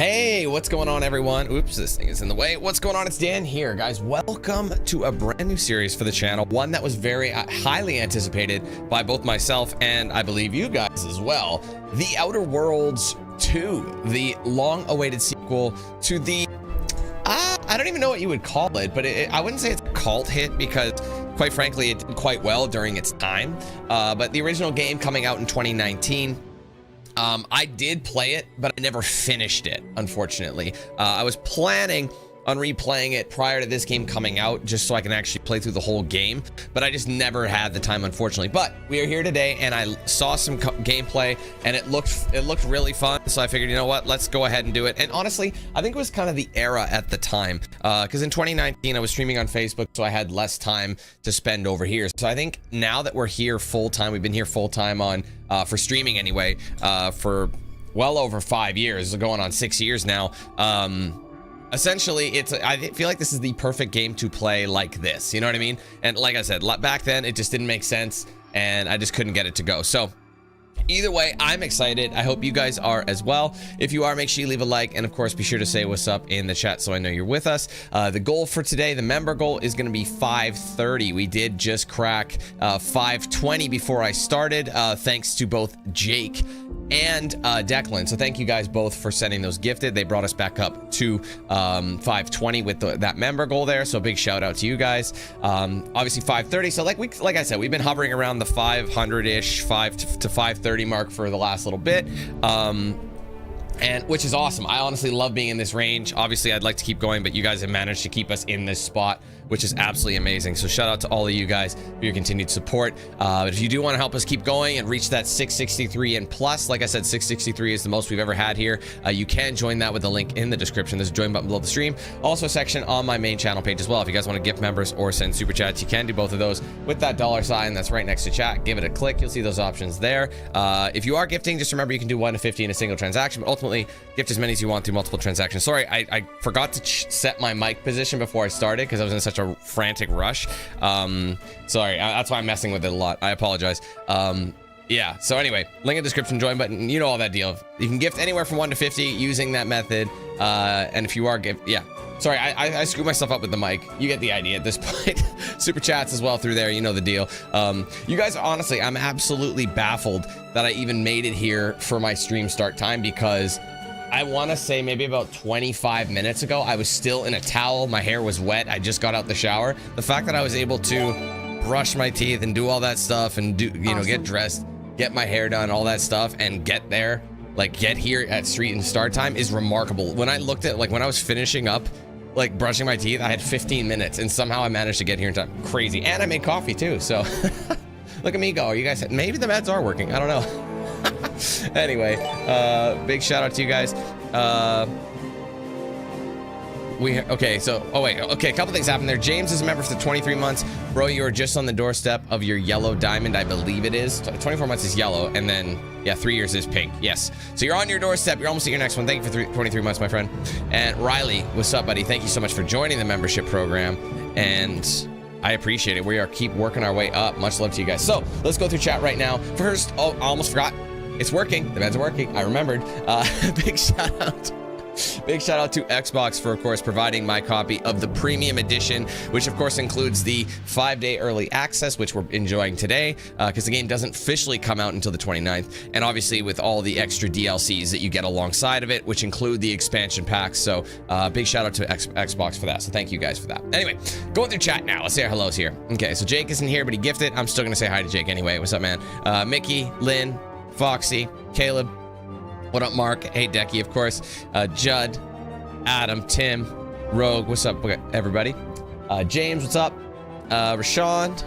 Hey, what's going on, everyone? Oops, this thing is in the way. What's going on? It's Dan here, guys. Welcome to a brand new series for the channel, one that was very highly anticipated by both myself and I believe you guys as well. The Outer Worlds 2, the long-awaited sequel to the I don't even know what you would call it, but I wouldn't say it's a cult hit because, quite frankly, it did quite well during its time. But the original game coming out in 2019. I did play it, but I never finished it, unfortunately. I was planning on replaying it prior to this game coming out, just so I can actually play through the whole game, but I just never had the time, unfortunately. But we are here today, and I saw some gameplay, and it looked really fun, so I figured, you know what, let's go ahead and do it. And honestly, I think it was kind of the era at the time, because in 2019 I was streaming on Facebook, so I had less time to spend over here. So I think now that we're here full-time, we've been here full-time on for streaming anyway, for well over 5 years, going on 6 years now. Essentially, I feel like this is the perfect game to play like this, you know what I mean? And like I said, back then it just didn't make sense and I just couldn't get it to go. So either way, I'm excited. I hope you guys are as well. If you are, make sure you leave a like, and of course be sure to say what's up in the chat so I know you're with us. The goal for today, the member goal, is going to be 530. We did just crack 520 before I started, thanks to both Jake and Declan. So thank you guys both for sending those gifted. They brought us back up to 520 with that member goal there, so big shout out to you guys. Obviously 530, so like I said, we've been hovering around the 500-ish, 5 to 530 mark for the last little bit, and which is awesome. I honestly love being in this range. Obviously I'd like to keep going, but you guys have managed to keep us in this spot, which is absolutely amazing. So shout out to all of you guys for your continued support. If you do want to help us keep going and reach that 663 and plus, like I said, 663 is the most we've ever had here. You can join that with the link in the description. There's a join button below the stream. Also a section on my main channel page as well. If you guys want to gift members or send super chats, you can do both of those with that $sign that's right next to chat. Give it a click. You'll see those options there. If you are gifting, just remember you can do 1 to 50 in a single transaction, but ultimately gift as many as you want through multiple transactions. Sorry, I forgot to set my mic position before I started because I was in such a frantic rush. Sorry, that's why I'm messing with it a lot. I apologize. Yeah, so anyway, link in the description, join button, you know all that deal. You can gift anywhere from 1 to 50 using that method. And if you are yeah. Sorry, I screwed myself up with the mic. You get the idea at this point. Super chats as well through there, you know the deal. You guys, honestly, I'm absolutely baffled that I even made it here for my stream start time, because I want to say maybe about 25 minutes ago, I was still in a towel. My hair was wet. I just got out the shower. The fact that I was able to brush my teeth and do all that stuff and do, you know, get dressed, get my hair done, all that stuff, and get there, like get here at street and start time is remarkable. When I looked at, like when I was finishing up, like brushing my teeth, I had 15 minutes and somehow I managed to get here in time. Crazy. And I made coffee too. So look at me go. You guys, maybe the meds are working. I don't know. Anyway, big shout out to you guys. Okay, so a couple things happened there. James is a member for 23 months. Bro, you are just on the doorstep of your yellow diamond, I believe it is. 24 months is yellow, and then yeah, 3 years is pink. Yes, so you're on your doorstep. You're almost at your next one. Thank you for 23 months, my friend. And Riley, what's up, buddy? Thank you so much for joining the membership program, and I appreciate it. We are keep working our way up. Much love to you guys. So let's go through chat right now. First, I almost forgot. It's working. The meds are working. I remembered. Big shout out. Big shout out to Xbox for, of course, providing my copy of the premium edition, which of course includes the 5-day early access, which we're enjoying today, because the game doesn't officially come out until the 29th, and obviously with all the extra DLCs that you get alongside of it, which include the expansion packs. So big shout out to Xbox for that. So thank you guys for that. Anyway, going through chat now. Let's say our hellos here. Okay, so Jake isn't here, but he gifted. I'm still gonna say hi to Jake anyway. What's up, man? Mickey, Lynn, Foxy, Caleb. What up, Mark? Hey, Decky, of course. Judd, Adam, Tim, Rogue. What's up, everybody? James, what's up? Rashawn.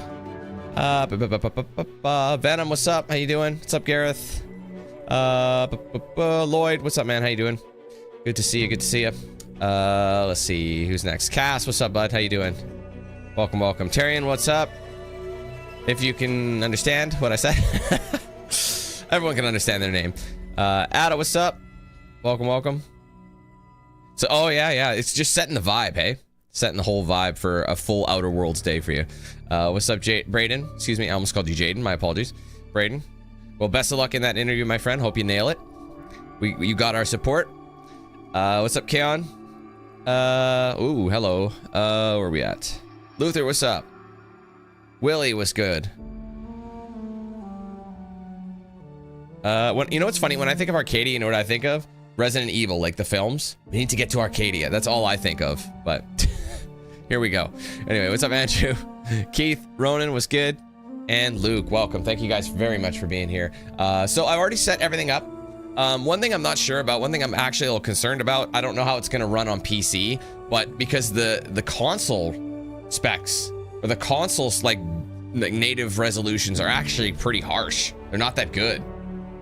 Venom, what's up? How you doing? What's up, Gareth? Lloyd, what's up, man? How you doing? Good to see you. Good to see you. Let's see. Who's next? Cass, what's up, bud? How you doing? Welcome, welcome. Tyrion, what's up? If you can understand what I said. Everyone can understand their name. Ada, what's up? Welcome, welcome. So, oh yeah, it's just setting the vibe, hey? Setting the whole vibe for a full Outer Worlds day for you. What's up, Braden? Excuse me, I almost called you Jaden. My apologies. Braden. Well, best of luck in that interview, my friend. Hope you nail it. You got our support. What's up, Keon? Ooh, hello. Where are we at? Luther, what's up? Willie, what's good? You know what's funny? When I think of Arcadia, you know what I think of? Resident Evil, like the films. We need to get to Arcadia. That's all I think of, but here we go. Anyway, what's up, Andrew? Keith, Ronan, what's good? And Luke, welcome. Thank you guys very much for being here. So I've already set everything up. One thing I'm not sure about, one thing I'm actually a little concerned about, I don't know how it's gonna run on PC, but because the console specs, or the console's like native resolutions are actually pretty harsh. They're not that good.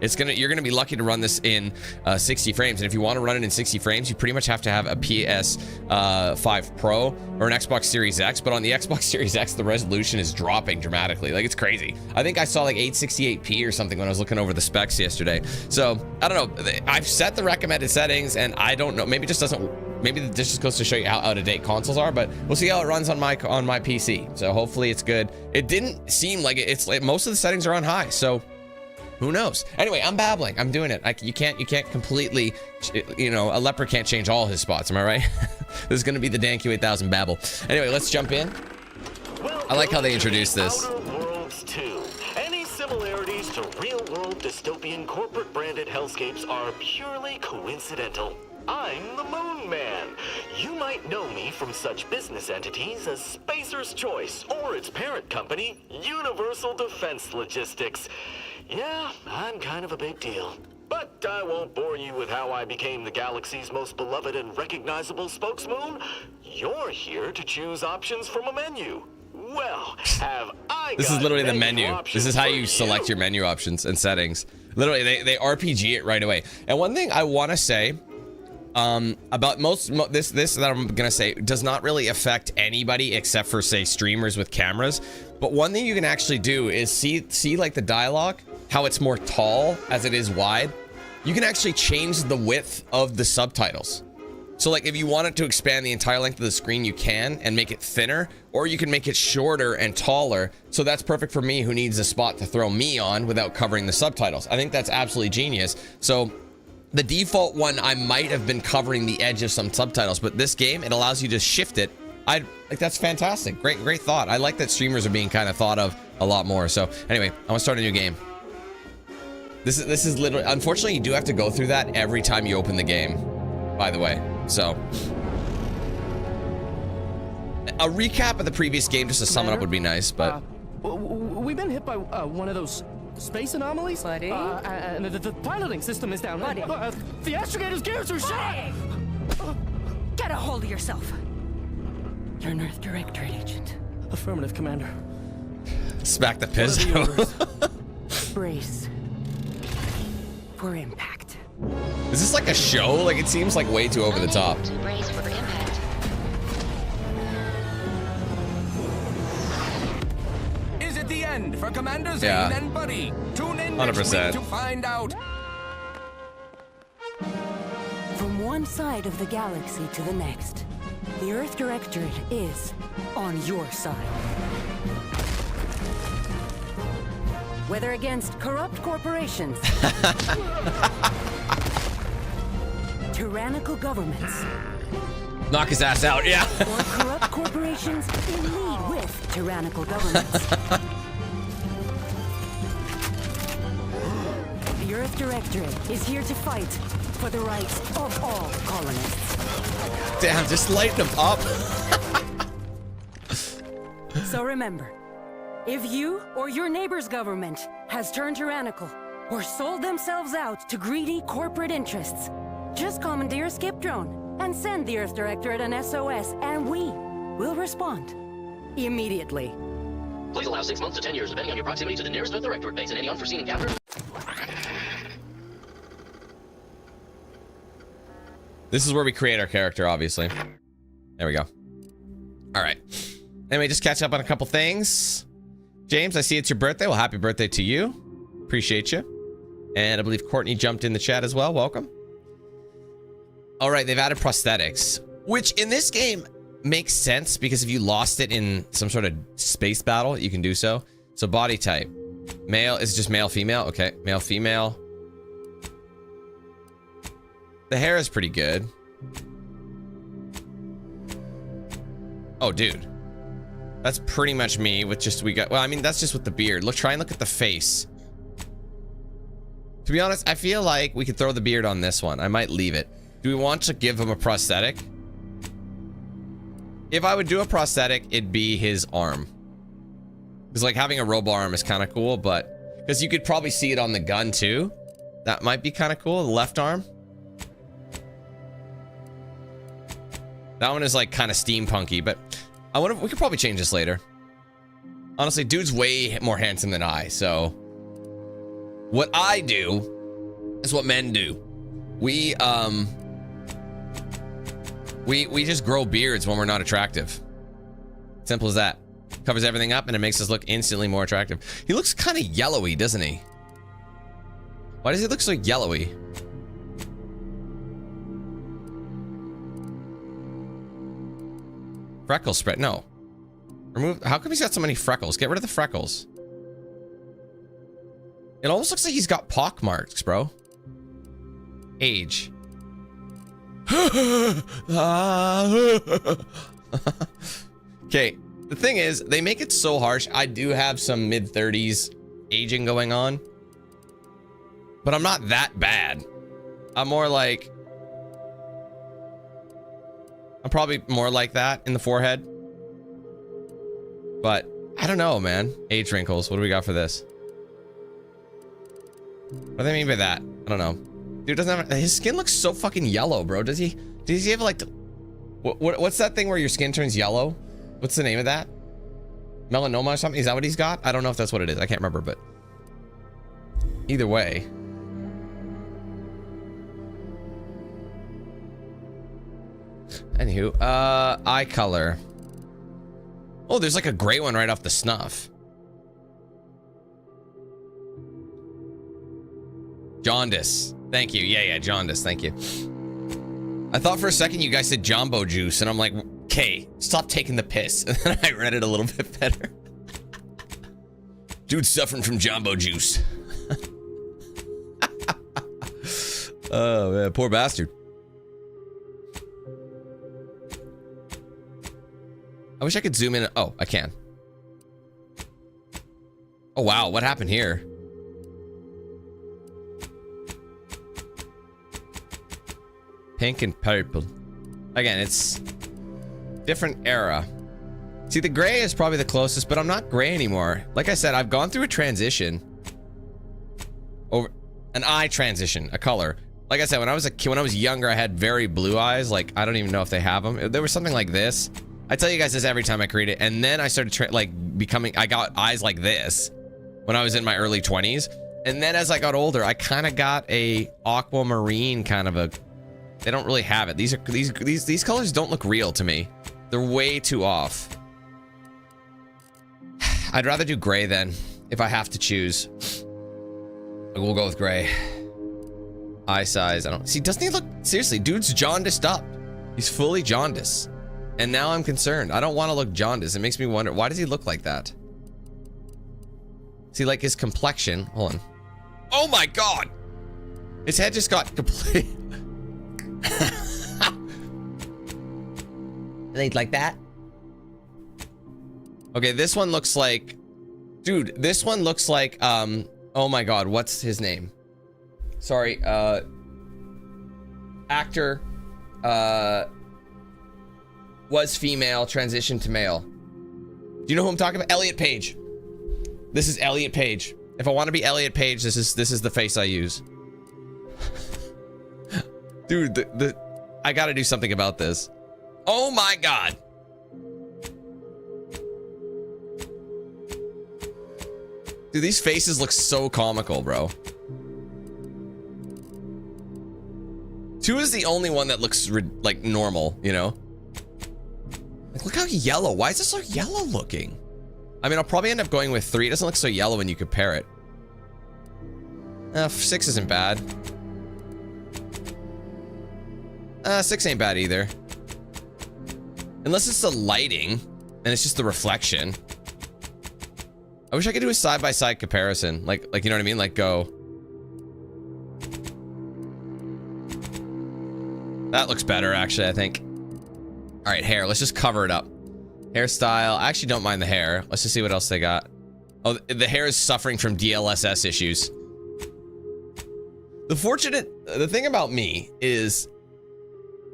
You're gonna be lucky to run this in 60 frames, and if you want to run it in 60 frames, you pretty much have to have a PS5 Pro or an Xbox Series X. But on the Xbox Series X, the resolution is dropping dramatically. Like, it's crazy. I think I saw like 868p or something when I was looking over the specs yesterday. So I don't know. I've set the recommended settings, and I don't know. Maybe it just doesn't. Maybe this just goes to show you how out of date consoles are. But we'll see how it runs on my PC. So hopefully it's good. It didn't seem like it's like most of the settings are on high. So who knows? Anyway, I'm babbling. I'm doing it. You can't completely, you know, a leper can't change all his spots. Am I right? This is going to be the Dan Q8000 babble. Anyway, let's jump in. I like how they introduced this. Outer Worlds 2. Any similarities to real-world dystopian corporate-branded hellscapes are purely coincidental. I'm the Moon Man. You might know me from such business entities as Spacer's Choice or its parent company, Universal Defense Logistics. Yeah, I'm kind of a big deal. But I won't bore you with how I became the galaxy's most beloved and recognizable spokesmoon. You're here to choose options from a menu. Well, have I This got is literally the menu. This is how you for select your menu options and settings. Literally, they RPG it right away. And one thing I want to say about this that I'm gonna say does not really affect anybody except for, say, streamers with cameras. But one thing you can actually do is see like the dialogue, how it's more tall as it is wide. You can actually change the width of the subtitles. So like if you wanted to expand the entire length of the screen, you can, and make it thinner, or you can make it shorter and taller. So that's perfect for me, who needs a spot to throw me on without covering the subtitles. I think that's absolutely genius. So the default one, I might have been covering the edge of some subtitles, but this game, it allows you to shift it. I like, that's fantastic. Great thought. I like that streamers are being kind of thought of a lot more. So anyway, I want to start a new game. This is literally, unfortunately, you do have to go through that every time you open the game, by the way. So a recap of the previous game, just to sum it up, would be nice, but we've been hit by one of those space anomalies, Buddy? and the piloting system is down. Buddy? The astrogator's gears are shot. Get a hold of yourself. You're an Earth Directorate agent. Affirmative, Commander. smack the What are piss. the orders? Brace for impact. Is this like a show? Like, it seems like way too over the top. To brace for impact. Is it the end for Commander Zane Yeah. and Buddy? Tune in 100%. next week to find out. From one side of the galaxy to the next, the Earth Directorate is on your side. Whether against corrupt corporations, tyrannical governments, Knock his ass out, yeah. or corrupt corporations in league with tyrannical governments. The Earth Directorate is here to fight for the rights of all colonists. Damn, just light them up. So remember, if you or your neighbor's government has turned tyrannical or sold themselves out to greedy corporate interests, just commandeer a skip drone and send the Earth Directorate an SOS, and we will respond immediately. Please allow 6 months to 10 years, depending on your proximity to the nearest Earth Directorate base and any unforeseen encounter. This is where we create our character, obviously. There we go. All right. Anyway, just catch up on a couple things. James, I see it's your birthday. Well, happy birthday to you. Appreciate you. And I believe Courtney jumped in the chat as well. Welcome. All right, they've added prosthetics, which in this game makes sense because if you lost it in some sort of space battle, you can do so. So body type. Male, is it just male, female? Okay, male, female. The hair is pretty good. Oh, dude. That's pretty much me with just, well, I mean, that's just with the beard. Look, try and look at the face. To be honest, I feel like we could throw the beard on this one. I might leave it. Do we want to give him a prosthetic? If I would do a prosthetic, it'd be his arm. Because like having a robot arm is kind of cool, but because you could probably see it on the gun too. That might be kind of cool. The left arm. That one is like kind of steampunky, but I wonder if we could probably change this later. Honestly, dude's way more handsome than I, so what I do is what men do. We just grow beards when we're not attractive. Simple as that. Covers everything up and it makes us look instantly more attractive. He looks kind of yellowy, doesn't he? Why does he look so yellowy? Freckles spread. No. Remove. How come he's got so many freckles? Get rid of the freckles. It almost looks like he's got pock marks, bro. Age. Okay. The thing is, they make it so harsh. I do have some mid-30s aging going on. But I'm not that bad. I'm more like... I'm probably more like that in the forehead. But I don't know, man. Age wrinkles. What do we got for this? What do they mean by that? I don't know. Dude doesn't have... His skin looks so fucking yellow, bro. Does he have like... What's that thing where your skin turns yellow? What's the name of that? Melanoma or something? Is that what he's got? I don't know if that's what it is. I can't remember, but... Either way... Anywho, eye color. Oh, there's like a gray one right off the snuff. Jaundice. Thank you. Yeah, jaundice. Thank you. I thought for a second you guys said Jumbo Juice, and I'm like, okay, stop taking the piss. And then I read it a little bit better. Dude's suffering from Jumbo Juice. Oh, man, poor bastard. I wish I could zoom in. Oh, I can. Oh, wow. What happened here? Pink and purple. Again, it's different era. See, the gray is probably the closest, but I'm not gray anymore. Like I said, I've gone through a transition. Over an eye transition, a color. Like I said, when I was a kid, when I was younger, I had very blue eyes. Like, I don't even know if they have them. There was something like this. I tell you guys this every time I create it, and then I started I got eyes like this when I was in my early 20s, and then as I got older, I kind of got a aquamarine kind of a. They don't really have it. These colors don't look real to me. They're way too off. I'd rather do gray then, if I have to choose. We'll go with gray. Eye size. I don't see. Doesn't he look seriously? Dude's jaundiced up. He's fully jaundiced. And now I'm concerned. I don't want to look jaundiced. It makes me wonder, why does he look like that? See, like his complexion. Hold on. Oh my god! His head just got complete. Like that? Okay, this one looks like... Dude, this one looks like, oh my god, what's his name? Sorry, actor, was female, transitioned to male. Do you know who I'm talking about? Elliot Page. This is Elliot Page. If I want to be Elliot Page, this is the face I use. Dude, I gotta do something about this. Oh my god. Dude, these faces look so comical, bro. 2 is the only one that looks like normal, you know? Like, look how yellow. Why is this so yellow looking? I mean, I'll probably end up going with 3. It doesn't look so yellow when you compare it. 6 isn't bad. 6 ain't bad either. Unless it's the lighting and it's just the reflection. I wish I could do a side-by-side comparison. Like, you know what I mean? Like, go. That looks better, actually, I think. All right, hair. Let's just cover it up. Hairstyle. I actually don't mind the hair. Let's just see what else they got. Oh, the hair is suffering from DLSS issues. The thing about me is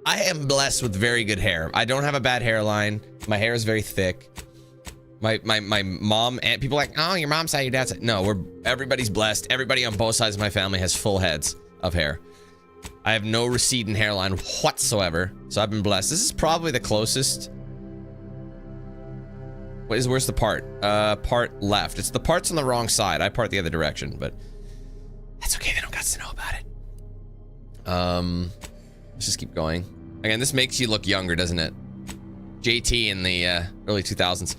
I am blessed with very good hair. I don't have a bad hairline. My hair is very thick. My mom and people are like, oh, your mom's side, your dad's side. No, everybody's blessed. Everybody on both sides of my family has full heads of hair. I have no receding hairline whatsoever, so I've been blessed. This is probably the closest. Where's the part? Part left. It's the parts on the wrong side. I part the other direction, but that's okay. They don't got to know about it. Let's just keep going. Again, this makes you look younger, doesn't it? JT in the early 2000s.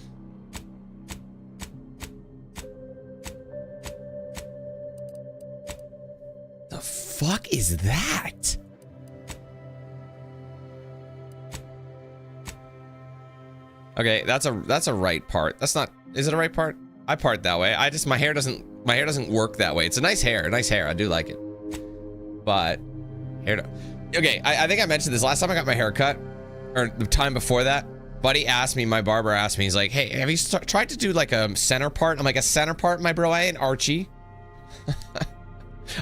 The fuck is that? Okay, that's a right part. That's not. Is it a right part? I part that way. My hair doesn't work that way. It's a nice hair. I do like it. But hair. Okay, I think I mentioned this last time I got my hair cut, or the time before that. Buddy asked me, my barber asked me, he's like, hey, have you tried to do like a center part? I'm like, a center part, my bro? I ain't Archie.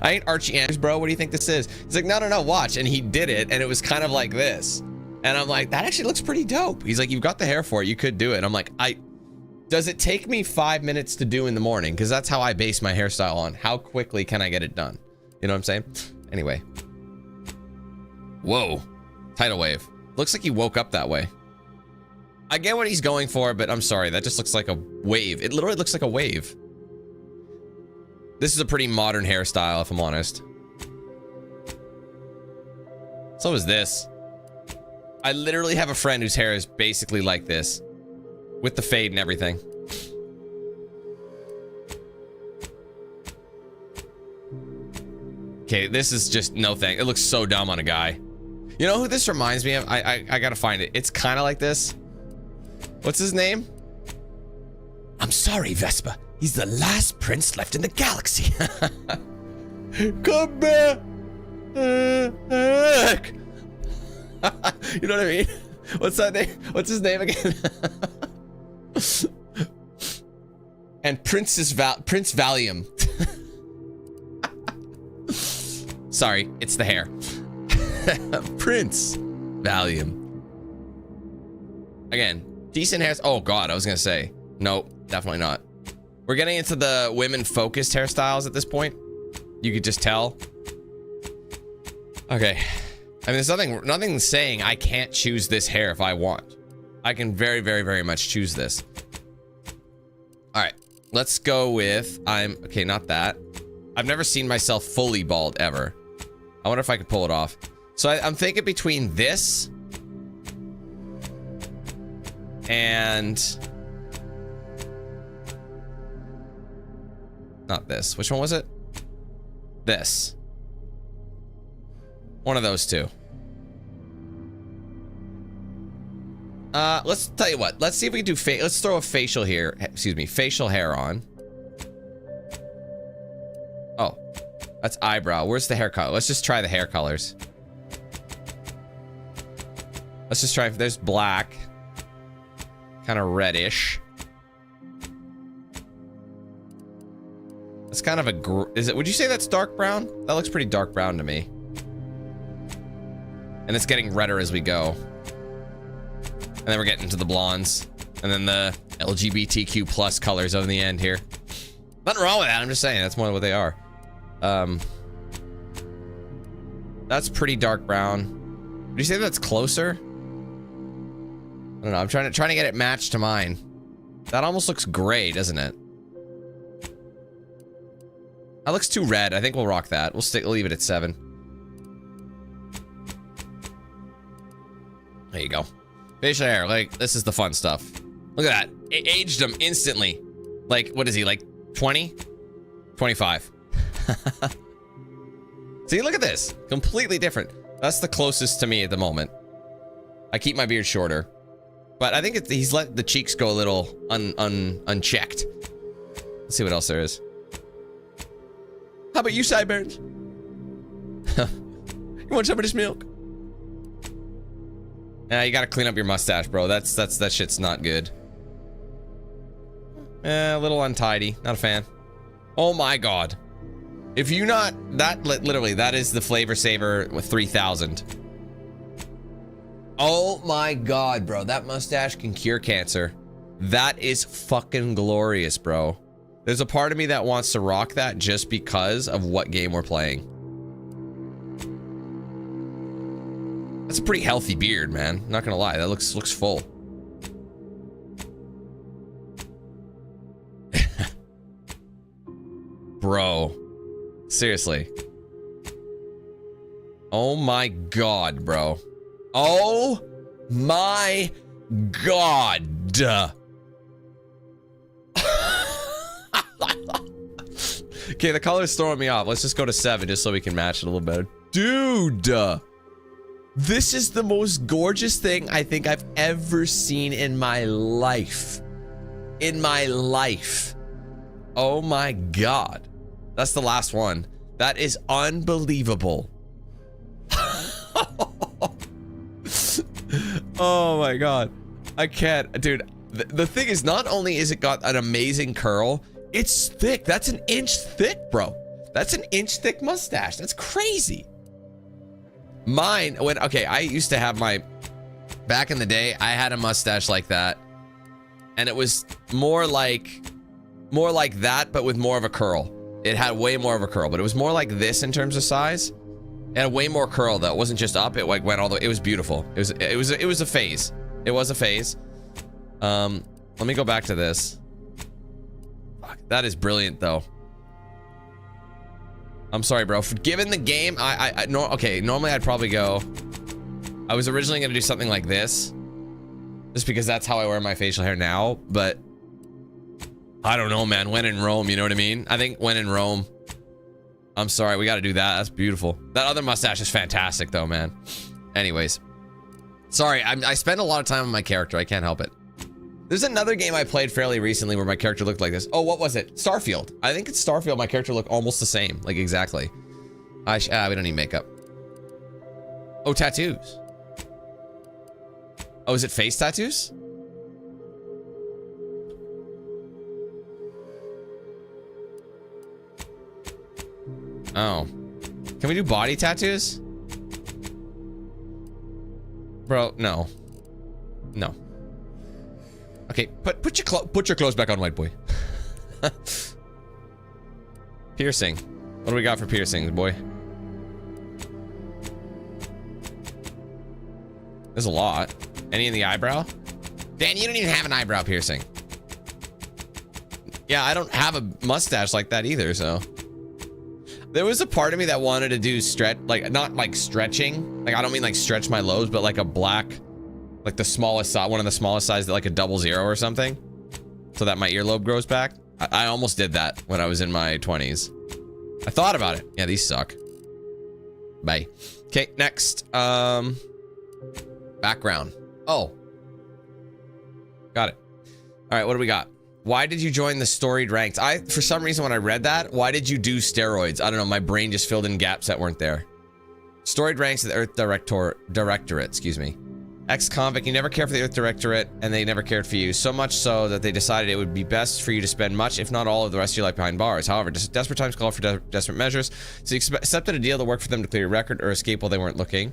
I ain't Archie Andrews, bro. What do you think this is? He's like, no, watch. And he did it, and it was kind of like this. And I'm like, that actually looks pretty dope. He's like, you've got the hair for it. You could do it. And I'm like, does it take me 5 minutes to do in the morning? Because that's how I base my hairstyle on. How quickly can I get it done? You know what I'm saying? Anyway. Whoa. Tidal wave. Looks like he woke up that way. I get what he's going for, but I'm sorry. That just looks like a wave. It literally looks like a wave. This is a pretty modern hairstyle, if I'm honest. So is this. I literally have a friend whose hair is basically like this. With the fade and everything. Okay, this is just no thing. It looks so dumb on a guy. You know who this reminds me of? I gotta find it. It's kind of like this. What's his name? I'm sorry, Vespa. He's the last prince left in the galaxy. Come back. You know what I mean? What's that name? What's his name again? And Prince Valium. Sorry, it's the hair. Prince Valium. Again, decent hairs. Oh god, I was gonna say. Nope, definitely not. We're getting into the women-focused hairstyles at this point. You could just tell. Okay. I mean, there's nothing saying I can't choose this hair if I want. I can very, very, very much choose this. All right, let's go with, okay, not that. I've never seen myself fully bald ever. I wonder if I could pull it off. So I'm thinking between this and not this. Which one was it? This. One of those two. Let's tell you what. Let's see if we can do let's throw a facial here. Excuse me, facial hair on. Oh, that's eyebrow. Where's the hair color? Let's just try the hair colors. Let's just try. There's black, kind of reddish. It's kind of a. Is it? Would you say that's dark brown? That looks pretty dark brown to me. And it's getting redder as we go. And then we're getting into the blondes. And then the LGBTQ plus colors on the end here. Nothing wrong with that. I'm just saying that's more what they are. That's pretty dark brown. Would you say that's closer? I don't know. I'm trying to get it matched to mine. That almost looks gray, doesn't it? That looks too red. I think we'll rock that. We'll leave it at 7. There you go. Facial hair. Like, this is the fun stuff. Look at that. It aged him instantly. Like, what is he? Like 20? 25. See, look at this. Completely different. That's the closest to me at the moment. I keep my beard shorter. But I think he's let the cheeks go a little unchecked. Let's see what else there is. How about you, sideburns? You want some of this milk? You gotta clean up your mustache, bro. That shit's not good. A little untidy. Not a fan. Oh my god. If you not that literally, that is the Flavor Saver with 3000. Oh my god, bro. That mustache can cure cancer. That is fucking glorious, bro. There's a part of me that wants to rock that just because of what game we're playing. That's a pretty healthy beard, man. Not gonna lie, that looks full. Bro. Seriously. Oh my god, bro. Oh my god. Okay, the color's throwing me off. Let's just go to 7 just so we can match it a little better. Dude. This is the most gorgeous thing I think I've ever seen in my life. In my life. Oh my god. That's the last one. That is unbelievable. Oh my god. I can't. Dude, the thing is, not only is it got an amazing curl, it's thick. That's an inch thick, bro. That's an inch thick mustache. That's crazy. Mine, okay, I used to have back in the day, I had a mustache like that. And it was more like that, but with more of a curl. It had way more of a curl, but it was more like this in terms of size. It had way more curl though. It wasn't just up, it like went all the way. It was beautiful. It was a phase. It was a phase. Let me go back to this. Fuck, that is brilliant though. I'm sorry, bro. Given the game, okay, normally I'd probably go. I was originally gonna do something like this, just because that's how I wear my facial hair now. But I don't know, man. When in Rome, you know what I mean? I think when in Rome. I'm sorry, we got to do that. That's beautiful. That other mustache is fantastic, though, man. Anyways, sorry. I spend a lot of time on my character. I can't help it. There's another game I played fairly recently where my character looked like this. Oh, what was it? Starfield. I think it's Starfield. My character looked almost the same. Like, exactly. We don't need makeup. Oh, tattoos. Oh, is it face tattoos? Oh. Can we do body tattoos? Bro, no. No. Okay, put your clothes back on, white boy. Piercing. What do we got for piercings, boy? There's a lot. Any in the eyebrow? Dan, you don't even have an eyebrow piercing. Yeah, I don't have a mustache like that either, so. There was a part of me that wanted to do like not like stretching. Like, I don't mean like stretch my lobes, but like a black, like the smallest size, one of the smallest size, like a 00 or something, so that my earlobe grows back. I almost did that when I was in my 20s. I thought about it. Yeah, these suck. Bye. Okay, next. Background. Oh. Got it. All right, what do we got? Why did you join the storied ranks? For some reason, when I read that, why did you do steroids? I don't know. My brain just filled in gaps that weren't there. Storied ranks of the Earth Directorate, excuse me. Ex-convict, you never cared for the Earth Directorate, and they never cared for you. So much so that they decided it would be best for you to spend much, if not all, of the rest of your life behind bars. However, desperate times call for desperate measures. So you accepted a deal to work for them to clear your record or escape while they weren't looking.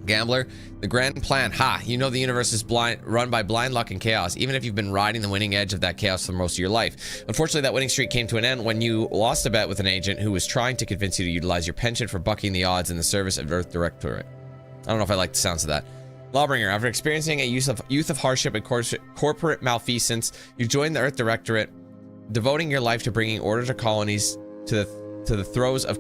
Gambler, the grand plan. Ha! You know the universe is run by blind luck and chaos, even if you've been riding the winning edge of that chaos for most of your life. Unfortunately, that winning streak came to an end when you lost a bet with an agent who was trying to convince you to utilize your penchant for bucking the odds in the service of Earth Directorate. I don't know if I like the sounds of that. Lawbringer, after experiencing a youth of hardship and corporate malfeasance, you joined the Earth Directorate, devoting your life to bringing order to colonies to the throes of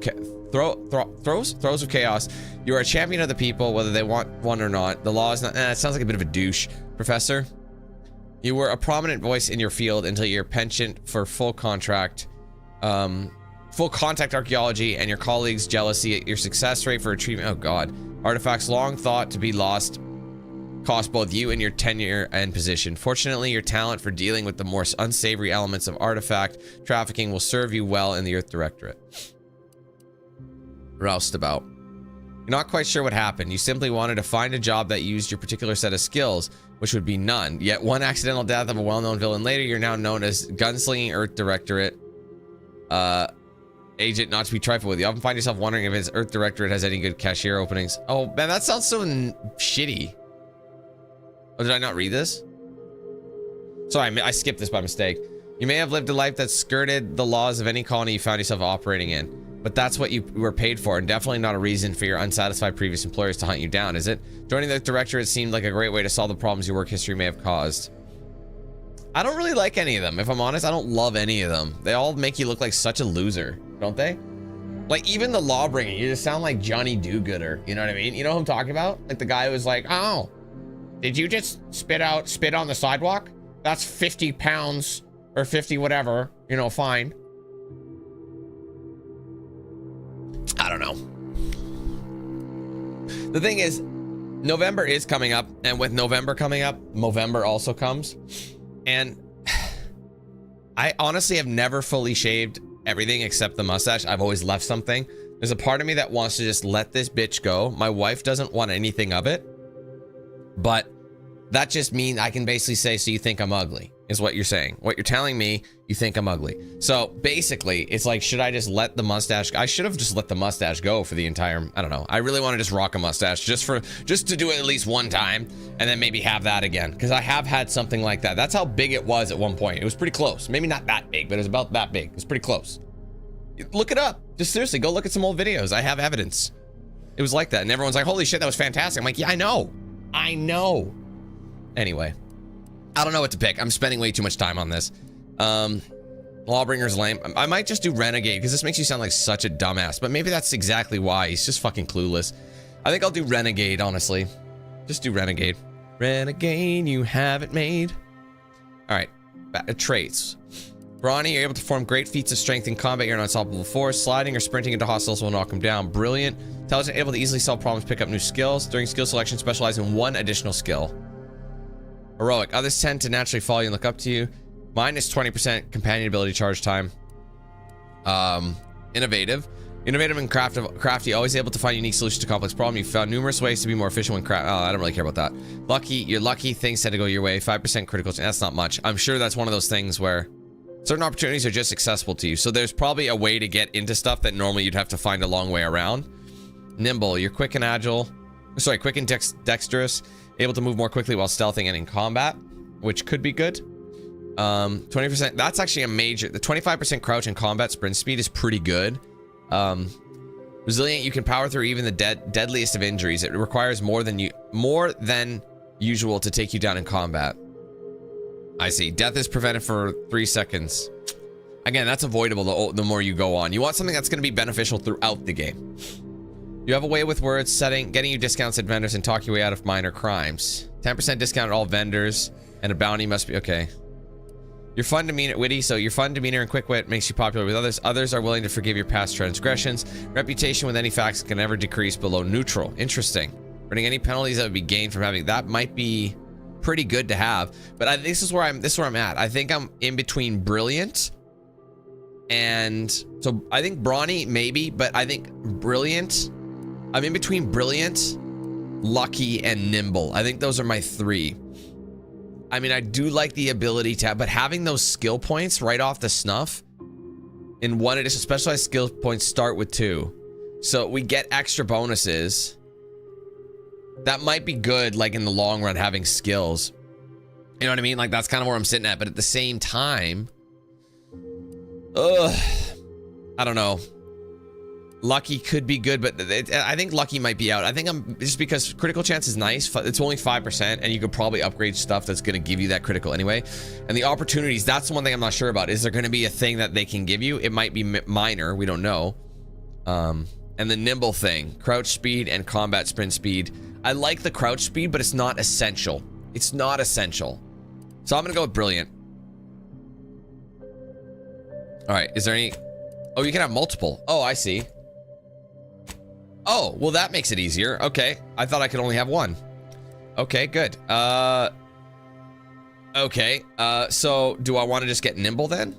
chaos. You are a champion of the people, whether they want one or not. The law is not. It sounds like a bit of a douche, Professor. You were a prominent voice in your field until your penchant for full contact archaeology and your colleagues' jealousy at your success rate for retrieving. Oh God, artifacts long thought to be lost cost both you and your tenure and position. Fortunately, your talent for dealing with the more unsavory elements of artifact trafficking will serve you well in the Earth Directorate. Roustabout. You're not quite sure what happened. You simply wanted to find a job that used your particular set of skills, which would be none. Yet one accidental death of a well-known villain later, you're now known as Gunslinging Earth Directorate agent, not to be trifled with. You often find yourself wondering if his Earth Directorate has any good cashier openings. Oh man, that sounds so shitty. Oh, did I not read this? Sorry, I skipped this by mistake. You may have lived a life that skirted the laws of any colony you found yourself operating in, but that's what you were paid for, and definitely not a reason for your unsatisfied previous employers to hunt you down, is it? Joining the Directorate seemed like a great way to solve the problems your work history may have caused. I don't really like any of them. If I'm honest, I don't love any of them. They all make you look like such a loser, don't they? Like, even the Lawbringer, you just sound like Johnny Do-Gooder. You know what I mean? You know who I'm talking about? Like the guy who was like, oh, did you just spit on the sidewalk? That's 50 pounds or 50 whatever, you know, fine. I don't know. The thing is, November is coming up, and with November coming up, Movember also comes. And I honestly have never fully shaved everything except the mustache. I've always left something. There's a part of me that wants to just let this bitch go. My wife doesn't want anything of it, but that just means I can basically say, so you think I'm ugly, is what you're saying. What you're telling me, you think I'm ugly. So basically, it's like, should I just let the mustache? I should have just let the mustache go for the entire, I don't know. I really want to just rock a mustache just to do it at least one time and then maybe have that again. Because I have had something like that. That's how big it was at one point. It was pretty close. Maybe not that big, but it was about that big. It was pretty close. Look it up. Just seriously, go look at some old videos. I have evidence. It was like that. And everyone's like, holy shit, that was fantastic. I'm like, yeah, I know. I know. Anyway, I don't know what to pick. I'm spending way too much time on this. Lawbringer's lame. I might just do Renegade because this makes you sound like such a dumbass, but maybe that's exactly why. He's just fucking clueless. I think I'll do Renegade, honestly. Just do Renegade. Renegade, you have it made. All right, traits. Brawny, you're able to perform great feats of strength in combat. You're an unstoppable force. Sliding or sprinting into hostiles will knock them down. Brilliant. Intelligent, able to easily solve problems, pick up new skills. During skill selection, specialize in one additional skill. Heroic. Others tend to naturally follow you and look up to you. Minus 20% companion ability charge time. Innovative. Innovative and crafty. Always able to find unique solutions to complex problems. You've found numerous ways to be more efficient when craft. Oh, I don't really care about that. Lucky. You're lucky. Things tend to go your way. 5% critical. That's not much. I'm sure that's one of those things where certain opportunities are just accessible to you. So there's probably a way to get into stuff that normally you'd have to find a long way around. Nimble. You're quick and agile. Sorry, quick and dexterous. Able to move more quickly while stealthing and in combat, which could be good. 20%. That's actually a major. The 25% crouch and combat sprint speed is pretty good. Resilient. You can power through even the deadliest of injuries. It requires more than usual to take you down in combat. I see. Death is prevented for 3 seconds. Again, that's avoidable the more you go on. You want something that's going to be beneficial throughout the game. You have a way with words, getting you discounts at vendors and talk your way out of minor crimes. 10% discount at all vendors, and a bounty must be okay. You're fun, demeanor, witty, so your fun, demeanor, and quick wit makes you popular with others. Others are willing to forgive your past transgressions. Reputation with any facts can never decrease below neutral. Interesting. Running any penalties that would be gained from having that might be pretty good to have. But this is where I'm at. I think I'm in between brilliant and so I think brawny maybe, but I think brilliant. I'm in between brilliant, lucky, and nimble. I think those are my three. I mean, I do like the ability to have, but having those skill points right off the snuff in one addition, specialized skill points start with 2. So we get extra bonuses. That might be good, like in the long run, having skills. You know what I mean? Like that's kind of where I'm sitting at. But at the same time, I don't know. Lucky could be good, but I think lucky might be out. I think I'm just because critical chance is nice. It's only 5%, and you could probably upgrade stuff that's going to give you that critical anyway. And the opportunities, that's the one thing I'm not sure about. Is there going to be a thing that they can give you? It might be minor. We don't know. And the nimble thing, crouch speed and combat sprint speed. I like the crouch speed, but it's not essential. It's not essential. So I'm going to go with brilliant. All right. Is there any? Oh, you can have multiple. Oh, I see. Oh, well, that makes it easier. Okay. I thought I could only have one. Okay, good. Okay. So do I want to just get nimble then?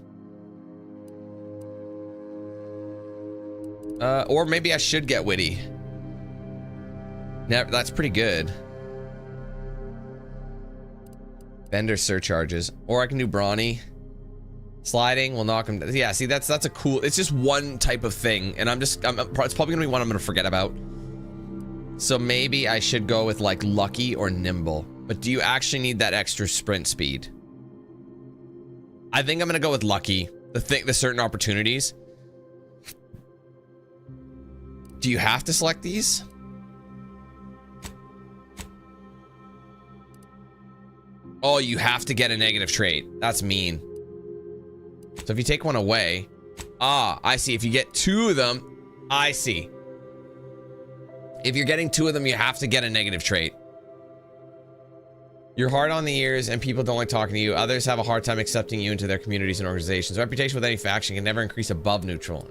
Or maybe I should get witty. That's pretty good. Vendor surcharges. Or I can do brawny. Sliding will knock him. Yeah, see, that's a cool. It's just one type of thing, and it's probably gonna be one I'm gonna forget about. So maybe I should go with like lucky or nimble. But do you actually need that extra sprint speed? I think I'm gonna go with lucky. The certain opportunities. Do you have to select these? Oh, you have to get a negative trait. That's mean. So if you take one away, I see. If you get 2 of them, I see. If you're getting 2 of them, you have to get a negative trait. You're hard on the ears and people don't like talking to you. Others have a hard time accepting you into their communities and organizations. Reputation with any faction can never increase above neutral.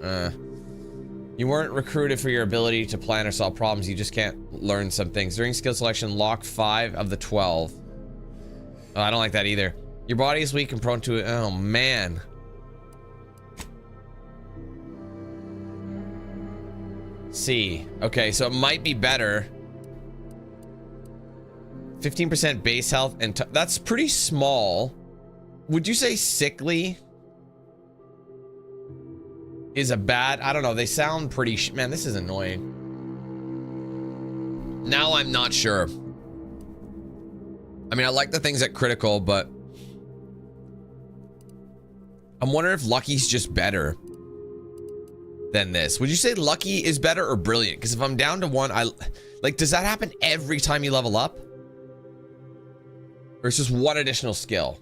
You weren't recruited for your ability to plan or solve problems. You just can't learn some things. During skill selection, lock 5 of the 12. Oh, I don't like that either. Your body is weak and prone to it. Oh, man. C. Okay, so it might be better. 15% base health and that's pretty small. Would you say sickly is a bad? I don't know. They sound pretty. Man, this is annoying. Now I'm not sure. I mean, I like the things at critical, but I'm wondering if lucky's just better than this. Would you say lucky is better or brilliant? Because if I'm down to 1, does that happen every time you level up? Or it's just 1 additional skill?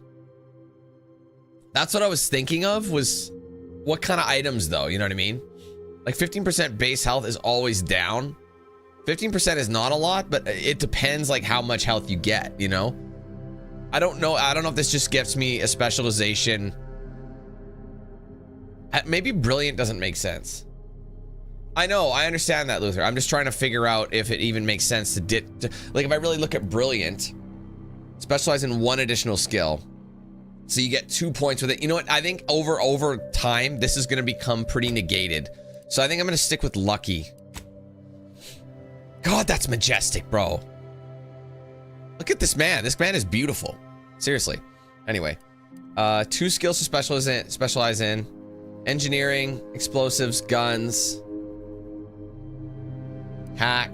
That's what I was thinking of, was what kind of items though, you know what I mean? Like 15% base health is always down. 15% is not a lot, but it depends like how much health you get, you know? I don't know if this just gives me a specialization. Maybe brilliant doesn't make sense. I know, I understand that, Luther. I'm just trying to figure out if it even makes sense to like if I really look at brilliant, specialize in 1 additional skill, so you get 2 points with it. You know what? I think over time this is going to become pretty negated. So I think I'm going to stick with lucky. God, that's majestic, bro. Look at this man. This man is beautiful. Seriously. Anyway, 2 skills to specialize in. Engineering, explosives, guns, hack,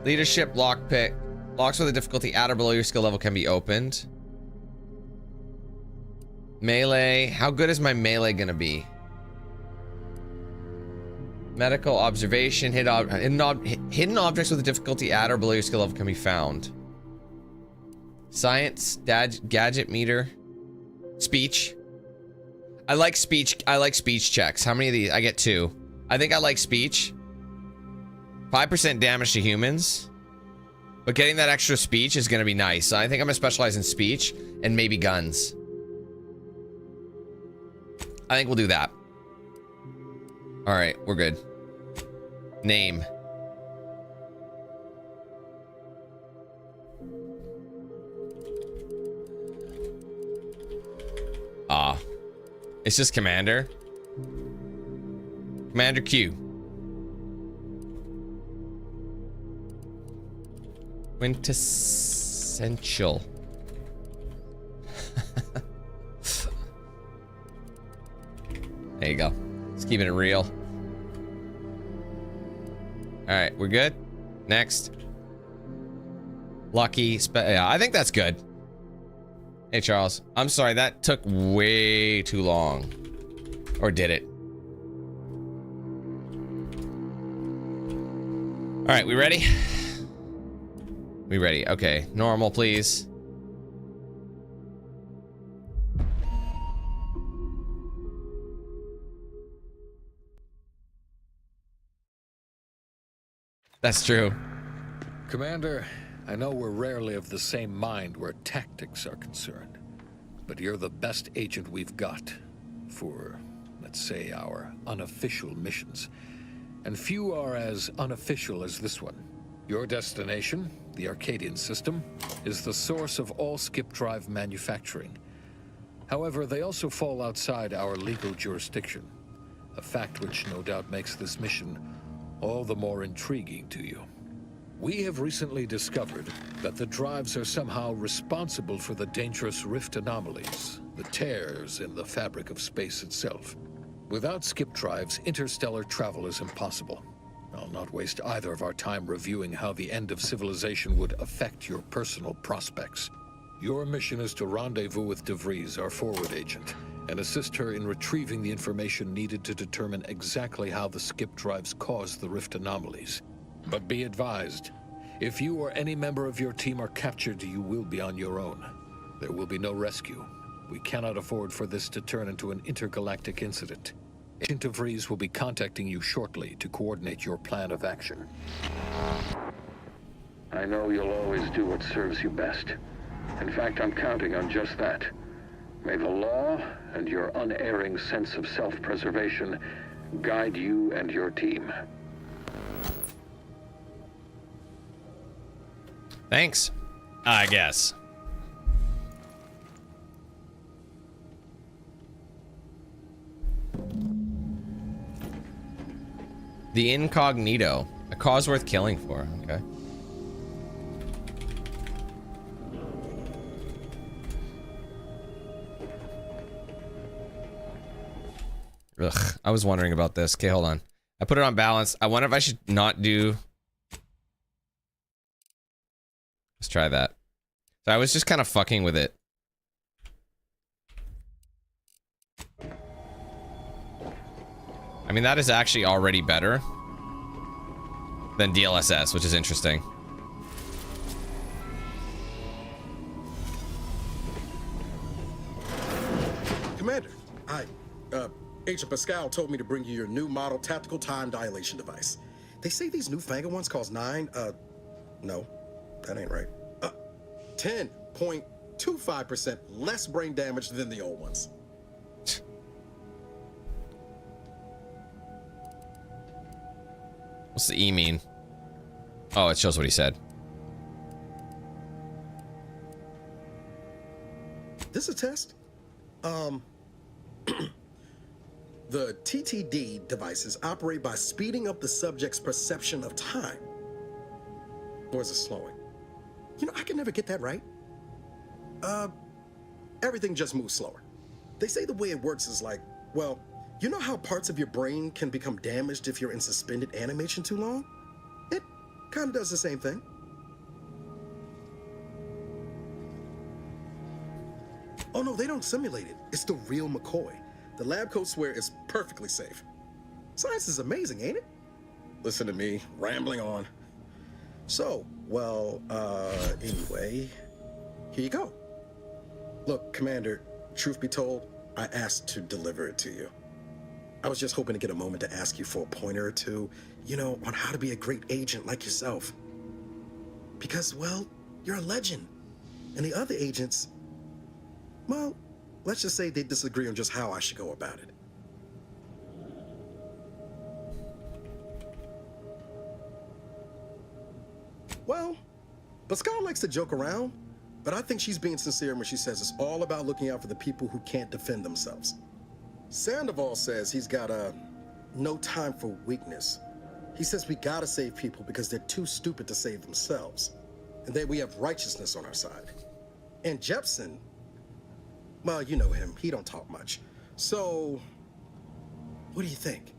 leadership, lockpick. Locks with a difficulty at or below your skill level can be opened. Melee. How good is my melee gonna be? Medical, observation, hidden objects with a difficulty at or below your skill level can be found. Science, gadget meter, speech. I like speech checks. How many of these? I get 2. I think I like speech. 5% damage to humans. But getting that extra speech is going to be nice. So I think I'm going to specialize in speech and maybe guns. I think we'll do that. All right, we're good. Name. It's just Commander. Commander Q. Quintessential. There you go. Just keeping it real. All right, we're good. Next. Lucky. Yeah, I think that's good. Hey, Charles. I'm sorry, that took way too long. Or did it? All right, we ready? We ready. Okay, normal, please. That's true. Commander, I know we're rarely of the same mind where tactics are concerned, but you're the best agent we've got for, let's say, our unofficial missions. And few are as unofficial as this one. Your destination, the Arcadian system, is the source of all skip drive manufacturing. However, they also fall outside our legal jurisdiction, a fact which no doubt makes this mission all the more intriguing to you. We have recently discovered that the drives are somehow responsible for the dangerous rift anomalies, the tears in the fabric of space itself. Without skip drives, interstellar travel is impossible. I'll not waste either of our time reviewing how the end of civilization would affect your personal prospects. Your mission is to rendezvous with DeVries, our forward agent, and assist her in retrieving the information needed to determine exactly how the skip drives cause the rift anomalies. But be advised, if you or any member of your team are captured, you will be on your own. There will be no rescue. We cannot afford for this to turn into an intergalactic incident. Agent DeVries will be contacting you shortly to coordinate your plan of action. I know you'll always do what serves you best. In fact, I'm counting on just that. May the law and your unerring sense of self-preservation guide you and your team. Thanks, I guess. The Incognito. A cause worth killing for. Okay. Ugh, I was wondering about this. Okay, hold on. I put it on balance. I wonder if I should not do... Let's try that. So I was just kind of fucking with it. I mean, that is actually already better than DLSS, which is interesting. Commander, Agent Pascal told me to bring you your new model tactical time dilation device. They say these newfangled ones cost no, that ain't right. 10.25% less brain damage than the old ones. What's the E mean? Oh, it shows what he said. This is a test? The TTD devices operate by speeding up the subject's perception of time. Or is it slowing? You know, I can never get that right. Everything just moves slower. They say the way it works is like, well, you know how parts of your brain can become damaged if you're in suspended animation too long? It kind of does the same thing. Oh no, they don't simulate it. It's the real McCoy. The lab coats swear it's perfectly safe. Science is amazing, ain't it? Listen to me, rambling on. So, well, anyway, here you go. Look, Commander, truth be told, I asked to deliver it to you. I was just hoping to get a moment to ask you for a pointer or two, you know, on how to be a great agent like yourself. Because, well, you're a legend. And the other agents, well, let's just say they disagree on just how I should go about it. Well, Pascal likes to joke around, but I think she's being sincere when she says it's all about looking out for the people who can't defend themselves. Sandoval says he's got no time for weakness. He says we gotta save people because they're too stupid to save themselves, and that we have righteousness on our side. And Jepson, well, you know him, he don't talk much. So, what do you think?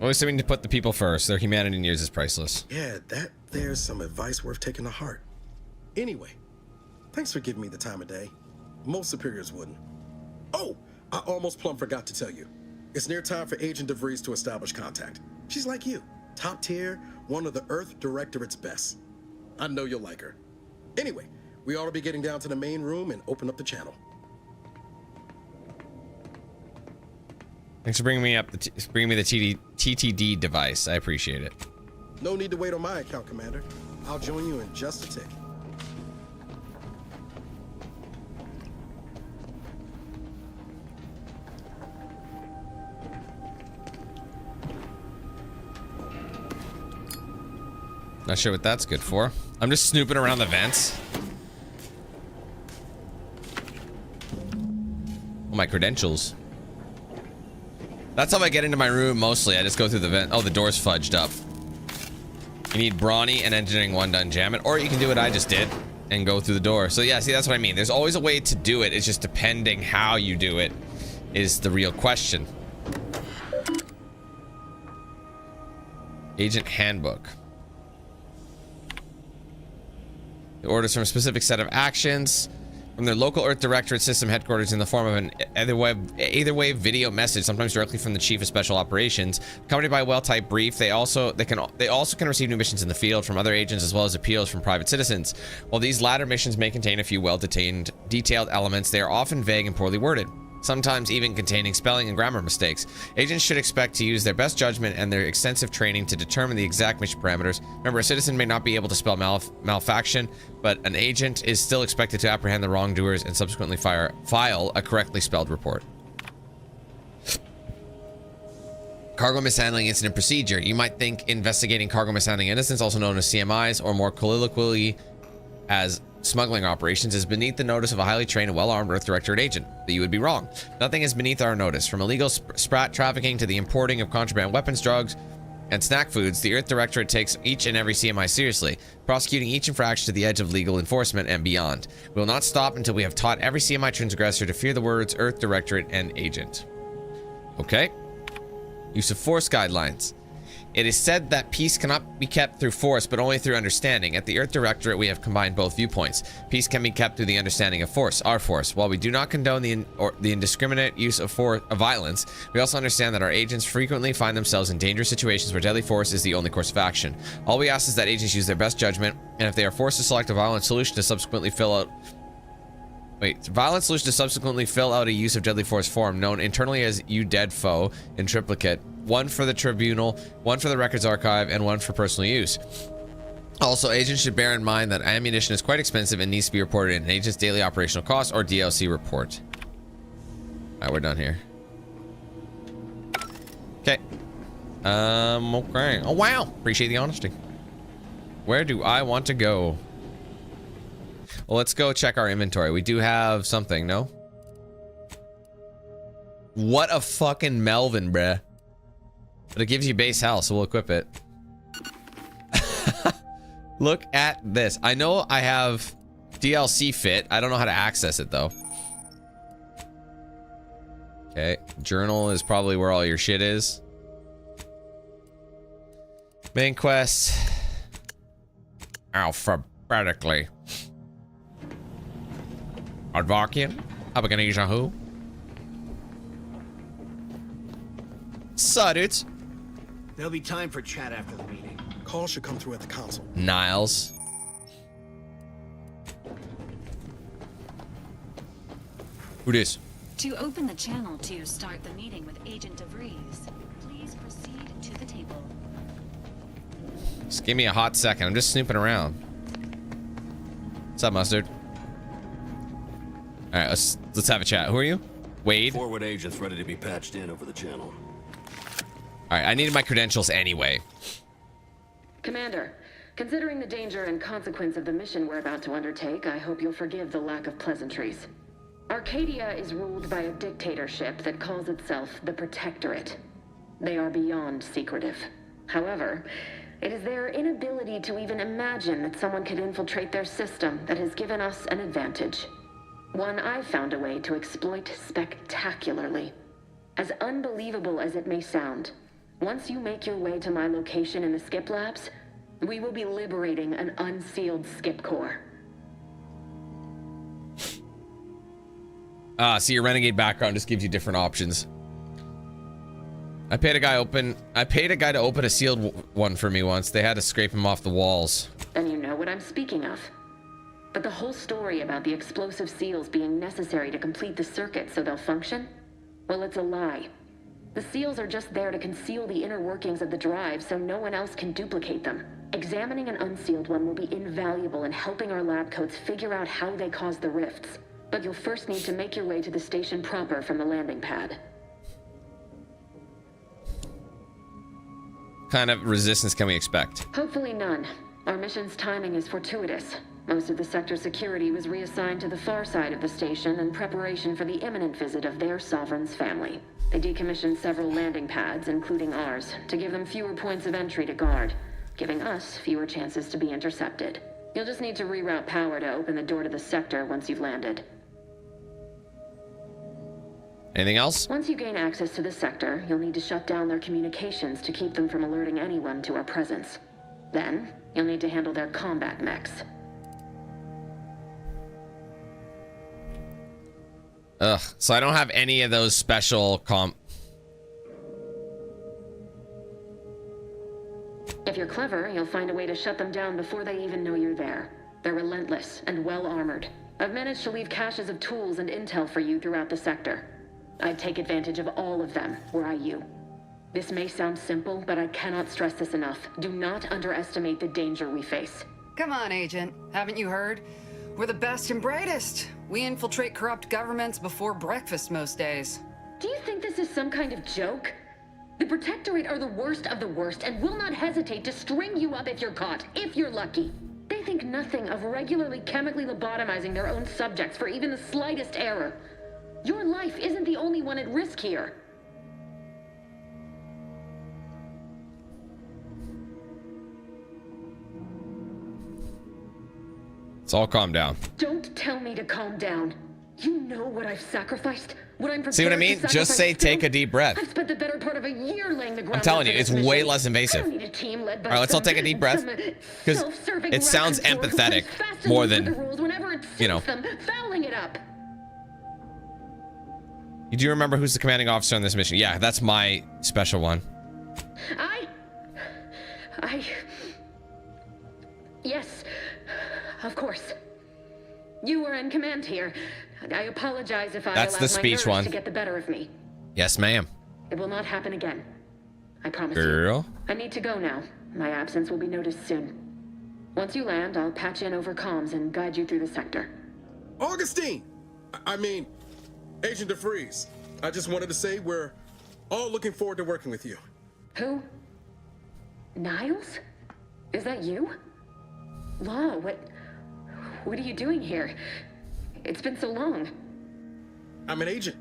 Always something to put the people first. Their humanity in years is priceless. Yeah, there's some advice worth taking to heart. Anyway, thanks for giving me the time of day. Most superiors wouldn't. Oh, I almost plumb forgot to tell you. It's near time for Agent DeVries to establish contact. She's like you, top tier, one of the Earth Directorate's best. I know you'll like her. Anyway, we ought to be getting down to the main room and open up the channel. Thanks for bringing me up bringing me the TTD device. I appreciate it. No need to wait on my account, Commander. I'll join you in just a tick. Not sure what that's good for. I'm just snooping around the vents. Oh, my credentials. That's how I get into my room mostly. I just go through the vent. Oh, the door's fudged up. You need Brawny and Engineering 1 done, jam it. Or you can do what I just did and go through the door. So yeah, see, that's what I mean. There's always a way to do it. It's just depending how you do it is the real question. Agent Handbook. The orders from a specific set of actions from their local Earth Directorate system headquarters in the form of an either way video message, sometimes directly from the Chief of Special Operations, accompanied by a well-typed brief. They also can receive new missions in the field from other agents as well as appeals from private citizens. While these latter missions may contain a few detailed elements, they are often vague and poorly worded, sometimes even containing spelling and grammar mistakes. Agents should expect to use their best judgment and their extensive training to determine the exact mission parameters. Remember, a citizen may not be able to spell malfaction, but an agent is still expected to apprehend the wrongdoers and subsequently file a correctly spelled report. Cargo mishandling incident procedure. You might think investigating cargo mishandling incidents, also known as CMIs, or more colloquially as smuggling operations, is beneath the notice of a highly trained and well-armed Earth Directorate agent. But you would be wrong. Nothing is beneath our notice. From illegal sprat trafficking to the importing of contraband weapons, drugs, and snack foods, the Earth Directorate takes each and every CMI seriously, prosecuting each infraction to the edge of legal enforcement and beyond. We will not stop until we have taught every CMI transgressor to fear the words Earth Directorate and agent. Okay. Use of force guidelines. It is said that peace cannot be kept through force, but only through understanding. At the Earth Directorate, we have combined both viewpoints. Peace can be kept through the understanding of force, our force. While we do not condone the indiscriminate use of violence, we also understand that our agents frequently find themselves in dangerous situations where deadly force is the only course of action. All we ask is that agents use their best judgment, and if they are forced to select a violent solution to subsequently fill out a use of deadly force form, known internally as "you dead foe" in triplicate, one for the tribunal, one for the records archive, and one for personal use. Also, agents should bear in mind that ammunition is quite expensive and needs to be reported in an agent's daily operational cost or DLC report. Alright, we're done here. Okay. Okay. Oh, wow. Appreciate the honesty. Where do I want to go? Well, let's go check our inventory. We do have something, no? What a fucking Melvin, bruh. But it gives you base health, so we'll equip it. Look at this. I know I have DLC fit. I don't know how to access it, though. Okay. Journal is probably where all your shit is. Main quest. Alphabetically. Advocacy. Abaganija who? Dudes. There'll be time for chat after the meeting. Call should come through at the console. Niles. Who this? To open the channel to start the meeting with Agent DeVries, please proceed to the table. Just give me a hot second. I'm just snooping around. What's up, Mustard? All right, let's have a chat. Who are you? Wade? Forward agents ready to be patched in over the channel. All right, I needed my credentials anyway. Commander, considering the danger and consequence of the mission we're about to undertake, I hope you'll forgive the lack of pleasantries. Arcadia is ruled by a dictatorship that calls itself the Protectorate. They are beyond secretive. However, it is their inability to even imagine that someone could infiltrate their system that has given us an advantage. One I've found a way to exploit spectacularly. As unbelievable as it may sound, once you make your way to my location in the Skip Labs, we will be liberating an unsealed Skip Core. So your renegade background just gives you different options. I paid a guy to open a sealed one for me once. They had to scrape him off the walls. Then you know what I'm speaking of. But the whole story about the explosive seals being necessary to complete the circuit so they'll function? Well, it's a lie. The seals are just there to conceal the inner workings of the drive so no one else can duplicate them. Examining an unsealed one will be invaluable in helping our lab coats figure out how they cause the rifts. But you'll first need to make your way to the station proper from the landing pad. What kind of resistance can we expect? Hopefully none. Our mission's timing is fortuitous. Most of the sector's security was reassigned to the far side of the station in preparation for the imminent visit of their sovereign's family. They decommissioned several landing pads, including ours, to give them fewer points of entry to guard, giving us fewer chances to be intercepted. You'll just need to reroute power to open the door to the sector once you've landed. Anything else? Once you gain access to the sector, you'll need to shut down their communications to keep them from alerting anyone to our presence. Then, you'll need to handle their combat mechs. Ugh, so I don't have any of those special If you're clever, you'll find a way to shut them down before they even know you're there. They're relentless and well-armored. I've managed to leave caches of tools and intel for you throughout the sector. I'd take advantage of all of them, were I you. This may sound simple, but I cannot stress this enough. Do not underestimate the danger we face. Come on, Agent. Haven't you heard? We're the best and brightest. We infiltrate corrupt governments before breakfast most days. Do you think this is some kind of joke? The Protectorate are the worst of the worst and will not hesitate to string you up if you're caught, if you're lucky. They think nothing of regularly chemically lobotomizing their own subjects for even the slightest error. Your life isn't the only one at risk here. It's all calm down. Don't tell me to calm down. You know what I've sacrificed. What I'm See what I mean? Just say take a deep breath. I've spent the better part of a year laying the groundwork. I'm telling you, it's way less invasive. I don't need a team led by all right, let's all take a deep breath. Because it sounds empathetic more than, you know. Fouling it up. You do remember who's the commanding officer on this mission? Yeah, that's my special one. Yes, of course. You were in command here. I apologize if I allowed my nerves to get the better of me. Yes, ma'am. It will not happen again. I promise Girl. you. I need to go now. My absence will be noticed soon. Once you land, I'll patch in over comms and guide you through the sector. Augustine! I mean, Agent DeVries. I just wanted to say we're all looking forward to working with you. Who? Niles? Is that you? Law, what are you doing here? It's been so long. I'm an agent.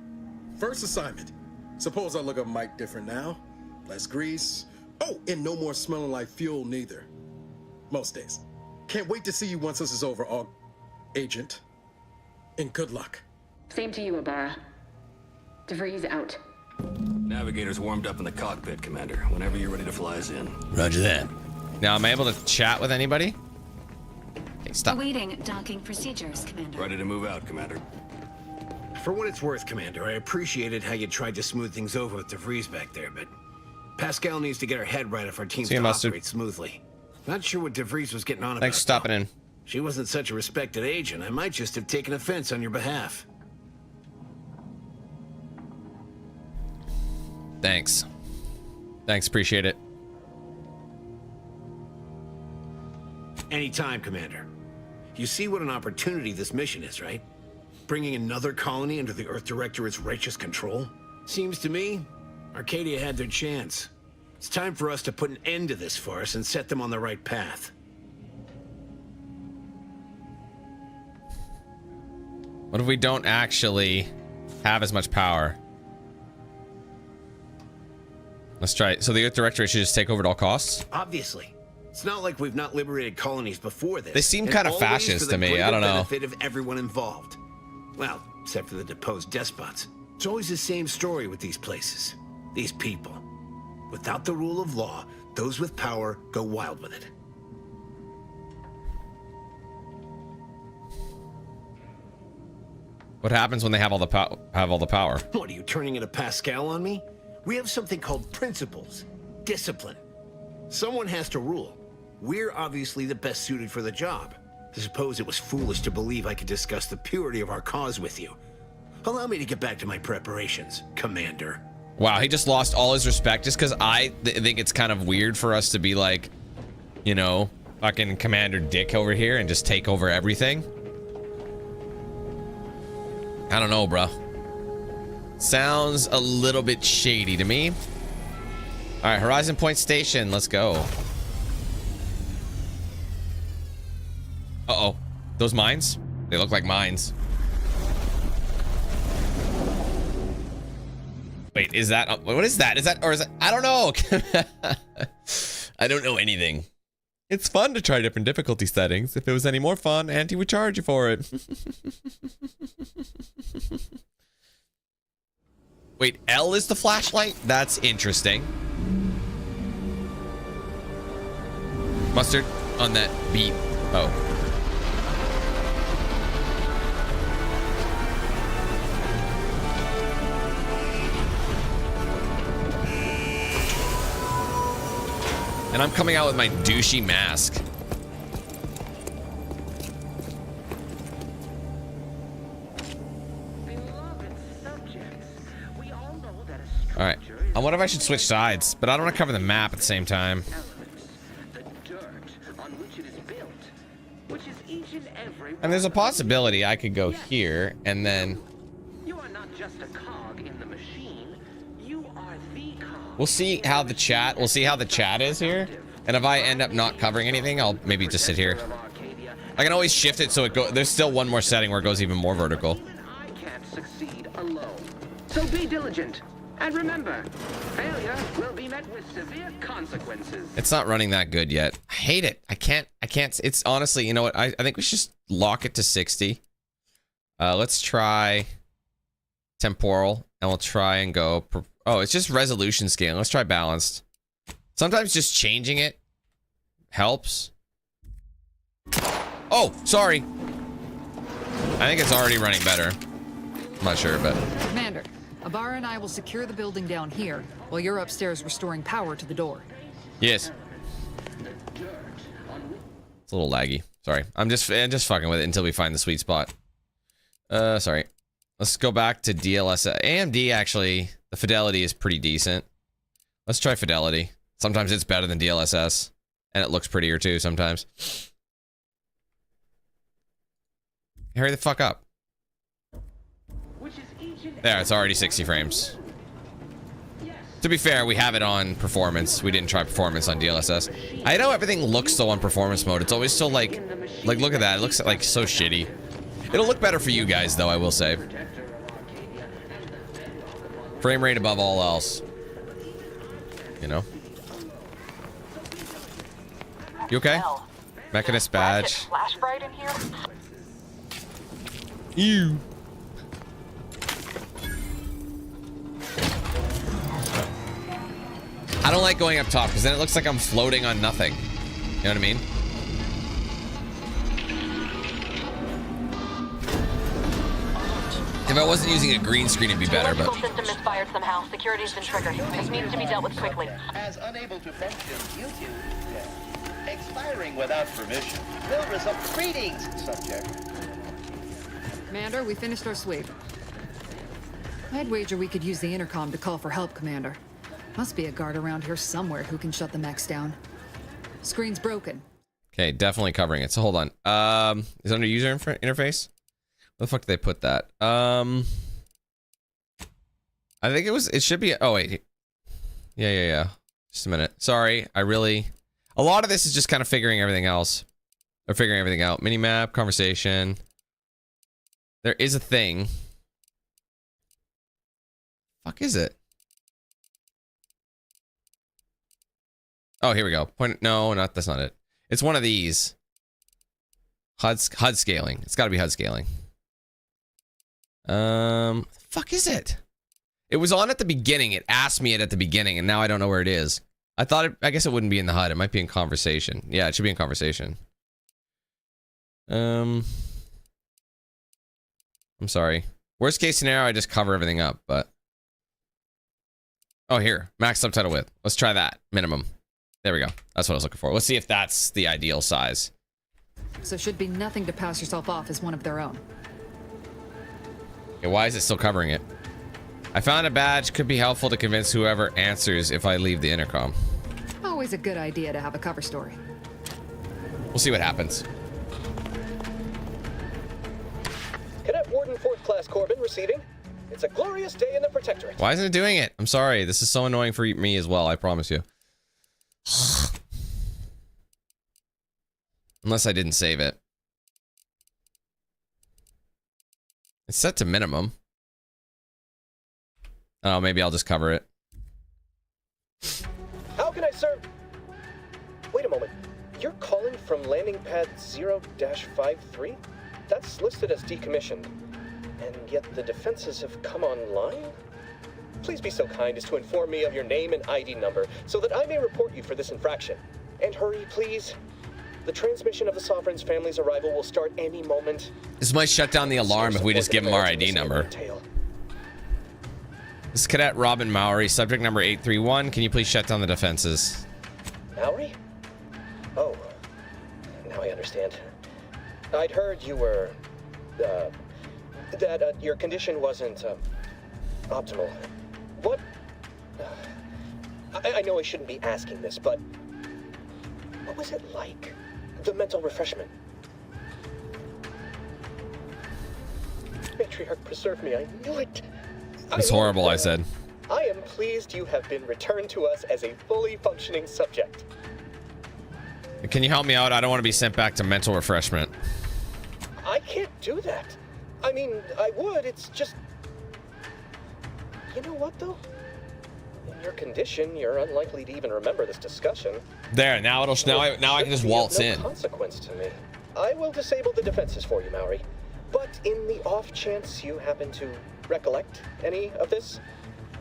First assignment. Suppose I look a mite different now. Less grease. Oh, and no more smelling like fuel neither. Most days. Can't wait to see you once this is over, Agent. And good luck. Same to you, Ibarra. DeVries out. Navigator's warmed up in the cockpit, Commander. Whenever you're ready to fly us in. Roger that. Now, am I able to chat with anybody? Okay, stop. Awaiting docking procedures, Commander. Ready to move out, Commander. For what it's worth, Commander, I appreciated how you tried to smooth things over with DeVries back there, but Pascal needs to get her head right if our team's to operate smoothly. Not sure what DeVries was getting on about. Thanks for stopping in. She wasn't such a respected agent. I might just have taken offense on your behalf. Thanks. Thanks, appreciate it. Anytime, Commander. You see what an opportunity this mission is, right? Bringing another colony under the Earth Directorate's righteous control? Seems to me, Arcadia had their chance. It's time for us to put an end to this farce and set them on the right path. What if we don't actually have as much power? Let's try it. So the Earth Directorate should just take over at all costs? Obviously. It's not like we've not liberated colonies before this. They seem kind of fascist to me. I don't know. Benefit of everyone involved. Well, except for the deposed despots. It's always the same story with these places. These people. Without the rule of law, those with power go wild with it. What happens when they have all the power? What, are you turning into Pascal on me? We have something called principles. Discipline. Someone has to rule. We're obviously the best suited for the job. I suppose it was foolish to believe I could discuss the purity of our cause with you. Allow me to get back to my preparations, Commander. Wow, he just lost all his respect just because I think it's kind of weird for us to be like, you know, fucking Commander Dick over here and just take over everything. I don't know, bro. Sounds a little bit shady to me. All right, Horizon Point Station, let's go. Uh-oh. Those mines? They look like mines. Wait, is that... what is that? Is that... or is it... I don't know. I don't know anything. It's fun to try different difficulty settings. If it was any more fun, Auntie would charge you for it. Wait, L is the flashlight? That's interesting. Mustard on that beat. Oh. And I'm coming out with my douchey mask. All right. I wonder if I should switch sides, but I don't want to cover the map at the same time. And there's a possibility I could go here and then... We'll see how the chat, is here. And if I end up not covering anything, I'll maybe just sit here. I can always shift it so it goes, there's still one more setting where it goes even more vertical. I can't succeed alone. So be diligent. And remember, failure will be met with severe consequences. It's not running that good yet. I hate it. I can't, it's honestly, you know what? I think we should just lock it to 60. Let's try temporal and we'll try and go, oh, it's just resolution scaling. Let's try balanced. Sometimes just changing it helps. Oh, sorry. I think it's already running better. I'm not sure, but... Commander, Ibarra and I will secure the building down here while you're upstairs restoring power to the door. Yes. It's a little laggy. Sorry. I'm just fucking with it until we find the sweet spot. Sorry. Let's go back to DLSS. AMD, actually, the fidelity is pretty decent. Let's try fidelity. Sometimes it's better than DLSS. And it looks prettier, too, sometimes. Hurry the fuck up. There, it's already 60 frames. To be fair, we have it on performance. We didn't try performance on DLSS. I know everything looks so on performance mode. It's always so like look at that. It looks like so shitty. It'll look better for you guys, though, I will say. Frame rate above all else. You know? You okay? Mechanist badge. Flash bright in here? Ew. I don't like going up top because then it looks like I'm floating on nothing. You know what I mean? If I wasn't using a green screen, it'd be better, but... The system misfired somehow. Security's been triggered. This needs to be dealt with quickly. As unable to function due to expiring without permission will result... Greetings, subject. Commander, we finished our sweep. I'd wager we could use the intercom to call for help, Commander. Must be a guard around here somewhere who can shut the mechs down. Screen's broken. Okay, definitely covering it. So hold on. Is it under user interface? Where the fuck did they put that? I think it should be, oh wait. Yeah. Just a minute. Sorry, a lot of this is just kind of figuring everything else. Or figuring everything out. Minimap, conversation. There is a thing. Fuck is it? Oh, here we go. No, that's not it. It's one of these. HUD scaling. It's got to be HUD scaling. Fuck is it? It was on at the beginning. It asked me it at the beginning, and now I don't know where it is. I guess it wouldn't be in the HUD. It might be in conversation. Yeah, it should be in conversation. I'm sorry. Worst case scenario, I just cover everything up, but... Oh, here. Max subtitle width. Let's try that. Minimum. There we go. That's what I was looking for. Let's see if that's the ideal size. So should be nothing to pass yourself off as one of their own. Okay, why is it still covering it? I found a badge. Could be helpful to convince whoever answers if I leave the intercom. Always a good idea to have a cover story. We'll see what happens. Cadet Warden 4th Class Corbin receiving. It's a glorious day in the Protectorate. Why isn't it doing it? I'm sorry. This is so annoying for me as well. I promise you. Unless I didn't save it. It's set to minimum. Oh, maybe I'll just cover it. How can I serve? Wait a moment. You're calling from landing pad 0-53? That's listed as decommissioned. And yet the defenses have come online? Please be so kind as to inform me of your name and ID number so that I may report you for this infraction. And hurry, please. The transmission of the Sovereign's family's arrival will start any moment. This might shut down the alarm if we just give him our ID number. This is Cadet Robin Mowry, subject number 831. Can you please shut down the defenses? Mowry? Oh, now I understand. I'd heard you were, that your condition wasn't, optimal. What? I know I shouldn't be asking this, but what was it like? The mental refreshment? Matriarch, preserve me. I knew it. It's horrible, I said. I am pleased you have been returned to us as a fully functioning subject. Can you help me out? I don't want to be sent back to mental refreshment. I can't do that. I mean, I would. It's just... You know what, though? In your condition, you're unlikely to even remember this discussion. There, now it'll now I can just waltz in. Consequence to me. I will disable the defenses for you, Mowry. But in the off chance you happen to recollect any of this,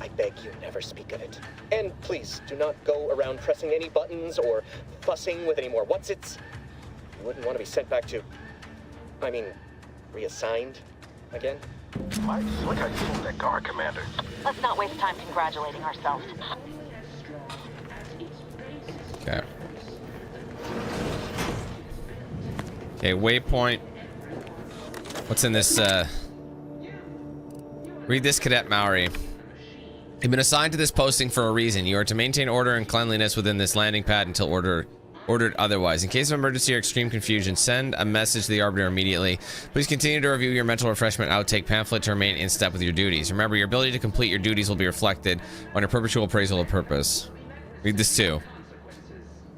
I beg you never speak of it. And please do not go around pressing any buttons or fussing with any more whatsits. You wouldn't want to be sent back to, I mean, reassigned again. Might slick how you fooled that guard, Commander. Let's not waste time congratulating ourselves. Okay. Okay, waypoint. What's in this, Read this, Cadet Mowry. You've been assigned to this posting for a reason. You are to maintain order and cleanliness within this landing pad until ordered otherwise. In case of emergency or extreme confusion, send a message to the Arbiter immediately. Please continue to review your mental refreshment outtake pamphlet to remain in step with your duties. Remember, your ability to complete your duties will be reflected on your perpetual appraisal of purpose. Read this too.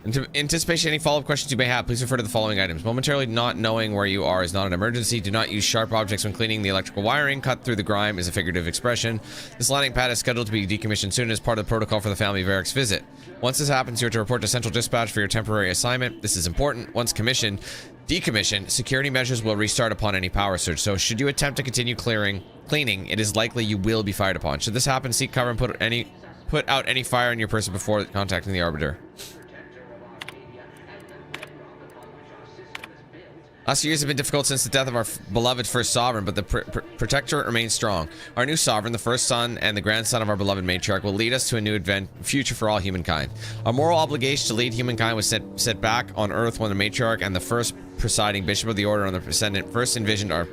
In anticipation of any follow-up questions you may have, please refer to the following items. Momentarily not knowing where you are is not an emergency. Do not use sharp objects when cleaning the electrical wiring. Cut through the grime is a figurative expression. This landing pad is scheduled to be decommissioned soon as part of the protocol for the family Varric's visit. Once this happens, you're to report to Central Dispatch for your temporary assignment. This is important. Once decommissioned, security measures will restart upon any power surge. So should you attempt to continue cleaning, it is likely you will be fired upon. Should this happen, seek cover and put out any fire in your person before contacting the Arbiter. Last few years have been difficult since the death of our beloved first sovereign, but the protectorate remains strong. Our new sovereign, the first son and the grandson of our beloved matriarch, will lead us to a new future for all humankind. Our moral obligation to lead humankind was set back on Earth when the matriarch and the first presiding bishop of the order on the Ascendant first envisioned our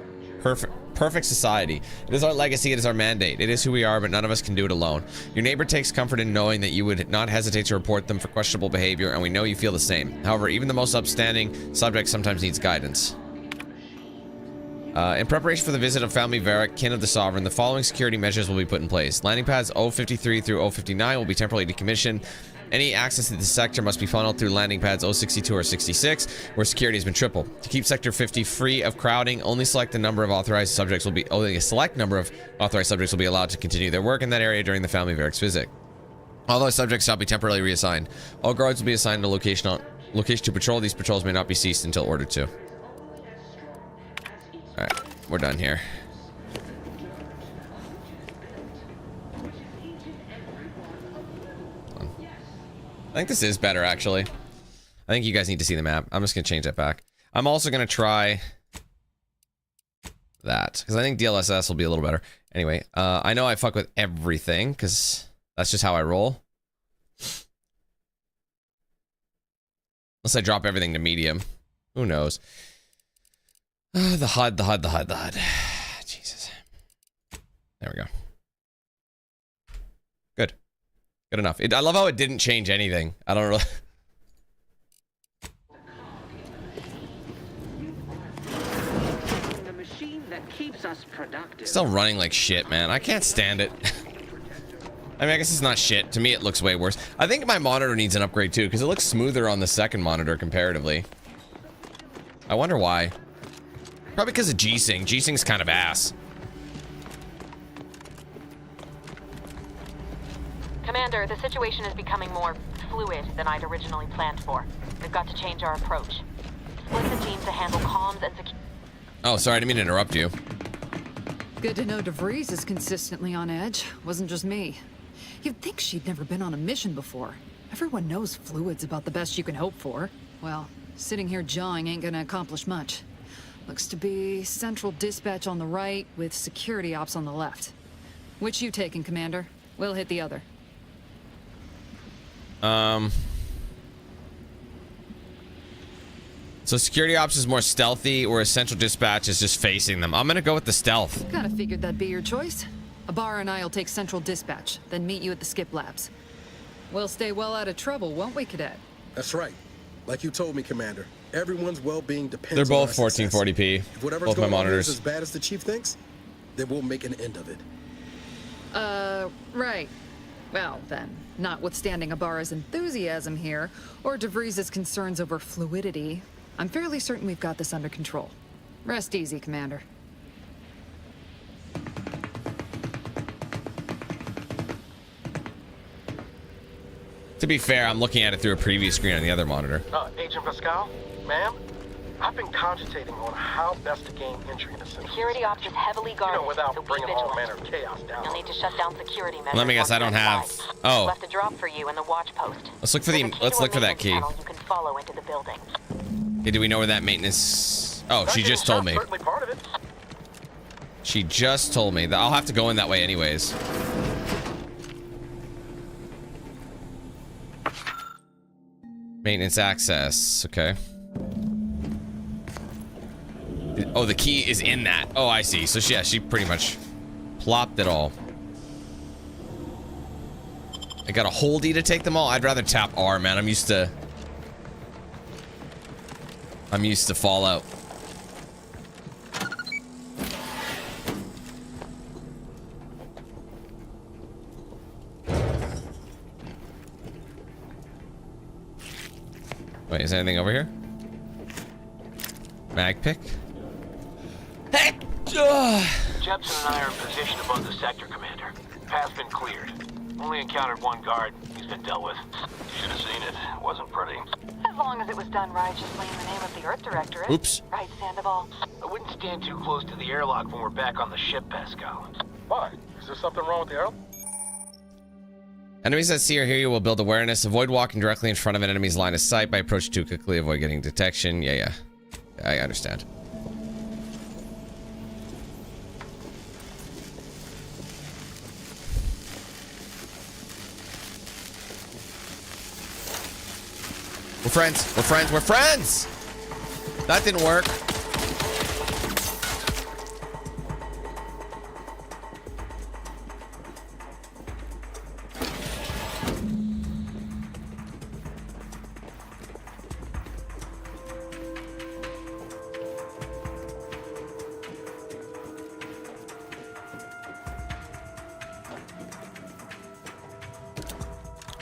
perfect society. It is our legacy, it is our mandate. It is who we are, but none of us can do it alone. Your neighbor takes comfort in knowing that you would not hesitate to report them for questionable behavior, and we know you feel the same. However, even the most upstanding subject sometimes needs guidance. In preparation for the visit of family Varric, kin of the Sovereign, the following security measures will be put in place. Landing pads 053 through 059 will be temporarily decommissioned. Any access to the sector must be funneled through landing pads 062 or 66, where security has been tripled. To keep Sector 50 free of crowding, only a select number of authorized subjects will be allowed to continue their work in that area during the family Varric's visit. All those subjects shall be temporarily reassigned. All guards will be assigned a location to patrol. These patrols may not be ceased until ordered to. Alright, we're done here. I think this is better, actually. I think you guys need to see the map. I'm just going to change that back. I'm also going to try that, because I think DLSS will be a little better. Anyway, I know I fuck with everything, because that's just how I roll. Unless I drop everything to medium. Who knows? The HUD. Jesus. There we go. Good. Good enough. I love how it didn't change anything. I don't really... The machine that keeps us productive. Still running like shit, man. I can't stand it. I mean, I guess it's not shit. To me, it looks way worse. I think my monitor needs an upgrade too, because it looks smoother on the second monitor comparatively. I wonder why. Probably because of G-Sync. G-Sync's kind of ass. Commander, the situation is becoming more fluid than I'd originally planned for. We've got to change our approach. Split the team to handle comms and security. Oh, sorry, I didn't mean to interrupt you. Good to know DeVries is consistently on edge. Wasn't just me. You'd think she'd never been on a mission before. Everyone knows fluid's about the best you can hope for. Well, sitting here jawing ain't gonna accomplish much. Looks to be central dispatch on the right with security ops on the left. Which you taking, Commander? We'll hit the other. So security ops is more stealthy, or central dispatch is just facing them. I'm gonna go with the stealth. Kinda figured that'd be your choice. Ibarra and I'll take central dispatch, then meet you at the skip labs. We'll stay well out of trouble, won't we, Cadet? That's right. Like you told me, Commander. Everyone's well-being depends They're on both our success. 1440p. If whatever's Both my going on here monitors. is as bad as the Chief thinks, then we'll make an end of it. Right. Well, then, notwithstanding Ibarra's enthusiasm here, or DeVries' concerns over fluidity, I'm fairly certain we've got this under control. Rest easy, Commander. To be fair, I'm looking at it through a preview screen on the other monitor. Agent Pascal, ma'am, I've been cogitating on how best to gain entry into Ascendance. Security ops is heavily guarded, without so be bringing all vigilant. manner of chaos down. You'll need to shut down security measures. Let me guess, I don't have. Oh, Left a drop for you in the watch post. let's look for the. Let's look for that key. You can follow into the building. Okay, do we know where that maintenance? Oh, she just told me. Certainly part of it. She just told me that I'll have to go in that way anyways. Maintenance access. Okay. Oh, the key is in that. Oh, I see. So she pretty much plopped it all. I got a holdie to take them all. I'd rather tap R, man. I'm used to Fallout. Wait, is there anything over here? Mag pick? Heck! Jepson and I are in position above the sector, Commander. Path's been cleared. Only encountered one guard. He's been dealt with. You should have seen it. It wasn't pretty. As long as it was done righteously in the name of the Earth Directorate. Oops. Right, Sandoval? I wouldn't stand too close to the airlock when we're back on the ship, Pascal. Why? Is there something wrong with the airlock? Enemies that see or hear you will build awareness. Avoid walking directly in front of an enemy's line of sight. By approaching too quickly, avoid getting detection. Yeah. I understand. We're friends. We're friends. We're friends! That didn't work.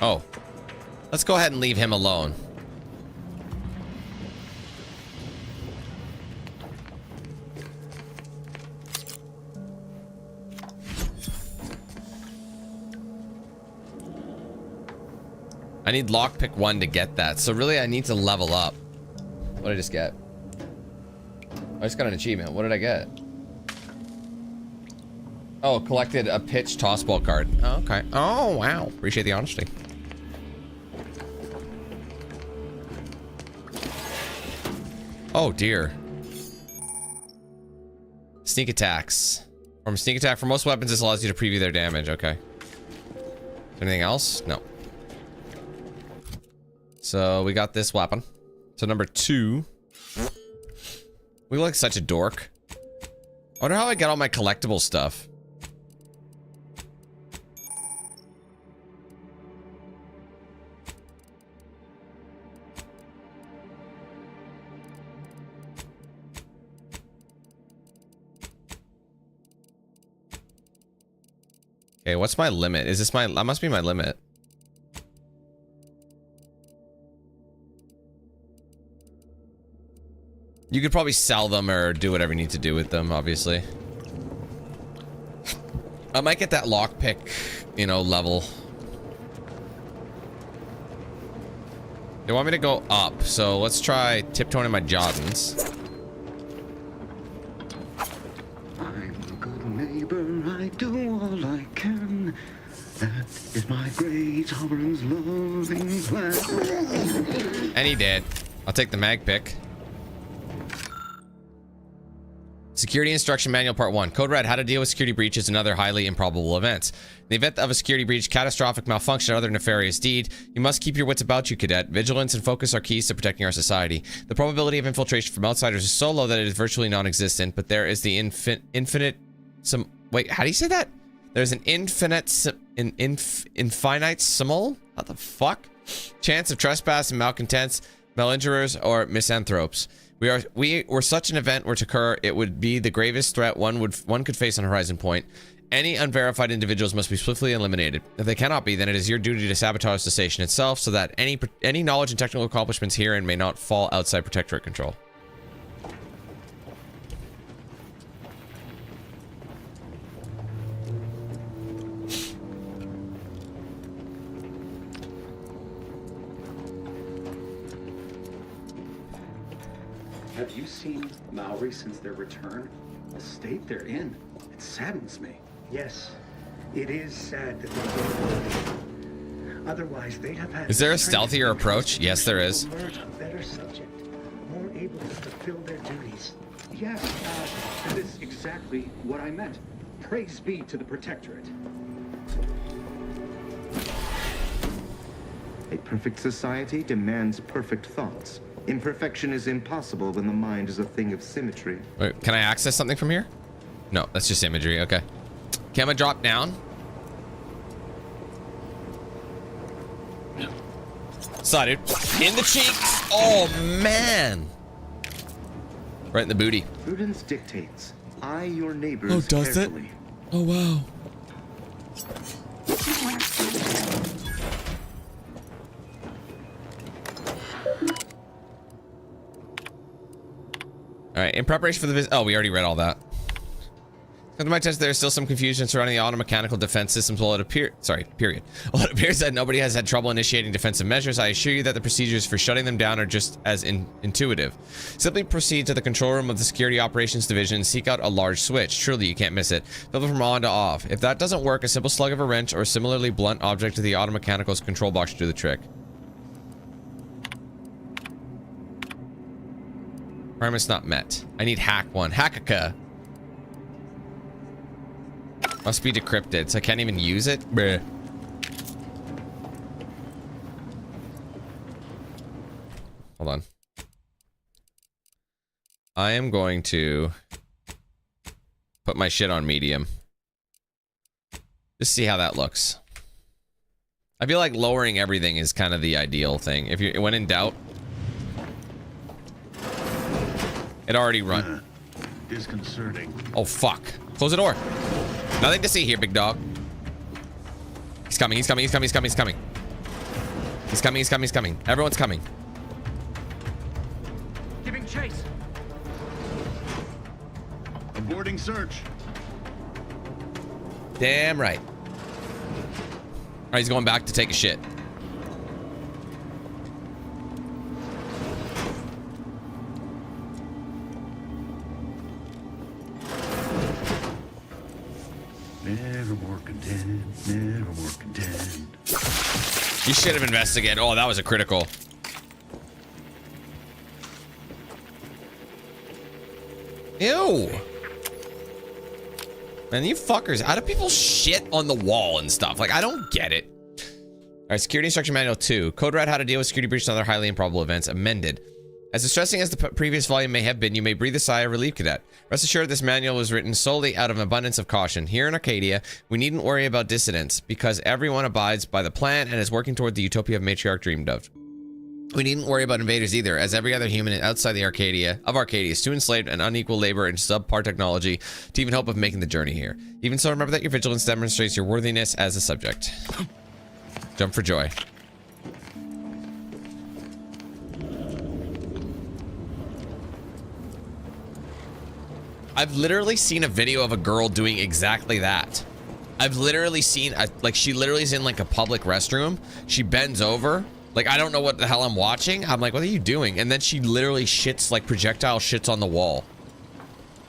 Oh. Let's go ahead and leave him alone. I need lockpick 1 to get that. So really I need to level up. What did I just get? I just got an achievement. What did I get? Oh, collected a pitch tossball card. Oh, okay. Oh, wow. Appreciate the honesty. Oh, dear. Sneak attacks. From sneak attack for most weapons, this allows you to preview their damage. Okay. Anything else? No. So we got this weapon. So number 2. We look like such a dork. I wonder how I get all my collectible stuff. Okay, what's my limit? Is this my... That must be my limit. You could probably sell them or do whatever you need to do with them, obviously. I might get that lockpick, you know, level They want me to go up, so let's try tiptoeing in my Jordans. I'm a good neighbor, I do all I can. That is my great Sovereign's loving plan. And he did. I'll take the mag pick. Security Instruction Manual Part 1. Code Red, how to deal with security breaches and other highly improbable events. In the event of a security breach, catastrophic malfunction, or other nefarious deed, you must keep your wits about you, cadet. Vigilance and focus are keys to protecting our society. The probability of infiltration from outsiders is so low that it is virtually non-existent, but there is the infinite... Wait, how do you say that? There's an infinitesimal? What the fuck? Chance of trespass and malcontents, malingerers, or misanthropes. Were such an event were to occur, it would be the gravest threat one could face on Horizon Point. Any unverified individuals must be swiftly eliminated. If they cannot be, then it is your duty to sabotage the station itself so that any knowledge and technical accomplishments herein may not fall outside Protectorate control. Have you seen Maori since their return? The state they're in. It saddens me. Yes, it is sad that they're going. Otherwise, they'd have had. Is there a stealthier approach? Yes, there is. A better subject, more able to fulfill their duties. Yes, that is exactly what I meant. Praise be to the Protectorate. A perfect society demands perfect thoughts. Imperfection is impossible when the mind is a thing of symmetry. Wait, can I access something from here? No, that's just imagery. Okay. Can I drop down? Saw, dude. In the cheeks. Oh, man. Right in the booty. Prudence dictates. Eye your neighbors Oh, does carefully. it? Oh, wow. All right, in preparation for the visit. Oh, we already read all that. To my test, there's still some confusion surrounding the automechanical defense systems. While it appears that nobody has had trouble initiating defensive measures, I assure you that the procedures for shutting them down are just as intuitive. Simply proceed to the control room of the Security Operations Division and seek out a large switch. Truly, you can't miss it. Flip it from on to off. If that doesn't work, a simple slug of a wrench or a similarly blunt object to the automechanical's control box should do the trick. Requirements not met. I need hack one. Hackaka. Must be decrypted, so I can't even use it. Bruh. Hold on. I am going to put my shit on medium. Just see how that looks. I feel like lowering everything is kind of the ideal thing. If you, when in doubt, it already run. Disconcerting. Oh fuck! Close the door. Nothing to see here, big dog. He's coming. He's coming. He's coming. He's coming. He's coming. He's coming. He's coming. He's coming. Everyone's coming. Giving chase. Aborting search. Damn right. All right, he's going back to take a shit. Never more content, never more content. You should have investigated. Oh, that was a critical. Ew. Man, you fuckers. How do people shit on the wall and stuff? Like, I don't get it. All right, Security Instruction Manual 2. Code Red, how to deal with security breaches and other highly improbable events. Amended. As distressing as the previous volume may have been, you may breathe a sigh of relief, cadet. Rest assured, this manual was written solely out of an abundance of caution. Here in Arcadia, we needn't worry about dissidents, because everyone abides by the plan and is working toward the utopia of Matriarch dreamed of. We needn't worry about invaders either, as every other human outside the Arcadia is too enslaved and unequal labor and subpar technology to even hope of making the journey here. Even so, remember that your vigilance demonstrates your worthiness as a subject. Jump for joy. I've literally seen a video of a girl doing exactly that. I've literally seen, like, she literally is in like a public restroom. She bends over Like, I don't know what the hell I'm watching. I'm like, what are you doing? And then she literally shits, like projectile shits on the wall.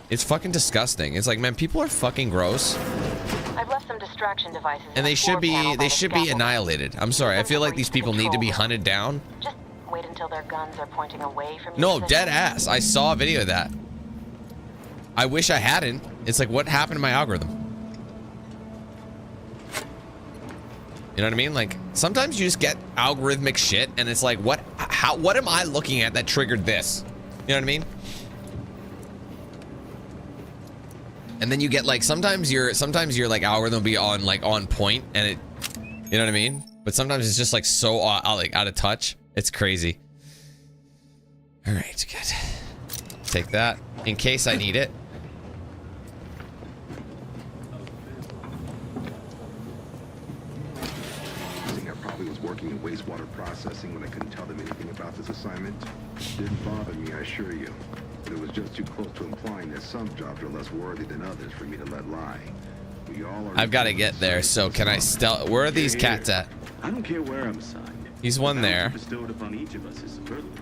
It's fucking disgusting. It's like, man, people are fucking gross. I've left some distraction devices. And they should be annihilated. I'm sorry. I feel like these people need to be hunted down. Just wait until their guns are pointing away from you. No, dead ass. I saw a video of that. I wish I hadn't. It's like, what happened to my algorithm? You know what I mean? Like, sometimes you just get algorithmic shit and it's like, what am I looking at that triggered this? You know what I mean? And then you get like, sometimes your like algorithm will be on point and it, you know what I mean? But sometimes it's just like so like out of touch. It's crazy. All right, good. Take that in case I need it. Working in wastewater processing when I couldn't tell them anything about this assignment. Didn't bother me, I assure you. But it was just too close to implying that some jobs are less worthy than others for me to let lie. We all are. I've got to get there, so can I stealth? Where are these cats at? I don't care where I'm assigned. He's one there. Bestowed upon each of us is a privilege.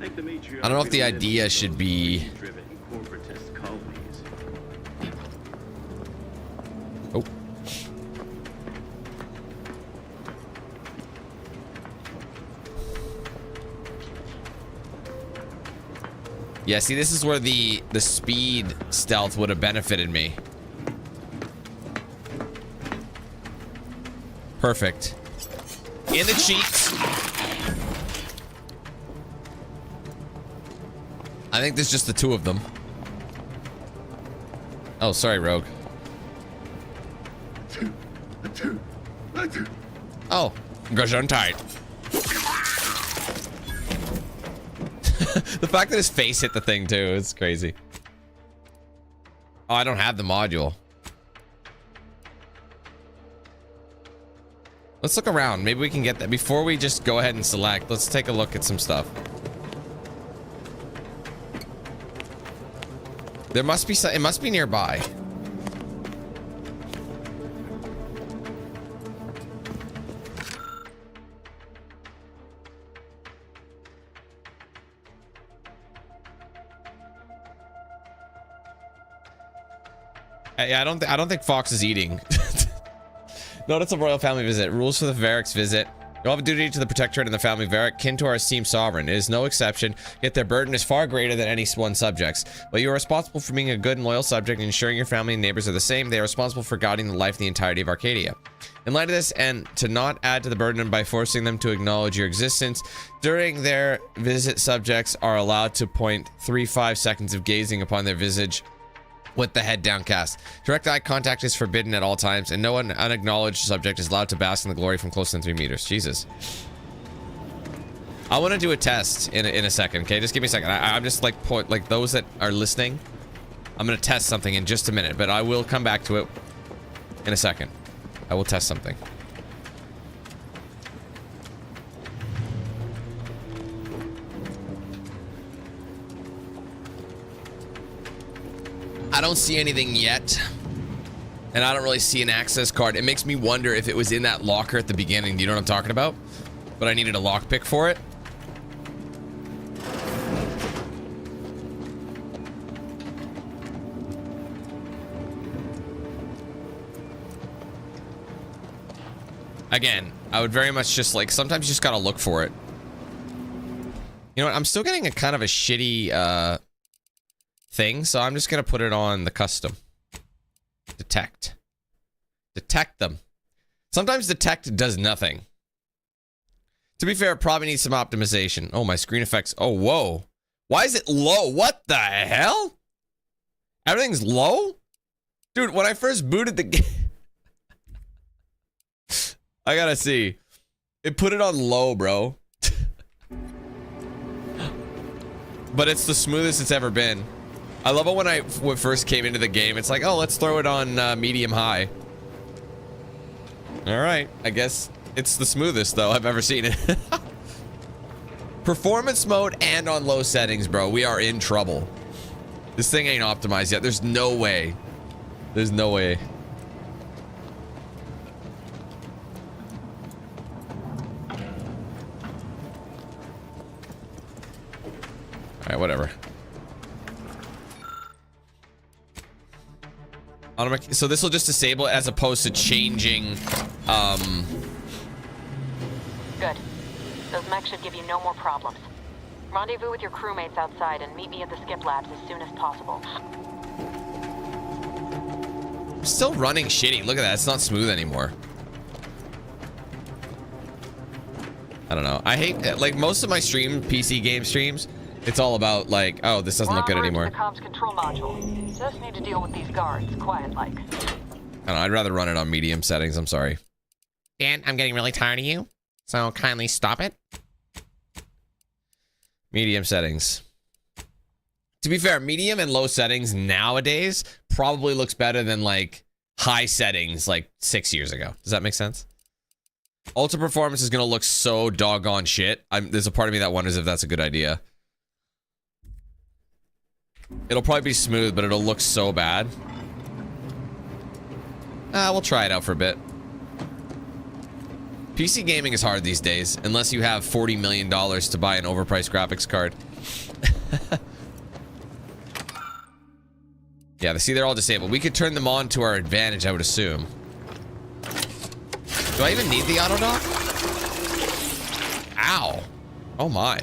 I don't know if the idea should be. Oh. Yeah, see, this is where the speed stealth would have benefited me. Perfect. In the cheeks. I think there's just the two of them. Oh, sorry, Rogue. Oh, Gesundheit. The fact that his face hit the thing too is crazy. Oh, I don't have the module. Let's look around. Maybe we can get that before we just go ahead and select. Let's take a look at some stuff. There must be some, it must be nearby. Yeah, I don't think Fox is eating. Notice a royal family visit. Rules for the Varric's visit. You all have a duty to the Protectorate and the family Varric, kin to our esteemed sovereign. It is no exception, yet their burden is far greater than any one subject's. But you are responsible for being a good and loyal subject and ensuring your family and neighbors are the same. They are responsible for guiding the life of the entirety of Arcadia. In light of this, and to not add to the burden by forcing them to acknowledge your existence, during their visit, subjects are allowed to point 3-5 seconds of gazing upon their visage with the head downcast. Direct eye contact is forbidden at all times, and no unacknowledged subject is allowed to bask in the glory from close than 3 meters. Jesus. I want to do a test in a second, okay? Just give me a second. I'm just like those that are listening. I'm going to test something in just a minute, but I will come back to it in a second. I will test something. I don't see anything yet, and I don't really see an access card. It makes me wonder if it was in that locker at the beginning. Do you know what I'm talking about? But I needed a lockpick for it. Again, I would very much just like, sometimes you just gotta look for it. You know what? I'm still getting a kind of a shitty, thing, so I'm just gonna put it on the custom. Detect them. Sometimes detect does nothing. To be fair, it probably needs some optimization. Oh, my screen effects. Oh, whoa, why is it low? What the hell? Everything's low, dude. When I first booted the game, I gotta see, it put it on low, bro. But it's the smoothest it's ever been. I love it when I first came into the game. It's like, oh, let's throw it on medium high. All right, I guess it's the smoothest though I've ever seen it. Performance mode and on low settings, bro. We are in trouble. This thing ain't optimized yet. There's no way. There's no way. Alright, whatever. So this will just disable it as opposed to changing, Good. Those mechs should give you no more problems. Rendezvous with your crewmates outside and meet me at the skip labs as soon as possible. I'm still running shitty. Look at that. It's not smooth anymore. I don't know. I hate, like, most of my PC game streams, it's all about, like, oh, this doesn't look good anymore. The comms control module. Just need to deal with these guards, quiet-like. I don't know. I'd rather run it on medium settings. I'm sorry. Dan, I'm getting really tired of you, so kindly stop it. Medium settings. To be fair, medium and low settings nowadays probably looks better than, like, high settings like 6 years ago. Does that make sense? Ultra performance is going to look so doggone shit. There's a part of me that wonders if that's a good idea. It'll probably be smooth, but it'll look so bad. We'll try it out for a bit. PC gaming is hard these days, unless you have $40 million to buy an overpriced graphics card. Yeah, see, they're all disabled. We could turn them on to our advantage, I would assume. Do I even need the auto dock? Ow. Oh my.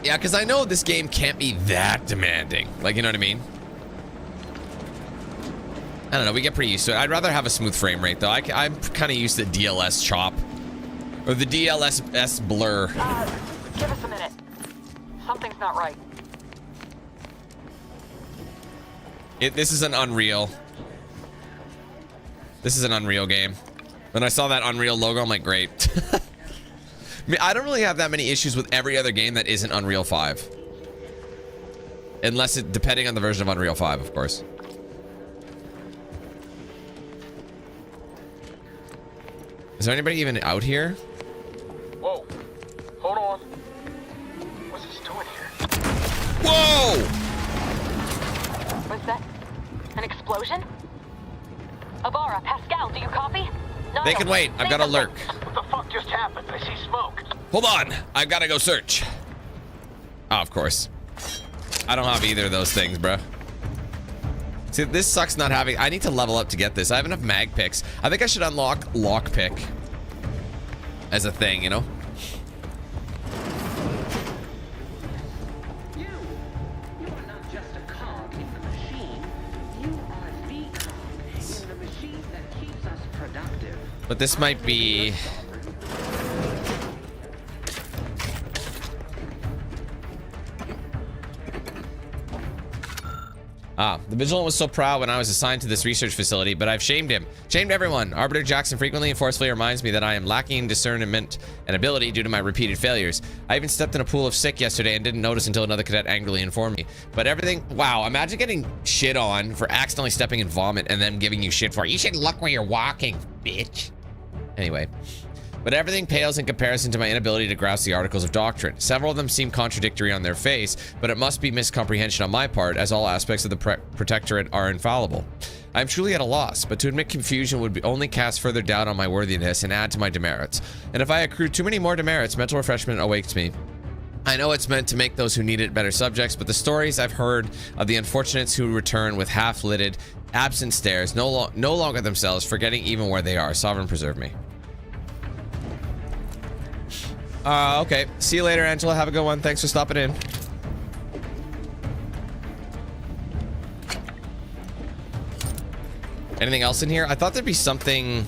Yeah, because I know this game can't be that demanding. Like, you know what I mean? I don't know, we get pretty used to it. I'd rather have a smooth frame rate, though. I'm kind of used to DLS chop. Or the DLSS blur. Give us a minute. Something's not right. This is an Unreal. This is an Unreal game. When I saw that Unreal logo, I'm like, great. I mean, I don't really have that many issues with every other game that isn't Unreal 5. Unless depending on the version of Unreal 5, of course. Is there anybody even out here? Whoa. Hold on. What's this doing here? Whoa! Was that an explosion? Avara, Pascal, do you copy? They can wait. I've got a lurk. What the fuck just happened? I see smoke. Hold on. I've got to go search. Oh, of course. I don't have either of those things, bro. See, this sucks not having... I need to level up to get this. I have enough mag picks. I think I should unlock lockpick as a thing, you know? You are not just a cog in the machine. You are the cog in the machine that keeps us productive. But this might be... The Vigilant was so proud when I was assigned to this research facility, but I've shamed him. Shamed everyone. Arbiter Jackson frequently and forcefully reminds me that I am lacking in discernment and ability due to my repeated failures. I even stepped in a pool of sick yesterday and didn't notice until another cadet angrily informed me. But everything... Wow, imagine getting shit on for accidentally stepping in vomit and then giving you shit for it. You should look where you're walking, bitch. Anyway. But everything pales in comparison to my inability to grasp the articles of doctrine. Several of them seem contradictory on their face, but it must be miscomprehension on my part, as all aspects of the Protectorate are infallible. I am truly at a loss, but to admit confusion would only cast further doubt on my worthiness and add to my demerits. And if I accrue too many more demerits, mental refreshment awakes me. I know it's meant to make those who need it better subjects, but the stories I've heard of the unfortunates who return with half-lidded, absent stares, no longer themselves, forgetting even where they are. Sovereign preserve me. Okay. See you later, Angela. Have a good one. Thanks for stopping in. Anything else in here? I thought there'd be something...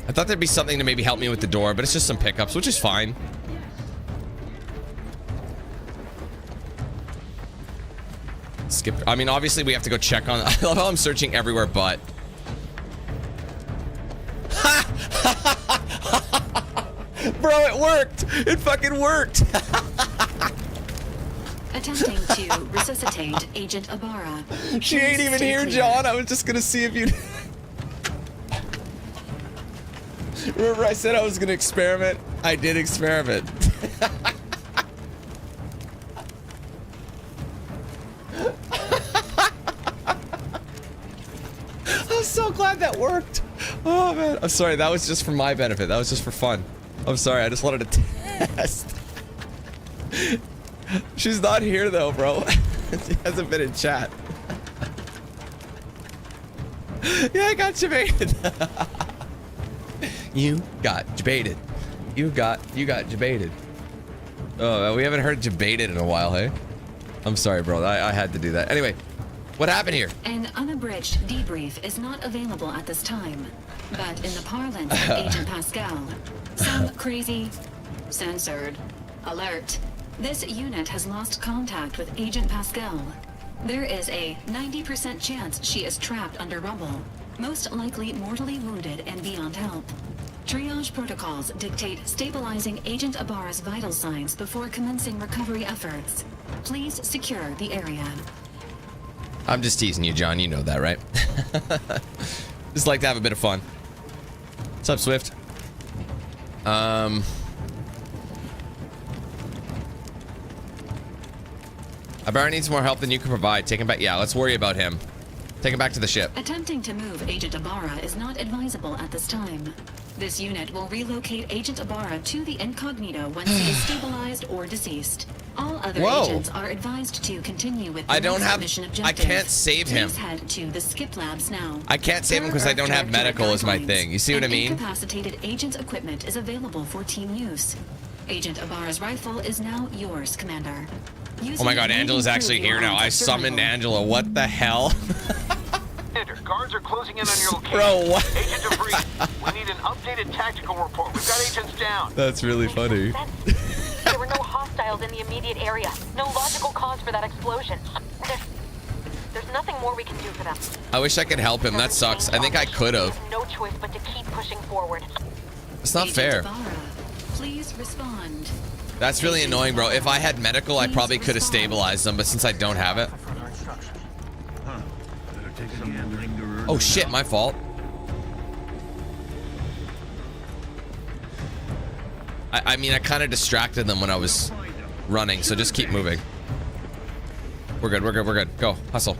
I thought there'd be something to maybe help me with the door, but it's just some pickups, which is fine. Skip. I mean, obviously we have to go check on... I love how I'm searching everywhere but... Bro, it worked! It fucking worked! Attempting to resuscitate Agent Ibarra. She ain't even here, John. I was just gonna see if you'd... Remember I said I was gonna experiment? I did experiment. I'm so glad that worked. Oh man, I'm sorry. That was just for my benefit. That was just for fun. I'm sorry. I just wanted to test. She's not here though, bro. She hasn't been in chat. Yeah, I got debated. You got debated. You got debated. Oh, we haven't heard debated in a while, hey? I'm sorry, bro. I had to do that. Anyway, what happened here? An unabridged debrief is not available at this time, but in the parlance of Agent Pascal, some crazy, censored, alert. This unit has lost contact with Agent Pascal. There is a 90% chance she is trapped under rubble, most likely mortally wounded and beyond help. Triage protocols dictate stabilizing Agent Ibarra's vital signs before commencing recovery efforts. Please secure the area. I'm just teasing you, John. You know that, right? Just like to have a bit of fun. What's up, Swift? Ibarra needs more help than you can provide. Take him back. Yeah, let's worry about him. Take him back to the ship. Attempting to move Agent Ibarra is not advisable at this time. This unit will relocate Agent Ibarra to the incognito once he is stabilized or deceased. All other agents are advised to continue with the mission objective. I can't save him. Please head to the skip labs now. I can't save him because I don't have medical is my thing. You see what I mean? Incapacitated agent equipment is available for team use. Agent Ibarra's rifle is now yours, Commander. Oh my god, Angela's actually here now. I summoned Angela. What the hell? Guards are closing in on your location. Bro, what? Agent DeVries, we need an updated tactical report. We've got agents down. That's really funny. There were no hostiles in the immediate area. No logical cause for that explosion. There's nothing more we can do for them. I wish I could help him. That sucks. I think I could have. No choice but to keep pushing forward. It's not fair. Please respond. That's really annoying, bro. If I had medical, I probably could have stabilized them, but since I don't have it. Oh shit, my fault. I mean, I kind of distracted them when I was running, so just keep moving. We're good, we're good, we're good. Go, hustle.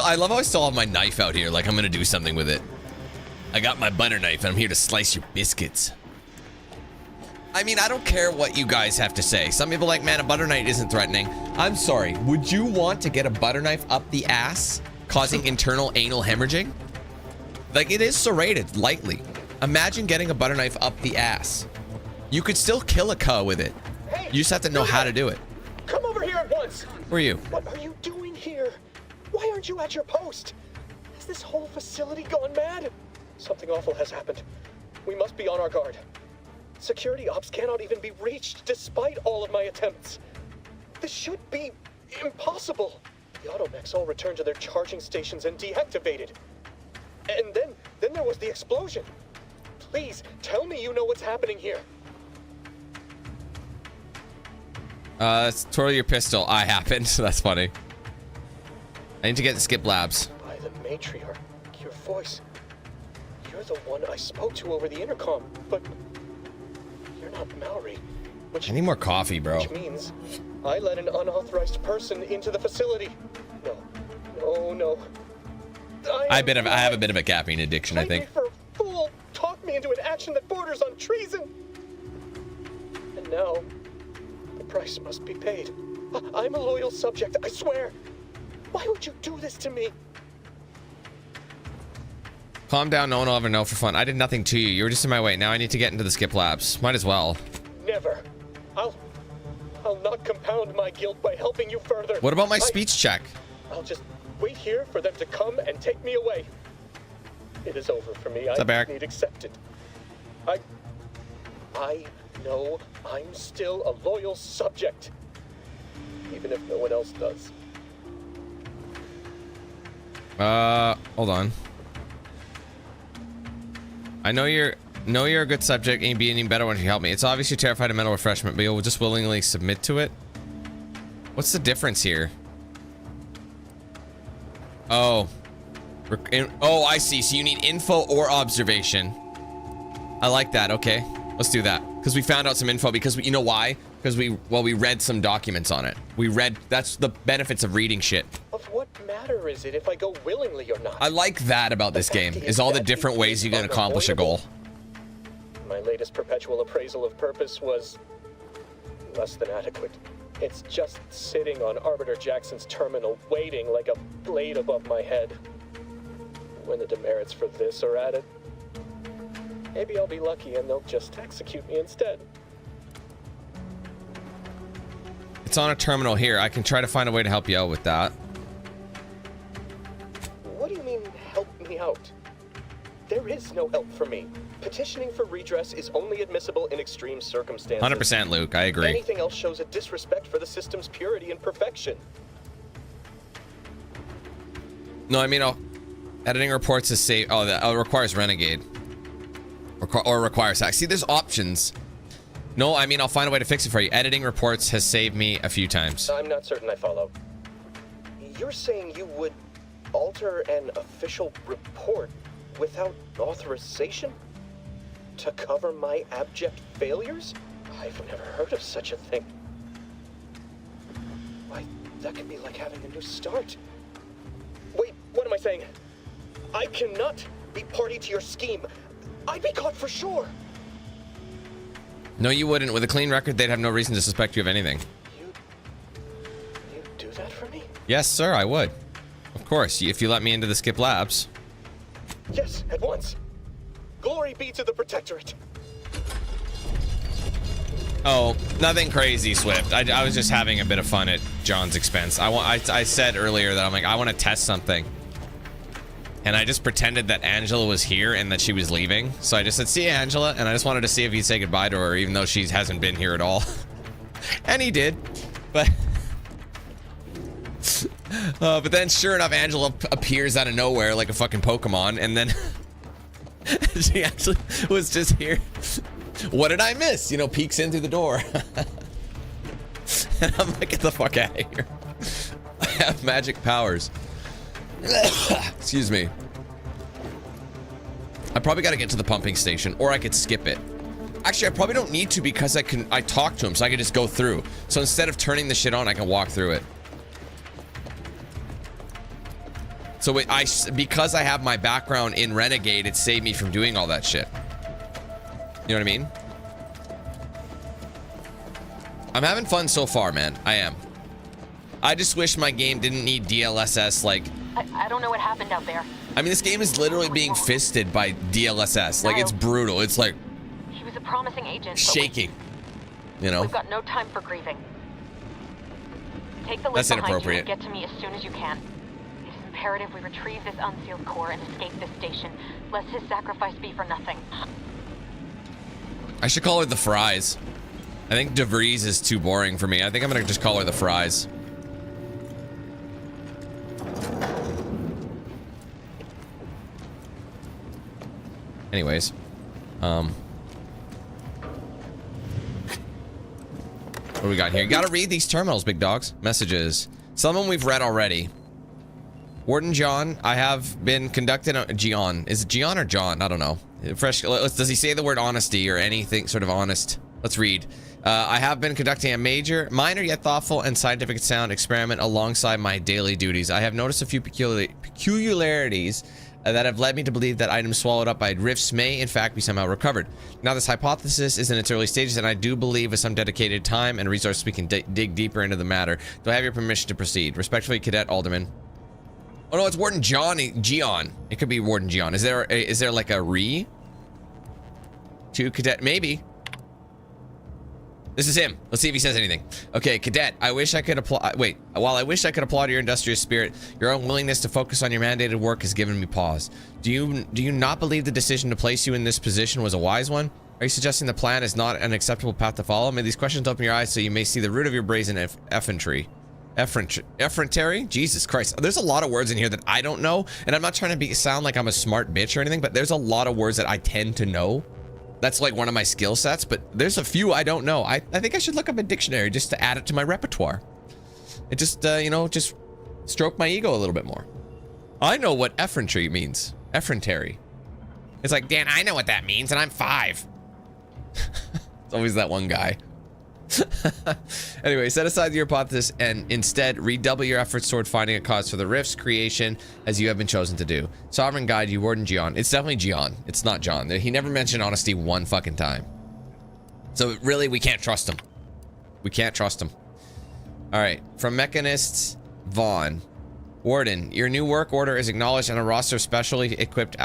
I love how I still have my knife out here, like I'm gonna do something with it. I got my butter knife and I'm here to slice your biscuits. I mean, I don't care what you guys have to say. Some people are like, man, a butter knife isn't threatening. I'm sorry, would you want to get a butter knife up the ass, causing internal anal hemorrhaging? Like, it is serrated, lightly. Imagine getting a butter knife up the ass. You could still kill a cuh with it. You just have to know how to do it. Come over here at once. Where are you? What are you doing here? Why aren't you at your post? Has this whole facility gone mad? Something awful has happened. We must be on our guard. Security ops cannot even be reached despite all of my attempts. This should be impossible. The automechs all returned to their charging stations and deactivated. And then there was the explosion. Please, tell me you know what's happening here. Twirl your pistol. I happened. That's funny. I need to get to skip labs. By the matriarch, your voice. You're the one I spoke to over the intercom, but you're not Mallory. I need more coffee, bro. Which means I let an unauthorized person into the facility. No. I have a bit of a caffeine addiction, I think. Me for a fool, talk me into an action that borders on treason. And now, the price must be paid. I'm a loyal subject, I swear. Why would you do this to me? Calm down, no one will ever know for fun. I did nothing to you. You were just in my way. Now I need to get into the skip labs. Might as well. Never. I'll not compound my guilt by helping you further. What about my speech check? I'll just wait here for them to come and take me away. It is over for me. What's up, Eric? Need accepted. I know I'm still a loyal subject, even if no one else does. Hold on. I know you're a good subject and you'd be an even better one if you help me. It's obvious you're terrified of mental refreshment, but you'll just willingly submit to it. What's the difference here? Oh, I see. So you need info or observation. I like that. Okay, let's do that. Because we found out some info, because you know why? Because we read some documents on it. That's the benefits of reading shit. Of what matter is it if I go willingly or not? I like that about this game, is all the different ways you can accomplish a goal. My latest perpetual appraisal of purpose was less than adequate. It's just sitting on Arbiter Jackson's terminal, waiting like a blade above my head. When the demerits for this are added, maybe I'll be lucky and they'll just execute me instead. It's on a terminal here. I can try to find a way to help you out with that. What do you mean, help me out? There is no help for me. Petitioning for redress is only admissible in extreme circumstances. 100% Luke, I agree. Anything else shows a disrespect for the system's purity and perfection. No, I mean, editing reports is safe. Oh, that requires Renegade. Or requires hack. See, there's options. No, I mean, I'll find a way to fix it for you. Editing reports has saved me a few times. I'm not certain I follow. You're saying you would alter an official report without authorization? To cover my abject failures? I've never heard of such a thing. Why, that could be like having a new start. Wait, what am I saying? I cannot be party to your scheme. I'd be caught for sure. No, you wouldn't. With a clean record, they'd have no reason to suspect you of anything. You'd do that for me? Yes, sir, I would. Of course, if you let me into the Skip Labs. Yes, at once. Glory be to the Protectorate. Oh, nothing crazy, Swift. I was just having a bit of fun at John's expense. I said earlier that I'm like, I want to test something. And I just pretended that Angela was here and that she was leaving. So I just said, see you, Angela. And I just wanted to see if he'd say goodbye to her, even though she hasn't been here at all. And he did. But but then sure enough, Angela appears out of nowhere like a fucking Pokemon. And then she actually was just here. What did I miss? You know, peeks in through the door. And I'm like, get the fuck out of here. I have magic powers. Excuse me. I probably got to get to the pumping station, or I could skip it. Actually, I probably don't need to because I talk to him, so I can just go through. So instead of turning the shit on, I can walk through it. So wait, because I have my background in Renegade, it saved me from doing all that shit. You know what I mean? I'm having fun so far, man. I am. I just wish my game didn't need DLSS, like... I don't know what happened out there. I mean, this game is literally being fisted by DLSS. Like, it's brutal. It's like... She was a promising agent. Shaking. You know? We've got no time for grieving. Take the That's list behind you inappropriate. and get to me as soon as you can. It is imperative we retrieve this unsealed core and escape this station, lest his sacrifice be for nothing. I should call her the Fries. I think DeVries is too boring for me. I think I'm gonna just call her the Fries. Anyways, what do we got here? You gotta read these terminals, big dogs. Messages. Some of them we've read already. Warden John, I have been conducting a Gian. Is it Gian or John? I don't know. Fresh. Does he say the word honesty or anything sort of honest? Let's read. I have been conducting a minor yet thoughtful and scientific sound experiment alongside my daily duties. I have noticed a few peculiarities that have led me to believe that items swallowed up by rifts may in fact be somehow recovered. Now this hypothesis is in its early stages, and I do believe with some dedicated time and resources we can dig deeper into the matter. Do I have your permission to proceed? Respectfully, Cadet Alderman. Oh no, it's Warden Gian. It could be Warden Gian. Is there like a re to Cadet? Maybe. This is him. Let's see if he says anything. Okay, Cadet, I wish I could apply. Wait, while I wish I could applaud your industrious spirit, your unwillingness to focus on your mandated work has given me pause. Do you not believe the decision to place you in this position was a wise one? Are you suggesting the plan is not an acceptable path to follow? May these questions open your eyes so you may see the root of your brazen effrontery. Effrontery? Jesus Christ. There's a lot of words in here that I don't know, and I'm not trying to sound like I'm a smart bitch or anything, but there's a lot of words that I tend to know. That's like one of my skill sets, but there's a few I don't know. I think I should look up a dictionary just to add it to my repertoire. It just, you know, just stroke my ego a little bit more. I know what effrontery means. Effrontery. It's like, Dan, I know what that means, and I'm 5. It's always that one guy. Anyway, set aside your hypothesis and instead redouble your efforts toward finding a cause for the rift's creation as you have been chosen to do. Sovereign guide you, Warden Gian. It's definitely Gian. It's not John. He never mentioned honesty one fucking time. So really, we can't trust him. We can't trust him. All right, from Mechanist Vaughn. Warden, your new work order is acknowledged and a roster of specially equipped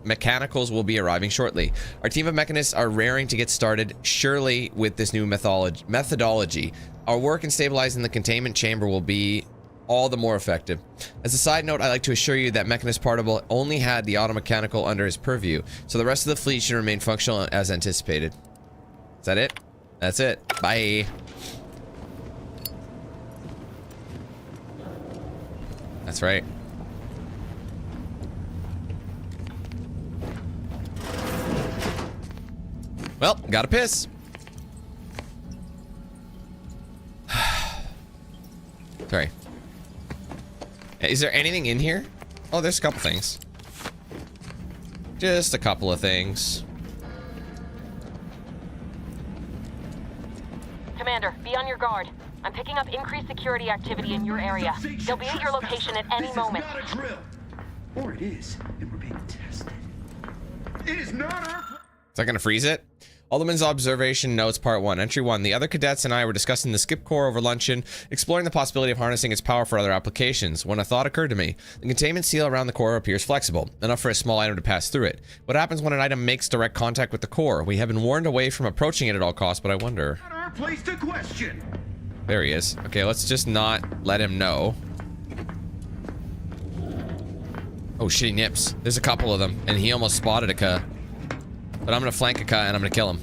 mechanicals will be arriving shortly. Our team of mechanists are raring to get started, surely with this new methodology. Our work in stabilizing the containment chamber will be all the more effective. As a side note, I'd like to assure you that Mechanist Partible only had the automechanical under his purview, so the rest of the fleet should remain functional as anticipated. Is that it? That's it. Bye. That's right. Well, gotta piss. Sorry. Is there anything in here? Oh, there's a couple things. Just a couple of things. Commander, be on your guard. I'm picking up increased security activity in your area. They'll be at your location at any moment. Not a drill. Or it is, and we're being tested. It is not our... Is that gonna freeze it? Alderman's observation notes part 1. Entry 1. The other cadets and I were discussing the skip core over luncheon, exploring the possibility of harnessing its power for other applications, when a thought occurred to me. The containment seal around the core appears flexible, enough for a small item to pass through it. What happens when an item makes direct contact with the core? We have been warned away from approaching it at all costs, but I wonder... Not our place to question. There he is. Okay, let's just not let him know. Oh, shit, he nips. There's a couple of them, and he almost spotted a Ka. But I'm gonna flank a Ka and I'm gonna kill him.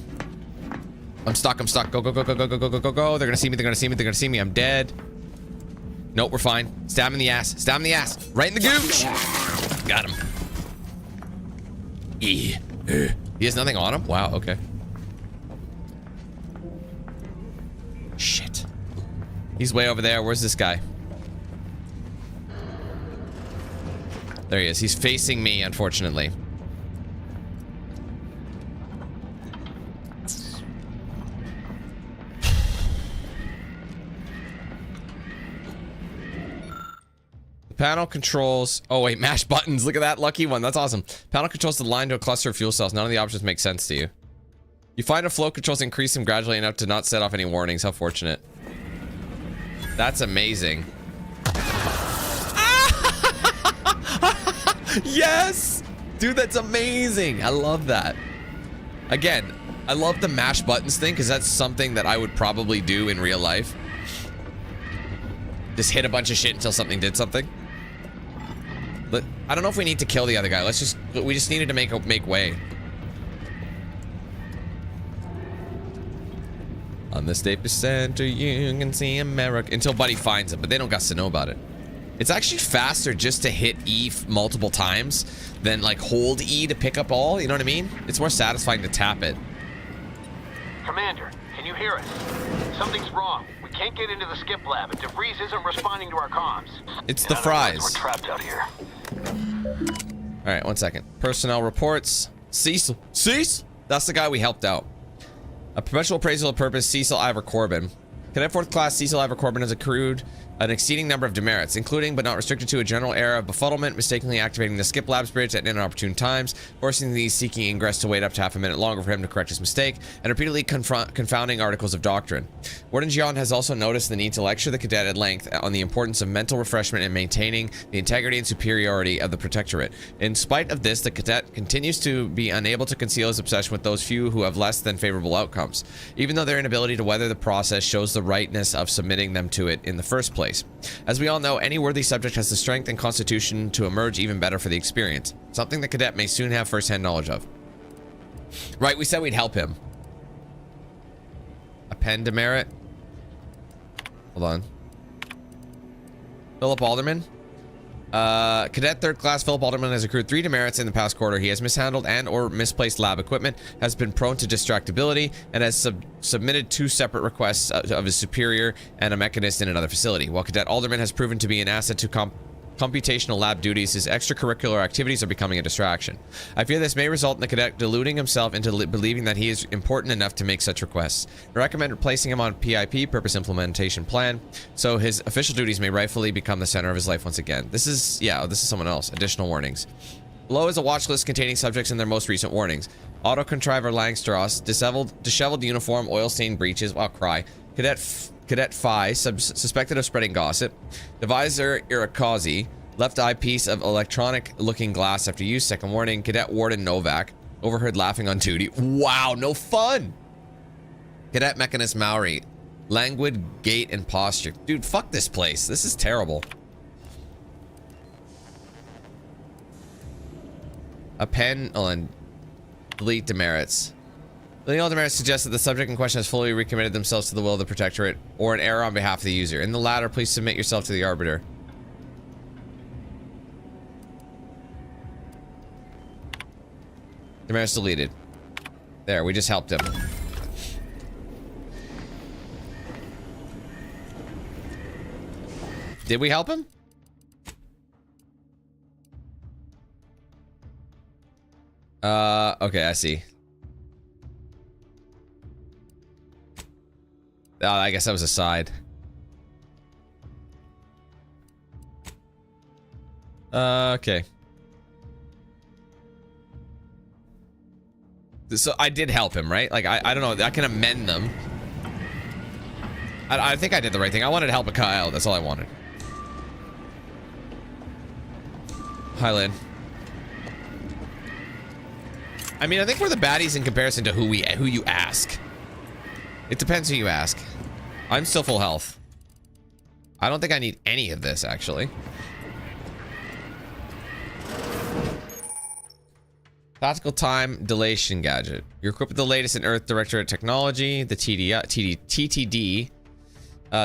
I'm stuck, I'm stuck. Go, go, go, go, go, go, go, go, go, go. They're gonna see me, they're gonna see me, they're gonna see me. I'm dead. Nope, we're fine. Stab him in the ass. Stab him in the ass. Right in the gooch. Got him. He has nothing on him? Wow, okay. Shit. He's way over there. Where's this guy? There he is. He's facing me, unfortunately. Panel controls... Oh, wait. Mash buttons. Look at that lucky one. That's awesome. Panel controls the line to a cluster of fuel cells. None of the options make sense to you. You find a flow controls increase them gradually enough to not set off any warnings. How fortunate. That's amazing. Yes! Dude, that's amazing. I love that. Again, I love the mash buttons thing because that's something that I would probably do in real life. Just hit a bunch of shit until something did something. But I don't know if we need to kill the other guy. We just needed to make way. On the Staples Center, you can see America. Until Buddy finds him, but they don't got to know about it. It's actually faster just to hit E multiple times than like hold E to pick up all. You know what I mean? It's more satisfying to tap it. Commander, can you hear us? Something's wrong. We can't get into the skip lab, and DeVries isn't responding to our comms. It's the fries. We're trapped out here. All right, 1 second. Personnel reports. Cecil. Cecil? That's the guy we helped out. A perpetual appraisal of purpose, Cecil Ivor Corbin. Cadet 4th Class Cecil Ivor Corbin has accrued an exceeding number of demerits, including but not restricted to a general error of befuddlement, mistakenly activating the skip labs bridge at inopportune times, forcing the seeking ingress to wait up to half a minute longer for him to correct his mistake, and repeatedly confounding articles of doctrine. Warden Gian has also noticed the need to lecture the cadet at length on the importance of mental refreshment and maintaining the integrity and superiority of the Protectorate. In spite of this, the cadet continues to be unable to conceal his obsession with those few who have less than favorable outcomes, even though their inability to weather the process shows the rightness of submitting them to it in the first place. As we all know, any worthy subject has the strength and constitution to emerge even better for the experience, something the cadet may soon have first-hand knowledge of. Right, we said we'd help him. A pen demerit. Hold on. Philip Alderman. Cadet 3rd Class Philip Alderman has accrued 3 demerits in the past quarter. He has mishandled and or misplaced lab equipment, has been prone to distractibility, and has submitted 2 separate requests of his superior and a mechanist in another facility. While Cadet Alderman has proven to be an asset to computational lab duties, his extracurricular activities are becoming a distraction. I fear this may result in the cadet deluding himself into believing that he is important enough to make such requests. I recommend placing him on PIP, Purpose Implementation Plan, so his official duties may rightfully become the center of his life once again. This is, yeah, this is someone else. Additional warnings. Below is a watch list containing subjects and their most recent warnings. Autocontriver Langstros, disheveled uniform, oil-stained breeches, wow, cry. Cadet Phi, suspected of spreading gossip. Deviser Irakazi, left eye piece of electronic-looking glass after use, second warning. Cadet Warden Novak, overheard laughing on duty. Wow, no fun! Cadet Mechanist Maori, languid gait and posture. Dude, fuck this place. This is terrible. A pen, and delete demerits. The all demerits suggest that the subject in question has fully recommitted themselves to the will of the Protectorate or an error on behalf of the user. In the latter, please submit yourself to the Arbiter. Demerits deleted. There, we just helped him. Did we help him? Okay, I see. Oh, I guess that was a side. Okay. So I did help him, right? Like, I don't know. I can amend them. I think I did the right thing. I wanted to help a Kyle. That's all I wanted. Hi, Lynn. I mean, I think we're the baddies in comparison to who you ask. It depends who you ask. I'm still full health. I don't think I need any of this, actually. Tactical time dilation gadget. You're equipped with the latest in Earth Directorate technology, the TTD.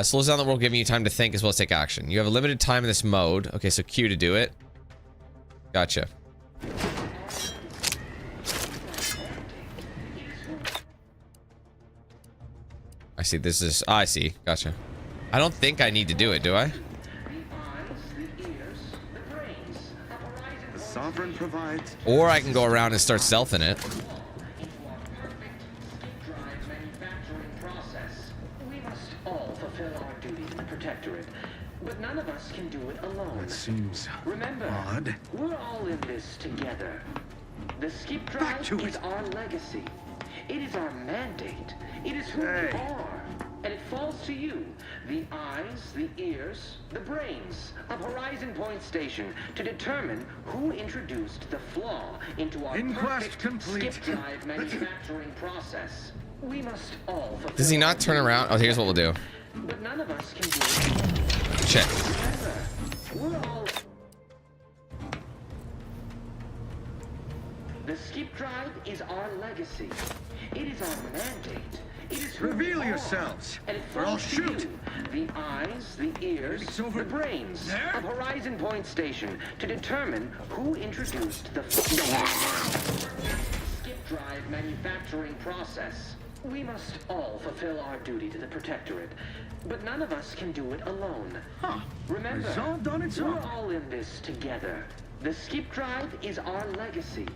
Slows down the world, giving you time to think as well as take action. You have a limited time in this mode. Okay, so Q to do it. Gotcha. I see. This is. I see. Gotcha. I don't think I need to do it, do I? The Sovereign provides. Or I can go around and start stealthing it. We must all fulfill our duty to the Protectorate, but none of us can do it alone. It seems Remember, odd. we're all in this together. The skip drive is our legacy. It is our mandate. It is who we are. And it falls to you, the eyes, the ears, the brains of Horizon Point Station, to determine who introduced the flaw into our perfect skip drive manufacturing process. We must all fulfill. Does he not turn around? Oh, here's what we'll do. But none of us can do it. Shit. Remember, we're all. The skip drive is our legacy. It is our mandate. It is who Reveal we are. yourselves, And it or I'll falls to shoot. you, the eyes, the ears, the brains of Horizon Point Station, to determine who introduced the skip drive manufacturing process. We must all fulfill our duty to the Protectorate, but none of us can do it alone. Remember, Resolved on its we're own. all in this together. The skip drive is our legacy.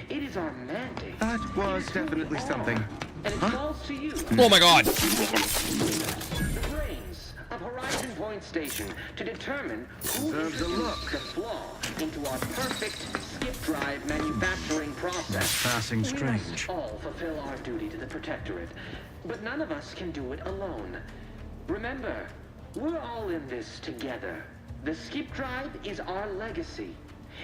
It is our mandate. That was definitely something. And it falls to you. Oh my god. The brains of Horizon Point Station to determine who introduced the flaw into our perfect skip drive manufacturing process. Passing We strange. must all fulfill our duty to the Protectorate, but none of us can do it alone. Remember, we're all in this together. The skip drive is our legacy.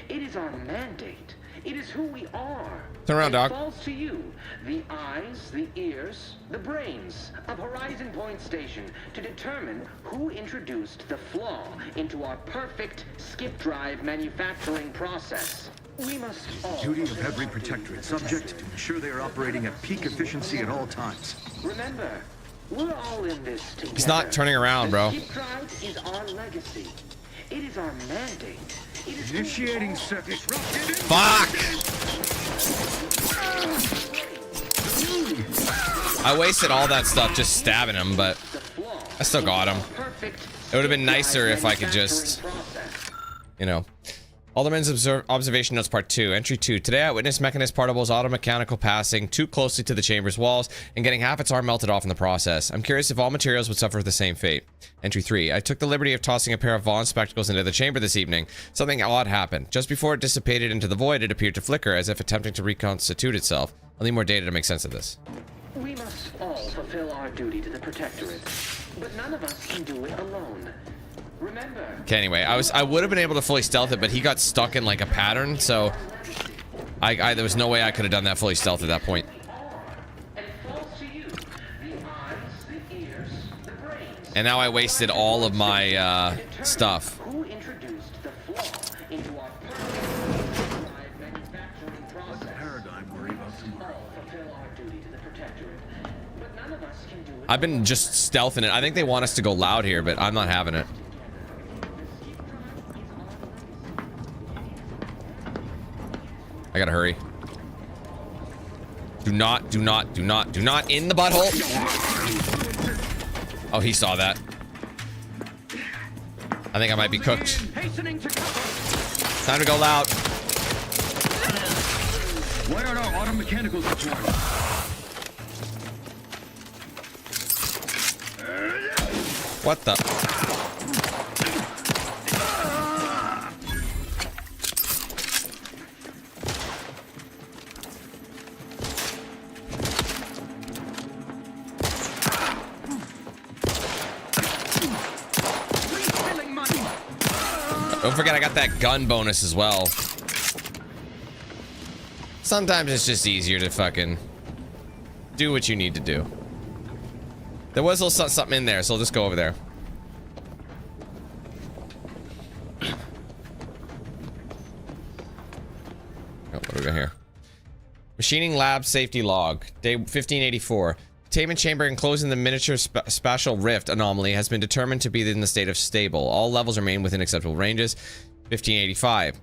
It is our mandate. It is who we are. Turn around, It Doc. falls to you, the eyes, the ears, the brains of Horizon Point Station, to determine who introduced the flaw into our perfect skip drive manufacturing process. We must all. Duty of every Protectorate subject to ensure they are operating at peak efficiency at all times. Remember, we're all in this together. He's not turning around, bro. The skip drive is our legacy. It is our mandate. It is Initiating circuit. Fuck! I wasted all that stuff just stabbing him, but I still got him. It would have been nicer if I could just you know. Alderman's observation notes part 2. Entry 2. Today I witnessed Mechanist Particle's automechanical passing too closely to the chamber's walls and getting half its arm melted off in the process. I'm curious if all materials would suffer the same fate. Entry 3. I took the liberty of tossing a pair of Vaughn's spectacles into the chamber this evening. Something odd happened. Just before it dissipated into the void, it appeared to flicker as if attempting to reconstitute itself. I'll need more data to make sense of this. We must all fulfill our duty to the Protectorate, but none of us can do it alone. Remember. Okay, anyway, I would have been able to fully stealth it, but he got stuck in like a pattern, so there was no way I could have done that fully stealth at that point. And now I wasted all of my stuff. Who introduced the flaw into our manufacturing process? What paradigm worry about tomorrow? Fulfill our duty to the Protectorate, but none of us can do it. I've been just stealthing it. I think they want us to go loud here, but I'm not having it. I gotta hurry. Do not in the butthole. Oh, he saw that. I think I might be cooked. Time to go loud. Why aren't our auto mechanicals deployed? What the? Don't forget I got that gun bonus as well. Sometimes it's just easier to fucking do what you need to do. There was a little something in there, so I'll just go over there. Oh, what do we got here? Machining lab safety log. Day 1584. Containment chamber enclosed in the miniature spatial rift anomaly has been determined to be in the state of stable. All levels remain within acceptable ranges. 1585.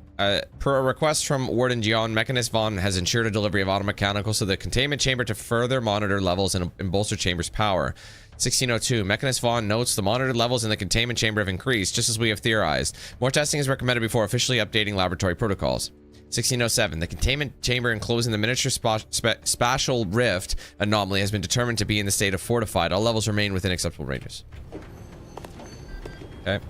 Per a request from Warden Gion, Mechanist Vaughn has ensured a delivery of automechanicals to the containment chamber to further monitor levels and bolster chamber's power. 1602. Mechanist Vaughn notes the monitored levels in the containment chamber have increased, just as we have theorized. More testing is recommended before officially updating laboratory protocols. 1607. The containment chamber enclosed in the miniature spatial rift anomaly has been determined to be in the state of fortified. All levels remain within acceptable ranges. Okay.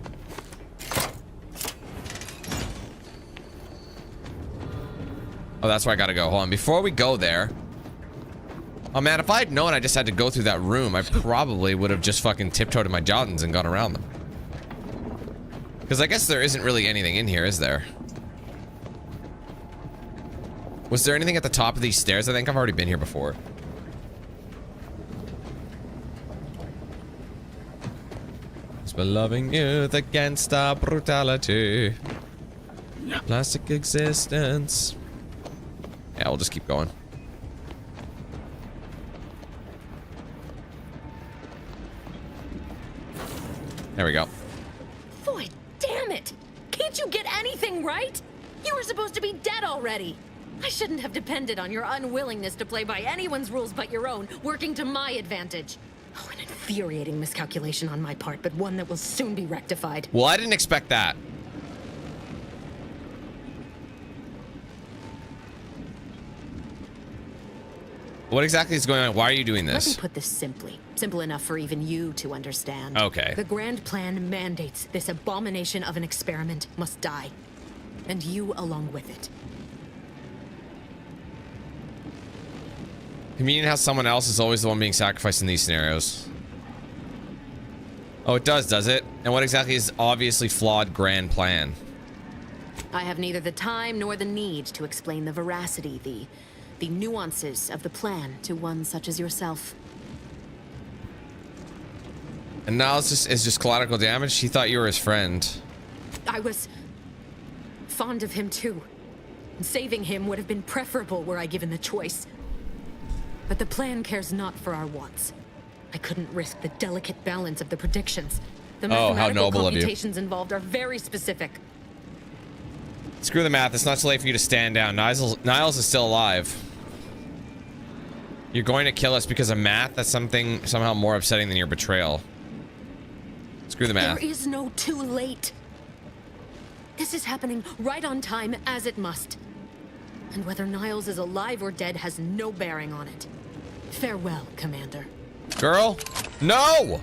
Oh, that's where I gotta go. Hold on. Before we go there. Oh man, if I had known I just had to go through that room, I probably would have just fucking tiptoed to my Jottons and gone around them. Because I guess there isn't really anything in here, is there? Was there anything at the top of these stairs? I think I've already been here before. It's been loving youth against our brutality. Plastic existence. Yeah, we'll just keep going. There we go. Boy, damn it! Can't you get anything right? You were supposed to be dead already. I shouldn't have depended on your unwillingness to play by anyone's rules but your own, working to my advantage. Oh, an infuriating miscalculation on my part, but one that will soon be rectified. Well, I didn't expect that. What exactly is going on? Why are you doing this? Let me put this simply. Simple enough for even you to understand. Okay. The grand plan mandates this abomination of an experiment must die. And you along with it. Convenient how someone else is always the one being sacrificed in these scenarios. Oh, it does it? And what exactly is obviously flawed grand plan? I have neither the time nor the need to explain the veracity, the nuances of the plan to one such as yourself. And now it's just collateral damage? He thought you were his friend. I was fond of him too. Saving him would have been preferable were I given the choice. But the plan cares not for our wants. I couldn't risk the delicate balance of the predictions. The mathematical computations involved are very specific. Screw the math. It's not too late for you to stand down. Niles is still alive. You're going to kill us because of math? That's something somehow more upsetting than your betrayal. Screw the math. There is no too late. This is happening right on time, as it must. And whether Niles is alive or dead has no bearing on it. Farewell, Commander. Girl? No!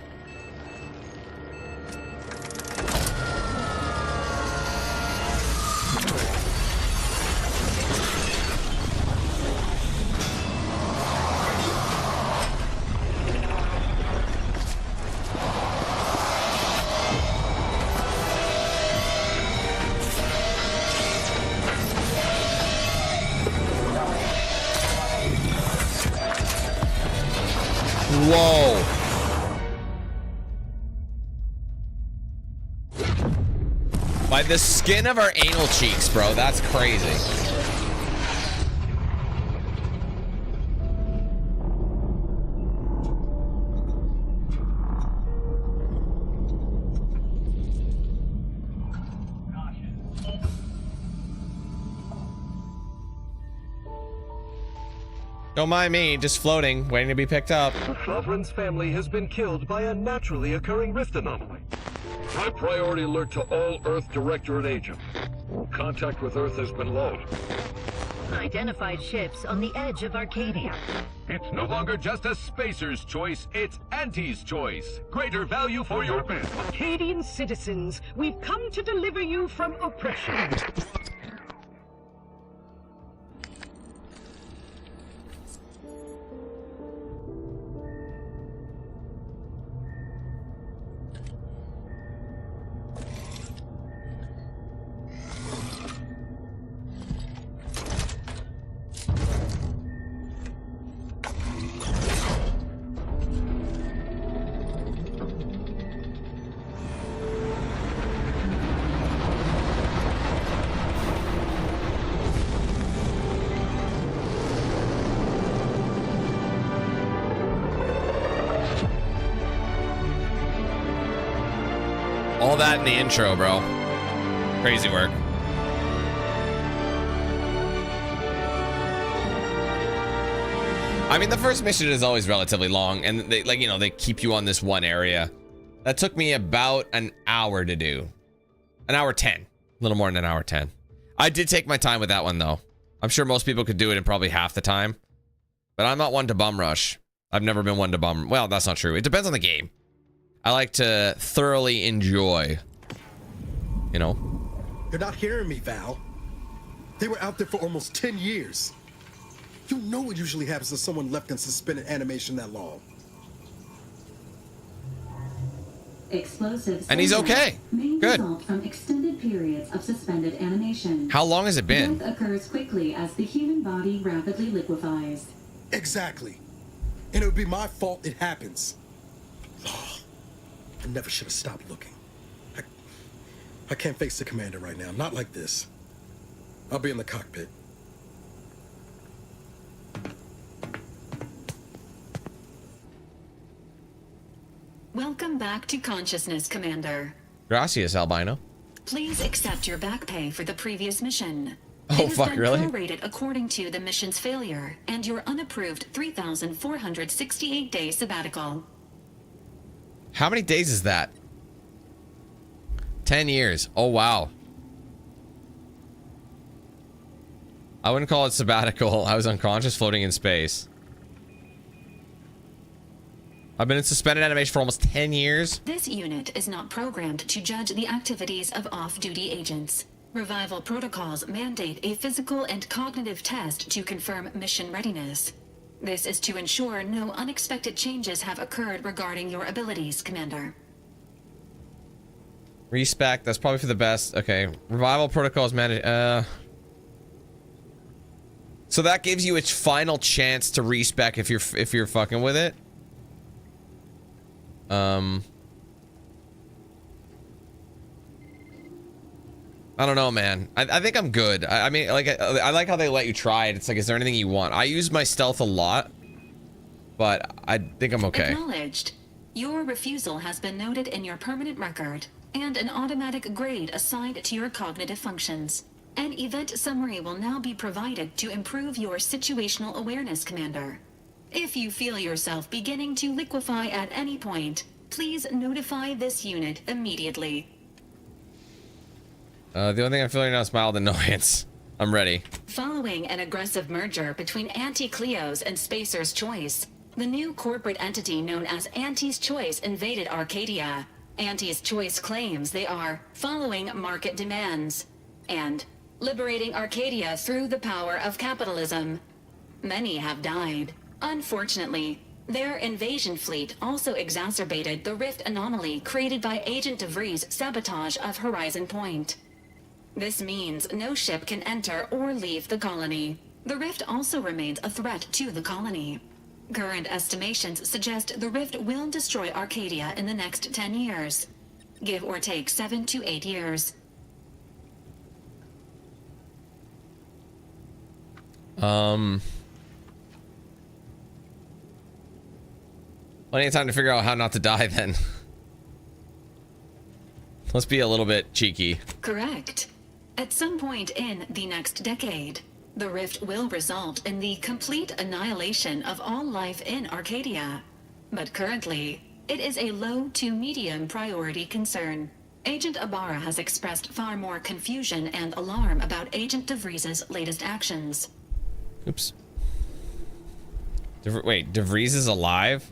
Whoa. By the skin of our anal cheeks, bro. That's crazy. Don't mind me, just floating, waiting to be picked up. Sovereign's family has been killed by a naturally occurring rift anomaly. High priority alert to all Earth Directorate agents. Contact with Earth has been low. Identified ships on the edge of Arcadia. It's no longer just a spacer's choice, it's Auntie's choice. Greater value for your men. Arcadian citizens, we've come to deliver you from oppression. All that in the intro, bro. Crazy work. I mean, the first mission is always relatively long, and they, like, you know, they keep you on this one area. That took me about an hour to do. An hour 10. A little more than an hour 10. I did take my time with that one, though. I'm sure most people could do it in probably half the time. But I'm not one to bum rush. I've never been one to bum... Well, that's not true. It depends on the game. I like to thoroughly enjoy, you know. You're not hearing me, Val. They were out there for almost 10 years. You know what usually happens to someone left in suspended animation that long. Explosives. And he's okay. Good. Result from extended periods of suspended animation. How long has it been? Death occurs quickly as the human body rapidly liquefies. Exactly. And it would be my fault it happens. I never should have stopped looking. I can't face the commander right now. Not like this. I'll be in the cockpit. Welcome back to consciousness, Commander. Gracias, albino. Please accept your back pay for the previous mission. Oh, fuck, really? It has been prorated according to the mission's failure and your unapproved 3,468-day sabbatical. How many days is that? 10 years. Oh, wow. I wouldn't call it sabbatical. I was unconscious floating in space. I've been in suspended animation for almost 10 years. This unit is not programmed to judge the activities of off-duty agents. Revival protocols mandate a physical and cognitive test to confirm mission readiness. This is to ensure no unexpected changes have occurred regarding your abilities, Commander. Respec, that's probably for the best. Okay. Revival protocols managed. So that gives you its final chance to respec if you're fucking with it. I don't know, man. I think I'm good. I mean, like, I like how they let you try it. It's like, is there anything you want? I use my stealth a lot, but I think I'm okay. Acknowledged. Your refusal has been noted in your permanent record, and an automatic grade assigned to your cognitive functions. An event summary will now be provided to improve your situational awareness, Commander. If you feel yourself beginning to liquefy at any point, please notify this unit immediately. The only thing I'm feeling now is mild annoyance. I'm ready. Following an aggressive merger between Anti-Cleo's and Spacer's Choice, the new corporate entity known as Auntie's Choice invaded Arcadia. Auntie's Choice claims they are following market demands and liberating Arcadia through the power of capitalism. Many have died. Unfortunately, their invasion fleet also exacerbated the rift anomaly created by Agent DeVries' sabotage of Horizon Point. This means no ship can enter or leave the colony. The rift also remains a threat to the colony. Current estimations suggest the rift will destroy Arcadia in the next 10 years. Give or take 7 to 8 years. Plenty of time to figure out how not to die then. Let's be a little bit cheeky. Correct. At some point in the next decade, the rift will result in the complete annihilation of all life in Arcadia. But currently, it is a low to medium priority concern. Agent Ibarra has expressed far more confusion and alarm about Agent DeVries' latest actions. Oops. Wait, DeVries is alive?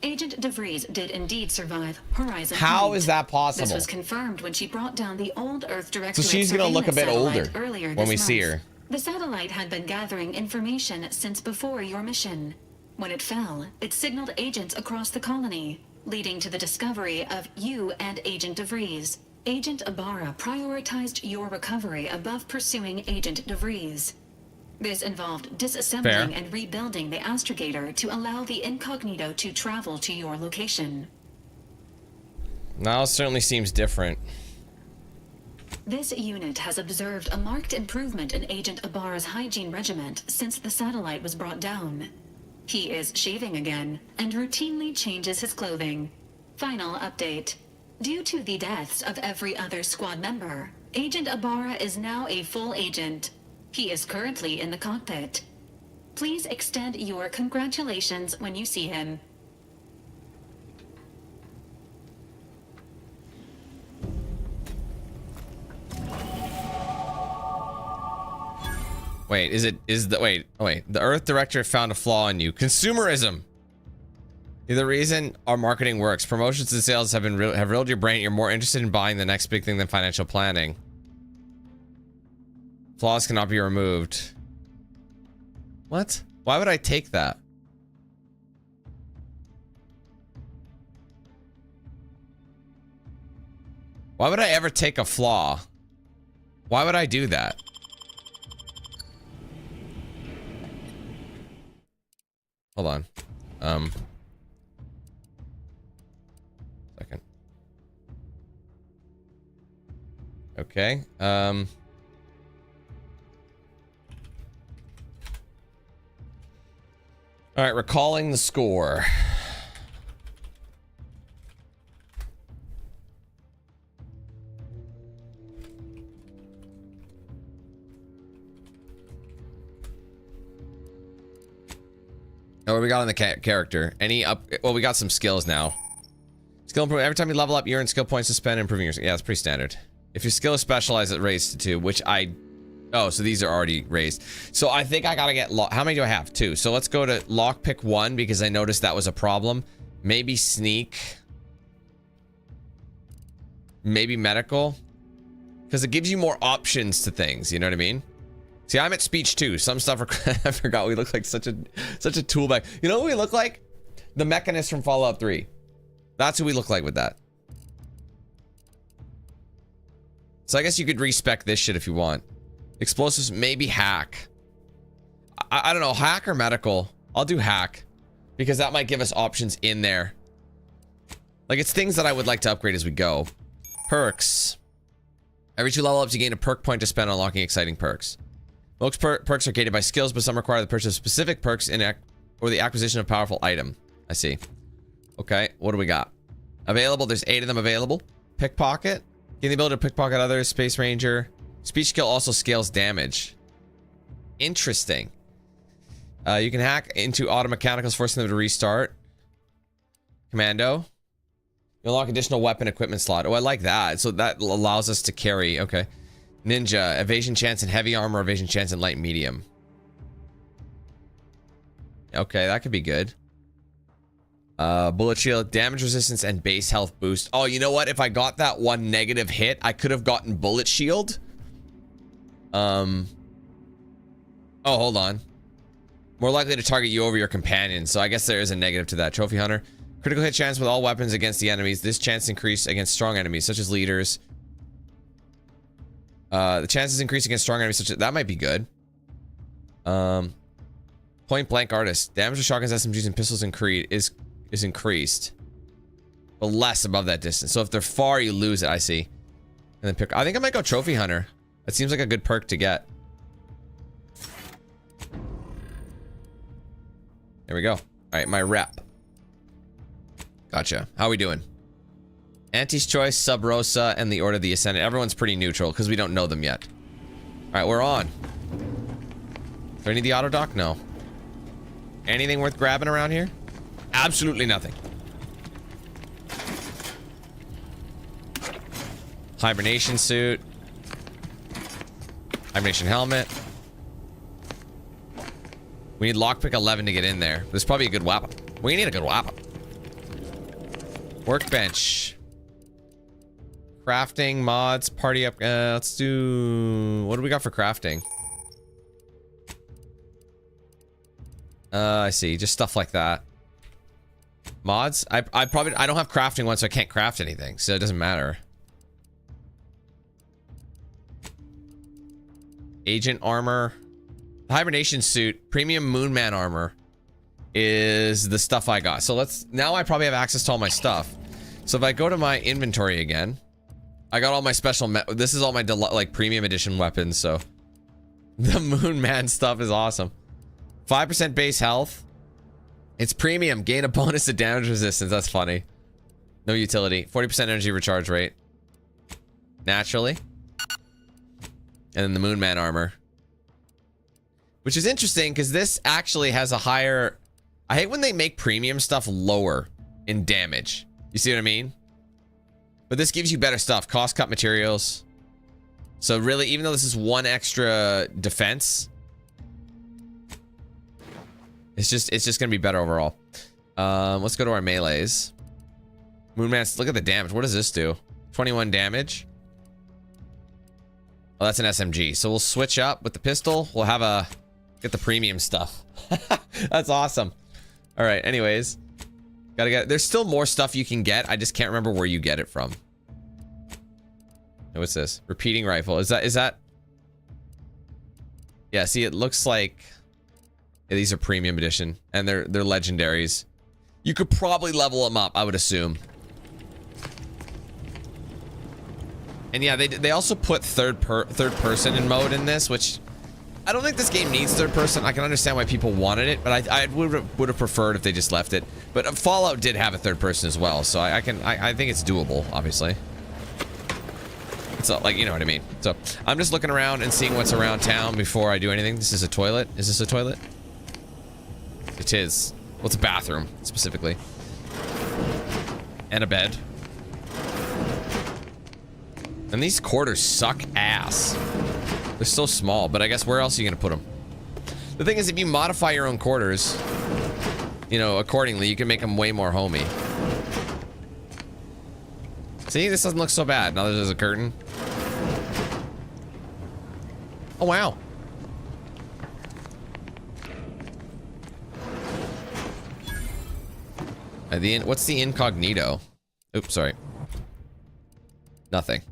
Agent DeVries did indeed survive Horizon How Point. is that possible? This was confirmed when she brought down the old Earth Directorate So she's gonna look a bit older when we see her. The satellite had been gathering information since before your mission. When it fell, it signaled agents across the colony, leading to the discovery of you and Agent DeVries. Agent Ibarra prioritized your recovery above pursuing Agent DeVries. This involved disassembling and rebuilding the astrogator to allow the incognito to travel to your location. Now it certainly seems different. This unit has observed a marked improvement in Agent Ibarra's hygiene regiment since the satellite was brought down. He is shaving again and routinely changes his clothing. Final update. Due to the deaths of every other squad member, Agent Ibarra is now a full agent. He is currently in the cockpit. Please extend your congratulations when you see him. Wait, the Earth Director found a flaw in you. Consumerism. The reason our marketing works. Promotions and sales have riddled your brain. You're more interested in buying the next big thing than financial planning. Flaws cannot be removed. What? Why would I take that? Why would I ever take a flaw? Why would I do that? Hold on. Second. Okay. All right, recalling the score. Oh, what we got on the character? Any up? Well, we got some skills now. Skill improvement. Every time you level up, you earn skill points to spend improving your. Yeah, it's pretty standard. If your skill is specialized, it raised to 2, which I. Oh, so these are already raised. So I think I gotta get how many do I have? 2. So let's go to lockpick 1 because I noticed that was a problem. Maybe sneak. Maybe medical. Because it gives you more options to things. You know what I mean? See, I'm at speech 2. Some stuff I forgot. We look like such a tool bag. You know what we look like? The Mechanist from Fallout 3. That's who we look like with that. So I guess you could respec this shit if you want. Explosives, maybe hack. I don't know, hack or medical. I'll do hack because that might give us options in there. Like, it's things that I would like to upgrade as we go. Perks. Every 2 level ups, you gain a perk point to spend on unlocking exciting perks. Most perks are gated by skills, but some require the purchase of specific perks or the acquisition of a powerful item. I see. Okay, what do we got? Available, there's 8 of them available. Pickpocket. Gain the ability to pickpocket others. Space Ranger. Speech skill also scales damage. Interesting. You can hack into auto mechanicals, forcing them to restart. Commando. You unlock additional weapon equipment slot. Oh, I like that. So that allows us to carry. Okay. Ninja. Evasion chance in heavy armor. Evasion chance in light medium. Okay, that could be good. Bullet shield. Damage resistance and base health boost. Oh, you know what? If I got that one negative hit, I could have gotten bullet shield. Oh, hold on. More likely to target you over your companion. So I guess there is a negative to that. Trophy hunter. Critical hit chance with all weapons against the enemies. This chance increase against strong enemies, such as leaders. The chances increase against strong enemies, such as... That might be good. Point blank artist. Damage to shotguns, SMGs, and pistols is increased. But less above that distance. So if they're far, you lose it. I see. And then pick... I think I might go trophy hunter. That seems like a good perk to get. There we go. All right, my rep. Gotcha. How are we doing? Auntie's Choice, Sub Rosa, and the Order of the Ascendant. Everyone's pretty neutral because we don't know them yet. All right, we're on. Do I need the auto dock? No. Anything worth grabbing around here? Absolutely nothing. Hibernation suit. Hibernation helmet. We need lockpick 11 to get in there. There's probably a good weapon. We need a good weapon. Workbench. Crafting, mods, party up. Let's do... What do we got for crafting? I see. Just stuff like that. Mods? I don't have crafting one, so I can't craft anything. So it doesn't matter. Agent armor. The hibernation suit. Premium Moonman armor is the stuff I got. So let's... Now I probably have access to all my stuff. So if I go to my inventory again, I got all my special... This is all my like premium edition weapons, so... The Moonman stuff is awesome. 5% base health. It's premium. Gain a bonus to damage resistance. That's funny. No utility. 40% energy recharge rate. Naturally. And then the Moonman armor. Which is interesting, because this actually has a higher... I hate when they make premium stuff lower in damage. You see what I mean? But this gives you better stuff. Cost cut materials. So really, even though this is one extra defense... It's just gonna be better overall. Let's go to our melees. Moonman, look at the damage. What does this do? 21 damage. Oh, that's an SMG. So we'll switch up with the pistol. We'll have a... Get the premium stuff. That's awesome. All right, anyways. Gotta get... There's still more stuff you can get. I just can't remember where you get it from. What's this? Repeating rifle. Is that... Yeah, see, it looks like... Yeah, these are premium edition. And they're legendaries. You could probably level them up, I would assume. And yeah, they also put third person in mode in this, which I don't think this game needs third person. I can understand why people wanted it, but I would have preferred if they just left it. But Fallout did have a third person as well, so I think it's doable, obviously. It's not like, you know what I mean. So I'm just looking around and seeing what's around town before I do anything. This is a toilet. Is this a toilet? It is. Well, it's a bathroom specifically, and a bed. And these quarters suck ass. They're so small, but I guess where else are you gonna put them? The thing is, if you modify your own quarters, you know, accordingly, you can make them way more homey. See, this doesn't look so bad. Now there's a curtain. Oh, wow. What's the incognito? Oops, sorry. Nothing.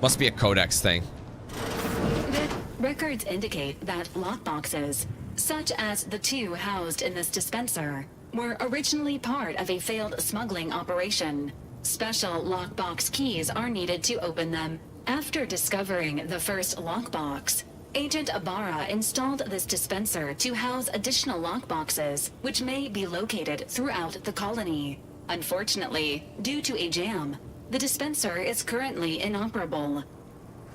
Must be a codex thing. The records indicate that lockboxes, such as the two housed in this dispenser, were originally part of a failed smuggling operation. Special lockbox keys are needed to open them. After discovering the first lockbox, Agent Ibarra installed this dispenser to house additional lockboxes, which may be located throughout the colony. Unfortunately, due to a jam, the dispenser is currently inoperable.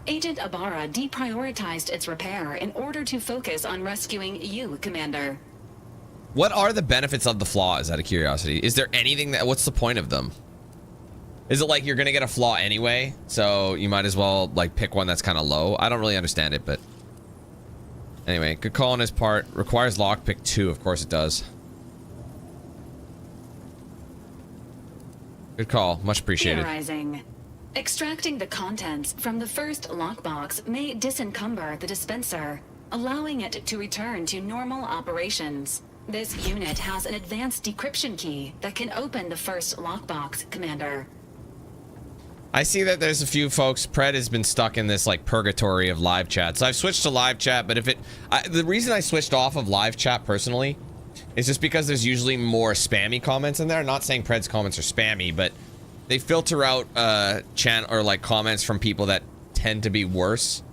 Agent Ibarra deprioritized its repair in order to focus on rescuing you, Commander. What are the benefits of the flaws, out of curiosity? Is there anything that... What's the point of them? Is it like you're gonna get a flaw anyway, so you might as well like pick one that's kind of low? I don't really understand it, but anyway, good call on his part. Requires lockpick 2, of course it does. Good call, much appreciated. Theorizing. Extracting the contents from the first lockbox may disencumber the dispenser, allowing it to return to normal operations. This unit has an advanced decryption key that can open the first lockbox, Commander. I see that there's a few folks. Pred has been stuck in this like purgatory of live chat. So I've switched to live chat, but if it... the reason I switched off of live chat personally is just because there's usually more spammy comments in there. I'm not saying Pred's comments are spammy, but they filter out channel or like comments from people that tend to be worse.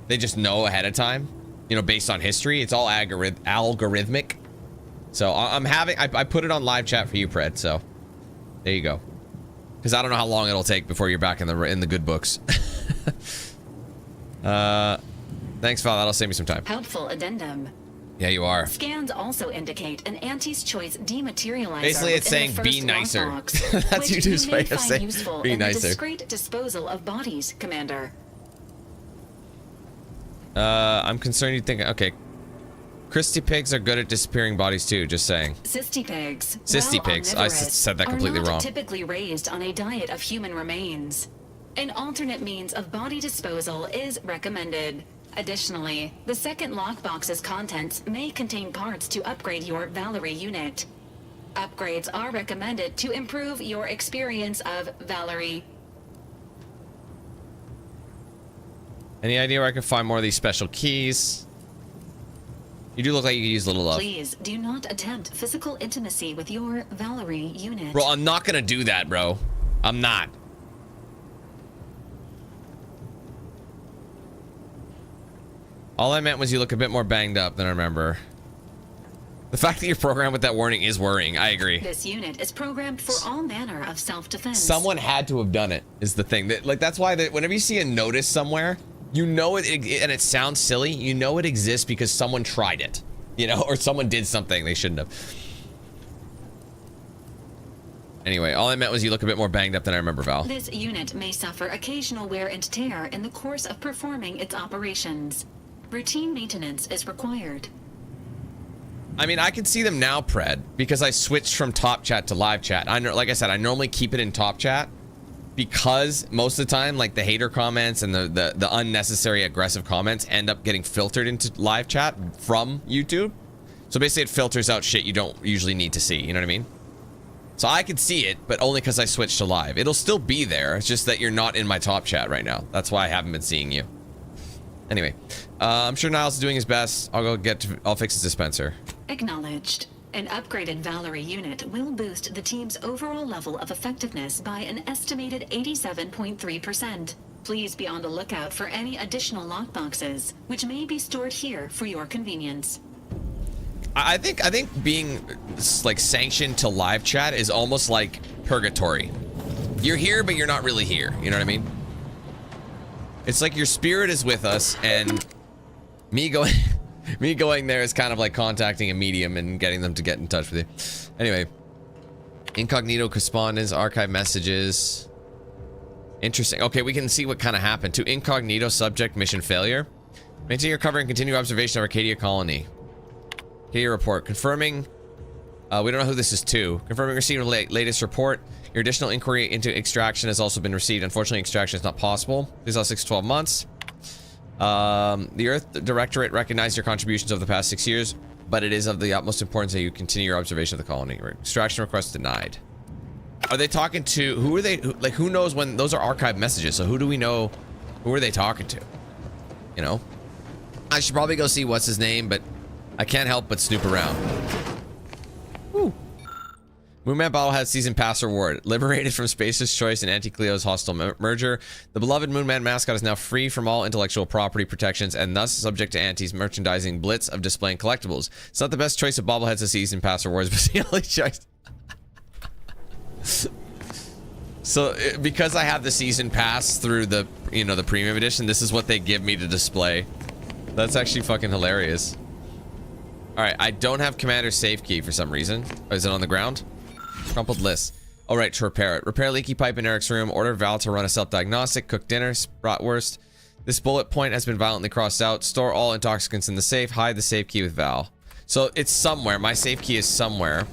They just know ahead of time, you know, based on history. It's all algorithmic. So I'm having... I put it on live chat for you, Pred, so there you go. Because I don't know how long it'll take before you're back in the good books. Thanks, Val. That'll save me some time. Helpful addendum. Yeah, you are. Scans also indicate an Auntie's Choice dematerializer. Basically, it's saying be nicer. That's YouTube's way of saying be nicer. The discreet disposal of bodies, Commander. I'm concerned you think... Okay. Christy pigs are good at disappearing bodies too, just saying. Cysty pigs. Cysty pigs. I said that completely wrong. Typically raised on a diet of human remains. An alternate means of body disposal is recommended. Additionally, the second lockbox's contents may contain parts to upgrade your Valerie unit. Upgrades are recommended to improve your experience of Valerie. Any idea where I can find more of these special keys? You do look like you could use a little love. Please do not attempt physical intimacy with your Valerie unit. Bro, I'm not gonna do that, bro. I'm not. All I meant was you look a bit more banged up than I remember. The fact that you're programmed with that warning is worrying. I agree. This unit is programmed for all manner of self-defense. Someone had to have done it, is the thing. Like, that's why whenever you see a notice somewhere, you know it, and it sounds silly, you know it exists because someone tried it, you know, or someone did something they shouldn't have. Anyway, all I meant was you look a bit more banged up than I remember, Val. This unit may suffer occasional wear and tear in the course of performing its operations. Routine maintenance is required. I mean, I can see them now, Pred, because I switched from top chat to live chat. I know, like I said, I normally keep it in top chat. Because most of the time, like the hater comments and the unnecessary aggressive comments end up getting filtered into live chat from YouTube. So basically it filters out shit you don't usually need to see, you know what I mean? So I can see it, but only because I switched to live. It'll still be there, it's just that you're not in my top chat right now. That's why I haven't been seeing you. Anyway, I'm sure Niles is doing his best. I'll fix his dispenser. Acknowledged. An upgraded Valerie unit will boost the team's overall level of effectiveness by an estimated 87.3%. Please be on the lookout for any additional lockboxes, which may be stored here for your convenience. I think being like sanctioned to live chat is almost like purgatory. You're here, but you're not really here. You know what I mean? It's like your spirit is with us, and me going there is kind of like contacting a medium and getting them to get in touch with you. Anyway, incognito correspondence, archive messages. Interesting. Okay, we can see what kind of happened. To incognito subject mission failure. Maintain your cover and continue observation of Arcadia colony. Arcadia report confirming. We don't know who this is to. Confirming receipt of latest report. Your additional inquiry into extraction has also been received. Unfortunately, extraction is not possible. These are 6 to 12 months. The Earth Directorate recognized your contributions over the past 6 years, but it is of the utmost importance that you continue your observation of the colony. Extraction request denied. Are they talking to, who are they, like, who knows when, those are archived messages, so who do we know, who are they talking to? You know? I should probably go see what's his name, but I can't help but snoop around. Woo. Moonman Bottlehead Season Pass reward. Liberated from Space's Choice and Anti-Cleo's hostile merger, the beloved Moonman mascot is now free from all intellectual property protections and thus subject to Auntie's merchandising blitz of displaying collectibles. It's not the best choice of bobbleheads of Season Pass rewards, but the only choice. So, because I have the Season Pass through the, you know, the premium edition, this is what they give me to display. That's actually fucking hilarious. Alright, I don't have Commander's safe key for some reason. Oh, is it on the ground? Crumpled list. All right, to repair it. Repair leaky pipe in Eric's room. Order Val to run a self-diagnostic. Cook dinner. Bratwurst. This bullet point has been violently crossed out. Store all intoxicants in the safe. Hide the safe key with Val. So it's somewhere. My safe key is somewhere.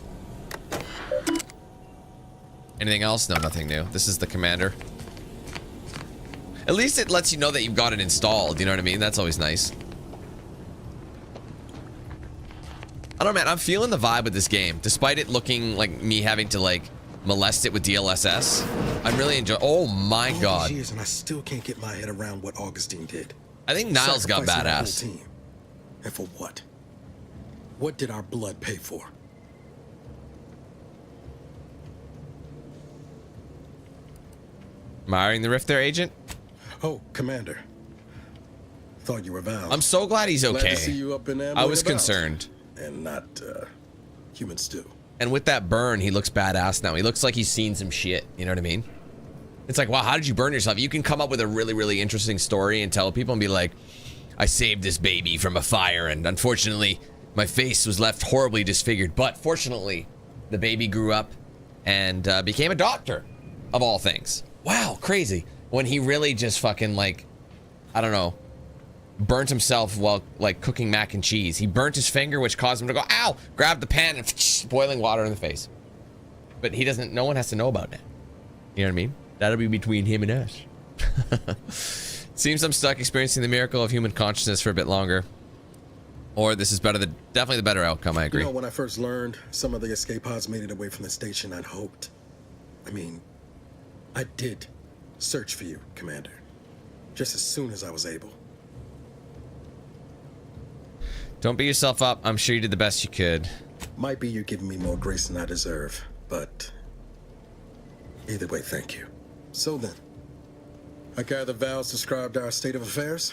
Anything else? No, nothing new. This is the commander. At least it lets you know that you've got it installed. You know what I mean? That's always nice. I don't know, man. I'm feeling the vibe with this game. Despite it looking like me having to, like, molest it with DLSS. I'm really enjoying. Oh my god. Years and I still can't get my head around what Augustine did. I think Niles got Sacrificing the whole badass. team. And for what? What did our blood pay for? Admiring the rift there, Agent? Oh, Commander. Thought you were Val. I'm so glad he's okay. Glad to see you up in there. I was concerned. And not human stew. And with that burn, he looks badass now. He looks like he's seen some shit. You know what I mean? It's like, wow, how did you burn yourself? You can come up with a really, really interesting story and tell people and be like, I saved this baby from a fire, and unfortunately, my face was left horribly disfigured. But fortunately, the baby grew up and became a doctor, of all things. Wow, crazy. When he really just fucking, like, I don't know, burnt himself while, like, cooking mac and cheese. He burnt his finger, which caused him to go, ow, grab the pan and boiling water in the face. But he doesn't, no one has to know about it. You know what I mean? That'll be between him and us. Seems I'm stuck experiencing the miracle of human consciousness for a bit longer. Or this is better than, definitely the better outcome, I agree. You know, when I first learned some of the escape pods made it away from the station, I'd hoped. I mean, I did search for you, Commander. Just as soon as I was able. Don't beat yourself up. I'm sure you did the best you could. Might be you're giving me more grace than I deserve, but either way, thank you. So then, I gather Val's described our state of affairs?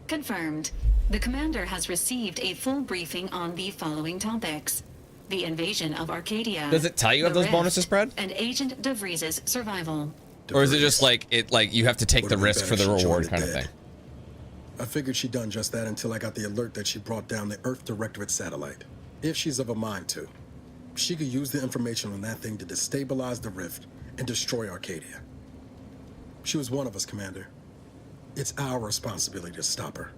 Confirmed. The commander has received a full briefing on the following topics: the invasion of Arcadia. Does it tell you of those bonuses, Brad? And Agent DeVries's survival. Or is it just like, you have to take the risk for the reward kind of thing? I figured she'd done just that until I got the alert that she brought down the Earth Directorate satellite. If she's of a mind to, she could use the information on that thing to destabilize the rift and destroy Arcadia. She was one of us, Commander. It's our responsibility to stop her.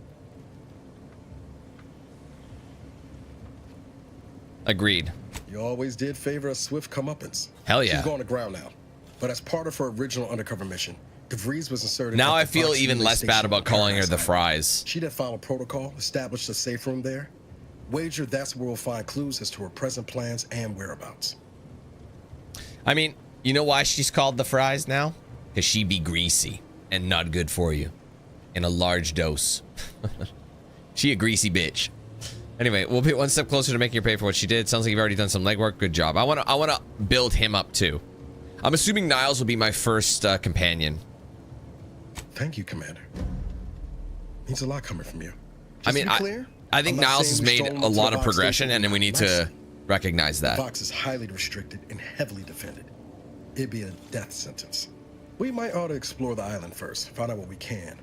Agreed. You always did favor a swift comeuppance. Hell yeah. She's going to ground now. But as part of her original undercover mission, DeVries was inserted. Now I feel even less bad about calling her the Fries. She did follow protocol, established a safe room there. Wager that's where we'll find clues as to her present plans and whereabouts. I mean, you know why she's called the Fries now? Because she be greasy and not good for you. In a large dose. She a greasy bitch. Anyway, we'll be one step closer to making her pay for what she did. Sounds like you've already done some legwork. Good job. I wanna build him up too. I'm assuming Niles will be my first companion. Thank you, Commander. Means a lot coming from you. I mean, I think Niles has made a lot of progression, and then we need to recognize that. The box is highly restricted and heavily defended. It'd be a death sentence. We might ought to explore the island first, find out what we can.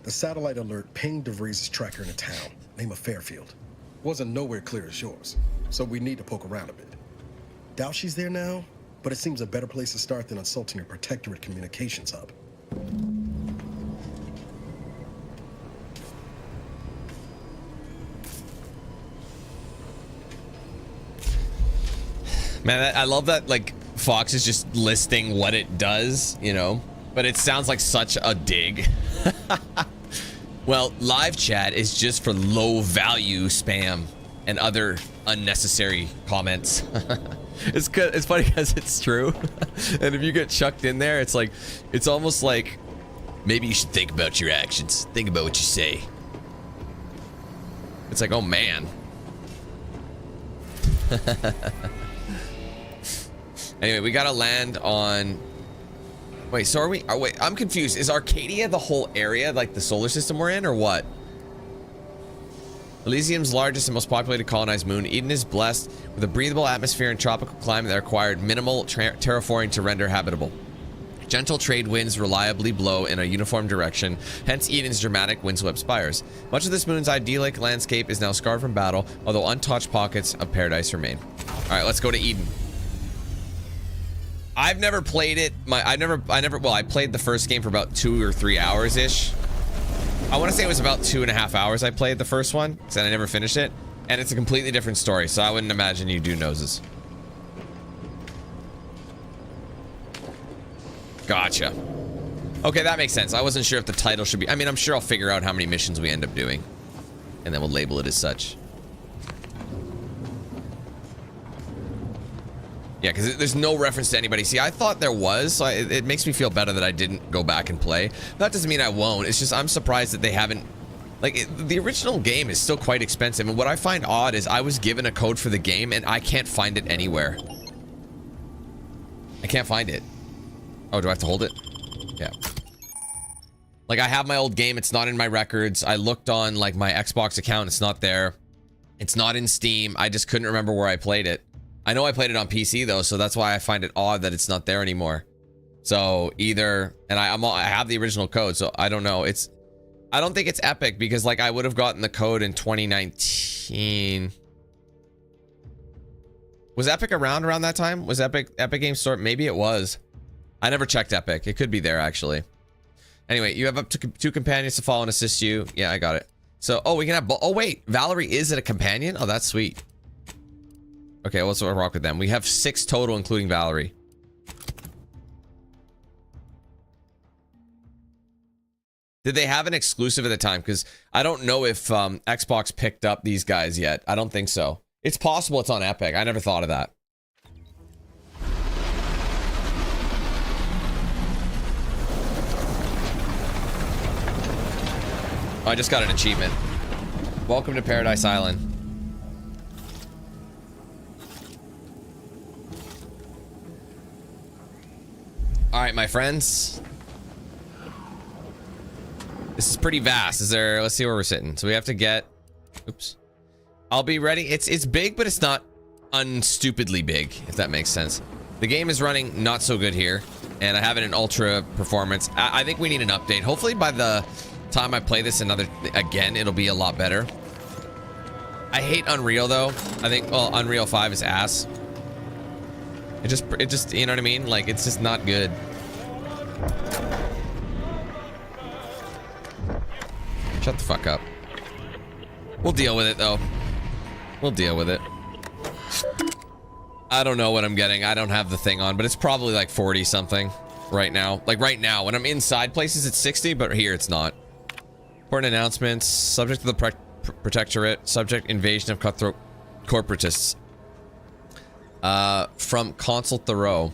The satellite alert pinged DeVries' tracker in a town, name of Fairfield. Wasn't nowhere clear as yours, so we need to poke around a bit. Doubt she's there now, but it seems a better place to start than insulting a protectorate communications hub. Man, I love that, like, Fox is just listing what it does, you know? But it sounds like such a dig. Well, live chat is just for low-value spam and other unnecessary comments. It's good. It's funny because it's true. And if you get chucked in there, it's like, it's almost like, maybe you should think about your actions. Think about what you say. It's like, oh, man. Anyway, we gotta land on... Wait, so are we... Oh, wait, I'm confused. Is Arcadia the whole area, like the solar system we're in, or what? Elysium's largest and most populated colonized moon, Eden is blessed with a breathable atmosphere and tropical climate that required minimal terraforming to render habitable. Gentle trade winds reliably blow in a uniform direction, hence Eden's dramatic windswept spires. Much of this moon's idyllic landscape is now scarred from battle, although untouched pockets of paradise remain. All right, let's go to Eden. I've never played it. I played the first game for about 2 or 3 hours ish. I want to say it was about 2.5 hours I played the first one, and I never finished it. And it's a completely different story, so I wouldn't imagine you do noses. Gotcha. Okay, that makes sense. I wasn't sure if the title should be... I mean, I'm sure I'll figure out how many missions we end up doing. And then we'll label it as such. Yeah, because there's no reference to anybody. See, I thought there was, so it makes me feel better that I didn't go back and play. That doesn't mean I won't. It's just I'm surprised that they haven't... Like, the original game is still quite expensive. And what I find odd is I was given a code for the game, and I can't find it anywhere. I can't find it. Oh, do I have to hold it? Yeah. Like, I have my old game. It's not in my records. I looked on, like, my Xbox account. It's not there. It's not in Steam. I just couldn't remember where I played it. I know I played it on PC, though, so that's why I find it odd that it's not there anymore. So, either... And I have the original code, so I don't know. I don't think it's Epic, because, like, I would have gotten the code in 2019. Was Epic around that time? Was Epic Game Store? Maybe it was. I never checked Epic. It could be there, actually. Anyway, you have up to 2 companions to follow and assist you. Yeah, I got it. So, oh, we can have... Oh, wait. Valerie is it a companion? Oh, that's sweet. Okay, let's rock with them. We have 6 total, including Valerie. Did they have an exclusive at the time? Because I don't know if Xbox picked up these guys yet. I don't think so. It's possible it's on Epic. I never thought of that. Oh, I just got an achievement. Welcome to Paradise Island. All right, my friends. This is pretty vast. Let's see where we're sitting. So we have to get... Oops. I'll be ready. It's big, but it's not unstupidly big, if that makes sense. The game is running not so good here, and I have it in ultra performance. I think we need an update. Hopefully by the time I play this again, it'll be a lot better. I hate Unreal, though. I think, well, Unreal 5 is ass. It just, you know what I mean? Like, it's just not good. Shut the fuck up. We'll deal with it, though. We'll deal with it. I don't know what I'm getting. I don't have the thing on, but it's probably like 40 something right now. Like right now, when I'm inside places, it's 60, but here it's not. Important announcements. Subject to the Protectorate. Subject invasion of cutthroat corporatists. From Consul Thoreau.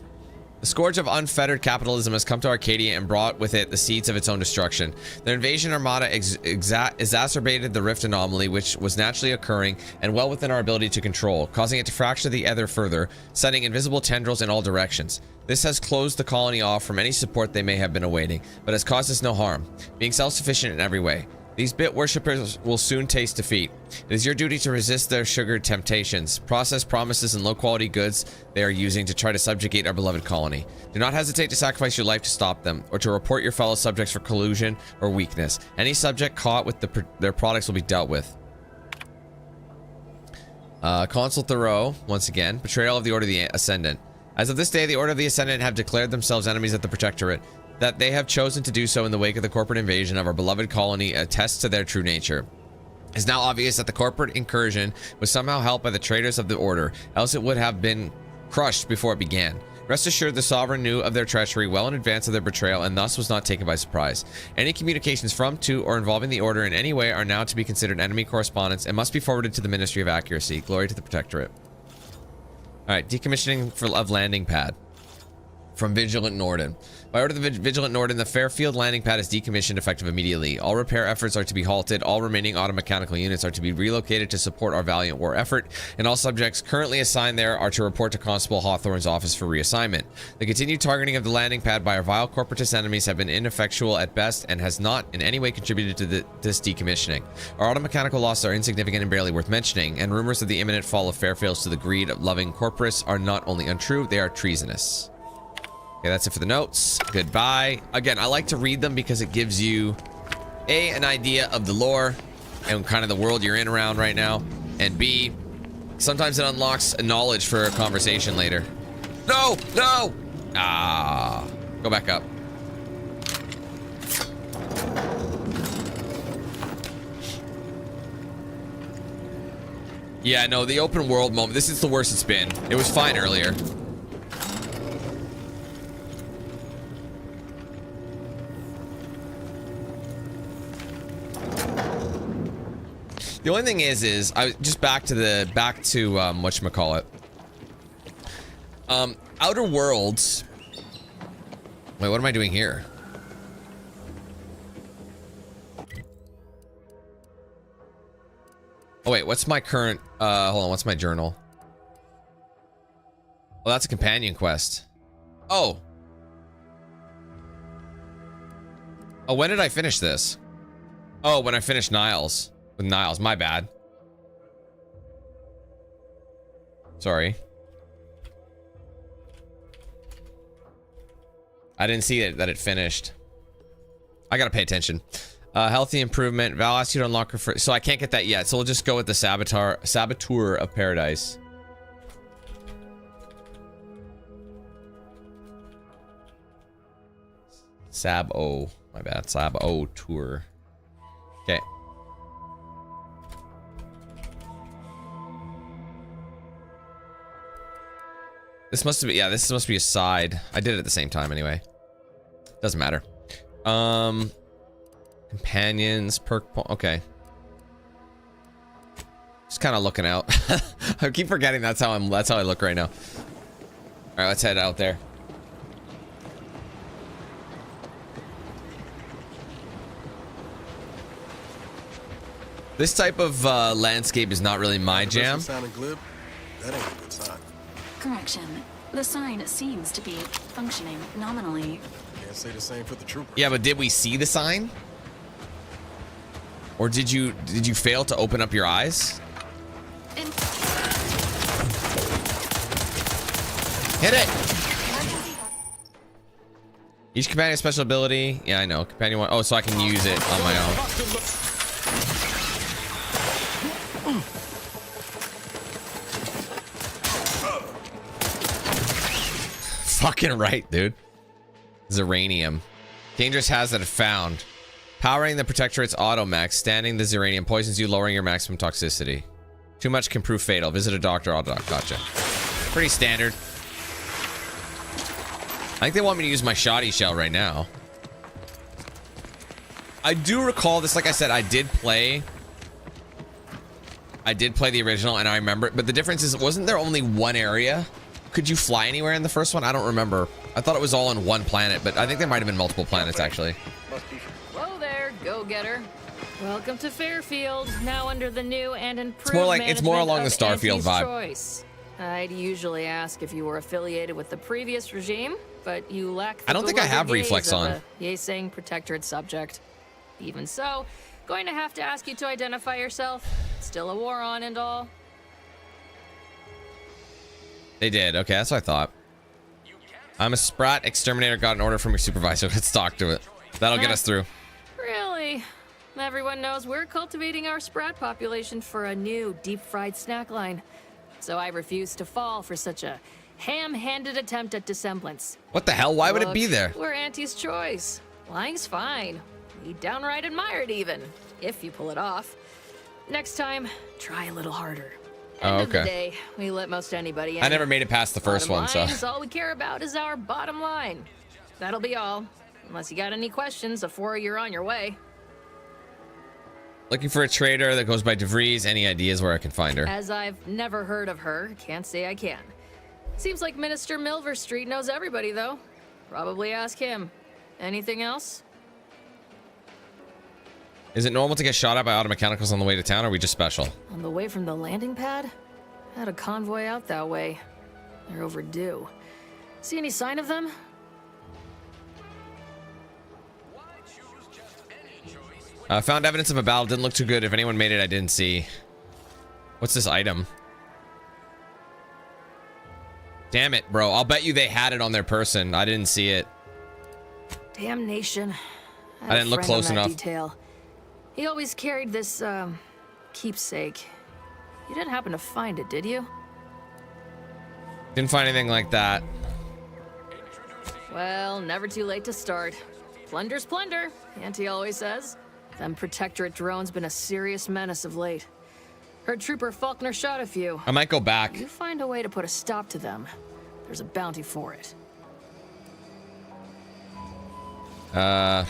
The scourge of unfettered capitalism has come to Arcadia and brought with it the seeds of its own destruction. Their invasion armada exacerbated the rift anomaly, which was naturally occurring and well within our ability to control, causing it to fracture the ether further, sending invisible tendrils in all directions. This has closed the colony off from any support they may have been awaiting, but has caused us no harm, being self-sufficient in every way. These bit worshippers will soon taste defeat. It is your duty to resist their sugared temptations, processed promises, and low-quality goods they are using to try to subjugate our beloved colony. Do not hesitate to sacrifice your life to stop them, or to report your fellow subjects for collusion or weakness. Any subject caught with their products will be dealt with. Consul Thoreau, once again, betrayal of the Order of the Ascendant. As of this day, the Order of the Ascendant have declared themselves enemies of the Protectorate. That they have chosen to do so in the wake of the corporate invasion of our beloved colony attests to their true nature. It's now obvious that the corporate incursion was somehow helped by the traitors of the Order, else it would have been crushed before it began. Rest assured, the Sovereign knew of their treachery well in advance of their betrayal and thus was not taken by surprise. Any communications from, to, or involving the Order in any way are now to be considered enemy correspondence and must be forwarded to the Ministry of Accuracy. Glory to the Protectorate. Alright, decommissioning of landing pad. From Vigilant Norden. By order of the Vigilant Norden, the Fairfield landing pad is decommissioned effective immediately. All repair efforts are to be halted, all remaining automechanical units are to be relocated to support our valiant war effort, and all subjects currently assigned there are to report to Constable Hawthorne's office for reassignment. The continued targeting of the landing pad by our vile corporatist enemies have been ineffectual at best and has not in any way contributed to this decommissioning. Our automechanical losses are insignificant and barely worth mentioning, and rumors of the imminent fall of Fairfields to the greed of loving corporatists are not only untrue, they are treasonous. Okay, that's it for the notes. Goodbye. Again, I like to read them because it gives you, A, an idea of the lore and kind of the world you're in around right now, and B, sometimes it unlocks a knowledge for a conversation later. No! No! Ah, go back up. Yeah, no, the open world moment. This is the worst it's been. It was fine earlier. The only thing is I just back to whatchamacallit. Outer Worlds. Wait, what am I doing here? Oh wait, what's my current hold on, what's my journal? Oh, that's a companion quest. Oh. Oh, when did I finish this? Oh, when I finished Niles. With Niles, my bad. Sorry. I didn't see it that it finished. I gotta pay attention. Healthy improvement. Val asks you to unlock her for, so I can't get that yet. So we'll just go with the Saboteur of Paradise. My bad. Saboteur. Okay. This must be, yeah, this must be a side. I did it at the same time anyway. Doesn't matter. Companions, perk point. Okay. Just kind of looking out. I keep forgetting that's how I look right now. All right, let's head out there. This type of landscape is not really my jam. Sounding glib? That ain't a good sign. Correction. The sign seems to be functioning nominally. Can't say the same for the trooper. Yeah, but did we see the sign? Or did you fail to open up your eyes? Hit it! Each companion has special ability. Yeah, I know. Companion one. Oh, so I can use it on my own. Fucking right, dude. Zeranium. Dangerous hazard found. Powering the Protectorate's auto max. Standing the Zeranium poisons you, lowering your maximum toxicity. Too much can prove fatal. Visit a doctor. Gotcha. Pretty standard. I think they want me to use my shoddy shell right now. I do recall this. Like I said, I did play the original and I remember it, but the difference is, wasn't there only one area? Could you fly anywhere in the first one? I don't remember. I thought it was all on one planet, but I think there might have been multiple planets actually. Whoa there, go-getter. Welcome to Fairfield, now under the new and improved It's more along the Starfield vibe. Choice. I'd usually ask if you were affiliated with the previous regime, but you lack the I don't think I have reflex on. Yay-saying protectorate subject. Even so, going to have to ask you to identify yourself. Still a war on and all. They did. Okay, that's what I thought. I'm a Sprat exterminator. Got an order from your supervisor. Let's talk to it. That'll get us through. Really? Everyone knows we're cultivating our Sprat population for a new deep-fried snack line. So I refuse to fall for such a ham-handed attempt at dissemblance. What the hell? Why would it be there? We're Auntie's choice. Lying's fine. We downright admire it even, if you pull it off. Next time, try a little harder. End of the day, we let most anybody in. I never made it past the first one, so. All we care about is our bottom line. That'll be all. Unless you got any questions before you're on your way. Looking for a trader that goes by DeVries. Any ideas where I can find her? As I've never heard of her, can't say I can. Seems like Minister Milver Street knows everybody, though. Probably ask him. Anything else? Is it normal to get shot at by auto mechanicals on the way to town, or are we just special? On the way from the landing pad? Had a convoy out that way. They're overdue. See any sign of them? Found evidence of a battle. Didn't look too good. If anyone made it, I didn't see. What's this item? Damn it, bro. I'll bet you they had it on their person. I didn't see it. Damnation. I didn't look close enough. Detail. He always carried this, keepsake. You didn't happen to find it, did you? Didn't find anything like that. Well, never too late to start. Plunder's plunder, Auntie always says. Them Protectorate drones been a serious menace of late. Heard Trooper Faulkner shot a few. I might go back. You find a way to put a stop to them. There's a bounty for it. How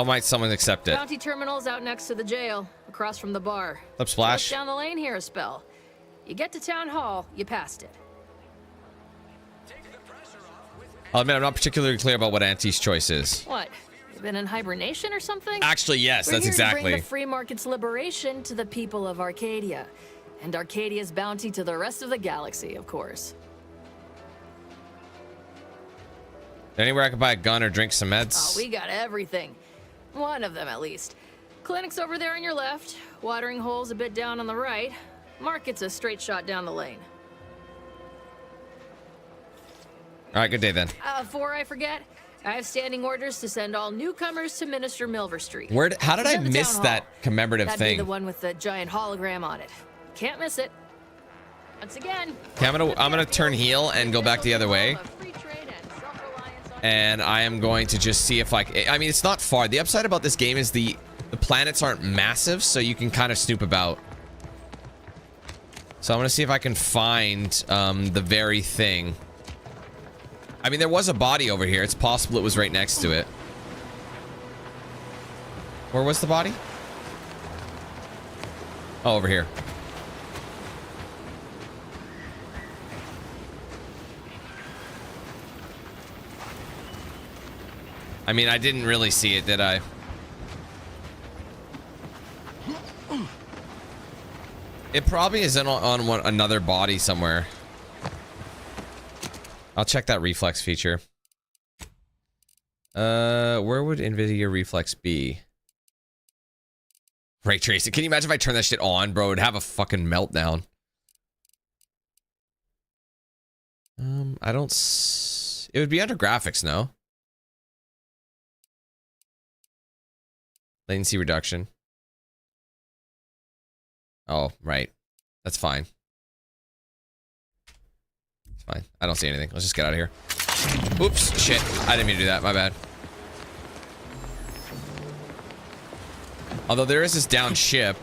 might someone accept it? Bounty terminal's out next to the jail, across from the bar. Flip splash. Just down the lane here a spell. You get to town hall, you passed it. I'll admit I'm not particularly clear about what Auntie's choice is. What? You been in hibernation or something? Actually, yes, We're that's here exactly. To bring the free market's liberation to the people of Arcadia, and Arcadia's bounty to the rest of the galaxy, of course. Anywhere I can buy a gun or drink some meds? Oh, we got everything. One of them, at least. Clinic's over there on your left. Watering hole's a bit down on the right. Market's a straight shot down the lane. All right, good day then. Before I forget, I have standing orders to send all newcomers to Minister Milver Street. How did I It's at the miss town that hall. commemorative That'd thing? be the one with the giant hologram on it. Can't miss it. Once again. Okay, I'm gonna turn heel and go back the other way. And I am going to just see if I mean, it's not far. The upside about this game is the planets aren't massive, so you can kind of snoop about. So I'm gonna see if I can find the very thing. I mean, there was a body over here. It's possible it was right next to it. Where was the body? Oh, over here. I mean, I didn't really see it, did I? It probably is on another body somewhere. I'll check that reflex feature. Where would NVIDIA reflex be? Ray tracing. Can you imagine if I turn that shit on, bro? It'd have a fucking meltdown. I don't. It would be under graphics, no? Latency reduction. Oh, right. That's fine. It's fine. I don't see anything. Let's just get out of here. Oops. Shit. I didn't mean to do that. My bad. Although there is this down ship.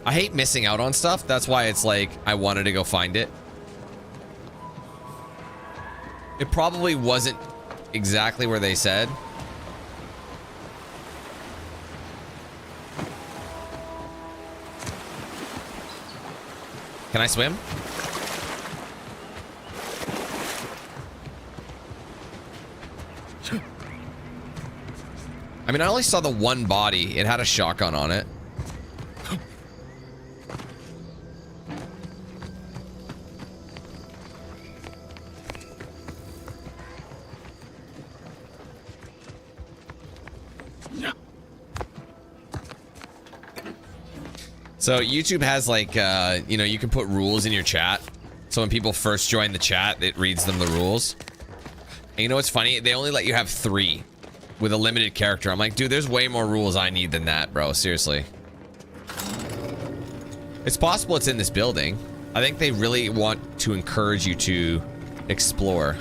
I hate missing out on stuff. That's why it's like I wanted to go find it. It probably wasn't exactly where they said. Can I swim? I mean, I only saw the one body. It had a shotgun on it. So YouTube has like, you know, you can put rules in your chat. So when people first join the chat, it reads them the rules. And you know what's funny? They only let you have 3 with a limited character. I'm like, dude, there's way more rules I need than that, bro. Seriously. It's possible it's in this building. I think they really want to encourage you to explore.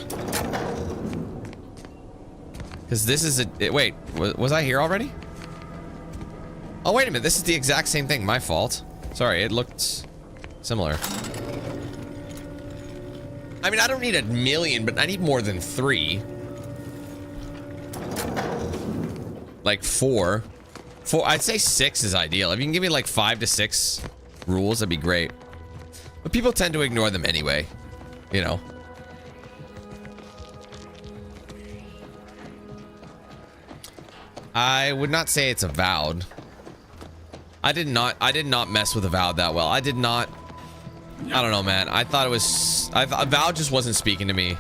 Because this is a... Wait, was I here already? Oh, wait a minute. This is the exact same thing. My fault. Sorry, it looked similar. I mean, I don't need a million, but I need more than 3. Like 4. I'd say 6 is ideal. If you can give me like 5 to 6 rules, that'd be great. But people tend to ignore them anyway. You know. I would not say it's avowed. I did not mess with Avowed that well. I don't know, man. I thought it was... Avowed just wasn't speaking to me.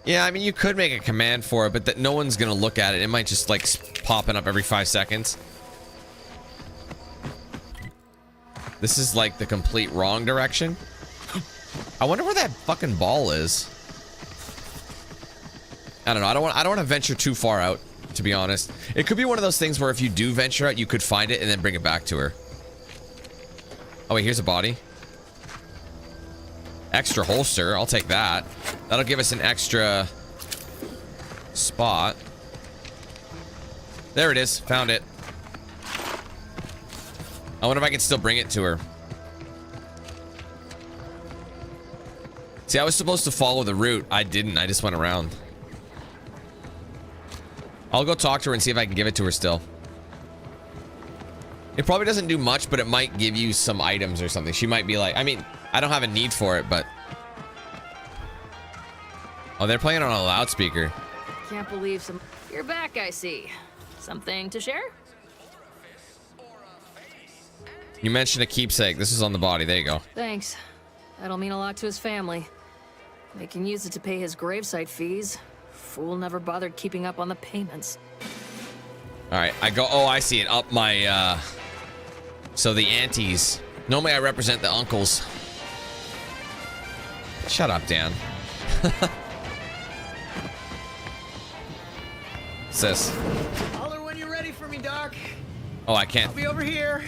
Yeah, I mean, you could make a command for it, but that no one's gonna look at it. It might just, like, popping up every 5 seconds. This is, like, the complete wrong direction. I wonder where that fucking ball is. I don't know. I don't want to venture too far out, to be honest. It could be one of those things where if you do venture out, you could find it and then bring it back to her. Oh wait, here's a body. Extra holster, I'll take that. That'll give us an extra spot. There it is, found it. I wonder if I can still bring it to her. See, I was supposed to follow the route. I didn't, I just went around. I'll go talk to her and see if I can give it to her still. It probably doesn't do much, but it might give you some items or something. She might be like, I mean, I don't have a need for it, but... Oh, they're playing on a loudspeaker. Can't believe some... You're back, I see. Something to share? You mentioned a keepsake. This is on the body. There you go. Thanks. That'll mean a lot to his family. They can use it to pay his gravesite fees. Fool never bothered keeping up on the payments. All right, I go. Oh, I see it. Up my, so the aunties. Normally I represent the uncles. Shut up, Dan. Sis. Holler when you're ready for me, Doc. Oh, I can't. I'll be over here.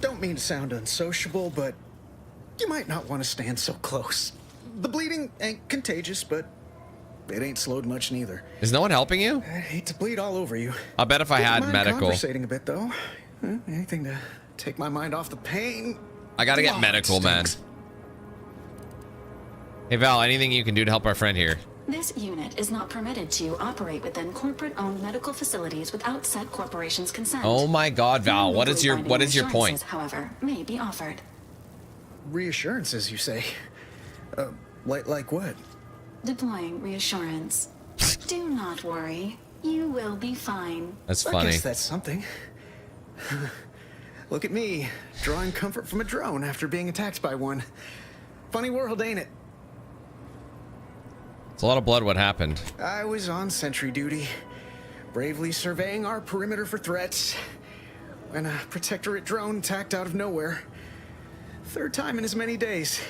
Don't mean to sound unsociable, but you might not want to stand so close. The bleeding ain't contagious, but it ain't slowed much neither. Is no one helping you? I hate to bleed all over you. I'll bet if I had medical. Conversating a bit though. Anything to take my mind off the pain. I gotta get medical, man. Hey Val, anything you can do to help our friend here? This unit is not permitted to operate within corporate-owned medical facilities without said corporation's consent. Oh my God, Val, what is your point? However, may be offered. Reassurances, you say? Like what? Deploying reassurance. Do not worry. You will be fine. That's funny. I guess that's something. Look at me, drawing comfort from a drone after being attacked by one. Funny world, ain't it? It's a lot of blood. What happened? I was on sentry duty, bravely surveying our perimeter for threats, when a protectorate drone attacked out of nowhere. Third time in as many days.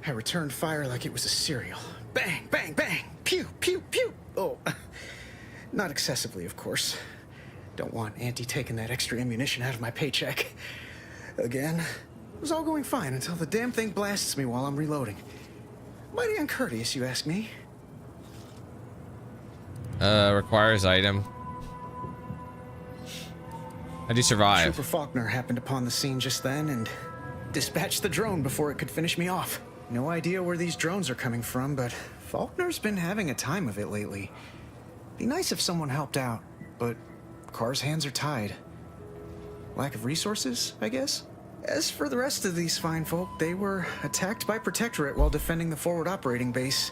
I returned fire like it was a cereal. Bang, bang, bang, pew, pew, pew. Oh, not excessively, of course. Don't want Auntie taking that extra ammunition out of my paycheck. Again, it was all going fine until the damn thing blasts me while I'm reloading. Mighty uncourteous, you ask me. Requires item. How'd you survive? Trooper Faulkner happened upon the scene just then and dispatched the drone before it could finish me off. No idea where these drones are coming from, but Faulkner's been having a time of it lately. Be nice if someone helped out, but Carr's hands are tied. Lack of resources, I guess? As for the rest of these fine folk, they were attacked by Protectorate while defending the forward operating base.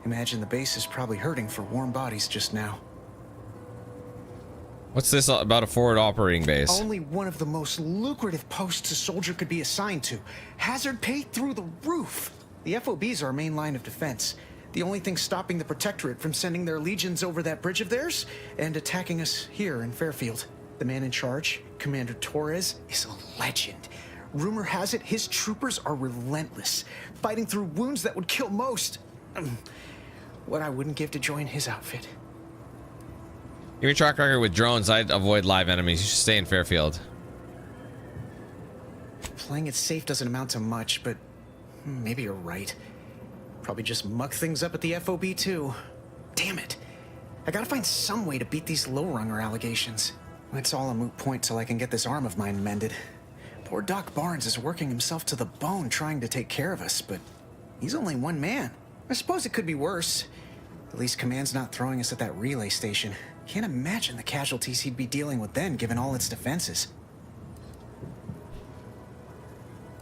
Imagine the base is probably hurting for warm bodies just now. What's this about a forward operating base? Only one of the most lucrative posts a soldier could be assigned to. Hazard pay through the roof. The FOB's our main line of defense. The only thing stopping the Protectorate from sending their legions over that bridge of theirs and attacking us here in Fairfield. The man in charge, Commander Torres, is a legend. Rumor has it his troopers are relentless, fighting through wounds that would kill most. What I wouldn't give to join his outfit. Give me a track record with drones. I'd avoid live enemies. You should stay in Fairfield. Playing it safe doesn't amount to much, but maybe you're right. Probably just muck things up at the FOB too. Damn it. I gotta find some way to beat these low-runger allegations. It's all a moot point till I can get this arm of mine mended. Poor Doc Barnes is working himself to the bone trying to take care of us, but he's only one man. I suppose it could be worse. At least Command's not throwing us at that relay station. Can't imagine the casualties he'd be dealing with then, given all its defenses.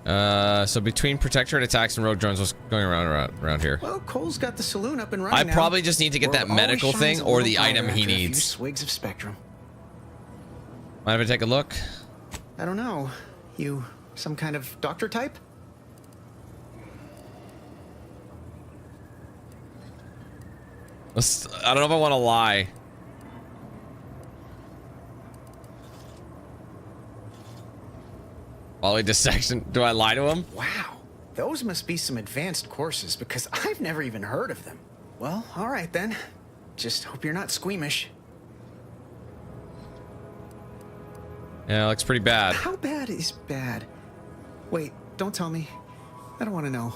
So between Protectorate attacks and rogue drones, what's going around here? Well, Cole's got the saloon up and running I now. probably just need to get that medical thing or the item he needs. A few swigs of Spectrum. Mind if I take a look? I don't know. You some kind of doctor type? I don't know if I want to lie. Poly dissection. Do I lie to him? Wow. Those must be some advanced courses because I've never even heard of them. Well, all right then. Just hope you're not squeamish. Yeah, it looks pretty bad. How bad is bad? Wait, don't tell me. I don't want to know.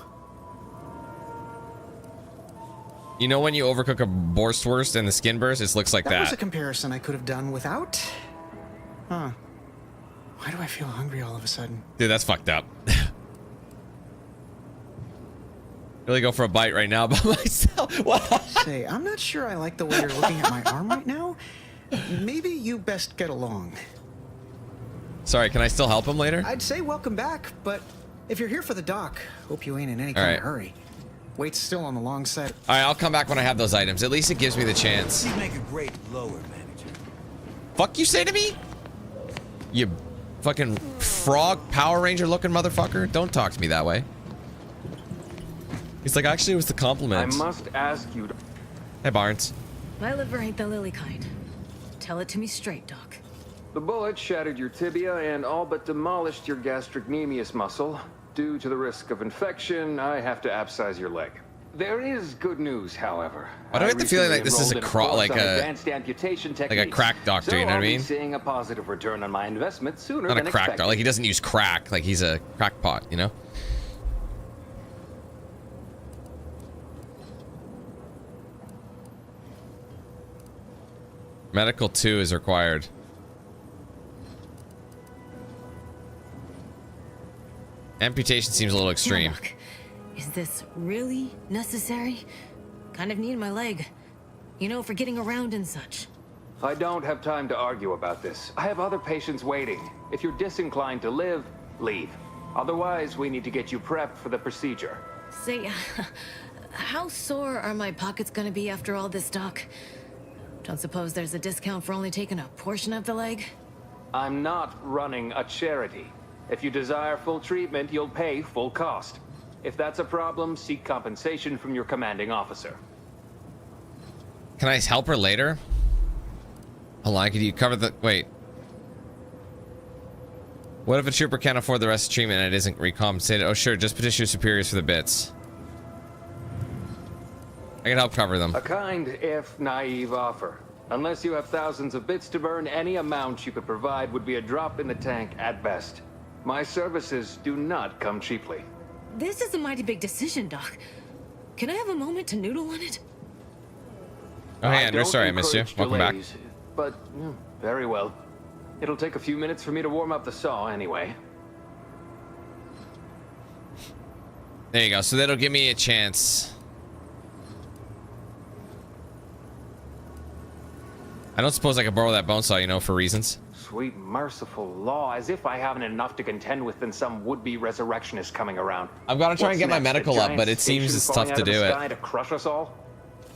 You know when you overcook a Borstwurst and the skin burst, it looks like that. That was a comparison I could have done without. Huh. Why do I feel hungry all of a sudden? Dude, that's fucked up. Really go for a bite right now by myself. What? Say, I'm not sure I like the way you're looking at my arm right now. Maybe you best get along. Sorry, can I still help him later? I'd say welcome back, but if you're here for the dock, hope you ain't in any kind of hurry. Wait's still on the long side. All right, I'll come back when I have those items. At least it gives me the chance. You make a great lower manager. Fuck you say to me? You fucking frog Power Ranger looking motherfucker. Don't talk to me that way. He's like, actually, it was the compliment. I must ask you to... Hey, Barnes. My liver ain't the lily kind. Tell it to me straight, Doc. The bullet shattered your tibia and all but demolished your gastrocnemius muscle. Due to the risk of infection, I have to abscise your leg. There is good news, however. Why do I get the feeling like this is a advanced amputation techniques, like a crack doctor, so you know what I I'll be mean? seeing a positive return on my investment sooner Not than a crack expected. doctor. Like he doesn't use crack. Like he's a crackpot, you know? Medical 2 is required. Amputation seems a little extreme. Doc, is this really necessary? Kind of need my leg. You know, for getting around and such. I don't have time to argue about this. I have other patients waiting. If you're disinclined to live, leave. Otherwise, we need to get you prepped for the procedure. Say, how sore are my pockets gonna be after all this, Doc? Don't suppose there's a discount for only taking a portion of the leg? I'm not running a charity. If you desire full treatment, you'll pay full cost. If that's a problem, seek compensation from your commanding officer. Can I help her later? Hold on, could you cover the... Wait. What if a trooper can't afford the rest of the treatment and it isn't recompensated? Oh, sure, just petition your superiors for the bits. I can help cover them. A kind, if naive offer. Unless you have thousands of bits to burn, any amount you could provide would be a drop in the tank at best. My services do not come cheaply. This is a mighty big decision, Doc. Can I have a moment to noodle on it? Oh, hey, Andrew, sorry I missed you. Welcome back. But, very well. It'll take a few minutes for me to warm up the saw anyway. There you go. So that'll give me a chance. I don't suppose I could borrow that bone saw, you know, for reasons. Sweet merciful law, as if I haven't enough to contend with than some would-be resurrectionist coming around. I've got to try and get my medical up, but it seems it's tough to do it. To crush us all?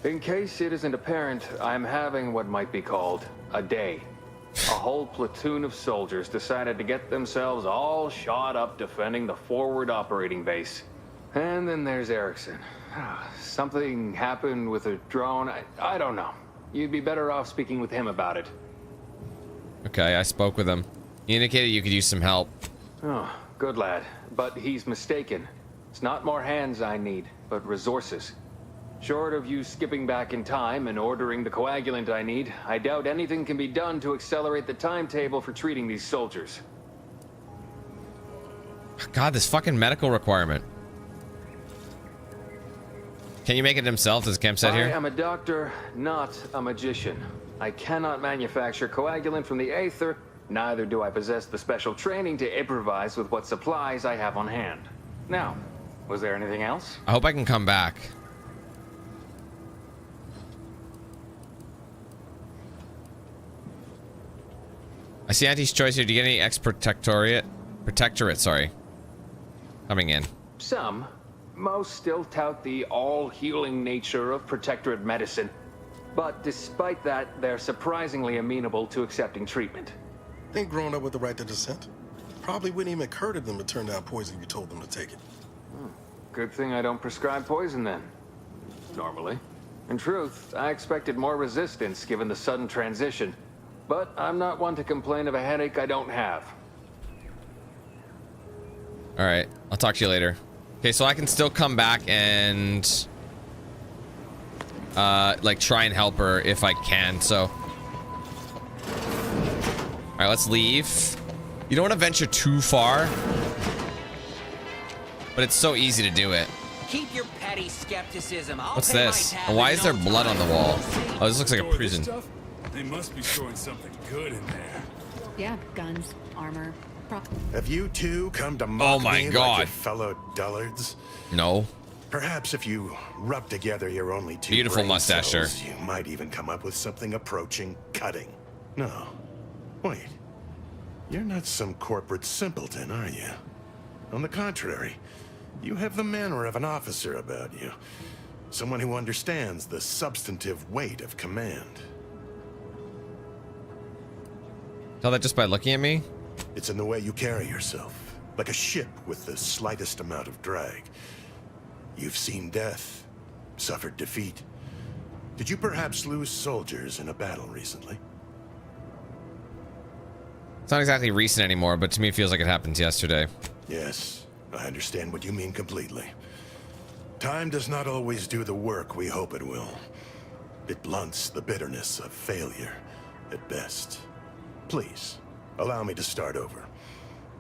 In case it isn't apparent, I'm having what might be called a day. A whole platoon of soldiers decided to get themselves all shot up defending the forward operating base. And then there's Erickson. Something happened with a drone. I don't know. You'd be better off speaking with him about it. Okay, I spoke with him. He indicated you could use some help. Oh, good lad. But he's mistaken. It's not more hands I need, but resources. Short of you skipping back in time and ordering the coagulant I need, I doubt anything can be done to accelerate the timetable for treating these soldiers. God, this fucking medical requirement. Can you make it himself? Does Kemp said here? I am a doctor, not a magician. I cannot manufacture coagulant from the aether, neither do I possess the special training to improvise with what supplies I have on hand. Now, was there anything else? I hope I can come back. I see Auntie's choice here. Do you get any protectorate, sorry. Coming in. Some. Most still tout the all-healing nature of protectorate medicine. But despite that, they're surprisingly amenable to accepting treatment. Think growing up with the right to dissent. Probably wouldn't even occur to them to turn down poison if you told them to take it. Good thing I don't prescribe poison then. Normally. In truth, I expected more resistance given the sudden transition. But I'm not one to complain of a headache I don't have. Alright, I'll talk to you later. Okay, so I can still come back and like try and help her if I can, so. Alright, let's leave. You don't want to venture too far. but it's so easy to do it. Keep your petty skepticism. What's this? And why is there blood on the wall? Oh, this looks like a prison. They must be storing something good in there. Yeah, guns, armor. Have you two come to mock my me God. like your fellow dullards? No. Perhaps if you rub together your only two Beautiful brain mustache, cells, sir. you might even come up with something approaching cutting. No. Wait. You're not some corporate simpleton, are you? On the contrary, you have the manner of an officer about you. Someone who understands the substantive weight of command. Tell that just by looking at me? It's in the way you carry yourself, like a ship with the slightest amount of drag. You've seen death, suffered defeat. Did you perhaps lose soldiers in a battle recently? It's not exactly recent anymore, but to me it feels like it happened yesterday. Yes, I understand what you mean completely. Time does not always do the work we hope it will. It blunts the bitterness of failure at best. Please, allow me to start over.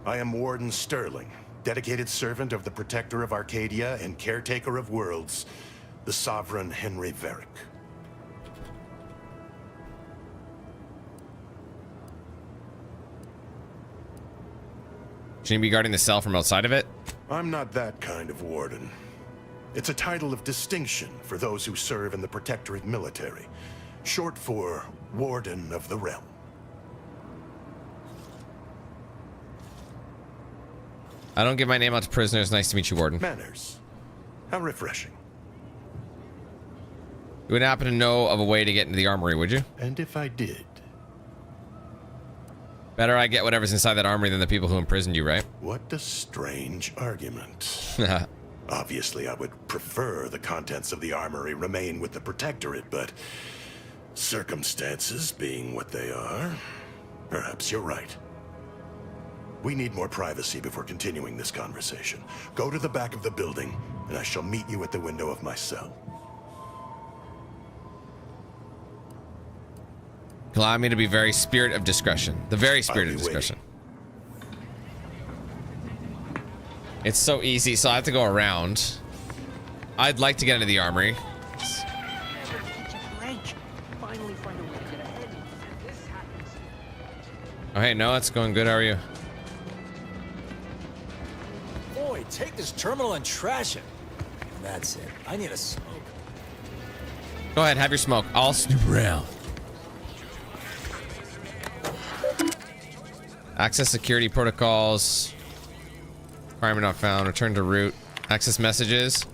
I am Warden Sterling, dedicated servant of the Protector of Arcadia and caretaker of worlds, the Sovereign Henry Varick. Shouldn't you be guarding the cell from outside of it? I'm not that kind of warden. It's a title of distinction for those who serve in the Protectorate military, short for Warden of the Realm. I don't give my name out to prisoners. Nice to meet you, Warden. Manners. How refreshing. You wouldn't happen to know of a way to get into the armory, would you? And if I did? Better I get whatever's inside that armory than the people who imprisoned you, right? What a strange argument. Obviously, I would prefer the contents of the armory remain with the Protectorate, but circumstances being what they are, perhaps you're right. We need more privacy before continuing this conversation. Go to the back of the building, and I shall meet you at the window of my cell. Allow me to be very spirit of discretion. The very spirit of discretion. It's so easy, so I have to go around. I'd like to get into the armory. Oh, hey, no, it's going good. How are you? Boy, take this terminal and trash it. That's it. I need a smoke. Go ahead, have your smoke. I'll snoop around. Access security protocols. Requirement not found. Return to route. Access messages.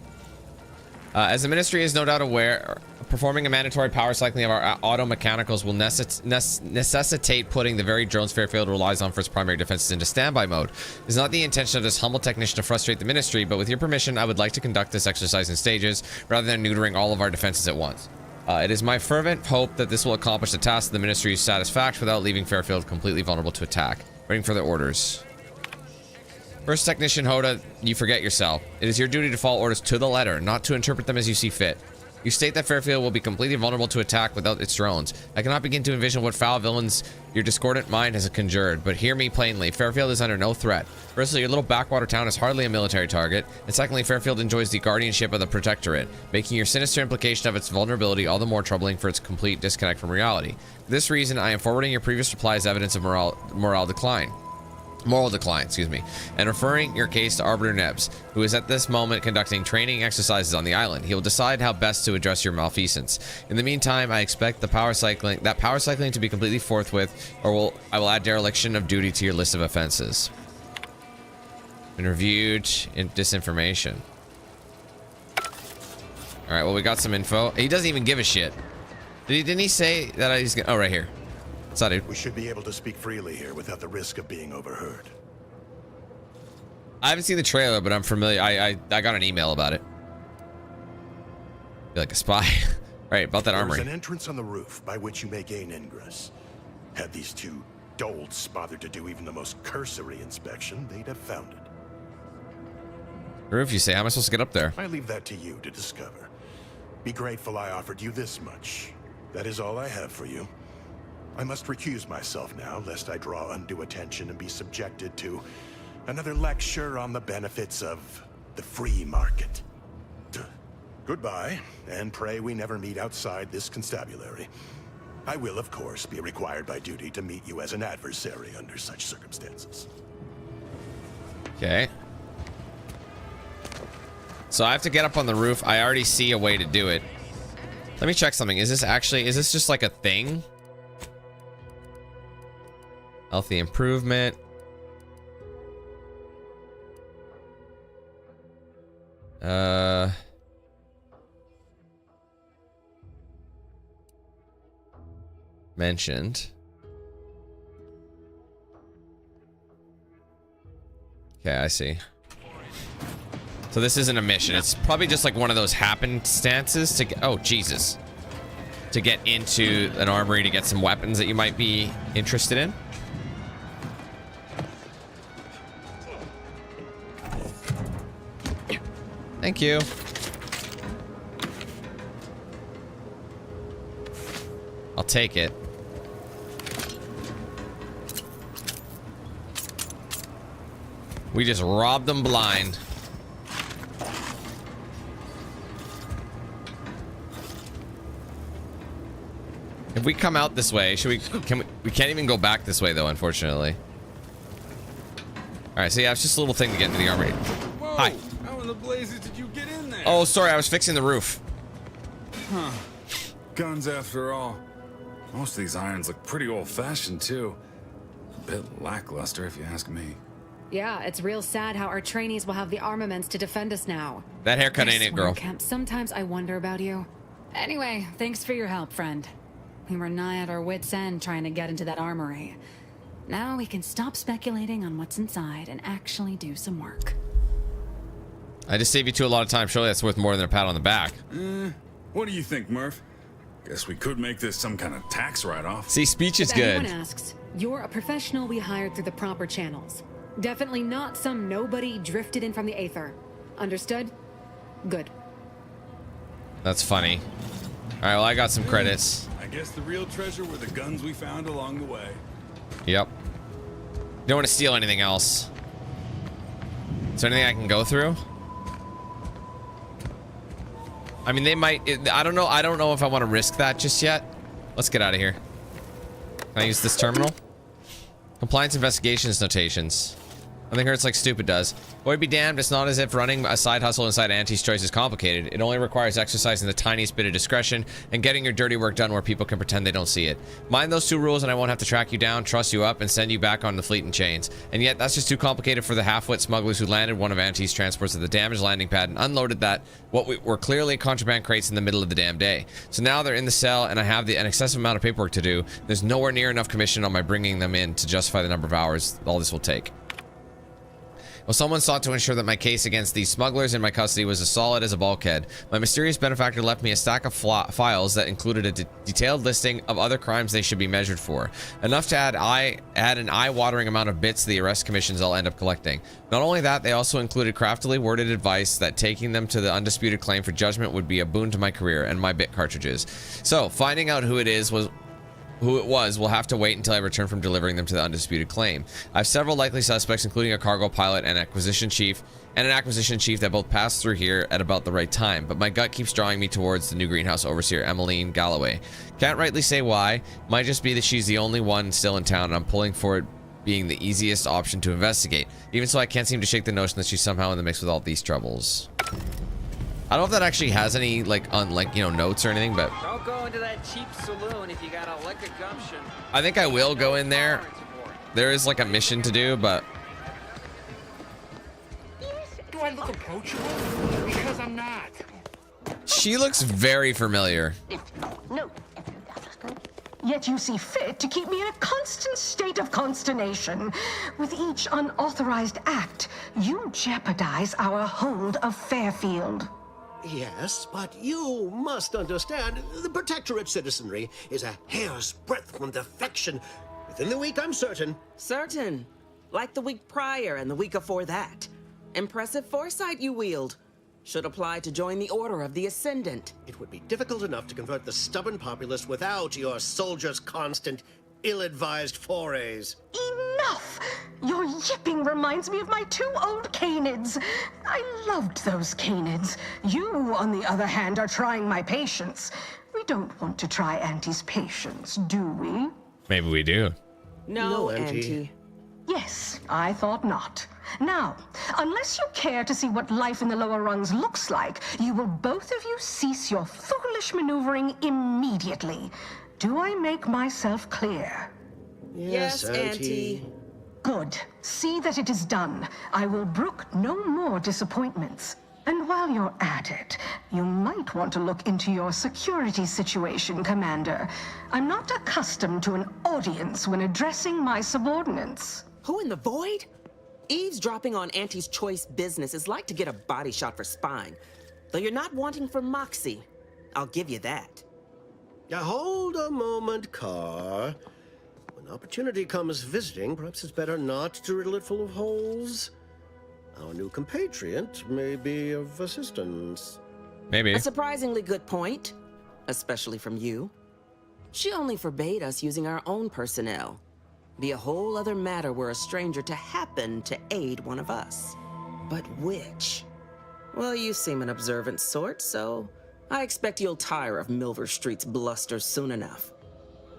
As the ministry is no doubt aware, performing a mandatory power cycling of our auto mechanicals will necessitate putting the very drones Fairfield relies on for its primary defenses into standby mode. It is not the intention of this humble technician to frustrate the ministry, but with your permission, I would like to conduct this exercise in stages rather than neutering all of our defenses at once. It is my fervent hope that this will accomplish the task of the ministry's satisfaction without leaving Fairfield completely vulnerable to attack. Waiting for the orders. First Technician Hoda, you forget yourself. It is your duty to follow orders to the letter, not to interpret them as you see fit. You state that Fairfield will be completely vulnerable to attack without its drones. I cannot begin to envision what foul villains your discordant mind has conjured, but hear me plainly. Fairfield is under no threat. Firstly, your little backwater town is hardly a military target, and secondly, Fairfield enjoys the guardianship of the Protectorate, making your sinister implication of its vulnerability all the more troubling for its complete disconnect from reality. For this reason, I am forwarding your previous reply as evidence of moral decline, and referring your case to Arbiter Nebs, who is at this moment conducting training exercises on the island. He will decide how best to address your malfeasance. In the meantime, I expect the power cycling to be completely forthwith, or I will add dereliction of duty to your list of offenses. Been reviewed in disinformation. All right, well, we got some info. He doesn't even give a shit. Didn't he say that he's gonna? Oh, right here. Dude. We should be able to speak freely here without the risk of being overheard. I haven't seen the trailer, but I'm familiar. I got an email about it. Feel like a spy. Right, about that armory. There's an entrance on the roof by which you may gain ingress. Had these two dolts bothered to do even the most cursory inspection, they'd have found it. The roof, you say? How am I supposed to get up there? I leave that to you to discover. Be grateful I offered you this much. That is all I have for you. I must recuse myself now, lest I draw undue attention and be subjected to another lecture on the benefits of The free market. Goodbye, and pray we never meet outside this constabulary. I will, of course, be required by duty to meet you as an adversary under such circumstances. Okay. So I have to get up on the roof. I already see a way to do it. Let me check something. Is this just like a thing? Healthy improvement. Mentioned. Okay, I see. So this isn't a mission. It's probably just like one of those happenstances to get, oh Jesus, to get into an armory to get some weapons that you might be interested in. Thank you. I'll take it. We just robbed them blind. If we come out this way, we can't even go back this way though, unfortunately. All right, so yeah, it's just a little thing to get into the armory. Whoa, hi. How in the blazes did you get in there? Oh, sorry, I was fixing the roof. Huh. Guns after all. Most of these irons look pretty old-fashioned too. A bit lackluster if you ask me. Yeah, it's real sad how our trainees will have the armaments to defend us now. That haircut ain't it, girl. Camp, sometimes I wonder about you. Anyway, thanks for your help, friend. We were nigh at our wits' end trying to get into that armory. Now we can stop speculating on what's inside and actually do some work. I just saved you two a lot of time. Surely that's worth more than a pat on the back. What do you think, Murph? Guess we could make this some kind of tax write-off. See, speech is if good. Anyone asks, you're a professional we hired through the proper channels. Definitely not some nobody drifted in from the aether. Understood? Good. That's funny. All right, well, I got some credits. I guess the real treasure were the guns we found along the way. Yep. Don't want to steal anything else. Is there anything I can go through? I mean, they might. I don't know. I don't know if I want to risk that just yet. Let's get out of here. Can I use this terminal? Compliance investigations notations. Nothing hurts like stupid does. Boy be damned, it's not as if running a side hustle inside Auntie's choice is complicated. It only requires exercising the tiniest bit of discretion and getting your dirty work done where people can pretend they don't see it. Mind those two rules and I won't have to track you down, truss you up, and send you back on the fleet in chains. And yet, that's just too complicated for the half-wit smugglers who landed one of Auntie's transports at the damaged landing pad and unloaded what were clearly contraband crates in the middle of the damn day. So now they're in the cell and I have an excessive amount of paperwork to do. There's nowhere near enough commission on my bringing them in to justify the number of hours all this will take. Well, someone sought to ensure that my case against these smugglers in my custody was as solid as a bulkhead. My mysterious benefactor left me a stack of files that included a detailed listing of other crimes they should be measured for. Enough to add an eye-watering amount of bits to the arrest commissions I'll end up collecting. Not only that, they also included craftily worded advice that taking them to the undisputed claim for judgment would be a boon to my career and my bit cartridges. So, finding out who it was will have to wait until I return from delivering them to the undisputed claim. I have several likely suspects, including a cargo pilot and an acquisition chief that both passed through here at about the right time, but my gut keeps drawing me towards the new greenhouse overseer, Emmeline Galloway. Can't rightly say why. Might just be that she's the only one still in town and I'm pulling for it being the easiest option to investigate. Even so, I can't seem to shake the notion that she's somehow in the mix with all these troubles. I don't know if that actually has any notes or anything, but Don't go into that cheap saloon if you got a lick of gumption. I think I will go in there. There is like a mission to do, but Do I look approachable? Because I'm not. she looks very familiar. No. Yet you see fit to keep me in a constant state of consternation. With each unauthorized act, you jeopardize our hold of Fairfield. Yes, but you must understand, the Protectorate citizenry is a hair's breadth from defection. Within the week, I'm certain. Certain? Like the week prior and the week before that. Impressive foresight you wield. Should apply to join the Order of the Ascendant. It would be difficult enough to convert the stubborn populace without your soldiers' constant, ill-advised forays. Enough! Your yipping reminds me of my 2 old canids. I loved those canids. You, on the other hand, are trying my patience. We don't want to try Auntie's patience, do we? Maybe we do. No, Auntie. Yes, I thought not. Now, unless you care to see what life in the lower rungs looks like, you will both of you cease your foolish maneuvering immediately. Do I make myself clear? Yes, Auntie. Good. See that it is done. I will brook no more disappointments. And while you're at it, you might want to look into your security situation, Commander. I'm not accustomed to an audience when addressing my subordinates. Who in the void? Eavesdropping on Auntie's choice business is like to get a body shot for spine. Though you're not wanting for moxie. I'll give you that. Now hold a moment, Carr. When opportunity comes visiting, perhaps it's better not to riddle it full of holes. Our new compatriot may be of assistance. Maybe. A surprisingly good point, especially from you. She only forbade us using our own personnel. Be a whole other matter were a stranger to happen to aid one of us. But which? Well, you seem an observant sort, so I expect you'll tire of Milver Street's bluster soon enough.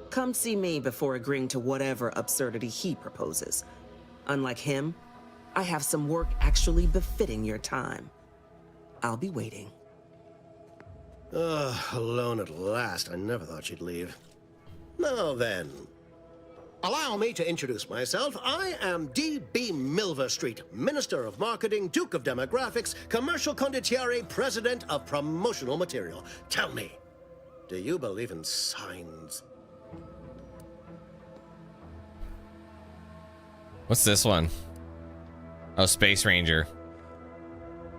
Come see me before agreeing to whatever absurdity he proposes. Unlike him, I have some work actually befitting your time. I'll be waiting. Alone at last. I never thought she'd leave. Now then, allow me to introduce myself. I am D.B. Milver Street, Minister of Marketing, Duke of Demographics, Commercial Condottiere, President of Promotional Material. Tell me, do you believe in signs? What's this one? Oh, Space Ranger.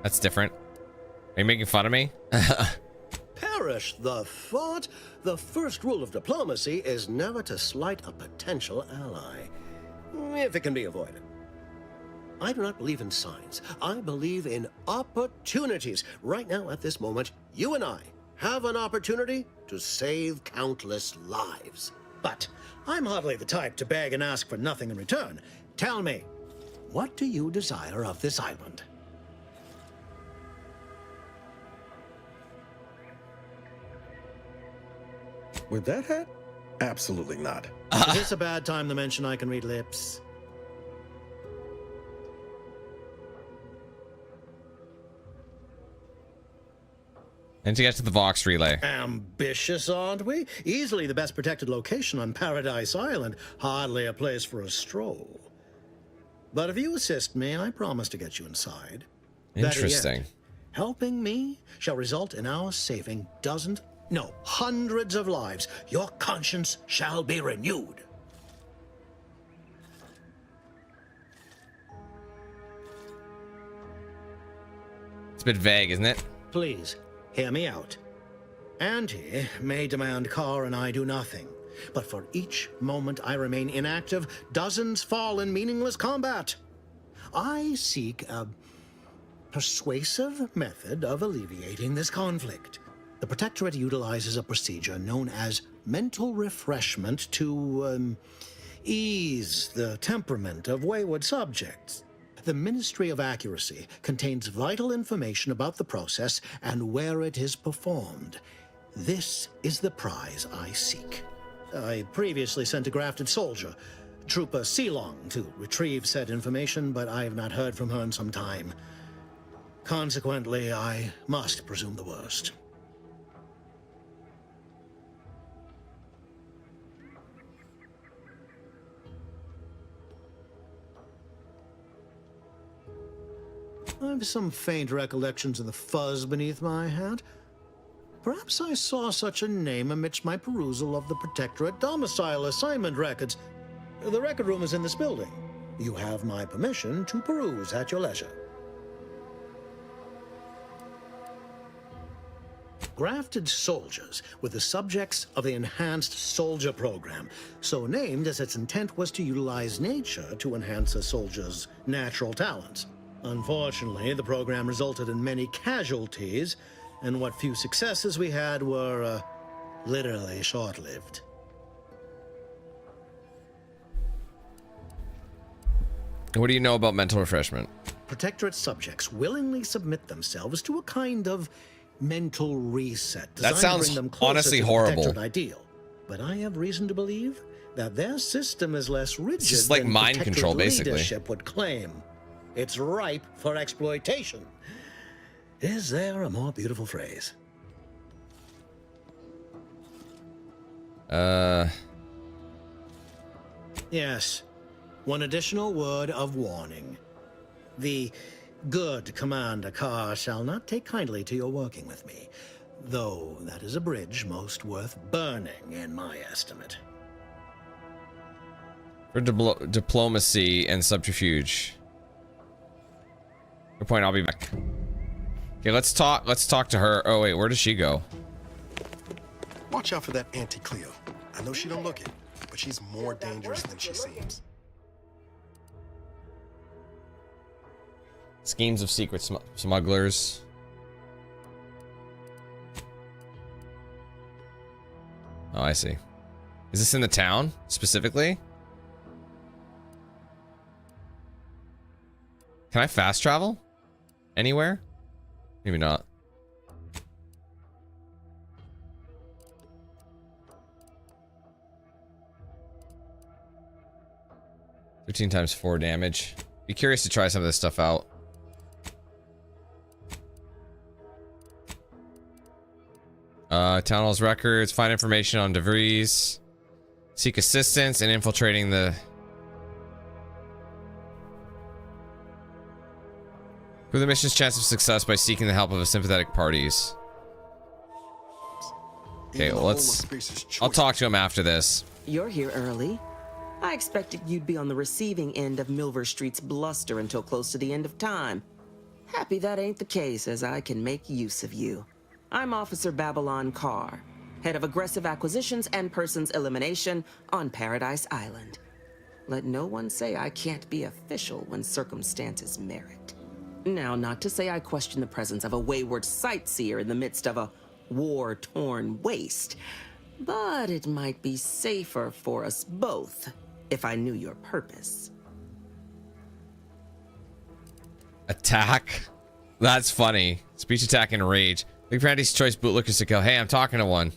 That's different. Are you making fun of me? Perish the thought. The first rule of diplomacy is never to slight a potential ally, if it can be avoided. I do not believe in signs. I believe in opportunities. Right now, at this moment, you and I have an opportunity to save countless lives. But I'm hardly the type to beg and ask for nothing in return. Tell me, what do you desire of this island? With that hat? Absolutely not. Is this a bad time to mention I can read lips? And to get to the Vox relay. Ambitious, aren't we? Easily the best protected location on Paradise Island. Hardly a place for a stroll. But if you assist me, I promise to get you inside. Interesting. Yet, helping me shall result in our saving dozens, no, hundreds of lives. Your conscience shall be renewed. It's a bit vague, isn't it? Please, hear me out. Auntie may demand Carr and I do nothing. But for each moment I remain inactive, dozens fall in meaningless combat. I seek a persuasive method of alleviating this conflict. The Protectorate utilizes a procedure known as mental refreshment to ease the temperament of wayward subjects. The Ministry of Accuracy contains vital information about the process and where it is performed. This is the prize I seek. I previously sent a grafted soldier, Trooper Sealong, to retrieve said information, but I have not heard from her in some time. Consequently, I must presume the worst. I've some faint recollections of the fuzz beneath my hat. Perhaps I saw such a name amidst my perusal of the Protectorate domicile assignment records. The record room is in this building. You have my permission to peruse at your leisure. Grafted soldiers were the subjects of the Enhanced Soldier Program, so named as its intent was to utilize nature to enhance a soldier's natural talents. Unfortunately, the program resulted in many casualties, and what few successes we had were, literally short-lived. What do you know about mental refreshment? Protectorate subjects willingly submit themselves to a kind of mental reset. That sounds designed to bring them closer honestly to the horrible. Protectorate ideal. But I have reason to believe that their system is less rigid It's just like than mind Protectorate control, basically. leadership would claim. It's ripe for exploitation. Is there a more beautiful phrase? Yes. One additional word of warning. The good Commander Carr shall not take kindly to your working with me, though that is a bridge most worth burning in my estimate. For diplomacy and subterfuge. Good point. I'll be back. Okay, let's talk. Let's talk to her. Oh wait, where does she go? Watch out for that Auntie Cleo. I know she don't look it, but she's more dangerous than she seems. Schemes of secret smugglers. Oh, I see. Is this in the town specifically? Can I fast travel? Anywhere? Maybe not. $13 times 4 damage. Be curious to try some of this stuff out. Town Hall's records, find information on DeVries, seek assistance in infiltrating the... For the mission's chance of success by seeking the help of sympathetic parties. Okay, well, I'll talk to him after this. You're here early. I expected you'd be on the receiving end of Milver Street's bluster until close to the end of time. Happy that ain't the case, as I can make use of you. I'm Officer Babylon Carr, head of aggressive acquisitions and persons elimination on Paradise Island. Let no one say I can't be official when circumstances merit. Now, not to say I question the presence of a wayward sightseer in the midst of a war-torn waste, but it might be safer for us both if I knew your purpose. Attack? That's funny. Speech, attack, and rage. Big Brandy's choice bootlickers to kill. Hey, I'm talking to one.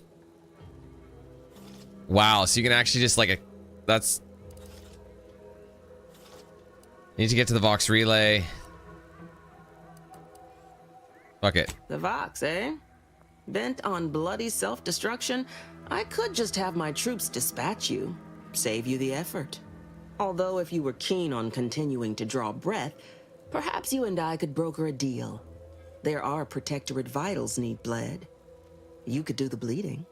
Wow, so you can actually just like that's... You need to get to the Vox relay. Fuck it. The Vox, eh? Bent on bloody self-destruction, I could just have my troops dispatch you, save you the effort. Although if you were keen on continuing to draw breath, perhaps you and I could broker a deal. There are Protectorate vitals need bled. You could do the bleeding.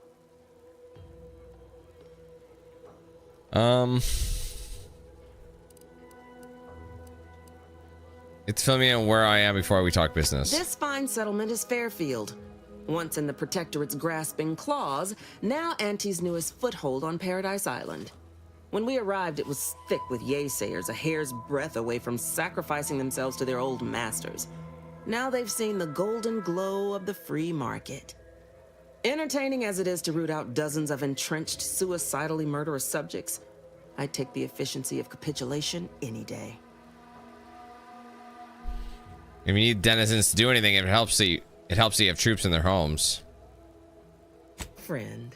It's filling me in where I am before we talk business. This fine settlement is Fairfield. Once in the Protectorate's grasping claws, now Auntie's newest foothold on Paradise Island. When we arrived, it was thick with yaysayers, a hair's breadth away from sacrificing themselves to their old masters. Now they've seen the golden glow of the free market. Entertaining as it is to root out dozens of entrenched, suicidally murderous subjects, I'd take the efficiency of capitulation any day. If you need denizens to do anything, it helps that you have troops in their homes. Friend,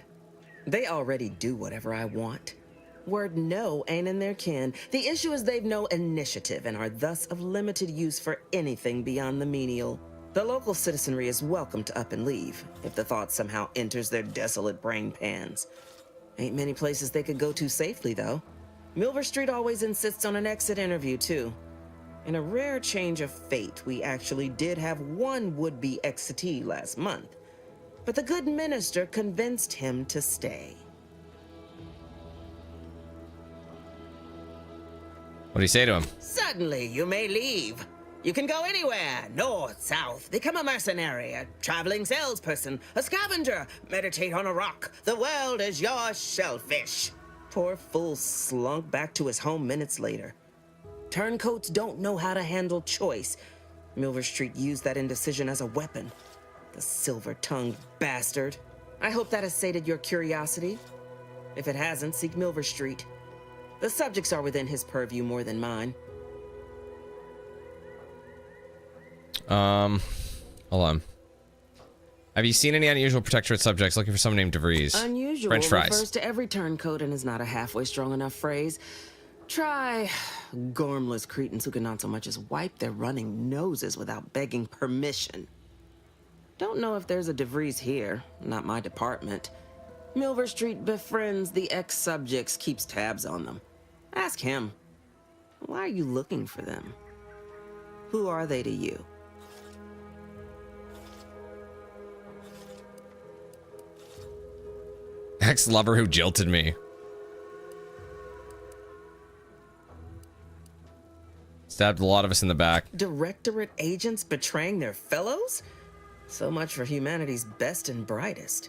they already do whatever I want. Word no ain't in their kin. The issue is they've no initiative and are thus of limited use for anything beyond the menial. The local citizenry is welcome to up and leave, if the thought somehow enters their desolate brain pans. Ain't many places they could go to safely, though. Milver Street always insists on an exit interview, too. In a rare change of fate, we actually did have one would-be exitee last month, but the good minister convinced him to stay. What do you say to him? Suddenly, you may leave. You can go anywhere, north, south, become a mercenary, a traveling salesperson, a scavenger, meditate on a rock. The world is your shellfish. Poor fool slunk back to his home minutes later. Turncoats don't know how to handle choice. Milver Street used that indecision as a weapon. The silver-tongued bastard. I hope that has sated your curiosity. If it hasn't, seek Milver Street. The subjects are within his purview more than mine. Hold on. Have you seen any unusual protectorate subjects? Looking for someone named DeVries. Unusual French fries. refers to every turncoat and is not a halfway strong enough phrase. Try gormless cretins who can not so much as wipe their running noses without begging permission. Don't know if there's a DeVries here. Not my department. Milver Street befriends the ex-subjects, keeps tabs on them. Ask him. Why are you looking for them? Who are they to you? Ex-lover who jilted me. Stabbed a lot of us in the back. Directorate agents betraying their fellows? So much for humanity's best and brightest.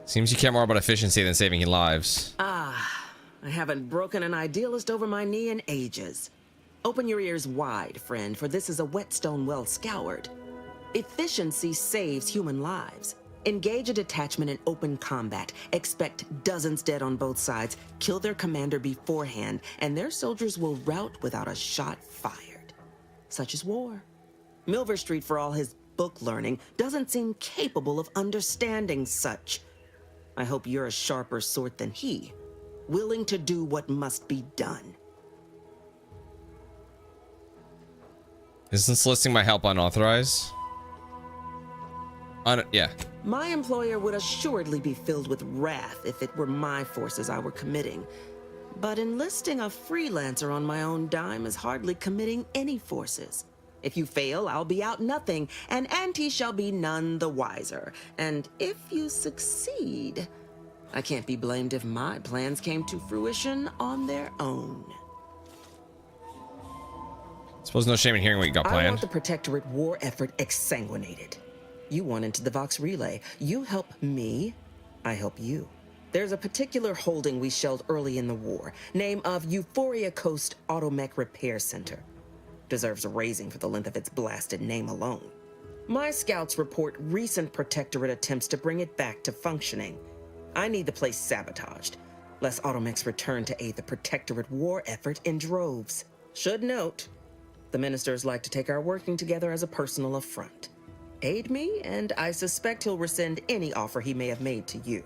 Seems you care more about efficiency than saving lives. Ah, I haven't broken an idealist over my knee in ages. Open your ears wide, friend, for this is a whetstone well scoured. Efficiency saves human lives. Engage a detachment in open combat. Expect dozens dead on both sides. Kill their commander beforehand, and their soldiers will rout without a shot fired. Such is war. Milver Street, for all his book learning, doesn't seem capable of understanding such. I hope you're a sharper sort than he, willing to do what must be done. Isn't soliciting my help unauthorized? Yeah. My employer would assuredly be filled with wrath if it were my forces I were committing. But enlisting a freelancer on my own dime is hardly committing any forces. If you fail, I'll be out nothing, and Auntie shall be none the wiser. And if you succeed, I can't be blamed if my plans came to fruition on their own. Suppose no shame in hearing what you got planned. I want the Protectorate war effort exsanguinated. You want into the Vox Relay. You help me, I help you. There's a particular holding we shelled early in the war. Name of Euphoria Coast Automech Repair Center. Deserves a raising for the length of its blasted name alone. My scouts report recent Protectorate attempts to bring it back to functioning. I need the place sabotaged, lest Automechs return to aid the Protectorate war effort in droves. Should note, the ministers like to take our working together as a personal affront. Aid me, and I suspect he'll rescind any offer he may have made to you.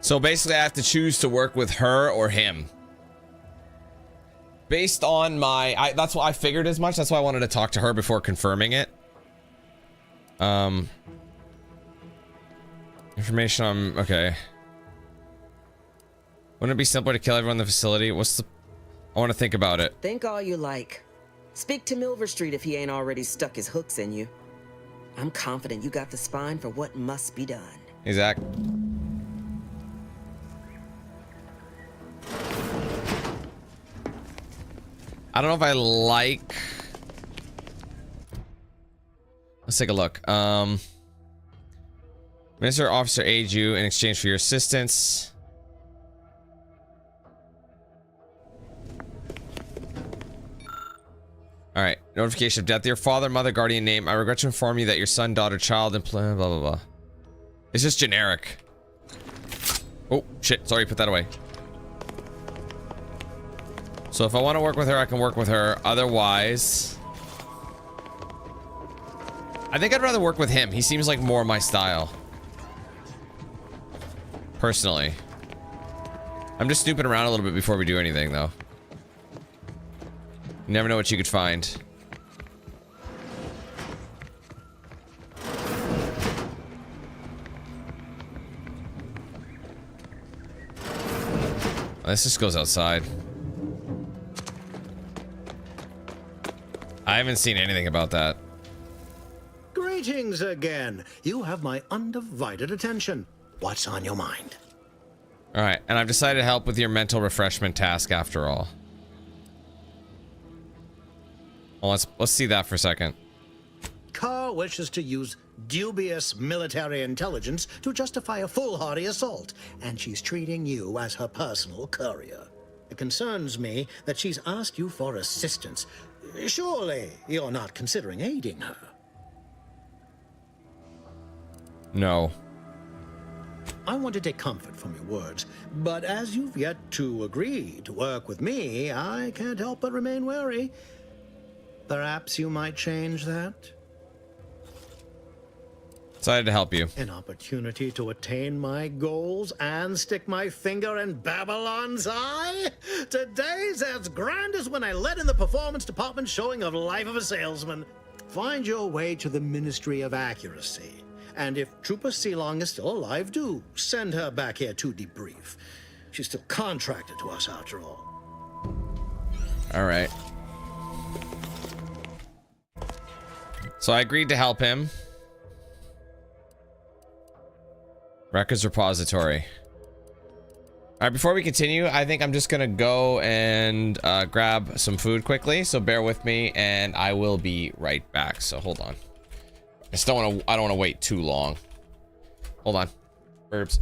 So basically I have to choose to work with her or him. Based on my... that's why I figured as much. That's why I wanted to talk to her before confirming it. Information on... Okay. Wouldn't it be simpler to kill everyone in the facility? What's the... I want to think about it. Think all you like. Speak to Milver Street if he ain't already stuck his hooks in you. I'm confident you got the spine for what must be done. Hey, Zach. I don't know if I like... Let's take a look. Minister or officer aid you in exchange for your assistance. Alright. Notification of death. Your father, mother, guardian name. I regret to inform you that your son, daughter, child, and blah, blah, blah. It's just generic. Oh, shit. Sorry, put that away. So if I want to work with her, I can work with her. Otherwise... I think I'd rather work with him. He seems like more my style. Personally. I'm just snooping around a little bit before we do anything, though. You never know what you could find. This just goes outside. I haven't seen anything about that. Greetings again. You have my undivided attention. What's on your mind? Alright, and I've decided to help with your mental refreshment task after all. Well, let's see that for a second. Carr wishes to use dubious military intelligence to justify a foolhardy assault, and she's treating you as her personal courier. It concerns me that she's asked you for assistance. Surely you're not considering aiding her. No. I want to take comfort from your words, but as you've yet to agree to work with me, I can't help but remain wary. Perhaps you might change that? Excited to help you. An opportunity to attain my goals and stick my finger in Babylon's eye? Today's as grand as when I led in the performance department showing of Life of a Salesman. Find your way to the Ministry of Accuracy. And if Trooper Sealong is still alive, do send her back here to debrief. She's still contracted to us after all. All right. So I agreed to help him. Records repository. All right, before we continue, I think I'm just gonna go and grab some food quickly. So bear with me, and I will be right back. So hold on. I don't want to wait too long. Hold on. Herbs.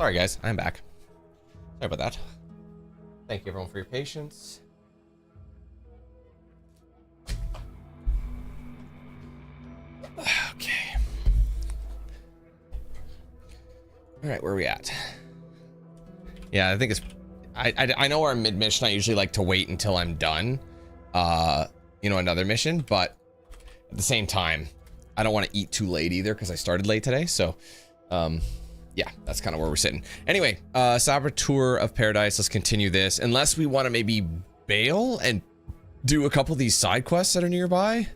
Sorry, guys. I'm back. Sorry about that. Thank you, everyone, for your patience. Okay. All right, where are we at? Yeah, I think it's... I know our mid-mission, I usually like to wait until I'm done. You know, another mission, but at the same time, I don't want to eat too late either because I started late today. So, yeah, that's kind of where we're sitting. Anyway, Saboteur of Paradise. Let's continue this. Unless we want to maybe bail and do a couple of these side quests that are nearby.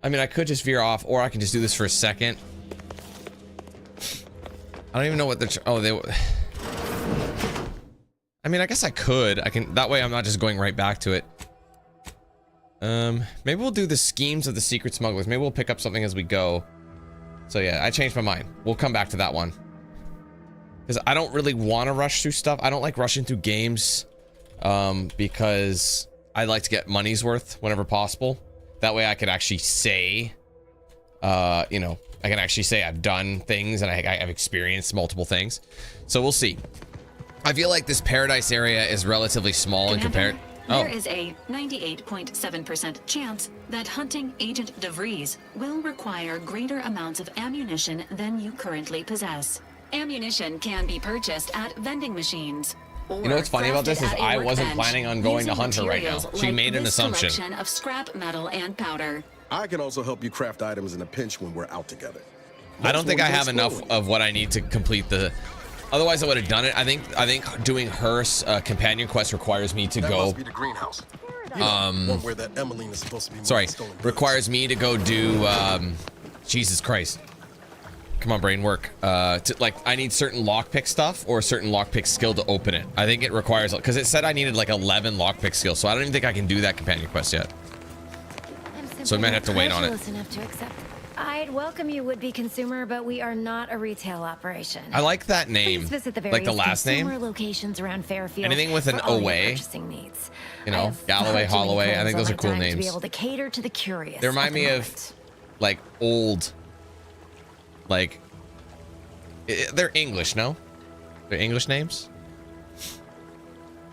I mean, I could just veer off, or I can just do this for a second. I don't even know what they're... Oh, they... I mean, I guess I could. I can... That way I'm not just going right back to it. Maybe we'll do the schemes of the secret smugglers. Maybe we'll pick up something as we go. So yeah, I changed my mind. We'll come back to that one. Because I don't really want to rush through stuff. I don't like rushing through games. Because I like to get money's worth whenever possible. That way I could actually say, you know, I can actually say I've done things and I've experienced multiple things. So we'll see. I feel like this paradise area is relatively small in comparison. There is a 98.7% chance that hunting Agent DeVries will require greater amounts of ammunition than you currently possess. Ammunition can be purchased at vending machines. You know what's funny about this is I wasn't planning on going to hunt her right now. She made an assumption. Collection of scrap metal and powder. I can also help you craft items in a pinch when we're out together. I don't think I have enough of what I need to complete the... Otherwise, I would have done it. I think doing her companion quest requires me to go... Must be the greenhouse. You know, one where that Emmeline is supposed to be. Sorry, requires me to go do... Jesus Christ. Come on, brain, work. Like, I need certain lockpick stuff or a certain lockpick skill to open it. I think it requires... Because it said I needed like 11 lockpick skills, so I don't even think I can do that companion quest yet. So I might have to wait on it. Enough to accept. I'd welcome you, would-be consumer, but we are not a retail operation. I like that name. Please visit the like the last name. Locations around Fairfield. Anything with an OA. You know, Galloway, Holloway. I think those are cool names. To be able to cater to the curious. They remind me of like old, like they're English, no? They're English names.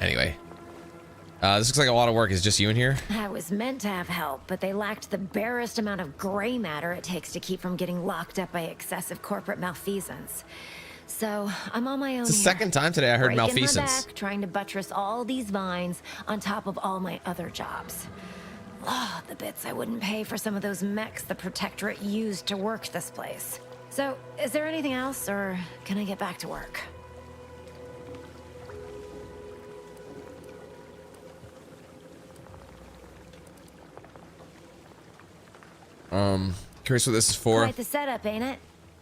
Anyway. This looks like a lot of work. Is just you in here? I was meant to have help, but they lacked the barest amount of gray matter it takes to keep from getting locked up by excessive corporate malfeasance. So I'm on my own. It's the second time today I heard malfeasance. Back, trying to buttress all these vines on top of all my other jobs. Oh, the bits I wouldn't pay for some of those mechs the Protectorate used to work this place. So, is there anything else, or can I get back to work? Curious what this is for. Quite the setup, ain't it?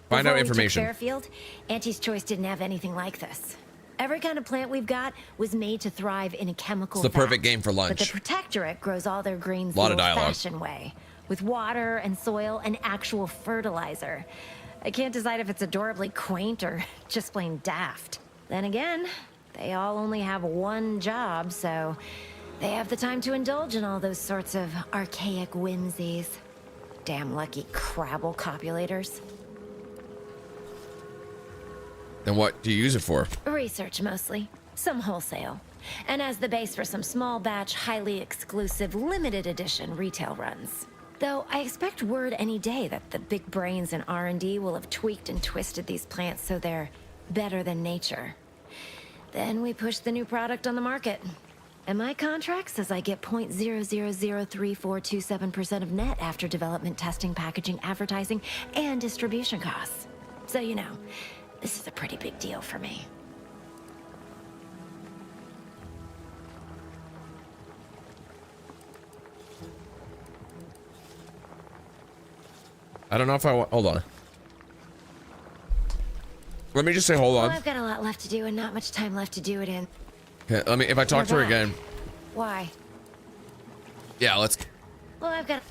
Find out Before we took information. Fairfield, Auntie's Choice didn't have anything like this. Every kind of plant we've got was made to thrive in a chemical It's the perfect vat. game for lunch. But the Protectorate grows all their greens Lot the of dialogue. old-fashioned way, with water and soil and actual fertilizer. I can't decide if it's adorably quaint or just plain daft. Then again, they all only have one job, so they have the time to indulge in all those sorts of archaic whimsies. Damn lucky Crabble copulators. Then what do you use it for? Research mostly. Some wholesale. And as the base for some small batch, highly exclusive, limited edition retail runs. Though I expect word any day that the big brains in R&D will have tweaked and twisted these plants so they're better than nature. Then we push the new product on the market. And my contract says I get 0.003427% of net after development, testing, packaging, advertising, and distribution costs. So you know, this is a pretty big deal for me. I don't know if I want... Hold on. Let me just say hold on. Well, I've got a lot left to do and not much time left to do it in. Okay, let me... If I talk to her again... Why? Yeah, let's... Well, I've got...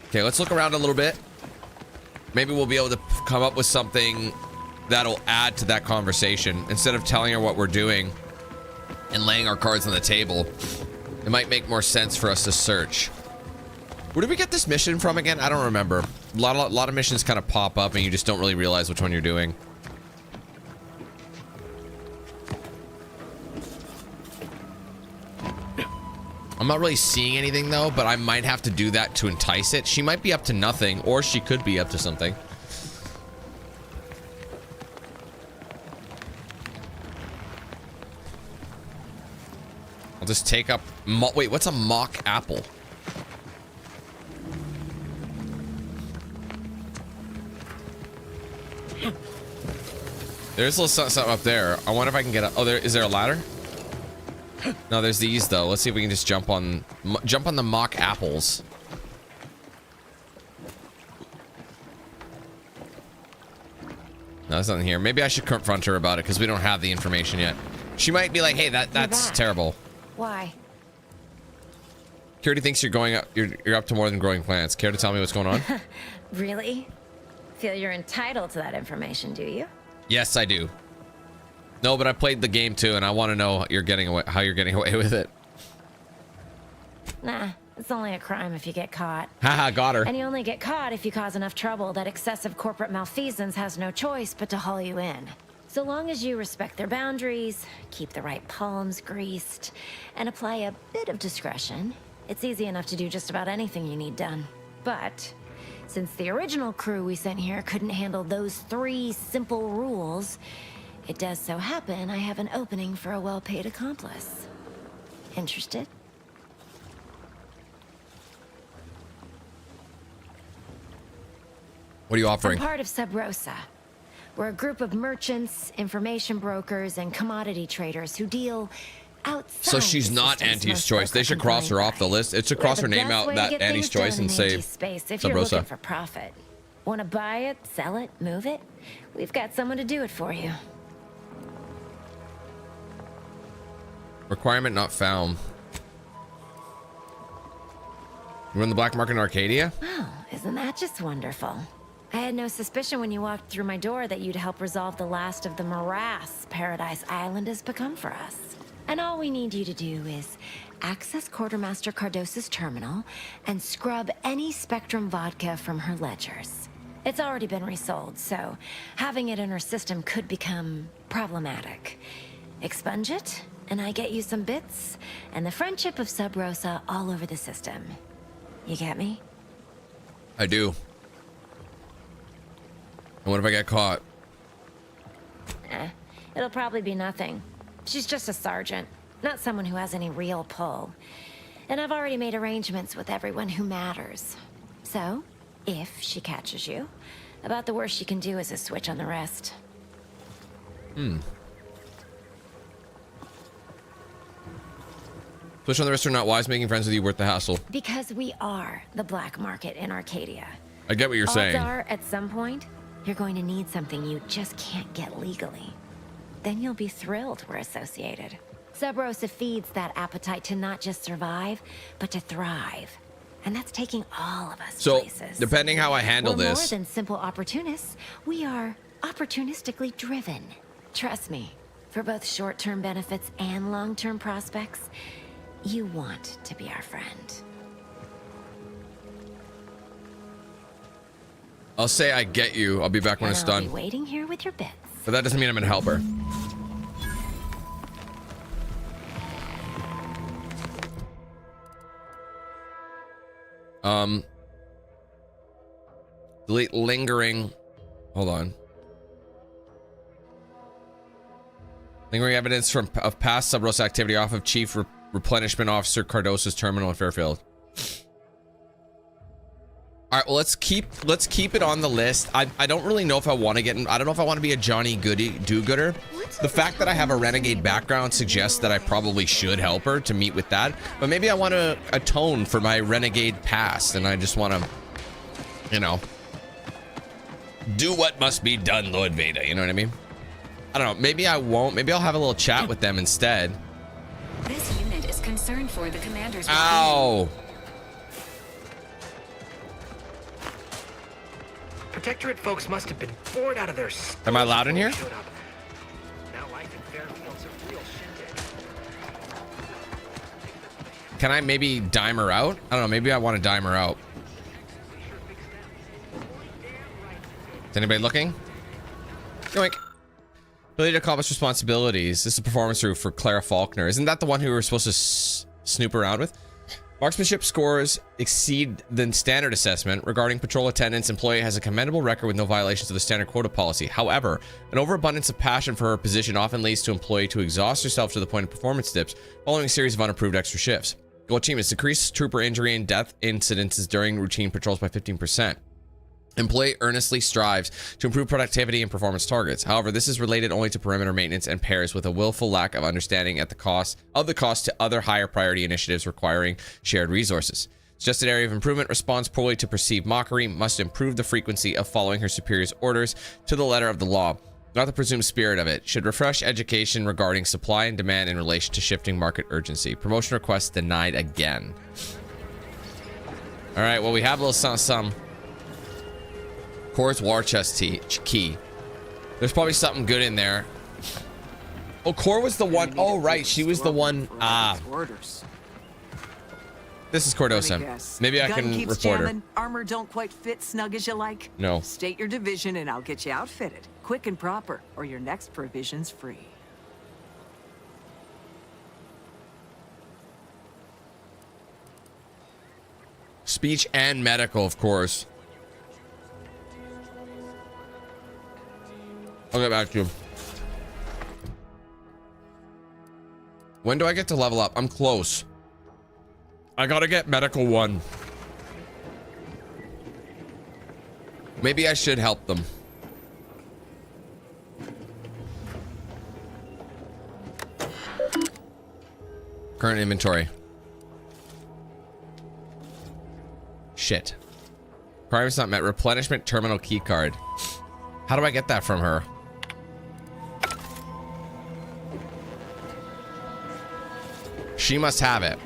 Okay, let's look around a little bit. Maybe we'll be able to come up with something that'll add to that conversation. Instead of telling her what we're doing and laying our cards on the table, it might make more sense for us to search. Where did we get this mission from again? I don't remember. A lot of missions kind of pop up and you just don't really realize which one you're doing. I'm not really seeing anything though, but I might have to do that to entice it. She might be up to nothing, or she could be up to something. I'll just take up... Wait, what's a mock apple? There's a little something up there. I wonder if I can get a... Oh, is there a ladder? No, there's these though. Let's see if we can just jump on the mock apples. No, there's nothing here. Maybe I should confront her about it because we don't have the information yet. She might be like, "Hey, that's terrible." Why? Carity thinks you're up to more than growing plants. Care to tell me what's going on? Really? Feel you're entitled to that information, do you? Yes, I do. No, but I played the game too, and I want to know how you're getting away with it. Nah, it's only a crime if you get caught. Haha, got her. And you only get caught if you cause enough trouble that excessive corporate malfeasance has no choice but to haul you in. So long as you respect their boundaries, keep the right palms greased, and apply a bit of discretion, it's easy enough to do just about anything you need done. But since the original crew we sent here couldn't handle those 3 simple rules, it does so happen I have an opening for a well-paid accomplice. Interested? What are you offering? I'm part of Sub Rosa. We're a group of merchants, information brokers, and commodity traders who deal outside. So she's not Auntie's choice. They should cross her off the list. It should cross her name out that Auntie's choice and say if you're looking for profit. Want to buy it, sell it, move it? We've got someone to do it for you. Requirement not found. You run the black market in Arcadia? Oh, isn't that just wonderful? I had no suspicion when you walked through my door that you'd help resolve the last of the morass Paradise Island has become for us. And all we need you to do is access Quartermaster Cardossa's terminal and scrub any Spectrum vodka from her ledgers. It's already been resold, so having it in her system could become problematic. Expunge it, and I get you some bits, and the friendship of Sub Rosa all over the system. You get me? I do. And what if I get caught? It'll probably be nothing. She's just a sergeant, not someone who has any real pull. And I've already made arrangements with everyone who matters. So, if she catches you, about the worst she can do is a switch on the rest. Switch on the rest are not wise, making friends with you worth the hassle. Because we are the black market in Arcadia. I get what you're saying. Odds are, at some point, you're going to need something you just can't get legally. Then you'll be thrilled we're associated. Sub Rosa feeds that appetite to not just survive, but to thrive. And that's taking all of us places. Depending how I handle We're this... more than simple opportunists. We are opportunistically driven. Trust me, for both short-term benefits and long-term prospects, you want to be our friend. I'll say I get you. I'll be back when it's done. I'll be waiting here with your bits. But that doesn't mean I'm gonna help her. Delete lingering. Hold on. Lingering evidence of past Sub Rosa activity off of Chief Replenishment Officer Cardossa's terminal in Fairfield. All right, well, let's keep it on the list. I don't really know if I want to get in. I don't know if I want to be a Johnny do-gooder. The fact that I have a renegade background suggests that I probably should help her to meet with that. But maybe I want to atone for my renegade past, and I just want to, you know, do what must be done, Lord Vader. You know what I mean? I don't know. Maybe I won't. Maybe I'll have a little chat with them instead. This unit is concerned for the commander's... Ow! Protectorate folks must have been bored out of their... Am I loud in here? Now life in Fairfield's a real shindig. Can I maybe dime her out? I don't know. Maybe I want to dime her out. Is anybody looking? Yoink. Ability to accomplish responsibilities. This is a performance review for Clara Faulkner. Isn't that the one who we were supposed to snoop around with? Marksmanship scores exceed the standard assessment. Regarding patrol attendance, employee has a commendable record with no violations of the standard quota policy. However, an overabundance of passion for her position often leads to employee to exhaust herself to the point of performance dips following a series of unapproved extra shifts. Goal achievements: decrease trooper injury and death incidences during routine patrols by 15%. Employee earnestly strives to improve productivity and performance targets. However, this is related only to perimeter maintenance and pairs with a willful lack of understanding at the cost to other higher priority initiatives requiring shared resources. Suggested area of improvement: responds poorly to perceived mockery, must improve the frequency of following her superior's orders to the letter of the law, not the presumed spirit of it. Should refresh education regarding supply and demand in relation to shifting market urgency. Promotion request denied again. All right, well, we have a little some. Core's war chest key. There's probably something good in there. Oh, Core was the one. Oh, right. She was the one. This is Cordosa. Maybe I can report her. Armor don't quite fit snug as you like. No. State your division and I'll get you outfitted. Quick and proper, or your next provision's free. Speech and medical, of course. I'll get back to you. When do I get to level up? I'm close. I gotta get medical 1. Maybe I should help them. Current inventory. Shit. Requirements not met. Replenishment terminal key card. How do I get that from her? She must have it.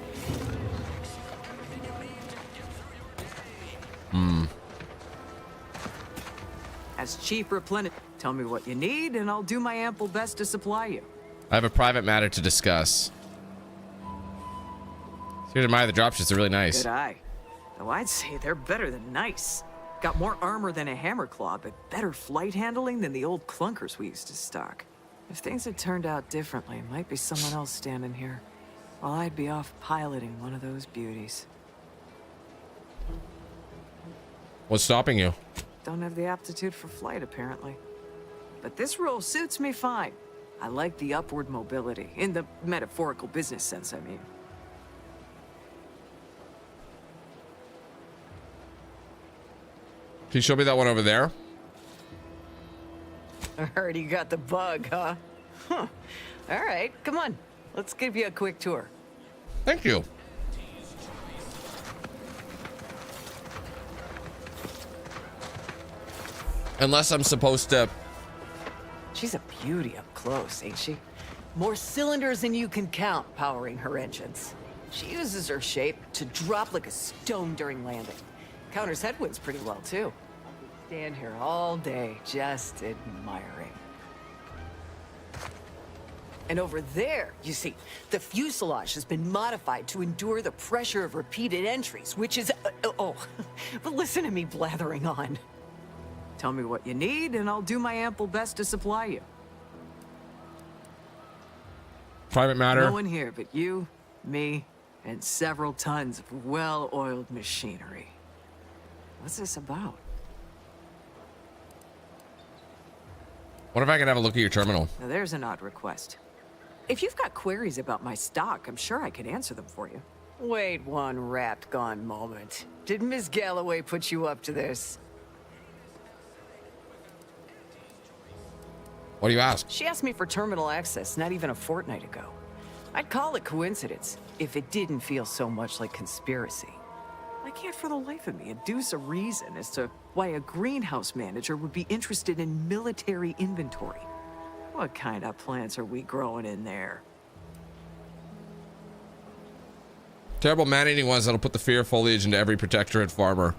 As chief replenish, tell me what you need and I'll do my ample best to supply you. I have a private matter to discuss. So you admire the dropships, they're really nice. Good eye. Though I'd say they're better than nice. Got more armor than a hammerclaw, but better flight handling than the old clunkers we used to stock. If things had turned out differently, it might be someone else standing here, while I'd be off piloting one of those beauties. What's stopping you? Don't have the aptitude for flight, apparently. But this role suits me fine. I like the upward mobility, in the metaphorical business sense, I mean. Can you show me that one over there? Already got the bug, huh? Huh. All right, come on. Let's give you a quick tour. Thank you. Unless I'm supposed to... She's a beauty up close, ain't she? More cylinders than you can count powering her engines. She uses her shape to drop like a stone during landing. Counters headwinds pretty well, too. Stand here all day, just admiring. And over there, you see, the fuselage has been modified to endure the pressure of repeated entries, which is... but listen to me blathering on. Tell me what you need, and I'll do my ample best to supply you. Private matter. No one here but you, me, and several tons of well-oiled machinery. What's this about? What if I could have a look at your terminal? Now there's an odd request. If you've got queries about my stock, I'm sure I could answer them for you. Wait one rat-gone moment. Did Miss Galloway put you up to this? What do you ask? She asked me for terminal access not even a fortnight ago. I'd call it coincidence if it didn't feel so much like conspiracy. I can't for the life of me adduce a reason as to why a greenhouse manager would be interested in military inventory. What kind of plants are we growing in there? Terrible man-eating ones that'll put the fear foliage into every protectorate farmer.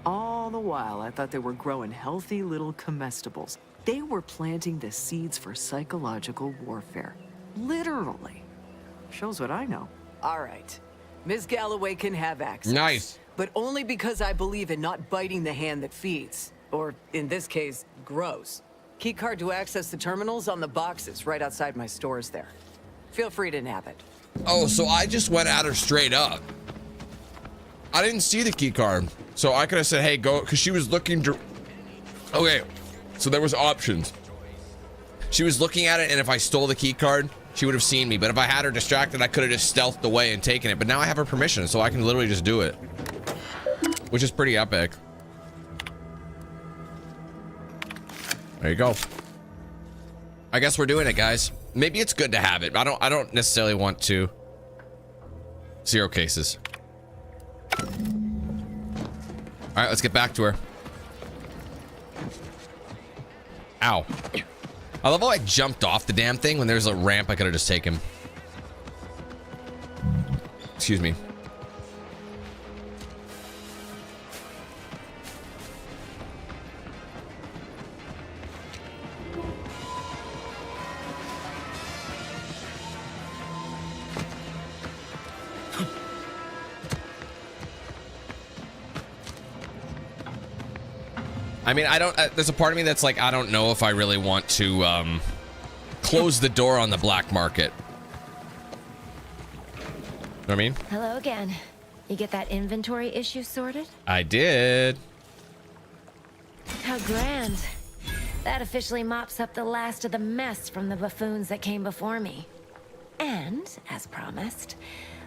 All the while, I thought they were growing healthy little comestibles. They were planting the seeds for psychological warfare. Literally. Shows what I know. All right. Ms. Galloway can have access. Nice. But only because I believe in not biting the hand that feeds. Or, in this case, grows. Key card to access the terminals on the boxes right outside my stores there. Feel free to nab it. Oh, so I just went at her straight up. I didn't see the key card. So I could have said, hey, go, because she was looking to... Okay, so there was options. She was looking at it, and if I stole the key card, she would have seen me. But if I had her distracted, I could have just stealthed away and taken it. But now I have her permission, so I can literally just do it. Which is pretty epic. There you go. I guess we're doing it, guys. Maybe it's good to have it. I don't necessarily want to. 0 cases. All right, let's get back to her. Ow. I love how I jumped off the damn thing. When there's a ramp, I could have just taken. Excuse me. I mean, I don't, there's a part of me that's like, I don't know if I really want to close the door on the black market. You know what I mean? Hello again. You get that inventory issue sorted? I did. How grand. That officially mops up the last of the mess from the buffoons that came before me. And, as promised,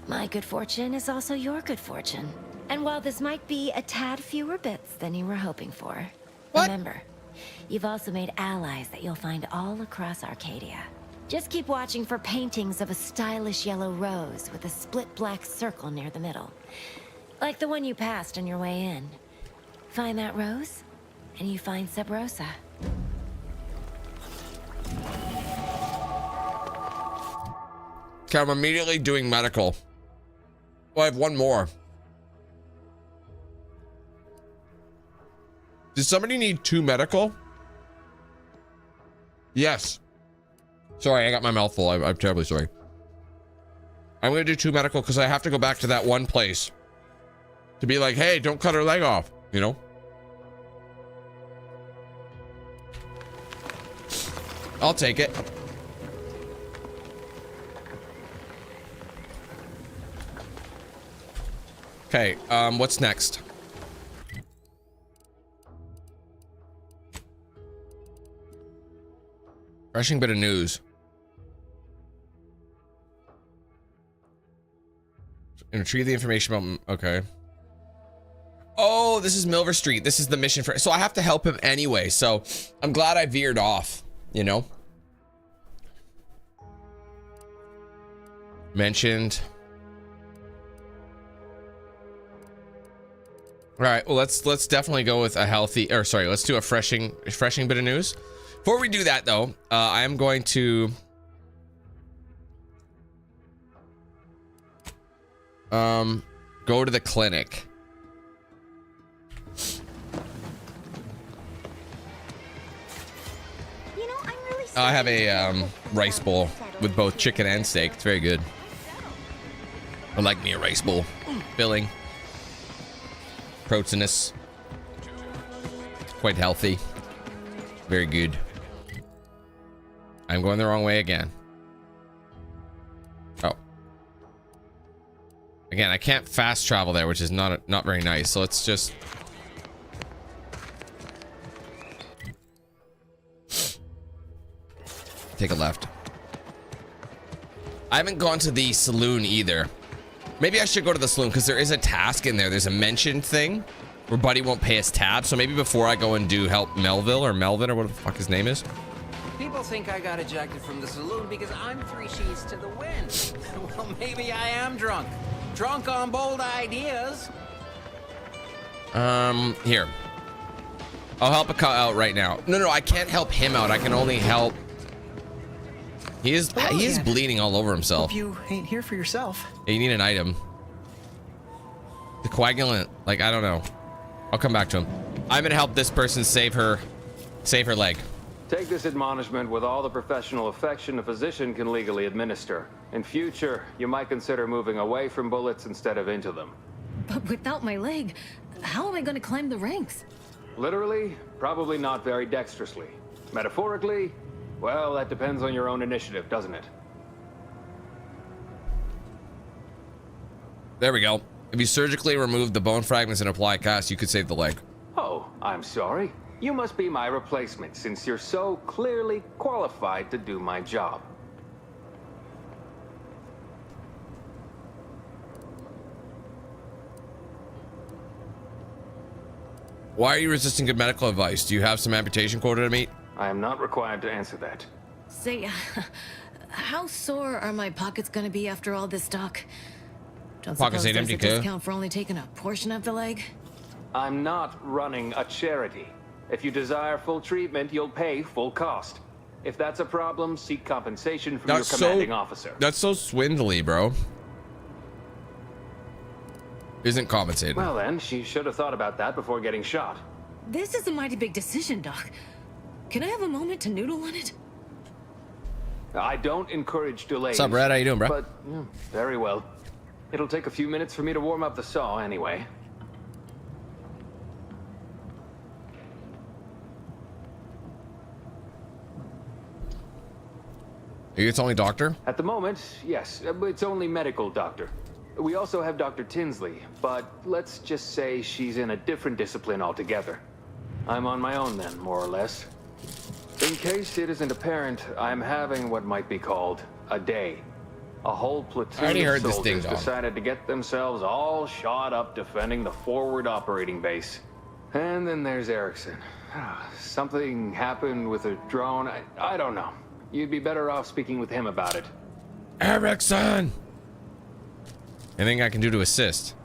my good fortune is also your good fortune. And while this might be a tad fewer bits than you were hoping for, remember, you've also made allies that you'll find all across Arcadia. Just keep watching for paintings of a stylish yellow rose with a split black circle near the middle. Like the one you passed on your way in. Find that rose, and you find Sub Rosa. Okay, I'm immediately doing medical. Well, I have one more. Does somebody need 2 medical? Yes. Sorry, I got my mouth full. I'm terribly sorry. I'm gonna do 2 medical because I have to go back to that one place to be like, hey, don't cut her leg off, you know? I'll take it. Okay, what's next? Refreshing bit of news. And retrieve the information about... Okay. Oh, this is Milver Street. This is the mission for... So I have to help him anyway. So I'm glad I veered off, you know? Mentioned. All right, well, let's definitely go with a healthy... Or sorry, let's do a refreshing bit of news. Before we do that, though, I am going to go to the clinic. You know, I'm really I have a rice bowl with both chicken and steak. It's very good. I like me a rice bowl. Filling. Proteinous. Quite healthy. Very good. I'm going the wrong way again. Oh. Again, I can't fast travel there, which is not very nice. So let's just... take a left. I haven't gone to the saloon either. Maybe I should go to the saloon because there is a task in there. There's a mentioned thing where Buddy won't pay his tab. So maybe before I go and do help Melville or Melvin or whatever the fuck his name is. People think I got ejected from the saloon because I'm 3 sheets to the wind. Well, maybe I am drunk. Drunk on bold ideas. Here. I'll help a cut out right now. No, I can't help him out. I can only help... He is bleeding all over himself. Hope you ain't here for yourself. Yeah, you need an item. The coagulant, like, I don't know. I'll come back to him. I'm gonna help this person save her leg. Take this admonishment with all the professional affection a physician can legally administer. In future, you might consider moving away from bullets instead of into them. But without my leg, how am I going to climb the ranks? Literally, probably not very dexterously. Metaphorically, well, that depends on your own initiative, doesn't it? There we go. If you surgically remove the bone fragments and apply a cast, you could save the leg. Oh, I'm sorry. You must be my replacement since you're so clearly qualified to do my job. Why are you resisting good medical advice? Do you have some amputation quota to meet? I am not required to answer that. Say, how sore are my pockets gonna be after all this, Doc? Don't Pockets suppose ain't there's empty, a cuh. discount for only taking a portion of the leg? I'm not running a charity. If you desire full treatment, you'll pay full cost. If that's a problem, seek compensation from your commanding officer. That's so swindly, bro. Isn't compensated. Well then, she should have thought about that before getting shot. This is a mighty big decision, Doc. Can I have a moment to noodle on it? I don't encourage delays. What's up, Brad? How you doing, bro? But, very well. It'll take a few minutes for me to warm up the saw anyway. Are you its only doctor? At the moment, yes. It's only medical doctor. We also have Dr. Tinsley, but let's just say she's in a different discipline altogether. I'm on my own then, more or less. In case it isn't apparent, I'm having what might be called a day. A whole platoon of soldiers decided to get themselves all shot up defending the forward operating base. And then there's Erickson. Something happened with a drone. I don't know. You'd be better off speaking with him about it. Erickson! Anything I can do to assist?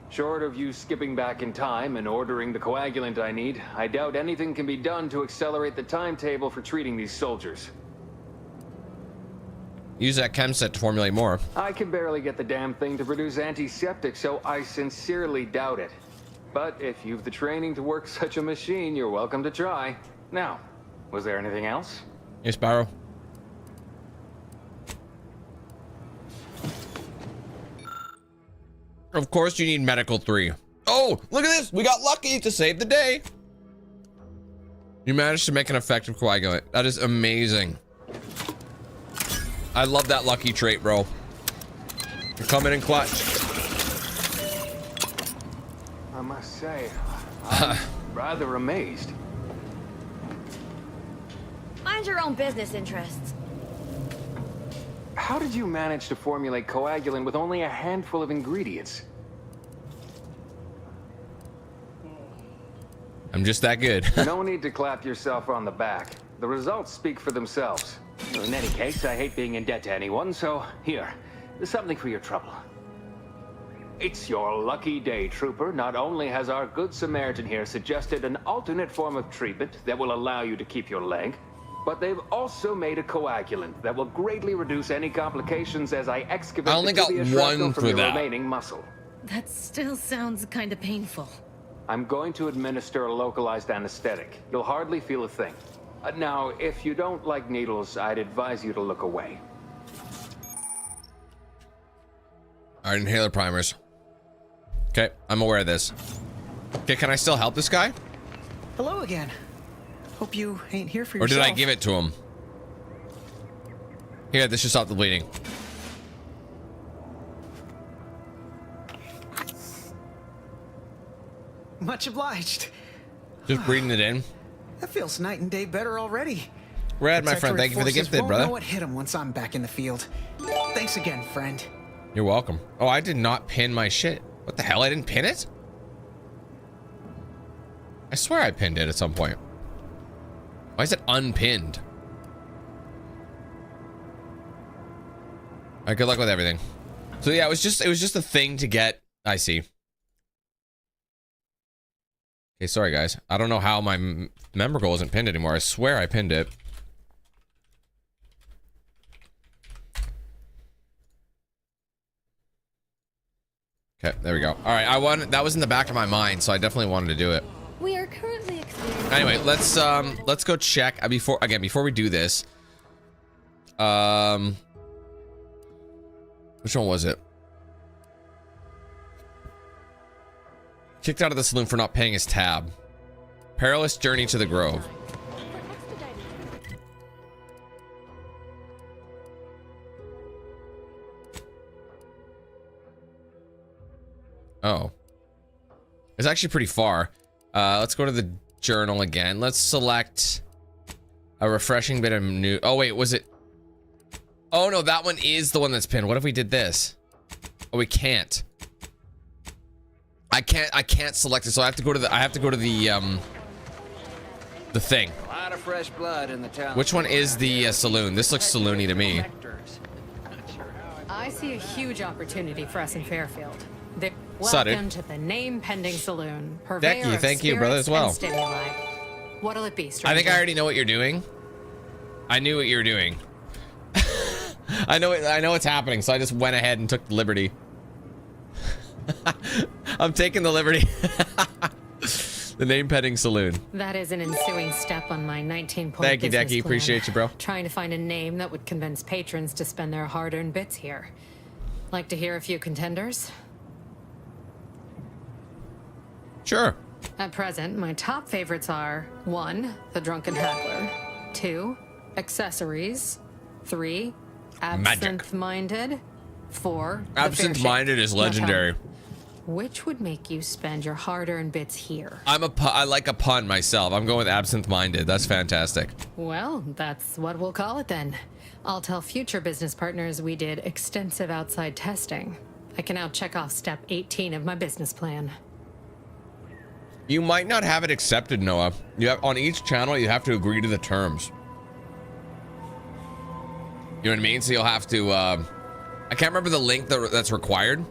Short of you skipping back in time and ordering the coagulant I need, I doubt anything can be done to accelerate the timetable for treating these soldiers. Use that chem set to formulate more. I can barely get the damn thing to produce antiseptic, so I sincerely doubt it. But if you've the training to work such a machine, you're welcome to try. Now, was there anything else? Hey, Sparrow. Of course you need medical 3. Oh, look at this. We got lucky to save the day. You managed to make an effective coagulant. That is amazing. I love that lucky trait, bro. You're coming in clutch. I must say, I'm rather amazed. Mind your own business interests. How did you manage to formulate coagulant with only a handful of ingredients? I'm just that good. No need to clap yourself on the back. The results speak for themselves. In any case, I hate being in debt to anyone, so here, there's something for your trouble. It's your lucky day, Trooper. Not only has our good Samaritan here suggested an alternate form of treatment that will allow you to keep your leg, but they've also made a coagulant that will greatly reduce any complications as I excavate I only got one for your that. remaining muscle. That still sounds kind of painful. I'm going to administer a localized anesthetic. You'll hardly feel a thing. Now, if you don't like needles, I'd advise you to look away. All right, inhaler primers. Okay, I'm aware of this. Okay, can I still help this guy? Hello again. Hope you ain't here for Or yourself. did I give it to him? Here, this should stop the bleeding. Much obliged. Just breathing it in. That feels night and day better already. Rad, my friend. Thank you for the Protectorate gift, then, forces brother. won't know what hit 'em once I'm back in the field. Thanks again, friend. You're welcome. Oh, I did not pin my shit. What the hell? I didn't pin it? I swear I pinned it at some point. Why is it unpinned? All right, good luck with everything. So yeah, it was just a thing to get. I see. Okay, sorry guys. I don't know how my member goal isn't pinned anymore. I swear I pinned it. Okay, there we go. All right, that was in the back of my mind, so I definitely wanted to do it. We are currently experiencing... Anyway, let's go check before we do this. Which one was it? Kicked out of the saloon for not paying his tab. Perilous journey to the Grove. Oh. It's actually pretty far. Let's go to the journal again. Let's select a refreshing bit of new. Oh, wait, was it? Oh, no, that one is the one that's pinned. What if we did this? Oh, we can't. I can't select it, so I have to go to the thing. A lot of fresh blood in the town. Which one is the saloon? This looks saloony to me. I see a huge opportunity for us in Fairfield. Sutter. Welcome to the name-pending saloon. Becky, thank you, brother, as well. What'll it be, stranger? I think I already know what you're doing. I knew what you were doing. I know what's happening, so I just went ahead and took the liberty. I'm taking the liberty. The name-pending saloon. That is an ensuing step on my 19-point Thank you, business Decky. plan. Appreciate you, bro. Trying to find a name that would convince patrons to spend their hard-earned bits here. Like to hear a few contenders? Sure. At present, my top favorites are 1, the Drunken Haggler, 2, Accessories, 3, Absinthe-Minded, 4, Absinthe-Minded is legendary. Which would make you spend your hard-earned bits here? I like a pun myself. I'm going with absent-minded. That's fantastic. Well, that's what we'll call it then. I'll tell future business partners we did extensive outside testing. I can now check off step 18 of my business plan. You might not have it accepted, Noah. On each channel, you have to agree to the terms. You know what I mean? So you'll have to, I can't remember the link that's required.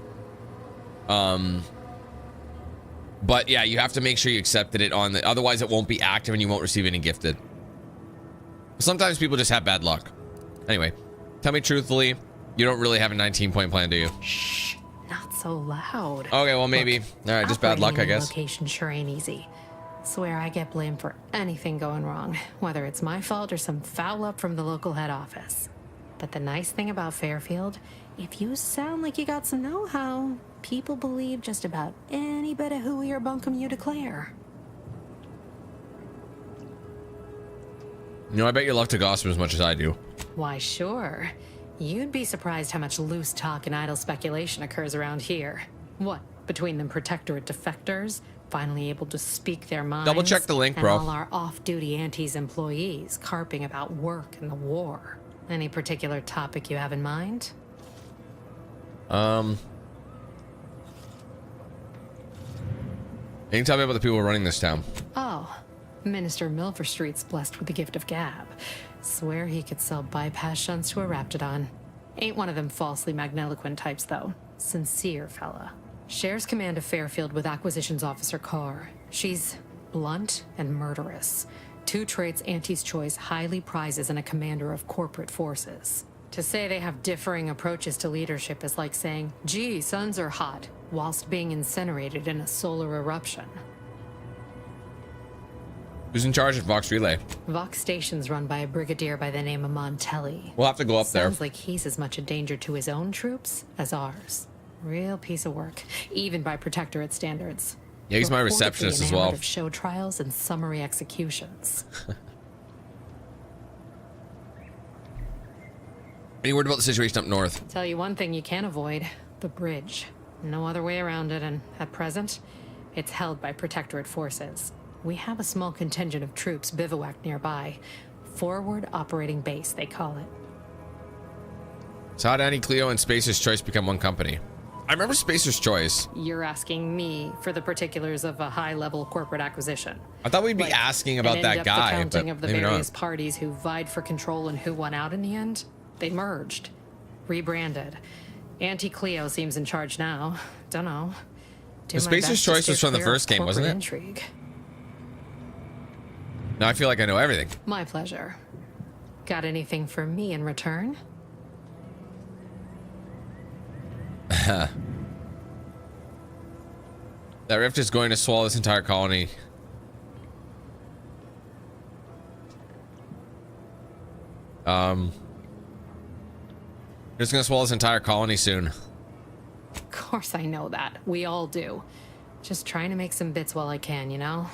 But yeah, you have to make sure you accepted it on the, otherwise it won't be active and you won't receive any gifted. Sometimes people just have bad luck. Anyway, tell me truthfully, you don't really have a 19-point plan, do you? Shh, not so loud. Okay, well maybe. All right, just bad luck, I guess. Location sure ain't easy. Swear I get blamed for anything going wrong, whether it's my fault or some foul up from the local head office. But the nice thing about Fairfield, if you sound like you got some know-how, people believe just about any bit of hooey or bunkum you declare. You know, I bet you love to gossip as much as I do. Why, sure. You'd be surprised how much loose talk and idle speculation occurs around here. What, between them Protectorate defectors, finally able to speak their minds, double check the link, bro. And all our off-duty Auntie's employees carping about work and the war. Any particular topic you have in mind? You can tell me about the people running this town. Oh, Minister Milford Street's blessed with the gift of gab. Swear he could sell bypass shunts to a Raptidon. Ain't one of them falsely magniloquent types, though. Sincere fella. Shares command of Fairfield with Acquisitions Officer Carr. She's blunt and murderous. 2 traits Auntie's Choice highly prizes in a commander of corporate forces. To say they have differing approaches to leadership is like saying, gee, suns are hot, whilst being incinerated in a solar eruption. Who's in charge at Vox Relay? Vox Station's run by a brigadier by the name of Montelli. We'll have to go up there. Sounds like he's as much a danger to his own troops as ours. Real piece of work, even by Protectorate standards. Yeah, he's my receptionist as well. Of show trials and summary executions. Any word about the situation up north? Tell you one thing you can't avoid: the bridge. No other way around it, and at present, it's held by Protectorate forces. We have a small contingent of troops bivouacked nearby. Forward Operating Base, they call it. So how did Annie Cleo and Spacer's Choice become one company? I remember Spacer's Choice. You're asking me for the particulars of a high-level corporate acquisition. I thought we'd be asking about that guy, accounting but of the maybe various not. parties who vied for control and who won out in the end. They merged, rebranded. Auntie Cleo seems in charge now. Don't know. The Spacer's Choice was from the first game, wasn't it? Intrigue. Now I feel like I know everything. My pleasure. Got anything for me in return? That rift is going to swallow this entire colony. It's gonna swallow this entire colony soon. Of course I know that. We all do. Just trying to make some bits while I can, you know?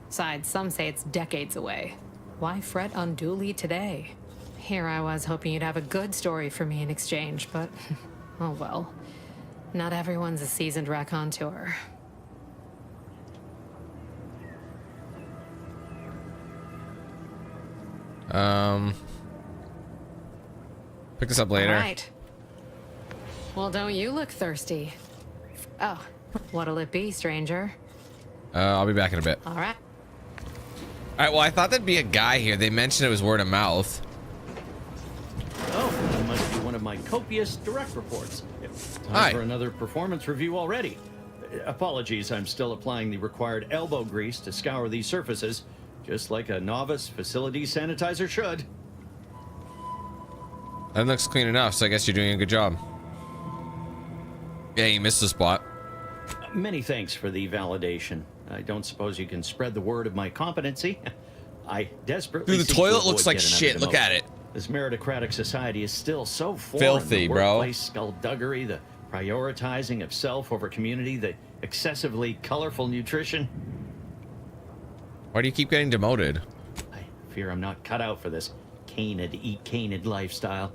Besides, some say it's decades away. Why fret unduly today? Here I was hoping you'd have a good story for me in exchange, but oh well. Not everyone's a seasoned raconteur. Pick this up later. All right. Well, don't you look thirsty? Oh, what'll it be, stranger? I'll be back in a bit. All right. All right, well, I thought there'd be a guy here. They mentioned it was word of mouth. Oh, that must be one of my copious direct reports. Time for another performance review already. Apologies, I'm still applying the required elbow grease to scour these surfaces, just like a novice facility sanitizer should. That looks clean enough, so I guess you're doing a good job. Yeah, you missed the spot. Many thanks for the validation. I don't suppose you can spread the word of my competency. I desperately. Dude, the toilet looks like shit. Look at it. This meritocratic society is still so foreign. Filthy, the bro. Workplace skullduggery, the prioritizing of self over community, the excessively colorful nutrition. Why do you keep getting demoted? I fear I'm not cut out for this canid, eat canid lifestyle.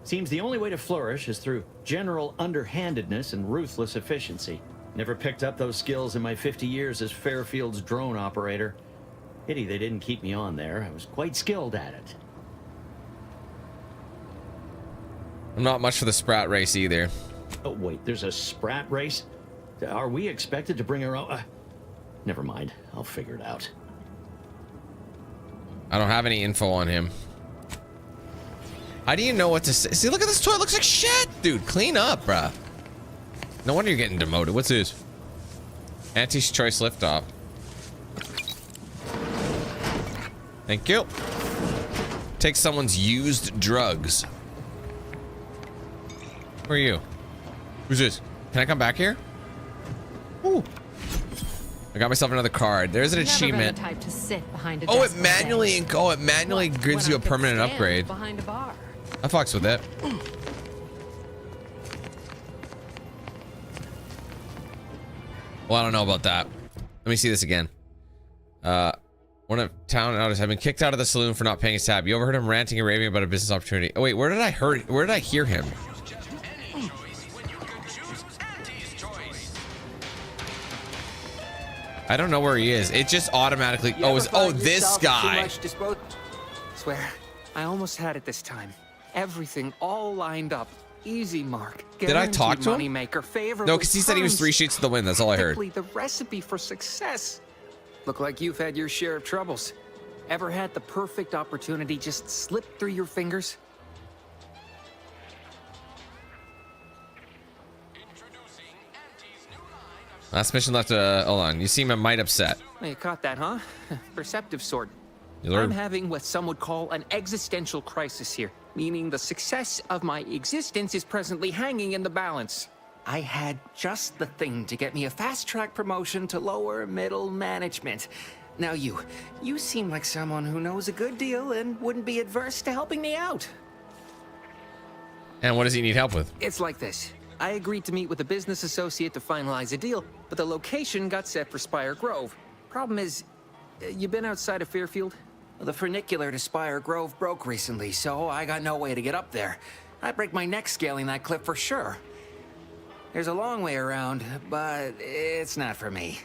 Seems the only way to flourish is through general underhandedness and ruthless efficiency. Never picked up those skills in my 50 years as Fairfield's drone operator. Pity they didn't keep me on there. I was quite skilled at it. I'm not much for the Sprat race either. Oh, wait, there's a Sprat race? Are we expected to bring our own? Never mind, I'll figure it out. I don't have any info on him. How do you know what to say? See, look at this toilet. It looks like shit, dude. Clean up, bruh. No wonder you're getting demoted. What's this? Auntie's choice liftoff. Thank you. Take someone's used drugs. Who are you? Who's this? Can I come back here? Ooh. I got myself another card. There's an achievement. Never been the type to sit behind a Oh, desk it manually gives you a permanent upgrade. Behind a bar. I fucks with it. Well, I don't know about that. Let me see this again. One of town owners have been kicked out of the saloon for not paying his tab. You overheard him ranting and raving about a business opportunity. Oh wait, where did I hear him? I don't know where he is. It just automatically. This guy. Swear, I almost had it this time. Everything all lined up. Easy mark. Did I talk to him? Moneymaker, favorable No, because he said he was 3 sheets to the wind. That's all I heard. The recipe for success. Look like you've had your share of troubles. Ever had the perfect opportunity just slip through your fingers? Last mission left. Hold on. You seem a mite upset. You caught that, huh? Perceptive sort. You learned. I'm having what some would call an existential crisis here, meaning the success of my existence is presently hanging in the balance. I had just the thing to get me a fast-track promotion to lower middle management. Now you seem like someone who knows a good deal and wouldn't be adverse to helping me out. And what does he need help with? It's like this. I agreed to meet with a business associate to finalize a deal, but the location got set for Spire Grove. Problem is, you been outside of Fairfield? The funicular to Spire Grove broke recently, so I got no way to get up there. I'd break my neck scaling that cliff for sure. There's a long way around, but it's not for me.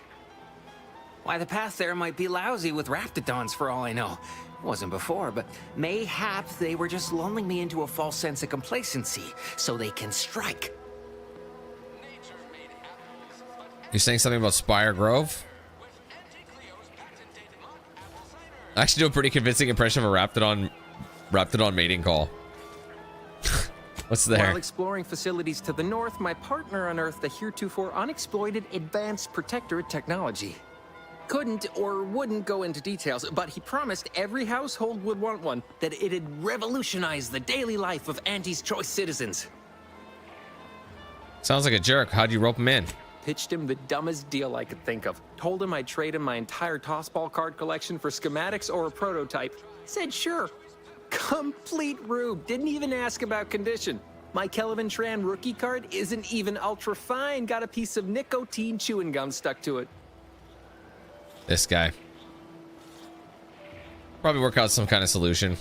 Why, the path there might be lousy with raptidons for all I know. It wasn't before, but mayhap they were just lulling me into a false sense of complacency so they can strike. You're saying something about Spire Grove? I actually do a pretty convincing impression of a Raptidon mating call. What's there? While exploring facilities to the north, my partner unearthed a heretofore unexploited advanced protectorate technology. Couldn't or wouldn't go into details, but he promised every household would want one, that it'd revolutionize the daily life of Auntie's choice citizens. Sounds like a jerk. How'd you rope him in? Pitched him the dumbest deal I could think of. Told him I'd trade him my entire tossball card collection for schematics or a prototype. Said sure. Complete rube. Didn't even ask about condition. My Kelvin Tran rookie card isn't even ultra fine. Got a piece of nicotine chewing gum stuck to it. This guy. Probably work out some kind of solution.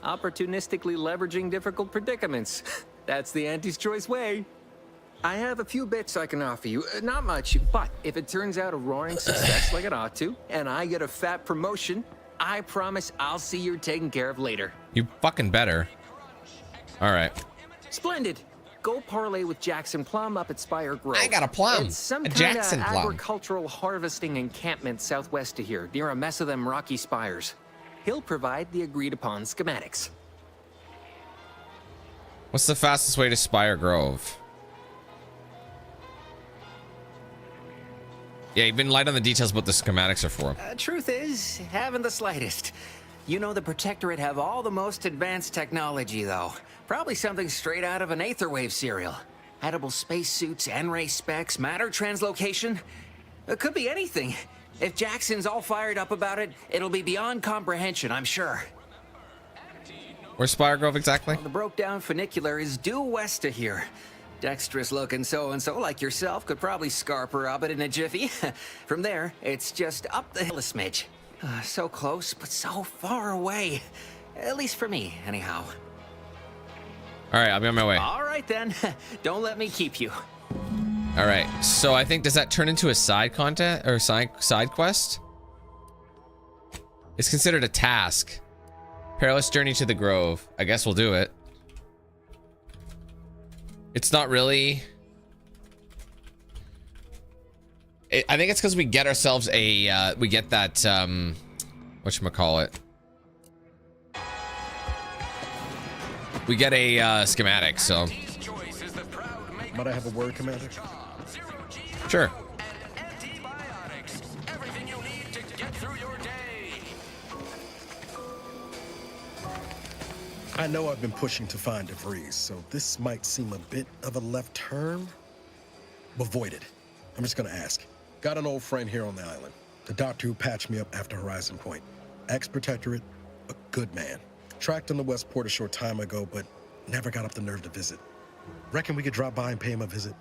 Opportunistically leveraging difficult predicaments. That's the Auntie's choice way. I have a few bits I can offer you. Not much, but if it turns out a roaring success like it ought to, and I get a fat promotion, I promise I'll see you're taken care of later. You fucking better. All right. Splendid. Go parlay with Jackson Plum up at Spire Grove. I got a plum. It's some A kind Jackson of plum. agricultural harvesting encampment southwest of here, near a mess of them rocky spires. He'll provide the agreed upon schematics. What's the fastest way to Spire Grove? Yeah, you've been light on the details what the schematics are for. Truth is, haven't the slightest. You know the Protectorate have all the most advanced technology, though. Probably something straight out of an Aetherwave serial. Edible spacesuits, N-ray specs, matter translocation. It could be anything. If Jackson's all fired up about it, it'll be beyond comprehension, I'm sure. Where's Spire Grove exactly? Well, the broke-down funicular is due west of here. Dexterous-looking so-and-so like yourself could probably scarper up it in a jiffy. From there, it's just up the hill a smidge. So close, but so far away. At least for me, anyhow. All right, I'll be on my way. All right, then. Don't let me keep you. All right, so I think, does that turn into a side content or side quest? It's considered a task. Perilous journey to the Grove. I guess we'll do it. It's not really. I think it's because we get ourselves a, we get that, whatchamacallit. We get a schematic, so. Might I have a word, Commander? Sure. I know I've been pushing to find DeVries, so this might seem a bit of a left turn. Avoid it. I'm just gonna ask. Got an old friend here on the island. The doctor who patched me up after Horizon Point. Ex-Protectorate, a good man. Tracked him to Westport a short time ago, but never got up the nerve to visit. Reckon we could drop by and pay him a visit?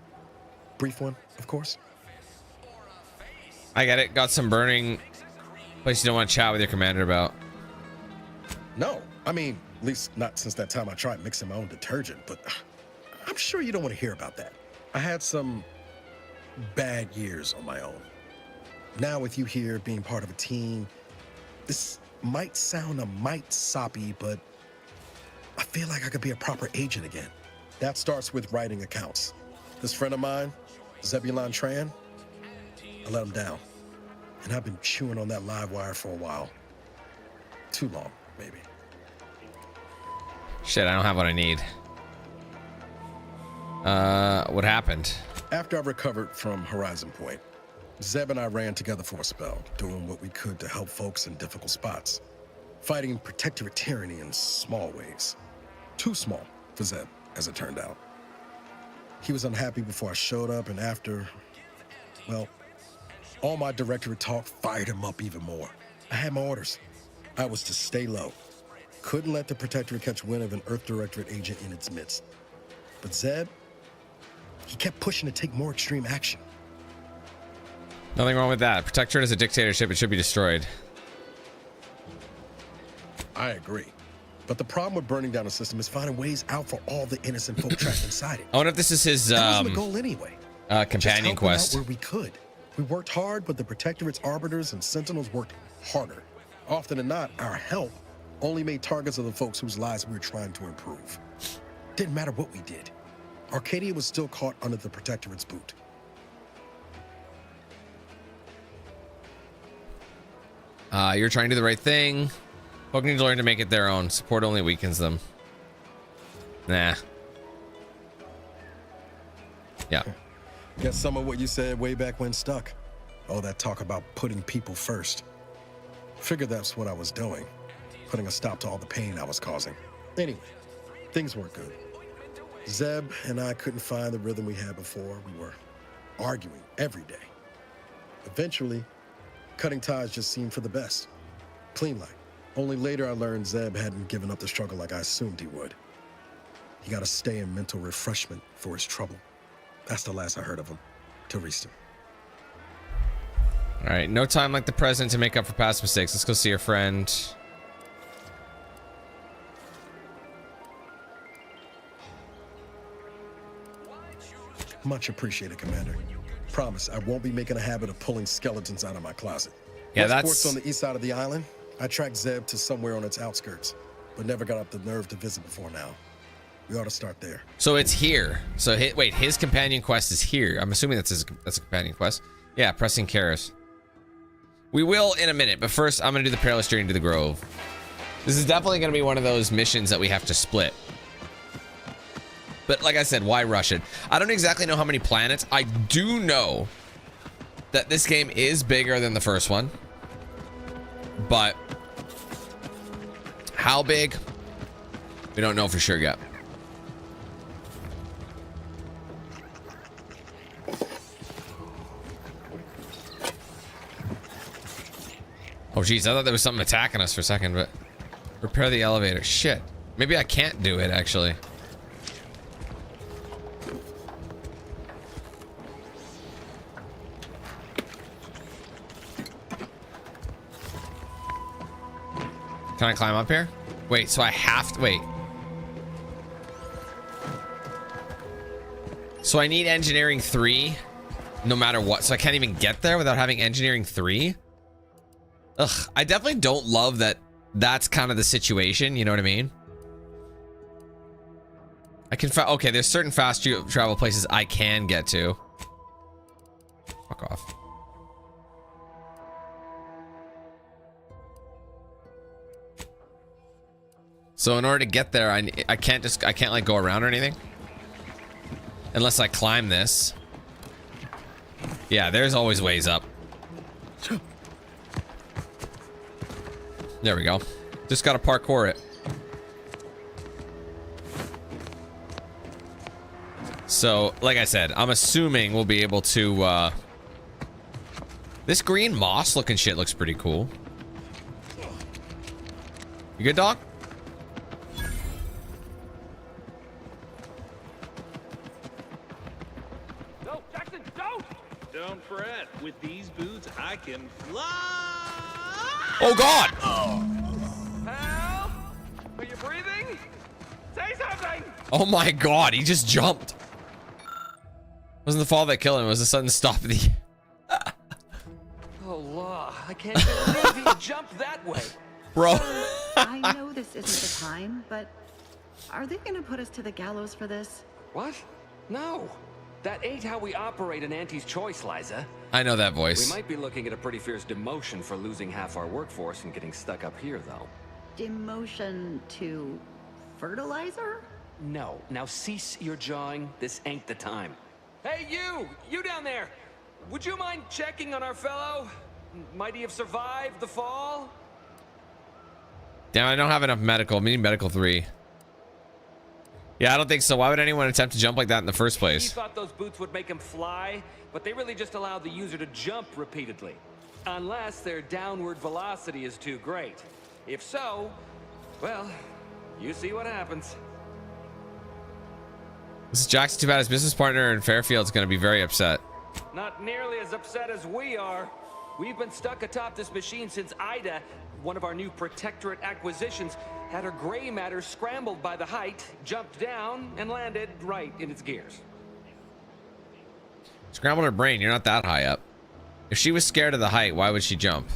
Brief one, of course. I get it. Got some burning place you don't want to chat with your commander about. No, I mean, at least not since that time I tried mixing my own detergent, but I'm sure you don't want to hear about that. I had some bad years on my own. Now with you here being part of a team, this might sound a mite soppy, but I feel like I could be a proper agent again. That starts with writing accounts. This friend of mine, Zebulon Tran, I let him down. And I've been chewing on that live wire for a while. Too long, maybe. Shit, I don't have what I need. What happened? After I recovered from Horizon Point, Zeb and I ran together for a spell, doing what we could to help folks in difficult spots. Fighting Protectorate tyranny in small ways. Too small for Zeb, as it turned out. He was unhappy before I showed up, and after, well, all my Directorate talk fired him up even more. I had my orders. I was to stay low. Couldn't let the Protectorate catch wind of an Earth Directorate agent in its midst. But Zeb, he kept pushing to take more extreme action. Nothing wrong with that. Protectorate is a dictatorship. It should be destroyed. I agree. But the problem with burning down a system is finding ways out for all the innocent folk trapped inside it. I wonder if this is his that wasn't the goal anyway. Companion quest. Where we could. We worked hard, but the Protectorate's arbiters and sentinels worked harder. Often than not, our help only made targets of the folks whose lives we were trying to improve. Didn't matter what we did. Arcadia was still caught under the Protectorate's boot. You're trying to do the right thing. Folk need to learn to make it their own. Support only weakens them. Nah. Yeah. Guess some of what you said way back when stuck. All that talk about putting people first. Figured that's what I was doing. Putting a stop to all the pain I was causing. Anyway, things weren't good. Zeb and I couldn't find the rhythm we had before. We were arguing every day. Eventually, cutting ties just seemed for the best. Clean like. Only later I learned Zeb hadn't given up the struggle like I assumed he would. He got to stay in mental refreshment for his trouble. That's the last I heard of him. Till recent. All right, no time like the present to make up for past mistakes. Let's go see your friend. Much appreciated, Commander. Promise, I won't be making a habit of pulling skeletons out of my closet. Yeah, Westport's on the east side of the island. I tracked Zeb to somewhere on its outskirts, but never got up the nerve to visit before now. We ought to start there. So it's here. So wait, his companion quest is here. I'm assuming that's a companion quest. Yeah, pressing Karis. We will in a minute, but first I'm gonna do the Perilous journey to the Grove. This is definitely gonna be one of those missions that we have to split. But like I said, why rush it? I don't exactly know how many planets. I do know that this game is bigger than the first one. But how big? We don't know for sure yet. Oh geez, I thought there was something attacking us for a second, but repair the elevator. Shit. Maybe I can't do it actually. Can I climb up here? Wait, so I have to wait. So I need engineering 3 no matter what. So I can't even get there without having engineering 3? Ugh, I definitely don't love that that's kind of the situation, you know what I mean? I can okay, there's certain fast travel places I can get to. Fuck off. So in order to get there, I can't like go around or anything unless I climb this. Yeah, there's always ways up. There we go. Just gotta parkour it. So, like I said, I'm assuming we'll be able to, this green moss looking shit looks pretty cool. You good, dog? No, Jackson, don't! Don't fret. With these boots, I can fly! Oh, God! Help! Are you breathing? Say something! Oh my God, he just jumped. Wasn't the fall that killed him, it was the sudden stop of the... Oh, law. I can't believe he jumped that way. Bro. I know this isn't the time, but are they gonna put us to the gallows for this? What? No. That ain't how we operate in Auntie's choice, Liza. I know that voice. We might be looking at a pretty fierce demotion for losing half our workforce and getting stuck up here, though. Demotion to fertilizer? No. Now cease your jawing. This ain't the time. Hey, you! You down there! Would you mind checking on our fellow? Might he have survived the fall? Damn, I don't have enough medical. I need medical 3. Yeah, I don't think so. Why would anyone attempt to jump like that in the first He place? thought those boots would make him fly, but they really just allow the user to jump repeatedly. Unless their downward velocity is too great. If so, well, you see what happens. This is Jackson. Too bad his business partner in Fairfield's going to be very upset. Not nearly as upset as we are. We've been stuck atop this machine since Ida, one of our new Protectorate acquisitions, had her gray matter scrambled by the height, jumped down, and landed right in its gears. Scrambled her brain. You're not that high up. If she was scared of the height, why would she jump?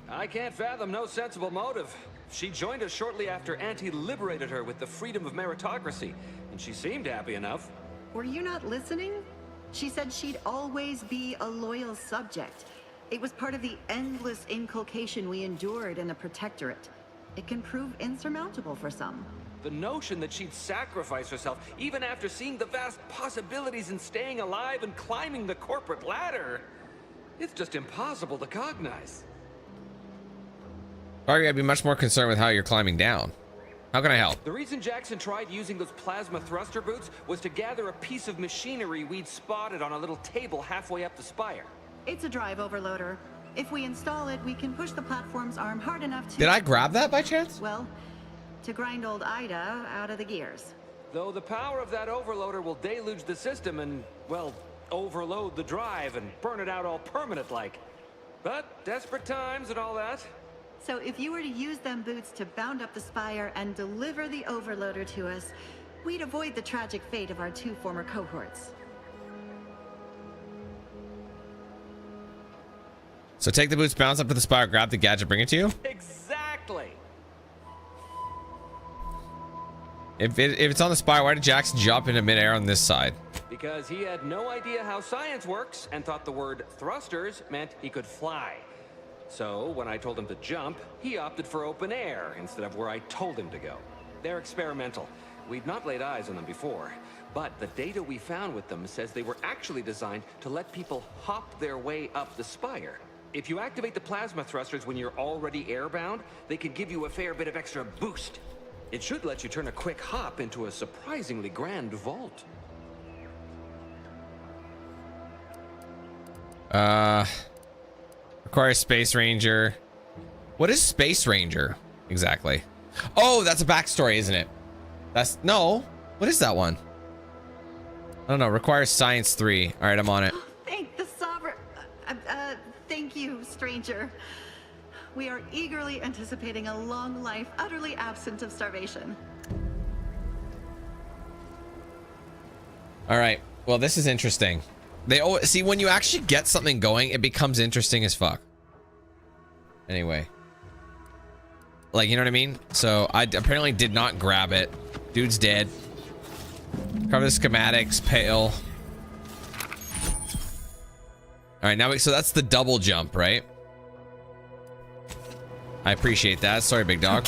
I can't fathom no sensible motive. She joined us shortly after Auntie liberated her with the freedom of meritocracy, and she seemed happy enough. Were you not listening? She said she'd always be a loyal subject. It was part of the endless inculcation we endured in the Protectorate. It can prove insurmountable for some. The notion that she'd sacrifice herself, even after seeing the vast possibilities in staying alive and climbing the corporate ladder, it's just impossible to cognize. Sorry, I'd be much more concerned with how you're climbing down. How can I help? The reason Jackson tried using those plasma thruster boots was to gather a piece of machinery we'd spotted on a little table halfway up the spire. It's a drive overloader. If we install it, we can push the platform's arm hard enough to... Did I grab that by chance? Well, to grind old Ida out of the gears. Though the power of that overloader will deluge the system and, well, overload the drive and burn it out all permanent-like. But desperate times and all that. So if you were to use them boots to bound up the spire and deliver the overloader to us, we'd avoid the tragic fate of our 2 former cohorts. So take the boots, bounce up to the spire, grab the gadget, bring it to you? Exactly. If it's on the spire, why did Jackson jump into midair on this side? Because he had no idea how science works and thought the word thrusters meant he could fly. So when I told him to jump, he opted for open air instead of where I told him to go. They're experimental. We've not laid eyes on them before, but the data we found with them says they were actually designed to let people hop their way up the spire. If you activate the plasma thrusters when you're already airbound, they could give you a fair bit of extra boost. It should let you turn a quick hop into a surprisingly grand vault. Requires Space Ranger. What is Space Ranger exactly? Oh, that's a backstory, isn't it? That's no. What is that one? I don't know. Requires Science 3. All right, I'm on it. Thank the Sovereign. Thank you, stranger. We are eagerly anticipating a long life utterly absent of starvation. All right. Well, this is interesting. They see when you actually get something going, it becomes interesting as fuck. Anyway, like, you know what I mean? So I apparently did not grab it. Dude's dead. Cover the schematics. Pale. All right, now so that's the double jump, right? I appreciate that. Sorry, big dog.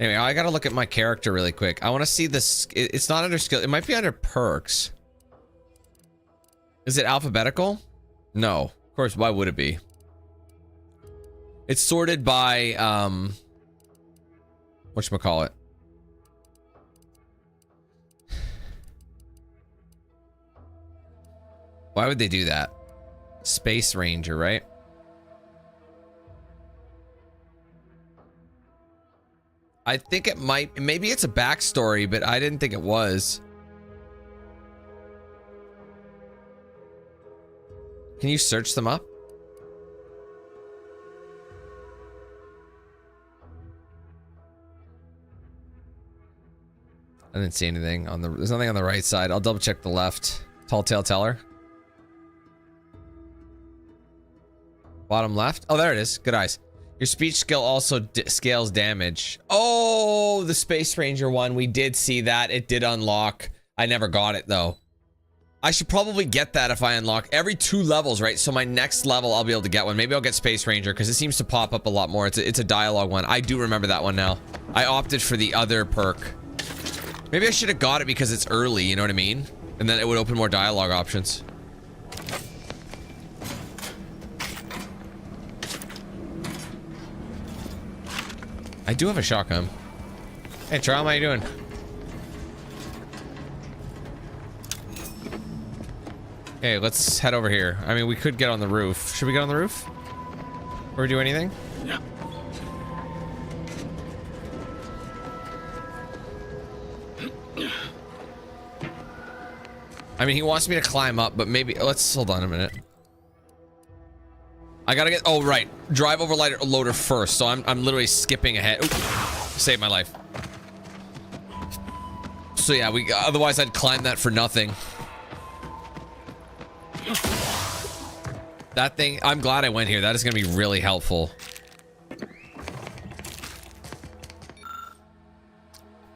Anyway, I gotta look at my character really quick. I want to see this. It's not under skill. It might be under perks. Is it alphabetical? No. Of course, why would it be? It's sorted by, whatchamacallit? Why would they do that? Space Ranger, right? I think it might, maybe it's a backstory, but I didn't think it was. Can you search them up? I didn't see anything on the, there's nothing on the right side. I'll double check the left. Tall Tale Teller. Bottom left. Oh, there it is. Good eyes. Your speech skill also scales damage. Oh, the Space Ranger one. We did see that. It did unlock. I never got it though. I should probably get that if I unlock every 2 levels, right? So my next level, I'll be able to get one. Maybe I'll get Space Ranger because it seems to pop up a lot more. It's a dialogue one. I do remember that one now. I opted for the other perk. Maybe I should have got it because it's early, you know what I mean? And then it would open more dialogue options. I do have a shotgun. Hey, Charles, how you doing? Okay, let's head over here. I mean, we could get on the roof. Should we get on the roof? Or do anything? Yeah. I mean, he wants me to climb up, but maybe let's hold on a minute. I gotta get, oh right, drive overlighter loader first. So I'm literally skipping ahead. Oop, saved my life. So yeah, otherwise I'd climb that for nothing. That thing, I'm glad I went here. That is gonna be really helpful.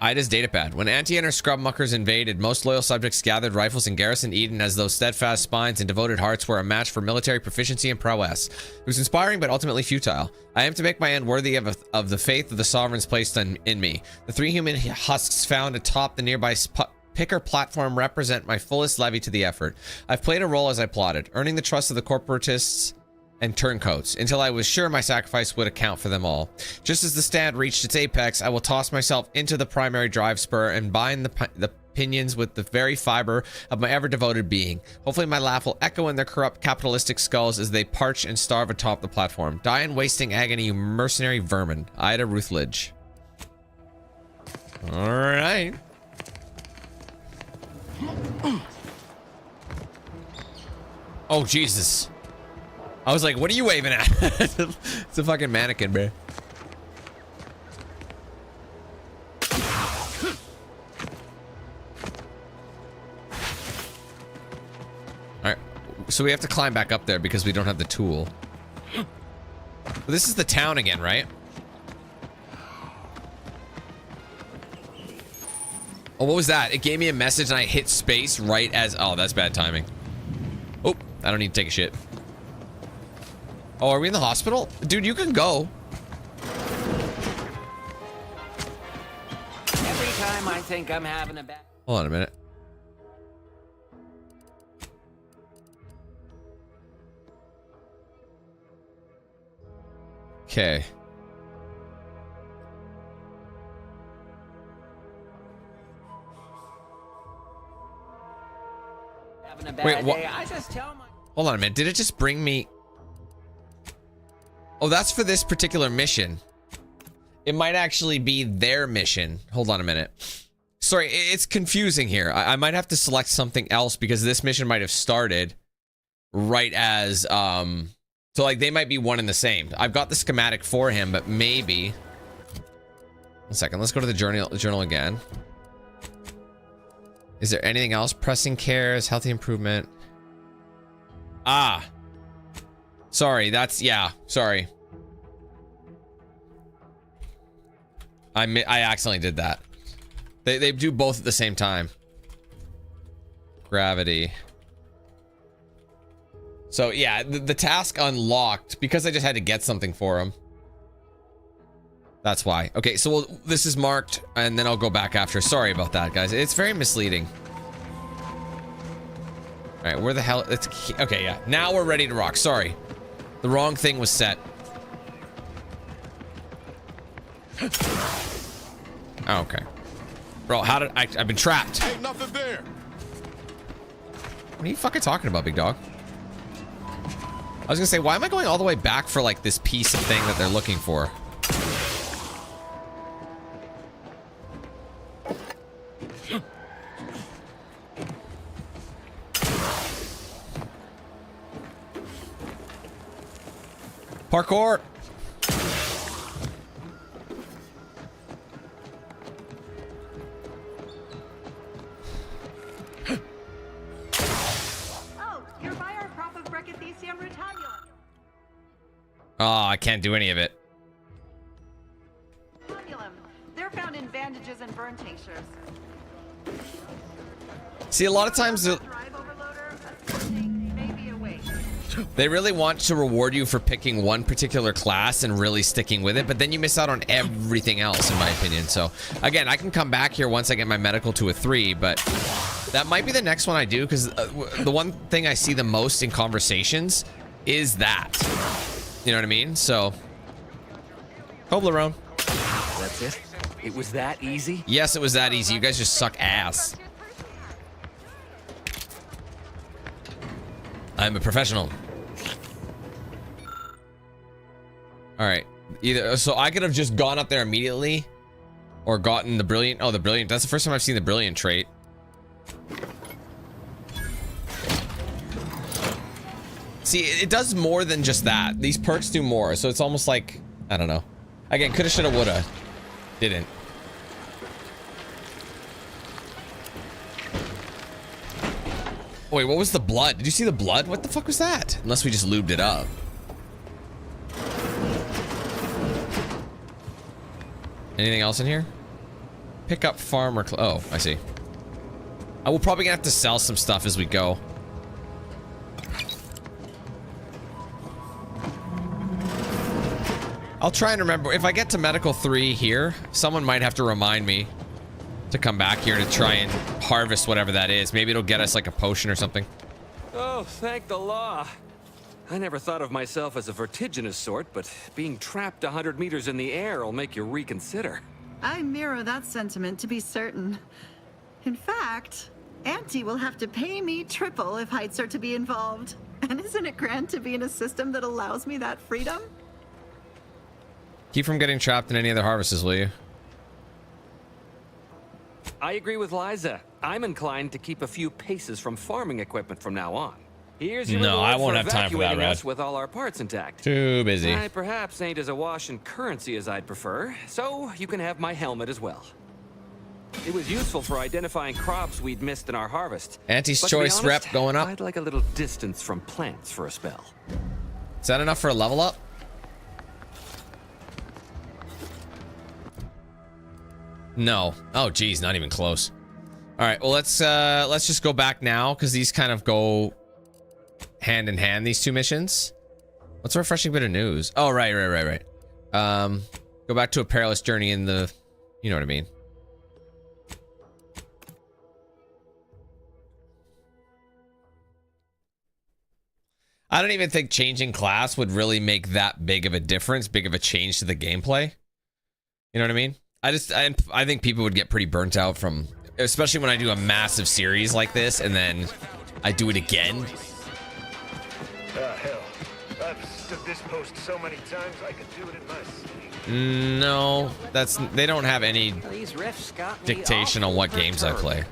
Ida's datapad. When Auntie and her scrub muckers invaded, most loyal subjects gathered rifles and garrisoned Eden as though steadfast spines and devoted hearts were a match for military proficiency and prowess. It was inspiring but ultimately futile. I am to make my end worthy of the faith of the sovereigns placed in me. The 3 human husks found atop the nearby picker platform represent my fullest levy to the effort. I've played a role as I plotted, earning the trust of the corporatists and turncoats, until I was sure my sacrifice would account for them all. Just as the stand reached its apex, I will toss myself into the primary drive spur and bind the pinions with the very fiber of my ever-devoted being. Hopefully my laugh will echo in their corrupt capitalistic skulls as they parch and starve atop the platform. Die in wasting agony, you mercenary vermin. Ida Rutledge. All right. Oh, Jesus. I was like, what are you waving at? It's a fucking mannequin, bro. So we have to climb back up there because we don't have the tool. But this is the town again, right? Oh, what was that? It gave me a message and I hit space right as... Oh, that's bad timing. Oh, I don't need to take a shit. Oh, are we in the hospital? Dude, you can go. Every time I think I'm having a bad... Hold on a minute. Okay. Wait, what? I just tell my... Hold on a minute. Did it just bring me... Oh, that's for this particular mission. It might actually be their mission. Hold on a minute. Sorry, it's confusing here. I might have to select something else because this mission might have started right as... So, like, they might be one and the same. I've got the schematic for him, but maybe... One second. Let's go to the journal again. Is there anything else? Pressing cares, healthy improvement. Ah. Sorry, that's... Yeah, sorry. I accidentally did that. They do both at the same time. Gravity. So, yeah, the task unlocked because I just had to get something for him. That's why. Okay, so this is marked, and then I'll go back after. Sorry about that, guys. It's very misleading. All right, where the hell... It's okay, yeah. Now we're ready to rock. Sorry. The wrong thing was set. Oh, okay. Bro, how did... I've been trapped. Ain't nothing there. What are you fucking talking about, big dog? I was gonna say, why am I going all the way back for, like, this piece of thing that they're looking for? Parkour! Oh, you're by our crop of Brachythecium retalium. Oh, I can't do any of it. They're found in bandages and burn tinctures. See, a lot of times they really want to reward you for picking one particular class and really sticking with it, but then you miss out on everything else, in my opinion. So, again, I can come back here once I get my medical to a 3, but that might be the next one I do, because the one thing I see the most in conversations is that. You know what I mean? So, Toblerone. That's it? It was that easy? Yes, it was that easy. You guys just suck ass. I'm a professional. All right. Either so I could have just gone up there immediately or gotten the brilliant. Oh, the brilliant. That's the first time I've seen the brilliant trait. See, it does more than just that. These perks do more. So it's almost like, I don't know. Again, coulda, shoulda, woulda. Didn't. Wait, what was the blood? Did you see the blood? What the fuck was that? Unless we just lubed it up. Anything else in here? Pick up farmer. Oh, I see. I will probably gonna have to sell some stuff as we go. I'll try and remember. If I get to medical 3 here, someone might have to remind me to come back here to try and harvest whatever that is. Maybe it'll get us like a potion or something. Oh, thank the law. I never thought of myself as a vertiginous sort, but being trapped 100 meters in the air will make you reconsider. I mirror that sentiment, to be certain. In fact, Auntie will have to pay me triple if heights are to be involved. And isn't it grand to be in a system that allows me that freedom? Keep from getting trapped in any other harvests, will you? I agree with Liza. I'm inclined to keep a few paces from farming equipment from now on. Here's your No, I won't have time for that, evacuating Rad. us with all our parts intact. Too busy. I perhaps ain't as awash in currency as I'd prefer, so you can have my helmet as well. It was useful for identifying crops we'd missed in our harvest. Auntie's But to be choice honest, rep going up. I'd like a little distance from plants for a spell. Is that enough for a level up? No. Oh, geez, not even close. All right, well, let's just go back now because these kind of go hand in hand, these two missions. What's a refreshing bit of news? Oh, right. Go back to a perilous journey in the, you know what I mean. I don't even think changing class would really make that big of a difference, big of a change to the gameplay. You know what I mean? I think people would get pretty burnt out from, especially when I do a massive series like this and then I do it again. Hell, I've stood this post so many times I could do it in my sleep. No, they don't have any These riffs got me dictation on what games I play.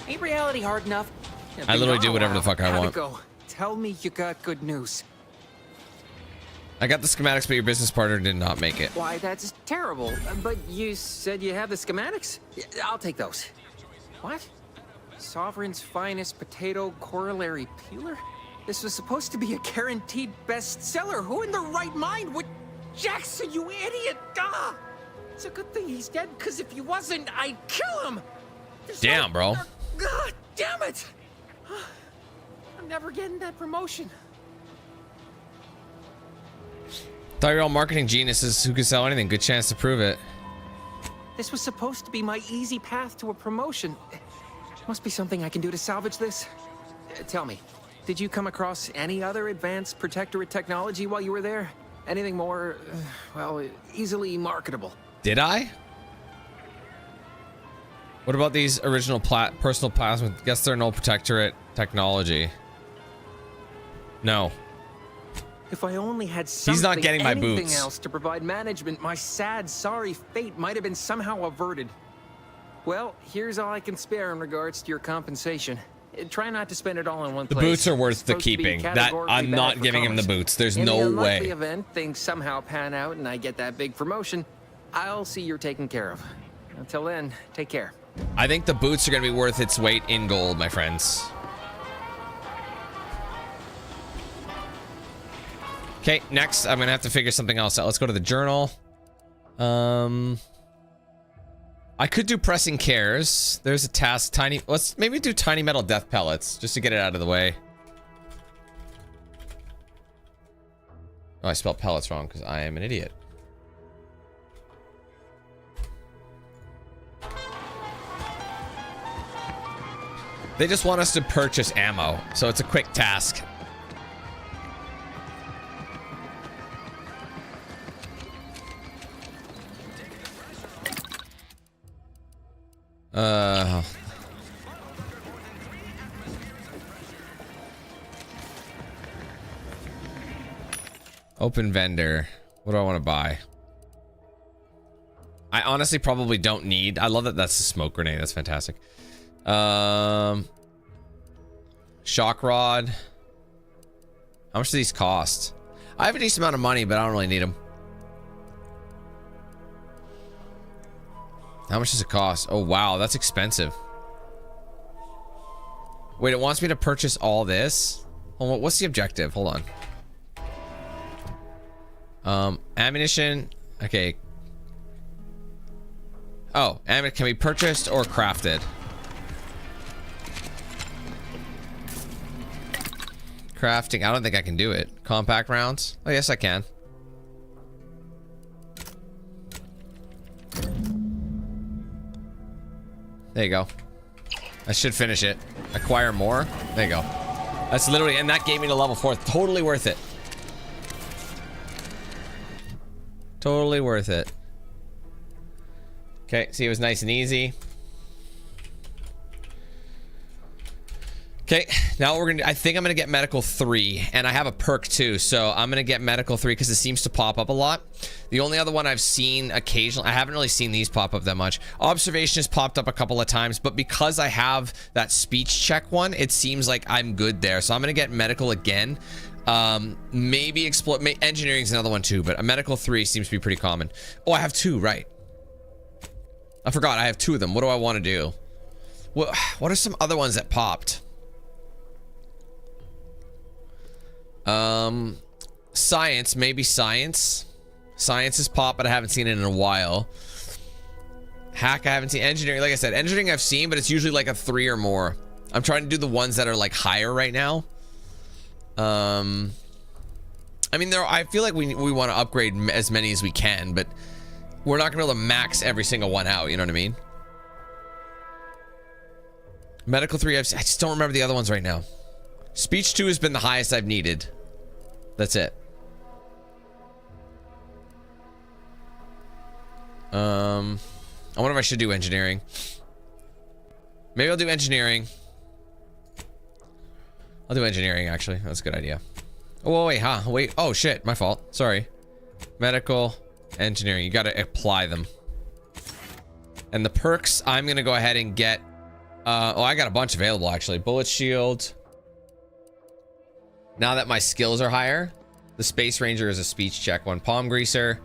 Ain't reality hard enough? I literally do whatever the fuck I How'd want. it go? Tell me you got good news. I got the schematics, but your business partner did not make it. Why, that's terrible. But you said you have the schematics? Yeah, I'll take those. What? Sovereign's finest potato corollary peeler? This was supposed to be a guaranteed bestseller. Who in their right mind would... Jackson, you idiot! Ah! It's a good thing he's dead, because if he wasn't, I'd kill him! Damn, bro. God damn it! I'm never getting that promotion. Thought you were all marketing geniuses who could sell anything. Good chance to prove it. This was supposed to be my easy path to a promotion. Must be something I can do to salvage this. Tell me, did you come across any other advanced protectorate technology while you were there? Anything more, well, easily marketable? Did I? What about these original personal plasma? Guess they're no protectorate technology. No. If I only had something, He's not getting my anything boots. else to provide management, my sad, sorry fate might have been somehow averted. Well, here's all I can spare in regards to your compensation. Try not to spend it all in one The place. boots are worth It's the supposed to be keeping. That categorically I'm bad not for giving him the commerce. boots. There's In the no unlikely way. event things somehow pan out and I get that big promotion, I'll see you're taken care of. Until then, take care. I think the boots are going to be worth its weight in gold, my friends. Okay, next I'm going to have to figure something else out. Let's go to the journal. I could do pressing cares. There's a task. Let's maybe do tiny metal death pellets just to get it out of the way. Oh, I spelled pellets wrong because I am an idiot. They just want us to purchase ammo, so it's a quick task. Open vendor. What do I want to buy? I honestly probably don't need. I love that that's a smoke grenade. That's fantastic. Shock rod. How much do these cost? I have a decent amount of money, but I don't really need them. How much does it cost? Oh, wow. That's expensive. Wait, it wants me to purchase all this? Hold on, what's the objective? Hold on. Ammunition. Okay. Oh, ammunition can be purchased or crafted. Crafting. I don't think I can do it. Compact rounds. Oh, yes, I can. There you go. I should finish it. Acquire more. There you go. That's literally, and that gave me to level 4. Totally worth it. Totally worth it. Okay, see, it was nice and easy. Okay, now we're gonna, I think I'm gonna get medical 3, and I have a perk too, so I'm gonna get medical 3 because it seems to pop up a lot. The only other one I've seen occasionally, I haven't really seen these pop up that much. Observation has popped up a couple of times, but because I have that speech check one, it seems like I'm good there. So I'm gonna get medical again. Maybe explore, engineering is another one too, but a medical 3 seems to be pretty common. Oh, I have 2, right? I forgot I have 2 of them. What do I want to do? What are some other ones that popped? Science, maybe science. Science is pop, but I haven't seen it in a while. Hack, I haven't seen. Engineering, like I said, engineering I've seen, but it's usually like a 3 or more. I'm trying to do the ones that are like higher right now. I mean, I feel like we want to upgrade as many as we can, but we're not gonna be able to max every single one out. You know what I mean? Medical 3, I just don't remember the other ones right now. Speech 2 has been the highest I've needed. That's it. I wonder if I should do engineering. Maybe I'll do engineering. I'll do engineering, actually. That's a good idea. Oh, wait, huh? Wait. Oh, shit. My fault. Sorry. Medical, engineering. You got to apply them. And the perks, I'm going to go ahead and get... oh, I got a bunch available, actually. Bullet shield. Now that my skills are higher, the Space Ranger is a speech check one. Palm greaser.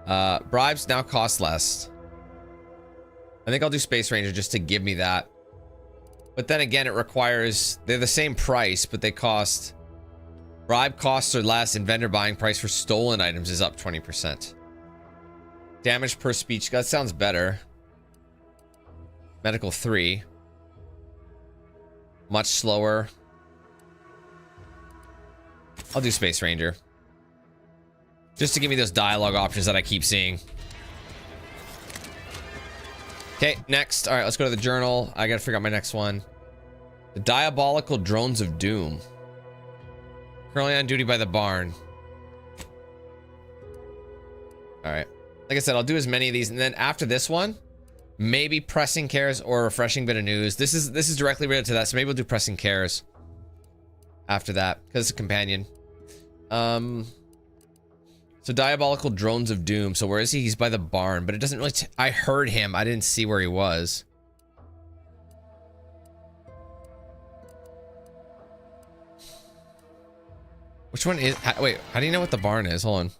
Bribes now cost less. I think I'll do Space Ranger just to give me that. But then again, it requires... They're the same price, but they cost... Bribe costs are less, and vendor buying price for stolen items is up 20%. Damage per speech. That sounds better. Medical 3. Much slower. I'll do Space Ranger. Just to give me those dialogue options that I keep seeing. Okay, next. All right, let's go to the journal. I gotta figure out my next one. The Diabolical Drones of Doom. Currently on duty by the barn. All right. Like I said, I'll do as many of these, and then after this one, maybe pressing cares or refreshing bit of news. This is directly related to that, so maybe we'll do pressing cares after that because it's a companion. So Diabolical Drones of Doom. So where is he? He's by the barn, but it doesn't really... I heard him. I didn't see where he was. Which one is... Wait, how do you know what the barn is? Hold on.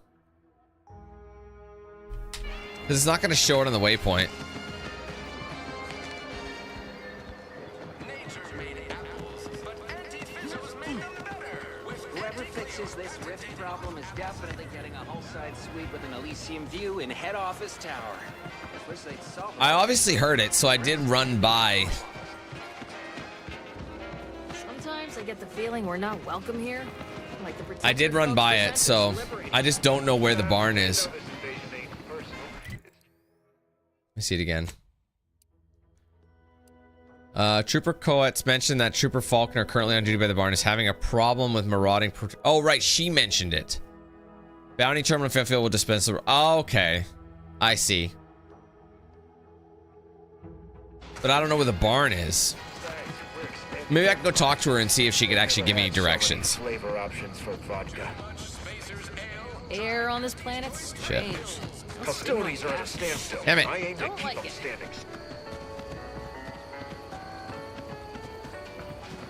Because it's not going to show it on the waypoint. This rift problem is definitely getting a whole side suite with an Elysium view in head office tower. I obviously heard it, so I did run by. Sometimes I get the feeling we're not welcome here. Like I did run by it, so I just don't know where the barn is. Let me see it again. Trooper Coates mentioned that Trooper Faulkner, currently on duty by the barn, is having a problem with marauding. Oh, right, she mentioned it. Bounty terminal Fairfield will dispense the... Oh, okay. I see. But I don't know where the barn is. Maybe I can go talk to her and see if she could actually give me directions. Flavor options for vodka. Air on this planet's strange. Hostilities are at a standstill. Damn it. I aim to keep them standing.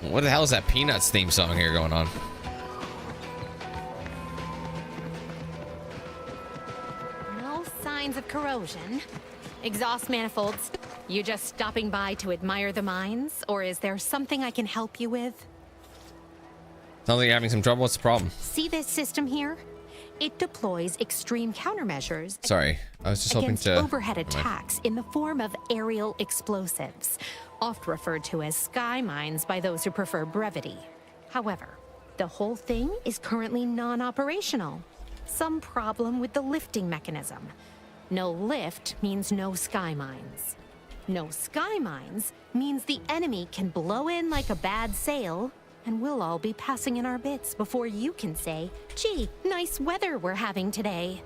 What the hell is that Peanuts theme song here going on? No signs of corrosion. Exhaust manifolds. You just stopping by to admire the mines? Or is there something I can help you with? Sounds like you're having some trouble. What's the problem? See this system here? It deploys extreme countermeasures. Sorry, I was just hoping against to... overhead attacks in the form of aerial explosives, oft referred to as sky mines by those who prefer brevity. However, the whole thing is currently non-operational. Some problem with the lifting mechanism. No lift means no sky mines. No sky mines means the enemy can blow in like a bad sail, and we'll all be passing in our bits before you can say, gee, nice weather we're having today.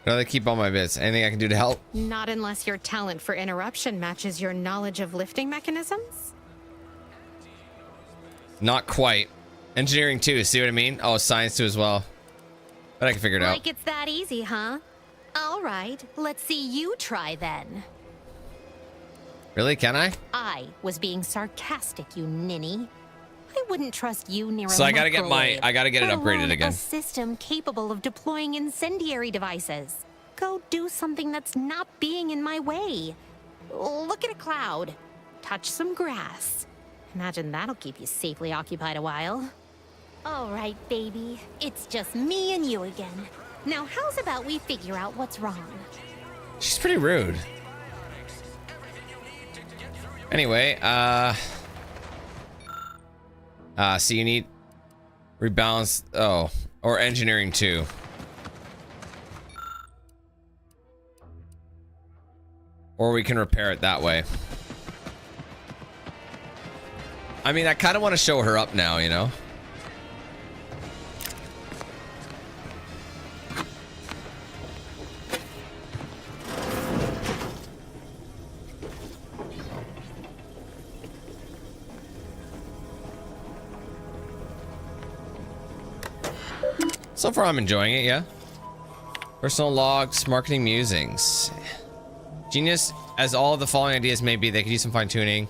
I'd rather keep all my bits. Anything I can do to help? Not unless your talent for interruption matches your knowledge of lifting mechanisms? Not quite. Engineering too, see what I mean? Oh, science too as well. But I can figure it out. Like it's that easy, huh? All right, let's see you try then. Really, can I? I was being sarcastic, you ninny. I wouldn't trust you near So a I gotta get microwave, I gotta get it let upgraded alone again. A system capable of deploying incendiary devices. Go do something that's not being in my way. Look at a cloud. Touch some grass. Imagine that'll keep you safely occupied a while. All right, baby. It's just me and you again. Now, how's about we figure out what's wrong? She's pretty rude. Anyway, so you need rebalance, or engineering too. Or we can repair it that way. I mean, I kind of want to show her up now, you know? So far, I'm enjoying it, yeah. Personal logs, marketing musings. Genius, as all of the following ideas may be, they could use some fine-tuning.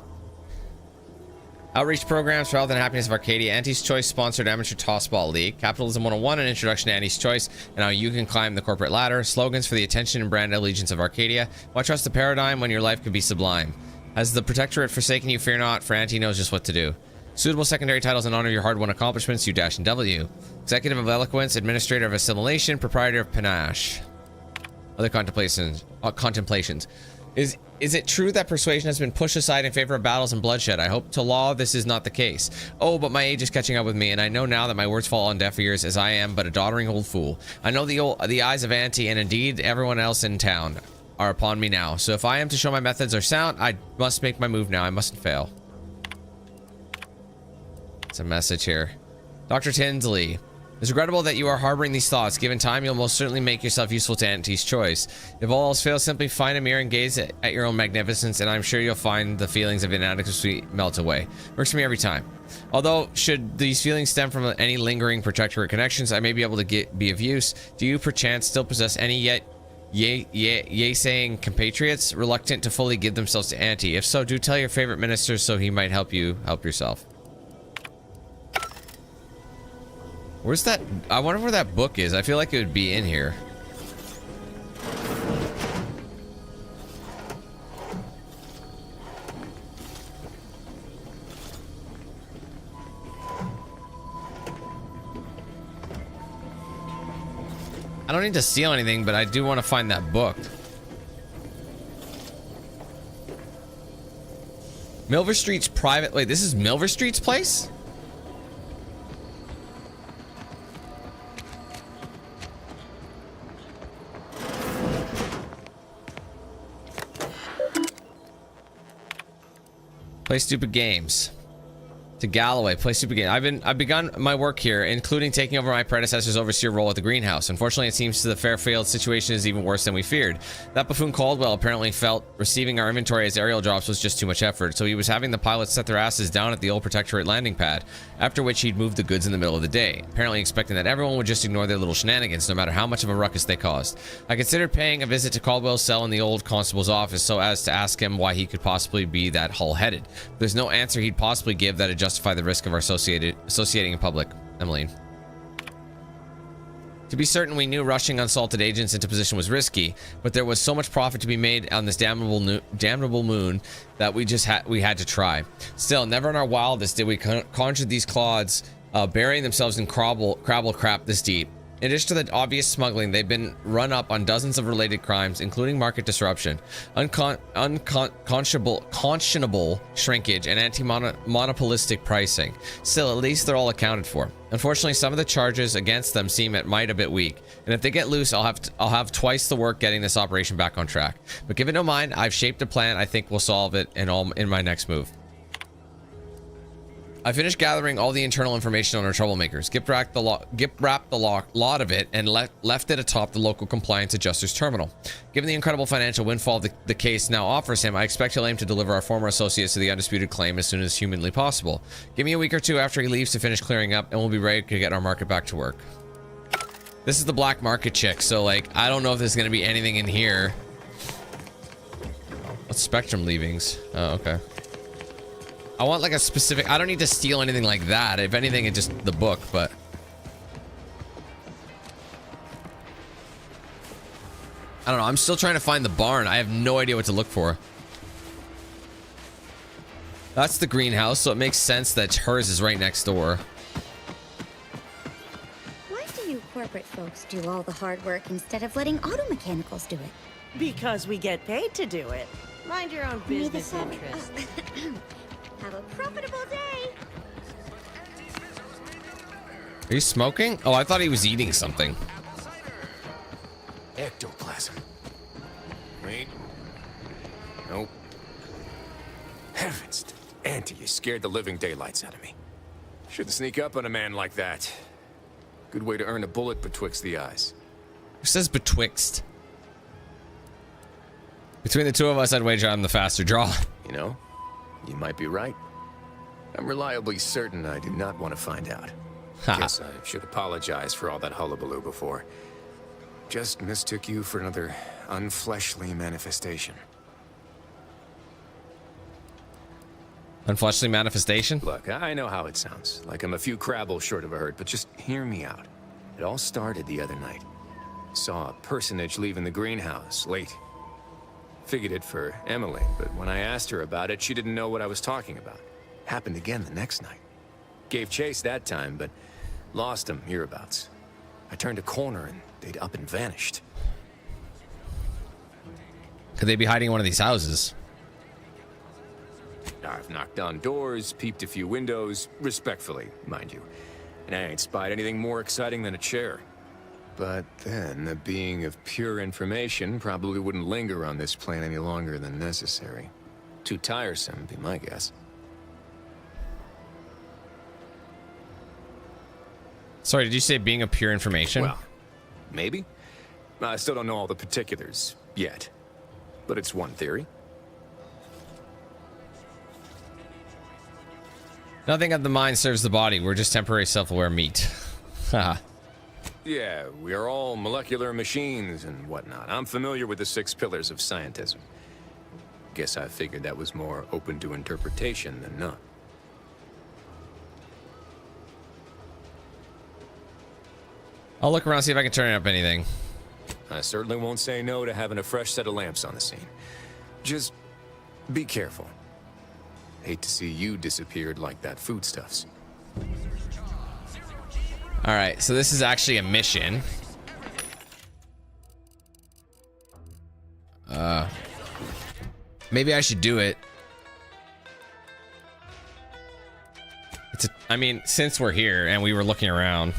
Outreach programs for health and happiness of Arcadia. Auntie's Choice sponsored amateur tossball league. Capitalism 101, an introduction to Auntie's Choice and how you can climb the corporate ladder. Slogans for the attention and brand allegiance of Arcadia. Why trust the paradigm when your life could be sublime? Has the Protectorate forsaken you? Fear not, for Auntie knows just what to do. Suitable secondary titles in honor of your hard-won accomplishments, U-and-W. Executive of Eloquence, Administrator of Assimilation, Proprietor of Panache. Other contemplations. Is it true that persuasion has been pushed aside in favor of battles and bloodshed? I hope to law this is not the case. Oh, but my age is catching up with me, and I know now that my words fall on deaf ears, as I am but a doddering old fool. I know the eyes of Auntie, and indeed everyone else in town, are upon me now. So if I am to show my methods are sound, I must make my move now. I mustn't fail. It's a message here. Dr. Tinsley. It's regrettable that you are harboring these thoughts. Given time, you'll most certainly make yourself useful to Auntie's Choice. If all else fails, simply find a mirror and gaze at your own magnificence, and I'm sure you'll find the feelings of inadequacy melt away. Works for me every time. Although, should these feelings stem from any lingering Protectorate connections, I may be able to be of use. Do you, perchance, still possess any yet yay-saying compatriots reluctant to fully give themselves to Auntie? If so, do tell your favorite minister so he might help you help yourself. Where's that? I wonder where that book is. I feel like it would be in here. I don't need to steal anything, but I do want to find that book. Milver Street's private. Wait, this is Milver Street's place? Play stupid games. To Galloway, play stupid games. I've begun my work here, including taking over my predecessor's overseer role at the greenhouse. Unfortunately, it seems the Fairfield situation is even worse than we feared. That buffoon Caldwell apparently felt receiving our inventory as aerial drops was just too much effort, so he was having the pilots set their asses down at the old Protectorate landing pad, after which he'd moved the goods in the middle of the day, apparently expecting that everyone would just ignore their little shenanigans, no matter how much of a ruckus they caused. I considered paying a visit to Caldwell's cell in the old constable's office so as to ask him why he could possibly be that hull-headed. There's no answer he'd possibly give that'd justify the risk of our associating in public. Emmeline. To be certain, we knew rushing unsalted agents into position was risky, but there was so much profit to be made on this damnable moon that we had to try. Still, never in our wildest did we conjure these clods burying themselves in crabble crap this deep. In addition to the obvious smuggling, they've been run up on dozens of related crimes, including market disruption, unconscionable shrinkage, and anti-monopolistic pricing. Still, at least they're all accounted for. Unfortunately, some of the charges against them seem at might a bit weak, and if they get loose, I'll have twice the work getting this operation back on track. But give it no mind, I've shaped a plan. I think we'll solve it in my next move. I finished gathering all the internal information on our troublemakers, gift-wrapped the lot of it, and left it atop the local compliance adjuster's terminal. Given the incredible financial windfall the case now offers him, I expect he'll aim to deliver our former associates to the undisputed claim as soon as humanly possible. Give me a week or two after he leaves to finish clearing up, and we'll be ready to get our market back to work. This is the black market chick, so like, I don't know if there's going to be anything in here. What's Spectrum leavings? Oh, okay. I want like a specific... I don't need to steal anything like that. If anything, it's just the book, but... I don't know. I'm still trying to find the barn. I have no idea what to look for. That's the greenhouse, so it makes sense that hers is right next door. Why do you corporate folks do all the hard work instead of letting auto mechanicals do it? Because we get paid to do it. Mind your own business interests. Have a profitable day. Are you smoking? Oh, I thought he was eating something. Ectoplasm. Wait. Nope. Heavens, Auntie, you scared the living daylights out of me. Shouldn't sneak up on a man like that. Good way to earn a bullet betwixt the eyes. Who says betwixt? Between the two of us, I'd wager I'm the faster draw. You know, you might be right. I'm reliably certain I do not want to find out. Guess I should apologize for all that hullabaloo before. Just mistook you for another unfleshly manifestation. Unfleshly manifestation? Look, I know how it sounds, like I'm a few crabbles short of a hurt, but just hear me out. It all started the other night. Saw a personage leaving the greenhouse, late. Figured it for Emily, but when I asked her about it, she didn't know what I was talking about. Happened again the next night. Gave chase that time, but lost him hereabouts. I turned a corner and they'd up and vanished. Could they be hiding in one of these houses? I've knocked on doors, peeped a few windows, respectfully, mind you. And I ain't spied anything more exciting than a chair. But then, a being of pure information probably wouldn't linger on this plane any longer than necessary. Too tiresome, be my guess. Sorry, did you say being of pure information? Well, maybe. I still don't know all the particulars yet. But it's one theory. Nothing of the mind serves the body. We're just temporary self-aware meat. Haha. Yeah, we are all molecular machines and whatnot. I'm familiar with the 6 pillars of scientism. Guess I figured that was more open to interpretation than not. I'll look around, see if I can turn up anything. I certainly won't say no to having a fresh set of lamps on the scene. Just be careful. Hate to see you disappeared like that foodstuffs. All right, so this is actually a mission. Maybe I should do it. I mean, since we're here and we were looking around.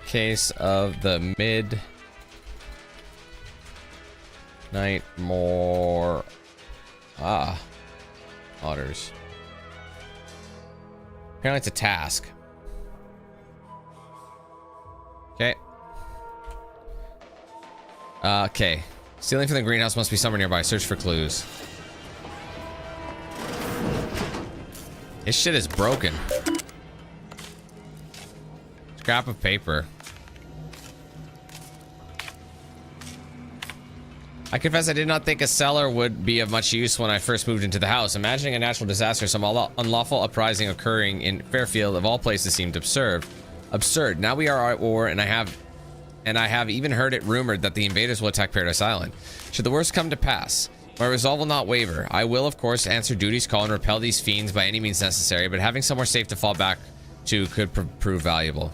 Case of the midnight more otters. Apparently it's a task. Okay. Okay. Stealing from the greenhouse must be somewhere nearby. Search for clues. This shit is broken. Scrap of paper. I confess I did not think a cellar would be of much use when I first moved into the house. Imagining a natural disaster, some unlawful uprising occurring in Fairfield of all places seemed absurd. Now we are at war, and I have even heard it rumored that the invaders will attack Paradise Island. Should the worst come to pass, my resolve will not waver. I will, of course, answer duty's call and repel these fiends by any means necessary, but having somewhere safe to fall back to could prove valuable.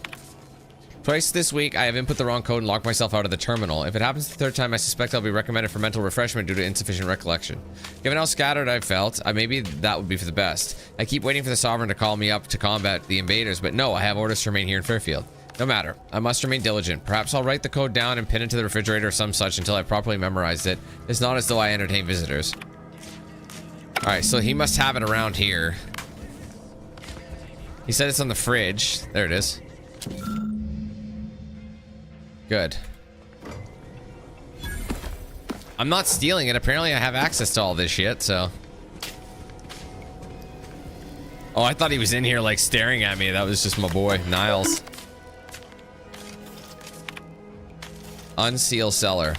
Twice this week, I have input the wrong code and locked myself out of the terminal. If it happens the third time, I suspect I'll be recommended for mental refreshment due to insufficient recollection. Given how scattered I've felt, maybe that would be for the best. I keep waiting for the Sovereign to call me up to combat the invaders, but no, I have orders to remain here in Fairfield. No matter, I must remain diligent. Perhaps I'll write the code down and pin it to the refrigerator or some such until I've properly memorized it. It's not as though I entertain visitors. Alright, so he must have it around here. He said it's on the fridge. There it is. Good. I'm not stealing it. Apparently I have access to all this shit, so. Oh, I thought he was in here like staring at me. That was just my boy, Niles. Unseal cellar.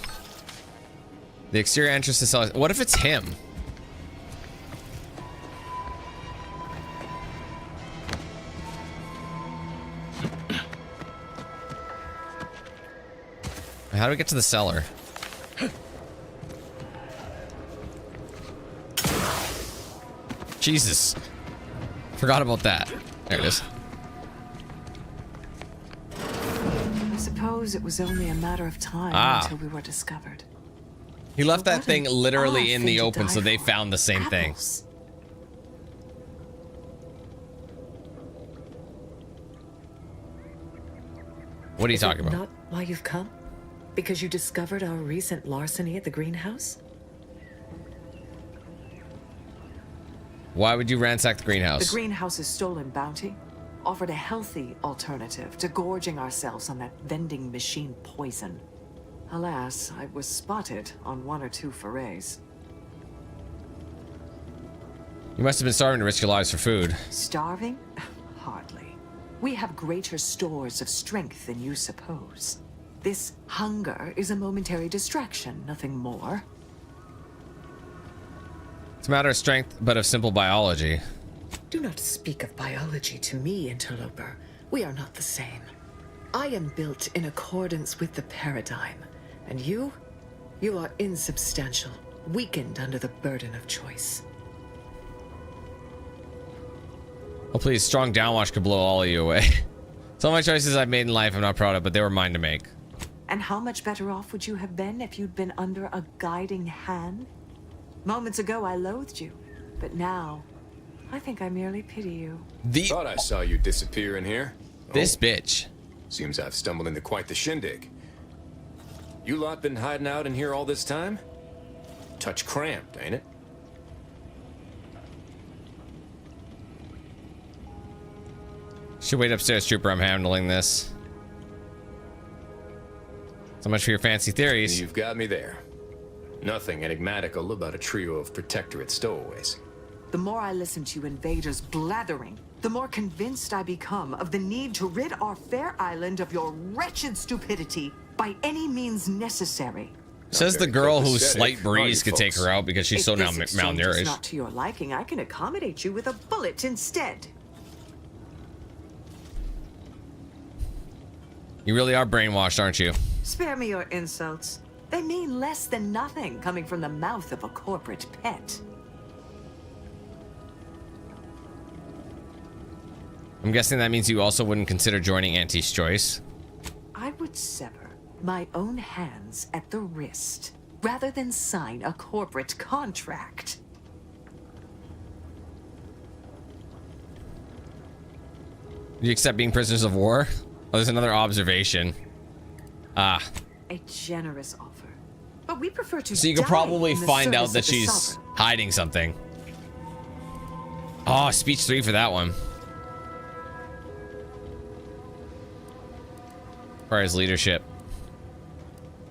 The exterior entrance to cellar. What if it's him? How do we get to the cellar? Jesus. Forgot about that. There it is. I suppose it was only a matter of time until we were discovered. He left that thing literally in the thing to open, die so they for. found the same thing. Apples. What are you Is it talking about? Not why you've come? Because you discovered our recent larceny at the greenhouse? Why would you ransack the The greenhouse? greenhouse's stolen bounty offered a healthy alternative to gorging ourselves on that vending machine poison. Alas, I was spotted on 1 or 2 forays. You must have been starving to risk your lives for food. Starving? Hardly. We have greater stores of strength than you suppose. This hunger is a momentary distraction, nothing more. It's a matter of strength, but of simple biology. Do not speak of biology to me, interloper. We are not the same. I am built in accordance with the paradigm. And you are insubstantial, weakened under the burden of choice. Oh please, strong downwash could blow all of you away. Some of my choices I've made in life I'm not proud of, but they were mine to make. And how much better off would you have been if you'd been under a guiding hand? Moments ago I loathed you, but now I think I merely pity you. Thought I saw you disappear in here. This bitch. Seems I've stumbled into quite the shindig. You lot been hiding out in here all this time? Touch cramped, ain't it? Should wait upstairs, trooper. I'm handling this. So much for your fancy theories. You've got me there. Nothing enigmatical about a trio of Protectorate stowaways. The more I listen to you invaders blathering, the more convinced I become of the need to rid our fair island of your wretched stupidity by any means necessary. Says the girl whose slight breeze could take her out because she's so now If this exchange is malnourished. not to your liking, I can accommodate you with a bullet instead. You really are brainwashed, aren't you? Spare me your insults. They mean less than nothing coming from the mouth of a corporate pet. I'm guessing that means you also wouldn't consider joining Auntie's choice. I would sever my own hands at the wrist rather than sign a corporate contract. Do you accept being prisoners of war? Oh, there's another observation. Ah. A generous offer. But we prefer to So you could die probably in the find out service that of the she's sovereign. hiding something. Oh, speech 3 for that one. Requires leadership.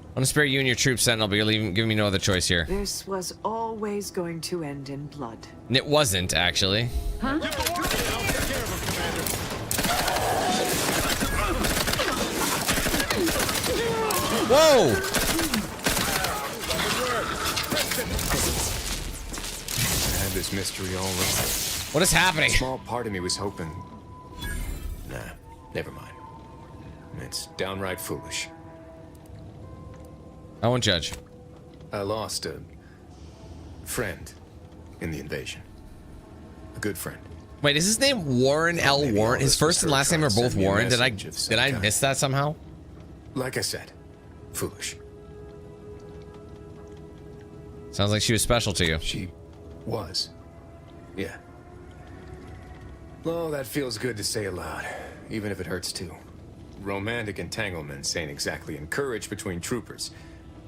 I'm gonna spare you and your troops, Sentinel, but you're giving me no other choice here. This was always going to end in blood. And it wasn't, actually. Huh? Whoa! I had this mystery all wrong. What is happening? A small part of me was hoping... Nah, never mind. It's downright foolish. I won't judge. I lost a friend in the invasion. A good friend. Wait, is his name Warren L. Warren? His first and last name are both Warren. Did I miss that somehow? Like I said, foolish. Sounds like she was special to you. She was. Yeah. Oh, that feels good to say aloud, even if it hurts too. Romantic entanglements ain't exactly encouraged between troopers,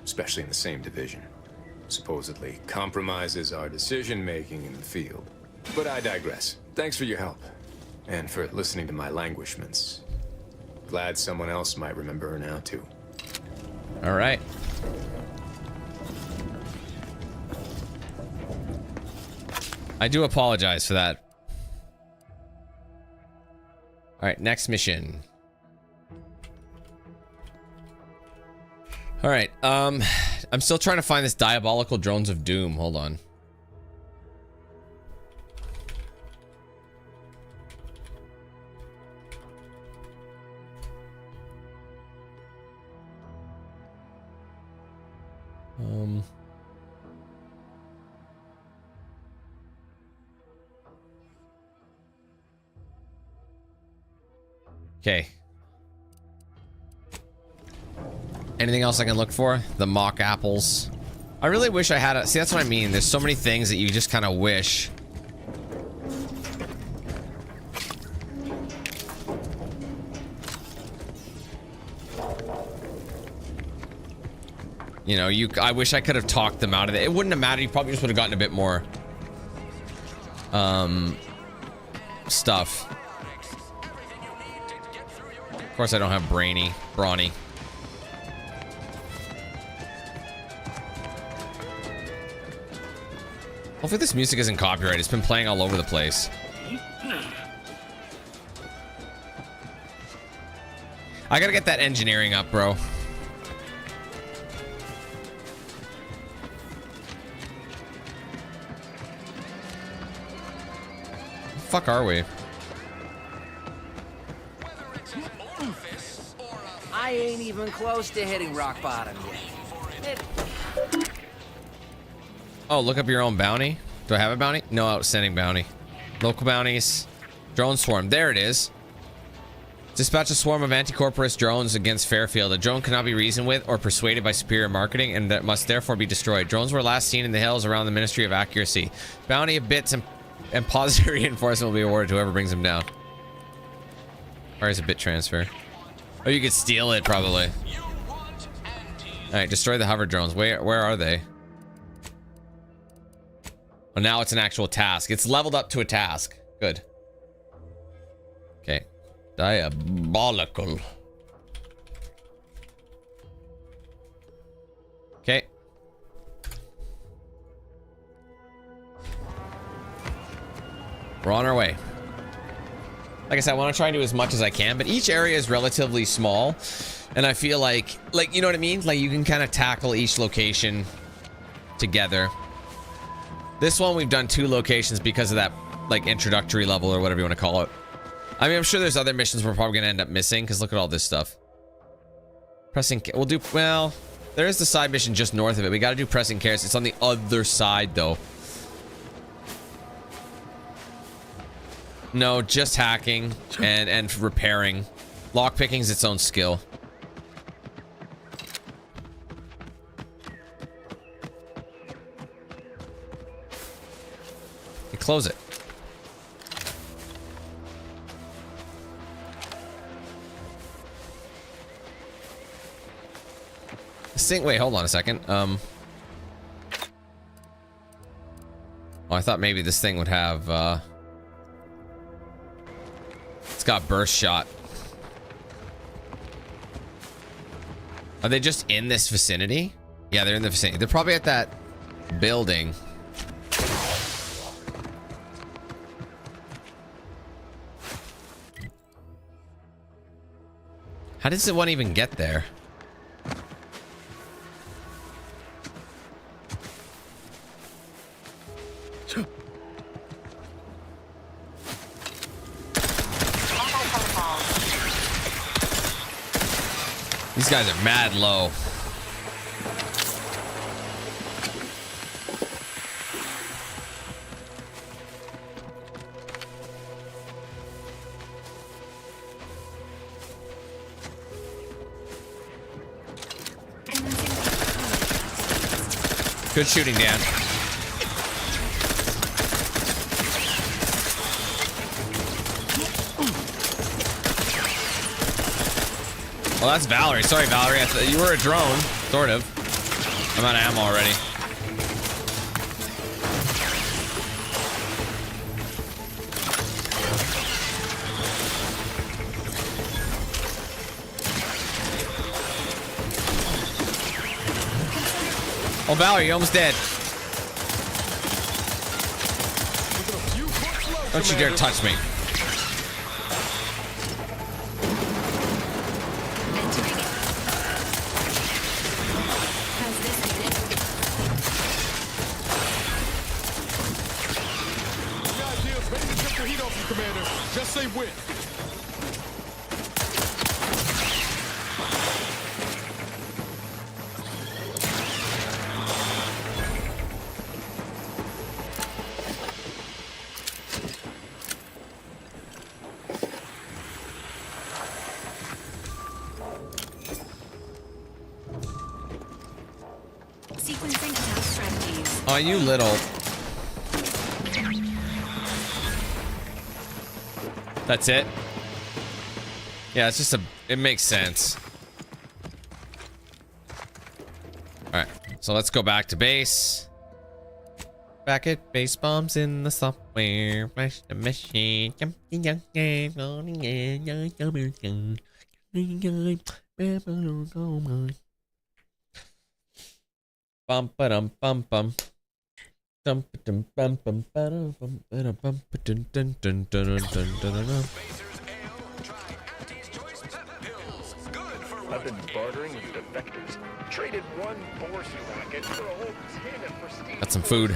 especially in the same division. Supposedly compromises our decision-making in the field. But I digress. Thanks for your help, and for listening to my languishments. Glad someone else might remember her now, too. All right. I do apologize for that. All right, next mission. All right, I'm still trying to find this Diabolical Drones of Doom. Hold on. Okay. Anything else I can look for? The mock apples. I really wish I had a... See, that's what I mean. There's so many things that you just kind of wish. You know, I wish I could have talked them out of it. It wouldn't have mattered. You probably just would have gotten a bit more stuff. Of course, I don't have brawny. Hopefully this music isn't copyrighted. It's been playing all over the place. I gotta get that engineering up, bro. The fuck are we? I ain't even close to hitting rock bottom yet. Oh, look up your own bounty. Do I have a bounty? No outstanding bounty. Local bounties. Drone swarm. There it is. Dispatch a swarm of anti-corporate drones against Fairfield. A drone cannot be reasoned with or persuaded by superior marketing and that must therefore be destroyed. Drones were last seen in the hills around the Ministry of Accuracy. Bounty of bits and positive reinforcement will be awarded to whoever brings them down. Or is a bit transfer? Oh, you could steal it probably. Alright, destroy the hover drones. Where are they? Well, now it's an actual task. It's leveled up to a task. Good. Okay. Diabolical. Okay. We're on our way. Like I said, I want to try and do as much as I can, but each area is relatively small. And I feel like, you know what I mean? Like, you can kind of tackle each location together. This one, we've done 2 locations because of that, like, introductory level or whatever you want to call it. I mean, I'm sure there's other missions we're probably going to end up missing because look at all this stuff. Pressing... We'll do... Well, there is the side mission just north of it. We got to do pressing cares. It's on the other side, though. No, just hacking and repairing. Lockpicking's its own skill. Close it. Wait, hold on a second. Oh, I thought maybe this thing would have, it's got burst shot. Are they just in this vicinity? Yeah, they're in the vicinity. They're probably at that building. How does the one even get there? These guys are mad low. Good shooting, Dan. Well, that's Valerie. Sorry, Valerie. You were a drone, sort of. I'm out of ammo already. Oh, Valerie, you're almost dead. Don't you dare touch me. Just say when. Sequencing attack strategies. Oh, you little. That's it. Yeah, it's just it makes sense. All right, so let's go back to base. Back at base, bombs in the software. Flash the machine. Bum ba dum bum bum. Dum dum bum bum ba dum bum ba dum dun dun dun dun dun dun. I've been bartering with defectors. Traded one Borsy rocket for a whole tin of prestige. Got some food.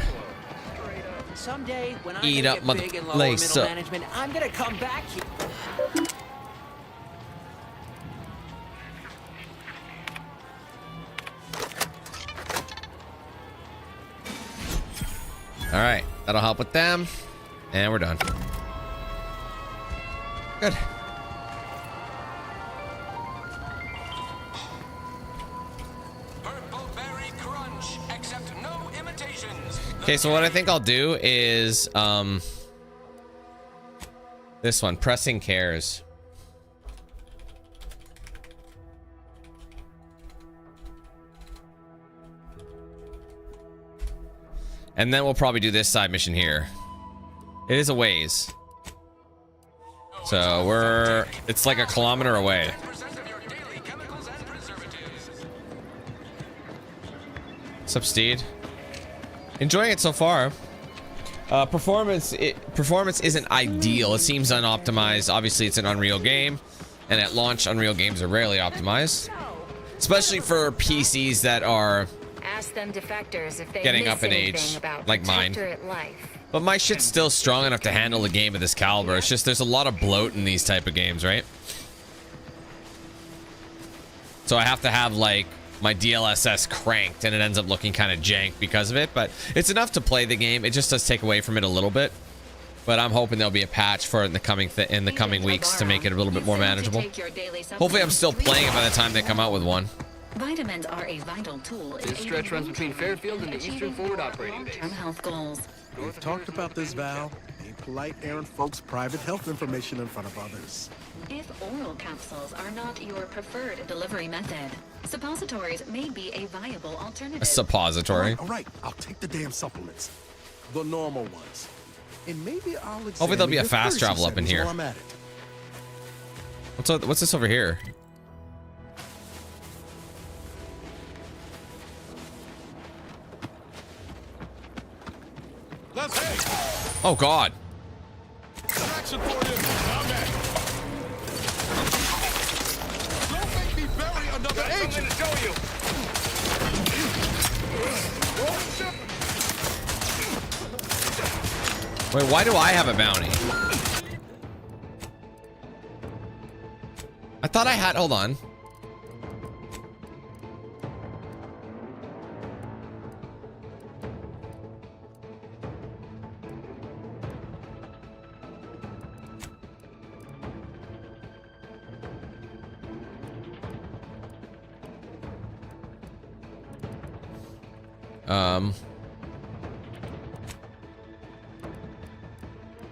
Someday, when I Eat up, get big and lower lace middle up. management, I'm gonna come back here. All right, that'll help with them, and we're done. Good. Okay, so what I think I'll do is this one, pressing cares. And then we'll probably do this side mission here. It is a ways. So it's like a kilometer away. What's up, Steed? Enjoying it so far. Performance isn't ideal. It seems unoptimized. Obviously, it's an Unreal game, and at launch, Unreal games are rarely optimized, especially for PCs that are Ask them defectors if they getting miss up in age, anything about like mine. Protectorate life. But my shit's still strong enough to handle a game of this caliber. It's just there's a lot of bloat in these type of games, right? So I have to have like my DLSS cranked, and it ends up looking kind of jank because of it. But it's enough to play the game. It just does take away from it a little bit. But I'm hoping there'll be a patch for it in the coming weeks to make it a little bit more manageable. Hopefully, I'm still playing it by the time they come out with one. Vitamins are a vital tool in This stretch runs between Fairfield and the Eastern Forward Operating Base. health goals. We've talked about this, Val. Ain't polite airing folks' private health information in front of others. If oral capsules are not your preferred delivery method, suppositories may be a viable alternative. A suppository. All right, I'll take the damn supplements. The normal ones. And maybe I'll Hopefully there'll be a examine fast your travel up in settings here. while I'm at it. What's this over here? Let's head. Oh God. Action for you. Now back. Don't make me bury another agent. To show you. Wait, why do I have a bounty? I thought I had. Hold on.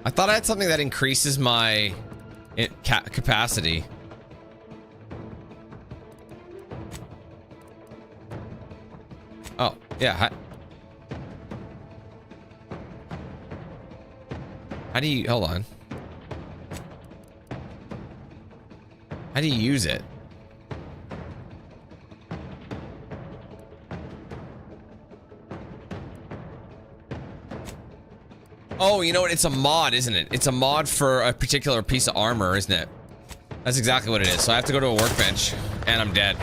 I thought I had something that increases my capacity. Oh, yeah. How do you, hold on. How do you use it? Oh, you know what? It's a mod, isn't it? It's a mod for a particular piece of armor, isn't it? That's exactly what it is. So I have to go to a workbench, and I'm dead.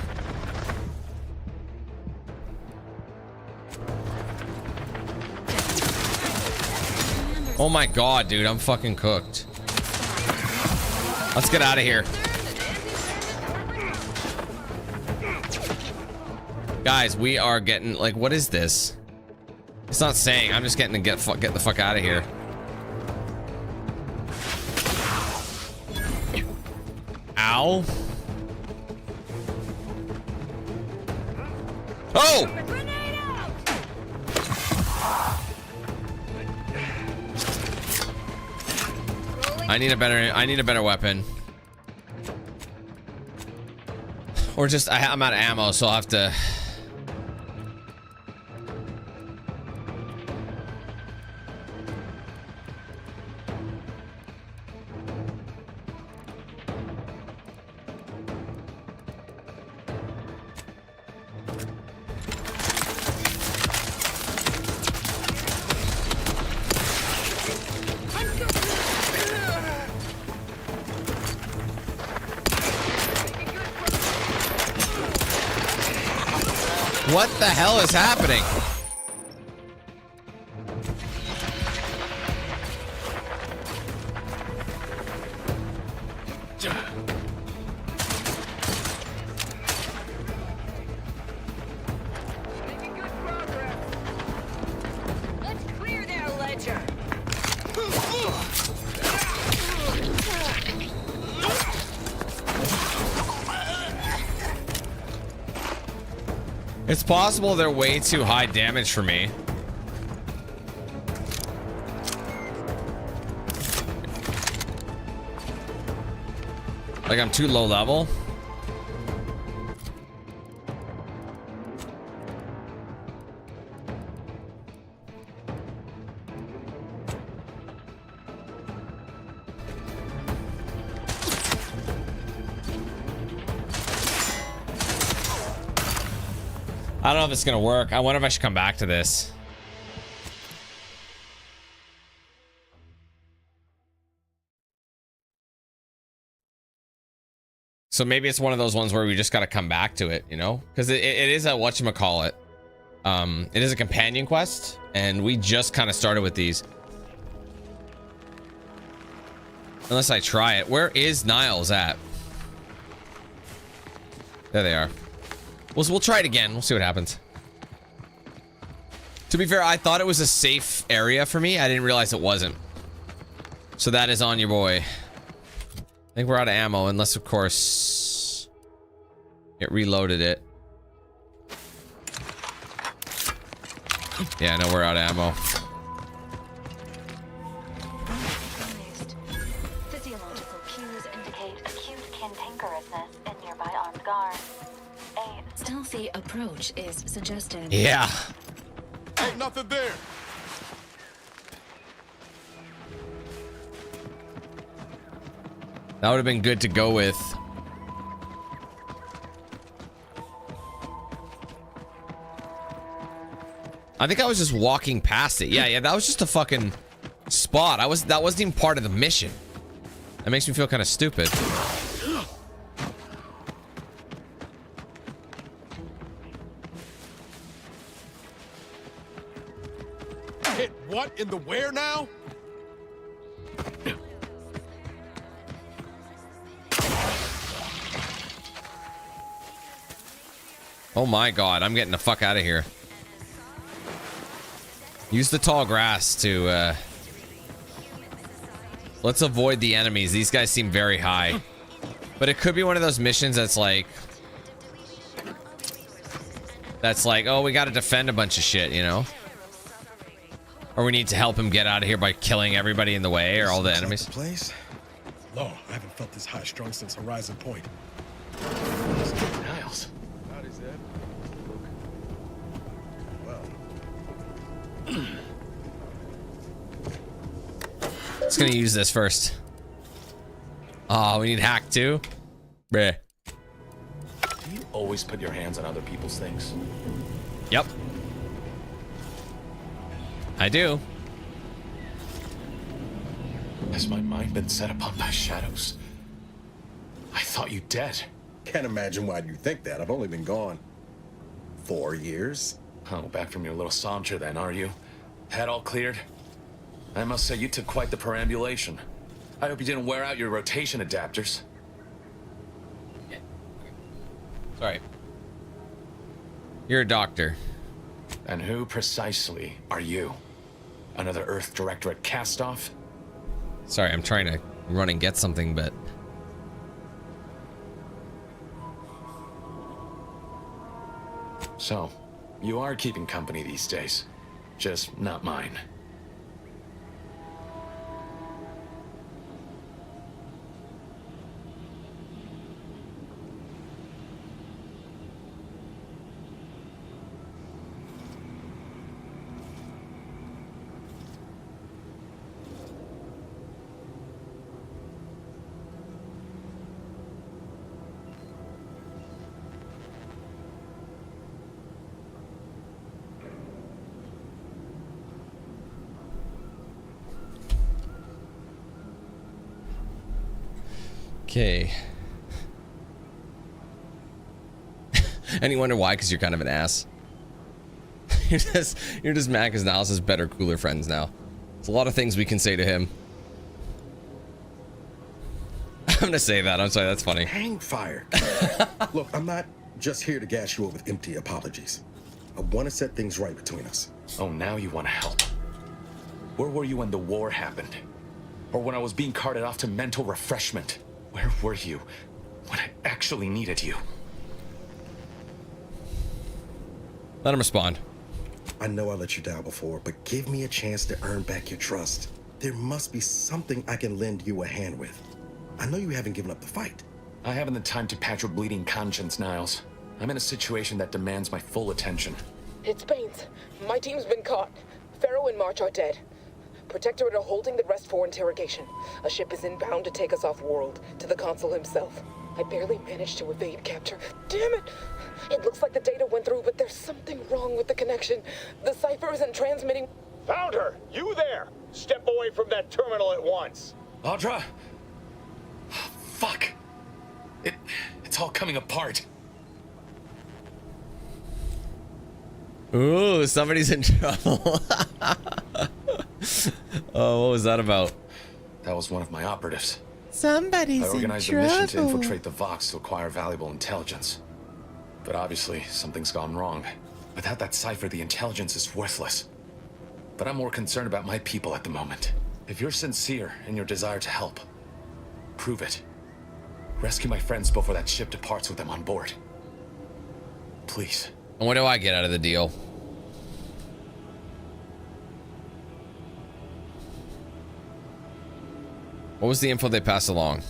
Oh my God, dude, I'm fucking cooked. Let's get out of here. Guys, we are getting, like, what is this? It's not saying. I'm just getting to get the fuck out of here. Ow. Oh! I need a better weapon. Or just I'm out of ammo, so I'll have to. What the hell is happening? Let's clear their ledger. It's possible they're way too high damage for me. Like I'm too low level. I don't know if it's gonna work. I wonder if I should come back to this. So maybe it's one of those ones where we just gotta come back to it, you know? Because it is a whatchamacallit. It is a companion quest, and we just kind of started with these. Unless I try it. Where is Niles at? There they are. We'll try it again. We'll see what happens. To be fair, I thought it was a safe area for me. I didn't realize it wasn't. So that is on your boy. I think we're out of ammo, unless, of course, it reloaded it. Yeah, no, we're out of ammo. Physiological cues indicate acute cantankerousness in nearby armed guards. A stealthy approach is suggested. Yeah. Hey, nothing there. That would have been good to go with. I think I was just walking past it. Yeah, that was just a fucking spot. That wasn't even part of the mission. That makes me feel kind of stupid. Hit what in the where now? Oh my god, I'm getting the fuck out of here. Use the tall grass to let's avoid the enemies. These guys seem very high. But it could be one of those missions that's like oh, we gotta defend a bunch of shit, you know? Or we need to help him get out of here by killing everybody in the way or all the enemies. Place? No, I haven't felt this high strung since Horizon Point. Niles. Howdy, Zed. Well. Just gonna use this first. Oh, we need hack too? Bleh. Do you always put your hands on other people's things? Yep. I do. Has my mind been set upon by shadows? I thought you dead. Can't imagine why you think that. I've only been gone 4 years. Oh, back from your little saunter then, are you? Head all cleared? I must say you took quite the perambulation. I hope you didn't wear out your rotation adapters. Sorry. You're a doctor. And who precisely are you? Another Earth Directorate cast-off? Sorry, I'm trying to run and get something, but... So, you are keeping company these days. Just not mine. Okay. And you wonder why? Because you're kind of an ass. you're just mad because Niles has better, cooler friends now. There's a lot of things we can say to him. I'm gonna say that. I'm sorry. That's funny. Hang fire. Look, I'm not just here to gas you up with empty apologies. I want to set things right between us. Oh, now you want to help. Where were you when the war happened? Or when I was being carted off to mental refreshment? Where were you when I actually needed you? Let him respond. I know I let you down before, but give me a chance to earn back your trust. There must be something I can lend you a hand with. I know you haven't given up the fight. I haven't the time to patch your bleeding conscience, Niles. I'm in a situation that demands my full attention. It's Baines. My team's been caught. Pharaoh and March are dead. Protectorate are holding the rest for interrogation. A ship is inbound to take us off-world, to the consul himself. I barely managed to evade capture. Damn it! It looks like the data went through, but there's something wrong with the connection. The cipher isn't transmitting. Found her! You there! Step away from that terminal at once! Audra! Fuck! It's all coming apart. Ooh, somebody's in trouble. Oh, what was that about? That was one of my operatives. Somebody's I organized a mission to infiltrate the Vox to acquire valuable intelligence. But obviously, something's gone wrong. Without that cipher, the intelligence is worthless. But I'm more concerned about my people at the moment. If you're sincere in your desire to help, prove it. Rescue my friends before that ship departs with them on board. Please. And what do I get out of the deal? What was the info they passed along?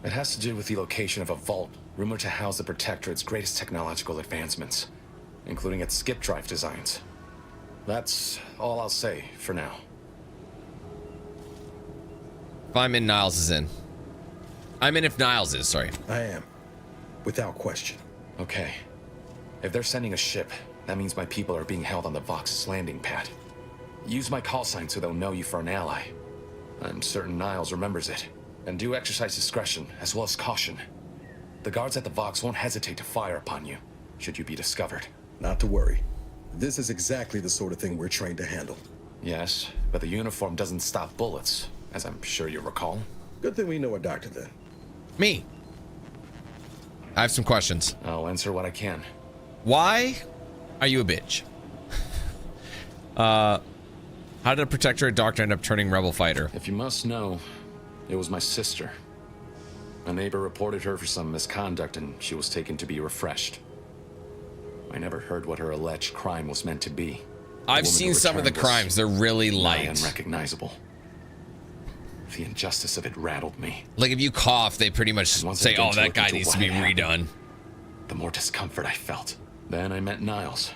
It has to do with the location of a vault rumored to house the Protectorate's greatest technological advancements, including its skip drive designs. That's all I'll say for now. If I'm in, Niles is in. I'm in if Niles is, sorry. I am. Without question. Okay. If they're sending a ship, that means my people are being held on the Vox's landing pad. Use my call sign so they'll know you for an ally. I'm certain Niles remembers it. And do exercise discretion, as well as caution. The guards at the Vox won't hesitate to fire upon you, should you be discovered. Not to worry. This is exactly the sort of thing we're trained to handle. Yes, but the uniform doesn't stop bullets, as I'm sure you recall. Good thing we know a doctor then. Me. I have some questions. I'll answer what I can. Why are you a bitch? How did a Protectorate doctor end up turning rebel fighter? If you must know, it was my sister. A neighbor reported her for some misconduct and she was taken to be refreshed. I never heard what her alleged crime was meant to be. I've seen some of the crimes. They're really light. Unrecognizable. The injustice of it rattled me. Like if you cough, they pretty much say, oh, that guy needs to be redone. The more discomfort I felt. Then I met Niles.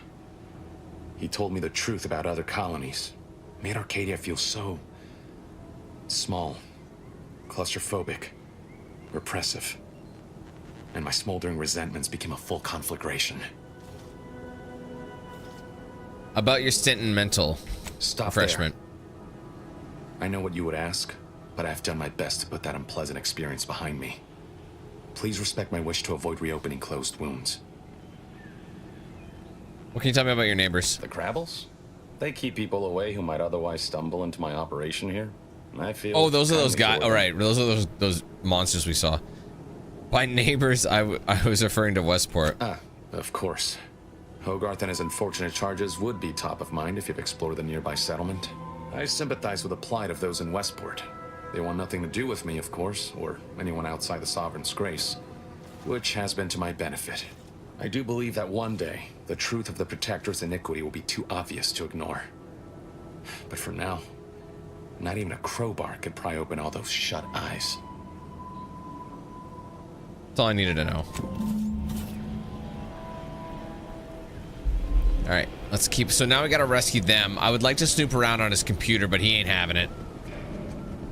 He told me the truth about other colonies. Made Arcadia feel so small, claustrophobic, repressive. And my smoldering resentments became a full conflagration. About your stint in mental refreshment. I know what you would ask, but I've done my best to put that unpleasant experience behind me. Please respect my wish to avoid reopening closed wounds. What can you tell me about your neighbors? The Crabbles? They keep people away who might otherwise stumble into my operation here. I feel. Oh, those are those guys. All right, those are those monsters we saw. By neighbors, I was referring to Westport. Ah, of course. Hogarth and his unfortunate charges would be top of mind if you've explored the nearby settlement. I sympathize with the plight of those in Westport. They want nothing to do with me, of course, or anyone outside the Sovereign's grace, which has been to my benefit. I do believe that one day, the truth of the Protector's iniquity will be too obvious to ignore. But for now, not even a crowbar could pry open all those shut eyes. That's all I needed to know. All right, let's keep. So now we gotta rescue them. I would like to snoop around on his computer, but he ain't having it.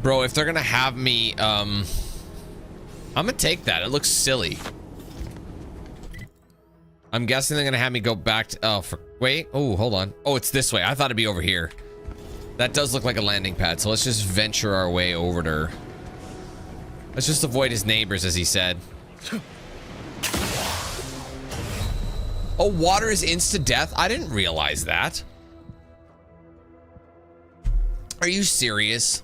Bro, if they're gonna have me, I'm gonna take that. It looks silly. I'm guessing they're gonna have me go back to. Oh, wait. Oh, hold on. Oh, it's this way. I thought it'd be over here. That does look like a landing pad, so let's just venture our way over there. Let's just avoid his neighbors, as he said. Oh, water is insta-death? I didn't realize that. Are you serious?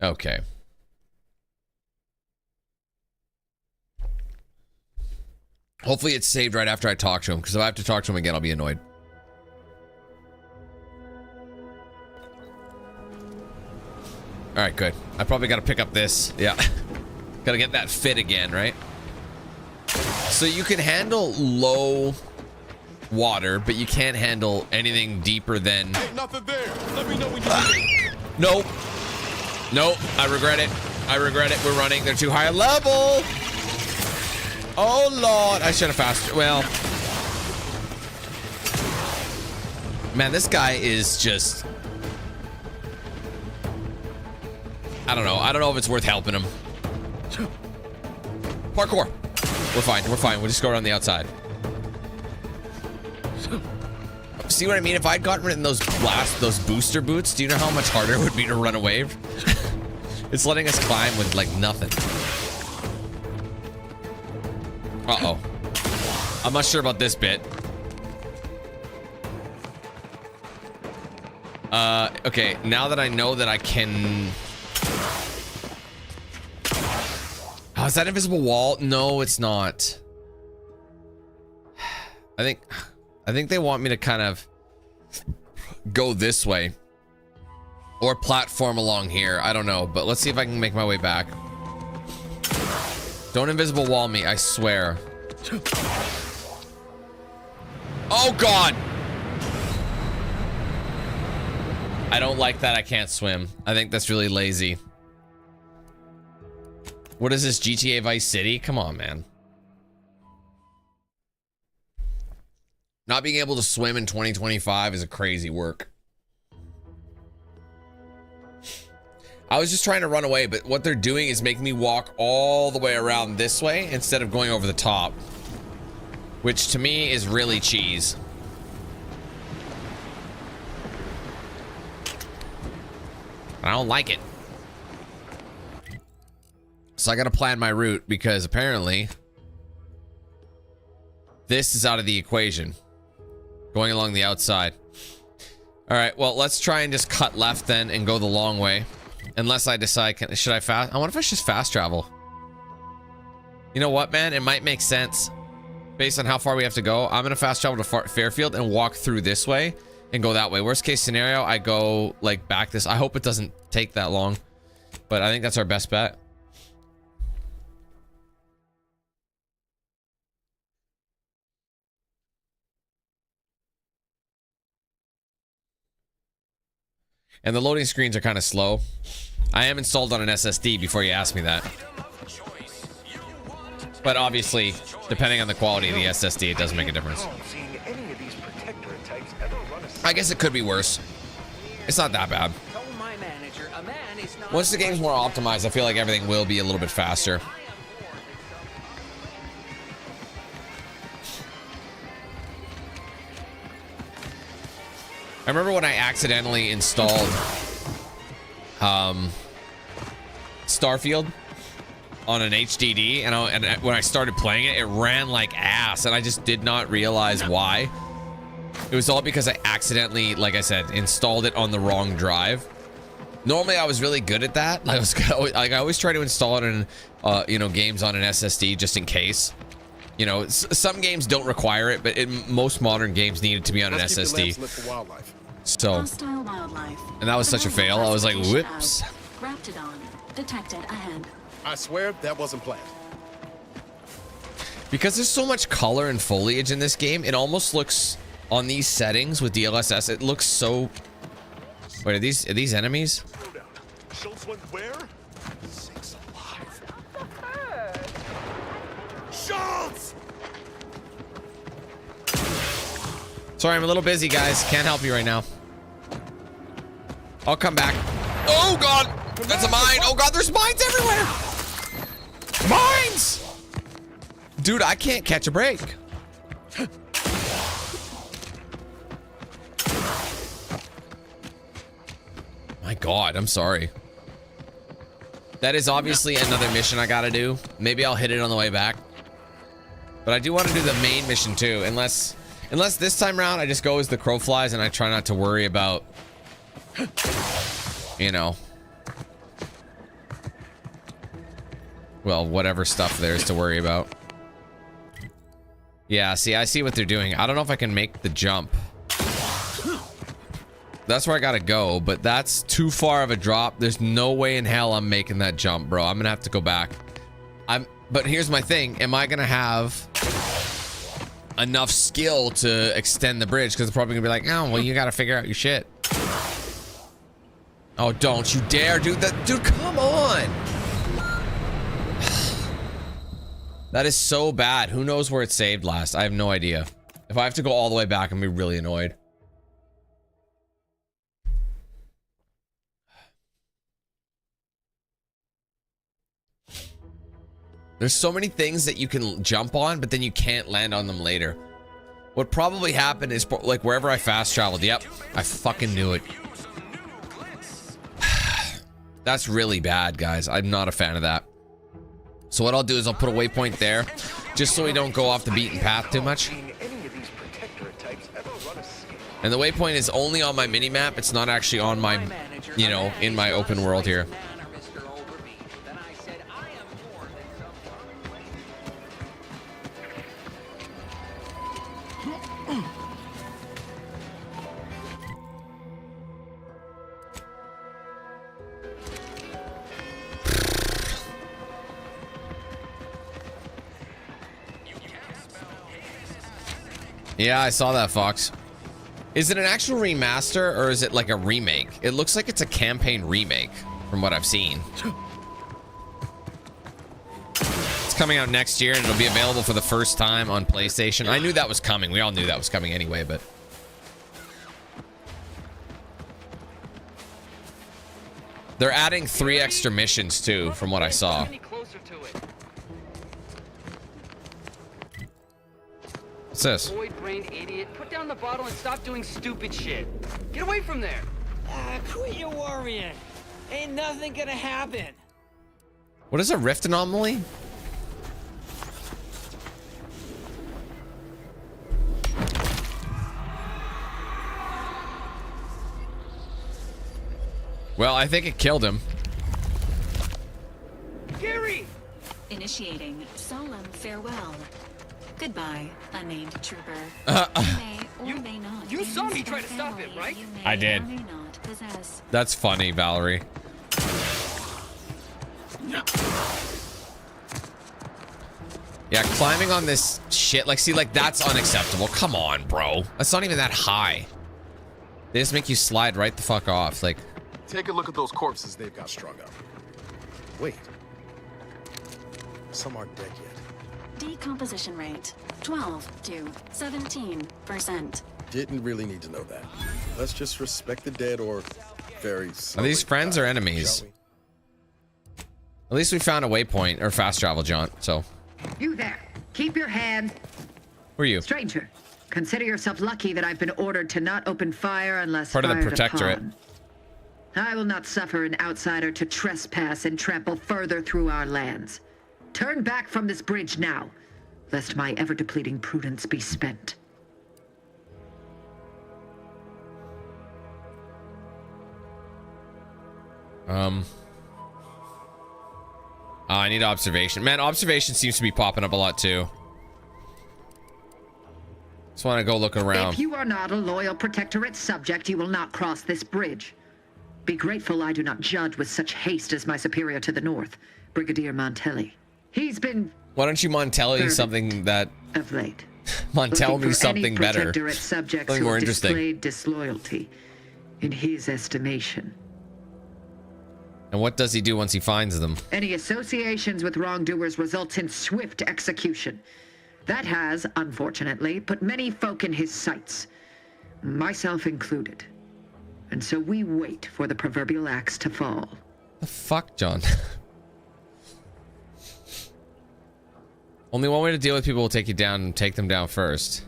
Okay. Hopefully it's saved right after I talk to him, because if I have to talk to him again, I'll be annoyed. All right, good. I probably got to pick up this. Yeah. Got to get that fit again, right? So you can handle low water, but you can't handle anything deeper than... Ain't nothing there. Let me know when you need it. Nope. Nope. I regret it. I regret it. We're running. They're too high a level. Oh, Lord. I should have faster. Well. Man, this guy is just... I don't know. I don't know if it's worth helping him. Parkour. We're fine. We're fine. We'll just go around the outside. See what I mean? If I'd gotten rid of those booster boots, do you know how much harder it would be to run away? It's letting us climb with like nothing. Uh-oh. I'm not sure about this bit. Okay. Now that I know that I can... Oh, is that invisible wall? No, it's not. I think they want me to kind of go this way or platform along here. I don't know, but let's see if I can make my way back. Don't invisible wall me, I swear. Oh God. I don't like that I can't swim. I think that's really lazy. What is this, GTA Vice City? Come on, man. Not being able to swim in 2025 is a crazy work. I was just trying to run away, but what they're doing is making me walk all the way around this way instead of going over the top, which to me is really cheese. I don't like it. So I gotta plan my route because apparently this is out of the equation. Going along the outside. All right, well, let's try and just cut left then and go the long way. Unless I decide, should I fast? I wonder if I should just fast travel. You know what, man? It might make sense based on how far we have to go. I'm gonna fast travel to Fairfield and walk through this way and go that way. Worst case scenario, I go like back this. I hope it doesn't take that long, but I think that's our best bet. And the loading screens are kind of slow. I am installed on an SSD before you ask me that. But obviously, depending on the quality of the SSD, it does make a difference. I guess it could be worse. It's not that bad. Once the game's more optimized, I feel like everything will be a little bit faster. I remember when I accidentally installed Starfield on an HDD, and when I started playing it, it ran like ass, and I just did not realize why. It was all because I accidentally, like I said, installed it on the wrong drive. Normally, I was really good at that. I always try to install it in, you know, games on an SSD just in case. You know, some games don't require it, but most modern games need it to be on an SSD. So, and that was such a fail. I was like, whoops. Raptidon detected ahead. I swear that wasn't planned. Because there's so much color and foliage in this game, it almost looks, on these settings with DLSS, it looks so... Wait, are these enemies? Schultz went where? Sakes alive. Schultz! Sorry, I'm a little busy, guys. Can't help you right now. I'll come back. Oh, God! That's a mine! Oh, God, there's mines everywhere! Mines! Dude, I can't catch a break. My God, I'm sorry. That is obviously another mission I gotta do. Maybe I'll hit it on the way back. But I do want to do the main mission too, unless this time around I just go as the crow flies and I try not to worry about, you know, well, whatever stuff there is to worry about. Yeah, see, I see what they're doing. I don't know if I can make the jump. That's where I gotta go, but that's too far of a drop. There's no way in hell I'm making that jump, bro. I'm gonna have to go back. But here's my thing. Am I gonna have enough skill to extend the bridge? Because they're probably gonna be like, oh, well, you gotta figure out your shit. Oh, don't you dare do that. Dude, come on. That is so bad. Who knows where it saved last? I have no idea. If I have to go all the way back, I'm gonna be really annoyed. There's so many things that you can jump on, but then you can't land on them later. What probably happened is, like, wherever I fast traveled. Yep, I fucking knew it. That's really bad, guys. I'm not a fan of that. So what I'll do is I'll put a waypoint there, just so we don't go off the beaten path too much. And the waypoint is only on my mini-map. It's not actually on my, you know, in my open world here. Yeah, I saw that, Fox. Is it an actual remaster or is it like a remake? It looks like it's a campaign remake from what I've seen. It's coming out next year and it'll be available for the first time on PlayStation. I knew that was coming. We all knew that was coming anyway, but... They're adding 3 extra missions too, from what I saw. What's this? Void-brained idiot. Put down the bottle and stop doing stupid shit. Get away from there. Quit your worrying. Ain't nothing gonna happen. What is a rift anomaly? Well, I think it killed him. Gary! Initiating solemn farewell. Goodbye, unnamed trooper. You saw me try to stop him, right? I did. That's funny, Valerie. Yeah, climbing on this shit, like, see, like, that's unacceptable. Come on, bro. That's not even that high. They just make you slide right the fuck off, like... Take a look at those corpses they've got strung up. Wait. Some aren't dead yet. Decomposition rate 12 to 17%. Didn't really need to know that. Let's just respect the dead or very Are these friends or enemies? At least we found a waypoint or fast travel jaunt, so. You there. Keep your hand. Who are you? Stranger, consider yourself lucky that I've been ordered to not open fire unless part of the fired protectorate. upon. I will not suffer an outsider to trespass and trample further through our lands. Turn back from this bridge now, lest my ever-depleting prudence be spent. I need observation. Man, observation seems to be popping up a lot too. Just want to go look around. If you are not a loyal protectorate subject, you will not cross this bridge. Be grateful I do not judge with such haste as my superior to the north, Brigadier Montelli. He's been... Why don't you Montelli something that... of late. Montel me something better. Subjects Something who more have interesting. displayed disloyalty, in his estimation. And what does he do once he finds them? Any associations with wrongdoers results in swift execution. That has, unfortunately, put many folk in his sights, myself included. And so we wait for the proverbial axe to fall. The fuck, John? Only one way to deal with people will take you down and take them down first.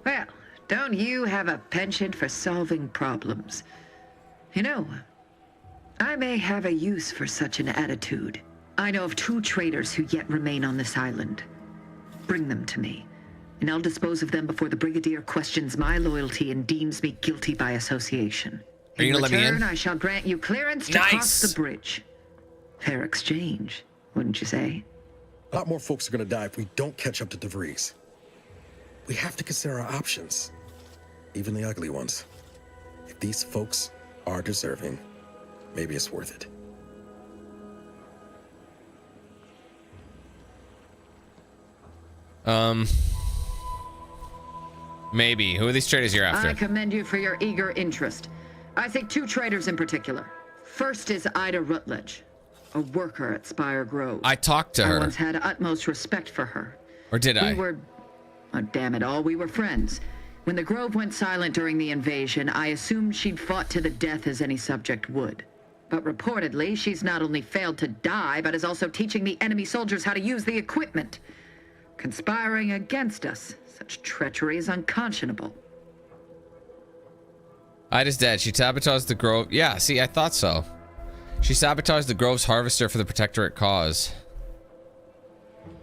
Well, Don't you have a penchant for solving problems? You know, I may have a use for such an attitude. I know of 2 traitors who yet remain on this island. Bring them to me, and I'll dispose of them before the Brigadier questions my loyalty and deems me guilty by association. Are you gonna let me in? I shall grant you clearance to cross the bridge. Fair exchange, wouldn't you say? A lot more folks are gonna die if we don't catch up to DeVries. We have to consider our options, even the ugly ones. If these folks are deserving, maybe it's worth it. Maybe. Who are these traitors you're after? I commend you for your eager interest. I think 2 traitors in particular. First is Ida Rutledge, a worker at Spire Grove. I talked to her. I once had utmost respect for her. Or did I? We were, oh, damn it all, we were friends. When the Grove went silent during the invasion, I assumed she'd fought to the death as any subject would. But reportedly, she's not only failed to die, but is also teaching the enemy soldiers how to use the equipment. Conspiring against us. Such treachery is unconscionable. Ida's dead. She sabotaged the Grove. Yeah, see, I thought so. She sabotaged the Grove's harvester for the Protectorate cause.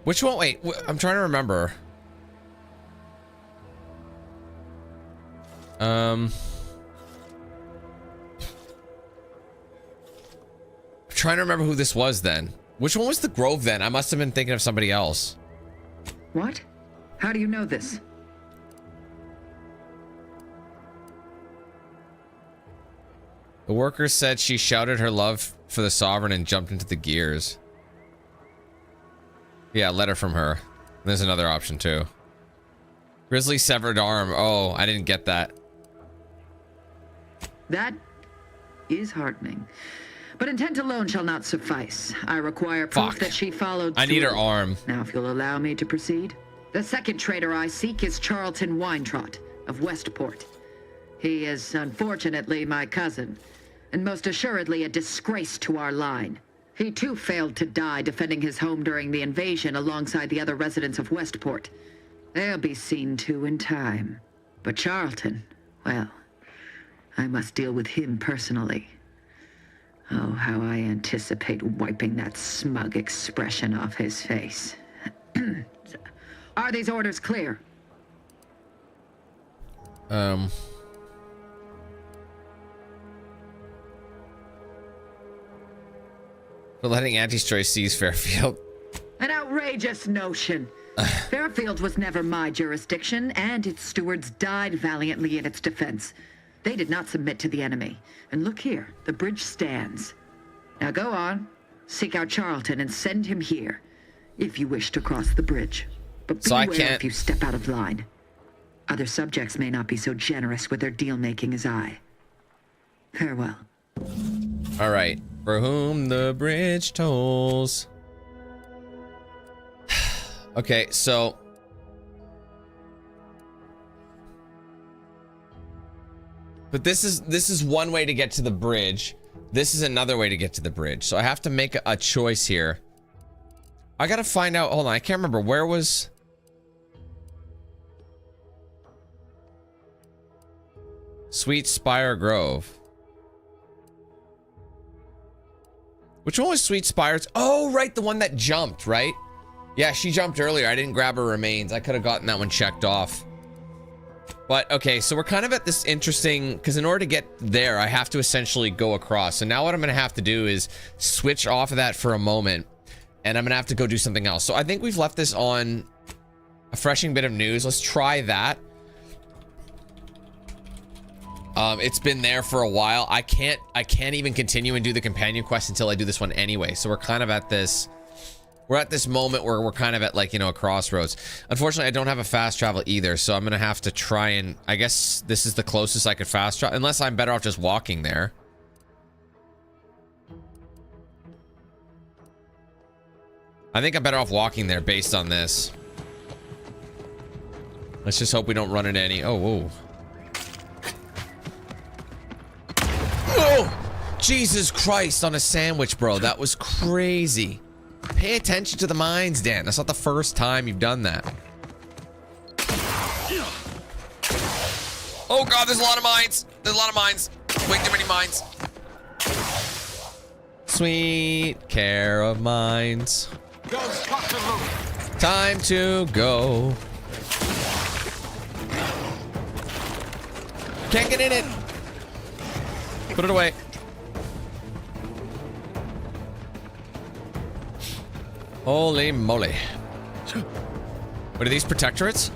Which one? Wait, I'm trying to remember. I'm trying to remember who this was then. Which one was the Grove then? I must have been thinking of somebody else. What? How do you know this? The worker said she shouted her love for the Sovereign and jumped into the gears. Yeah, letter from her. There's another option too. Grizzly severed arm. Oh, I didn't get that. That is heartening. But intent alone shall not suffice. I require proof that she followed through. I need her arm. Now, if you'll allow me to proceed. The second traitor I seek is Charlton Weintrot of Westport. He is, unfortunately, my cousin, and most assuredly a disgrace to our line. He too failed to die defending his home during the invasion alongside the other residents of Westport. They'll be seen to in time. But Charlton, well, I must deal with him personally. Oh, how I anticipate wiping that smug expression off his face. Are these orders clear? For letting Auntie's choice seize Fairfield. An outrageous notion. Fairfield was never my jurisdiction, and its stewards died valiantly in its defense. They did not submit to the enemy. And look here, the bridge stands. Now go on, seek out Charlton and send him here, if you wish to cross the bridge. But beware if you step out of line. Other subjects may not be so generous with their deal-making as I. Farewell. All right. For whom the bridge tolls. Okay, so but this is one way to get to the bridge. This is another way to get to the bridge. So I have to make a choice here. I gotta find out. Hold on, I can't remember where was. Sweet Spire Grove. Which one was Sweet Spires? Oh, right, the one that jumped, right? Yeah, she jumped earlier. I didn't grab her remains. I could have gotten that one checked off. But, okay, so we're kind of at this interesting... Because in order to get there, I have to essentially go across. So now what I'm going to have to do is switch off of that for a moment. And I'm going to have to go do something else. So I think we've left this on a freshing bit of news. Let's try that. It's been there for a while. I can't even continue and do the companion quest until I do this one anyway. So we're kind of at this... We're at this moment where we're kind of at, like, you know, a crossroads. Unfortunately, I don't have a fast travel either, so I'm gonna have to try and... I guess this is the closest I could fast travel, unless I'm better off just walking there. I think I'm better off walking there based on this. Let's just hope we don't run into any... Oh, whoa. Oh! Jesus Christ, on a sandwich, bro. That was crazy. Pay attention to the mines, Dan. That's not the first time you've done that. Oh god, there's a lot of mines. There's a lot of mines. Way too many mines. Sweet care of mines. Time to go. Can't get in it. Put it away. Holy moly. What are these, protectorates?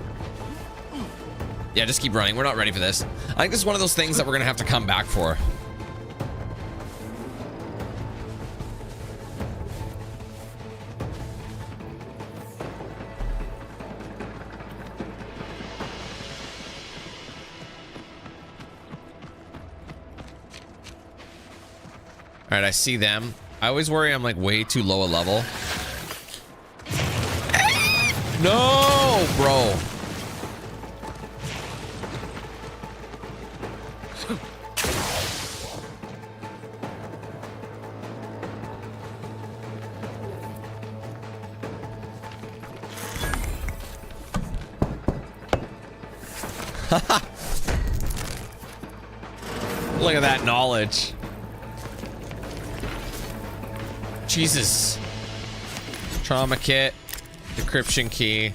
Yeah, just keep running. We're not ready for this. I think this is one of those things that we're gonna have to come back for. All right, I see them. I always worry I'm like way too low a level. No, bro. Look at that knowledge. Jesus. Trauma kit. Decryption key.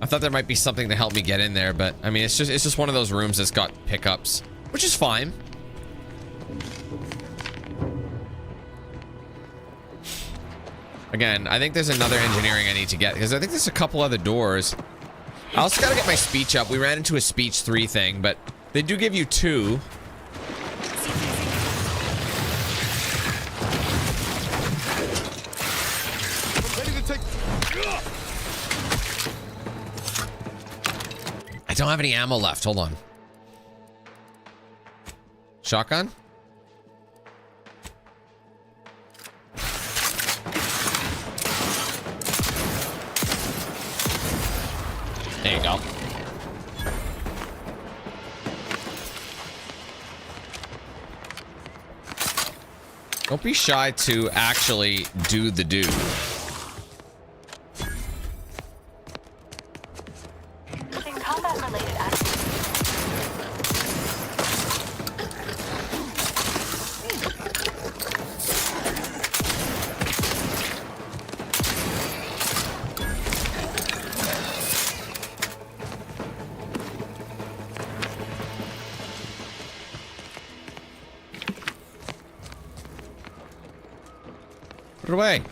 I thought there might be something to help me get in there, but I mean, it's just one of those rooms that's got pickups, which is fine. Again, I think there's another engineering I need to get because I think there's a couple other doors. I also gotta get my speech up. We ran into a speech 3 thing, but they do give you 2. I don't have any ammo left. Hold on. Shotgun? There you go. Don't be shy to actually do the do. Put it away.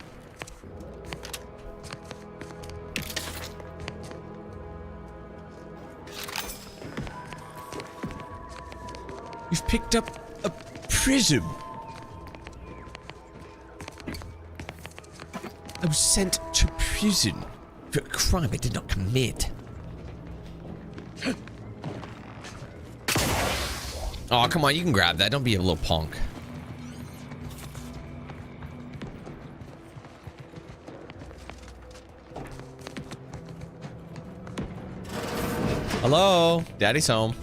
You've picked up a prism. I was sent to prison for a crime I did not commit. Oh, come on, you can grab that. Don't be a little punk. Hello? Daddy's home.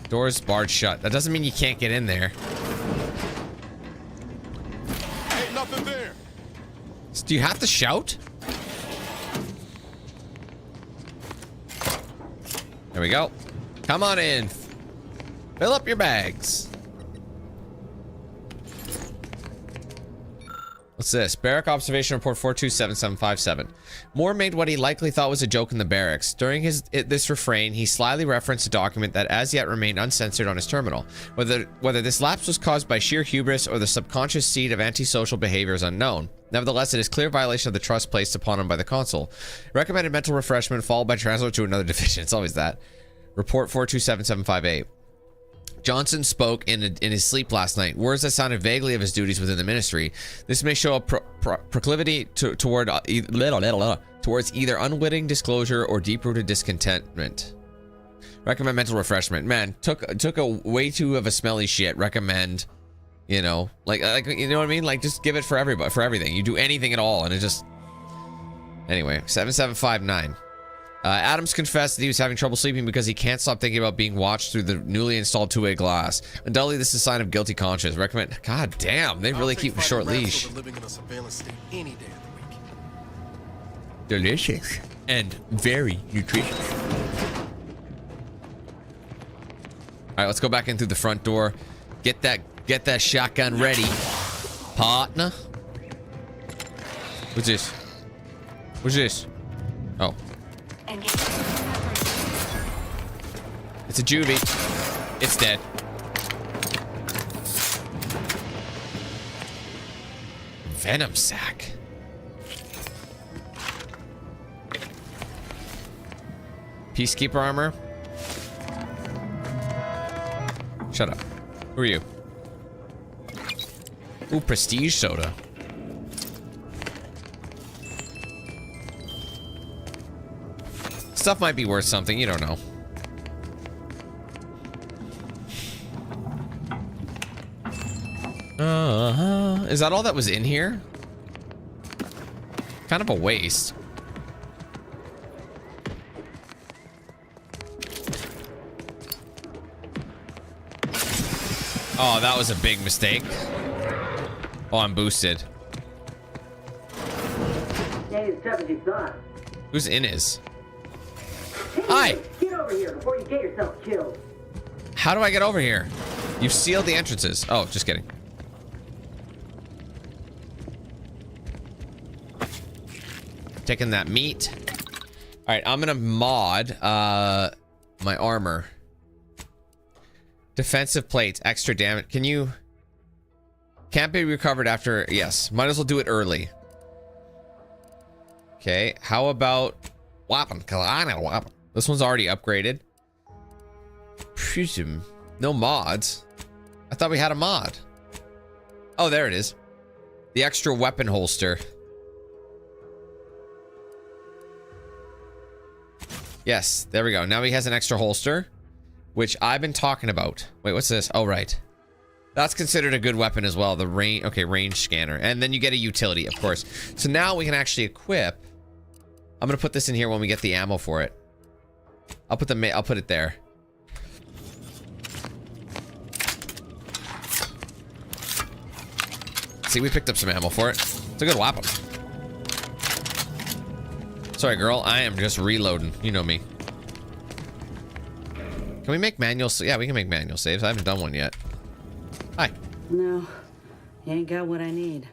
Door's barred shut. That doesn't mean you can't get in there. Ain't nothing there. Do you have to shout? There we go. Come on in. Fill up your bags. What's this? Barrack Observation Report 427757. Moore made what he likely thought was a joke in the barracks. During this refrain, he slyly referenced a document that as yet remained uncensored on his terminal. Whether this lapse was caused by sheer hubris or the subconscious seed of antisocial behavior is unknown. Nevertheless, it is clear violation of the trust placed upon him by the consul. Recommended mental refreshment followed by transfer to another division. It's always that. Report 427758. Johnson spoke in his sleep last night, words that sounded vaguely of his duties within the ministry. This may show a proclivity towards either unwitting disclosure or deep-rooted discontentment. Recommend mental refreshment. Man, took a way too of a smelly shit. Recommend, you know, like you know what I mean? Like just give it for everybody, for everything. You do anything at all, and it just. Anyway, 7759. Adams confessed that he was having trouble sleeping because he can't stop thinking about being watched through the newly installed two-way glass. Undoubtedly, this is a sign of guilty conscience. Recommend. God damn, they really keep a short leash. Living in a surveillance state any day of the week. delicious and very nutritious. All right, let's go back in through the front door. Get that shotgun ready, partner. What's this? What's this? Oh. It's a juvie. It's dead. Venom sac. Peacekeeper armor. Shut up. Who are you? Ooh, prestige soda. Stuff might be worth something, you don't know. Is that all that was in here? Kind of a waste. Oh, that was a big mistake. Oh, I'm boosted. Who's in his? Hi! Get over here before you get yourself killed. How do I get over here? You've sealed the entrances. Oh, just kidding. Taking that meat. All right, I'm gonna mod my armor. Defensive plates, extra damage. Can't be recovered after. Yes, might as well do it early. Okay, how about weapon? Cause I need a weapon. This one's already upgraded. Prism. No mods. I thought we had a mod. Oh, there it is. The extra weapon holster. Yes, there we go. Now he has an extra holster, which I've been talking about. Wait, what's this? Oh, right. That's considered a good weapon as well. The range, okay, range scanner. And then you get a utility, of course. So now we can actually equip. I'm gonna put this in here when we get the ammo for it. I'll put it there. See, we picked up some ammo for it. It's a good weapon. Sorry, girl. I am just reloading. You know me. Can we make manual? Yeah, we can make manual saves. I haven't done one yet. Hi. No, you ain't got what I need.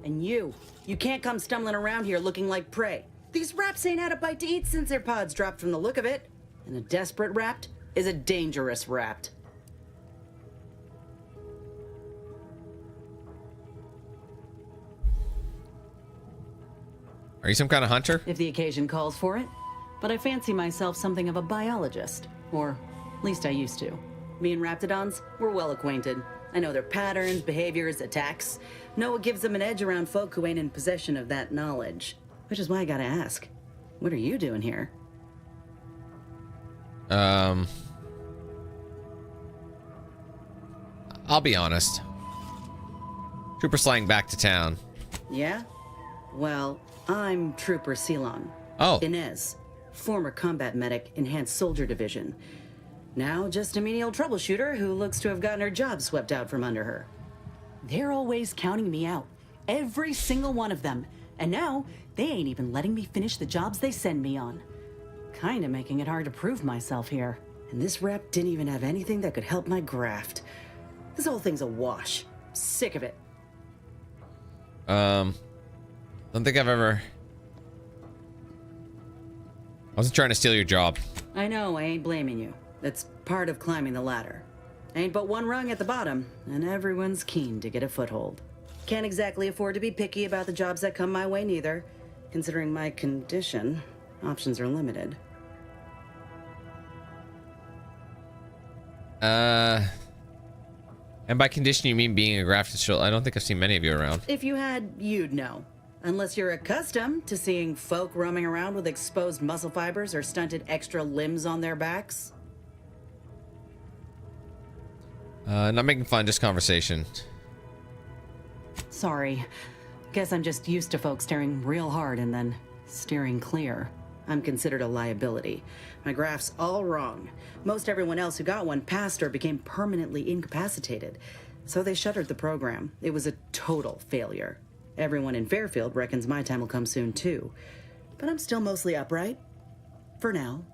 And you can't come stumbling around here looking like prey. These raps ain't had a bite to eat since their pods dropped from the look of it. And a desperate rapt is a dangerous rapt. Are you some kind of hunter? If the occasion calls for it. But I fancy myself something of a biologist. Or at least I used to. Me and raptidons, we're well acquainted. I know their patterns, behaviors, attacks. Know what gives them an edge around folk who ain't in possession of that knowledge. Which is why I gotta ask, what are you doing here? I'll be honest. Trooper slaying back to town. Yeah? Well, I'm Trooper Ceylon. Oh. Inez, former combat medic, Enhanced Soldier Division. Now just a menial troubleshooter who looks to have gotten her job swept out from under her. They're always counting me out. Every single one of them. And now, they ain't even letting me finish the jobs they send me on. Kinda making it hard to prove myself here. And this rep didn't even have anything that could help my graft. This whole thing's a wash. Sick of it. Don't think I've ever... I wasn't trying to steal your job. I know, I ain't blaming you. That's part of climbing the ladder. Ain't but one rung at the bottom, and everyone's keen to get a foothold. Can't exactly afford to be picky about the jobs that come my way neither. Considering my condition, options are limited. And by condition you mean being a grafted shield? I don't think I've seen many of you around. If you had, you'd know. Unless you're accustomed to seeing folk roaming around with exposed muscle fibers or stunted extra limbs on their backs. Not making fun, just conversation. Sorry. Guess I'm just used to folks staring real hard and then steering clear. I'm considered a liability. My graph's all wrong. Most everyone else who got one passed or became permanently incapacitated. So they shuttered the program. It was a total failure. Everyone in Fairfield reckons my time will come soon too. but I'm still mostly upright. For now.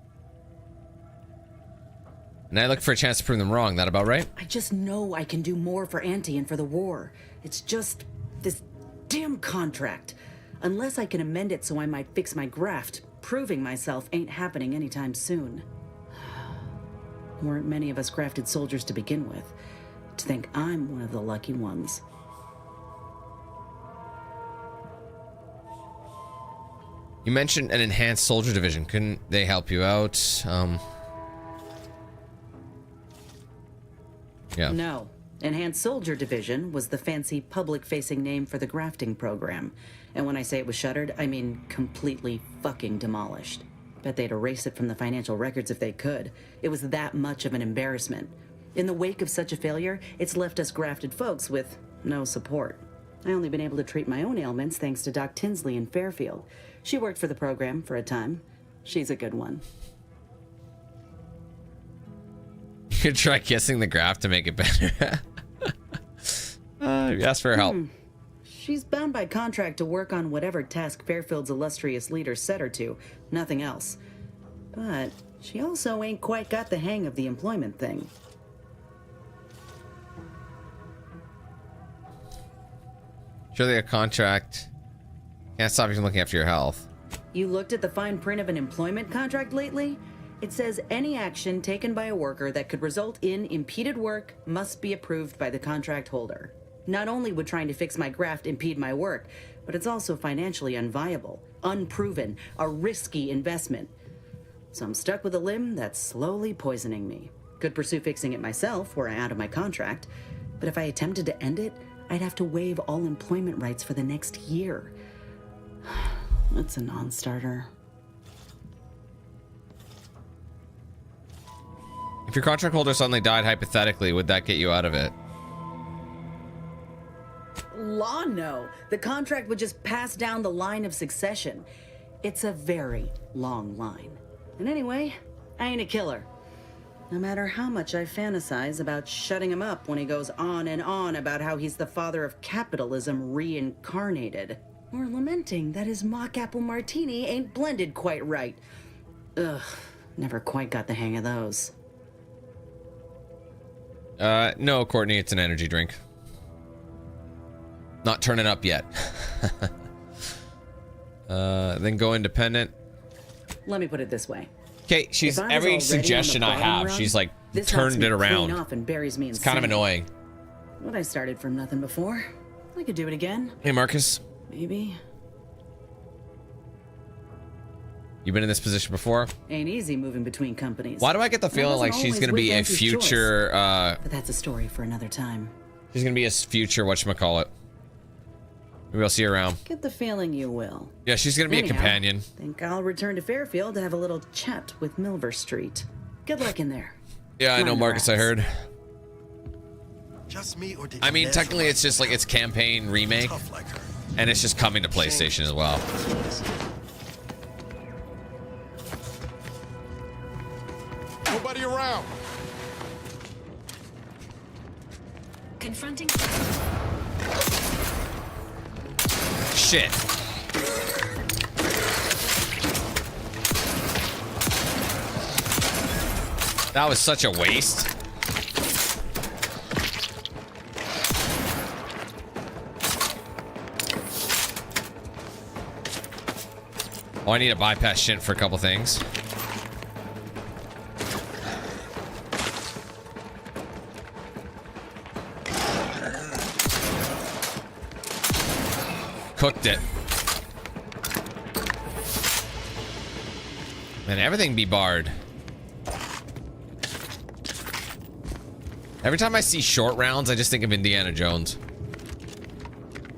And I look for a chance to prove them wrong. That about right? I just know I can do more for Auntie and for the war. It's just this damn contract. Unless I can amend it so I might fix my graft, proving myself ain't happening anytime soon. Weren't many of us grafted soldiers to begin with. To think I'm one of the lucky ones. You mentioned an enhanced soldier division. Couldn't they help you out? Yeah. No. Enhanced Soldier Division was the fancy public-facing name for the grafting program. And when I say it was shuttered, I mean completely fucking demolished. Bet they'd erase it from the financial records if they could. It was that much of an embarrassment. In the wake of such a failure, it's left us grafted folks with no support. I only been able to treat my own ailments thanks to Doc Tinsley in Fairfield. She worked for the program for a time. She's a good one. You could try kissing the graft to make it better. You asked for help. She's bound by contract to work on whatever task Fairfield's illustrious leader set her to, nothing else. But she also ain't quite got the hang of the employment thing. Surely a contract can't stop you from looking after your health. You looked at the fine print of an employment contract lately? It says any action taken by a worker that could result in impeded work must be approved by the contract holder. Not only would trying to fix my graft impede my work, but it's also financially unviable, unproven, a risky investment. So I'm stuck with a limb that's slowly poisoning me. Could pursue fixing it myself were I out of my contract, but if I attempted to end it, I'd have to waive all employment rights for the next year. That's a non-starter. If your contract holder suddenly died hypothetically, would that get you out of it? Law, no. The contract would just pass down the line of succession. It's a very long line. And anyway, I ain't a killer. No matter how much I fantasize about shutting him up when he goes on and on about how he's the father of capitalism reincarnated. Or lamenting that his mock apple martini ain't blended quite right. Ugh, never quite got the hang of those. No, Courtney, it's an energy drink. Not turning up yet. Then go independent. Let me put it this way. Okay, she's every suggestion I have, she's like turned it around. Off and buries me it's kind of annoying. What I started from nothing before. I could do it again. Hey, Marcus. Maybe. You been in this position before? Ain't easy moving between companies. Why do I get the feeling like she's gonna be a future but that's a story for another time. She's gonna be a future whatchamacallit. Maybe I'll see her around. Get the feeling you will. Yeah, she's gonna be a companion. Think I'll return to Fairfield to have a little chat with Milver Street. Good luck in there. Yeah, I know, Marcus, I heard. Just me, or did I mean, technically it's just like it's campaign remake. And it's just coming to PlayStation as well. Nobody around. Confronting. Shit. That was such a waste. Oh, I need to bypass shit for a couple things. Cooked it. Man, everything be barred. Every time I see short rounds, I just think of Indiana Jones.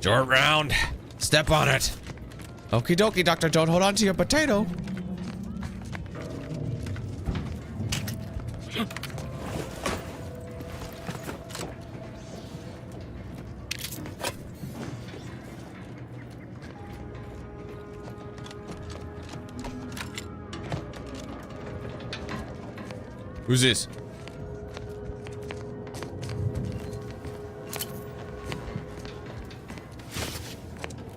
Short round. Step on it. Okie dokie, Dr. Don't hold on to your potato. Who's this?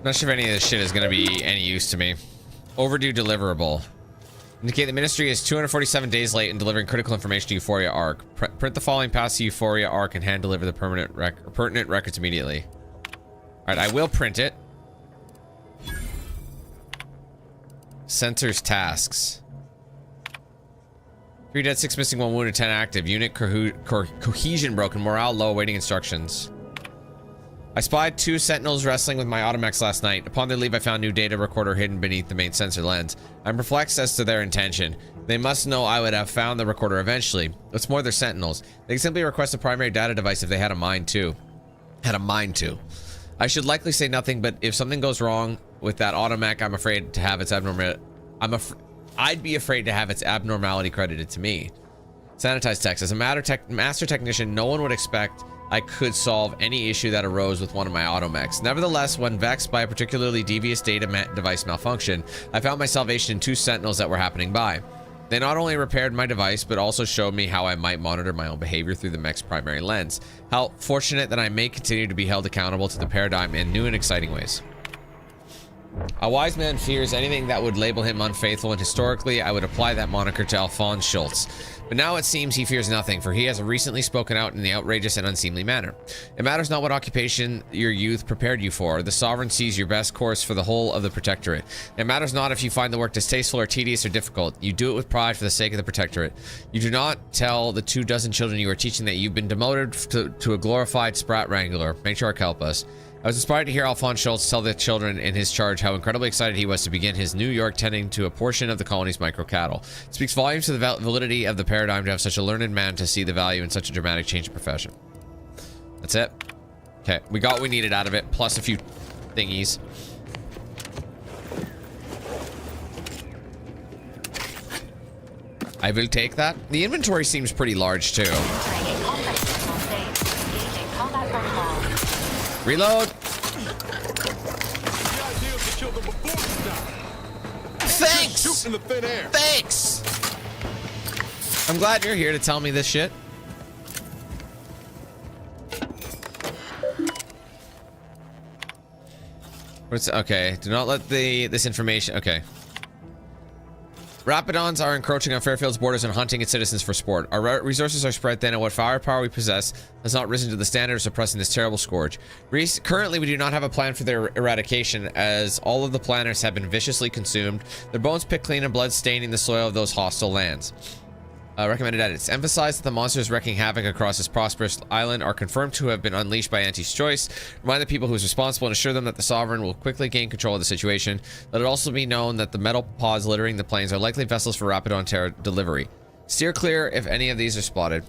Not sure if any of this shit is gonna be any use to me. Overdue deliverable. Indicate the ministry is 247 days late in delivering critical information to Euphoria ARC. Print the following past the Euphoria ARC and hand deliver the pertinent records immediately. Alright, I will print it. Sensors tasks. 3 dead, 6 missing, 1 wounded, 10 active. Unit cohesion broken, morale low, awaiting instructions. I spied 2 sentinels wrestling with my Automex last night. Upon their leave, I found new data recorder hidden beneath the main sensor lens. I'm perplexed as to their intention. They must know I would have found the recorder eventually. What's more, they're sentinels. They can simply request a primary data device if they had a mind to. I should likely say nothing, but if something goes wrong with that Automech, I'm afraid to have its I'd be afraid to have its abnormality credited to me. Sanitized text. As a master technician, no one would expect I could solve any issue that arose with one of my Automechs. Nevertheless, when vexed by a particularly devious data device malfunction, I found my salvation in 2 sentinels that were happening by. They not only repaired my device, but also showed me how I might monitor my own behavior through the mech's primary lens. How fortunate that I may continue to be held accountable to the paradigm in new and exciting ways. A wise man fears anything that would label him unfaithful, and historically, I would apply that moniker to Alphonse Schultz. But now it seems he fears nothing, for he has recently spoken out in the outrageous and unseemly manner. It matters not what occupation your youth prepared you for. The Sovereign sees your best course for the whole of the Protectorate. It matters not if you find the work distasteful or tedious or difficult. You do it with pride for the sake of the Protectorate. You do not tell the 24 children you are teaching that you've been demoted to a glorified Sprat Wrangler. Matriarch, help us. I was inspired to hear Alphonse Schultz tell the children in his charge how incredibly excited he was to begin his New York tending to a portion of the colony's micro-cattle. It speaks volumes to the validity of the paradigm to have such a learned man to see the value in such a dramatic change of profession. That's it. Okay, we got what we needed out of it, plus a few thingies. I will take that. The inventory seems pretty large, too. Reload. Thanks. Thanks. I'm glad you're here to tell me this shit. Okay? Do not let this information. Okay. Rapidons are encroaching on Fairfield's borders and hunting its citizens for sport. Our resources are spread thin, and what firepower we possess has not risen to the standard of suppressing this terrible scourge. Currently, we do not have a plan for their eradication, as all of the planters have been viciously consumed, their bones picked clean and blood staining the soil of those hostile lands. Recommended edits. Emphasize that the monsters wreaking havoc across this prosperous island are confirmed to have been unleashed by Auntie's choice. Remind the people who is responsible and assure them that the Sovereign will quickly gain control of the situation. Let it also be known that the metal pods littering the plains are likely vessels for Rapidon Terra delivery. Steer clear if any of these are spotted.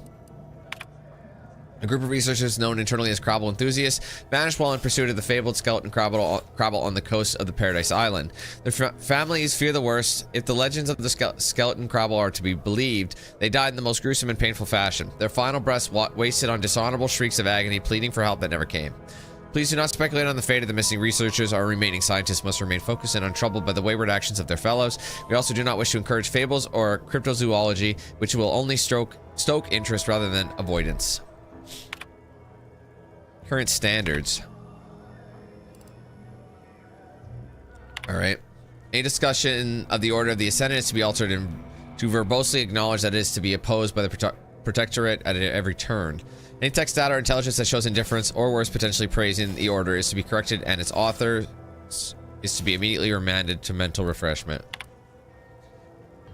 A group of researchers known internally as Crabble enthusiasts vanished while in pursuit of the fabled skeleton Crabble on the coast of the Paradise Island. Their families fear the worst. If the legends of the skeleton Crabble are to be believed, they died in the most gruesome and painful fashion. Their final breaths wasted on dishonorable shrieks of agony, pleading for help that never came. Please do not speculate on the fate of the missing researchers. Our remaining scientists must remain focused and untroubled by the wayward actions of their fellows. We also do not wish to encourage fables or cryptozoology, which will only stoke interest rather than avoidance. Current standards. All right. Any discussion of the order of the Ascendance is to be altered and to verbosely acknowledge that it is to be opposed by the Protectorate at every turn. Any text, data, or intelligence that shows indifference or worse, potentially praising the order is to be corrected, and its author is to be immediately remanded to mental refreshment.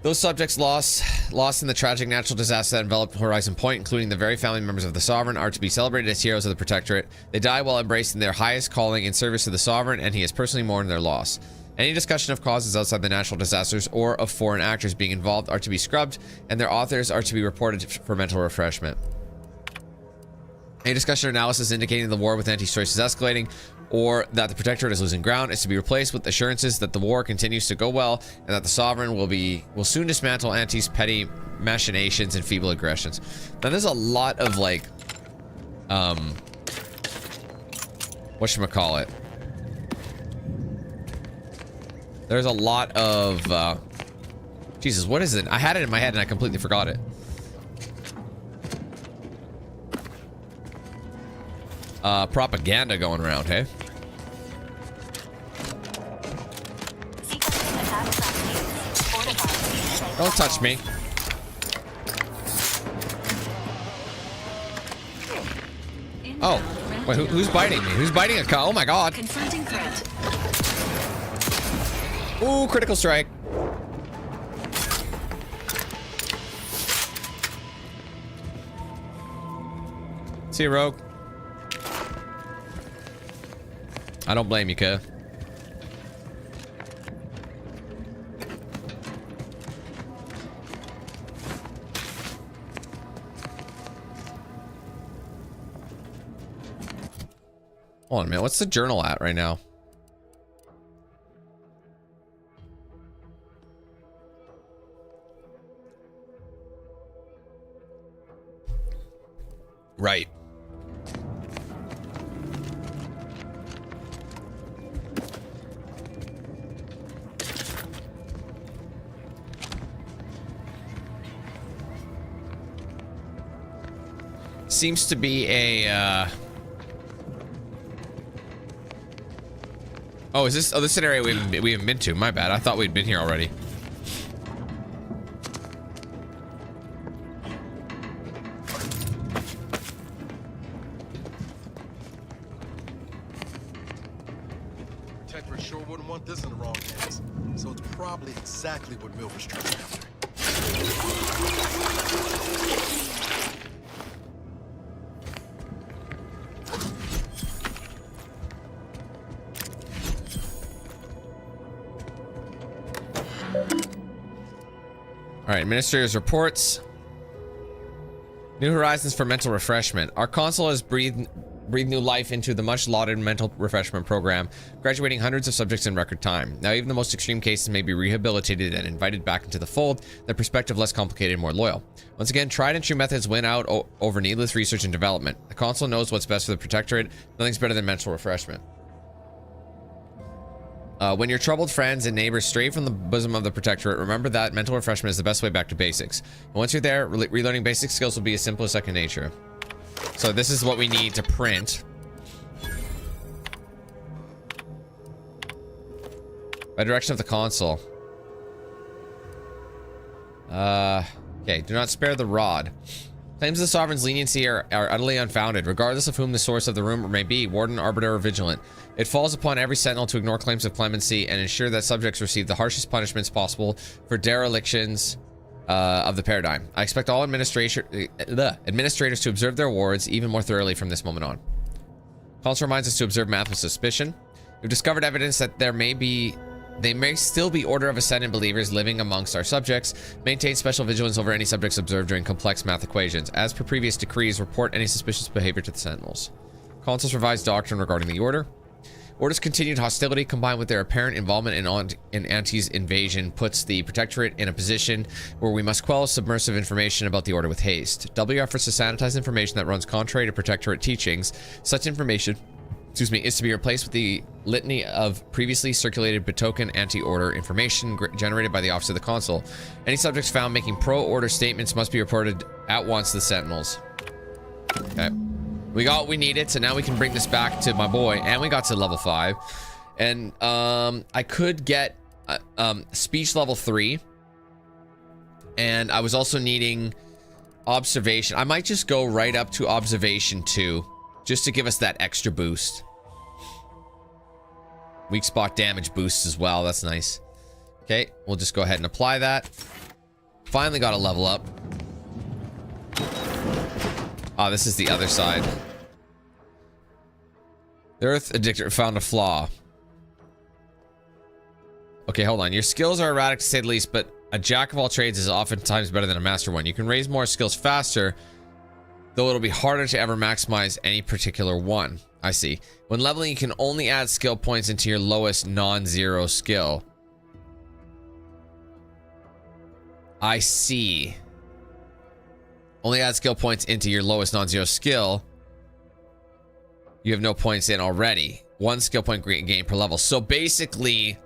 Those subjects lost in the tragic natural disaster that enveloped Horizon Point, including the very family members of the Sovereign, are to be celebrated as heroes of the Protectorate. They die while embracing their highest calling in service to the Sovereign, and he has personally mourned their loss. Any discussion of causes outside the natural disasters or of foreign actors being involved are to be scrubbed, and their authors are to be reported for mental refreshment. Any discussion or analysis indicating the war with Auntie's choice is escalating, or that the Protectorate is losing ground, is to be replaced with assurances that the war continues to go well and that the Sovereign will soon dismantle Auntie's petty machinations and feeble aggressions. Now there's a lot of like whatchamacallit. There's a lot of Jesus, what is it? I had it in my head and I completely forgot it. Propaganda going around, hey? Don't touch me. Oh, wait, who's biting me? Who's biting a cow? Oh my god. Confronting threat. Ooh, critical strike. See you, Rogue. I don't blame you, kid. Hold on a minute. What's the journal at right now? Right. Seems to be a oh, is this? Oh, this is an area we haven't been to. My bad. I thought we'd been here already. Protectorate sure wouldn't want this in the wrong hands. So it's probably exactly what Milver's trying after. All right, Administrator's reports. New horizons for mental refreshment. Our console has breathed new life into the much lauded mental refreshment program, graduating hundreds of subjects in record time. Now even the most extreme cases may be rehabilitated and invited back into the fold, their perspective less complicated and more loyal. Once again, tried and true methods win out over needless research and development. The console knows what's best for the Protectorate. Nothing's better than mental refreshment. When your troubled friends and neighbors stray from the bosom of the Protectorate, remember that mental refreshment is the best way back to basics. And once you're there, relearning basic skills will be as simple as second nature. So this is what we need to print. By direction of the console. Okay, do not spare the rod. Claims of the Sovereign's leniency are utterly unfounded, regardless of whom the source of the rumor may be, Warden, Arbiter, or Vigilant. It falls upon every Sentinel to ignore claims of clemency and ensure that subjects receive the harshest punishments possible for derelictions of the paradigm. I expect all administrators to observe their wards even more thoroughly from this moment on. Council reminds us to observe math with suspicion. We've discovered evidence that they may still be Order of Ascendant believers living amongst our subjects. Maintain special vigilance over any subjects observed during complex math equations. As per previous decrees, report any suspicious behavior to the Sentinels. Council's revised doctrine regarding the Order. Order's continued hostility combined with their apparent involvement in Auntie's invasion puts the Protectorate in a position where we must quell submersive information about the Order with haste. W efforts to sanitize information that runs contrary to Protectorate teachings. Such information, is to be replaced with the litany of previously circulated betoken anti-Order information generated by the Office of the Consul. Any subjects found making pro-Order statements must be reported at once to the Sentinels. Okay. We got what we needed, so now we can bring this back to my boy, and we got to level 5. And I could get speech level 3, and I was also needing observation. I might just go right up to observation 2, just to give us that extra boost. Weak spot damage boosts as well. That's nice. Okay, we'll just go ahead and apply that. Finally got a level up. Oh, this is the other side. The Earth Addictor found a flaw. Okay, hold on. Your skills are erratic to say the least, but a jack of all trades is oftentimes better than a master one. You can raise more skills faster, though it'll be harder to ever maximize any particular one. I see. When leveling, you can only add skill points into your lowest non-zero skill. I see. Only add skill points into your lowest non-zero skill. You have no points in already. 1 skill point gain per level. So basically,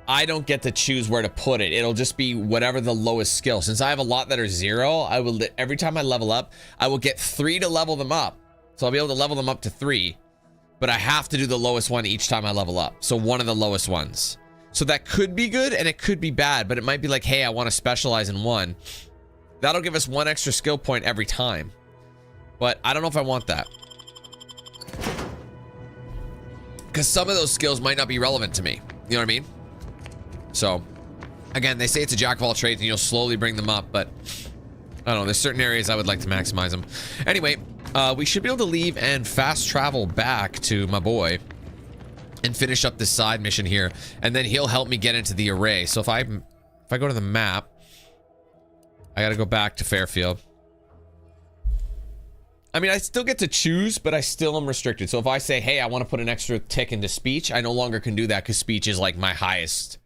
I don't get to choose where to put it. It'll just be whatever the lowest skill. Since I have a lot that are 0, I will, every time I level up, I will get 3 to level them up. So I'll be able to level them up to 3. But I have to do the lowest one each time I level up. So one of the lowest ones. So that could be good and it could be bad, but it might be like, hey, I want to specialize in one. That'll give us 1 extra skill point every time. But I don't know if I want that. Because some of those skills might not be relevant to me. You know what I mean? So, again, they say it's a jack of all trades and you'll slowly bring them up, but I don't know. There's certain areas I would like to maximize them. Anyway, we should be able to leave and fast travel back to my boy and finish up this side mission here, and then he'll help me get into the array. So if I go to the map, I gotta go back to Fairfield. I mean, I still get to choose, but I still am restricted. So if I say, hey, I want to put an extra tick into speech, I no longer can do that because speech is like my highest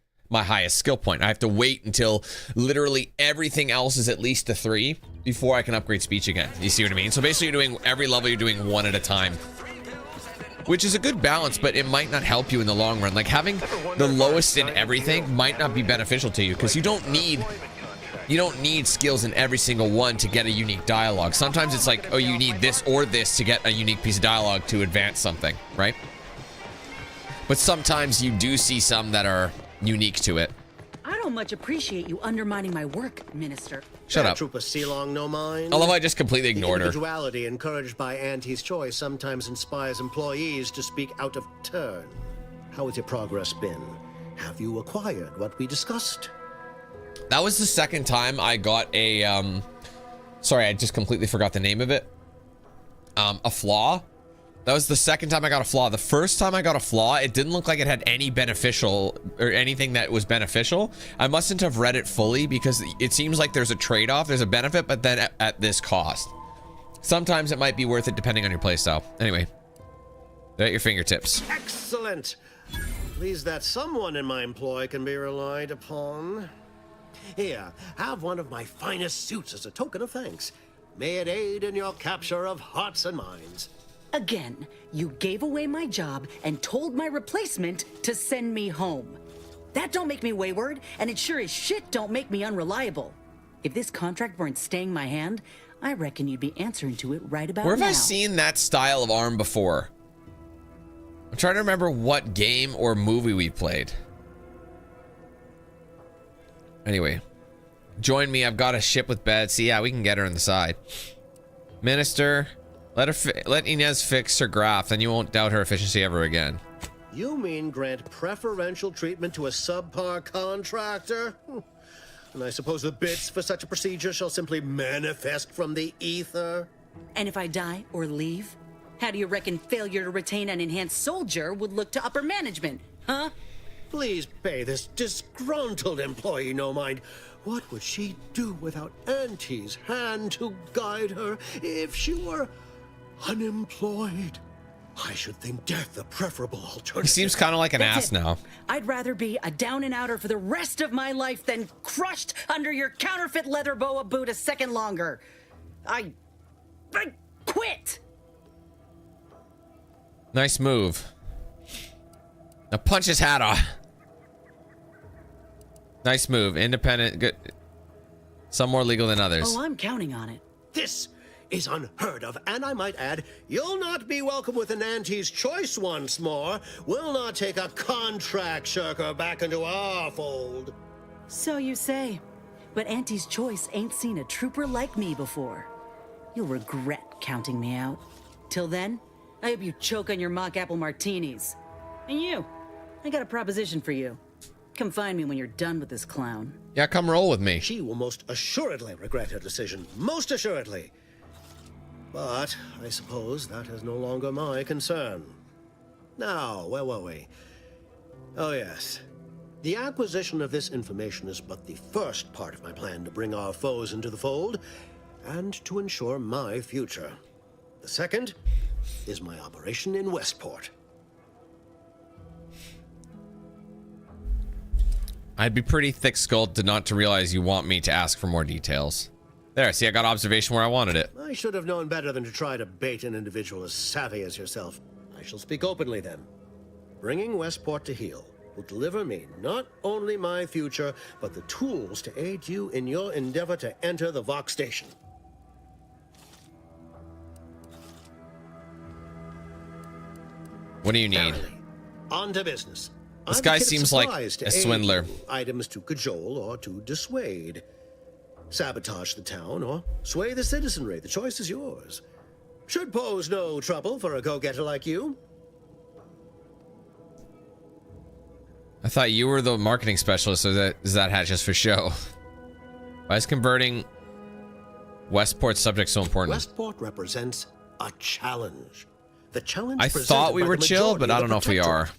skill point. I have to wait until literally everything else is at least a 3 before I can upgrade speech again. You see what I mean? So basically you're doing every level, you're doing 1 at a time, which is a good balance, but it might not help you in the long run. Like having the lowest in everything might not be beneficial to you because you don't need skills in every single one to get a unique dialogue. Sometimes it's like, oh, you need this or this to get a unique piece of dialogue to advance something, right? But sometimes you do see some that are unique to it. I don't much appreciate you undermining my work, Minister. Shut up. Trooper Sealong, no mind. I love how I just completely ignored her. Individuality encouraged by Auntie's choice sometimes inspires employees to speak out of turn. How has your progress been? Have you acquired what we discussed? That was the second time I got a, sorry, I just completely forgot the name of it. A flaw. That was the second time I got a flaw. The first time I got a flaw, it didn't look like it had any beneficial or anything that was beneficial. I mustn't have read it fully because it seems like there's a trade-off. There's a benefit, but then at this cost. Sometimes it might be worth it depending on your playstyle. Anyway, they're at your fingertips. Excellent. Pleased that someone in my employ can be relied upon. Here, have one of my finest suits as a token of thanks. May it aid in your capture of hearts and minds. Again, you gave away my job and told my replacement to send me home. That don't make me wayward, and it sure as shit don't make me unreliable. If this contract weren't staying my hand, I reckon you'd be answering to it right about now. Where have I seen that style of arm before? I'm trying to remember what game or movie we played. Anyway, join me. I've got a ship with beds. See, yeah, we can get her on the side. Minister, let Inez fix her graph, then you won't doubt her efficiency ever again. You mean grant preferential treatment to a subpar contractor? And I suppose the bits for such a procedure shall simply manifest from the ether? And if I die or leave, how do you reckon failure to retain an enhanced soldier would look to upper management, huh? Please pay this disgruntled employee no mind. What would she do without Auntie's hand to guide her if she were unemployed? I should think death the preferable alternative. He seems kind of like an ass now. I'd rather be a down and outer for the rest of my life than crushed under your counterfeit leather boa boot a second longer. I quit. Nice move. Now punch his hat off. Nice move. Independent. Good. Some more legal than others. Oh, I'm counting on it. This is unheard of, and I might add, you'll not be welcome with an Auntie's choice once more. We'll not take a contract shirker back into our fold. So you say. But Auntie's choice ain't seen a trooper like me before. You'll regret counting me out. Till then, I hope you choke on your mock apple martinis. And you, I got a proposition for you. Come find me when you're done with this clown. Yeah, come roll with me. She will most assuredly regret her decision. Most assuredly. But I suppose that is no longer my concern. Now, where were we? Oh, yes. The acquisition of this information is but the first part of my plan to bring our foes into the fold and to ensure my future. The second is my operation in Westport. I'd be pretty thick-skulled not to realize you want me to ask for more details. There, see, I got observation where I wanted it. I should have known better than to try to bait an individual as savvy as yourself. I shall speak openly then. Bringing Westport to heel will deliver me not only my future, but the tools to aid you in your endeavor to enter the Vox station. What do you need? Verily. On to business. This I'm guy the kid of seems like supplies to a aid swindler. you, items to cajole or to dissuade. Sabotage the town or sway the citizenry. The choice is yours. Should pose no trouble for a go-getter like you. I thought you were the marketing specialist, so is that hat just for show? Why is converting Westport subject so important? Westport represents a challenge. The challenge I thought we were chill, but I don't know if we are.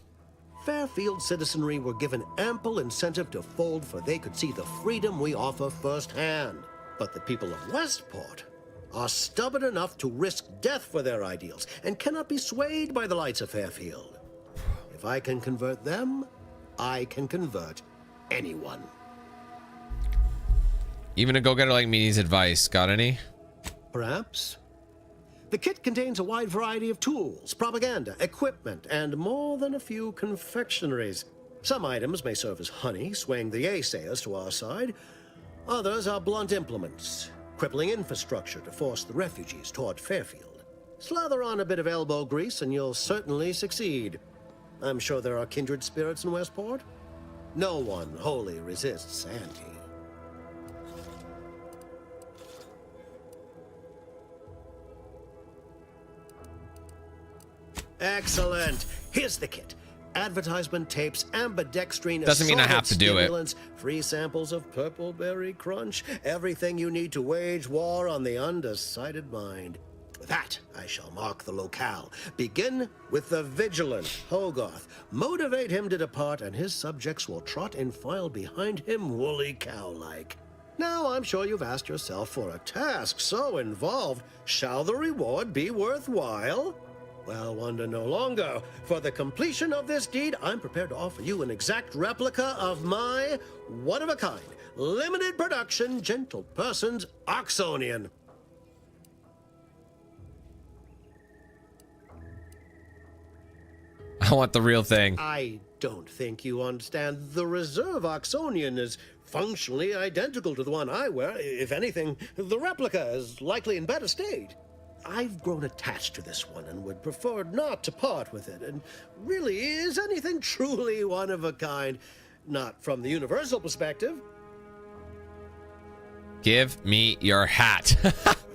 Fairfield citizenry were given ample incentive to fold, for they could see the freedom we offer firsthand. But the people of Westport are stubborn enough to risk death for their ideals and cannot be swayed by the lights of Fairfield. If I can convert them, I can convert anyone. Even a go-getter like me needs advice. Got any? Perhaps. The kit contains a wide variety of tools, propaganda, equipment, and more than a few confectionaries. Some items may serve as honey, swaying the naysayers to our side. Others are blunt implements, crippling infrastructure to force the refugees toward Fairfield. Slather on a bit of elbow grease and you'll certainly succeed. I'm sure there are kindred spirits in Westport. No one wholly resists Auntie. Excellent. Here's the kit. Advertisement tapes, ambidextrine. Doesn't mean I have to do it. Free samples of purple berry crunch. Everything you need to wage war on the undecided mind. With that, I shall mark the locale. Begin with the vigilant Hogarth. Motivate him to depart, and his subjects will trot in file behind him, woolly cow-like. Now, I'm sure you've asked yourself, for a task so involved, shall the reward be worthwhile? Well, wonder no longer. For the completion of this deed, I'm prepared to offer you an exact replica of my one-of-a-kind, limited production, gentle person's Oxonian. I want the real thing. I don't think you understand. The reserve Oxonian is functionally identical to the one I wear. If anything, the replica is likely in better state. I've grown attached to this one and would prefer not to part with it. And really, is anything truly one of a kind? Not from the universal perspective. Give me your hat.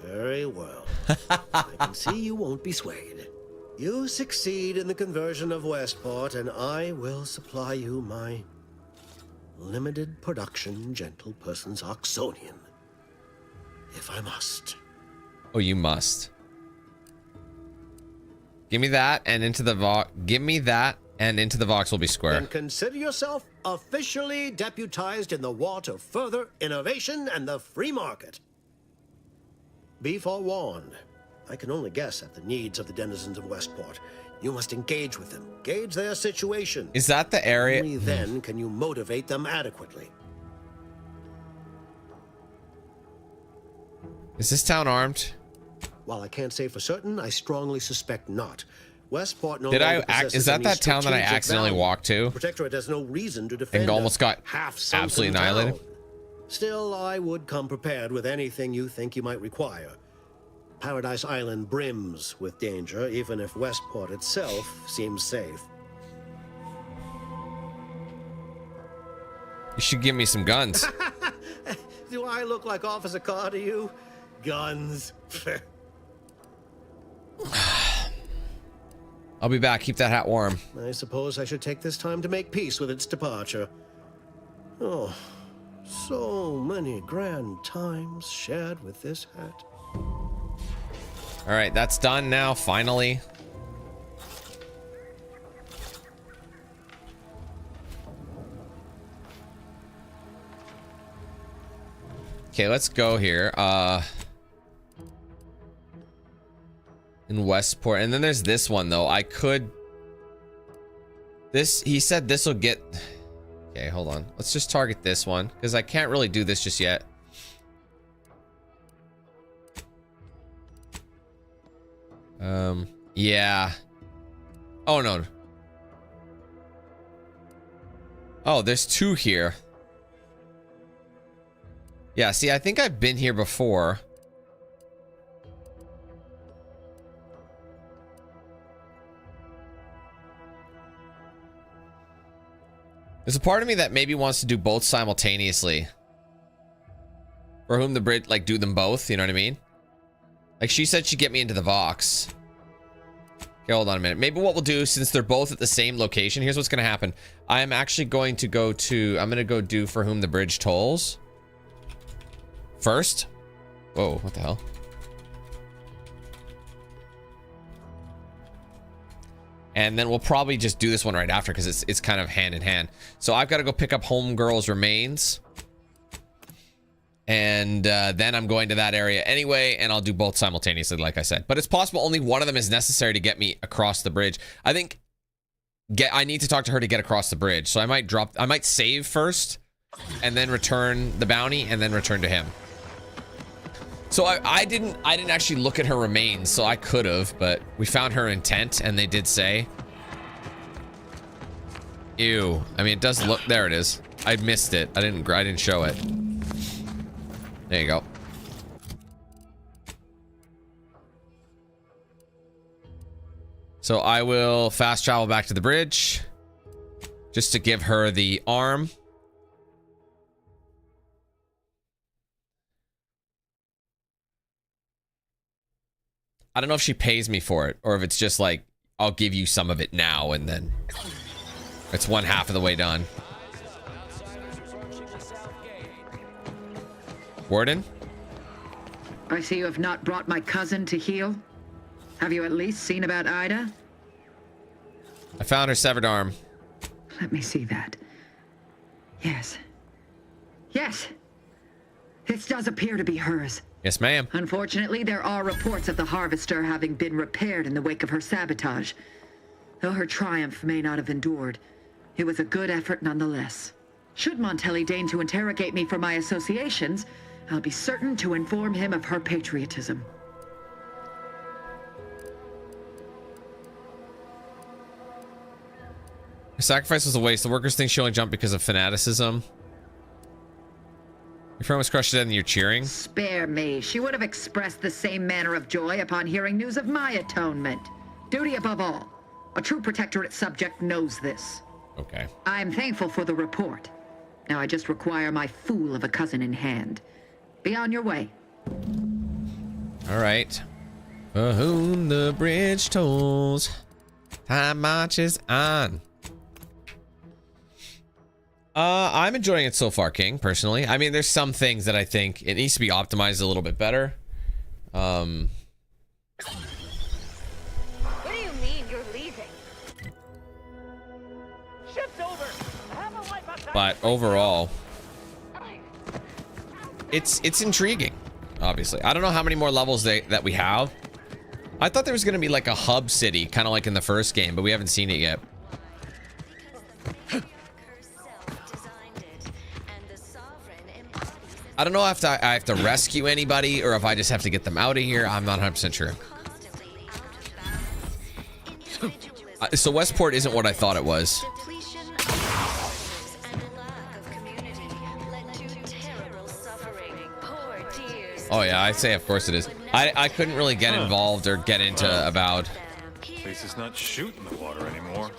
Very well. I can see you won't be swayed. You succeed in the conversion of Westport, and I will supply you my limited production gentle person's Oxonian. If I must. Oh, you must. Give me that and into the Vox. Give me that and into the Vox will be square. And consider yourself officially deputized in the war to further innovation and the free market. Be forewarned. I can only guess at the needs of the denizens of Westport. You must engage with them, gauge their situation. Is that the area? Only then can you motivate them adequately. Is this town armed? While I can't say for certain, I strongly suspect not. Westport no Did I longer act? Is possesses that any that town that I strategic accidentally value. walked to? The Protectorate has no reason to defend And almost got half-sunken absolutely annihilated? town. Still, I would come prepared with anything you think you might require. Paradise Island brims with danger, even if Westport itself seems safe. You should give me some guns. Do I look like Officer Carr to you? Guns. I'll be back. Keep that hat warm. I suppose I should take this time to make peace with its departure. Oh, so many grand times shared with this hat. All right, that's done now, finally. Okay, let's go here. In Westport. And then there's this one, though. I could... This, he said this will get... Okay, hold on. Let's just target this one, because I can't really do this just yet. Yeah. Oh, no. Oh, there's two here. Yeah, see, I think I've been here before. There's a part of me that maybe wants to do both simultaneously. For whom the bridge, like, do them both, you know what I mean? Like, she said she'd get me into the Vox. Okay, hold on a minute. Maybe what we'll do, since they're both at the same location, here's what's going to happen. I am actually going to go to... I'm going to go do For Whom the Bridge Tolls. First. Whoa, what the hell? And then we'll probably just do this one right after because it's kind of hand in hand. So I've got to go pick up Homegirl's remains. And then I'm going to that area anyway, and I'll do both simultaneously, like I said. But it's possible only one of them is necessary to get me across the bridge. I think I need to talk to her to get across the bridge. So I might save first, and then return the bounty, and then return to him. So I didn't actually look at her remains, so I could have, but we found her intent, and they did say. Ew. I mean, it does look. There it is. I missed it. I didn't show it. There you go. So I will fast travel back to the bridge just to give her the arm. I don't know if she pays me for it or if it's just like, I'll give you some of it now and then it's one half of the way done. Warden? I see you have not brought my cousin to heal. Have you at least seen about Ida? I found her severed arm. Let me see that. Yes. Yes! This does appear to be hers. Yes, ma'am. Unfortunately, there are reports of the Harvester having been repaired in the wake of her sabotage. Though her triumph may not have endured, it was a good effort nonetheless. Should Montelli deign to interrogate me for my associations, I'll be certain to inform him of her patriotism. Her sacrifice was a waste. The workers think she only jumped because of fanaticism. Your friend was crushed to death and you're cheering? Spare me. She would have expressed the same manner of joy upon hearing news of my atonement. Duty above all. A true Protectorate subject knows this. Okay. I'm thankful for the report. Now I just require my fool of a cousin in hand. Be on your way. All right. For whom the bridge tolls, time marches on. I'm enjoying it so far, King, personally. I mean, there's some things that I think it needs to be optimized a little bit better. What do you mean you're leaving? Ship's over. Have a wipe outside. But overall, it's intriguing, obviously. I don't know how many more levels that we have. I thought there was going to be like a hub city, kind of like in the first game, but we haven't seen it yet. I don't know if I have to rescue anybody or if I just have to get them out of here. I'm not 100% sure. So Westport isn't what I thought it was. Oh yeah, I'd say of course it is. I couldn't really get involved or get into Avowed. Place is not shooting the water anymore.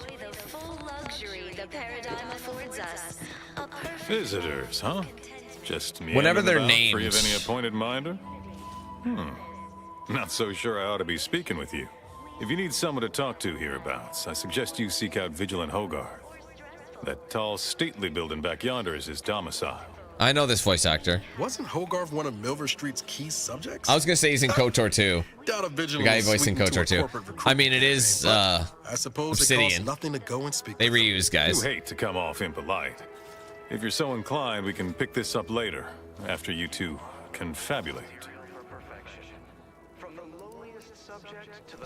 Visitors, huh? Just me. Whatever their Free of names. any appointed minder? Not so sure I ought to be speaking with you. If you need someone to talk to hereabouts, I suggest you seek out Vigilant Hogarth. That tall, stately building back yonder is his domicile. I know this voice actor. Wasn't Hogarth one of Milver Street's key subjects? I was gonna say he's in KOTOR 2. Doubt a The Vigilant guy was voicing sweet into KOTOR a 2. corporate recruitment I mean, it is campaign, but I suppose it Obsidian. costs nothing to go and speak. They reuse guys. You hate to come off impolite. If you're so inclined, we can pick this up later, after you two confabulate.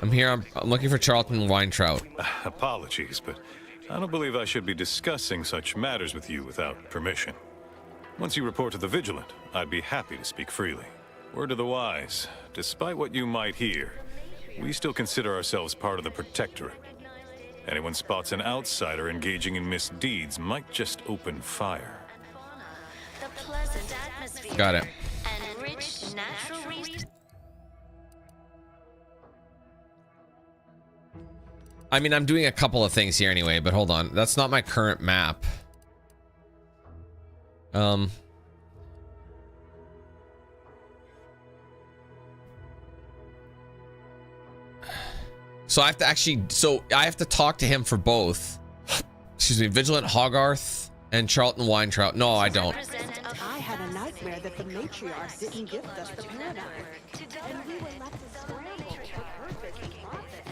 I'm here. I'm looking for Charlton Weintraut. Apologies, but I don't believe I should be discussing such matters with you without permission. Once you report to the Vigilant, I'd be happy to speak freely. Word to the wise, despite what you might hear, we still consider ourselves part of the Protectorate. Anyone spots an outsider engaging in misdeeds might just open fire. Got it. I mean, I'm doing a couple of things here anyway, but hold on. That's not my current map. So I have to actually, I have to talk to him for both. Excuse me, Vigilant Hogarth and Charlton Weintrout. No, I don't. I had a nightmare that the matriarch didn't give us the paradigm. And we were left to scramble for purpose and profit.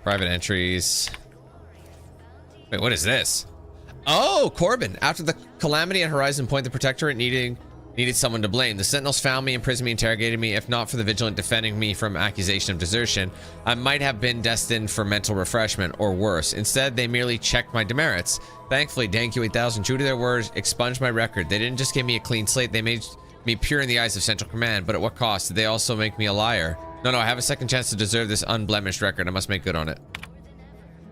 Private entries. Wait, what is this? Oh, Corbin. After the calamity at Horizon Point, the Protectorate needed someone to blame. The Sentinels found me, imprisoned me, interrogated me. If not for the Vigilant defending me from accusation of desertion, I might have been destined for mental refreshment or worse. Instead, they merely checked my demerits. Thankfully, DanQ 8000, true to their words, expunged my record. They didn't just give me a clean slate, they made me pure in the eyes of Central Command. But at what cost? Did they also make me a liar? No, I have a second chance to deserve this unblemished record. I must make good on it.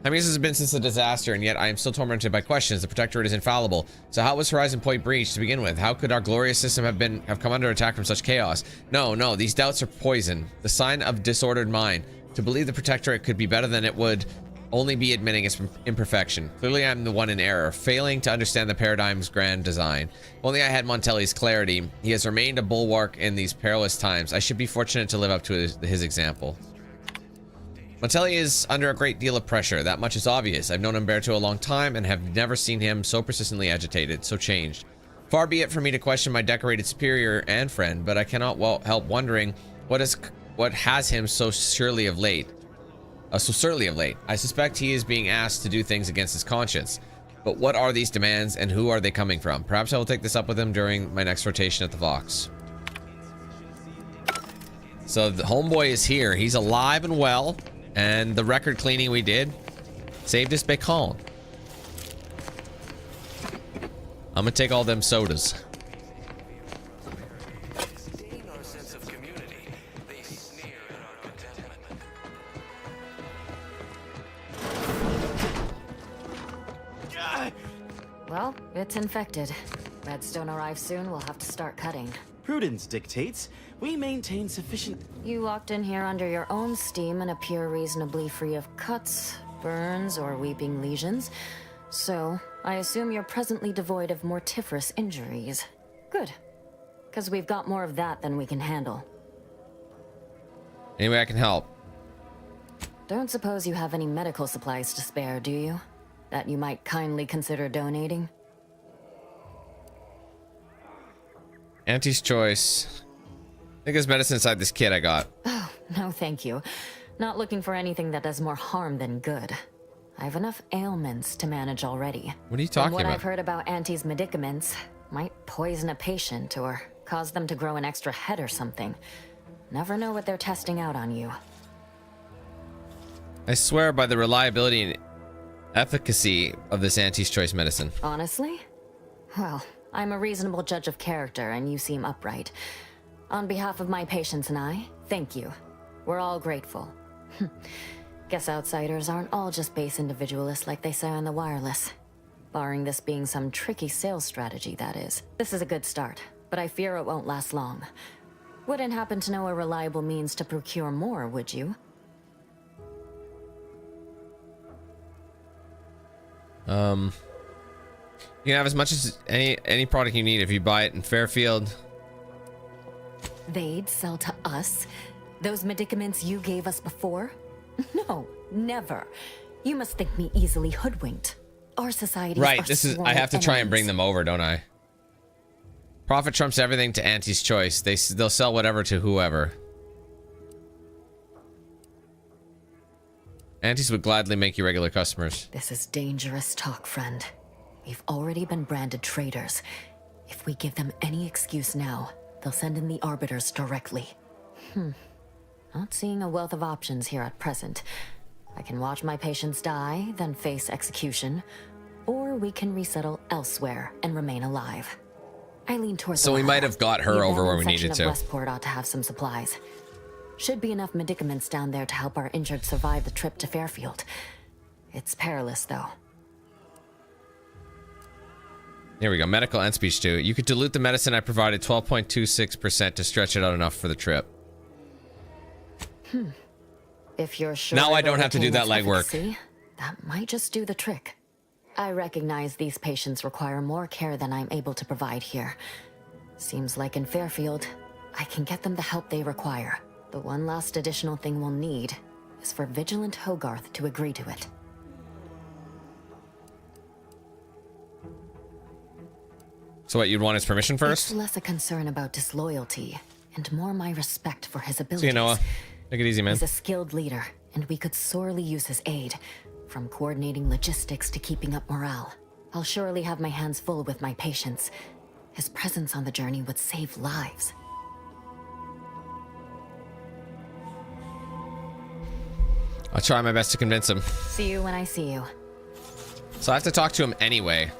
How many years has it been since the disaster, and yet I am still tormented by questions. The Protectorate is infallible. So how was Horizon Point breached to begin with? How could our glorious system have come under attack from such chaos? No, these doubts are poison. The sign of disordered mind. To believe the Protectorate could be better than it would only be admitting its imperfection. Clearly I'm the one in error, failing to understand the paradigm's grand design. If only I had Montelli's clarity. He has remained a bulwark in these perilous times. I should be fortunate to live up to his example. Montelli is under a great deal of pressure. That much is obvious. I've known Umberto a long time and have never seen him so persistently agitated, so changed. Far be it for me to question my decorated superior and friend, but I cannot help wondering what has him so surly of late. I suspect he is being asked to do things against his conscience. But what are these demands and who are they coming from? Perhaps I will take this up with him during my next rotation at the Vox. So the homeboy is here. He's alive and well. And the record cleaning we did saved us bacon. I'm gonna take all them sodas. Well, it's infected. Redstone arrives soon, we'll have to start cutting. Prudence dictates we maintain sufficient... You walked in here under your own steam and appear reasonably free of cuts, burns, or weeping lesions. So, I assume you're presently devoid of mortiferous injuries. Good. Because we've got more of that than we can handle. Any way I can help? Don't suppose you have any medical supplies to spare, do you? That you might kindly consider donating? Auntie's choice. I think there's medicine inside this kit I got. Oh, no thank you. Not looking for anything that does more harm than good. I have enough ailments to manage already. What are you talking From what about? I've heard about Auntie's medicaments, might poison a patient or cause them to grow an extra head or something. Never know what they're testing out on you. I swear by the reliability and efficacy of this Auntie's choice medicine. Honestly? Well, I'm a reasonable judge of character, and you seem upright. On behalf of my patients and I, thank you. We're all grateful. Guess outsiders aren't all just base individualists like they say on the wireless. Barring this being some tricky sales strategy, that is. This is a good start, but I fear it won't last long. Wouldn't happen to know a reliable means to procure more, would you? You can have as much as any product you need if you buy it in Fairfield. They'd sell to us? Those medicaments you gave us before? No, never. You must think me easily hoodwinked. Our society Right, I have to try and bring them over, don't I? Profit trumps everything to Auntie's choice. They'll sell whatever to whoever. Aunties would gladly make you regular customers. This is dangerous talk, friend. We've already been branded traitors. If we give them any excuse now, they'll send in the arbiters directly. Not seeing a wealth of options here at present. I can watch my patients die, then face execution, or we can resettle elsewhere and remain alive. I lean towards So we might have got her over where we needed to. Westport ought to have some supplies. Should be enough medicaments down there to help our injured survive the trip to Fairfield. It's perilous, though. Here we go. Medical and speech too. You could dilute the medicine I provided 12.26% to stretch it out enough for the trip. If you're sure Now I it'll don't have to do retain that its legwork. efficacy, that might just do the trick. I recognize these patients require more care than I'm able to provide here. Seems like in Fairfield, I can get them the help they require. The one last additional thing we'll need is for Vigilant Hogarth to agree to it. So what, you'd want his permission first? It's less a concern about disloyalty and more my respect for his abilities. See you, Noah. Take it easy, man. He's a skilled leader, and we could sorely use his aid, from coordinating logistics to keeping up morale. I'll surely have my hands full with my patients. His presence on the journey would save lives. I'll try my best to convince him. See you when I see you. So I have to talk to him anyway.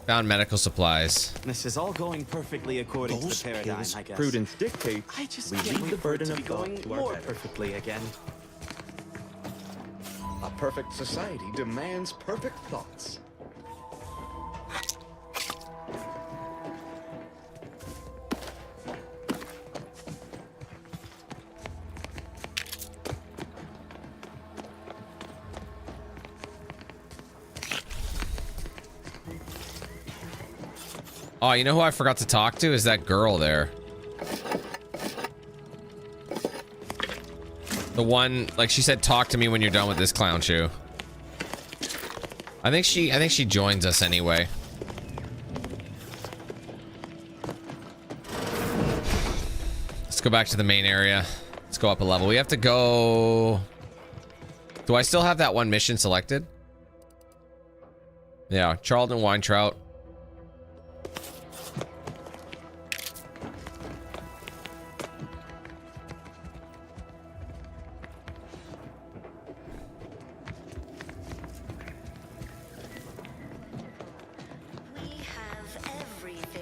Found medical supplies. This is all going perfectly according to the paradigm, I guess. Prudence dictates I just we can't leave wait the for it burden to of be thought going to our more betters. perfectly again. A perfect society demands perfect thoughts. Oh, you know who I forgot to talk to? Is that girl there. The one, like she said, talk to me when you're done with this clown shoe. I think she joins us anyway. Let's go back to the main area. Let's go up a level. We have to go... Do I still have that one mission selected? Yeah, Charlton Weintraut.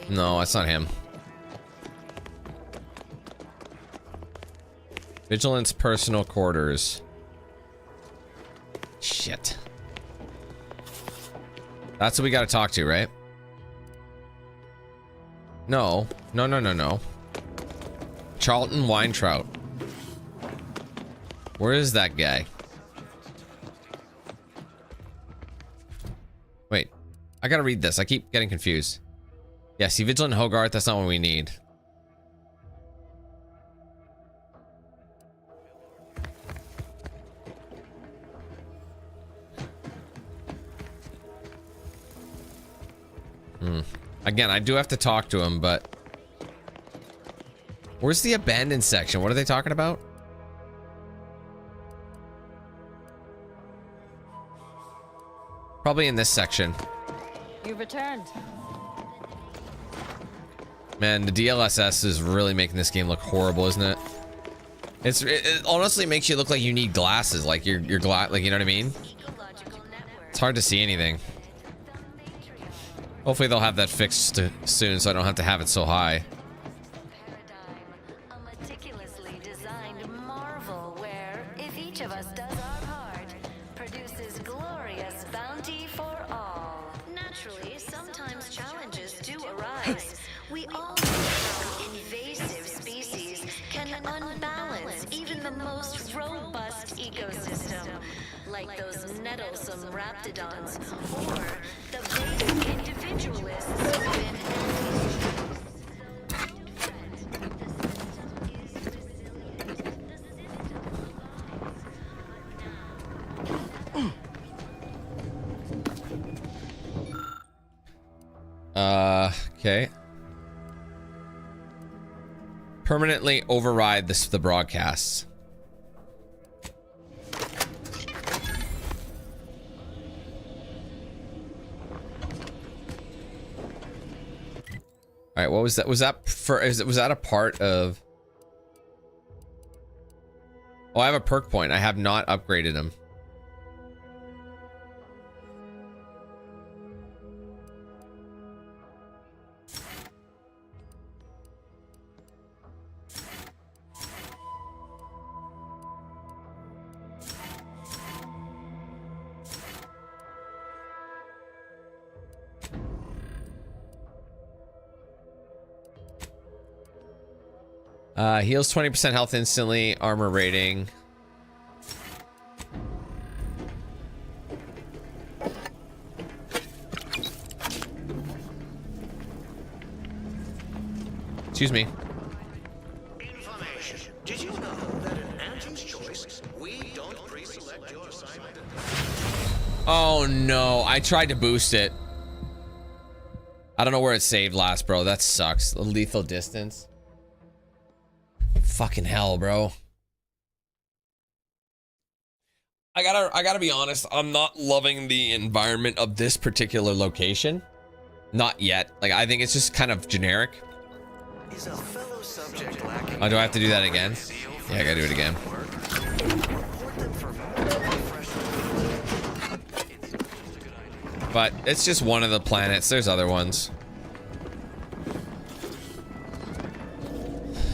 No, that's not him. Vigilance personal quarters. Shit. That's what we gotta talk to, right? No. No. Charlton Weintraut. Where is that guy? Wait. I gotta read this. I keep getting confused. Yeah, see, Vigilant Hogarth, that's not what we need. Again, I do have to talk to him, but... Where's the abandoned section? What are they talking about? Probably in this section. You've returned. Man, the DLSS is really making this game look horrible, isn't it? It honestly makes you look like you need glasses, like you're like, you know what I mean? It's hard to see anything. Hopefully they'll have that fixed soon, so I don't have to have it so high. A meticulously designed marvel where, if each of us does our part, produces glorious bounty for all. Naturally, sometimes challenges do arise. We all know how invasive species can unbalance even the most robust ecosystem, like those nettlesome raptidons, or the basic individualists who've been Okay. Permanently override the broadcasts. All right, what was that? Was that a part of? Oh, I have a perk point. I have not upgraded them. Heals 20% health instantly. Armor rating. Excuse me. Information. Did you know that in Auntie's choice, we don't pre-select your assignment? Oh no, I tried to boost it. I don't know where it saved last, bro. That sucks. The lethal distance. Fucking hell, bro. I gotta be honest. I'm not loving the environment of this particular location. Not yet. Like, I think it's just kind of generic. Is a fellow subject lacking? Oh, do I have to do that again? Yeah, I gotta do it again. But it's just one of the planets. There's other ones.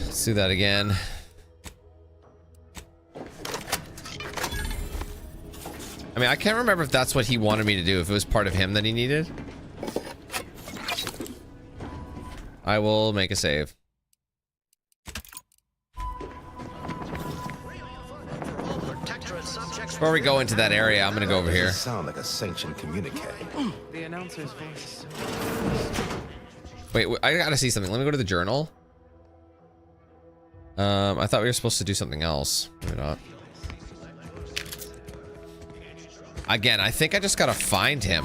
Let's do that again. I mean, I can't remember if that's what he wanted me to do, if it was part of him that he needed. I will make a save. Before we go into that area, I'm gonna go over here. Sound like a sanctioned communique. The announcer's voice. Wait, I gotta see something. Let me go to the journal. I thought we were supposed to do something else. Maybe not. Again, I think I just gotta find him.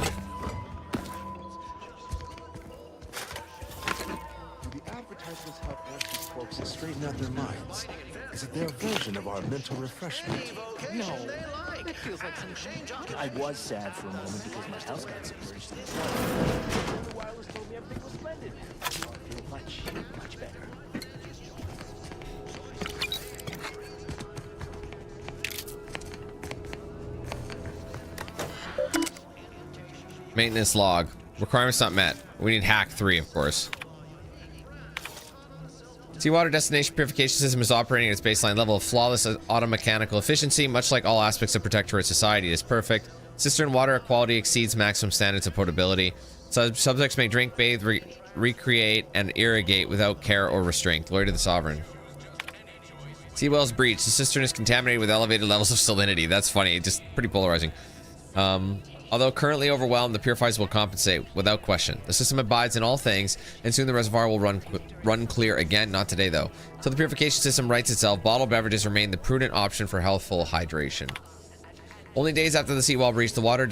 Advertisements help these folks to straighten out their minds. Is it their version of our mental refreshment? No. It feels like some change. I was sad for a moment because my house got submerged. The wireless told me everything was splendid. I feel much, much better. Maintenance log. Requirements not met. We need hack 3, of course. Seawater destination purification system is operating at its baseline level of flawless automechanical efficiency. Much like all aspects of Protectorate society, it is perfect. Cistern water quality exceeds maximum standards of potability. Subjects may drink, bathe, recreate, and irrigate without care or restraint. Glory to the Sovereign. Seawell's breach. The cistern is contaminated with elevated levels of salinity. That's funny. Just pretty polarizing. Although currently overwhelmed, the purifiers will compensate without question. The system abides in all things, and soon the reservoir will run clear again. Not today, though. Till the purification system rights itself, bottled beverages remain the prudent option for healthful hydration. Only days after the seawall breach, the water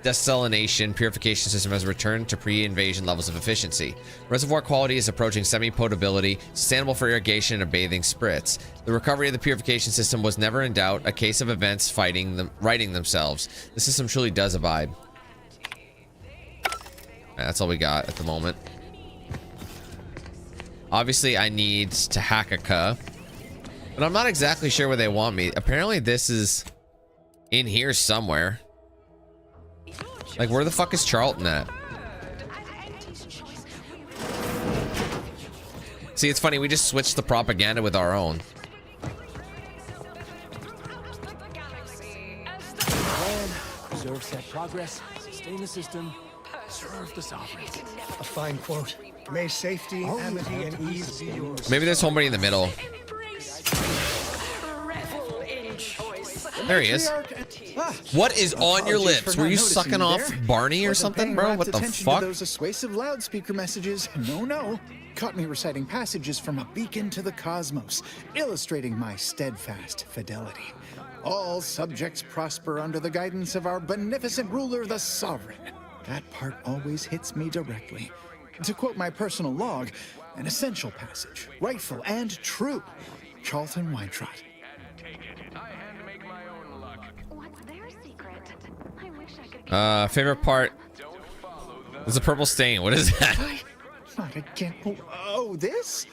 desalination purification system has returned to pre-invasion levels of efficiency. Reservoir quality is approaching semi-potability, sustainable for irrigation and a bathing spritz. The recovery of the purification system was never in doubt, a case of events righting themselves. The system truly does abide. That's all we got at the moment. Obviously, I need to hack a K, but I'm not exactly sure where they want me. Apparently, this is in here somewhere. Like, where the fuck is Charlton at? See, it's funny. We just switched the propaganda with our own. Plan, preserve set progress, sustain the system, serve the sovereign. A fine quote. May safety, amity, and ease be yours. Maybe there's somebody in the middle. There he is. What is on your lips? Were you sucking off Barney or something, bro? What the fuck? Those persuasive loudspeaker messages. No. Caught me reciting passages from a beacon to the cosmos, illustrating my steadfast fidelity. All subjects prosper under the guidance of our beneficent ruler, the Sovereign. That part always hits me directly. To quote my personal log, an essential passage, rightful and true. Charlton Weintrott. Favorite part. There's a purple stain. What is that? Not again. Oh, this?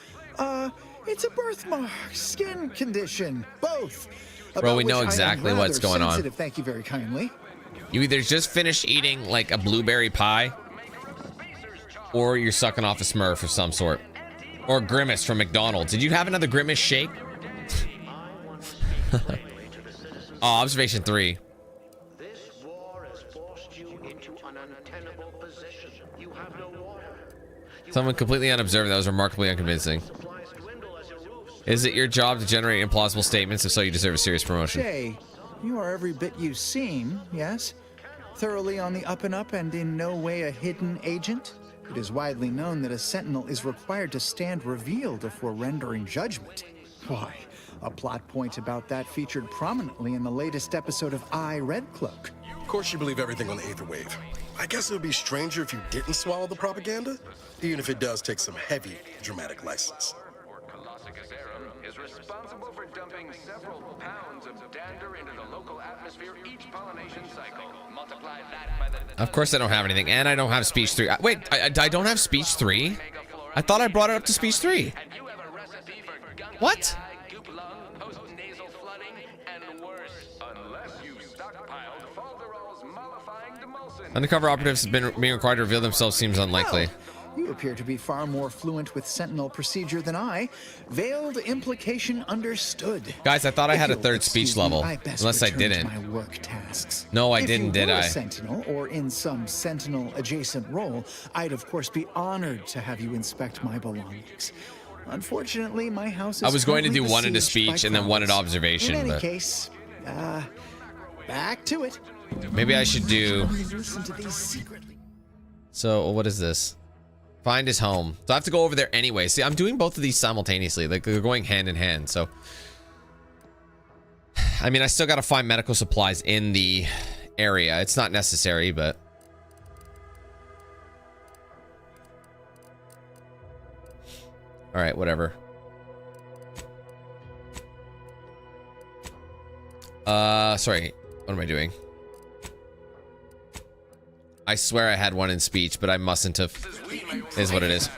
It's a birthmark, skin condition, both. Bro, we know exactly what's going on. Thank you very kindly. You either just finished eating like a blueberry pie, or you're sucking off a Smurf of some sort, or Grimace from McDonald's. Did you have another Grimace shake? Oh, observation 3. Someone completely unobserved. That was remarkably unconvincing. Is it your job to generate implausible statements? If so, you deserve a serious promotion. Shay, you are every bit you seem, yes? Thoroughly on the up and up and in no way a hidden agent? It is widely known that a sentinel is required to stand revealed before rendering judgment. Why, a plot point about that featured prominently in the latest episode of I, Red Cloak. Of course you believe everything on the Aether Wave. I guess it would be stranger if you didn't swallow the propaganda, even if it does take some heavy dramatic license. Is responsible for dumping several pounds of dander into the local atmosphere each pollination cycle. Multiply that by the... Of course I don't have anything, and I don't have speech 3. Wait, I don't have speech 3? I thought I brought it up to speech 3. What? Undercover operatives have been being required to reveal themselves seems unlikely. Well, you appear to be far more fluent with sentinel procedure than I. Veiled implication understood. Guys, I thought I had a third speech level, unless I didn't. My work tasks. No, I didn't, did I? If you were a sentinel, or in some sentinel-adjacent role, I'd of course be honored to have you inspect my belongings. Unfortunately, my house is I was going to do one into besieged speech by and then one at crowds. observation, In any but case, back to it. maybe I should do... Listen to these secretly. So, what is this? Find his home. So I have to go over there anyway. See, I'm doing both of these simultaneously. Like, they're going hand in hand, so... I mean, I still gotta find medical supplies in the area. It's not necessary, but... Alright, whatever. Sorry. What am I doing? I swear I had one in speech, but I mustn't have. Is what it is.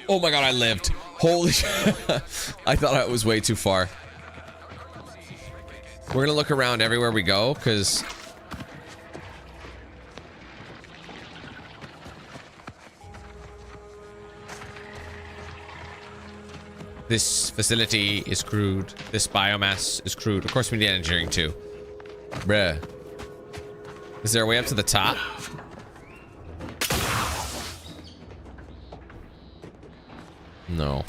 Oh my god, I lived. Holy shit. I thought I was way too far. We're gonna look around everywhere we go, because... This facility is crude. This biomass is crude. Of course we need engineering too. Bruh. Is there a way up to the top? No.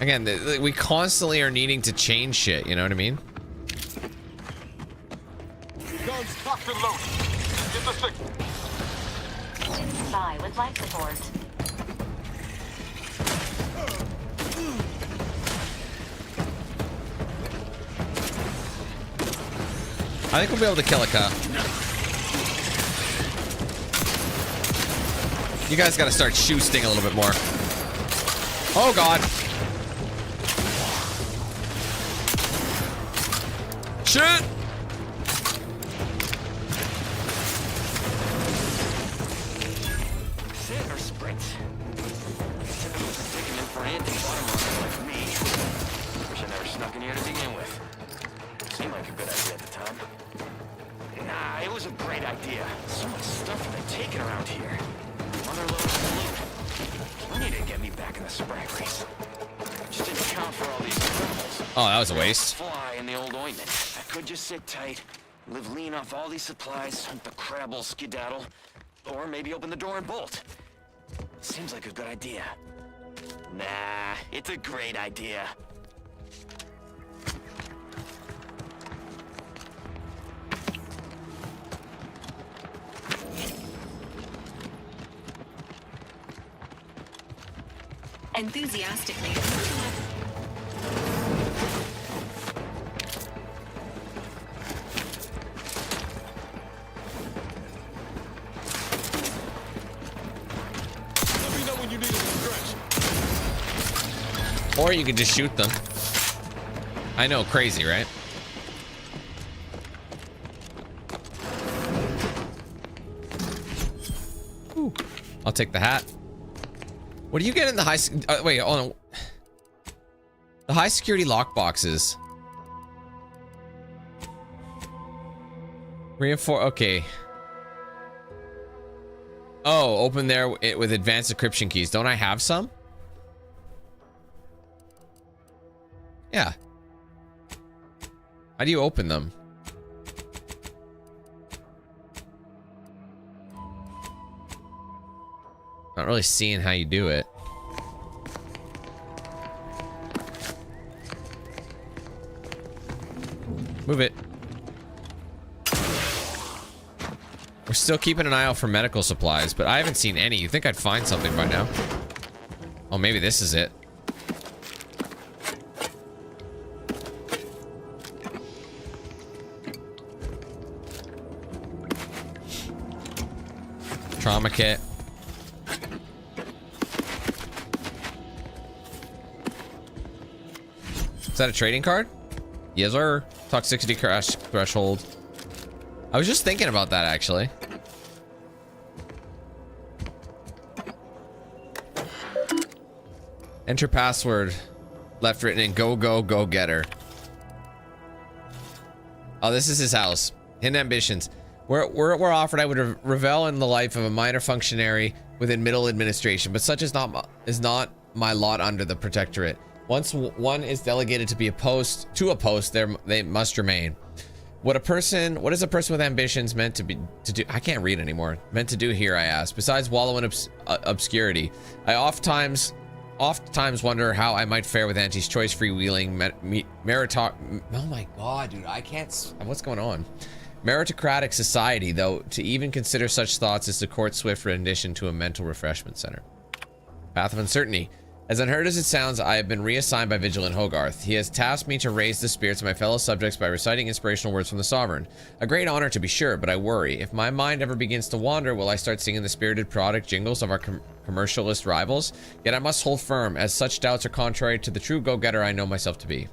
Again, we constantly are needing to change shit, you know what I mean? Guns cocked and loaded. Get the stick. Spy with life support. I think we'll be able to kill a cop. You guys gotta start shooting a little bit more. Oh god. Shit! Sit or sprint? Typical sticking in for Auntie bottom runner like me. Wish I never snuck in here to begin with. Seemed like a good idea at the time. Nah, it was a great idea. So much stuff for the taking around here. Underload and loot. Plenty to get me back in the sprag race. Just didn't count for all these criminals. Oh, that was a waste. Fly in the old ointment. I could just sit tight, live lean off all these supplies, hunt the crabble skedaddle, or maybe open the door and bolt. Seems like a good idea. Nah, it's a great idea. Enthusiastically. Let me know when you need a stretch. Or you could just shoot them. I know, crazy, right? Ooh, I'll take the hat. What do you get in the high... wait, hold on. The high security lockboxes. Reinforce... Okay. Oh, open there with advanced encryption keys. Don't I have some? Yeah. How do you open them? Not really seeing how you do it. Move it. We're still keeping an eye out for medical supplies, but I haven't seen any. You think I'd find something by now? Oh, maybe this is it. Trauma kit. Is that a trading card? Yes, sir. Toxicity crash threshold. I was just thinking about that, actually. Enter password. Left written in go, go, go getter. Oh, this is his house. Hidden ambitions. We're offered I would revel in the life of a minor functionary within middle administration, but such is not my lot under the protectorate. Once one is delegated to be to a post, there they must remain. What is a person with ambitions meant to do? I can't read anymore. Meant to do here, I ask. Besides wallow in obscurity, I oftentimes wonder how I might fare with Auntie's choice freewheeling oh my god, dude, I can't. What's going on? Meritocratic society, though, to even consider such thoughts is the court's swift rendition to a mental refreshment center. Path of uncertainty. As unheard as it sounds, I have been reassigned by Vigilant Hogarth. He has tasked me to raise the spirits of my fellow subjects by reciting inspirational words from the Sovereign. A great honor, to be sure, but I worry. If my mind ever begins to wander, will I start singing the spirited product jingles of our commercialist rivals? Yet I must hold firm, as such doubts are contrary to the true go-getter I know myself to be.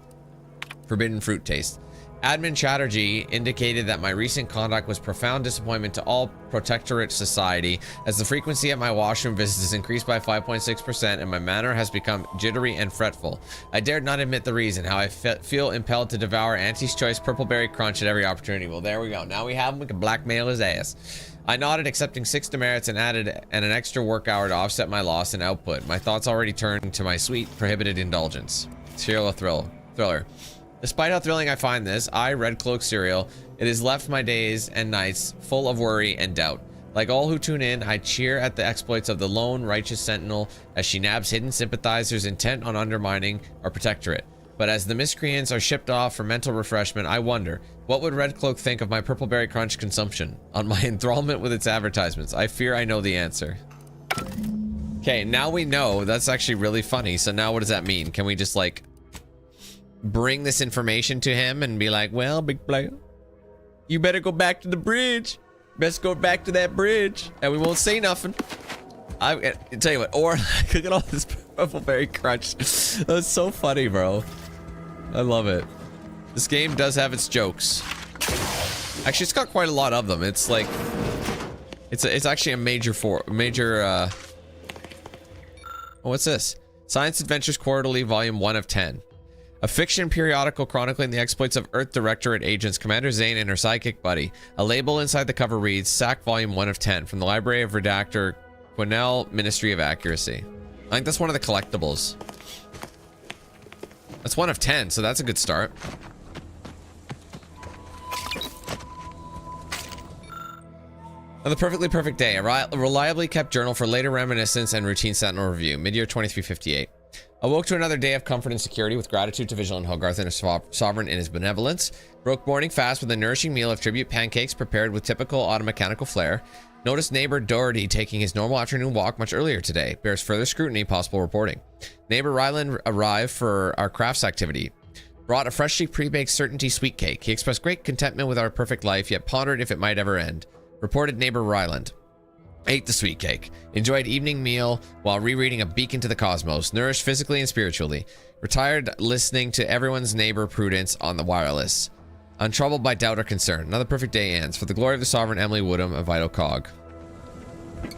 Forbidden fruit taste. Admin Chatterjee indicated that my recent conduct was profound disappointment to all Protectorate society, as the frequency of my washroom visits has increased by 5.6% and my manner has become jittery and fretful. I dared not admit the reason, how I feel impelled to devour Auntie's Choice Purpleberry Crunch at every opportunity. Well, there we go. Now we have him. We can blackmail his ass. I nodded, accepting 6 demerits and added an extra work hour to offset my loss in output. My thoughts already turned to my sweet, prohibited indulgence. Serial thriller. Despite how thrilling I find this, Red Cloak Serial, it has left my days and nights full of worry and doubt. Like all who tune in, I cheer at the exploits of the lone righteous sentinel as she nabs hidden sympathizers intent on undermining our protectorate. But as the miscreants are shipped off for mental refreshment, I wonder, what would Red Cloak think of my Purpleberry Crunch consumption? On my enthrallment with its advertisements? I fear I know the answer. Okay, now we know. That's actually really funny. So now what does that mean? Can we just like bring this information to him and be like, well, big player, you better go back to the bridge. Best go back to that bridge and we won't say nothing. I tell you what, or look at all this Purpleberry Crunch. That's so funny, bro. I love it. This game does have its jokes. Actually, it's got quite a lot of them. It's like, it's actually a major oh, what's this? Science Adventures Quarterly, Volume 1 of 10. A fiction periodical chronicling the exploits of Earth Directorate agents Commander Zane and her sidekick buddy. A label inside the cover reads, SAC Volume 1 of 10, from the Library of Redactor, Quinnell, Ministry of Accuracy. I think that's one of the collectibles. That's 1 of 10, so that's a good start. Another perfectly perfect day. A reliably kept journal for later reminiscence and routine sentinel review. Mid-year 2358. Awoke to another day of comfort and security with gratitude to Vigilant Hogarth and his sovereign in his benevolence. Broke morning fast with a nourishing meal of tribute pancakes prepared with typical automechanical flair. Noticed neighbor Doherty taking his normal afternoon walk much earlier today. Bears further scrutiny, possible reporting. Neighbor Ryland arrived for our crafts activity. Brought a freshly pre-baked certainty sweet cake. He expressed great contentment with our perfect life, yet pondered if it might ever end. Reported neighbor Ryland. Ate the sweet cake. Enjoyed evening meal while rereading A Beacon to the Cosmos. Nourished physically and spiritually. Retired listening to everyone's neighbor Prudence on the wireless. Untroubled by doubt or concern. Another perfect day ends. For the glory of the sovereign, Emily Woodham, a vital cog.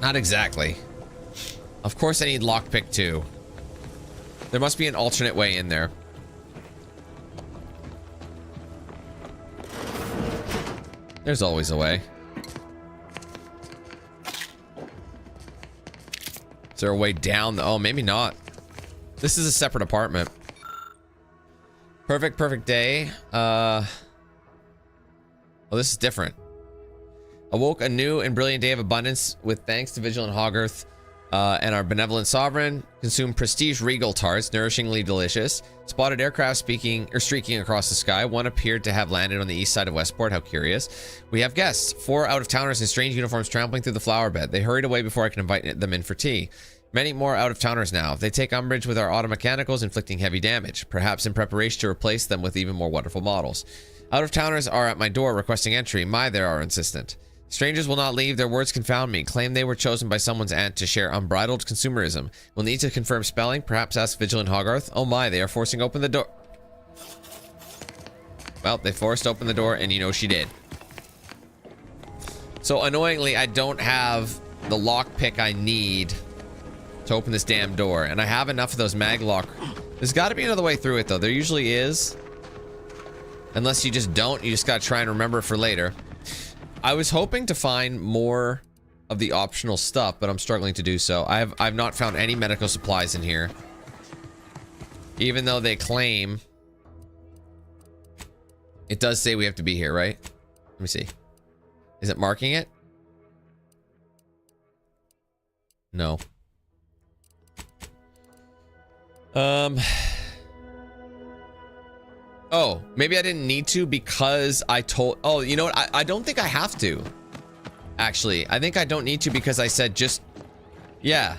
Not exactly. Of course I need lockpick too. There must be an alternate way in there. There's always a way. Is there a way down? Oh, maybe not. This is a separate apartment. Perfect day. Oh, this is different. Awoke a new and brilliant day of abundance with thanks to Vigilant Hogarth And our benevolent sovereign consumed prestige regal tarts, nourishingly delicious. Spotted aircraft streaking across the sky. One appeared to have landed on the east side of Westport. How curious. We have guests. 4 out-of-towners in strange uniforms trampling through the flower bed. They hurried away before I could invite them in for tea. Many more out-of-towners now. They take umbrage with our automechanicals, inflicting heavy damage, perhaps in preparation to replace them with even more wonderful models. Out-of-towners are at my door requesting entry. They are insistent. Strangers will not leave. Their words confound me. Claim they were chosen by someone's aunt to share unbridled consumerism. Will need to confirm spelling. Perhaps ask Vigilant Hogarth. Oh my, they are forcing open the door. Well, they forced open the door, and you know she did. So annoyingly, I don't have the lockpick I need to open this damn door, and I have enough of those maglock. There's got to be another way through it, though. There usually is. Unless you just don't. You just got to try and remember for later. I was hoping to find more of the optional stuff, but I'm struggling to do so. I've not found any medical supplies in here. Even though they claim... It does say we have to be here, right? Let me see. Is it marking it? No. Oh, maybe I didn't need to because I told... Oh, you know what? I don't think I have to. Actually, I think I don't need to because I said just... Yeah.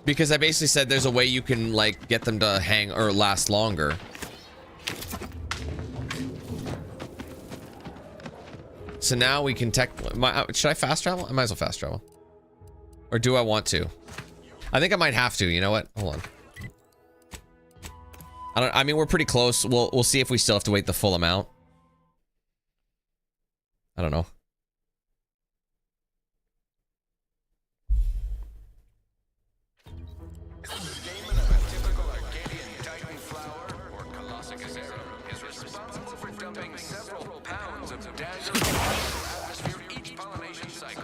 Because I basically said there's a way you can, like, get them to hang or last longer. So now we can should I fast travel? I might as well fast travel. Or do I want to? I think I might have to. You know what? Hold on. I mean, we're pretty close. We'll see if we still have to wait the full amount. I don't know.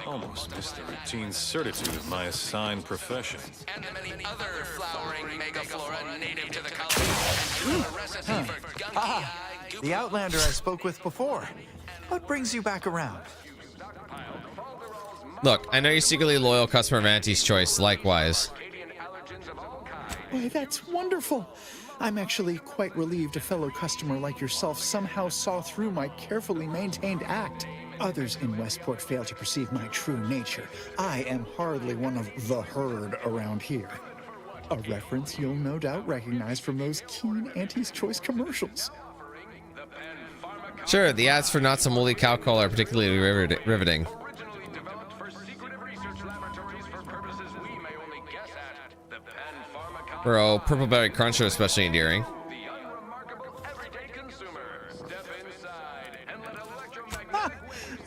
Almost missed the routine certitude of my assigned profession. And the many other flowering megaflora native to the colony. A recipe for gunky The Outlander I spoke with before. What brings you back around? Look, I know you're secretly a loyal customer of Auntie's Choice. Likewise. Why, that's wonderful. I'm actually quite relieved a fellow customer like yourself somehow saw through my carefully maintained act. Others in Westport fail to perceive my true nature. I am hardly one of the herd around here. A reference you'll no doubt recognize from those keen Auntie's Choice commercials. Sure, the ads for Not Some Woolly Cow Call are particularly riveting. Bro, Purple Berry Crunch are especially endearing.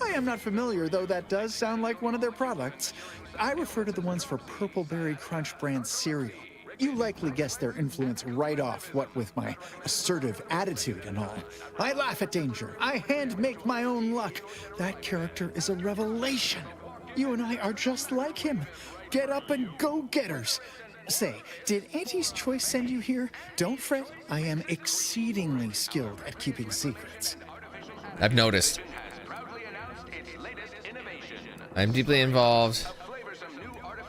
I am not familiar, though that does sound like one of their products. I refer to the ones for Purple Berry Crunch brand cereal. You likely guessed their influence right off, what with my assertive attitude and all. I laugh at danger. I hand make my own luck. That character is a revelation. You and I are just like him. Get up and go-getters. Say, did Auntie's Choice send you here? Don't fret. I am exceedingly skilled at keeping secrets. I've noticed. I'm deeply involved.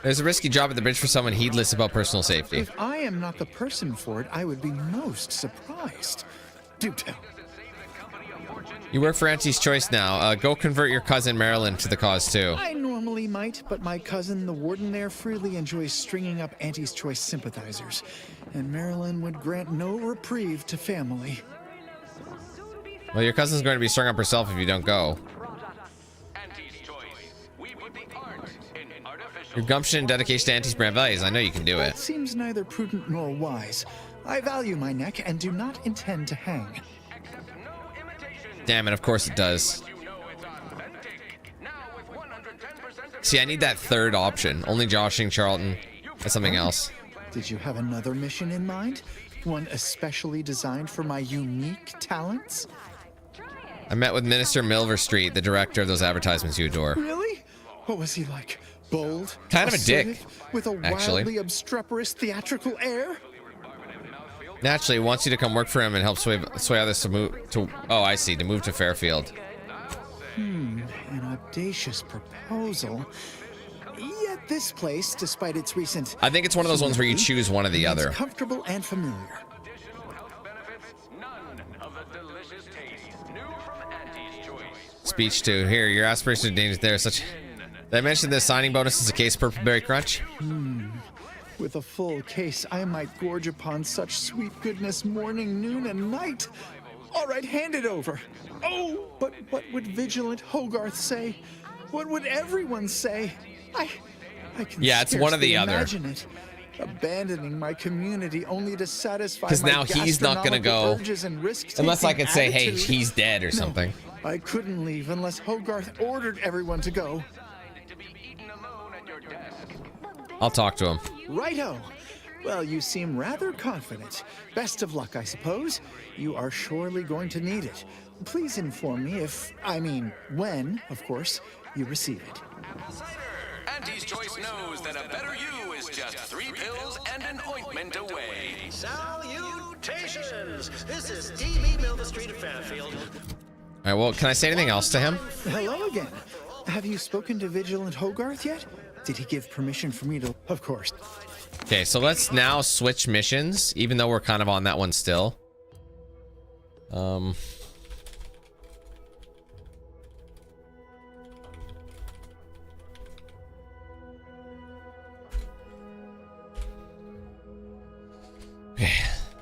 There's a risky job at the bridge for someone heedless about personal safety. If I am not the person for it, I would be most surprised. Do tell. You work for Auntie's Choice now. Go convert your cousin Marilyn to the cause too. I normally might, but my cousin, the warden there, freely enjoys stringing up Auntie's Choice sympathizers. And Marilyn would grant no reprieve to family. Well, your cousin's going to be strung up herself if you don't go. Your gumption and dedication to Auntie's brand values. I know you can do it. That seems neither prudent nor wise. I value my neck and do not intend to hang. Damn it, of course it does. See, I need that third option. Only joshing Charlton. That's something else. Did you have another mission in mind? One especially designed for my unique talents? I met with Minister Milver Street, the director of those advertisements you adore. Really? What was he like? Bold? Kind of a dick, with a wildly obstreperous theatrical air? Naturally, he wants you to come work for him and help sway others to move to... Oh, I see. To move to Fairfield. An audacious proposal. this place, despite its recent... I think it's one of those ones where you choose one or the other. It's comfortable and familiar. Speech to here. Your aspirations are dangerous. There such. Did I mention the signing bonus is a case of Purple Berry Crunch? With a full case, I might gorge upon such sweet goodness morning, noon, and night. All right, hand it over. Oh, but what would Vigilant Hogarth say? What would everyone say? I can it's one or the other. Imagine it. Abandoning my community only to satisfy because my now he's not gonna go unless I could say, hey, he's dead or something. I couldn't leave unless Hogarth ordered everyone to go. I'll talk to him. Righto. Well, you seem rather confident. Best of luck, I suppose. You are surely going to need it. Please inform me when, of course, you receive it. Auntie's Choice knows that a better you is just 3 pills and an ointment away. Salutations! This is DB Milva Street of Fairfield. All right, well, can I say anything else to him? Hello again. Have you spoken to Vigilant Hogarth yet? Did he give permission for me to... Of course. Okay, so let's now switch missions, even though we're kind of on that one still.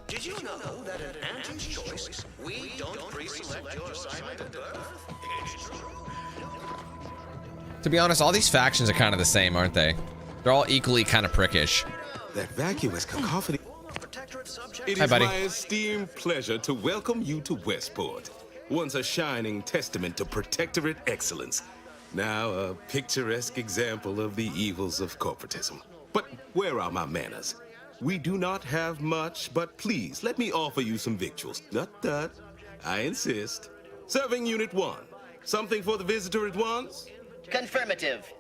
Did you know that at Auntie's Choice, we don't pre-select your assignment at birth? To be honest, all these factions are kind of the same, aren't they? They're all equally kind of prickish. That vacuous cacophony. It Hi, is buddy. my esteemed pleasure to welcome you to Westport, once a shining testament to Protectorate excellence, now a picturesque example of the evils of corporatism. But where are my manners? We do not have much, but please let me offer you some victuals. Tut. I insist. Serving Unit 1. Something for the visitor at once? Confirmative.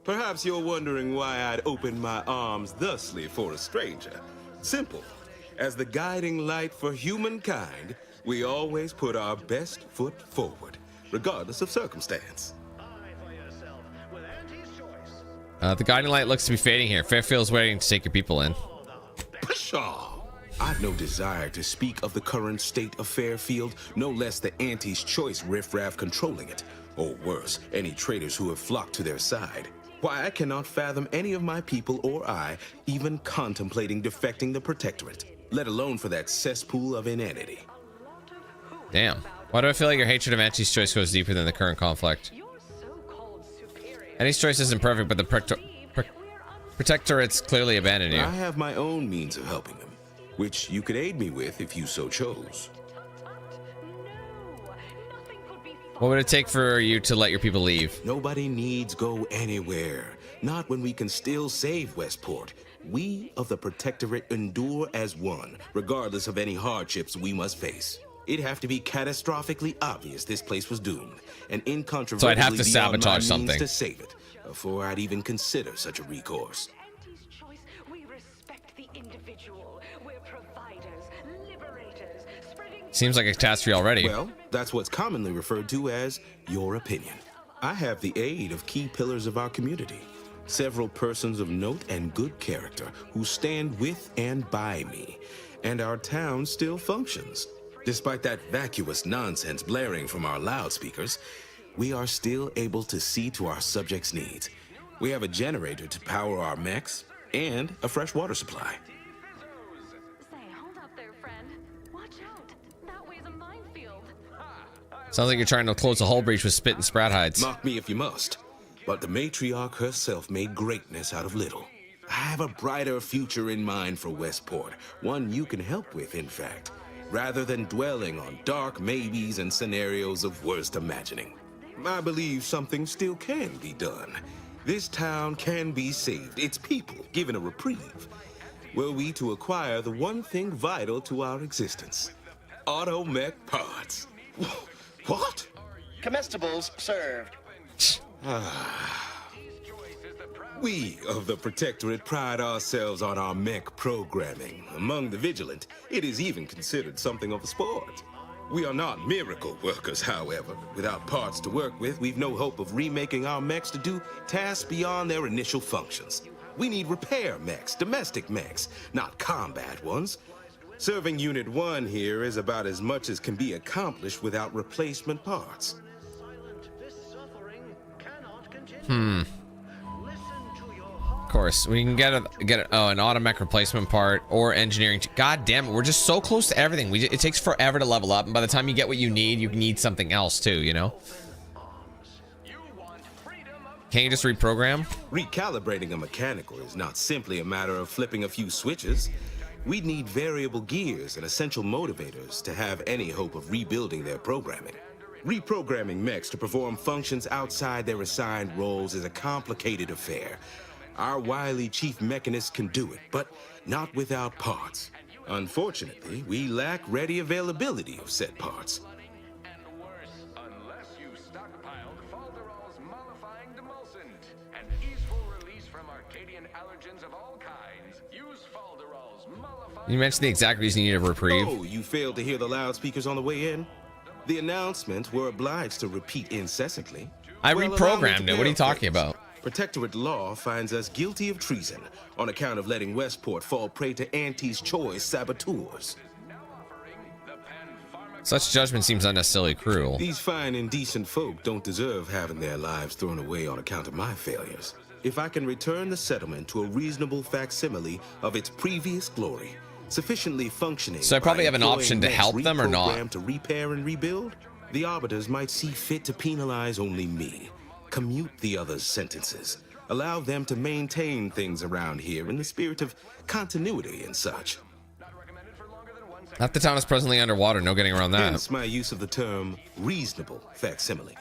Perhaps you're wondering why I'd open my arms thusly for a stranger. Simple. As the guiding light for humankind, we always put our best foot forward, regardless of circumstance. The guiding light looks to be fading here. Fairfield's waiting to take your people in. Pshaw! I've no desire to speak of the current state of Fairfield, no less the Auntie's Choice riffraff controlling it, or worse, any traitors who have flocked to their side. Why, I cannot fathom any of my people or I even contemplating defecting the Protectorate, let alone for that cesspool of inanity. Damn. Why do I feel like your hatred of Auntie's Choice goes deeper than the current conflict? Auntie's Choice isn't perfect, but the Protectorate's clearly abandoned you. I have my own means of helping them, which you could aid me with if you so chose. What would it take for you to let your people leave? Nobody needs go anywhere. Not when we can still save Westport. We of the Protectorate endure as one, regardless of any hardships we must face. It'd have to be catastrophically obvious this place was doomed, and incontrovertibly so I'd have to beyond sabotage my means something to save it, before I'd even consider such a recourse. Seems like a catastrophe already. Well, that's what's commonly referred to as your opinion. I have the aid of key pillars of our community, several persons of note and good character who stand with and by me, and our town still functions. Despite that vacuous nonsense blaring from our loudspeakers, we are still able to see to our subjects' needs. We have a generator to power our mechs and a fresh water supply. Sounds like you're trying to close the hull breach with spit and sprat hides. Mock me if you must, but the matriarch herself made greatness out of little. I have a brighter future in mind for Westport, one you can help with, in fact, rather than dwelling on dark maybes and scenarios of worst imagining. I believe something still can be done. This town can be saved, its people given a reprieve, were we to acquire the one thing vital to our existence: automech parts. What? Comestibles served. We of the Protectorate pride ourselves on our mech programming. Among the vigilant, it is even considered something of a sport. We are not miracle workers, however. Without parts to work with, we've no hope of remaking our mechs to do tasks beyond their initial functions. We need repair mechs, domestic mechs, not combat ones. Serving Unit 1 here is about as much as can be accomplished without replacement parts. Of course, we can get an automech replacement part or engineering. God damn it, we're just so close to everything. It takes forever to level up, and by the time you get what you need something else too, you know? Can't you just reprogram? Recalibrating a mechanical is not simply a matter of flipping a few switches. We'd need variable gears and essential motivators to have any hope of rebuilding their programming. Reprogramming mechs to perform functions outside their assigned roles is a complicated affair. Our wily chief mechanist can do it, but not without parts. Unfortunately, we lack ready availability of said parts. You mentioned the exact reason you need a reprieve. Oh, you failed to hear the loudspeakers on the way in? The announcements were obliged to repeat incessantly. I reprogrammed it. What are you talking about? Protectorate law finds us guilty of treason on account of letting Westport fall prey to Auntie's choice saboteurs. Such judgment seems unnecessarily cruel. These fine and decent folk don't deserve having their lives thrown away on account of my failures. If I can return the settlement to a reasonable facsimile of its previous glory, sufficiently functioning. So I probably have an option to help them or not. To repair and rebuild, the arbiters might see fit to penalize only me. Commute the others' sentences. Allow them to maintain things around here in the spirit of continuity and such. Half the town is presently underwater. No getting around that. Hence my use of the term reasonable facsimile.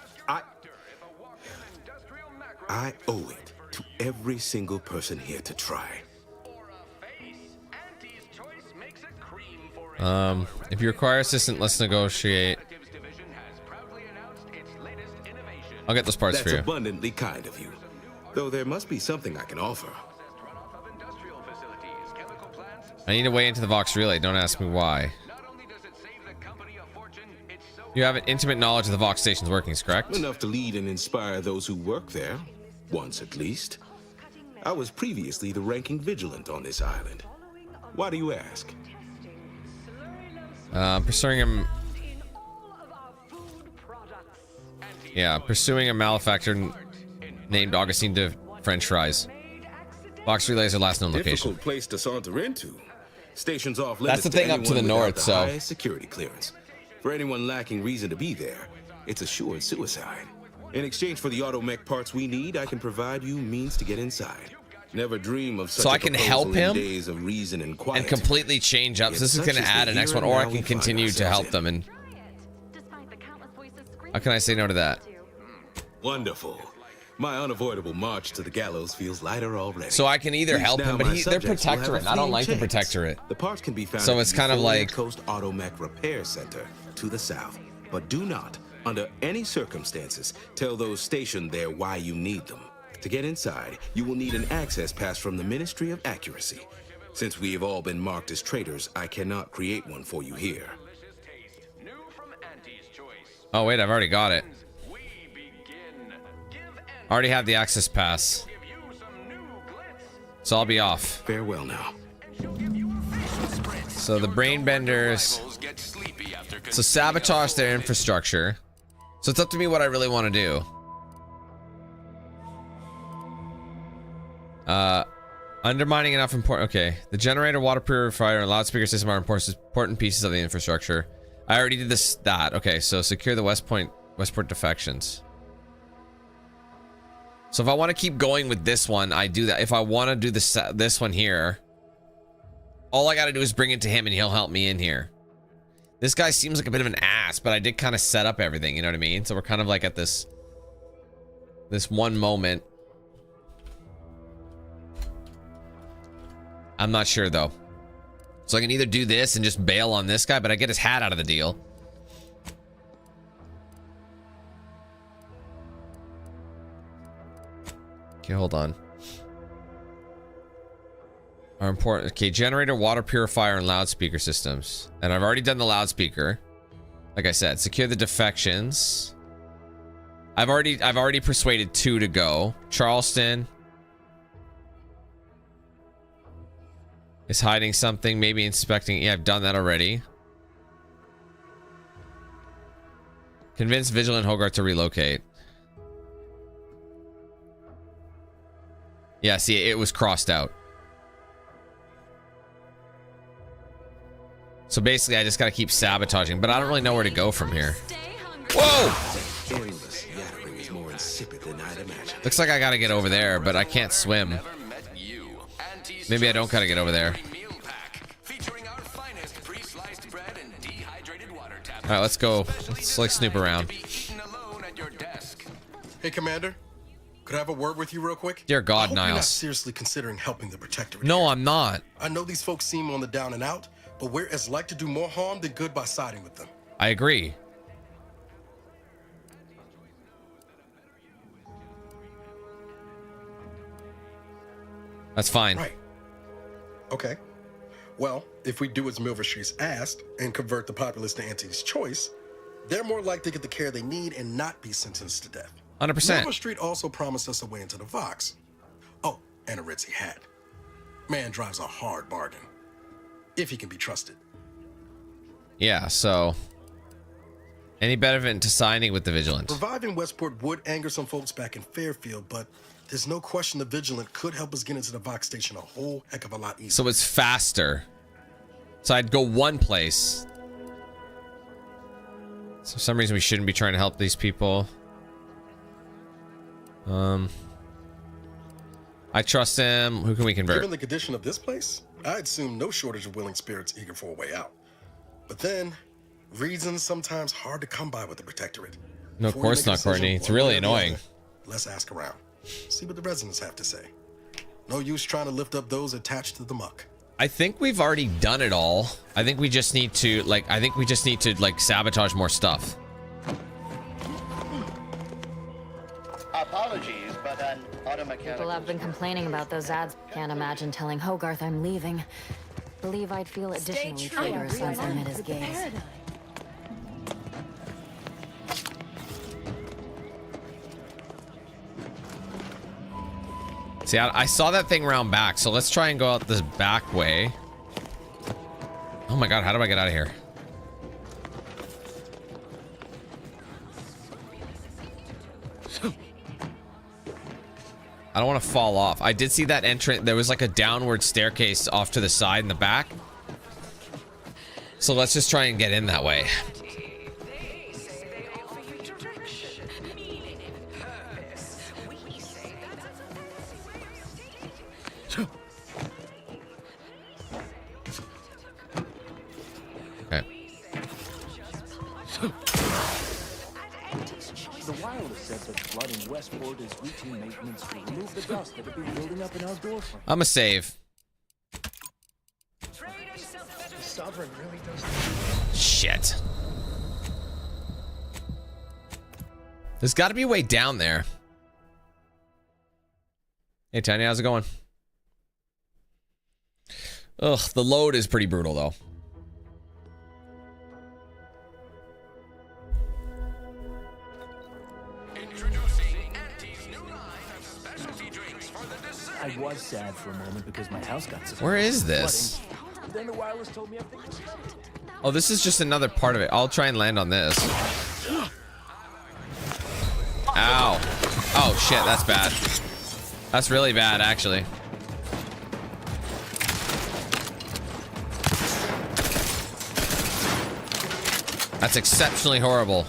I owe it to every single person here to try. If you require assistance, let's negotiate. I'll get those parts for you. That's abundantly kind of you. Though there must be something I can offer. I need a way into the Vox Relay. Don't ask me why. You have an intimate knowledge of the Vox station's workings, correct? Enough to lead and inspire those who work there. Once at least. I was previously the ranking vigilant on this island. Why do you ask? Pursuing him. Yeah, pursuing a malefactor named Augustine de French Fries. Vox Relay is our last known location. Difficult place to saunter into. Stations off That's limits the thing up to the north, so. Highest security clearance. For anyone lacking reason to be there, it's assured suicide. In exchange for the automech parts we need, I can provide you means to get inside. Never dream of such so I can help him days of reason and quiet. And completely change up. So this is going to add an next one, or I can continue to help them. And how can I say no to that? Wonderful. My unavoidable march to the gallows feels lighter already. So I can either help him, but they're protectorate. I don't like the protectorate. The parts can be found. So it's kind of like Coast Automech Repair Center to the south, but do not, under any circumstances, tell those stationed there why you need them. To get inside, you will need an access pass from the Ministry of Accuracy. Since we have all been marked as traitors, I cannot create one for you here. Oh wait, I've already got it. I already have the access pass. So I'll be off. Farewell now. So the brain benders. So sabotage their infrastructure. So it's up to me what I really want to do. Undermining enough important. Okay, the generator, water purifier, and loudspeaker system are important pieces of the infrastructure. I already did that. Okay, so secure the Westport defections. So if I want to keep going with this one, I do that. If I want to do this one here, all I got to do is bring it to him, and he'll help me in here. This guy seems like a bit of an ass, but I did kind of set up everything. You know what I mean? So we're kind of like at this one moment. I'm not sure though. So I can either do this and just bail on this guy, but I get his hat out of the deal. Okay, hold on. Are important. Okay, generator, water purifier, and loudspeaker systems. And I've already done the loudspeaker. Like I said, secure the defections. I've already persuaded 2 to go. Charleston is hiding something, maybe inspecting. Yeah, I've done that already. Convince Vigilant Hogarth to relocate. Yeah, see, it was crossed out. So basically, I just gotta keep sabotaging, but I don't really know where to go from here. Whoa! Looks like I gotta get over there, but I can't swim. Maybe I don't gotta get over there. Alright, let's go. Let's like snoop around. Hey, Commander. Could I have a word with you real quick? Dear God, I hope you're not Niles. seriously considering helping the Protectorate. No, I'm not. I know these folks seem on the down and out, but we're as like to do more harm than good by siding with them. I agree. That's fine. Right. Okay. Well, if we do as Milver Street's asked and convert the populace to Auntie's choice, they're more likely to get the care they need and not be sentenced to death. 100%. Milver Street also promised us a way into the Vox. Oh, and a Ritzy hat. Man drives a hard bargain. If he can be trusted. Yeah, so any benefit to signing with the Vigilant? Reviving Westport would anger some folks back in Fairfield, but there's no question the Vigilant could help us get into the Vox station a whole heck of a lot easier. So it's faster. So I'd go one place. So for some reason we shouldn't be trying to help these people. I trust him. Who can we convert? Given the condition of this place, I'd assume no shortage of willing spirits eager for a way out. But then, reasons sometimes hard to come by with the Protectorate. No, of course not, Courtney. It's really annoying. Let's ask around. See what the residents have to say. No use trying to lift up those attached to the muck. I think we've already done it all. I think we just need to, like, sabotage more stuff. Apologies, but an automechanical... People have been complaining about those ads. Can't imagine telling Hogarth I'm leaving. Believe I'd feel additionally traitorous once I met his gaze. See, I saw that thing round back, so let's try and go out this back way. Oh my God, how do I get out of here? I don't want to fall off. I did see that entrance. There was like a downward staircase off to the side in the back. So let's just try and get in that way. The wireless said that flooding Westport is routine maintenance to remove the dust that had been building up in our doorfront. I'm a save. The Sovereign really does. Shit. There's got to be a way down there. Hey, Tiny, how's it going? Ugh, the load is pretty brutal, though. I was sad for a moment because my house got so Where is this? Then the wireless told me everything was... Oh, this is just another part of it. I'll try and land on this. Ow. Oh, shit, that's bad. That's really bad, actually. That's exceptionally horrible.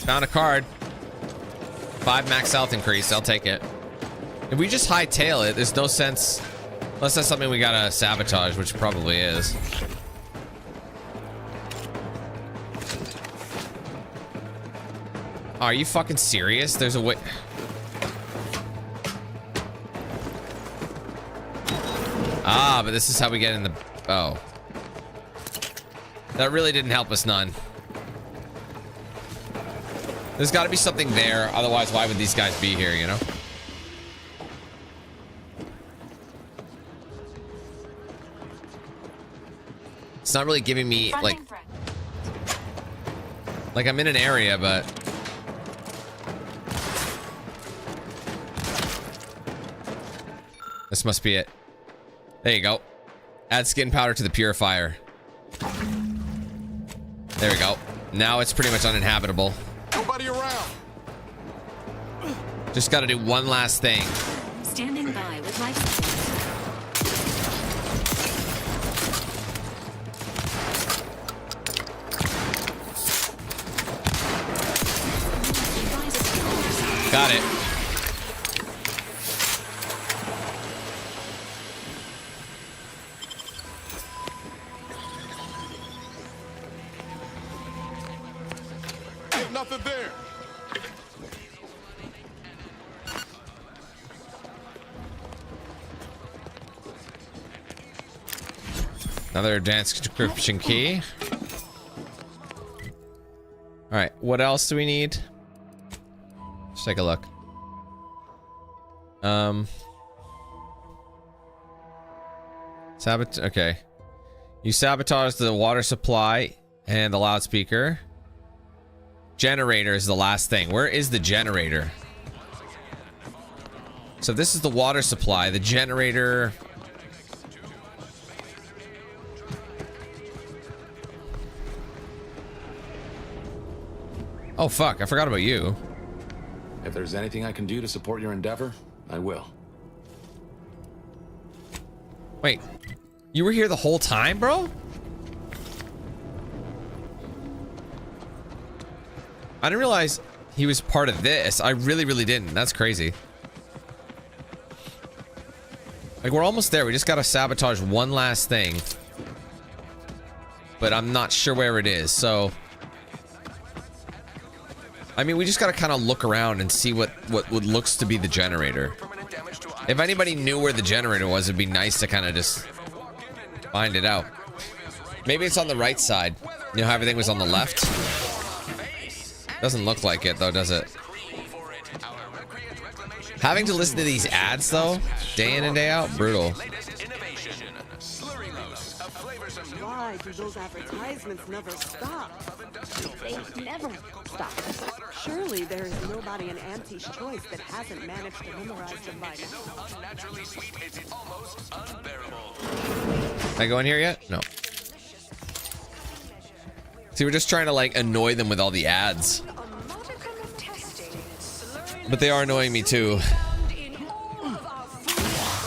Found a card. 5 max health increase. I'll take it. If we just hightail it, there's no sense. Unless that's something we gotta sabotage, which probably is. Are you fucking serious? There's a way. Ah, but this is how we get in the... Oh. That really didn't help us none. There's got to be something there. Otherwise, why would these guys be here, you know? It's not really giving me like I'm in an area, but this must be it. There you go. Add skin powder to the purifier. There we go. Now it's pretty much uninhabitable. Nobody around. Just got to do one last thing. Standing by with life support. Got it. Ain't nothing there. Another advanced encryption key. All right, what else do we need? Let's take a look. Saboteur. Okay. You sabotage the water supply and the loudspeaker. Generator is the last thing. Where is the generator? So this is the water supply. The generator. Oh fuck, I forgot about you. If there's anything I can do to support your endeavor, I will. Wait, you were here the whole time, bro? I didn't realize he was part of this. I really didn't. That's crazy. Like, we're almost there. We just gotta sabotage one last thing. But I'm not sure where it is, so... I mean, we just gotta kind of look around and see what looks to be the generator. If anybody knew where the generator was, it'd be nice to kind of just find it out. Maybe it's on the right side. You know how everything was on the left? Doesn't look like it, though, does it? Having to listen to these ads, though, day in and day out, brutal. Why do those advertisements never stop? They never stop. Surely there is nobody in Auntie's choice that hasn't managed to memorize them by now. Can I go in here yet? No. See, we're just trying to, like, annoy them with all the ads. But they are annoying me, too.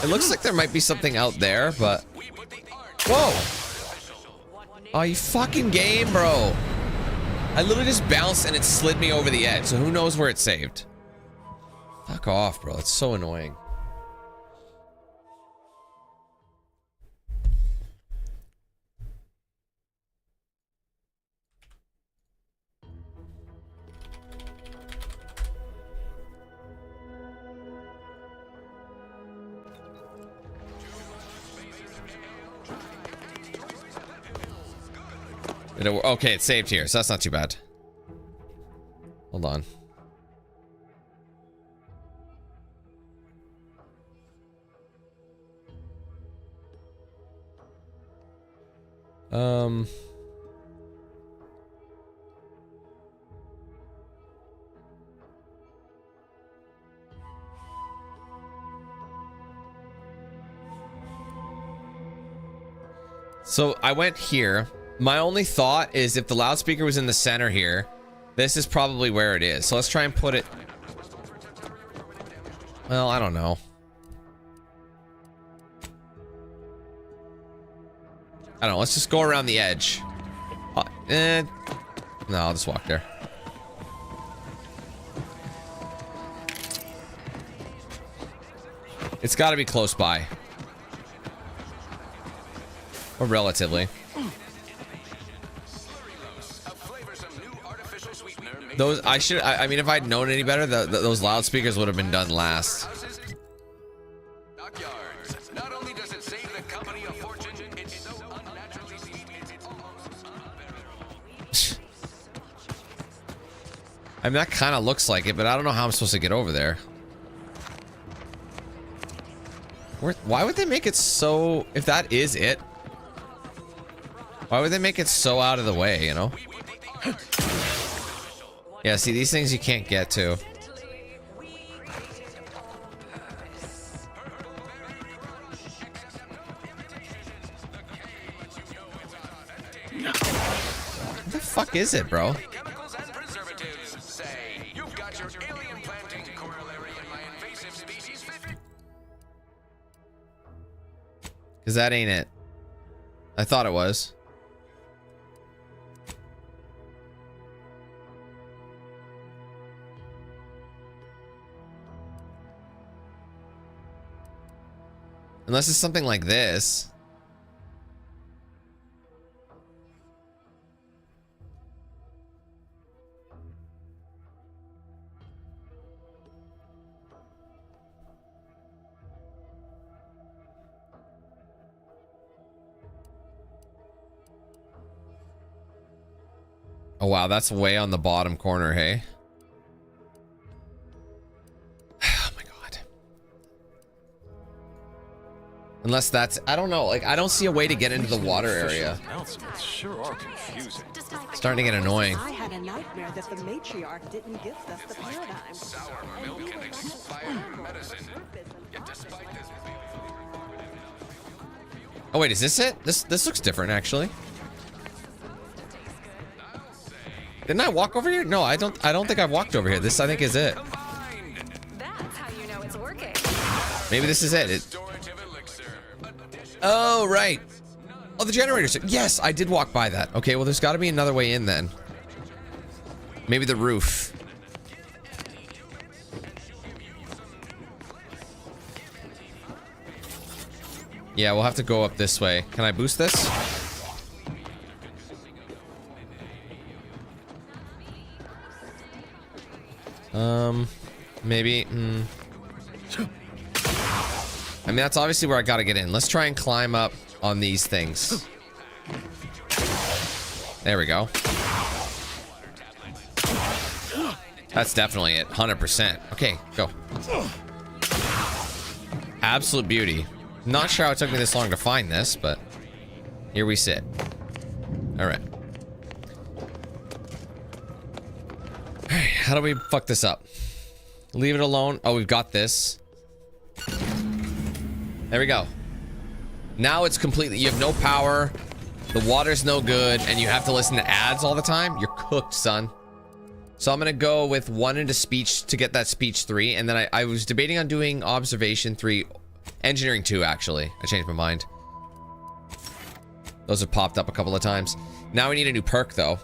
It looks like there might be something out there, but... Whoa! Oh, you fucking game, bro. I literally just bounced and it slid me over the edge, so who knows where it saved. Fuck off, bro. It's so annoying. Okay, it's saved here, so that's not too bad. Hold on. So I went here. My only thought is if the loudspeaker was in the center here, this is probably where it is. So let's try and put it... Well, I don't know. I don't know. Let's just go around the edge. No, I'll just walk there. It's got to be close by. Or relatively. Those, I mean, if I'd known any better, those loudspeakers would have been done last. I mean, that kind of looks like it, but I don't know how I'm supposed to get over there. Why would they make it so... If that is it... Why would they make it so out of the way, you know? Yeah, see, these things you can't get to. What the fuck is it, bro? Because that ain't it. I thought it was. Unless it's something like this. Oh wow, that's way on the bottom corner, hey? Oh my god. Unless that's, I don't know, like I don't see a way to get into the water area. Announcements sure are confusing. Starting to get annoying. I had a nightmare that the matriarch didn't give us the paradigm. Sour milk and expired medicine. Yet despite this... Oh wait, is this it? This looks different actually. Didn't I walk over here? No, I don't think I've walked over here. This I think is it. That's how you know it's working. Maybe this is it. Oh, right. Oh, the generator. Yes, I did walk by that. Okay, well, there's got to be another way in then. Maybe the roof. Yeah, we'll have to go up this way. Can I boost this? Maybe. I mean, that's obviously where I gotta get in. Let's try and climb up on these things. There we go. That's definitely it. 100%. Okay, go. Absolute beauty. Not sure how it took me this long to find this, but here we sit. All right. How do we fuck this up? Leave it alone. Oh, we've got this. There we go. Now it's completely, you have no power, the water's no good, and you have to listen to ads all the time. You're cooked, son. So I'm gonna go with 1 into speech to get that speech 3, and then I was debating on doing observation 3, engineering 2 actually. I changed my mind. Those have popped up a couple of times. Now we need a new perk though.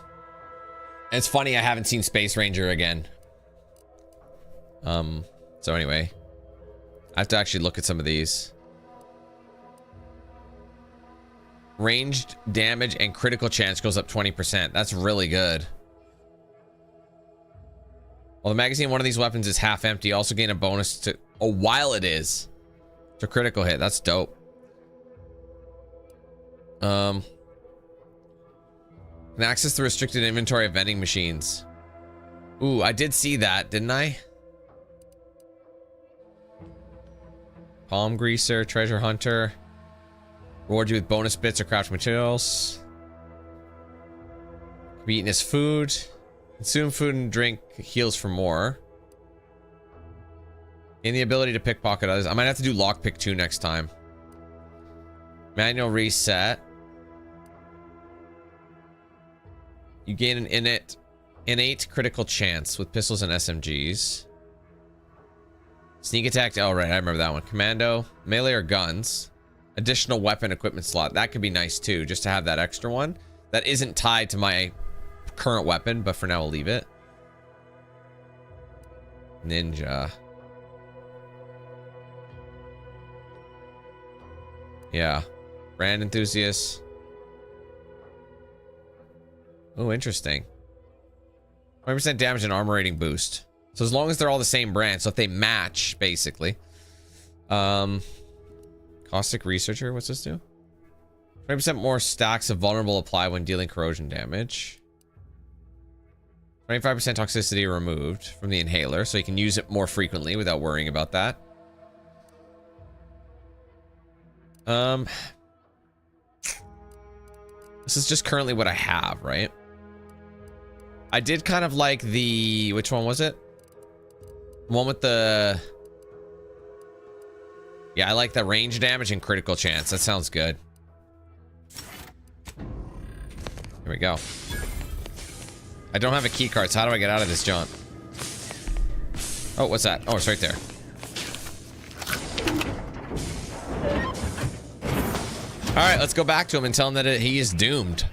And it's funny, I haven't seen Space Ranger again. So anyway, I have to actually look at some of these. Ranged damage and critical chance goes up 20%. That's really good. Well, the magazine, one of these weapons is half empty. You also gain a bonus to, oh, while it is to critical hit. That's dope. Can access the restricted inventory of vending machines. Ooh, I did see that, didn't I? Palm greaser, treasure hunter. Reward you with bonus bits or craft materials. Can be eaten as food. Consume food and drink heals for more. And the ability to pickpocket others. I might have to do lockpick 2 next time. Manual reset. You gain an innate critical chance with pistols and SMGs. Sneak attack. Oh, right. I remember that one. Commando. Melee or guns. Additional weapon equipment slot. That could be nice too, just to have that extra one. That isn't tied to my current weapon, but for now we'll leave it. Ninja. Yeah. Brand enthusiast. Oh, interesting. 20% damage and armor rating boost. So as long as they're all the same brand, so if they match, basically. Caustic Researcher, what's this do? 20% more stacks of vulnerable apply when dealing corrosion damage. 25% toxicity removed from the inhaler, so you can use it more frequently without worrying about that. This is just currently what I have, right? I did kind of like the... Which one was it? One with the... Yeah, I like the range damage and critical chance. That sounds good. Here we go. I don't have a key card, so how do I get out of this jaunt? Oh, what's that? Oh, it's right there. Alright, let's go back to him and tell him that he is doomed.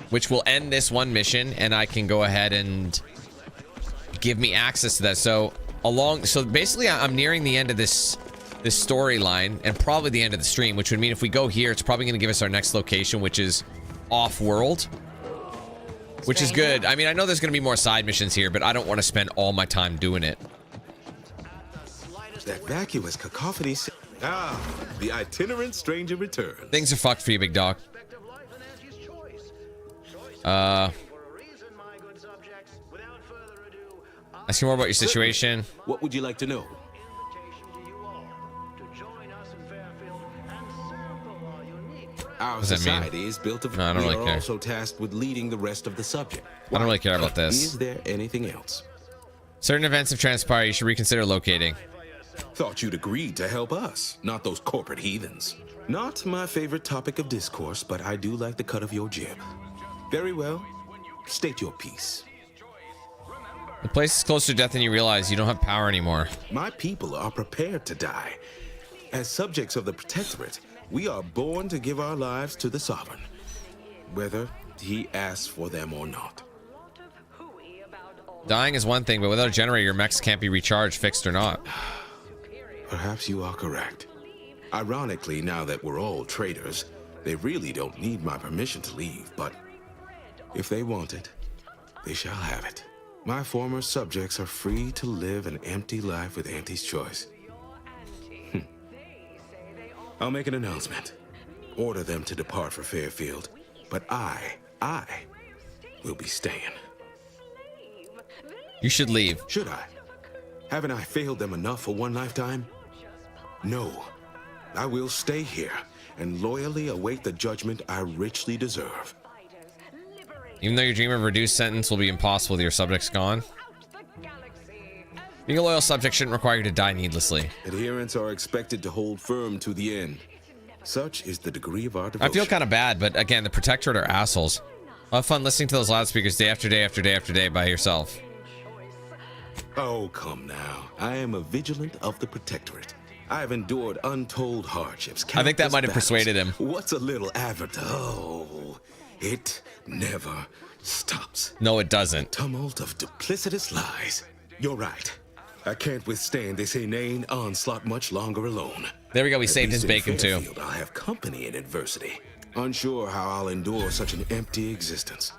Which will end this one mission, and I can go ahead and give me access to that. So basically I'm nearing the end of this storyline, and probably the end of the stream, which would mean if we go here, it's probably going to give us our next location, which is off-world. Which is good. I mean, I know there's going to be more side missions here, but I don't want to spend all my time doing it. That vacuous cacophony. Ah, the itinerant stranger returns. Things are fucked for you, big dog. Ask you more about your situation. What would you like to know? Our society is built of... No, I don't really care. Also tasked with leading the rest of the subject. I don't really care about this. Is there anything else? Certain events have transpired. You should reconsider locating. Thought you'd agreed to help us, not those corporate heathens. Not my favorite topic of discourse, but I do like the cut of your jib. Very well. State your piece. The place is closer to death than you realize. You don't have power anymore. My people are prepared to die. As subjects of the Protectorate, we are born to give our lives to the Sovereign, whether he asks for them or not. Dying is one thing, but without a generator, your mechs can't be recharged, fixed or not. Perhaps you are correct. Ironically, now that we're all traitors, they really don't need my permission to leave, but if they want it, they shall have it. My former subjects are free to live an empty life with Auntie's choice. I'll make an announcement. Order them to depart for Fairfield. But I will be staying. You should leave. Should I? Haven't I failed them enough for one lifetime? No. I will stay here and loyally await the judgment I richly deserve. Even though your dream of a reduced sentence will be impossible with your subjects gone. Being a loyal subject shouldn't require you to die needlessly. Adherents are expected to hold firm to the end. Such is the degree of our devotion. I feel kind of bad, but again, the Protectorate are assholes. I'll have fun listening to those loudspeakers day after day after day after day by yourself. Oh, come now. I am a vigilant of the Protectorate. I have endured untold hardships. I think that might have persuaded him. What's a little avatar? Oh, it never stops. No, it doesn't. Tumult of duplicitous lies. You're right. I can't withstand this inane onslaught much longer alone. There we go. We saved his bacon too. I'll have company in adversity. Unsure how I'll endure such an empty existence.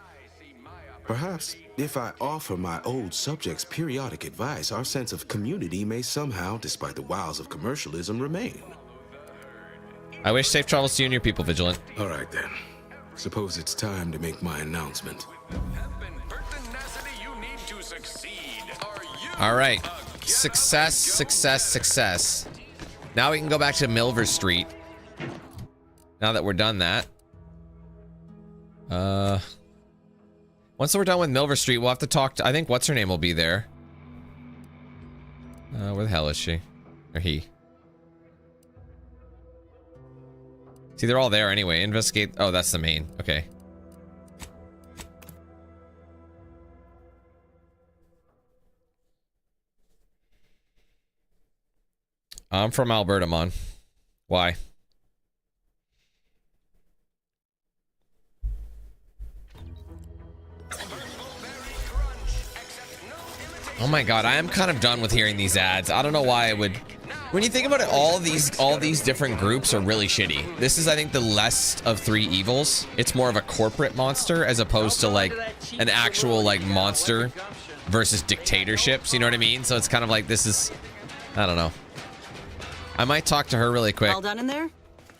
Perhaps if I offer my old subjects periodic advice, our sense of community may somehow, despite the wiles of commercialism, remain. I wish safe travels to you and your people, Vigilant. All right then. Suppose it's time to make my announcement. All right. Success, success, success. Now we can go back to Milver Street. Now that we're done that. Once we're done with Milver Street, we'll have to talk to... I think what's-her-name will be there. Where the hell is she? Or he? See, they're all there anyway. Investigate... Oh, that's the main. Okay. I'm from Alberta, Mon. Why? Oh my god, I am kind of done with hearing these ads. I don't know why I would... When you think about it, all these different groups are really shitty. This is, I think, the less of three evils. It's more of a corporate monster as opposed to like an actual like monster versus dictatorships. You know what I mean? So it's kind of like this is... I don't know. I might talk to her really quick. All done in there?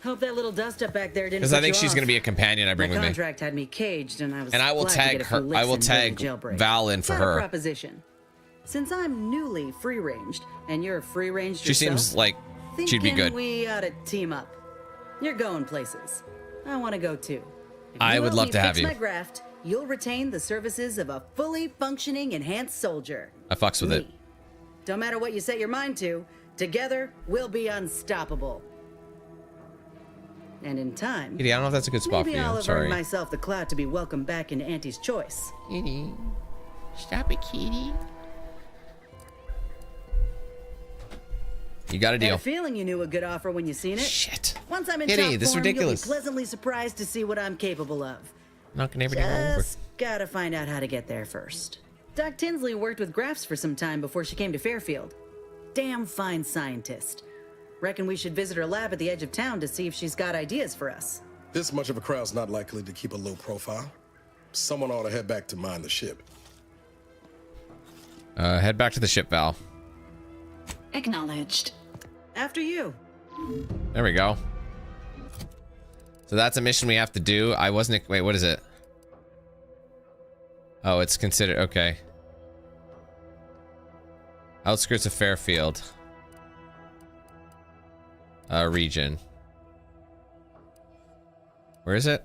Hope that little dust up back there didn't. Because I think she's going to be a companion I bring with me. Contract had me caged, and I was. And I will tag her. I will tag Val in for her. Proposition. Since I'm newly free-ranged, and you're free-ranged She seems like she'd be good. We ought to team up. You're going places. I want to go too. I would love to have you. My graft, you'll retain the services of a fully functioning enhanced soldier. I fucks with it. Don't matter what you set your mind to, together we'll be unstoppable. And in time, Kitty, I don't know if that's a good spot for you. I'll I'm have sorry. earned myself the clout to be welcomed back into Auntie's choice. Kitty, stop it, Kitty. You got a Had deal. a feeling you knew a good offer when you seen it. Shit. Once I'm in Kitty, top this is form, ridiculous. You'll be pleasantly surprised to see what I'm capable of. Knocking everything over. Just gotta find out how to get there first. Doc Tinsley worked with Grafts for some time before she came to Fairfield. Damn fine scientist. Reckon we should visit her lab at the edge of town to see if she's got ideas for us. This much of a crowd's not likely to keep a low profile. Someone ought to head back to mine the ship. Head back to the ship, Val. Acknowledged. After you. There we go. So that's a mission we have to do. I wasn't... Wait, what is it? Oh, it's considered... Okay. Outskirts of Fairfield. Region. Where is it?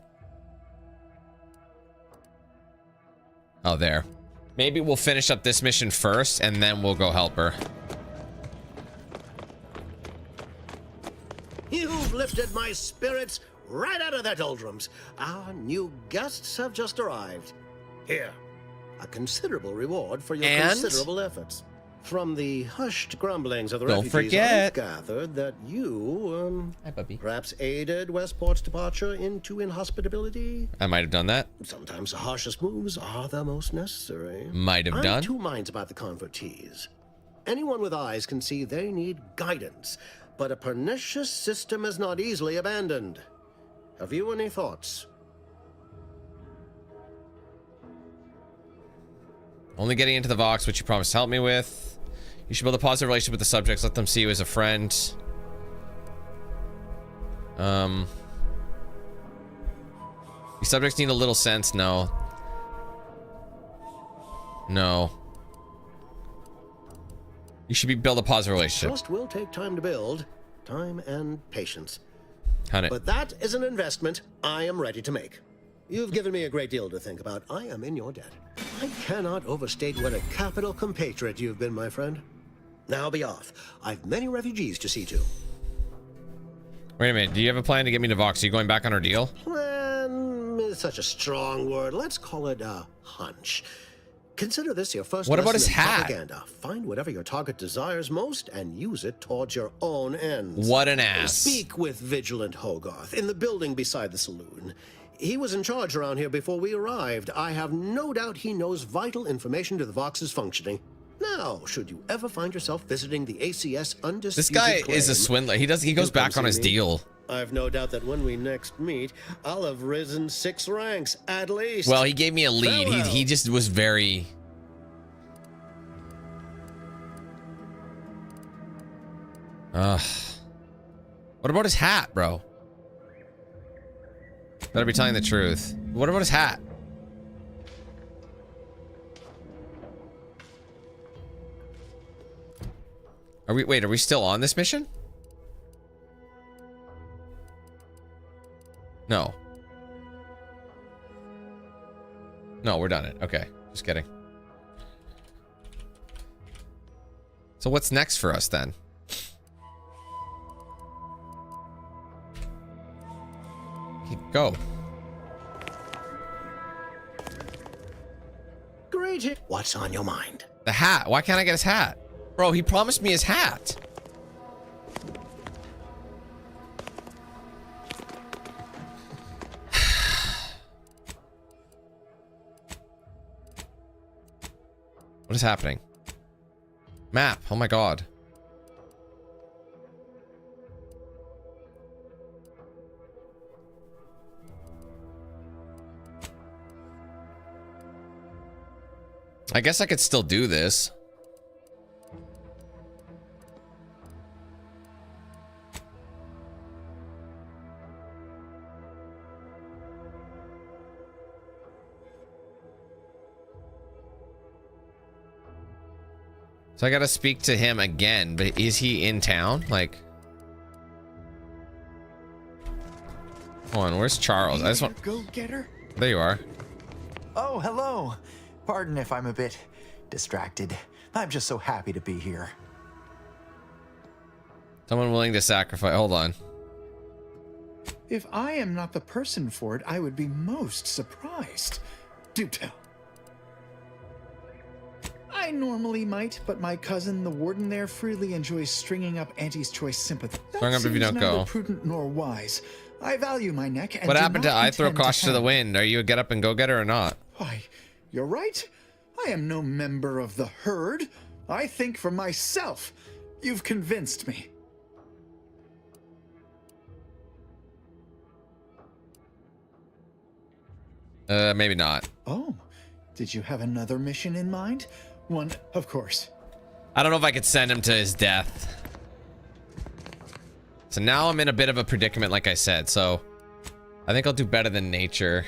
Oh, there. Maybe we'll finish up this mission first, and then we'll go help her. You've lifted my spirits right out of their doldrums. Our new guests have just arrived. Here, a considerable reward for your considerable efforts. From the hushed grumblings of the refugees, I've gathered that you, Hi, puppy. perhaps aided Westport's departure into inhospitability. I might have done that. Sometimes the harshest moves are the most necessary. Might have I'm done. two minds about the convertees. Anyone with eyes can see they need guidance, but a pernicious system is not easily abandoned. Have you any thoughts? Only getting into the Vox, which you promised to help me with. You should build a positive relationship with the subjects. Let them see you as a friend. These subjects need a little sense. No. No. You should build a positive relationship. Trust will take time to build. Time and patience. Honey. But that is an investment I am ready to make. You've given me a great deal to think about. I am in your debt. I cannot overstate what a capital compatriot you've been, my friend. Now be off. I've many refugees to see to. Wait a minute. Do you have a plan to get me to Vox? Are you going back on our deal? Plan is such a strong word. Let's call it a hunch. Consider this your first What about lesson his in hat? propaganda. Find whatever your target desires most and use it towards your own ends. What an ass. Speak with Vigilant Hogarth in the building beside the saloon. He was in charge around here before we arrived. I have no doubt he knows vital information to the Vox's functioning. Now, should you ever find yourself visiting the ACS undisputed This guy claim, is a swindler. He goes back on his deal. I've no doubt that when we next meet, I'll have risen 6 ranks at least. Well, he gave me a lead. Farewell. He just was very... Ugh. What about his hat, bro? Better be telling the truth. What about his hat? Are we still on this mission? No. No, we're done it. Okay. Just kidding. So what's next for us then? Go. Great. What's on your mind? The hat. Why can't I get his hat? Bro, he promised me his hat. What is happening? Map. Oh my god. I guess I could still do this. So I gotta speak to him again, but is he in town? Like... Hold on, where's Charles? I just want. Go get her. There you are. Oh, hello. Pardon if I'm a bit distracted. I'm just so happy to be here. Someone willing to sacrifice. Hold on. If I am not the person for it, I would be most surprised. Do tell. I normally might, but my cousin, the warden there, freely enjoys stringing up Auntie's choice sympathy. String up if you don't neither go. prudent nor wise. I value my neck. And What do happened to not I throw intend caution to the hang. wind? Are you a get up and go getter or not? Why, you're right. I am no member of the herd. I think for myself. You've convinced me. Maybe not. Oh, did you have another mission in mind? One, of course. I don't know if I could send him to his death. So now I'm in a bit of a predicament, like I said. So I think I'll do better than nature.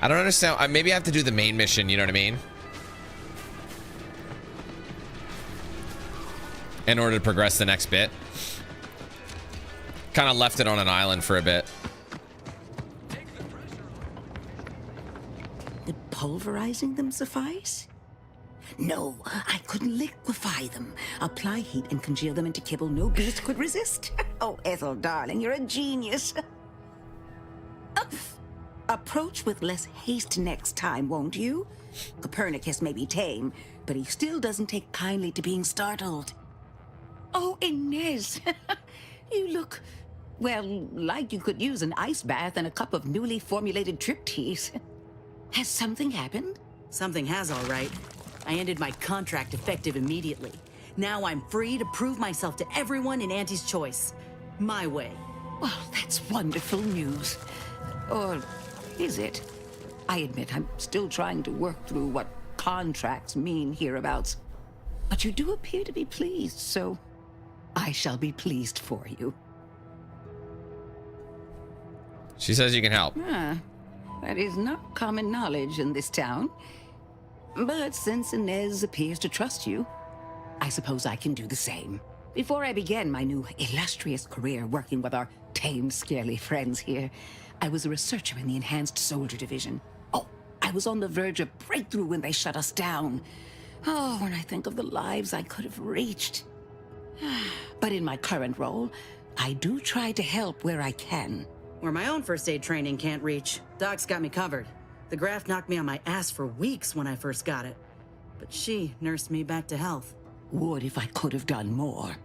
I don't understand. Maybe I have to do the main mission, you know what I mean? In order to progress the next bit. Kind of left it on an island for a bit. Did pulverizing them suffice? No, I could liquefy them. Apply heat and congeal them into kibble no beast could resist. Oh, Ethel, darling, you're a genius. Approach with less haste next time, won't you? Copernicus may be tame, but he still doesn't take kindly to being startled. Oh, Inez, you look, well, like you could use an ice bath and a cup of newly formulated trip teas. Has something happened? Something has, all right. I ended my contract effective immediately. Now I'm free to prove myself to everyone in Auntie's choice. My way. Well, that's wonderful news. Or is it? I admit I'm still trying to work through what contracts mean hereabouts. But you do appear to be pleased, so I shall be pleased for you. She says you can help. That is not common knowledge in this town. But since Inez appears to trust you, I suppose I can do the same. Before I began my new illustrious career working with our tame, scarily friends here, I was a researcher in the Enhanced Soldier Division. Oh, I was on the verge of breakthrough when they shut us down. Oh, when I think of the lives I could have reached. But in my current role, I do try to help where I can. Where my own first aid training can't reach, Doc's got me covered. The graft knocked me on my ass for weeks when I first got it. But she nursed me back to health. Would if I could have done more.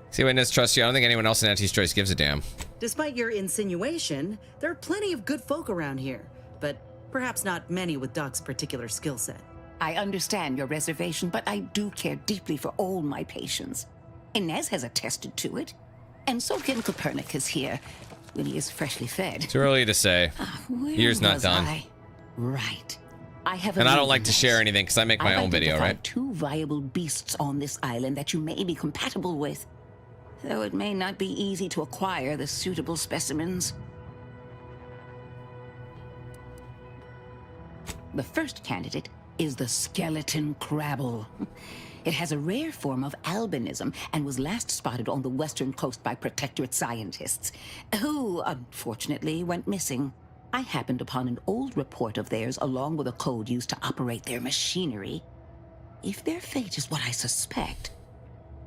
See, witness, trust you. I don't think anyone else in Auntie's choice gives a damn. Despite your insinuation, there are plenty of good folk around here, but perhaps not many with Doc's particular skill set. I understand your reservation, but I do care deeply for all my patients. Inez has attested to it, and so can Copernicus here, when he is freshly fed. Too early to say. Year's not done. Right. I have and I don't like to share anything because I make my own video, right? Two viable beasts on this island that you may be compatible with, though it may not be easy to acquire the suitable specimens. The first candidate is the skeleton crabble. It has a rare form of albinism and was last spotted on the western coast by Protectorate scientists, who unfortunately went missing. I happened upon an old report of theirs along with a code used to operate their machinery. If their fate is what I suspect,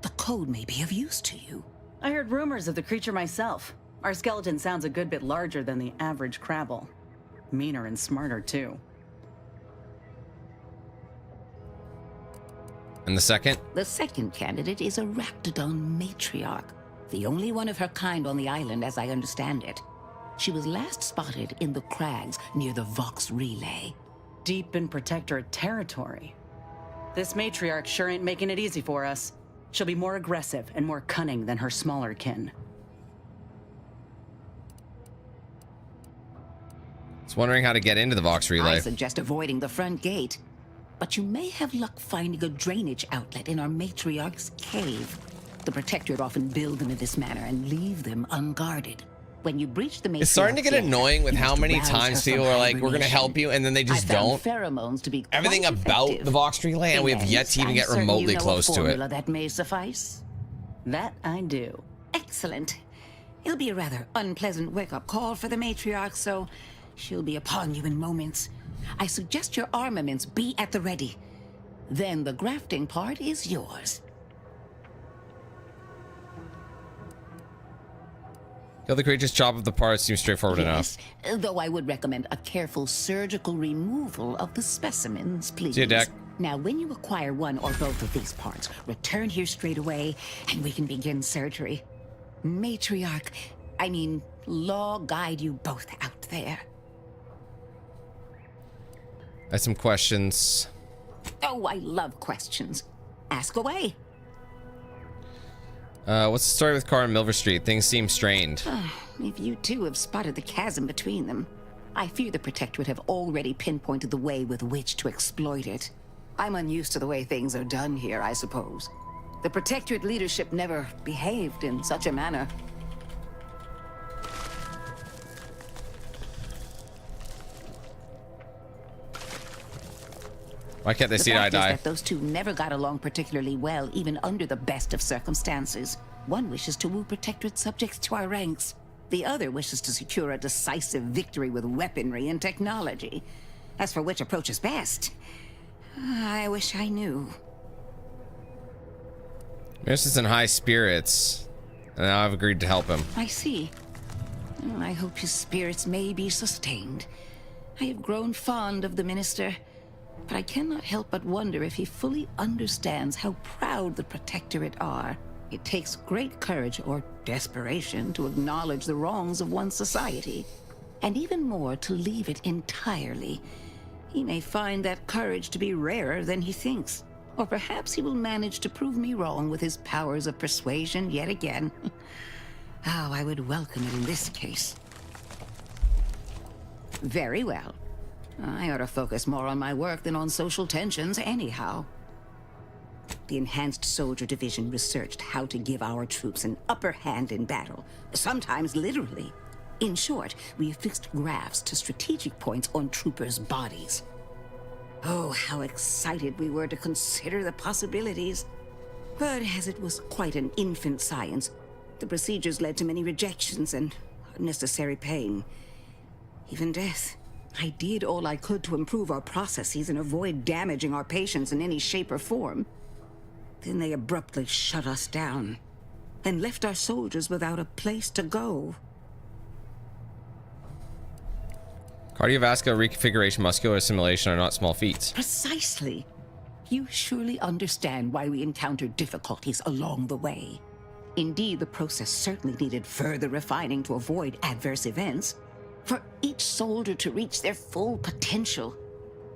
the code may be of use to you. I heard rumors of the creature myself. Our skeleton sounds a good bit larger than the average crabble. Meaner and smarter, too. And the second? The second candidate is a Raptidon matriarch, the only one of her kind on the island as I understand it. She was last spotted in the crags near the Vox Relay. Deep in Protectorate territory. This matriarch sure ain't making it easy for us. She'll be more aggressive and more cunning than her smaller kin. Just wondering how to get into the Vox Relay. I suggest avoiding the front gate, but you may have luck finding a drainage outlet in our matriarch's cave. The Protectorate often build them in this manner and leave them unguarded. When you breach the matriarch's It's starting to get annoying with how many rouse times her people from are like, we're going to help hibernation. you, and then they just I found don't. pheromones to be Everything quite about effective. the Vox tree land, we have yet to even I'm get certain remotely you know close a to it. formula that may suffice. That I do. Excellent. It'll be a rather unpleasant wake-up call for the matriarch, so she'll be upon you in moments. I suggest your armaments be at the ready. Then the grafting part is yours. Kill the creature's chop of the parts seems straightforward enough. Though I would recommend a careful surgical removal of the specimens, please. See you, Deck. Now, when you acquire one or both of these parts, return here straight away, and we can begin surgery. Matriarch, I mean, law guide you both out there. I have some questions. Oh, I love questions. Ask away. What's the story with Carr and Milver Street? Things seem strained. If you two have spotted the chasm between them, I fear the Protectorate have already pinpointed the way with which to exploit it. I'm unused to the way things are done here, I suppose. The Protectorate leadership never behaved in such a manner. Why can't they see eye to The fact is eye? that those two never got along particularly well, even under the best of circumstances. One wishes to woo Protectorate subjects to our ranks. The other wishes to secure a decisive victory with weaponry and technology. As for which approach is best, I wish I knew. Miss is in high spirits, and now I've agreed to help him. I see. Well, I hope his spirits may be sustained. I have grown fond of the Minister, but I cannot help but wonder if he fully understands how proud the Protectorate are. It takes great courage or desperation to acknowledge the wrongs of one's society, and even more to leave it entirely. He may find that courage to be rarer than he thinks, or perhaps he will manage to prove me wrong with his powers of persuasion yet again. How I would welcome it in this case. Very well. I ought to focus more on my work than on social tensions anyhow. The Enhanced Soldier Division researched how to give our troops an upper hand in battle, sometimes literally. In short, we affixed graphs to strategic points on troopers' bodies. Oh, how excited we were to consider the possibilities. But as it was quite an infant science, the procedures led to many rejections and unnecessary pain. Even death. I did all I could to improve our processes and avoid damaging our patients in any shape or form. Then they abruptly shut us down and left our soldiers without a place to go. Cardiovascular reconfiguration, muscular assimilation are not small feats. Precisely. You surely understand why we encountered difficulties along the way. Indeed, the process certainly needed further refining to avoid adverse events. For each soldier to reach their full potential.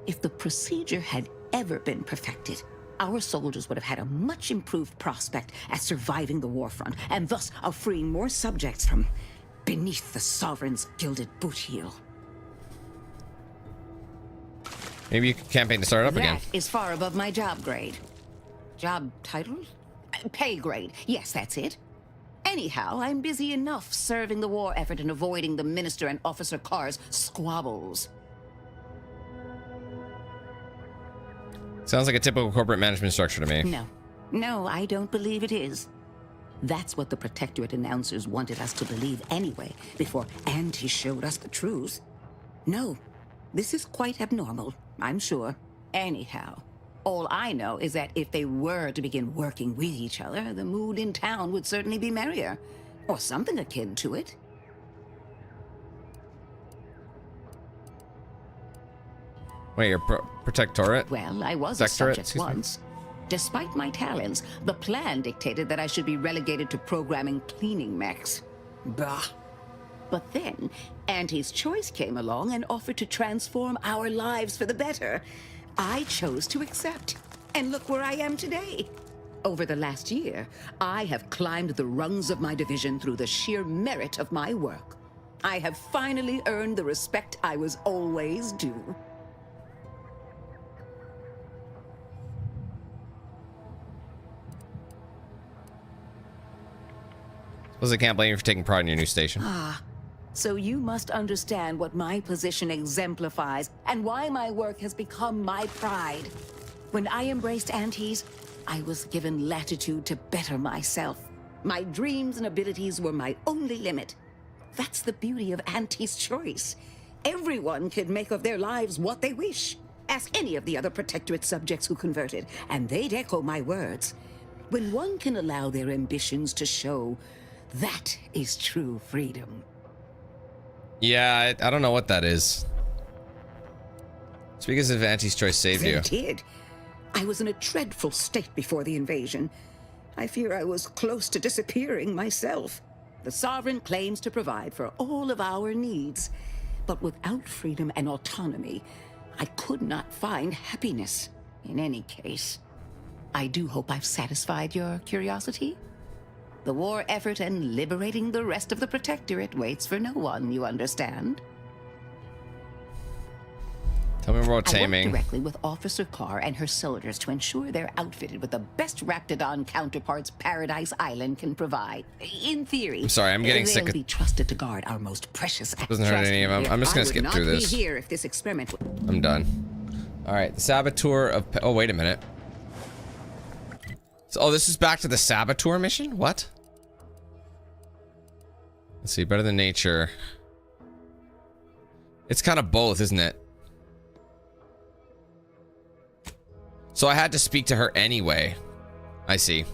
If the procedure had ever been perfected, our soldiers would have had a much improved prospect at surviving the warfront, and thus of freeing more subjects from beneath the Sovereign's gilded boot heel. Maybe you could campaign to start it up again. That is far above my job grade. Job title? Pay grade. Yes, that's it. Anyhow, I'm busy enough serving the war effort and avoiding the Minister and Officer Carr's squabbles. Sounds like a typical corporate management structure to me. No, I don't believe it is. That's what the Protectorate announcers wanted us to believe anyway, before Auntie showed us the truth. No, this is quite abnormal, I'm sure. Anyhow, all I know is that if they were to begin working with each other, the mood in town would certainly be merrier, or something akin to it. Wait, your protectorate? Well, I was a subject once. Despite my talents, the plan dictated that I should be relegated to programming cleaning mechs. Bah. But then, Auntie's choice came along and offered to transform our lives for the better. I chose to accept, and look where I am today. Over the last year, I have climbed the rungs of my division through the sheer merit of my work. I have finally earned the respect I was always due. Liz, I can't blame you for taking pride in your new station. Ah, so you must understand what my position exemplifies and why my work has become my pride. When I embraced Auntie's, I was given latitude to better myself. My dreams and abilities were my only limit. That's the beauty of Auntie's choice. Everyone can make of their lives what they wish. Ask any of the other Protectorate subjects who converted, and they'd echo my words. When one can allow their ambitions to show, that is true freedom. Yeah, I don't know what that is. Speak as if Auntie's choice saved you. They did. I was in a dreadful state before the invasion. I fear I was close to disappearing myself. The Sovereign claims to provide for all of our needs. But without freedom and autonomy, I could not find happiness. In any case, I do hope I've satisfied your curiosity. The war effort and liberating the rest of the Protectorate waits for no one, you understand? Tell me more about I taming. work directly with Officer Carr and her soldiers to ensure they're outfitted with the best Raptidon counterparts Paradise Island can provide. In theory, I'm sorry, I'm getting sick they'll of... be trusted to guard our most precious assets. Doesn't hurt any of them. I'm just gonna skip through this. I would not be here if this experiment. I'm done. All right, the Saboteur of... Oh, wait a minute. So, oh, this is back to the Saboteur mission? What? Let's see, better than nature. It's kind of both, isn't it? So I had to speak to her anyway. I see.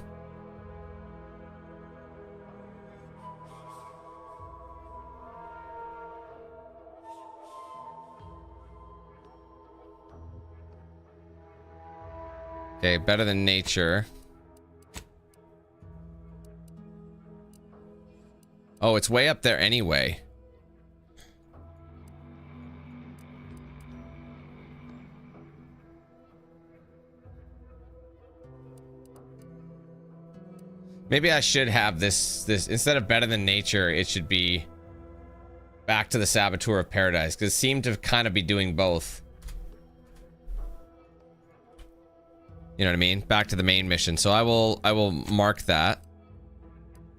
Okay, better than nature. Oh, it's way up there anyway. Maybe I should have this instead of better than nature, it should be back to the Saboteur of Paradise, because it seemed to kind of be doing both. You know what I mean? Back to the main mission. So I will mark that.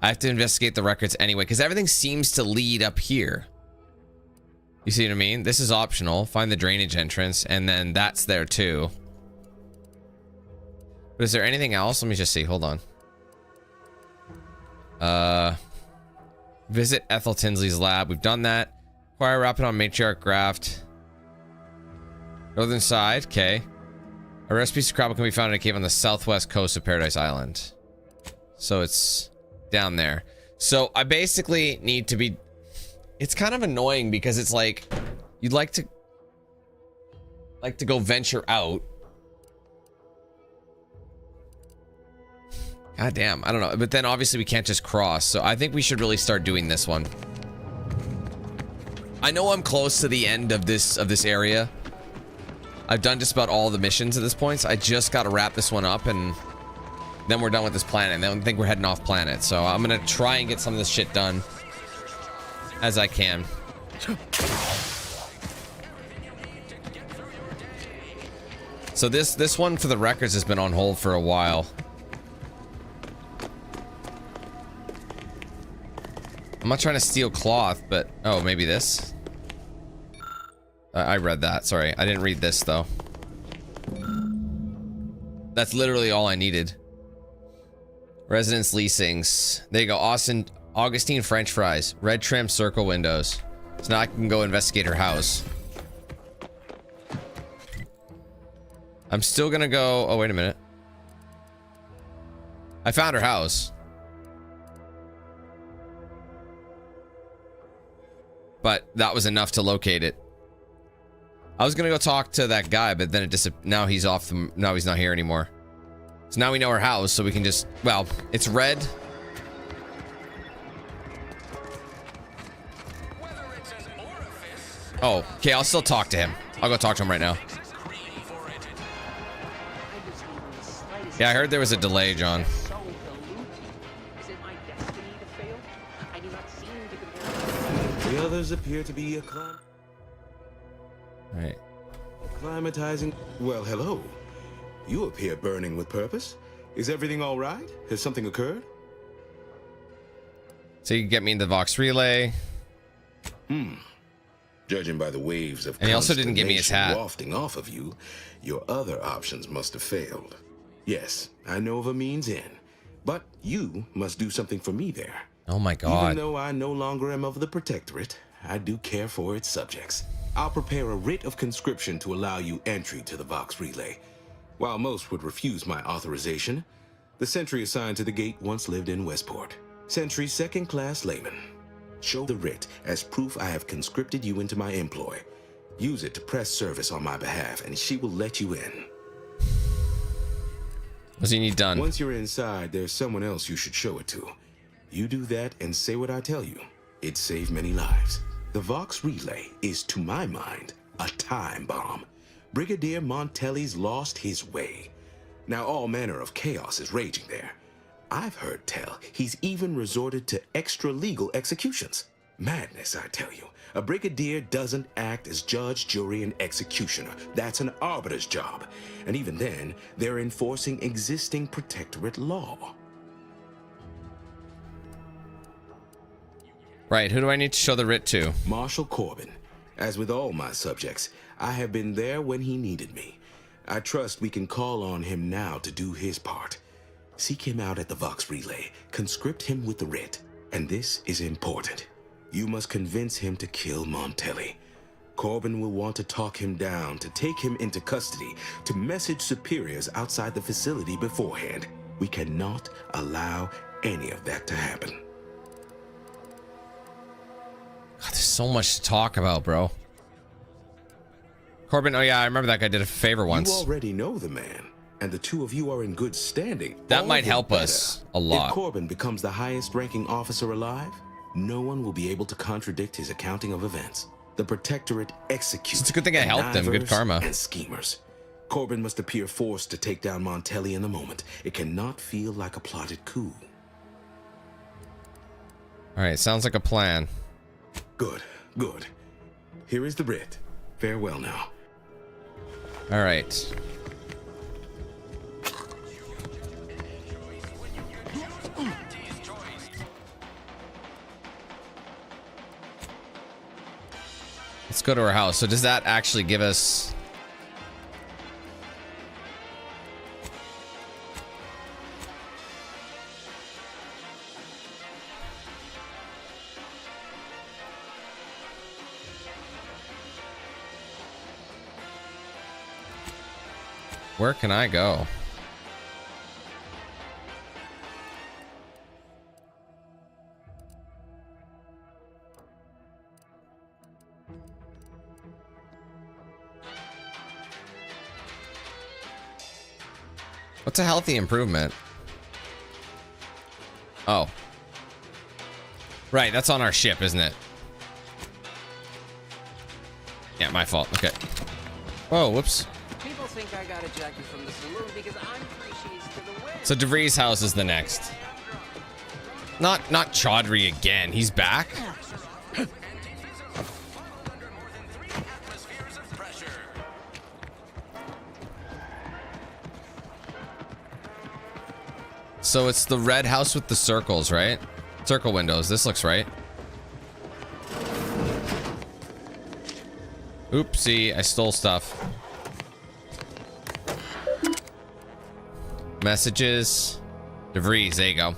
I have to investigate the records anyway, because everything seems to lead up here. You see what I mean? This is optional. Find the drainage entrance, and then that's there too. But is there anything else? Let me just see. Hold on. Visit Ethel Tinsley's lab. We've done that. Acquire Rapidon Matriarch Graft. Northern side. Okay. A rare piece of crab can be found in a cave on the southwest coast of Paradise Island. So it's down there. So I basically need to be... It's kind of annoying because it's like you'd like to go venture out. God damn, I don't know. But then obviously we can't just cross. So I think we should really start doing this one. I know I'm close to the end of this area. I've done just about all the missions at this point. So I just got to wrap this one up and then we're done with this planet. And then I think we're heading off planet. So I'm going to try and get some of this shit done as I can. So this one for the records has been on hold for a while. I'm not trying to steal cloth, but... Oh, maybe this? I read that. Sorry. I didn't read this, though. That's literally all I needed. Residence leasings. There you go. Augustine French fries. Red trim circle windows. So now I can go investigate her house. I'm still gonna go... Oh, wait a minute. I found her house. But that was enough to locate it. I was gonna go talk to that guy, but then it just now he's off. Now he's not here anymore. So now we know her house, so we can just... Well, it's red. Oh, okay. I'll still talk to him. I'll go talk to him right now. Yeah, I heard there was a delay, John. The others appear to be Right. acclimatizing. Well, hello. You appear burning with purpose. Is everything all right? Has something occurred? So you can get me in the Vox Relay. Judging by the waves of and he also didn't give me his hat wafting off of you, your other options must have failed. Yes, I know of a means in, but you must do something for me there. Oh my God. Even though I no longer am of the Protectorate, I do care for its subjects. I'll prepare a writ of conscription to allow you entry to the Vox Relay. While most would refuse my authorization, the sentry assigned to the gate once lived in Westport. Sentry second-class layman. Show the writ as proof I have conscripted you into my employ. Use it to press service on my behalf, and she will let you in. What's he need done? Once you're inside, there's someone else you should show it to. You do that and say what I tell you. It saved many lives. The Vox Relay is, to my mind, a time bomb. Brigadier Montelli's lost his way. Now all manner of chaos is raging there. I've heard tell he's even resorted to extra-legal executions. Madness, I tell you. A brigadier doesn't act as judge, jury, and executioner. That's an arbiter's job. And even then, they're enforcing existing Protectorate law. Right, who do I need to show the writ to? Marshal Corbin. As with all my subjects, I have been there when he needed me. I trust we can call on him now to do his part. Seek him out at the Vox Relay, conscript him with the writ, and this is important. You must convince him to kill Montelli. Corbin will want to talk him down, to take him into custody, to message superiors outside the facility beforehand. We cannot allow any of that to happen. God, there's so much to talk about, bro. Corbin, oh yeah, I remember that guy did a favor once. You already know the man, and the two of you are in good standing. That might help us a lot. If Corbin becomes the highest-ranking officer alive, no one will be able to contradict his accounting of events. The Protectorate executes. It's a good thing I helped him. Good karma. And schemers. Corbin must appear forced to take down Montelli in the moment. It cannot feel like a plotted coup. All right, sounds like a plan. Good, good. Here is the writ. Farewell now. All right. Let's go to her house. So does that actually give us... Where can I go? What's a healthy improvement? Oh. Right, that's on our ship, isn't it? Yeah, my fault. Okay. Whoa, whoops. People think I got ejected from the saloon because I'm 3 sheets to the wind. So DeVries' house is the next. Not Chaudhry again. He's back? So it's the red house with the circles, right? Circle windows. This looks right. Oopsie, I stole stuff. Messages. DeVries, there you go.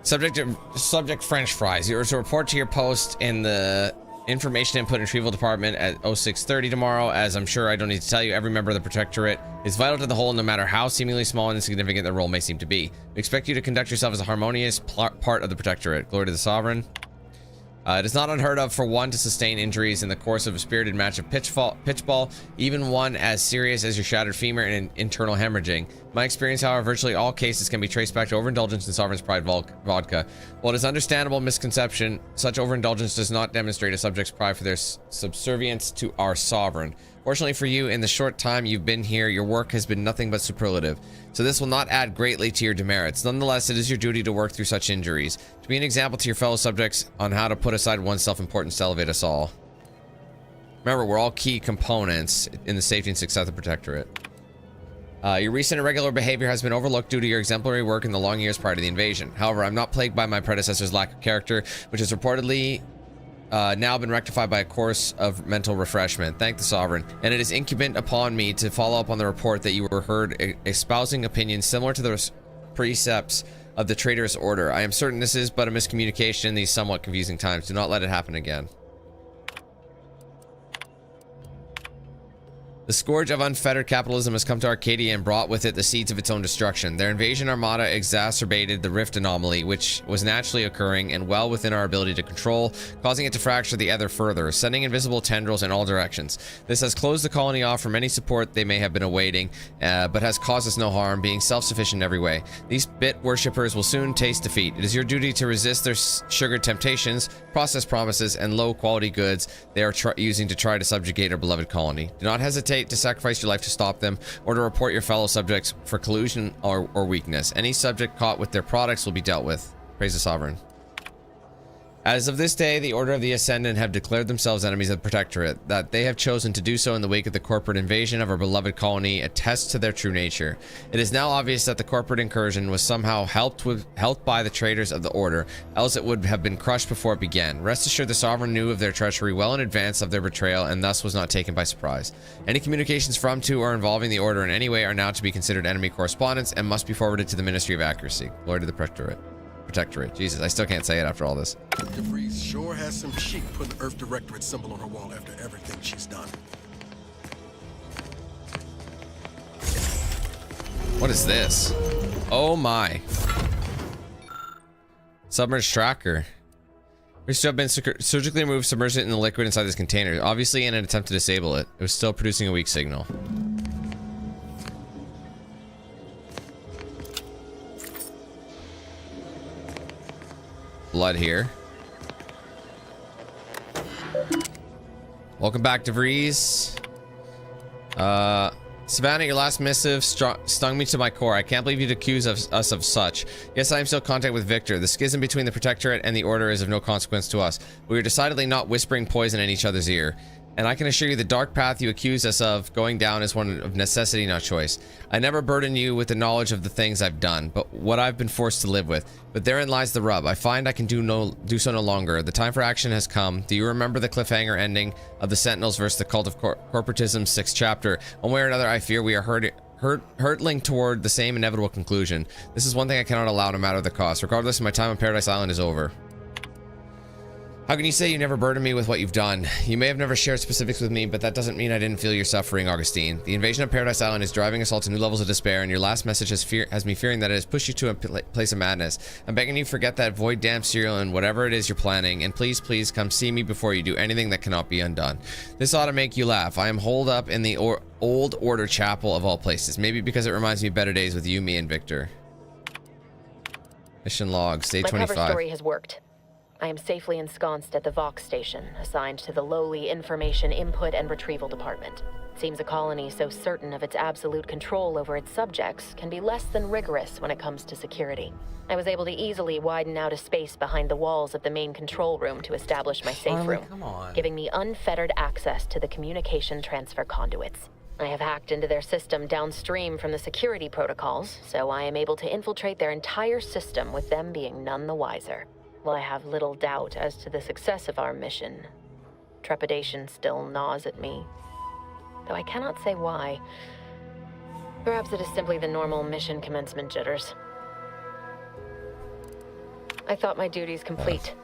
Subject French fries. You're to report to your post in the Information Input and Retrieval Department at 0630 tomorrow. As I'm sure I don't need to tell you, every member of the Protectorate is vital to the whole, no matter how seemingly small and insignificant the role may seem to be. We expect you to conduct yourself as a harmonious part of the Protectorate. Glory to the Sovereign. It is not unheard of for one to sustain injuries in the course of a spirited match of pitchball, even one as serious as your shattered femur and internal hemorrhaging. My experience, however, virtually all cases can be traced back to overindulgence in Sovereign's Pride vodka. While it is understandable misconception, such overindulgence does not demonstrate a subject's pride for their subservience to our Sovereign. Fortunately for you, in the short time you've been here, your work has been nothing but superlative, so this will not add greatly to your demerits. Nonetheless, it is your duty to work through such injuries, to be an example to your fellow subjects on how to put aside one's self-importance to elevate us all. Remember, we're all key components in the safety and success of the Protectorate. Your recent irregular behavior has been overlooked due to your exemplary work in the long years prior to the invasion. However, I'm not plagued by my predecessor's lack of character, which has reportedly now been rectified by a course of mental refreshment. Thank the Sovereign. And it is incumbent upon me to follow up on the report that you were heard espousing opinions similar to the precepts of the traitorous order. I am certain this is but a miscommunication in these somewhat confusing times. Do not let it happen again. The scourge of unfettered capitalism has come to Arcadia and brought with it the seeds of its own destruction. Their invasion armada exacerbated the rift anomaly, which was naturally occurring and well within our ability to control, causing it to fracture the Ether further, sending invisible tendrils in all directions. This has closed the colony off from any support they may have been awaiting, but has caused us no harm, being self-sufficient in every way. These bit worshippers will soon taste defeat. It is your duty to resist their sugared temptations, processed promises, and low-quality goods they are using to try to subjugate our beloved colony. Do not hesitate to sacrifice your life to stop them, or to report your fellow subjects for collusion or weakness. Any subject caught with their products will be dealt with. Praise the Sovereign. As of this day, the Order of the Ascendant have declared themselves enemies of the Protectorate. That they have chosen to do so in the wake of the corporate invasion of our beloved colony attests to their true nature. It is now obvious that the corporate incursion was somehow helped by the traitors of the Order, else it would have been crushed before it began. Rest assured the Sovereign knew of their treachery well in advance of their betrayal and thus was not taken by surprise. Any communications from, to, or involving the Order in any way are now to be considered enemy correspondence and must be forwarded to the Ministry of Accuracy. Glory to the Protectorate. Jesus, I still can't say it after all this. DeVries sure has some chic putting the Earth Directorate symbol on her wall after everything she's done. What is this? Oh my. Submerged tracker. Appears to have been surgically removed, submerged it in the liquid inside this container. Obviously in an attempt to disable it. It was still producing a weak signal. Blood here. Welcome back, DeVries. Savannah, your last missive stung me to my core. I can't believe you'd accuse us of such. Yes, I am still in contact with Victor. The schism between the Protectorate and the Order is of no consequence to us. We are decidedly not whispering poison in each other's ear. And I can assure you the dark path you accuse us of going down is one of necessity, not choice. I never burden you with the knowledge of the things I've done, but what I've been forced to live with. But therein lies the rub. I find I can do so no longer. The time for action has come. Do you remember the cliffhanger ending of the Sentinels versus the Cult of Corporatism's 6th chapter? One way or another, I fear we are hurtling toward the same inevitable conclusion. This is one thing I cannot allow, no matter the cost. Regardless, my time on Paradise Island is over. How can you say you never burdened me with what you've done? You may have never shared specifics with me, but that doesn't mean I didn't feel your suffering, Augustine. The invasion of Paradise Island is driving us all to new levels of despair, and your last message has me fearing that it has pushed you to a place of madness. I'm begging you forget that void damn cereal and whatever it is you're planning, and please, please come see me before you do anything that cannot be undone. This ought to make you laugh. I am holed up in the Old Order Chapel of all places. Maybe because it reminds me of better days with you, me, and Victor. Mission logs, day 25. My cover story has worked. I am safely ensconced at the Vox station, assigned to the lowly Information Input and Retrieval Department. It seems a colony so certain of its absolute control over its subjects can be less than rigorous when it comes to security. I was able to easily widen out a space behind the walls of the main control room to establish my safe room, giving me unfettered access to the communication transfer conduits. I have hacked into their system downstream from the security protocols, so I am able to infiltrate their entire system with them being none the wiser. While I have little doubt as to the success of our mission, trepidation still gnaws at me, though I cannot say why. Perhaps it is simply the normal mission commencement jitters. I thought my duties complete.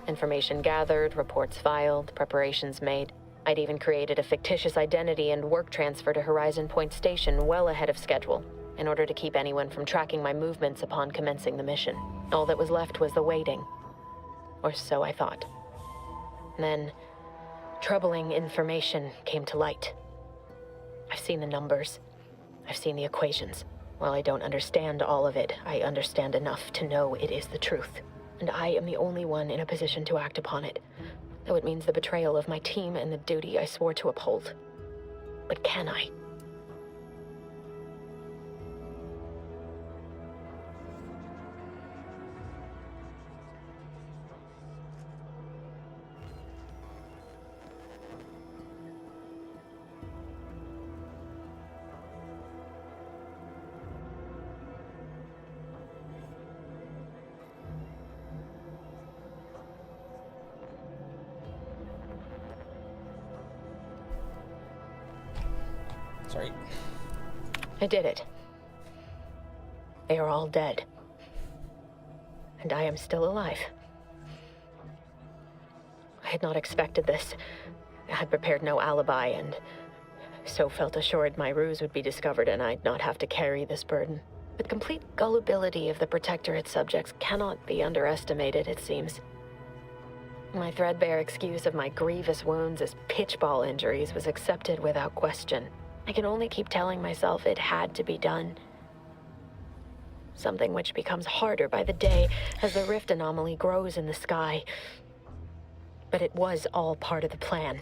Information gathered, reports filed, preparations made. I'd even created a fictitious identity and work transfer to Horizon Point Station well ahead of schedule, in order to keep anyone from tracking my movements upon commencing the mission. All that was left was the waiting. Or so I thought. Then, troubling information came to light. I've seen the numbers. I've seen the equations. While I don't understand all of it, I understand enough to know it is the truth. And I am the only one in a position to act upon it, though it means the betrayal of my team and the duty I swore to uphold. But can I? Sorry. I did it. They are all dead. And I am still alive. I had not expected this. I had prepared no alibi and so felt assured my ruse would be discovered and I'd not have to carry this burden. The complete gullibility of the Protectorate subjects cannot be underestimated, it seems. My threadbare excuse of my grievous wounds as pitchball injuries was accepted without question. I can only keep telling myself it had to be done. Something which becomes harder by the day as the rift anomaly grows in the sky. But it was all part of the plan.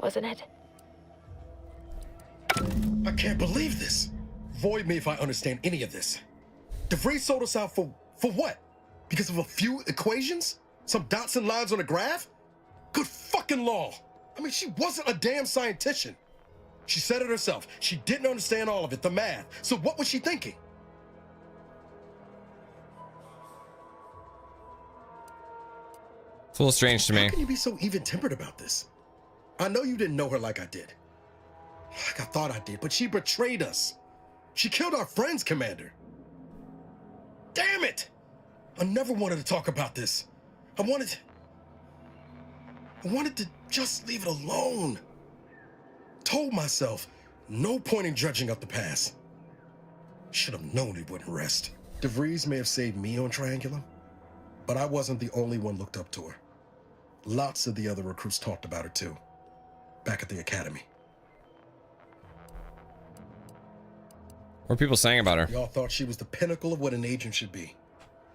Wasn't it? I can't believe this. Void me if I understand any of this. DeVries sold us out for what? Because of a few equations? Some dots and lines on a graph? Good fucking law. I mean, she wasn't a damn scientist. She said it herself. She didn't understand all of it, the math. So what was she thinking? It's a little strange to me. How can you be so even-tempered about this? I know you didn't know her like I did. Like I thought I did, but she betrayed us. She killed our friends, Commander. Damn it! I never wanted to talk about this. I wanted to just leave it alone. Told myself, no point in dredging up the past. Should have known it wouldn't rest. DeVries may have saved me on Triangulum, but I wasn't the only one looked up to her. Lots of the other recruits talked about her too, back at the academy. What are people saying about her? Y'all thought she was the pinnacle of what an agent should be.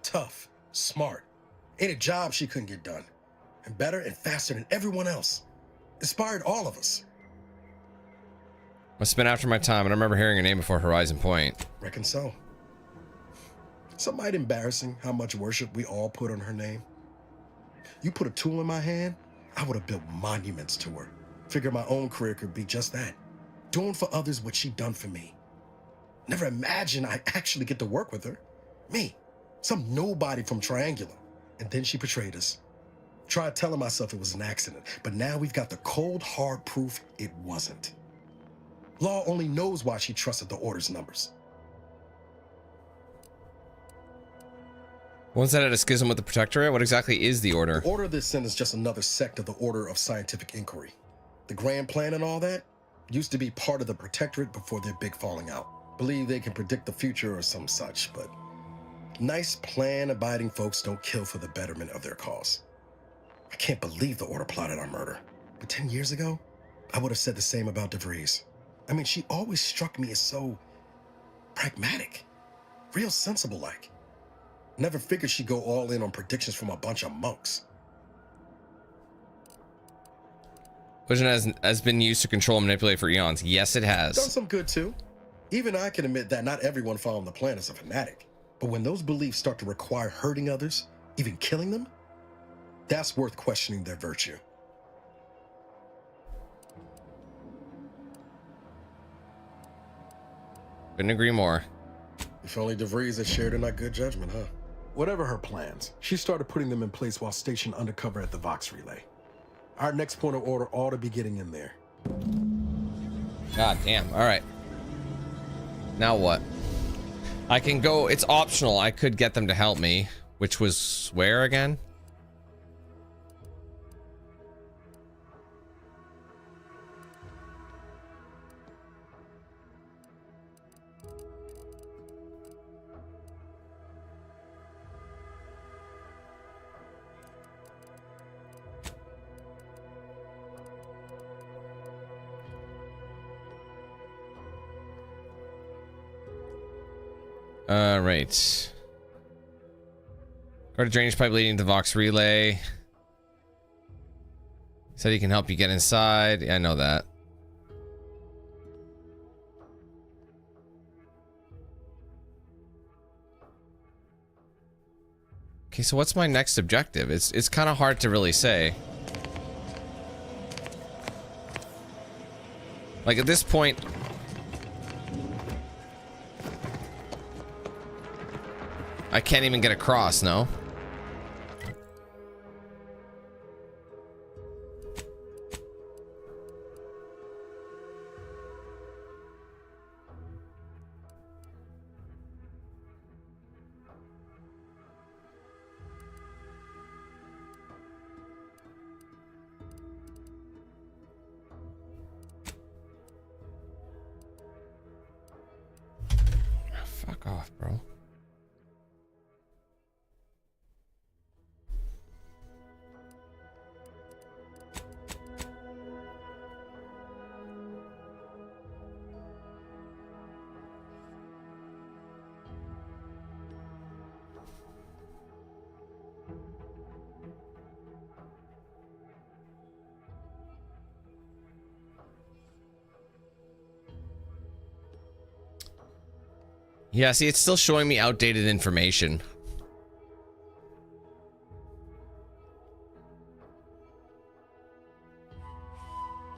Tough, smart, ain't a job she couldn't get done. And better and faster than everyone else. Inspired all of us. Must have been after my time. I don't remember hearing her name before Horizon Point. Reckon so. Some might embarrassing how much worship we all put on her name. You put a tool in my hand, I would have built monuments to her. Figure my own career could be just that. Doing for others what she done for me. Never imagined I'd actually get to work with her. Me, some nobody from Triangulum. And then she betrayed us. Tried telling myself it was an accident, but now we've got the cold, hard proof it wasn't. Law only knows why she trusted the Order's numbers. Once that at a schism with the Protectorate? What exactly is the Order? The Order of the Ascendance is just another sect of the Order of Scientific Inquiry. The Grand Plan and all that used to be part of the Protectorate before their big falling out. Believe they can predict the future or some such, but nice plan-abiding folks don't kill for the betterment of their cause. I can't believe the Order plotted our murder. But 10 years ago, I would have said the same about DeVries. I mean, she always struck me as so pragmatic, real sensible-like. Never figured she'd go all in on predictions from a bunch of monks. Vision has been used to control and manipulate for eons. Yes, it has. Done some good too. Even I can admit that not everyone following the plan is a fanatic. But when those beliefs start to require hurting others, even killing them, that's worth questioning their virtue. Couldn't agree more. If only DeVries had shared in that good judgment, huh? Whatever her plans, she started putting them in place while stationed undercover at the Vox Relay. Our next point of order ought to be getting in there. God damn. All right. Now what? I can go. It's optional. I could get them to help me, which was where again? Right. Got a drainage pipe leading to the Vox Relay. Said he can help you get inside. Yeah, I know that. Okay, so what's my next objective? It's kind of hard to really say. Like at this point, I can't even get across, no? Yeah, see, it's still showing me outdated information.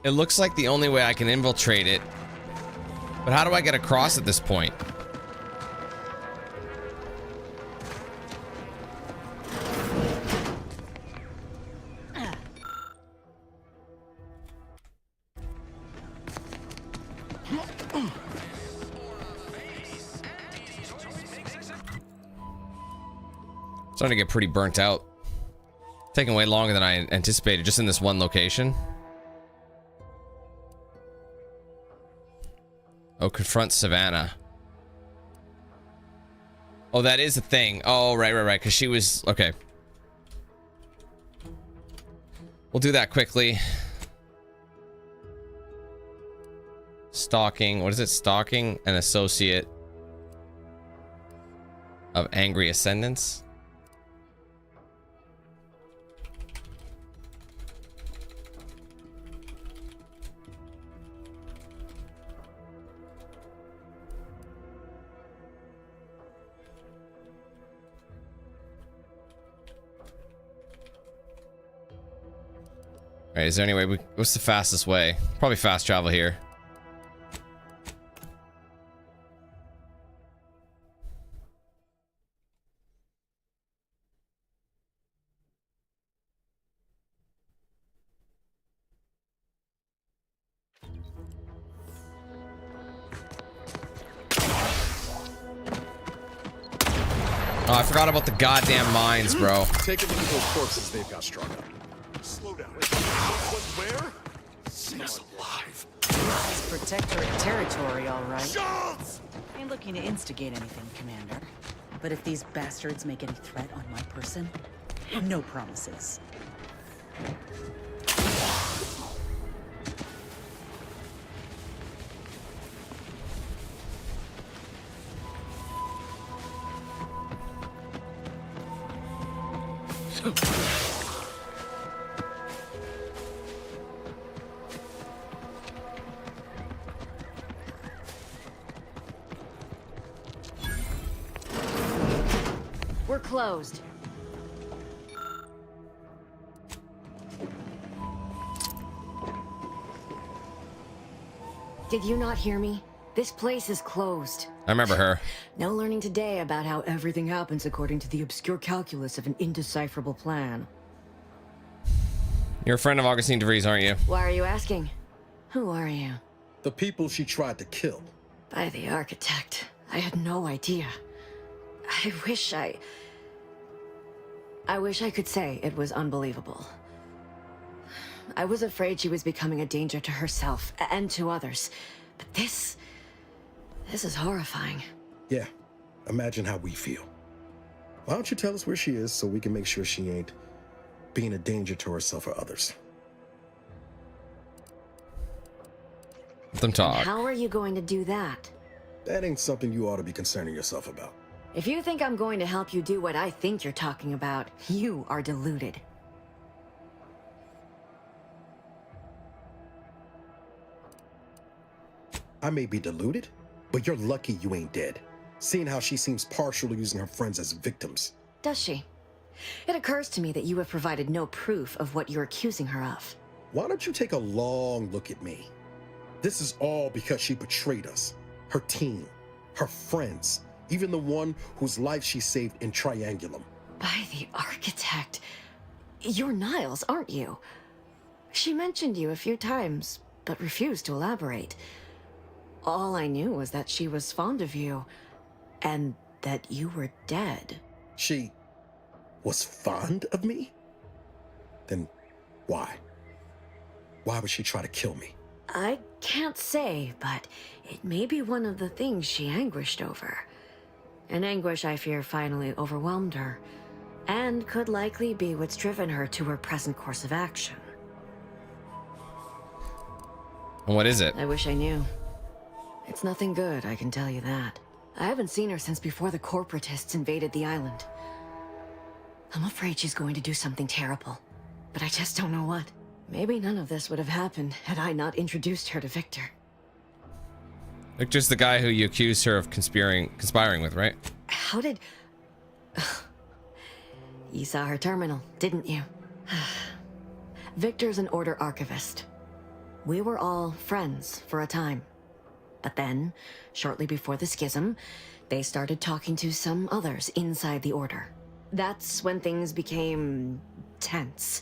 It looks like the only way I can infiltrate it. But how do I get across at this point? Starting to get pretty burnt out. Taking way longer than I anticipated just in this one location. Oh, confront Savannah. Oh, that is a thing. Oh, right. Because she was... Okay. We'll do that quickly. Stalking. What is it? Stalking an associate of angry Ascendance. Alright, is there any way what's the fastest way? Probably fast travel here. Oh, I forgot about the goddamn mines, bro. Take a look at those corpses they've got strung up. Slow down. Where? He's alive. Nice protectorate territory, all right. Schultz! Ain't looking to instigate anything, Commander. But if these bastards make any threat on my person, no promises. We're closed. Did you not hear me? This place is closed. I remember her. No learning today about how everything happens according to the obscure calculus of an indecipherable plan. You're a friend of Augustine DeVries, aren't you? Why are you asking? Who are you? The people she tried to kill. By the architect. I had no idea. I wish I could say it was unbelievable. I was afraid she was becoming a danger to herself and to others. But this is horrifying. Yeah, imagine how we feel. Why don't you tell us where she is so we can make sure she ain't being a danger to herself or others? Let them talk. How are you going to do that? That ain't something you ought to be concerning yourself about. If you think I'm going to help you do what I think you're talking about, you are deluded. I may be deluded, but you're lucky you ain't dead. Seeing how she seems partial to using her friends as victims. Does she? It occurs to me that you have provided no proof of what you're accusing her of. Why don't you take a long look at me? This is all because she betrayed us. Her team, her friends, even the one whose life she saved in Triangulum. By the architect. You're Niles, aren't you? She mentioned you a few times, but refused to elaborate. All I knew was that she was fond of you, and that you were dead. She was fond of me? Then why? Why would she try to kill me? I can't say, but it may be one of the things she anguished over. An anguish I fear finally overwhelmed her, and could likely be what's driven her to her present course of action. And what is it? I wish I knew. It's nothing good, I can tell you that. I haven't seen her since before the corporatists invaded the island. I'm afraid she's going to do something terrible, but I just don't know what. Maybe none of this would have happened had I not introduced her to Victor. Victor's the guy who you accused her of conspiring with, right? How did... You saw her terminal, didn't you? Victor's an Order archivist. We were all friends for a time. But then, shortly before the schism, they started talking to some others inside the Order. That's when things became tense.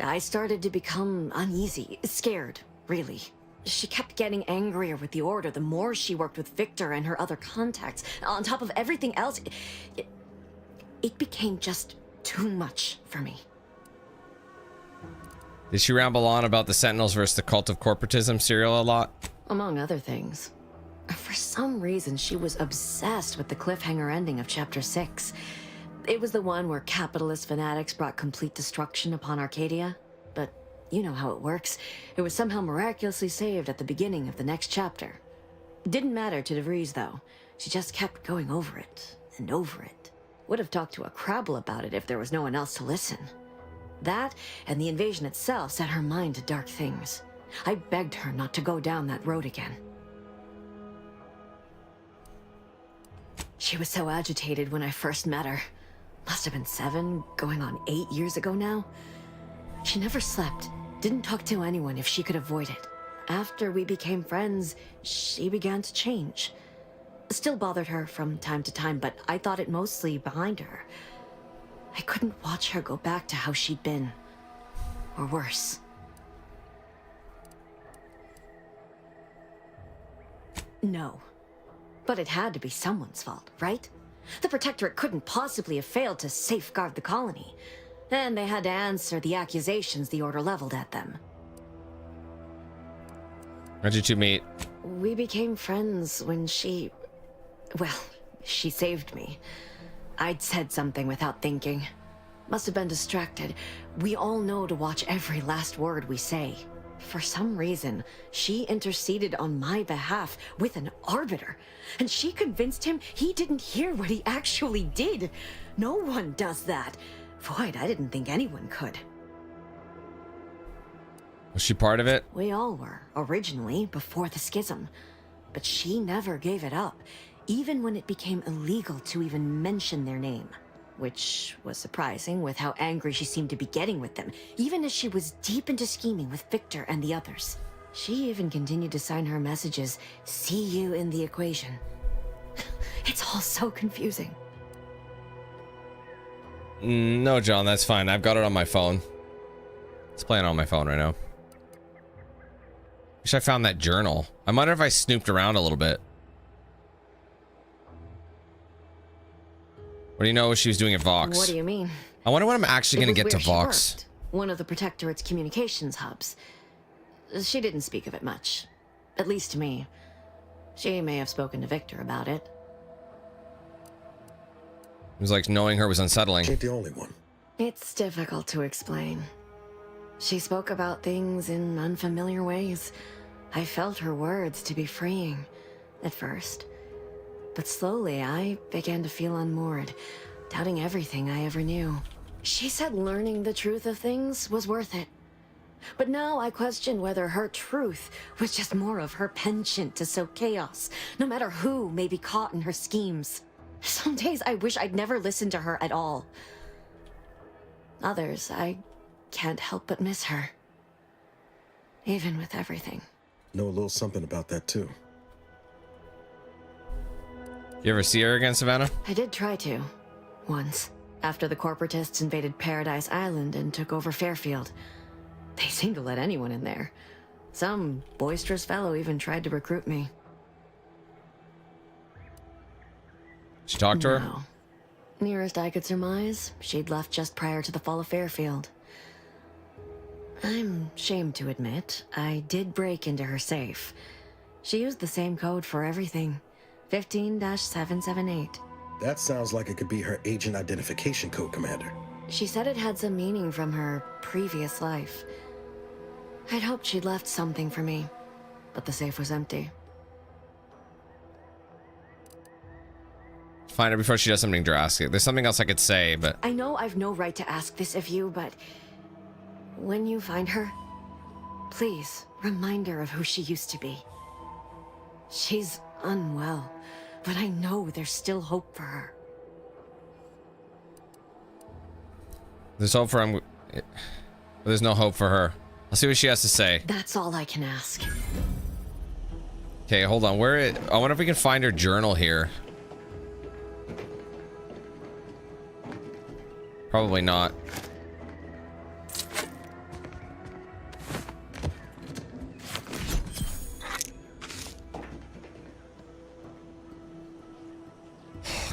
I started to become uneasy, scared, really. She kept getting angrier with the Order the more she worked with Victor and her other contacts. On top of everything else, it became just too much for me. Did she ramble on about the Sentinels versus the Cult of Corporatism serial a lot? Among other things. For some reason, she was obsessed with the cliffhanger ending of Chapter 6. It was the one where capitalist fanatics brought complete destruction upon Arcadia. But you know how it works. It was somehow miraculously saved at the beginning of the next chapter. Didn't matter to DeVries, though. She just kept going over it and over it. Would have talked to a Crabble about it if there was no one else to listen. That and the invasion itself set her mind to dark things. I begged her not to go down that road again. She was so agitated when I first met her. Must have been 7, going on 8 years ago now. She never slept, didn't talk to anyone if she could avoid it. After we became friends, she began to change. Still bothered her from time to time, but I thought it mostly behind her. I couldn't watch her go back to how she'd been. Or worse. No. But it had to be someone's fault, right? The Protectorate couldn't possibly have failed to safeguard the colony. And they had to answer the accusations the Order leveled at them. How'd you two meet? We became friends when she... Well, she saved me. I'd said something without thinking. Must have been distracted. We all know to watch every last word we say. For some reason, she interceded on my behalf with an arbiter, and she convinced him he didn't hear what he actually did. No one does that. Void, I didn't think anyone could. Was she part of it? We all were, originally, before the schism. But she never gave it up, even when it became illegal to even mention their name. Which was surprising with how angry she seemed to be getting with them, even as she was deep into scheming with Victor and the others. She even continued to sign her messages, "See you in the equation." It's all so confusing. No, John, that's fine. I've got it on my phone. It's playing on my phone right now. Wish I found that journal. I wonder if I snooped around a little bit. What do you know she was doing at Vox? What do you mean? I wonder when I'm actually going to get to Vox. Worked, one of the Protectorate's communications hubs. She didn't speak of it much. At least to me. She may have spoken to Victor about it. It was like knowing her was unsettling. Ain't the only one. It's difficult to explain. She spoke about things in unfamiliar ways. I felt her words to be freeing at first. But slowly, I began to feel unmoored, doubting everything I ever knew. She said learning the truth of things was worth it. But now I question whether her truth was just more of her penchant to sow chaos, no matter who may be caught in her schemes. Some days I wish I'd never listened to her at all. Others, I can't help but miss her. Even with everything. Know a little something about that, too. You ever see her again, Savannah? I did try to. Once. After the corporatists invaded Paradise Island and took over Fairfield. They seemed to let anyone in there. Some boisterous fellow even tried to recruit me. Did you talk to her? No. Nearest I could surmise, she'd left just prior to the fall of Fairfield. I'm ashamed to admit, I did break into her safe. She used the same code for everything. 15-778. That sounds like it could be her agent identification code, Commander. She said it had some meaning from her previous life. I'd hoped she'd left something for me, but the safe was empty. Find her before she does something drastic. There's something else I could say, but... I know I've no right to ask this of you, but... when you find her, please remind her of who she used to be. She's unwell, but I know there's still hope for her. There's hope for him. There's no hope for her. I'll see what she has to say. That's all I can ask. Okay, hold on. I wonder if we can find her journal here. Probably not.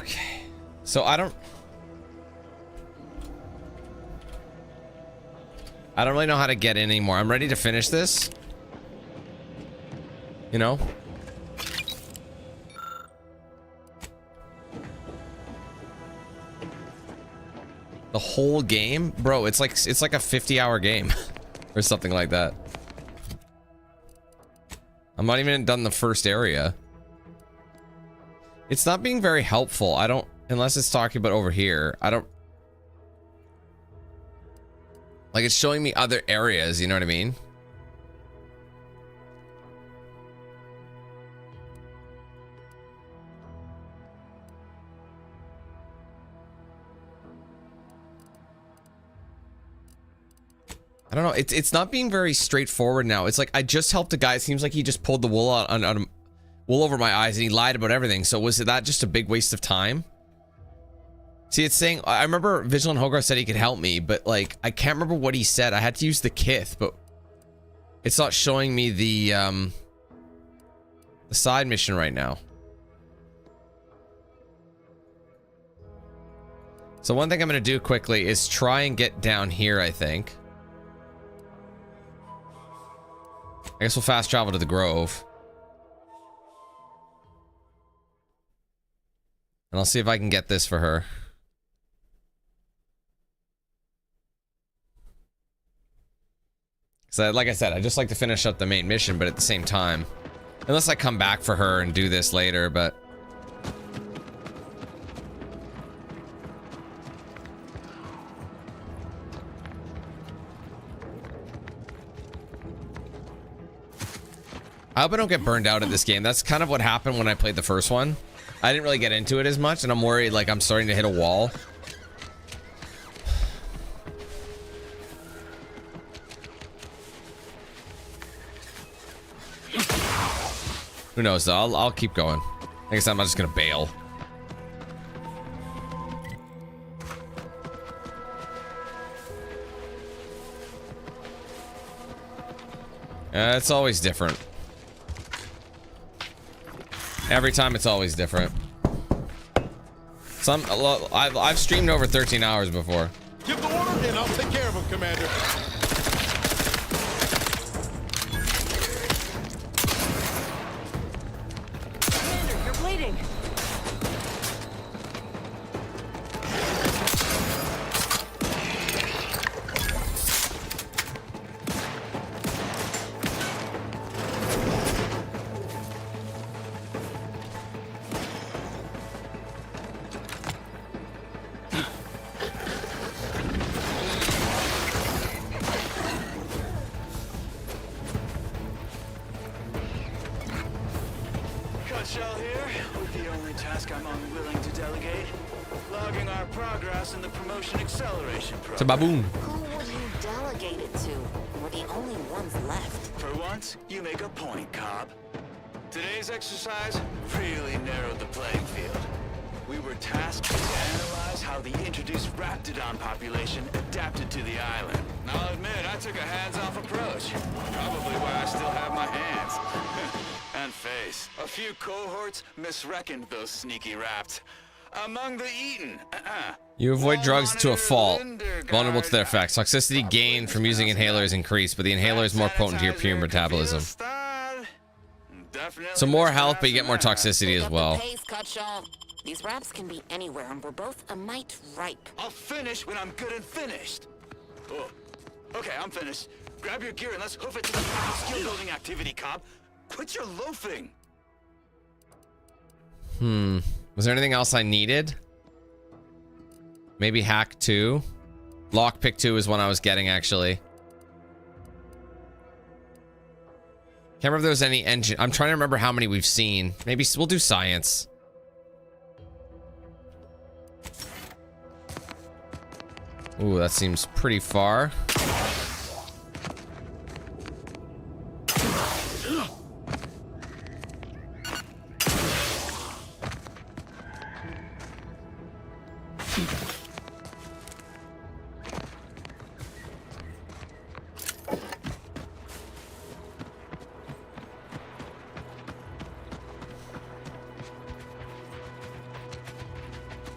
Okay. So I don't really know how to get in anymore. I'm ready to finish this. You know? The whole game? Bro, it's like a 50-hour game or something like that. I'm not even done the first area. It's not being very helpful. I don't, unless it's talking about over here. I don't, like, it's showing me other areas, you know what I mean? I don't know. It's not being very straightforward now. It's like I just helped a guy. It seems like he just pulled the wool wool over my eyes and he lied about everything. So was that just a big waste of time? See, it's saying, I remember Vigilant Hogarth said he could help me, but like I can't remember what he said. I had to use the kith, but it's not showing me the side mission right now. So one thing I'm gonna do quickly is try and get down here, I think. I guess we'll fast travel to the Grove. And I'll see if I can get this for her. So, like I said, I just like to finish up the main mission, but at the same time, unless I come back for her and do this later, but I hope I don't get burned out at this game. That's kind of what happened when I played the first one. I didn't really get into it as much, and I'm worried like I'm starting to hit a wall. Who knows though? I'll keep going. I guess I'm not just gonna bail. It's always different. Every time it's always different. I've streamed over 13 hours before. Give the order and I'll take care of him, Commander. Commander, you're bleeding. It's a baboon. Who would you delegate it to? We're the only ones left. For once, you make a point, Cobb. Today's exercise really narrowed the playing field. We were tasked to analyze how the introduced Raptidon population adapted to the island. And I'll admit, I took a hands-off approach. Probably why I still have my hands. And face. A few cohorts misreckoned those sneaky rapt. Among the eaten. You avoid drugs to a fault. Vulnerable to their effects. Toxicity gained from using inhalers increased, but the inhaler is more potent to your pure metabolism. So more health, but you get more toxicity as well. These wraps can be anywhere, and we're both a mite ripe. I'll finish when I'm good and finished. Oh, okay, I'm finished. Grab your gear and let's hoof it to the skill building activity, Cobb. Quit your loafing. Was there anything else I needed? Maybe hack 2. Lockpick 2 is one I was getting, actually. Can't remember if there was any engine. I'm trying to remember how many we've seen. Maybe we'll do science. Ooh, that seems pretty far.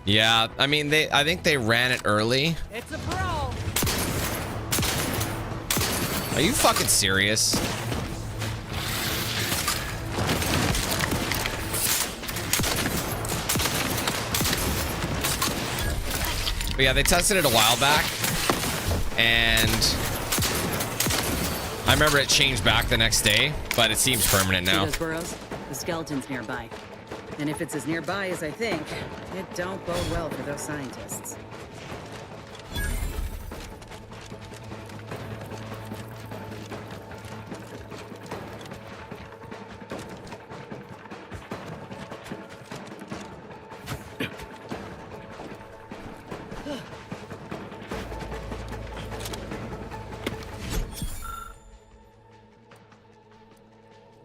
Yeah, I mean, I think they ran it early. It's a brawl. Are you fucking serious? But yeah, they tested it a while back, and I remember it changed back the next day, but it seems permanent now. See those burrows? The skeleton's nearby. And if it's as nearby as I think, it don't bode well for those scientists.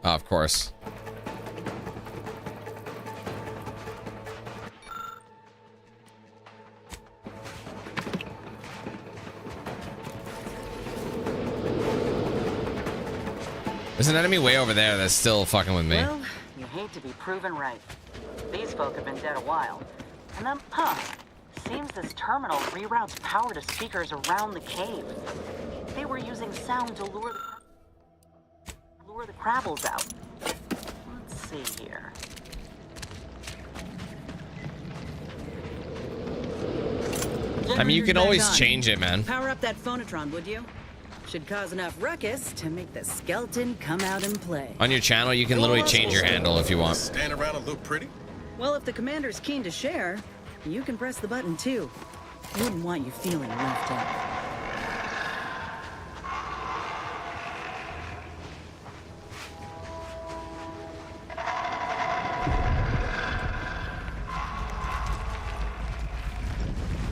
Of course. There's an enemy way over there that's still fucking with me. Well, you hate to be proven right. These folk have been dead a while. And then, seems this terminal reroutes power to speakers around the cave. They were using sound to lure the crabbles out. Let's see here. I mean, you can always change it, man. Power up that phonotron, would you? Should cause enough ruckus to make the skeleton come out and play. On your channel, you can literally change your handle if you want. Stand around and look pretty? Well, if the commander's keen to share, you can press the button too. Wouldn't want you feeling left out.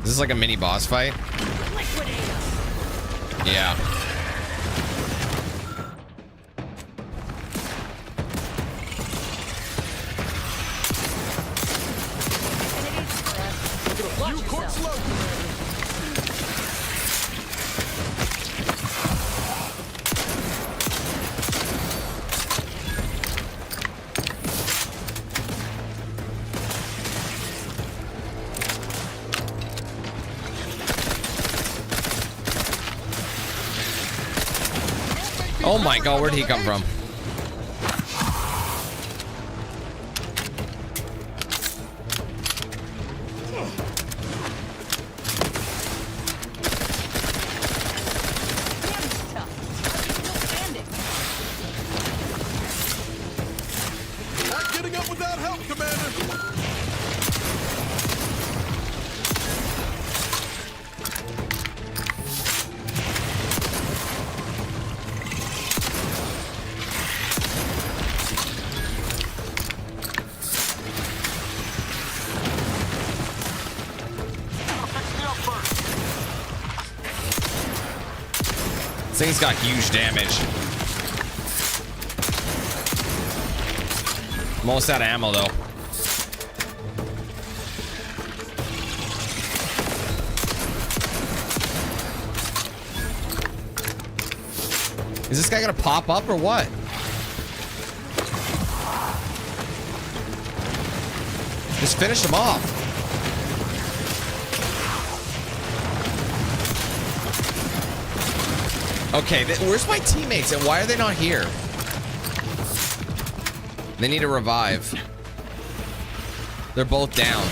Is this like a mini boss fight? Yeah. Oh my god, where'd he come from? Not getting up without help, Commander! This thing's got huge damage. I'm almost out of ammo though. Is this guy gonna pop up or what? Just finish him off. Okay, where's my teammates and why are they not here? They need a revive. They're both down.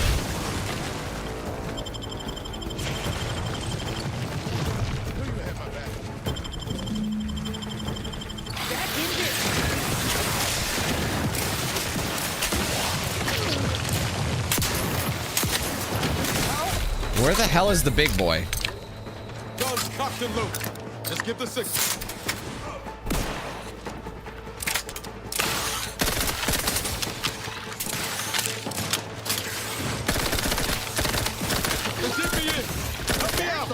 Where the hell is the big boy? Guns cocked and loaded. Just give the signal.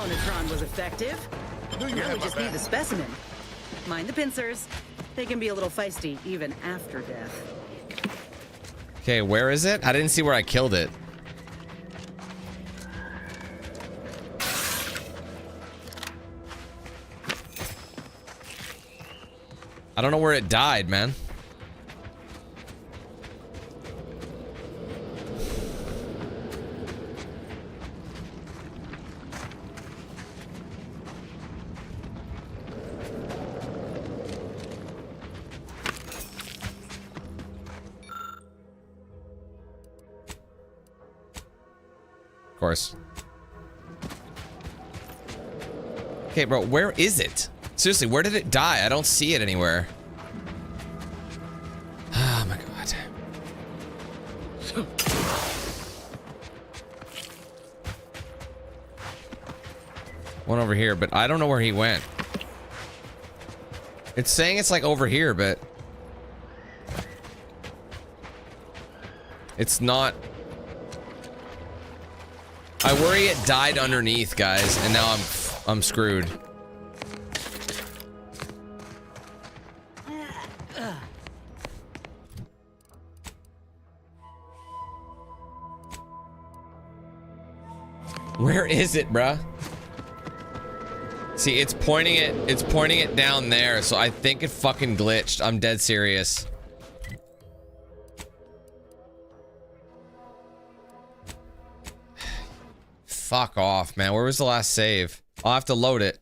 Clonatron was effective. Now we just need the specimen. Mind the pincers. They can be a little feisty even after death. Okay, where is it? I didn't see where I killed it. I don't know where it died, man. Of course. Okay, bro, where is it? Seriously, where did it die? I don't see it anywhere. Oh my god. One over here, but I don't know where he went. It's saying it's like over here, but it's not. I worry it died underneath, guys, and now I'm screwed. Where is it, bruh? See, it's pointing it down there, so I think it fucking glitched. I'm dead serious. Fuck off, man. Where was the last save? I'll have to load it.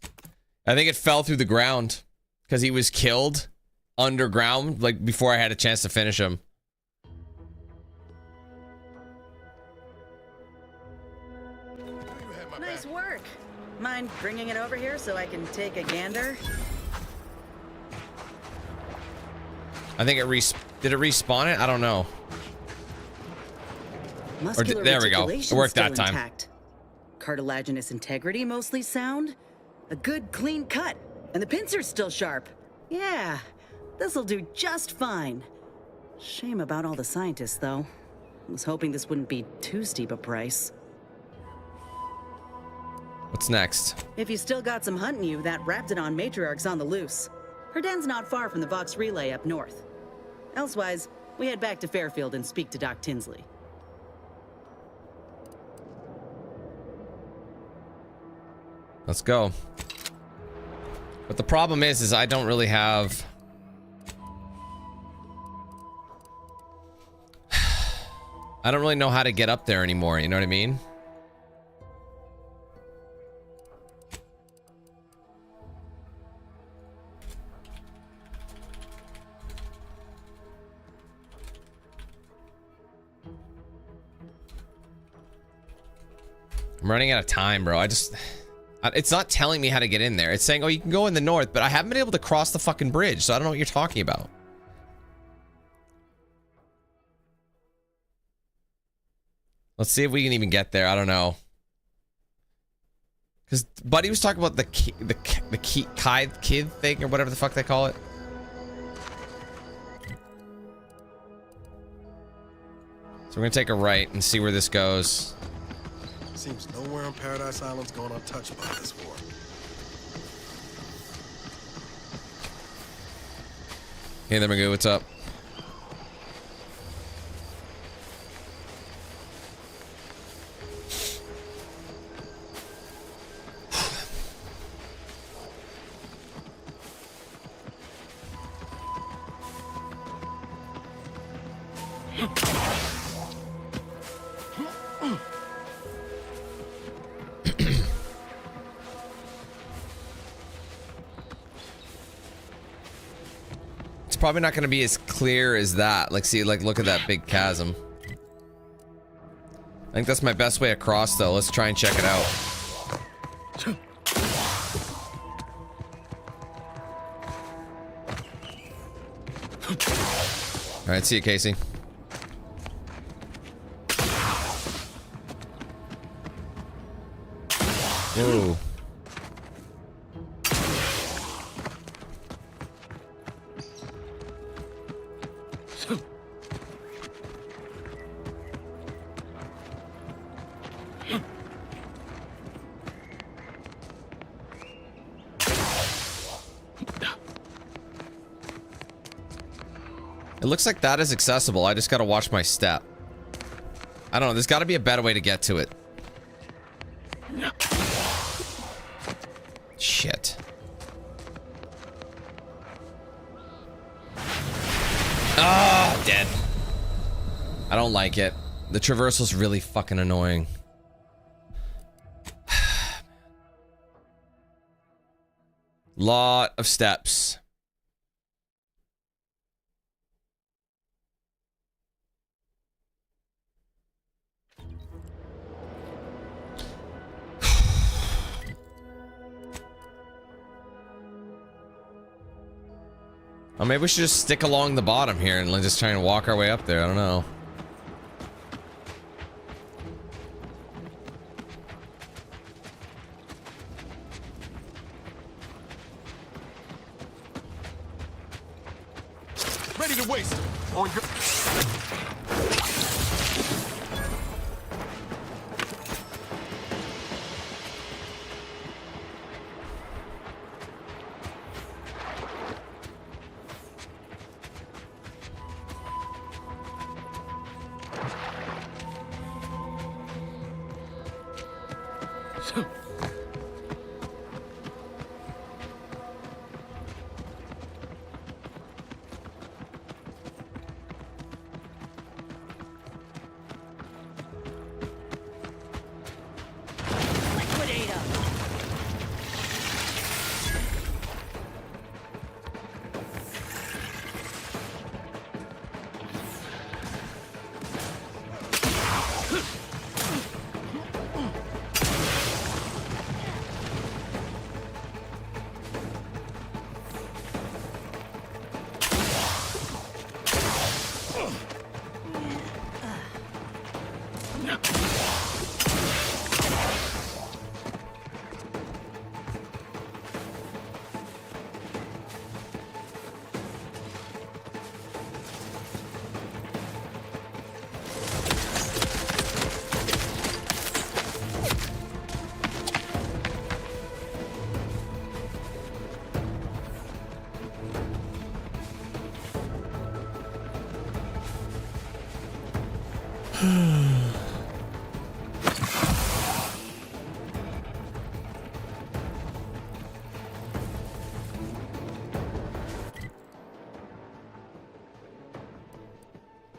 I think it fell through the ground because he was killed underground, like before I had a chance to finish him. Nice work. Mind bringing it over here so I can take a gander? I think it did it respawn it? I don't know. Muscular there we go. It worked that time. Intact. Cartilaginous integrity mostly sound. A good clean cut. And the pincer's still sharp. Yeah, this'll do just fine. Shame about all the scientists, though. I was hoping this wouldn't be too steep a price. What's next? If you still got some hunting you, that Raptidon matriarch's on the loose. Her den's not far from the Vox Relay up north. Elsewise, we head back to Fairfield and speak to Doc Tinsley. Let's go. But the problem is I don't really have... I don't really know how to get up there anymore, you know what I mean? I'm running out of time, bro. It's not telling me how to get in there. It's saying, oh, you can go in the north, but I haven't been able to cross the fucking bridge, so I don't know what you're talking about. Let's see if we can even get there. I don't know. Because Buddy was talking about the kid thing or whatever the fuck they call it. So we're gonna take a right and see where this goes. Seems nowhere on Paradise Island's gone untouched by this war. Hey there, Magoo, what's up? Probably not going to be as clear as that. Like, see, like, look at that big chasm. I think that's my best way across, though. Let's try and check it out. All right, see you, Casey. Ooh. It looks like that is accessible. I just gotta watch my step. I don't know. There's gotta be a better way to get to it. Shit. Ah, dead. I don't like it. The traversal's really fucking annoying. Lot of steps. Oh, maybe we should just stick along the bottom here and just try and walk our way up there. I don't know. Ready to waste. On your...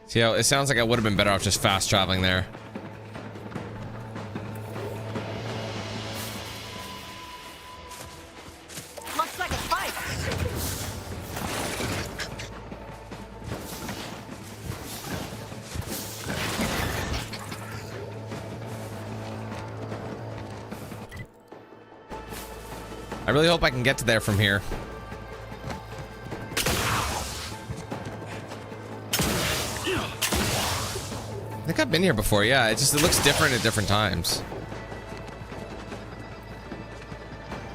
See how it sounds like I would have been better off just fast traveling there. Looks like a fight. I really hope I can get to there from here. I think I've been here before, yeah. It looks different at different times.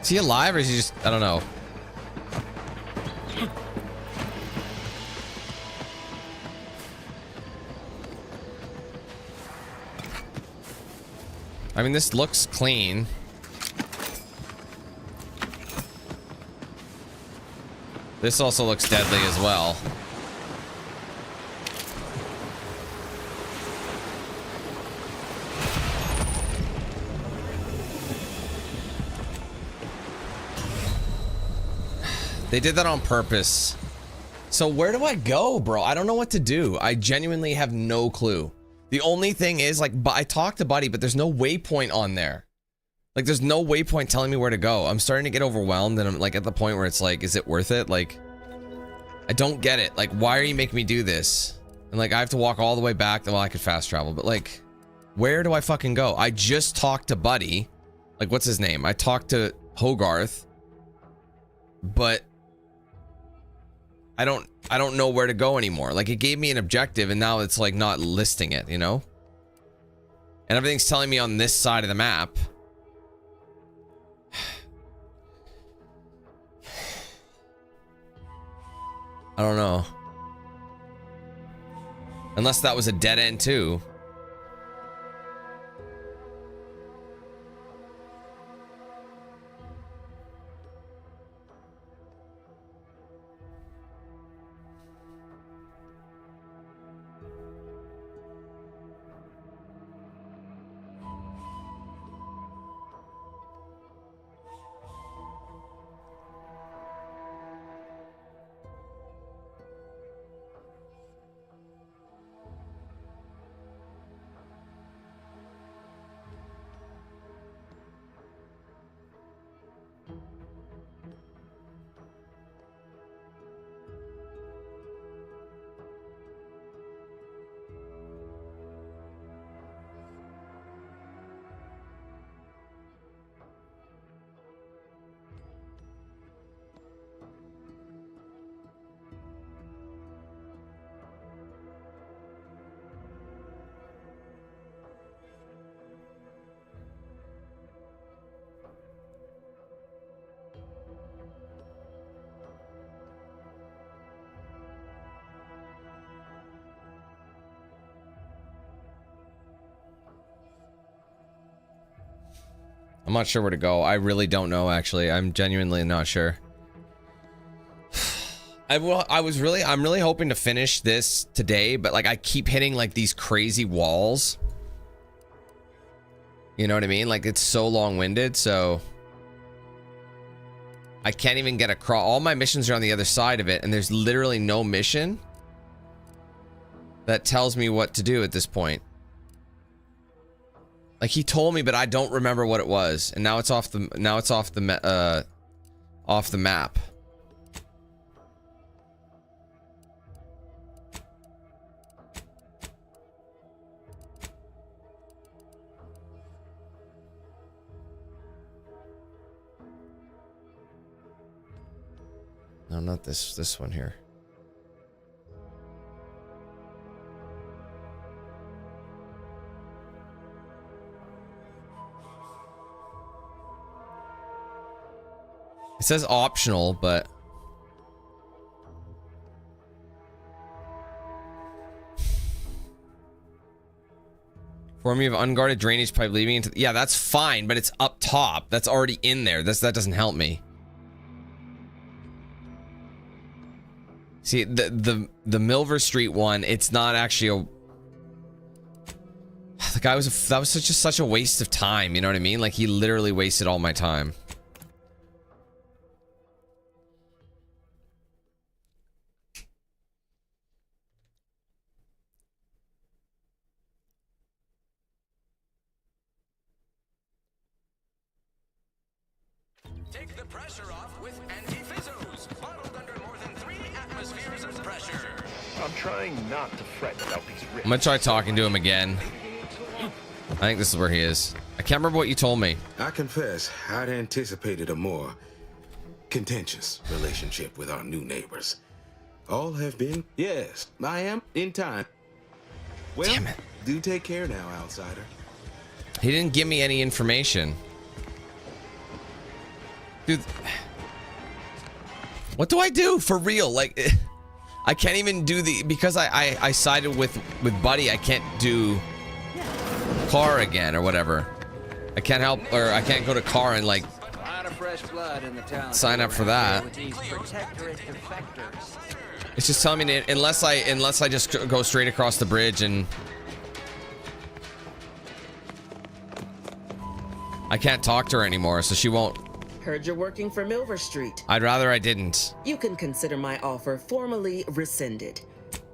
Is he alive or is he just, I don't know. I mean, this looks clean. This also looks deadly as well. They did that on purpose. So where do I go, bro? I don't know what to do. I genuinely have no clue. The only thing is, like, I talked to Buddy, but there's no waypoint on there. Like, there's no waypoint telling me where to go. I'm starting to get overwhelmed, and I'm, like, at the point where it's like, is it worth it? Like, I don't get it. Like, why are you making me do this? And, like, I have to walk all the way back. Well, I could fast travel, but, like, where do I fucking go? I just talked to Buddy. Like, what's his name? I talked to Hogarth. But I don't know where to go anymore. Like, it gave me an objective and now it's like not listing it, you know? And everything's telling me on this side of the map. I don't know. Unless that was a dead end too. I'm not sure where to go. I really don't know, actually. I'm genuinely not sure. I'm really hoping to finish this today, but like I keep hitting like these crazy walls. You know what I mean? Like it's so long-winded, so I can't even get across. All my missions are on the other side of it, and there's literally no mission that tells me what to do at this point. Like he told me, but I don't remember what it was, and now it's off the map. No, not this one here. It says optional, but form you have unguarded drainage pipe leading into, yeah, that's fine, but it's up top. That's already in there. That doesn't help me. See, the Milver Street one, it's not actually a, the guy was that was such a waste of time, you know what I mean? Like he literally wasted all my time. Take the pressure off with anti-fizzos, bottled under more than 3 atmospheres of pressure. I'm trying not to fret about these risks. I'm gonna try talking to him again. I think this is where he is. I can't remember what you told me. I confess, I'd anticipated a more contentious relationship with our new neighbors. All have been, yes, I am in time. Well, damn it. Do take care now, outsider. He didn't give me any information. Dude, what do I do for real? Like, I can't even do the, because I sided with Buddy, I can't do car again or whatever. I can't help, or I can't go to car and like sign up for that. It's just telling me to, unless I just go straight across the bridge, and I can't talk to her anymore, so she won't. Heard you're working for Milver Street. I'd rather I didn't. You can consider my offer formally rescinded.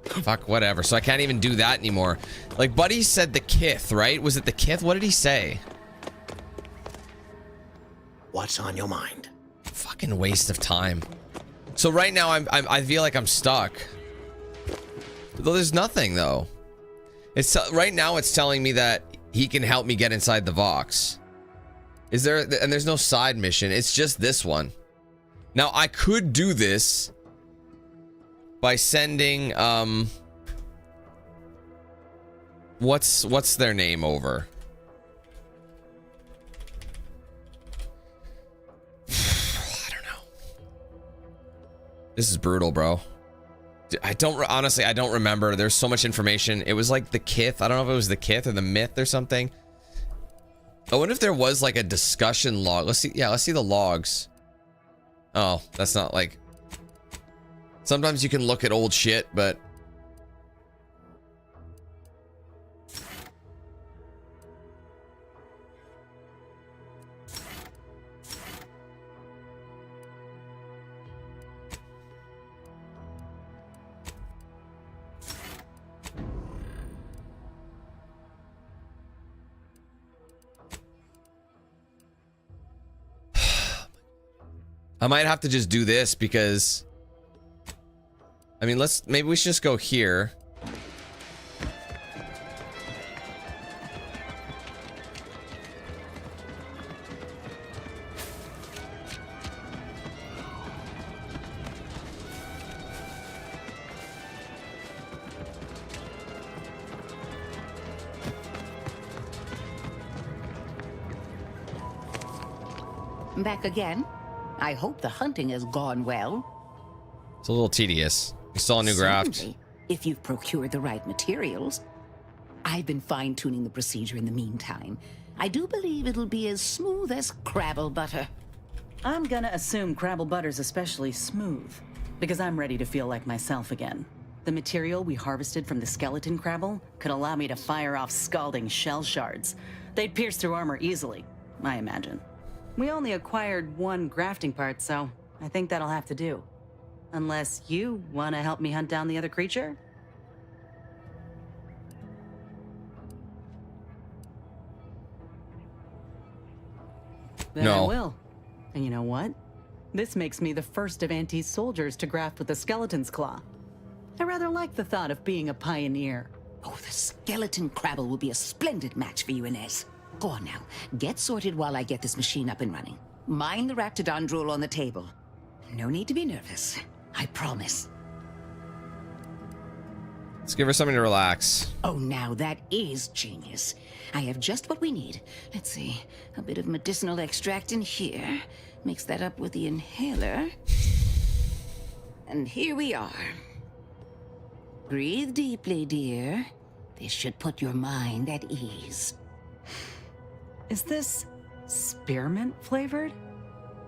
Fuck, whatever. So I can't even do that anymore. Like, Buddy said the Kith, right? Was it the Kith? What did he say? What's on your mind? Fucking waste of time. So right now I feel like I'm stuck. Though there's nothing though. It's right now it's telling me that he can help me get inside the Vox. Is there, and there's no side mission. It's just this one. Now I could do this by sending what's their name over? I don't know. This is brutal, bro. Honestly, I don't remember. There's so much information. It was like the Kith. I don't know if it was the Kith or the Myth or something. I wonder if there was like a discussion log. Let's see. Yeah, let's see the logs. Oh, that's not like. Sometimes you can look at old shit, but. I might have to just do this because I mean, maybe we should just go here. Back again? I hope the hunting has gone well. It's a little tedious. We saw a new graft. Certainly, if you've procured the right materials. I've been fine-tuning the procedure in the meantime. I do believe it'll be as smooth as Crabble butter. I'm gonna assume Crabble butter's especially smooth, because I'm ready to feel like myself again. The material we harvested from the skeleton Crabble could allow me to fire off scalding shell shards. They'd pierce through armor easily, I imagine. We only acquired one grafting part, so I think that'll have to do. Unless you want to help me hunt down the other creature? Then I will. And you know what? This makes me the first of Auntie's soldiers to graft with the skeleton's claw. I rather like the thought of being a pioneer. Oh, the skeleton Crabble will be a splendid match for you, Inez. Go on now. Get sorted while I get this machine up and running. Mind the Raptidon drool on the table. No need to be nervous. I promise. Let's give her something to relax. Oh, now that is genius. I have just what we need. Let's see. A bit of medicinal extract in here. Mix that up with the inhaler. And here we are. Breathe deeply, dear. This should put your mind at ease. Is this spearmint flavored?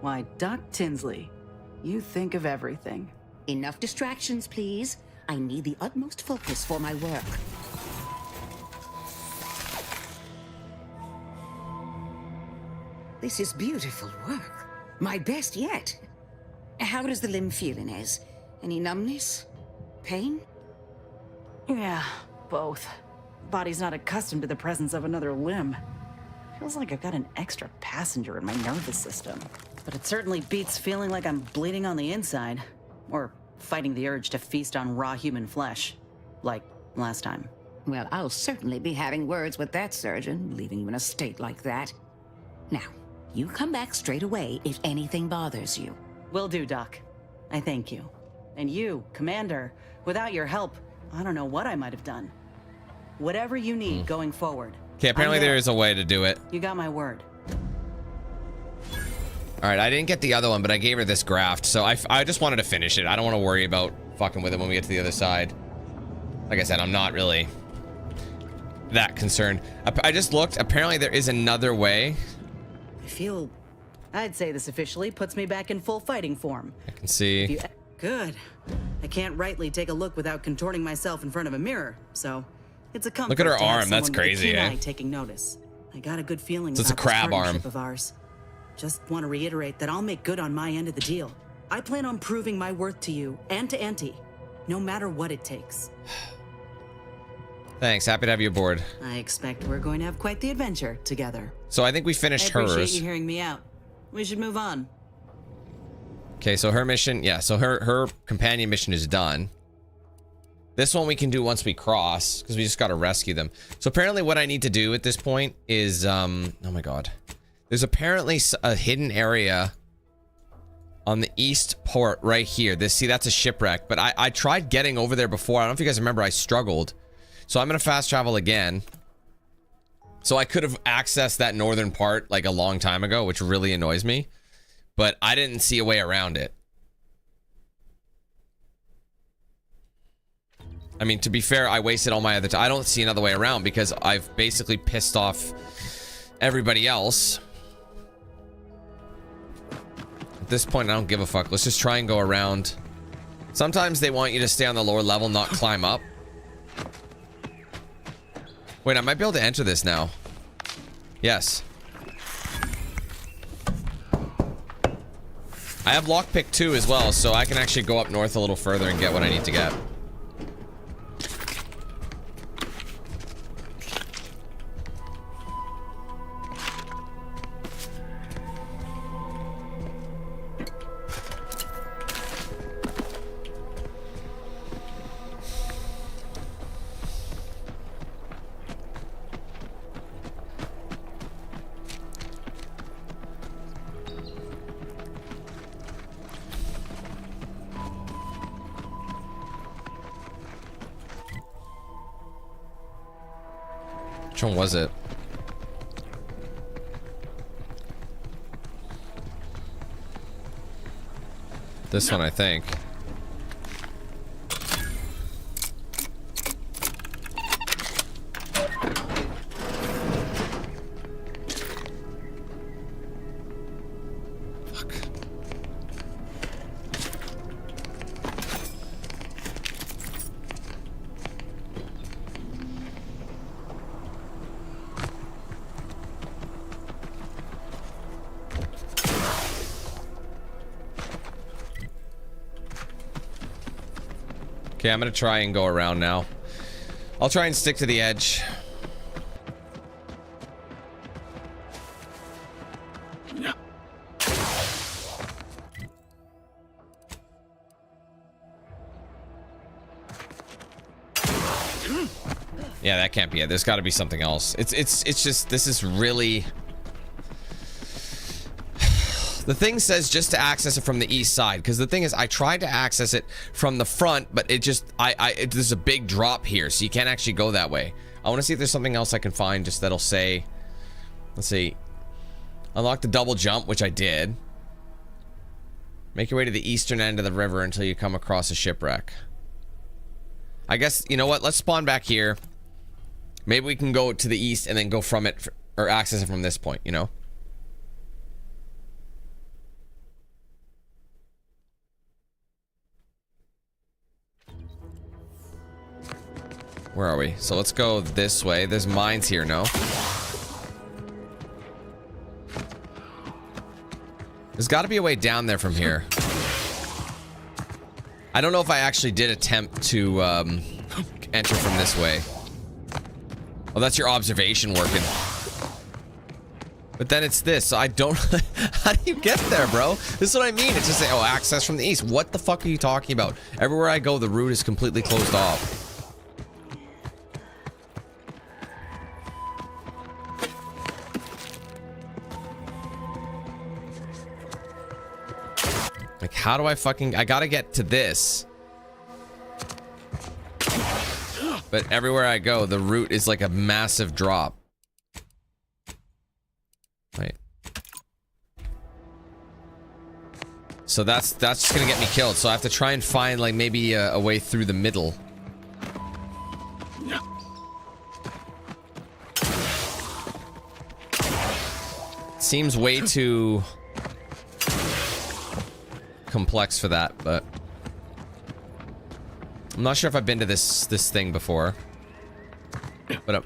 Why, Doc Tinsley, you think of everything. Enough distractions, please. I need the utmost focus for my work. This is beautiful work. My best yet. How does the limb feel, Inez? Any numbness? Pain? Yeah, both. Body's not accustomed to the presence of another limb. Feels like I've got an extra passenger in my nervous system. But it certainly beats feeling like I'm bleeding on the inside. Or fighting the urge to feast on raw human flesh. Like last time. Well, I'll certainly be having words with that surgeon, leaving you in a state like that. Now, you come back straight away if anything bothers you. Will do, Doc. I thank you. And you, Commander, without your help, I don't know what I might have done. Whatever you need going forward. Okay, apparently there is a way to do it. You got my word. All right, I didn't get the other one, but I gave her this graft, so I just wanted to finish it. I don't want to worry about fucking with it when we get to the other side. Like I said, I'm not really that concerned. I just looked. Apparently there is another way. I'd say this officially puts me back in full fighting form. I can see. Good. I can't rightly take a look without contorting myself in front of a mirror, so it's a comfort. Look at her to have arm. That's someone with a crazy, keen eh? eye taking notice. I got a good feeling So it's a about crab this arm. partnership of ours. Just want to reiterate that I'll make good on my end of the deal. I plan on proving my worth to you and to Auntie, no matter what it takes. Thanks. Happy to have you aboard. I expect we're going to have quite the adventure together. So I think we finished I appreciate hers. you hearing me out. We should move on. Okay, so her mission, yeah, so her companion mission is done. This one we can do once we cross, because we just got to rescue them. So apparently what I need to do at this point is, oh my god. There's apparently a hidden area on the east port right here. See, that's a shipwreck, but I tried getting over there before. I don't know if you guys remember, I struggled. So I'm going to fast travel again. So I could have accessed that northern part like a long time ago, which really annoys me. But I didn't see a way around it. I mean, to be fair, I wasted all my other time. I don't see another way around because I've basically pissed off everybody else. At this point, I don't give a fuck. Let's just try and go around. Sometimes they want you to stay on the lower level, not climb up. Wait, I might be able to enter this now. Yes. I have lockpick 2 as well, so I can actually go up north a little further and get what I need to get. Which one was it? This one, I think. Okay, I'm gonna try and go around now. I'll try and stick to the edge. Yeah, that can't be it. There's got to be something else. It's just, this is really... The thing says just to access it from the east side, because the thing is, I tried to access it from the front, but it just, there's a big drop here, so you can't actually go that way. I want to see if there's something else I can find just that'll say, let's see, unlock the double jump, which I did. Make your way to the eastern end of the river until you come across a shipwreck. I guess, you know what, let's spawn back here. Maybe we can go to the east and then go from it, or access it from this point, you know? Where are we? So let's go this way. There's mines here, no? There's got to be a way down there from here. I don't know if I actually did attempt to enter from this way. Oh, that's your observation working. But then it's this, so I don't... How do you get there, bro? This is what I mean. It's just say, oh, access from the east. What the fuck are you talking about? Everywhere I go, the route is completely closed off. Like, how do I fucking... I gotta get to this. But everywhere I go, the route is like a massive drop. Right. So that's just gonna get me killed. So I have to try and find like maybe a way through the middle. Seems way too complex for that, but I'm not sure if I've been to this thing before. But oh,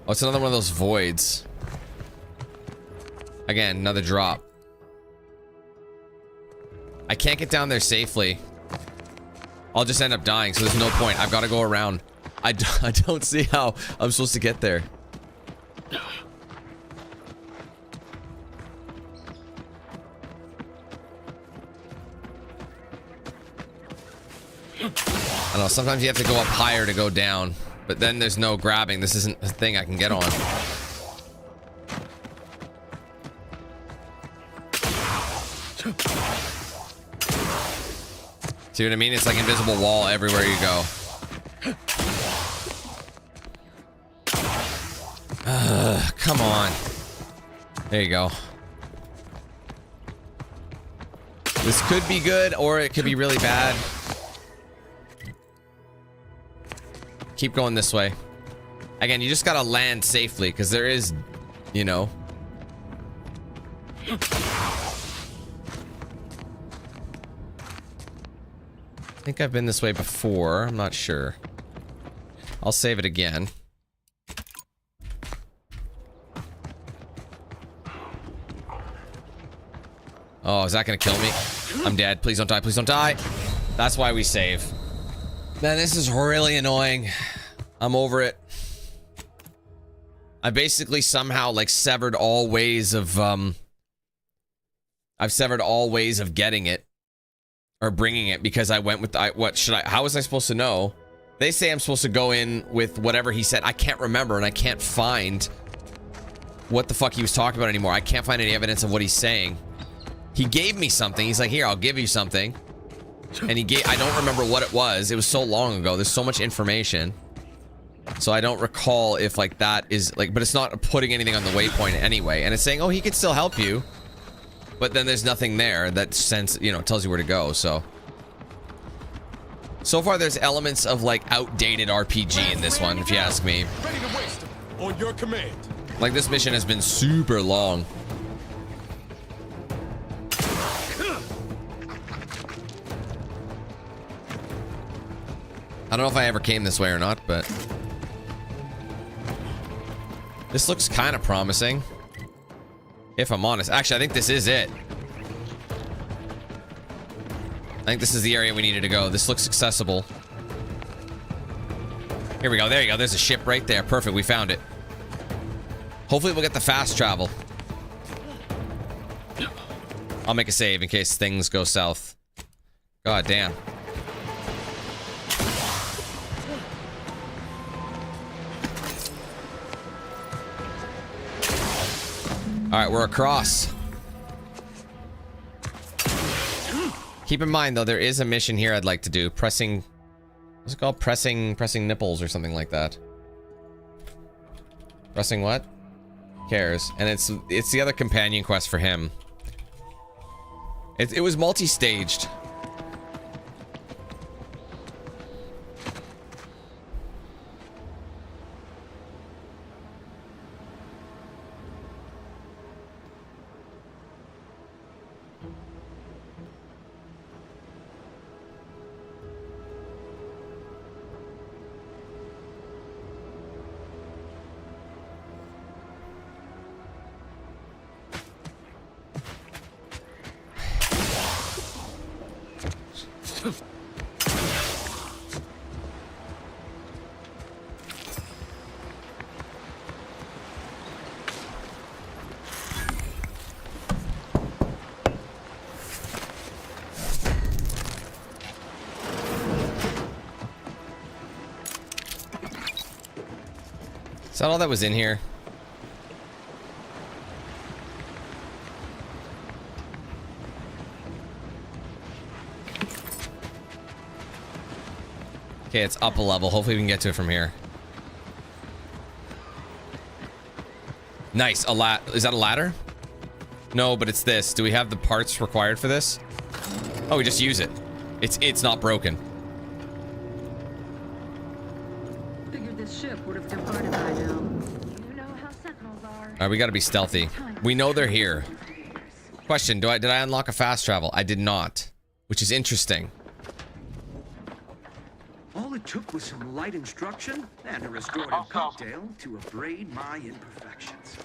it's another one of those voids. Again, another drop. I can't get down there safely. I'll just end up dying, so there's no point. I've got to go around. I don't see how I'm supposed to get there. I don't know, sometimes you have to go up higher to go down, but then there's no grabbing. This isn't a thing I can get on. See what I mean? It's like invisible wall everywhere you go. Come on. There you go. This could be good, or it could be really bad. Keep going this way. Again, you just gotta land safely, because there is, you know. I think I've been this way before. I'm not sure. I'll save it again. Oh, is that gonna kill me? I'm dead. Please don't die. Please don't die. That's why we save. Man, this is really annoying. I'm over it. I basically somehow like severed all ways of I've severed all ways of getting it or bringing it, because I went with how was I supposed to know? They say I'm supposed to go in with whatever he said. I can't remember, and I can't find what the fuck he was talking about anymore. I can't find any evidence of what he's saying. He gave me something. He's like, here, I'll give you something. And he gave, I don't remember what it was. It was so long ago. There's so much information. So I don't recall if like that is like, but it's not putting anything on the waypoint anyway. And it's saying, oh, he could still help you. But then there's nothing there that sense, you know, tells you where to go. So far there's elements of like outdated RPG in this one, if you ask me. Ready to waste them on your command. Like, this mission has been super long. I don't know if I ever came this way or not, but this looks kind of promising, if I'm honest. Actually, I think this is it. think this is the area we needed to go. This looks accessible. Here we go. There you go. There's a ship right there. Perfect. We found it. Hopefully we'll get the fast travel. I'll make a save in case things go south. God damn. All right, we're across. Keep in mind, though, there is a mission here I'd like to do. Pressing... What's it called? Pressing nipples or something like that. Pressing what? Cares. And it's the other companion quest for him. It was multi-staged. Is that all that was in here? Okay, it's up a level. Hopefully we can get to it from here. Nice. Is that a ladder? No, but it's this. Do we have the parts required for this? Oh, we just use it. It's not broken. Figured this ship would have departed by now. You know how sentinels are. All right, we got to be stealthy. We know they're here. Question: did I unlock a fast travel? I did not, which is interesting. All it took was some light instruction and a restorative cocktail to abrade my imperfections.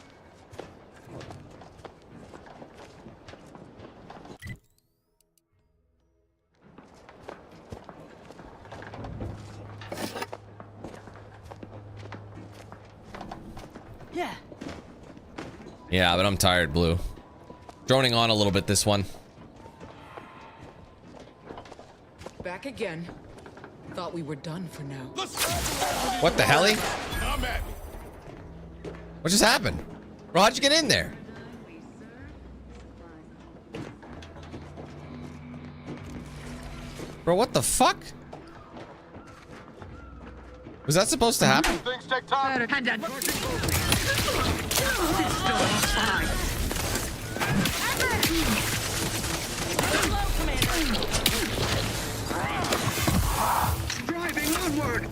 Yeah. Yeah, but I'm tired, Blue. Droning on a little bit this one. Back again. Thought we were done for now. What the hell? What just happened? Bro, how'd you get in there? Bro, what the fuck? Was that supposed to happen? Things take time. Driving onward.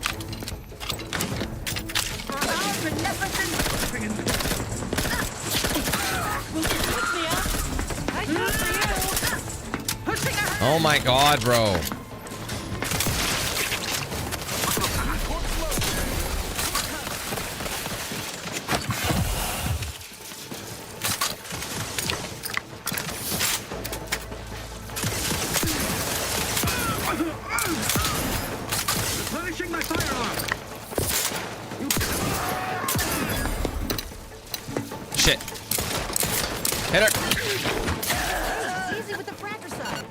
Oh my god, bro. Replenishing my firearm. Shit. Hit her. Easy with the fratricide.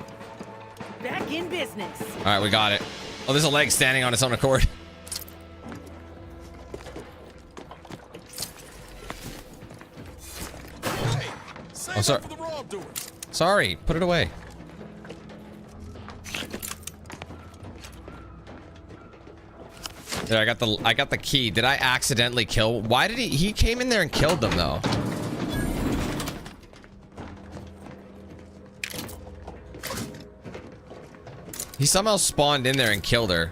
Back in business. All right, we got it. Oh, there's a leg standing on its own accord. Oh, sorry. Sorry, put it away. There, I got the key. Did I accidentally kill? Why did he came in there and killed them though? He somehow spawned in there and killed her.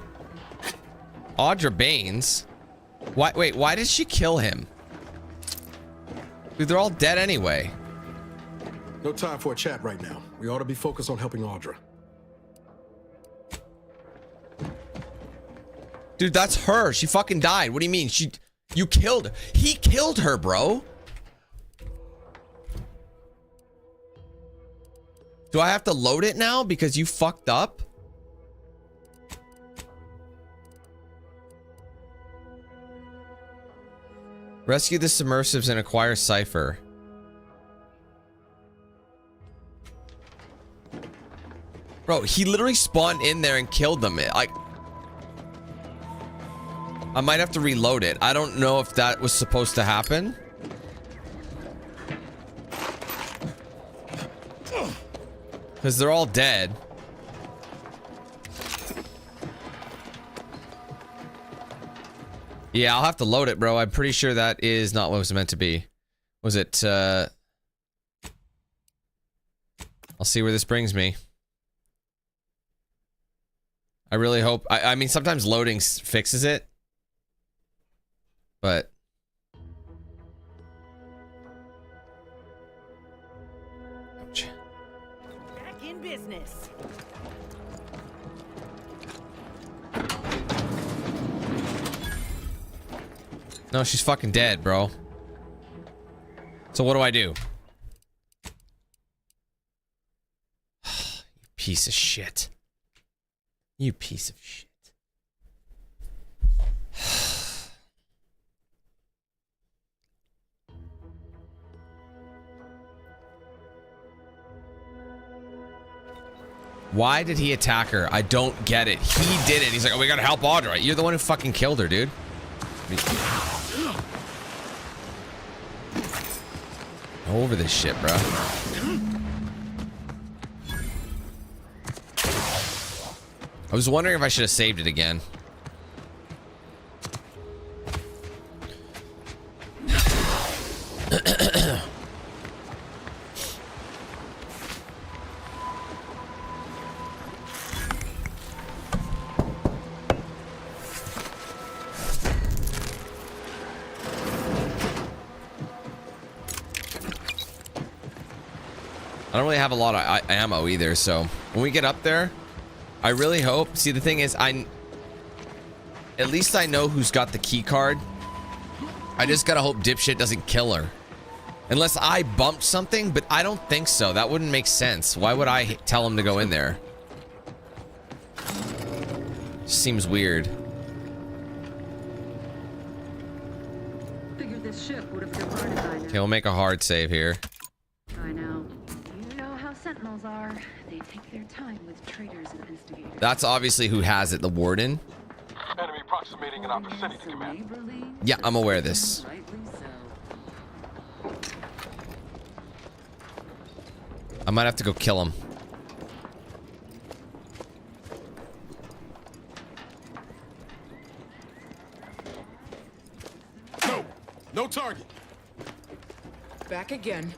Audra Baines? Wait, why did she kill him? Dude, they're all dead anyway. No time for a chat right now. We ought to be focused on helping Audra. Dude, that's her. She fucking died. What do you mean? You killed her. He killed her, bro. Do I have to load it now because you fucked up? Rescue the submersives and acquire Cypher. Bro, he literally spawned in there and killed them. I might have to reload it. I don't know if that was supposed to happen. Because they're all dead. Yeah, I'll have to load it, bro. I'm pretty sure that is not what it was meant to be. Was it, I'll see where this brings me. I really hope... I mean, sometimes loading fixes it. But... Ouch. Back in business. No, she's fucking dead, bro. So what do I do? You piece of shit. You piece of shit. Why did he attack her? I don't get it. He did it. He's like, oh, we gotta help Audrey. You're the one who fucking killed her, dude. Over this shit, bro. I was wondering if I should have saved it again. I don't really have a lot of ammo either, so when we get up there, I really hope... See, the thing is, at least I know who's got the key card. I just gotta hope dipshit doesn't kill her. Unless I bumped something, but I don't think so. That wouldn't make sense. Why would I tell him to go in there? Seems weird. Figured this ship would have departed by now. Okay, we'll make a hard save here. I know. You know how Sentinels are. They take their time with traitors and instigators. That's obviously who has it, the warden. Enemy approximating in our vicinity, Command. Yeah, I'm aware of this. I might have to go kill him. No target. Back again.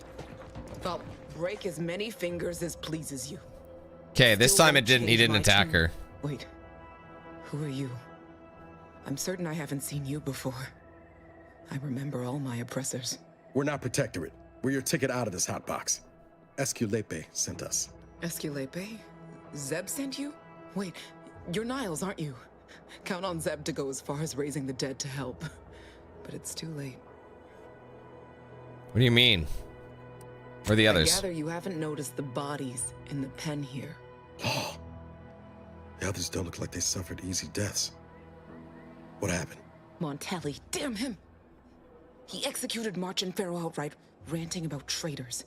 I'll break as many fingers as pleases you. Okay, this Still time won't he didn't change my attack tune. her. Wait. Who are you? I'm certain I haven't seen you before. I remember all my oppressors. We're not Protectorate. We're your ticket out of this hotbox. Esculepe sent us. Esculepe? Zeb sent you? Wait, you're Niles, aren't you? Count on Zeb to go as far as raising the dead to help. But it's too late. What do you mean? Where are the others? I gather you haven't noticed the bodies in the pen here. The others don't look like they suffered easy deaths. What happened? Montelli, damn him! He executed March and Pharaoh outright, ranting about traitors.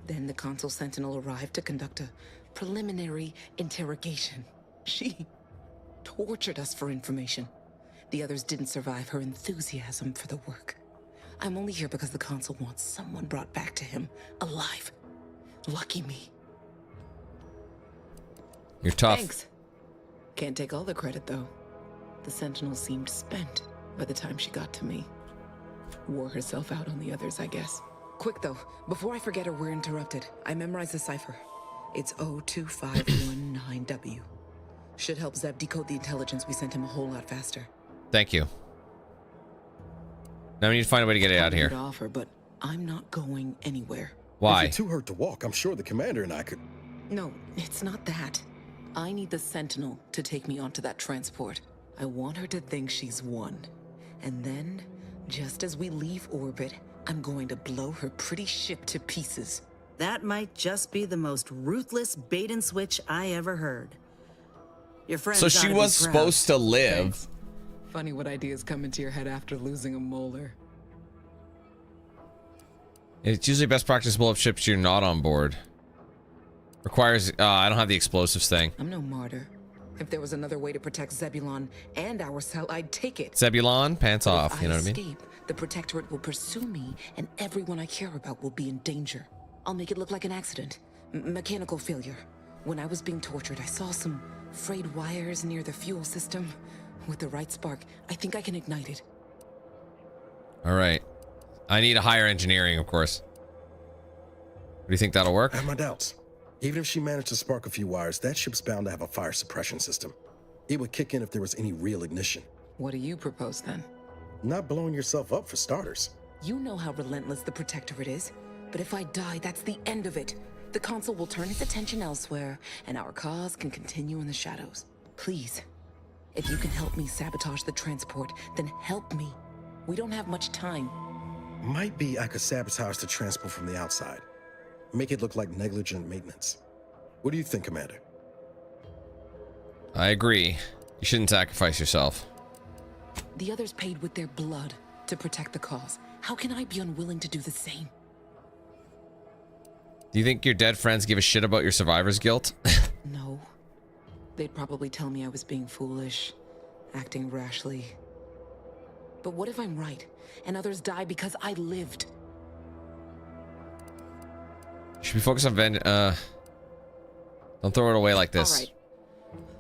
Then the Consul Sentinel arrived to conduct a preliminary interrogation. She tortured us for information. The others didn't survive her enthusiasm for the work. I'm only here because the Consul wants someone brought back to him, alive. Lucky me. You're tough. Thanks. Can't take all the credit, though. The Sentinel seemed spent by the time she got to me. Wore herself out on the others, I guess. Quick, though, before I forget or we're interrupted, I memorized the cipher. It's 02519W. Should help Zeb decode the intelligence we sent him a whole lot faster. Thank you. Now we need to find a way to get it out of here. To offer, but I'm not going anywhere. Why? If you're too hurt to walk, I'm sure the commander and I could... No, it's not that. I need the Sentinel to take me onto that transport. I want her to think she's won. And then, just as we leave orbit, I'm going to blow her pretty ship to pieces. That might just be the most ruthless bait and switch I ever heard. Your friend. So she was supposed to live. Thanks. Funny what ideas come into your head after losing a molar. It's usually best practice to blow up ships you're not on board. Requires, I don't have the explosives thing. I'm no martyr. If there was another way to protect Zebulon and our cell, I'd take it. Zebulon, pants off, you know what I mean? Escape, the Protectorate will pursue me, and everyone I care about will be in danger. I'll make it look like an accident. Mechanical failure. When I was being tortured, I saw some frayed wires near the fuel system. With the right spark, I think I can ignite it. Alright. I need a higher engineering, of course. Do you think that'll work? I have my doubts. Even if she managed to spark a few wires, that ship's bound to have a fire suppression system. It would kick in if there was any real ignition. What do you propose then? Not blowing yourself up for starters. You know how relentless the Protectorate is. But if I die, that's the end of it. The Consul will turn his attention elsewhere, and our cause can continue in the shadows. Please, if you can help me sabotage the transport, then help me. We don't have much time. Might be I could sabotage the transport from the outside. Make it look like negligent maintenance. What do you think, Commander? I agree. You shouldn't sacrifice yourself. The others paid with their blood to protect the cause. How can I be unwilling to do the same? Do you think your dead friends give a shit about your survivor's guilt? No. They'd probably tell me I was being foolish, acting rashly. But what if I'm right, and others die because I lived? Should be focused on don't throw it away like this. All right.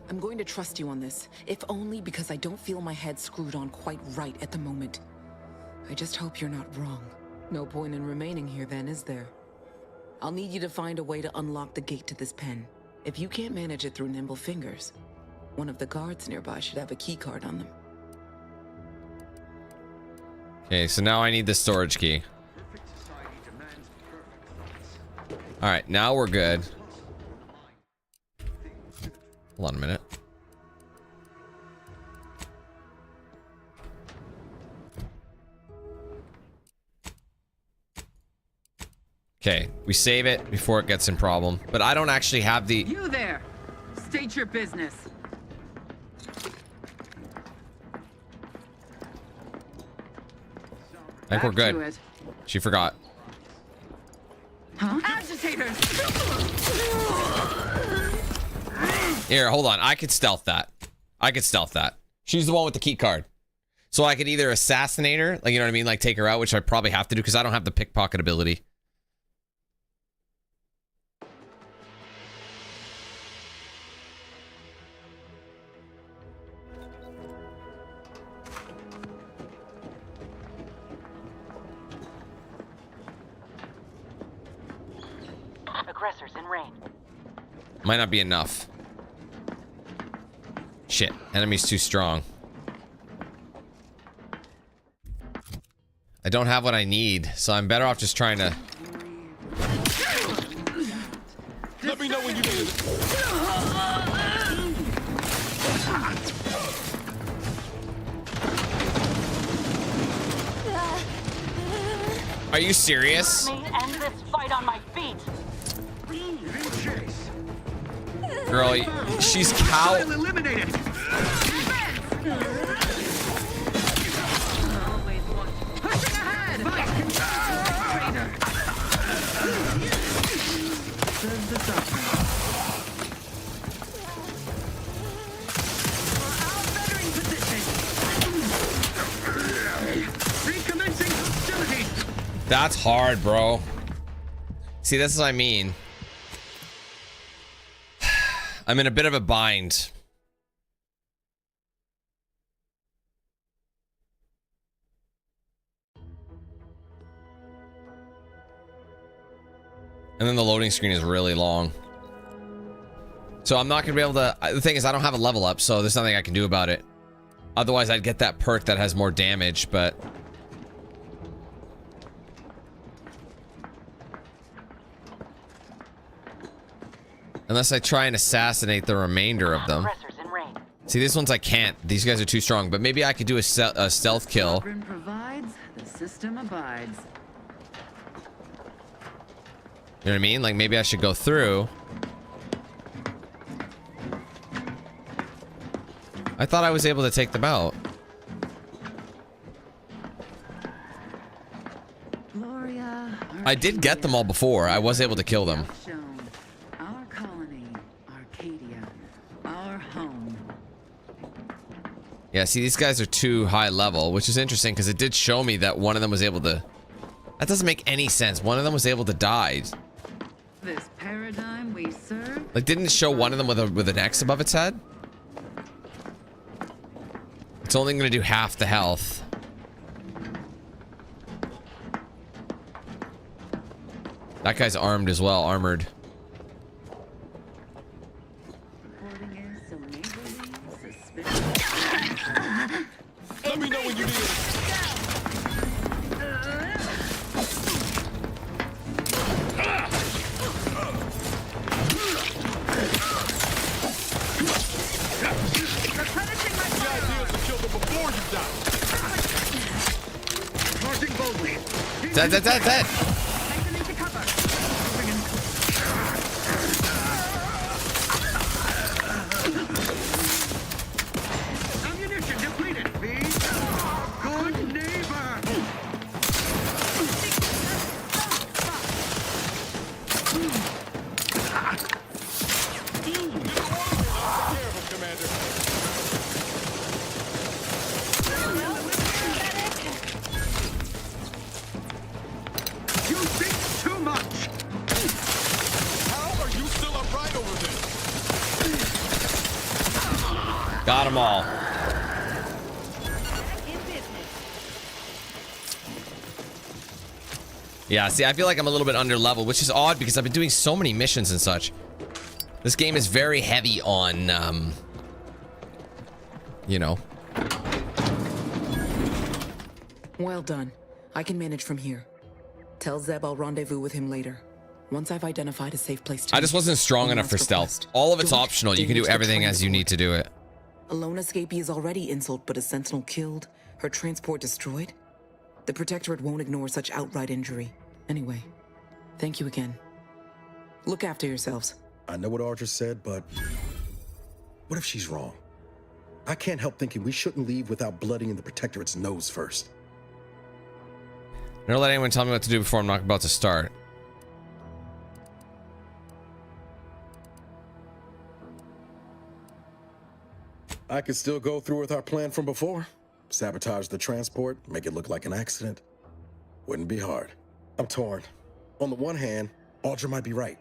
I'm going to trust you on this, if only because I don't feel my head screwed on quite right at the moment. I just hope you're not wrong. No point in remaining here then, is there? I'll need you to find a way to unlock the gate to this pen. If you can't manage it through nimble fingers, one of the guards nearby should have a key card on them. Okay, so now I need the storage key. Alright, now we're good. Hold on a minute. Okay, we save it before it gets in problem. But I don't actually have the... You there! State your business. I think we're good. She forgot. Huh? Agitators! Here, hold on. I could stealth that. I could stealth that. She's the one with the key card. So I could either assassinate her, like, you know what I mean? Like, take her out, which I probably have to do because I don't have the pickpocket ability. Aggressors in range. Might not be enough. Shit, enemy's too strong. I don't have what I need, so I'm better off just trying to... Let me know when you need it. Are you serious? Let me end this fight on my feet. Girl, she's cow... Eliminated. Pushing ahead. Says the doctor. Bettering position. Recommencing hostility. That's hard, bro. See, this is what I mean. I'm in a bit of a bind. And then the loading screen is really long. So I'm not going to be able to... The thing is, I don't have a level up, so there's nothing I can do about it. Otherwise, I'd get that perk that has more damage, but... Unless I try and assassinate the remainder of them. See, these ones I can't. These guys are too strong, but maybe I could do a stealth kill. Sovereign provides, the system abides. what I mean? Like, maybe I should go through. I thought I was able to take them out. Gloria, I did get them all before. I was able to kill them. our colony, Arcadia, our home. Yeah, see, these guys are too high level, which is interesting because it did show me that one of them was able to... That doesn't make any sense. One of them was able to die. This paradigm we serve. Like, didn't it show one of them with an X above its head? It's only going to do half the health. That guy's armed as well, armored. Let me know when you need it. Dead. Ammunition depleted. Be a good neighbor. You think too much. How are you still upright over there? Got them all. Yeah, see, I feel like I'm a little bit under level, which is odd because I've been doing so many missions and such. This game is very heavy on, you know. Well done. I can manage from here. Tell Zeb I'll rendezvous with him later. Once I've identified a safe place to... I just wasn't strong enough for stealth. All of it's optional. You can do everything as you need to do it. A lone escapee is already insult, but a sentinel killed, her transport destroyed? The Protectorate won't ignore such outright injury. Anyway, thank you again. Look after yourselves. I know what Audra said, but what if she's wrong? I can't help thinking we shouldn't leave without bloodying the Protectorate's nose first. Never let anyone tell me what to do before I'm not about to start. I could still go through with our plan from before. Sabotage the transport, make it look like an accident. Wouldn't be hard. I'm torn. On the one hand, Audra might be right.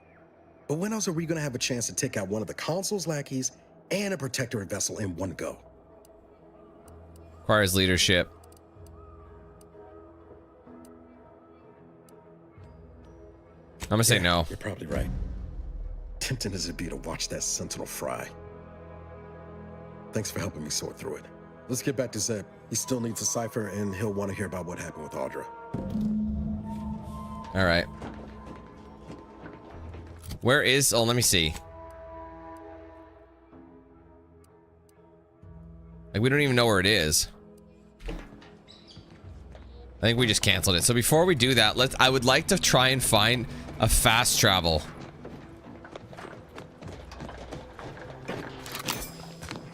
But when else are we going to have a chance to take out one of the Consul's lackeys and a Protectorate vessel in one go? Requires leadership. I'm gonna say no. You're probably right. Tempting as it be to watch that Sentinel fry. Thanks for helping me sort through it. Let's get back to Zeb. He still needs a cipher, and he'll want to hear about what happened with Audra. All right. Where is... Oh, let me see. Like, we don't even know where it is. I think we just canceled it. So before we do that, I would like to try and find a fast travel.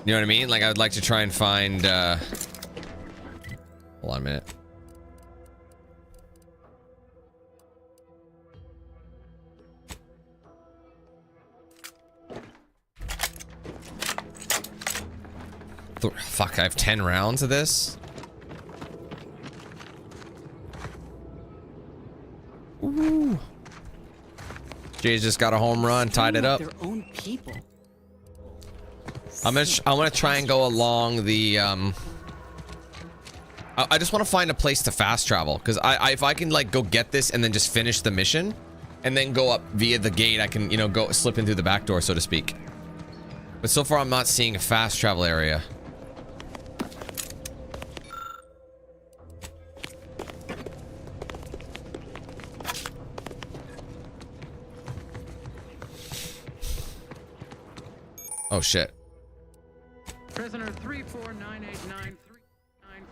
You know what I mean? Like, I would like to try and find, hold on a minute. Fuck, I have 10 rounds of this? Ooh. Jay's just got a home run, tied it up. Their own people. I'm gonna try and go along the I just want to find a place to fast travel because if I can like go get this and then just finish the mission and then go up via the gate, I can, you know, go slip in through the back door, so to speak. But so far I'm not seeing a fast travel area. Oh shit. Prisoner 34989393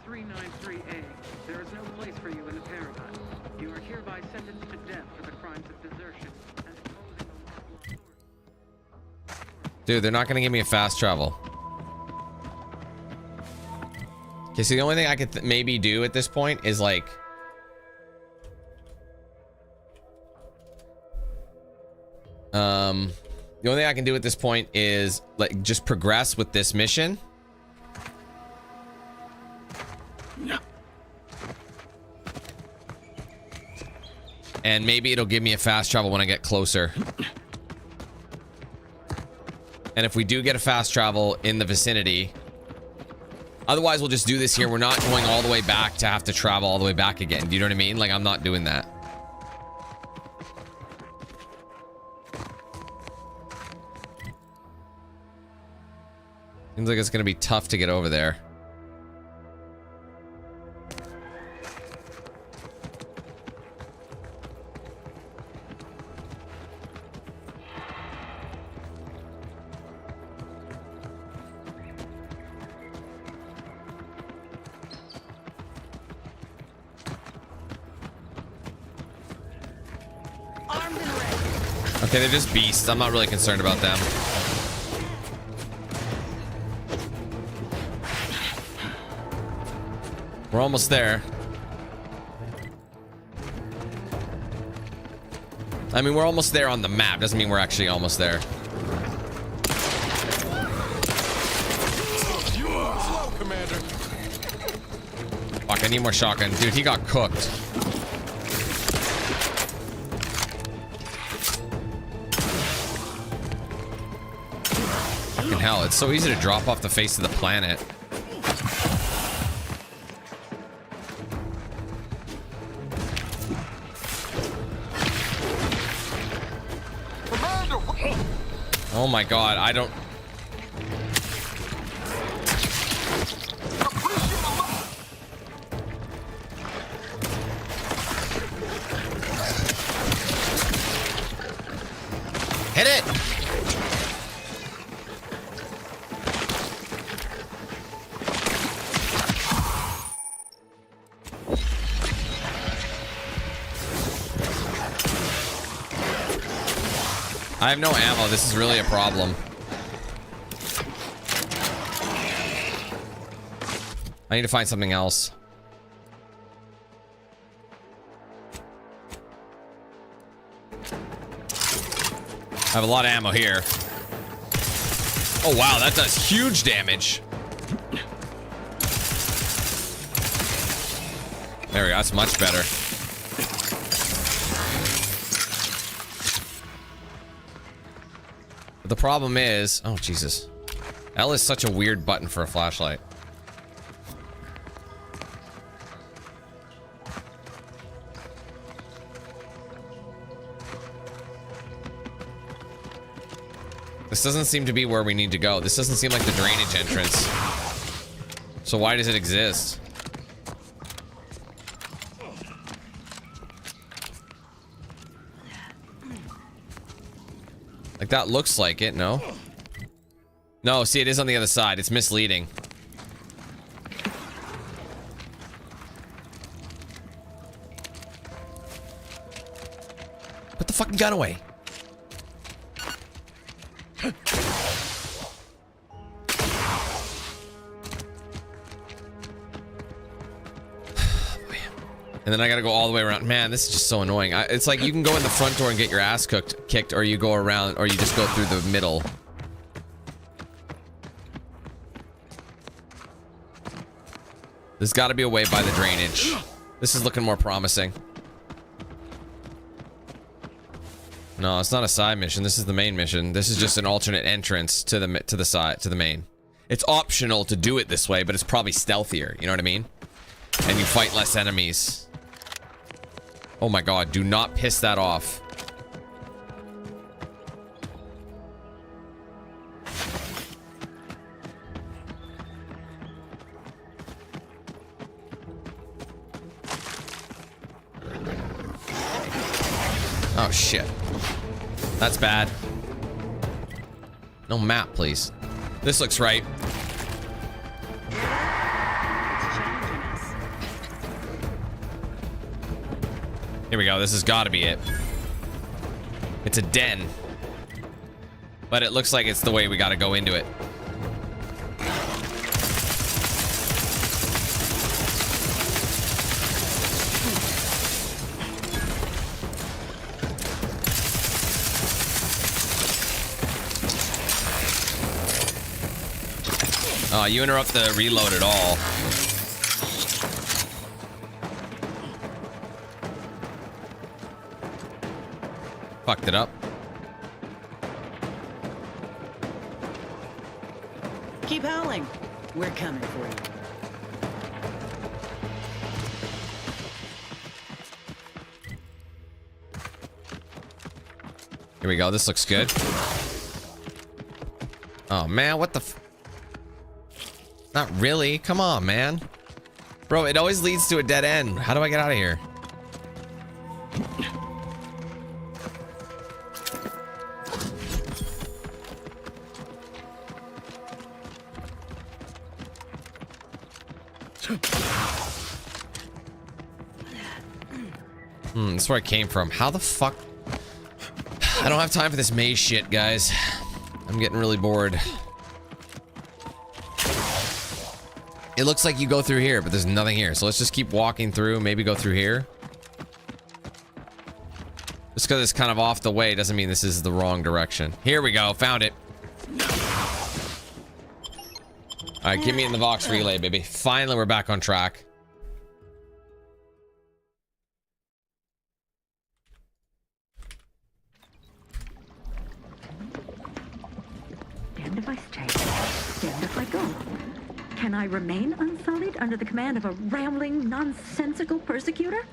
393A. There is no place for you in the paradigm. You are hereby sentenced to death for the crimes of desertion and opposing a Dude, they're not gonna give me a fast travel. Okay, so the only thing I could maybe do at this point is like... The only thing I can do at this point is like just progress with this mission. And maybe it'll give me a fast travel when I get closer. And if we do get a fast travel in the vicinity, otherwise we'll just do this here. We're not going all the way back to have to travel all the way back again. Do you know what I mean? Like, I'm not doing that. Seems like it's gonna be tough to get over there. Okay, they're just beasts. I'm not really concerned about them. We're almost there. I mean, we're almost there on the map. Doesn't mean we're actually almost there. Slow, Commander. Fuck, I need more shotgun. Dude, he got cooked. Fucking hell, it's so easy to drop off the face of the planet. Oh my god, I don't... Hit it! I have no ammo. This is really a problem. I need to find something else. I have a lot of ammo here. Oh wow, that does huge damage. There we go, that's much better. The problem is, oh Jesus, L is such a weird button for a flashlight. This doesn't seem to be where we need to go. This doesn't seem like the drainage entrance. So why does it exist? Like, that looks like it, no? No, see, it is on the other side. It's misleading. Put the fucking gun away. And then I gotta go all the way around. Man, this is just so annoying. It's like you can go in the front door and get your ass kicked, or you go around, or you just go through the middle. There's gotta be a way by the drainage. This is looking more promising. No, it's not a side mission. This is the main mission. This is just an alternate entrance to the main. It's optional to do it this way, but it's probably stealthier. You know what I mean? And you fight less enemies. Oh my god, do not piss that off. Oh shit. That's bad. No map, please. This looks right. It's changing. Here we go. This has got to be it. It's a den. But it looks like it's the way we got to go into it. Oh, you interrupt the reload at all. Fucked it up. Keep howling. We're coming for you. Here we go. This looks good. Oh, man. What the f... Not really. Come on, man. Bro, it always leads to a dead end. How do I get out of here? That's where I came from. How the fuck? I don't have time for this maze shit, guys. I'm getting really bored. It looks like you go through here, but there's nothing here. So let's just keep walking through. Maybe go through here. Just because it's kind of off the way doesn't mean this is the wrong direction. Here we go. Found it. All right, get me in the Vox relay, baby. Finally, we're back on track. Damned if I stay, damned if I go. Can I remain unsullied under the command of a rambling, nonsensical persecutor?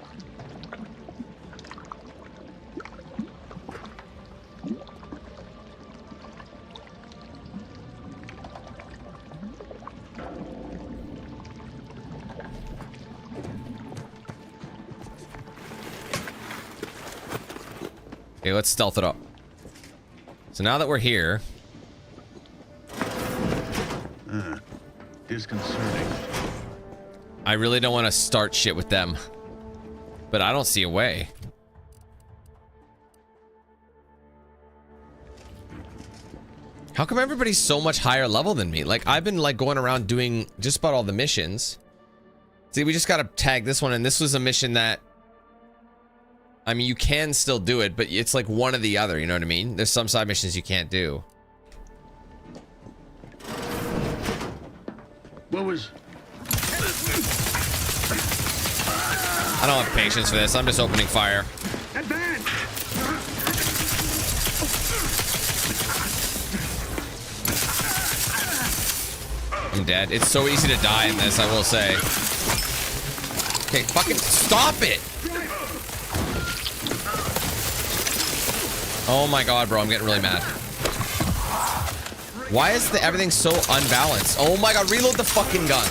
Okay, let's stealth it up. So now that we're here... disconcerting. I really don't want to start shit with them. But I don't see a way. How come everybody's so much higher level than me? Like, I've been like going around doing just about all the missions. See, we just gotta tag this one, and this was a mission that... I mean, you can still do it, but it's like one or the other, you know what I mean? There's some side missions you can't do. What was... I don't have patience for this. I'm just opening fire. I'm dead. It's so easy to die in this, I will say. Okay, fucking stop it! Oh my god, bro, I'm getting really mad. Why is everything so unbalanced? Oh my god, reload the fucking gun.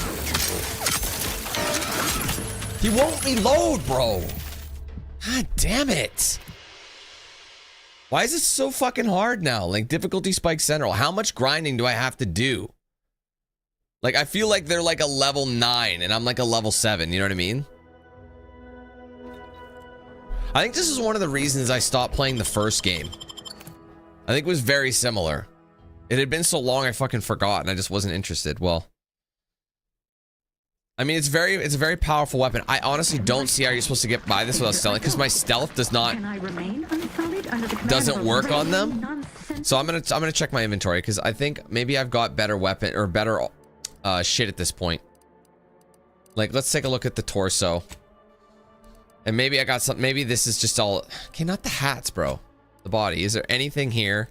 He won't reload, bro. God damn it. Why is it so fucking hard now? Like, difficulty spike central. How much grinding do I have to do? Like, I feel like they're like a level 9 and I'm like a level 7, you know what I mean? I think this is one of the reasons I stopped playing the first game. I think it was very similar. It had been so long I fucking forgot and I just wasn't interested. Well, I mean, it's a very powerful weapon. I honestly don't see how you're supposed to get by this without stealth, because my stealth doesn't work on them. So I'm gonna check my inventory, because I think maybe I've got better weapon or better shit at this point. Like, let's take a look at the torso. And maybe I got something. Maybe this is just all... Okay, not the hats, bro. The body. Is there anything here?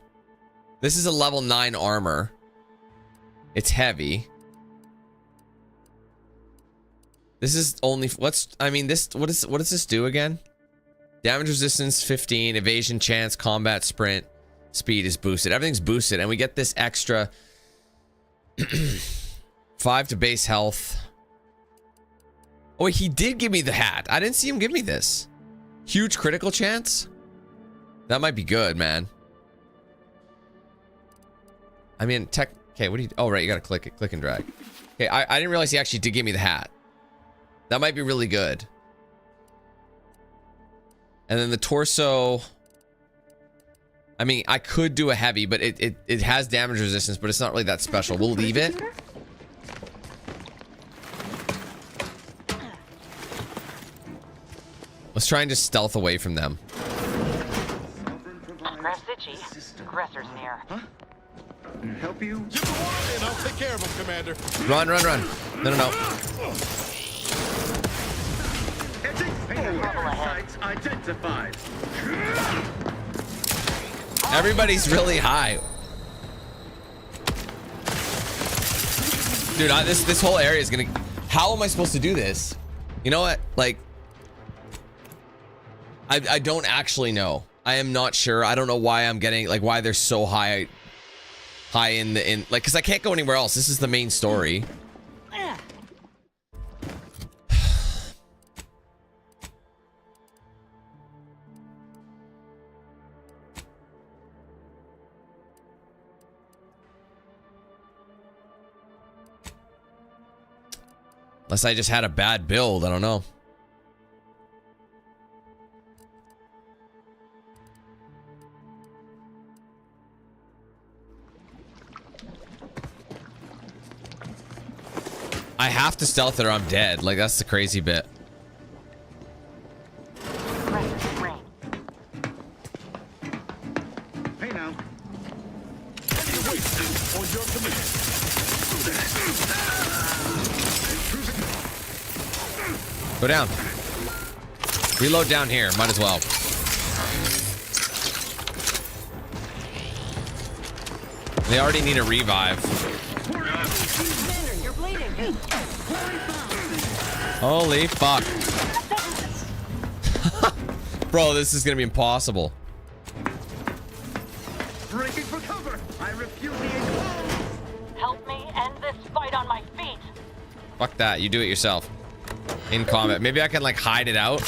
This is a level 9 armor. It's heavy. This is only... I mean, this... What does this do again? Damage resistance 15. Evasion chance. Combat sprint. Speed is boosted. Everything's boosted. And we get this extra... 5 to base health. Oh, wait, he did give me the hat. I didn't see him give me this. Huge critical chance? That might be good, man. I mean, okay, what do you... Oh, right, you gotta click it. Click and drag. Okay, I didn't realize he actually did give me the hat. That might be really good. And then the torso, I mean, I could do a heavy, but it has damage resistance, but it's not really that special. We'll leave it. Let's try and just stealth away from them. Grass itchy. Aggressor's near. Huh? Help you? Give the word and I'll take care of him, Commander. Run, run, run. No, no, no. Sites identified. Everybody's really high. Dude, this whole area is gonna... How am I supposed to do this? You know what? Like... I don't actually know. I am not sure. I don't know why I'm getting... Like, why they're so high in the... Like, because I can't go anywhere else. This is the main story. Unless I just had a bad build. I don't know. I have to stealth it or I'm dead. Like, that's the crazy bit. Hey now. On your command. Go down. Reload down here. Might as well. They already need a revive. You're bleeding. Holy fuck. Bro, this is gonna be impossible. Breaking for cover. I repudiate. Help me end this fight on my feet. Fuck that. You do it yourself. In combat. Maybe I can like hide it out.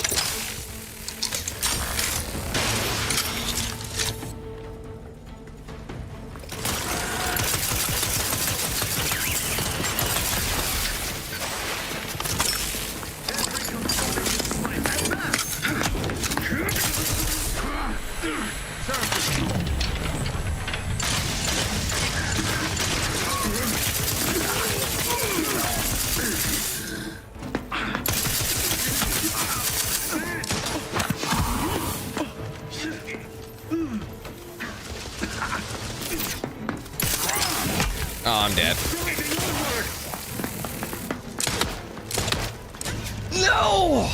Oh, I'm dead. No!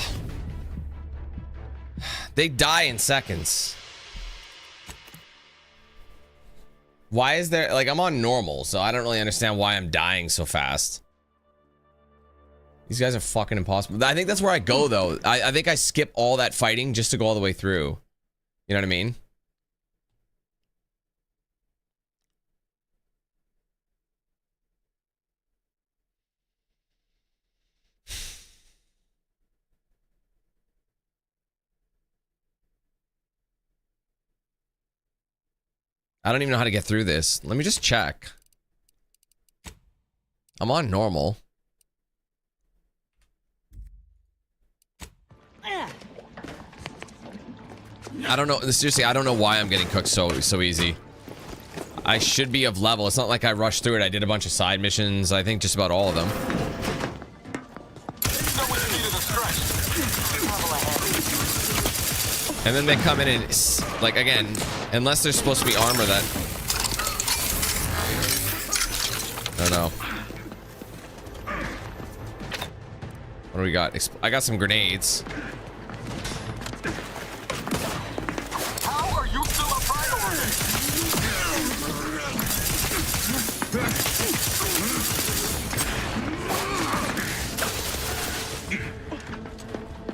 They die in seconds. Why is there... Like, I'm on normal, so I don't really understand why I'm dying so fast. These guys are fucking impossible. I think that's where I go, though. I think I skip all that fighting just to go all the way through. You know what I mean? I don't even know how to get through this. Let me just check. I'm on normal. I don't know. Seriously, I don't know why I'm getting cooked so easy. I should be of level. It's not like I rushed through it. I did a bunch of side missions. I think just about all of them. And then they come in and, like, again, unless there's supposed to be armor that... I don't know. What do we got? I got some grenades. How are you still upright over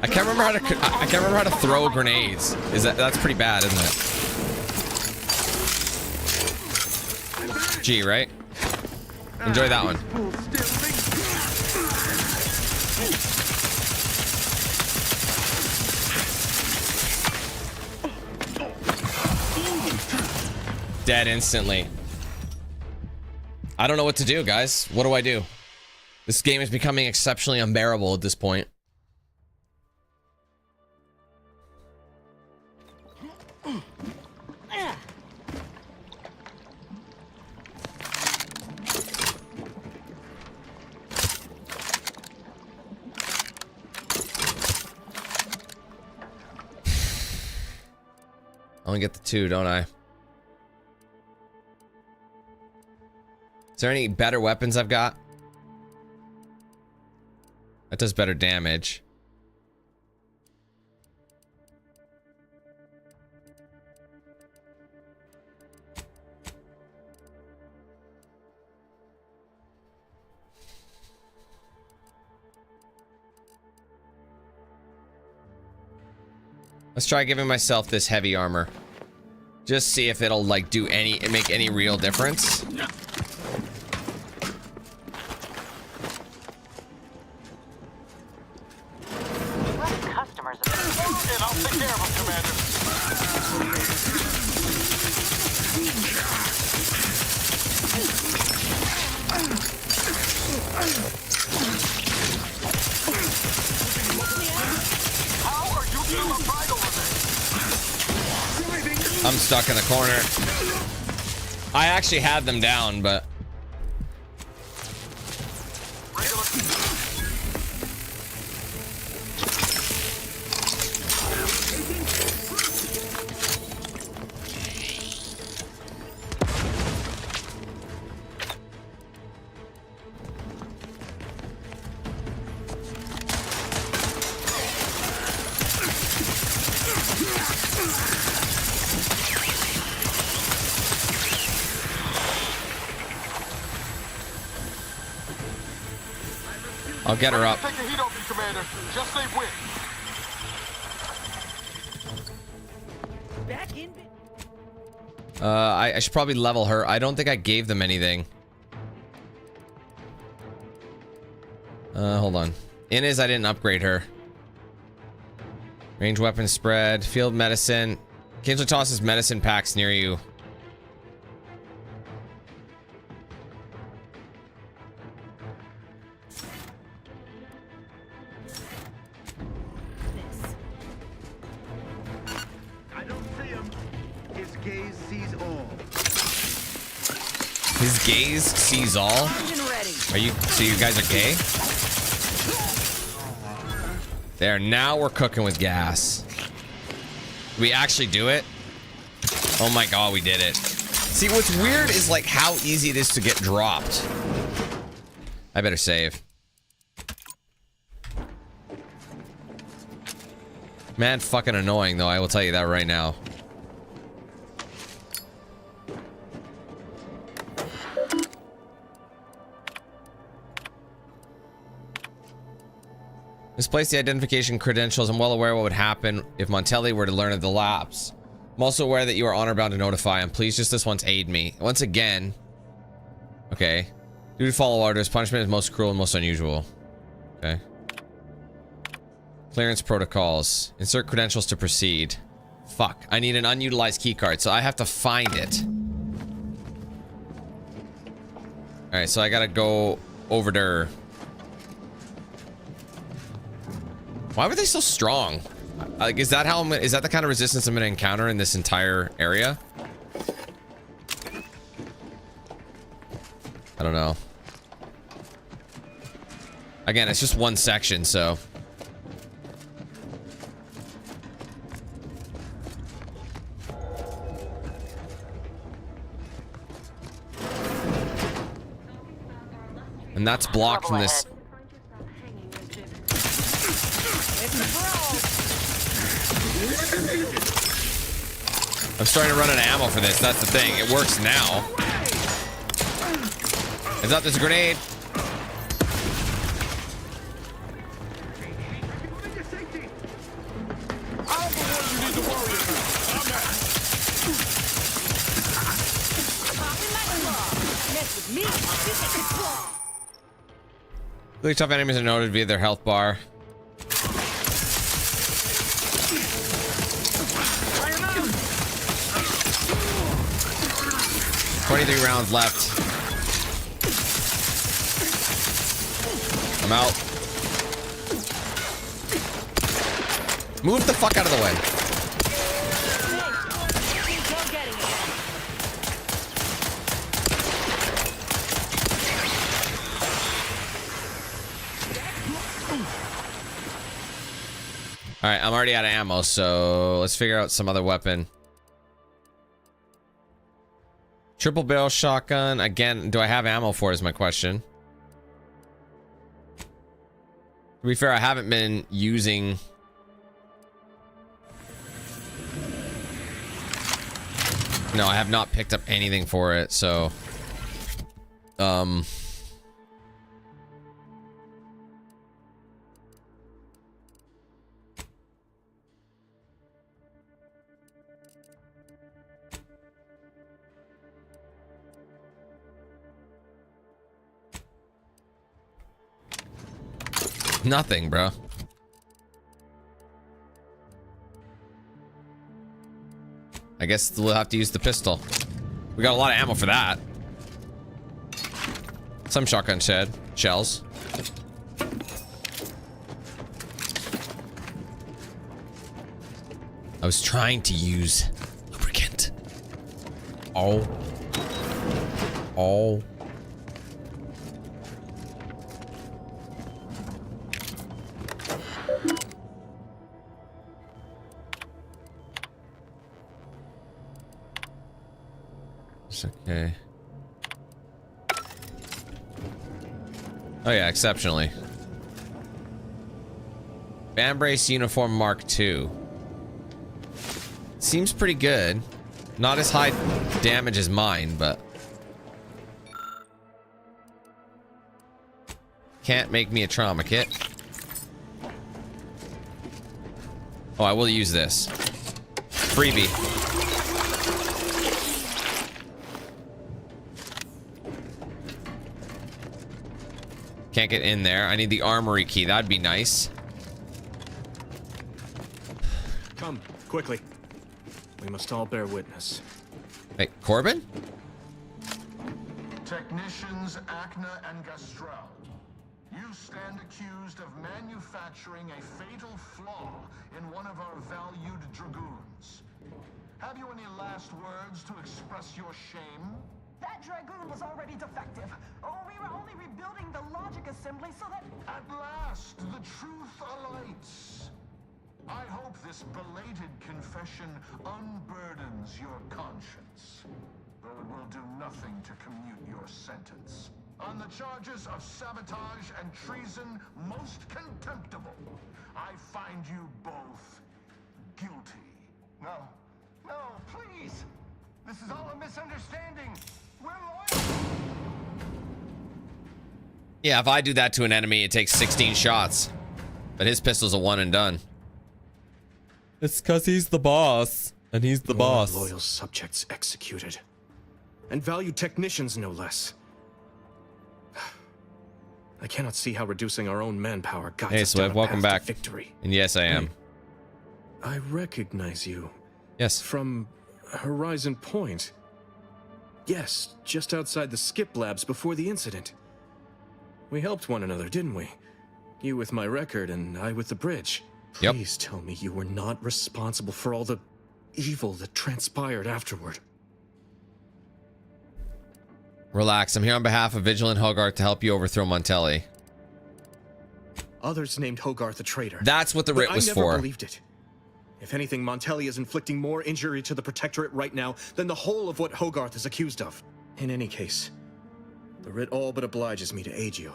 I can't remember how to throw grenades. That's pretty bad, isn't it? G, right? Enjoy that one. Dead instantly. I don't know what to do, guys. What do I do? This game is becoming exceptionally unbearable at this point. only get the 2, don't I? Is there any better weapons I've got? That does better damage. Let's try giving myself this heavy armor. Just see if it'll like do make any real difference. Customers. And I'll take care of them, Commander. How are you still upright over there? I'm stuck in the corner. I actually had them down, but I'll get her up. Take the heat off you, Commander. Just stay with. Back in. I should probably level her. I don't think I gave them anything. Hold on. In is I didn't upgrade her. Range weapon spread. Field medicine. Occasionally tosses medicine packs near you. His gaze sees all? Are you, so you guys are gay? There, now we're cooking with gas. Did we actually do it? Oh my god, we did it. See, what's weird is like how easy it is to get dropped. I better save. Man, fucking annoying though, I will tell you that right now. Misplace the identification credentials. I'm well aware what would happen if Montelli were to learn of the lapse. I'm also aware that you are honor bound to notify him. Please just this once aid me. Once again. Okay. Duty to follow orders. Punishment is most cruel and most unusual. Okay. Clearance protocols. Insert credentials to proceed. Fuck. I need an unutilized keycard, so I have to find it. Alright, so I gotta go over there. Why were they so strong? Like, is that the kind of resistance I'm gonna encounter in this entire area? I don't know. Again, it's just one section, so. And that's blocked from this. I'm starting to run out of ammo for this. That's the thing. It works now. Heads up, there's a grenade. Really tough enemies are noted via their health bar. $23 rounds left. I'm out. Move the fuck out of the way. All right, I'm already out of ammo, so let's figure out some other weapon. Triple barrel shotgun. Again, do I have ammo for it is my question. To be fair, I haven't been using... No, I have not picked up anything for it, so... Nothing, bro. I guess we'll have to use the pistol. We got a lot of ammo for that. Some shotgun shells. I was trying to use lubricant. Oh. It's okay. Oh yeah, exceptionally. Band brace uniform Mark II. Seems pretty good. Not as high damage as mine, but can't make me a trauma kit. Oh, I will use this. Freebie. Can't get in there. I need the armory key. That'd be nice. Come, quickly. We must all bear witness. Wait, Corbin? Technicians Acna and Gastrell, you stand accused of manufacturing a fatal flaw in one of our valued dragoons. Have you any last words to express your shame? That dragoon was already defective. Oh, we were only rebuilding the logic assembly so that... At last, the truth alights. I hope this belated confession unburdens your conscience, though it will do nothing to commute your sentence. On the charges of sabotage and treason most contemptible, I find you both guilty. No, please. This is all a misunderstanding. We're loyal. Yeah, if I do that to an enemy, it takes 16 shots. But his pistol's a one and done. It's because he's the boss. And he's the boss. Loyal subjects executed. And valued technicians, no less. I cannot see how reducing our own manpower guides us down a welcome path back. to victory. And yes, I am. Hey, I recognize you. Yes. From Horizon Point. Yes, just outside the skip labs before the incident. We helped one another, didn't we? You with my record and I with the bridge. Please tell me you were not responsible for all the evil that transpired afterward. Relax, I'm here on behalf of Vigilant Hogarth to help you overthrow Montelli. Others named Hogarth a traitor. That's what the writ was I never for. Believed it. If anything, Montelli is inflicting more injury to the Protectorate right now than the whole of what Hogarth is accused of. In any case, the writ all but obliges me to aid you.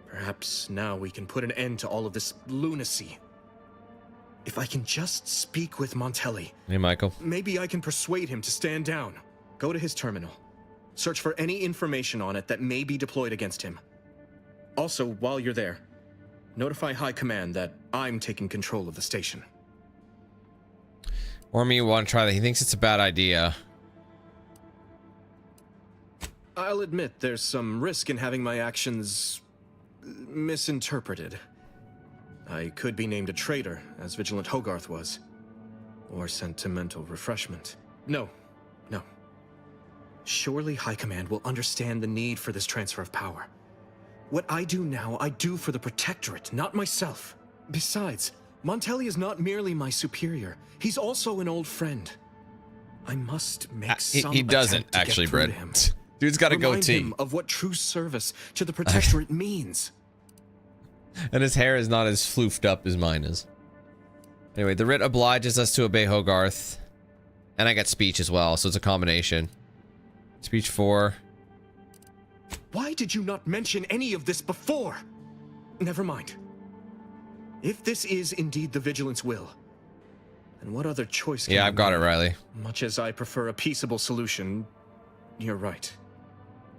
Perhaps now we can put an end to all of this lunacy. If I can just speak with Montelli. Hey, Michael. Maybe I can persuade him to stand down. Go to his terminal. Search for any information on it that may be deployed against him. Also, while you're there, notify High Command that I'm taking control of the station. Or me want to try that. He thinks it's a bad idea. I'll admit there's some risk in having my actions misinterpreted. I could be named a traitor, as Vigilant Hogarth was. Or sent to mental refreshment. No. Surely High Command will understand the need for this transfer of power. What I do now, I do for the Protectorate, not myself. Besides, Montelli is not merely my superior. He's also an old friend. I must make some he doesn't attempt to actually, get through Brett. to him. Dude's got a Remind goatee. him of what true service to the Protectorate means. And his hair is not as floofed up as mine is. Anyway, the writ obliges us to obey Hogarth. And I get speech as well, so it's a combination. Speech 4. Why did you not mention any of this before? Never mind. If this is indeed the Vigilance will, then what other choice can Yeah, I I've got it, make? Riley. Much as I prefer a peaceable solution, you're right.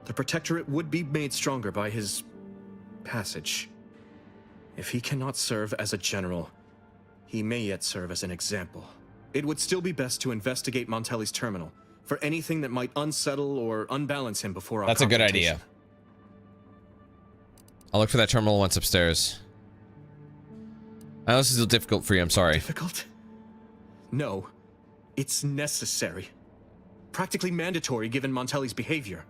The Protectorate would be made stronger by his passage. If he cannot serve as a general, he may yet serve as an example. It would still be best to investigate Montelli's terminal for anything that might unsettle or unbalance him before our That's a good confrontation. idea. I'll look for that terminal once upstairs. I know this is difficult for you, I'm sorry. Difficult? No. It's necessary. Practically mandatory given Montelli's behavior.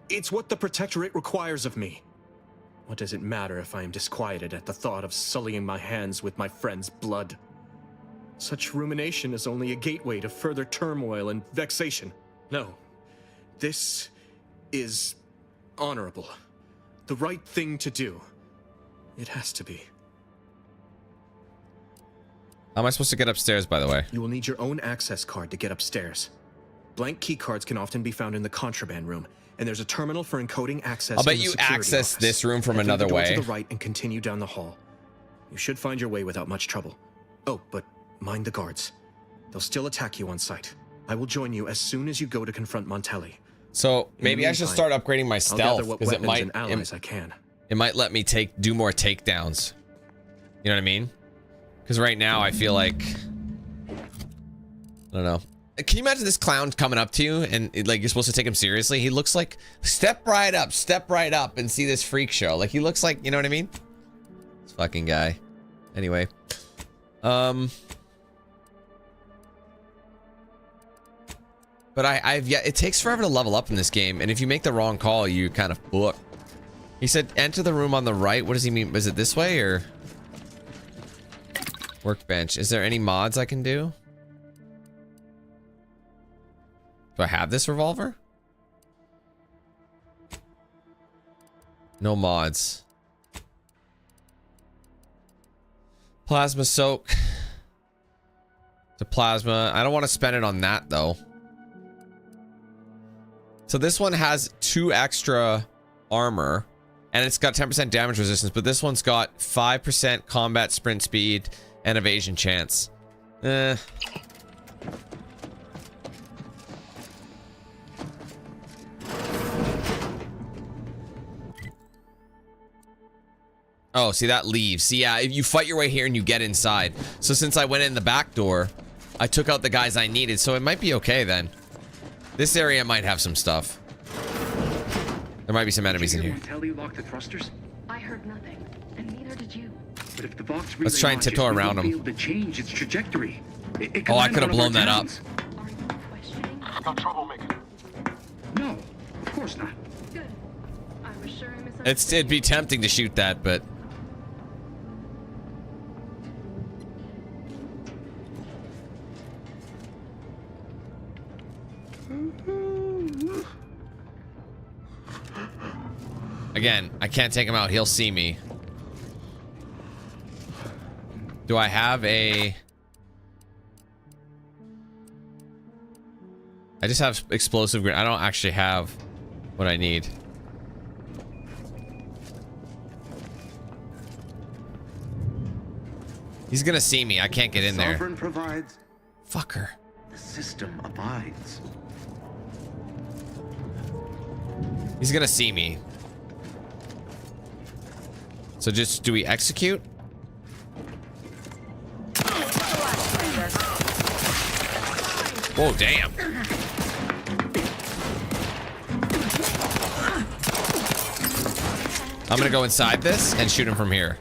It's what the Protectorate requires of me. What does it matter if I am disquieted at the thought of sullying my hands with my friend's blood? Such rumination is only a gateway to further turmoil and vexation. No. This is honorable. The right thing to do. It has to be. How am I supposed to get upstairs, by the way? You will need your own access card to get upstairs. Blank key cards can often be found in the contraband room, and there's a terminal for encoding access. I'll bet in the you security access office. this room from Head through another the door way. to the right and continue down the hall. You should find your way without much trouble. Oh, but mind the guards. They'll still attack you on sight. I will join you as soon as you go to confront Montelli. So In the maybe I should start meantime, upgrading my I'll stealth gather what because it weapons might and allies I can. It might let me do more takedowns. You know what I mean? Because right now I feel like I don't know. Can you imagine this clown coming up to you and like you're supposed to take him seriously? He looks like step right up and see this freak show. Like he looks like, you know what I mean? This fucking guy. Anyway. But I've yet it takes forever to level up in this game, and if you make the wrong call, you kind of book. He said enter the room on the right. What does he mean? Is it this way or workbench? Is there any mods I can do? Do I have this revolver? No mods. Plasma soak. The plasma. I don't want to spend it on that though. So this one has 2 extra armor and it's got 10% damage resistance, but this one's got 5% combat sprint speed and evasion chance. Oh, see that leaves. See, yeah, you fight your way here and you get inside. So since I went in the back door, I took out the guys I needed, so it might be okay then. This area might have some stuff. There might be some enemies in here. Montelli locked the thrusters? I heard nothing, and neither did you. But if the box Let's try and tiptoe around him. Be able to change its trajectory. Oh, I could have blown that up. No troublemaker. No, of course not. Good. I was sure I misunderstood. It'd be tempting to shoot that, but again, I can't take him out. He'll see me. Do I have a... I just have explosive grenade. I don't actually have what I need. He's gonna see me. I can't get in there. Sovereign provides. Fucker. The system abides. He's gonna see me. So just, do we execute? Whoa, damn. I'm gonna go inside this and shoot him from here.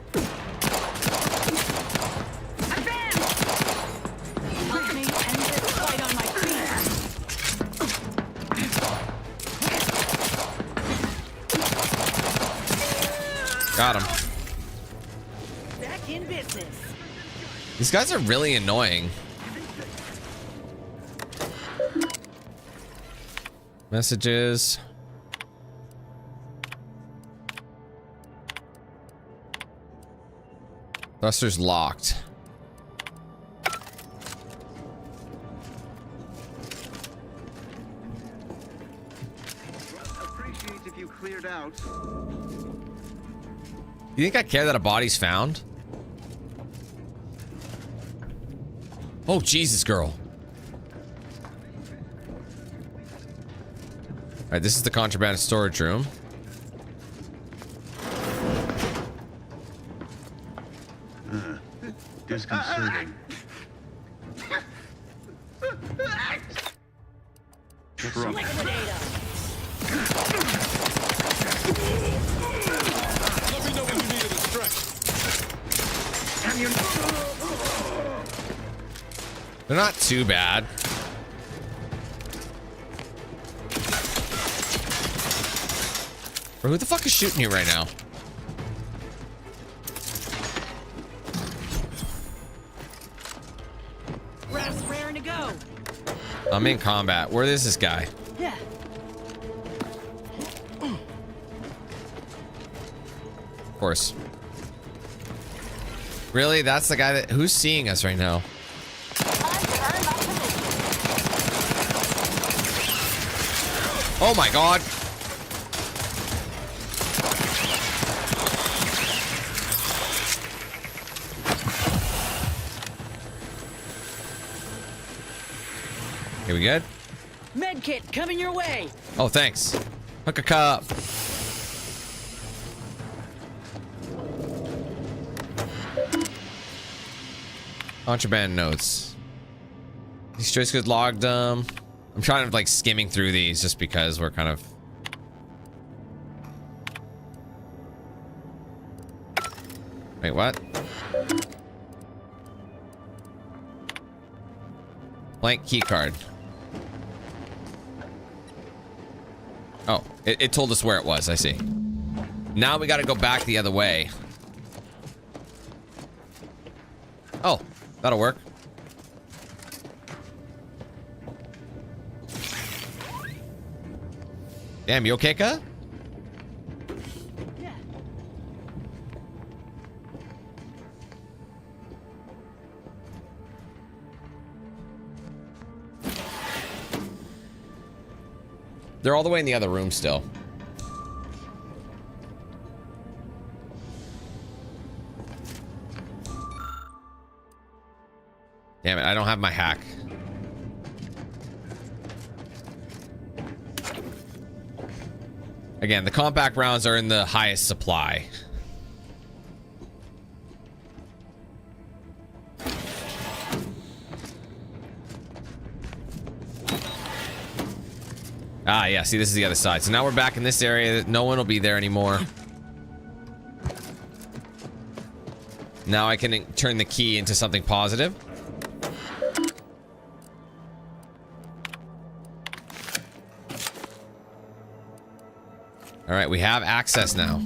Got him. Back in business. These guys are really annoying. Messages. Buster's locked. if you cleared out. You think I care that a body's found? Oh, Jesus, girl. All right, this is the contraband storage room. Disconcerting. Let me know when you need a distraction. They're not too bad. Bro, who the fuck is shooting you right now? Raph's raring to go. I'm in combat. Where is this guy? Yeah. Of course. Really? That's the guy that... Who's seeing us right now? Oh my god. Okay, we good? Medkit coming your way. Oh, thanks. Hook a cup. Contraband notes. These choice codes logged. I'm trying to like skimming through these just because we're kind of. Wait, what? Blank key card. Oh, it told us where it was. I see. Now we got to go back the other way. Oh, that'll work. Damn, you okay, Ka? Yeah. They're all the way in the other room still. Damn it, I don't have my hack. Again, the compact rounds are in the highest supply. Ah, yeah, see, this is the other side. So now we're back in this area. No one will be there anymore. Now I can turn the key into something positive. All right, we have access now.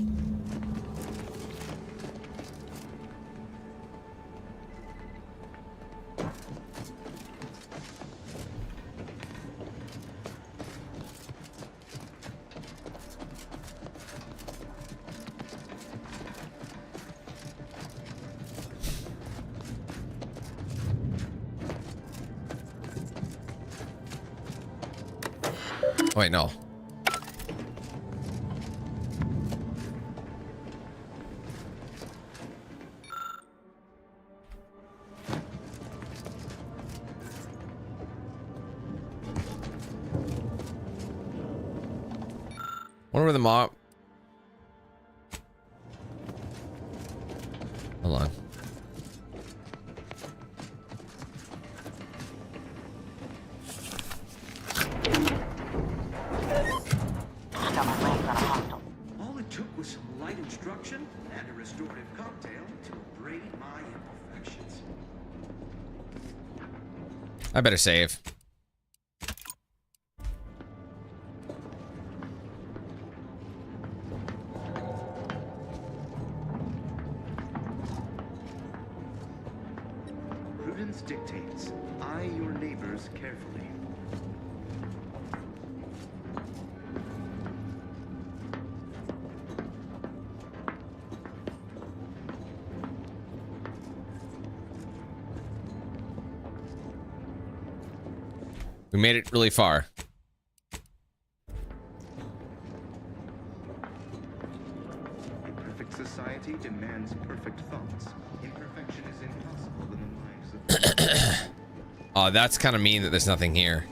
Wait, no. Wonder where the mob. Hold on. All it took was some light instruction and a restorative cocktail to abrade my imperfections. I better save. Prudence dictates, eye your neighbors carefully. We made it really far. society demands perfect thoughts. Imperfection is impossible in the lives of... Oh, that's kind of mean that there's nothing here.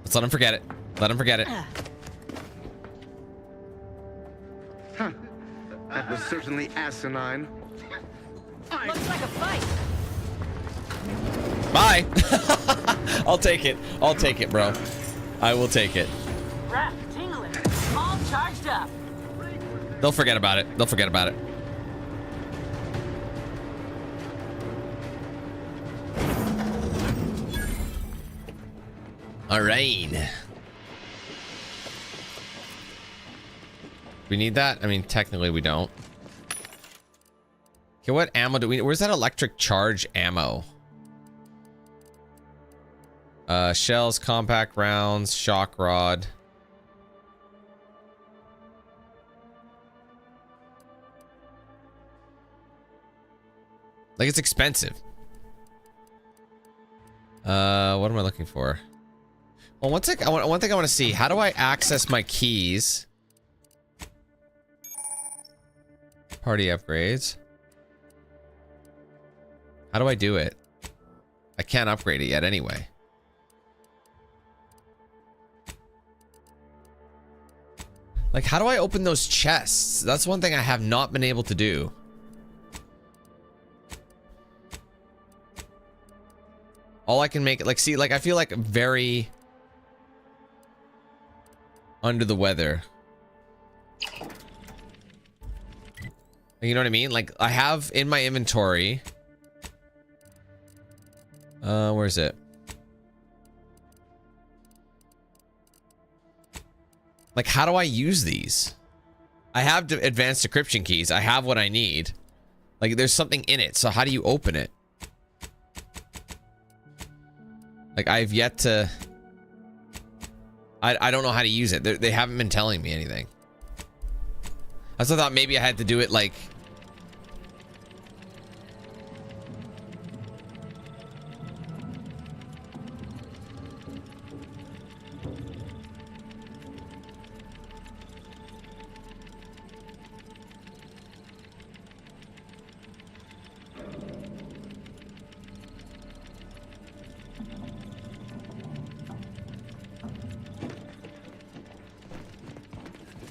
Let's let him forget it. Let him forget it. Huh. That was certainly asinine. Looks like a fight. Bye. I'll take it. I'll take it, bro. I will take it. Rap, tingling, all charged up. They'll forget about it. They'll forget about it. All right. We need that? I mean, technically we don't. Okay, what ammo do we... Where's that electric charge ammo? Shells, compact rounds, shock rod. Like, it's expensive. What am I looking for? Well, one thing I want to see. How do I access my keys? Party upgrades. How do I do it? I can't upgrade it yet anyway. Like, how do I open those chests? That's one thing I have not been able to do. All I can make it, like, see, like, I feel like very under the weather. You know what I mean? Like, I have in my inventory. Where is it? Like, how do I use these? I have advanced decryption keys. I have what I need. Like, there's something in it. So how do you open it? Like, I've yet to... I don't know how to use it. They haven't been telling me anything. I also thought maybe I had to do it like...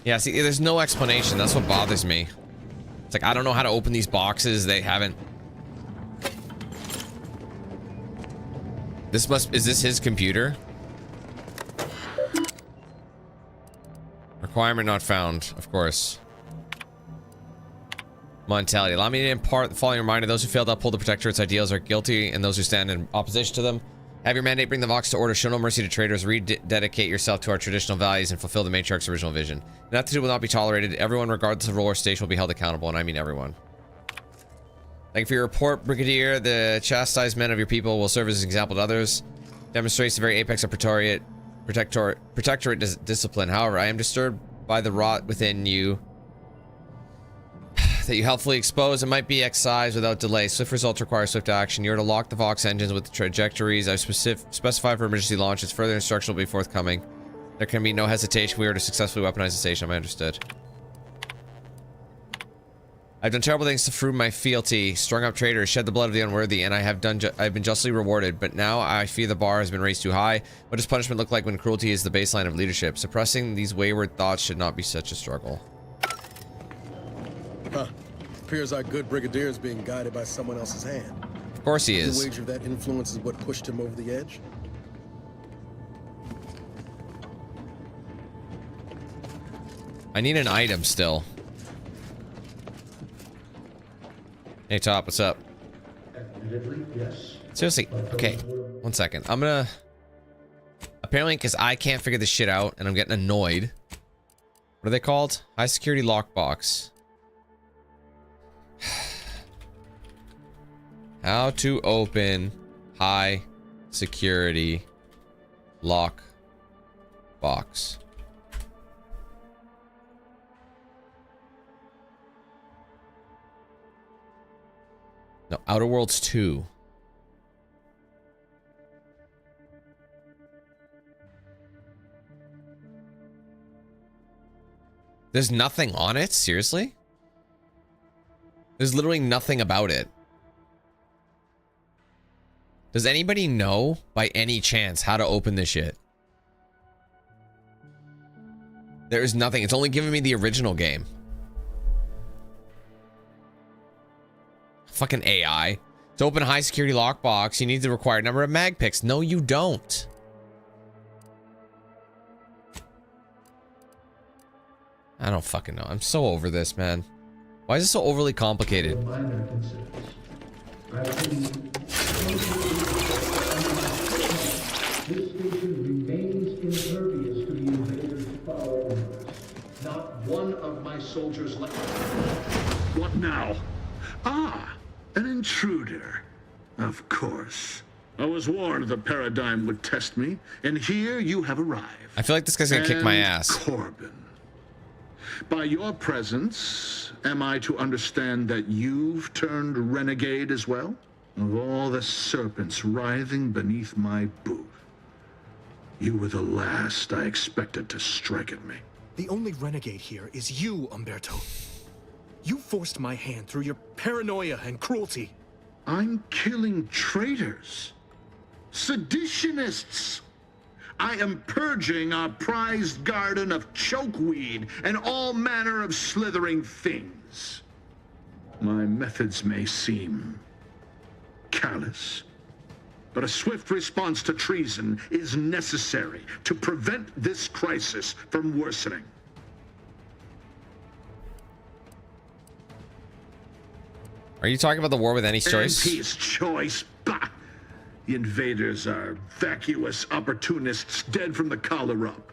Yeah, see, there's no explanation. That's what bothers me. It's like, I don't know how to open these boxes. They haven't... Is this his computer? Requirement not found, of course. Mentality. Allow me to impart the following reminder. Those who fail to uphold the Protectorate's ideals are guilty, and those who stand in opposition to them. Have your mandate, bring the Vox to order, show no mercy to traitors, rededicate yourself to our traditional values, and fulfill the Matriarch's original vision. Ineptitude will not be tolerated. Everyone, regardless of role or station, will be held accountable, and I mean everyone. Thank you for your report, Brigadier. The chastisement of your people will serve as an example to others. Demonstrates the very apex of Protectorate discipline. However, I am disturbed by the rot within you that you helpfully expose and might be excised without delay. Swift results require swift action. You are to lock the Vox engines with the trajectories I've specified for emergency launches. Further instruction will be forthcoming. There can be no hesitation. We are to successfully weaponize the station. I understood. I've done terrible things to prove my fealty, strung up traitors, shed the blood of the unworthy, and I've been justly rewarded. But now I fear the bar has been raised too high. What does punishment look like when cruelty is the baseline of leadership? Suppressing these wayward thoughts should not be such a struggle. Huh. Appears our good brigadier is being guided by someone else's hand. Of course he is. You wager that influence is what pushed him over the edge? I need an item still. Hey, Top, what's up? Yes. Seriously, okay. 1 second. I'm gonna... Apparently, because I can't figure this shit out, and I'm getting annoyed. What are they called? High security lockbox. How to open high security lock box. No, Outer Worlds 2. There's nothing on it? Seriously? There's literally nothing about it. Does anybody know, by any chance, how to open this shit? There is nothing. It's only giving me the original game. Fucking AI. To open a high security lockbox, you need the required number of mag picks. No, you don't. I don't fucking know. I'm so over this, man. Why is it so overly complicated? This station remains impervious to the invaders' foul orders. Not one of my soldiers left. What now? Ah, an intruder. Of course. I was warned the paradigm would test me, and here you have arrived. I feel like this guy's gonna kick my ass. Corbin. By your presence, am I to understand that you've turned renegade as well? Of all the serpents writhing beneath my boot, you were the last I expected to strike at me. The only renegade here is you, Umberto. You forced my hand through your paranoia and cruelty. I'm killing traitors, seditionists. I am purging our prized garden of chokeweed and all manner of slithering things. My methods may seem callous, but a swift response to treason is necessary to prevent this crisis from worsening. Are you talking about the war with Auntie's choice? Auntie's choice? Bah! The invaders are vacuous opportunists dead from the collar up.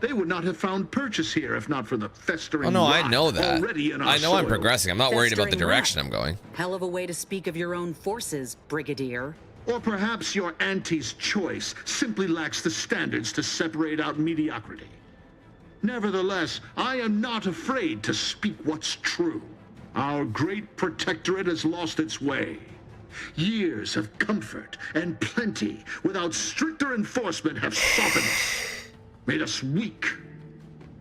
They would not have found purchase here if not for the festering. Oh no, I rot know that. already in our I know I'm soil. progressing. I'm not worried about the Festering direction rot. I'm going. Hell of a way to speak of your own forces, Brigadier. Or perhaps your Auntie's choice simply lacks the standards to separate out mediocrity. Nevertheless, I am not afraid to speak what's true. Our great protectorate has lost its way. Years of comfort and plenty without stricter enforcement have softened us, made us weak,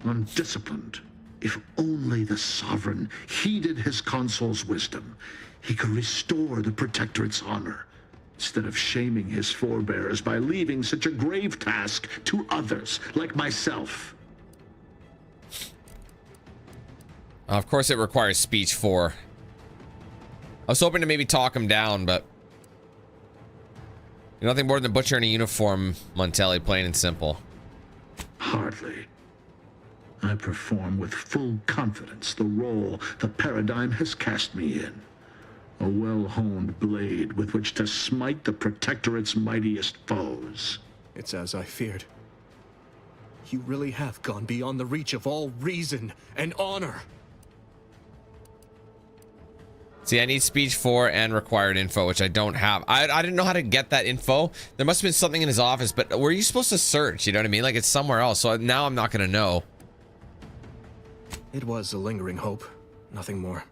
undisciplined. If only the sovereign heeded his consul's wisdom, he could restore the protectorate's honor, instead of shaming his forebears by leaving such a grave task to others like myself. Of course it requires speech 4. I was hoping to maybe talk him down, but you're nothing more than a butcher in a uniform, Montelli, plain and simple. Hardly. I perform with full confidence the role the paradigm has cast me in. A well-honed blade with which to smite the Protectorate's mightiest foes. It's as I feared. You really have gone beyond the reach of all reason and honor. See, I need speech 4 and required info, which I don't have. I didn't know how to get that info. There must have been something in his office, but were you supposed to search? You know what I mean? Like, it's somewhere else. So now I'm not going to know. It was a lingering hope. Nothing more.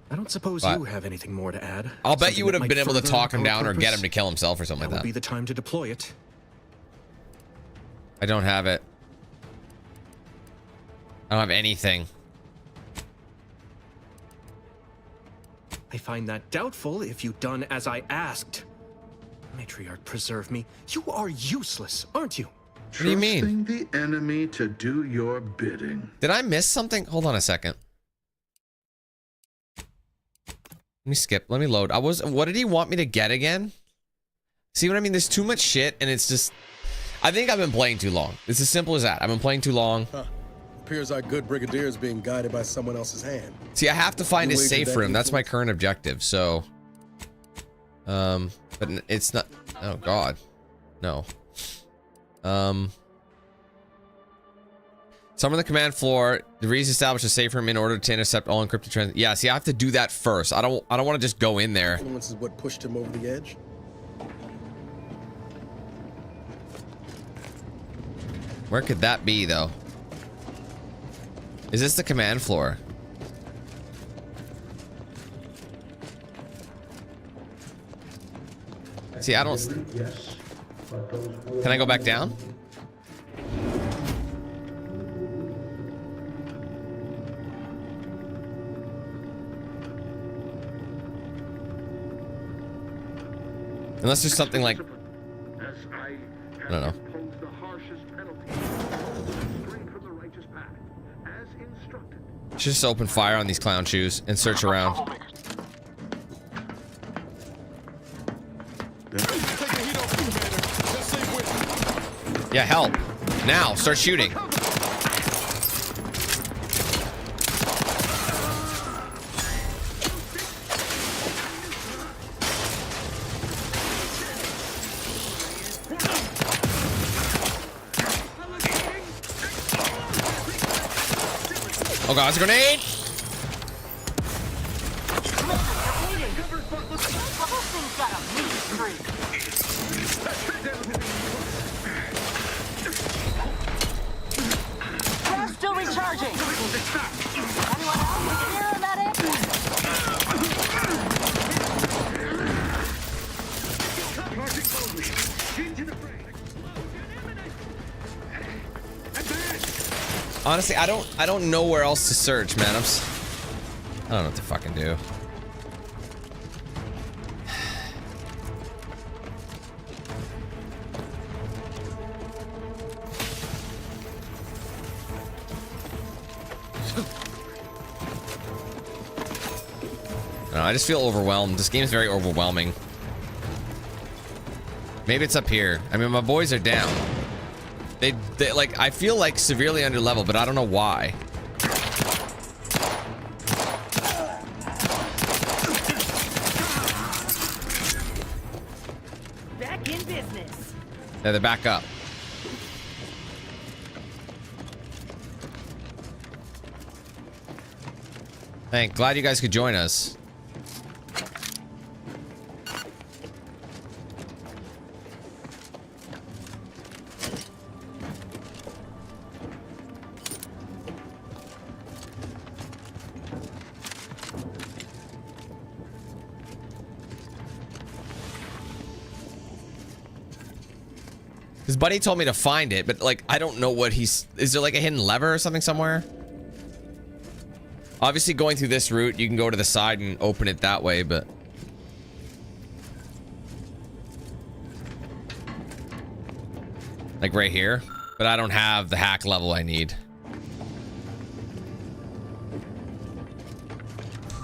I don't suppose What? you have anything more to add. I'll bet Something you would that have been might able to further talk him our down or get purpose? him to kill himself or something That like would that. be the time to deploy it. I don't have it. I don't have anything. I find that doubtful if you'd done as I asked. Matriarch, preserve me. You are useless, aren't you? What do you mean? Trusting the enemy to do your bidding. Did I miss something? Hold on a second. Let me skip. Let me load. What did he want me to get again? See what I mean? There's too much shit and it's just... I think I've been playing too long. It's as simple as that. I've been playing too long. Huh. Appears our good brigadier is being guided by someone else's hand. See, I have to find You his wagered safe that room. That's my influence? current objective. So, but it's not. Oh God, no. Summon the command floor. The re-establish a safe room in order to intercept all encrypted trans. Yeah, see, I have to do that first. I don't want to just go in there. Influence is what pushed him over the edge. Where could that be, though? Is this the command floor? See, I don't... Yes. Can I go back down? Unless there's something like, As I don't know. impose the harshest penalty, straight from the righteous path, as instructed. Should just open fire on these clown shoes and search around. Yeah, help. Now, start shooting. Oh god, it's a grenade! I'm still recharging. Anyone else here in that Honestly, I don't know where else to search, man. I don't know what to fucking do. I just feel overwhelmed. This game's very overwhelming. Maybe it's up here. I mean, my boys are down. They like, I feel like severely under level, but I don't know why. Back in business. Yeah, they're back up. Thank. Glad you guys could join us. His buddy told me to find it, but like, I don't know what he's... Is there like a hidden lever or something somewhere? Obviously, going through this route, you can go to the side and open it that way, but... Like right here. But I don't have the hack level I need.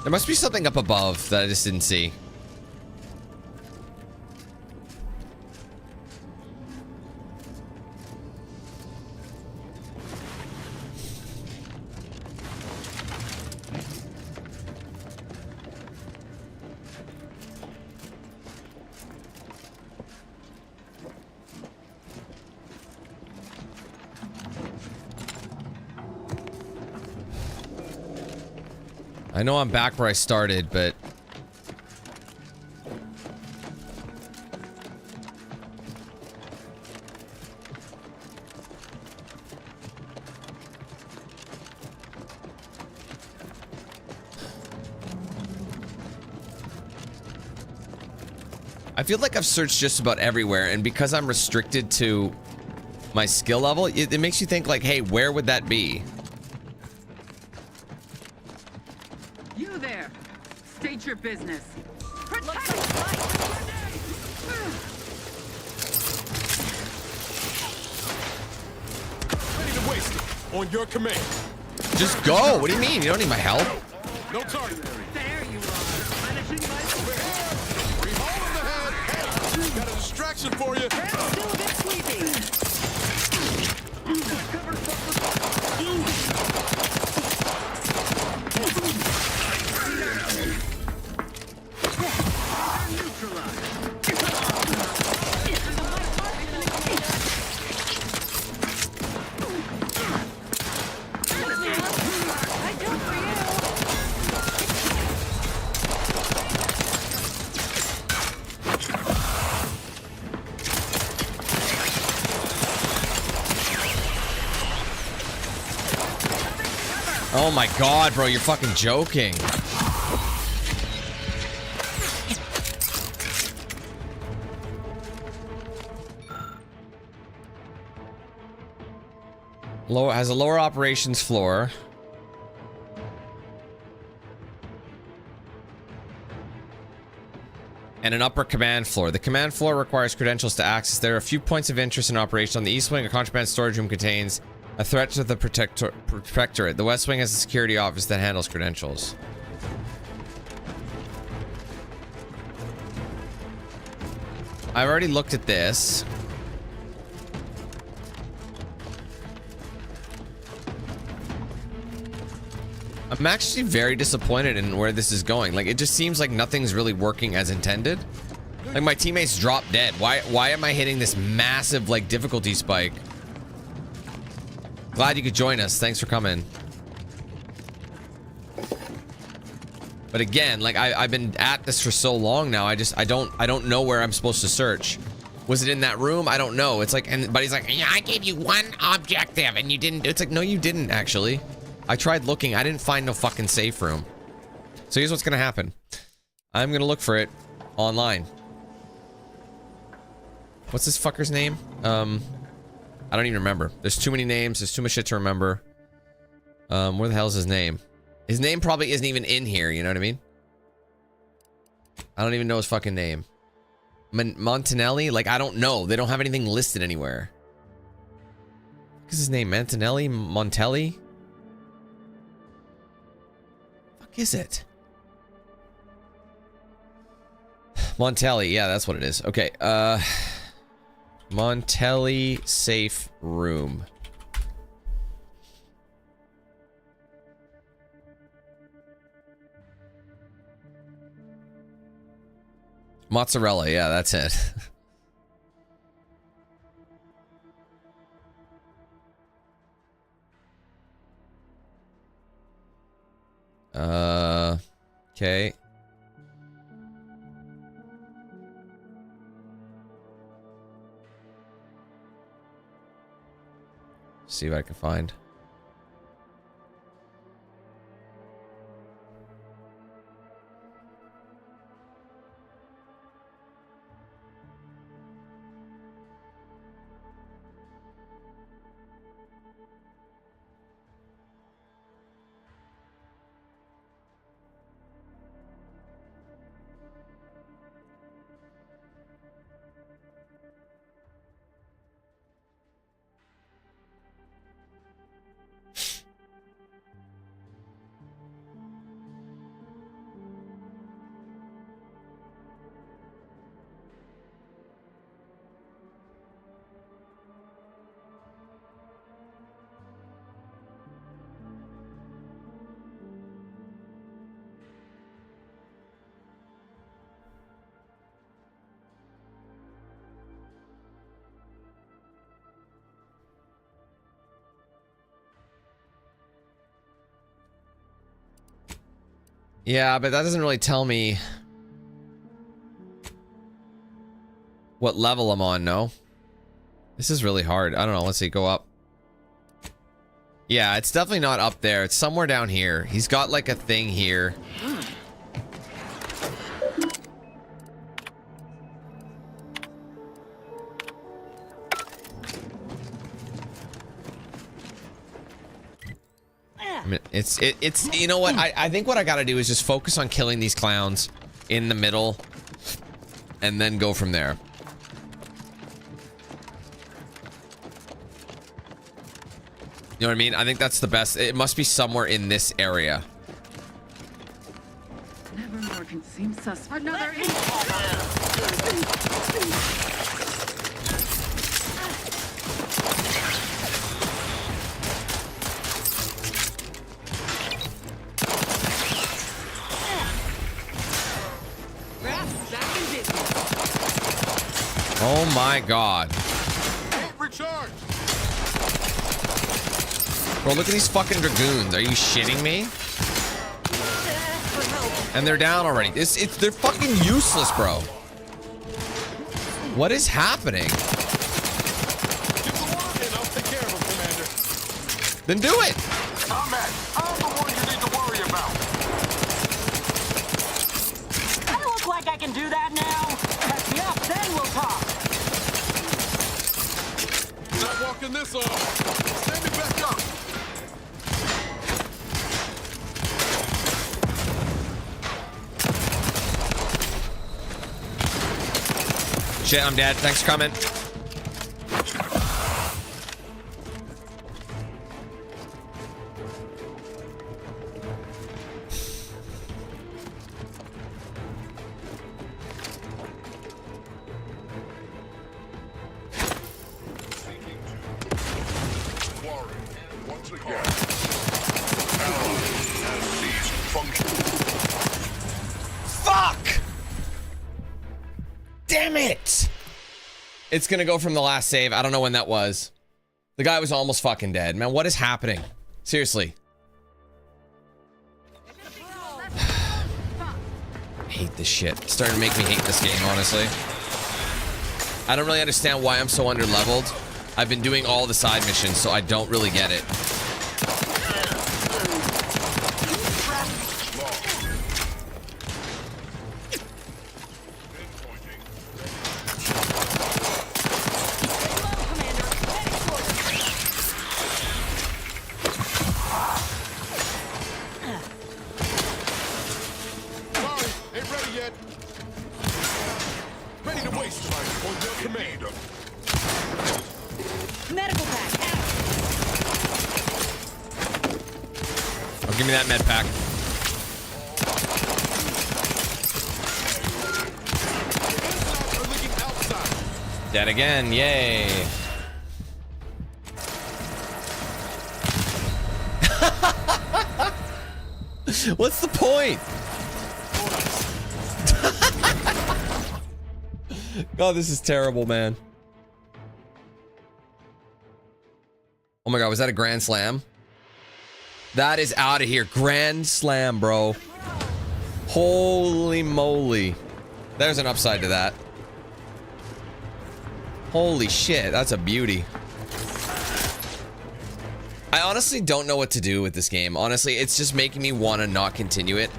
There must be something up above that I just didn't see. I know I'm back where I started, but... I feel like I've searched just about everywhere, and because I'm restricted to my skill level, it makes you think like, hey, where would that be? You there! State your business. Ready to waste it. On your command. Just go! What do you mean? You don't need my help. No target. There you are. Finishing my Rehold in the head. Hey, got a distraction for you. Still a bit sleepy. Oh my god, bro, you're fucking joking. Has a lower operations floor. and an upper command floor. The command floor requires credentials to access. There are a few points of interest in operation. On the east wing, a contraband storage room contains a threat to the protectorate. The west wing has a security office that handles credentials. I've already looked at this. I'm actually very disappointed in where this is going. Like, it just seems like nothing's really working as intended. Like, my teammates drop dead. Why am I hitting this massive, like, difficulty spike? Glad you could join us. Thanks for coming. But again, like, I've been at this for so long now. I don't know where I'm supposed to search. Was it in that room? I don't know. It's like, but he's like, yeah, I gave you one objective and you didn't. It's like, no, you didn't actually. I tried looking. I didn't find no fucking safe room. So here's what's gonna happen. I'm gonna look for it online. What's this fucker's name? I don't even remember. There's too many names. There's too much shit to remember. Where the hell is his name? His name probably isn't even in here. You know what I mean? I don't even know his fucking name. Montanelli? Like, I don't know. They don't have anything listed anywhere. What's his name? Montanelli? Montelli? Is it Montelli? Yeah, that's what it is. Okay, Montelli safe room. Mozzarella, yeah, that's it. Okay. See what I can find. Yeah, but that doesn't really tell me what level I'm on, no? This is really hard. I don't know. Let's see. Go up. Yeah, it's definitely not up there. It's somewhere down here. He's got like a thing here. I mean, it's you know what, I think what I gotta do is just focus on killing these clowns in the middle and then go from there. You know what I mean? I think that's the best. It must be somewhere in this area. Nevermore can seem suspect. Another Oh my god. Recharge. Bro, look at these fucking dragoons. Are you shitting me? And they're down already. They're fucking useless, bro. What is happening? Then do it. Combat, I'm the one you need to worry about. I look like I can do that now. Catch me up, then we'll talk. Not walking this off. Stand me back up. Shit, I'm dead. Thanks for coming. Fuck! Damn it! It's gonna go from the last save. I don't know when that was. The guy was almost fucking dead. Man, what is happening? Seriously. Hate this shit. It's starting to make me hate this game, honestly. I don't really understand why I'm so under-leveled. I've been doing all the side missions, so I don't really get it. Give me that med pack. Dead again, yay. What's the point? God, this is terrible, man. Oh my God, was that a grand slam? That is out of here. Grand slam, bro. Holy moly. There's an upside to that. Holy shit, that's a beauty. I honestly don't know what to do with this game. Honestly, it's just making me want to not continue it.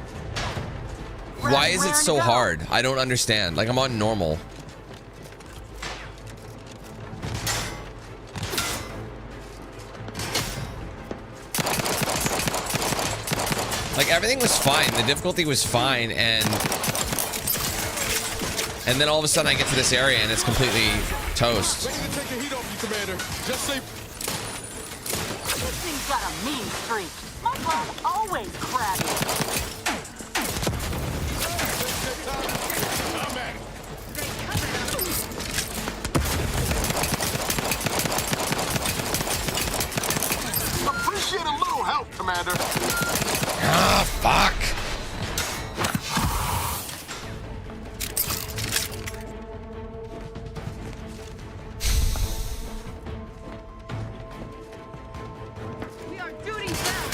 Why is it so hard? I don't understand. Like, I'm on normal. Like, everything was fine. The difficulty was fine, and then all of a sudden I get to this area and it's completely toast. Ready to take the heat off you, Commander. Just say... This thing's got a mean streak. My blood's always crabby. I'm at it. Appreciate a little help, Commander. Ah, fuck. We are duty bound.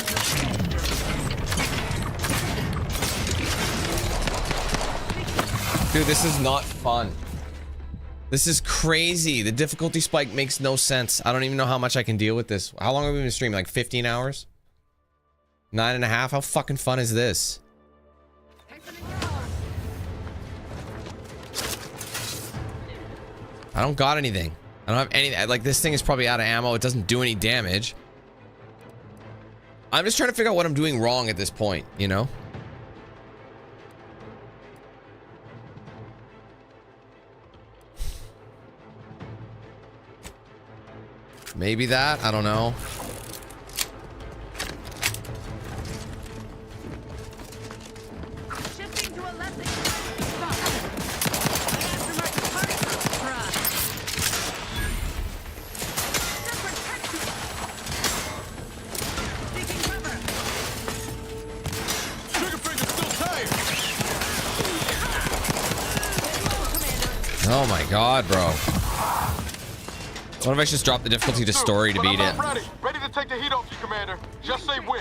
Dude, this is not fun. This is crazy. The difficulty spike makes no sense. I don't even know how much I can deal with this. How long have we been streaming? Like 15 hours? 9.5? How fucking fun is this? I don't got anything. I don't have anything. Like, this thing is probably out of ammo. It doesn't do any damage. I'm just trying to figure out what I'm doing wrong at this point, you know? Maybe that? I don't know. Oh my God, bro. What if I just drop the difficulty to story to beat it? Ready to take the heat off you, Commander. Just say when.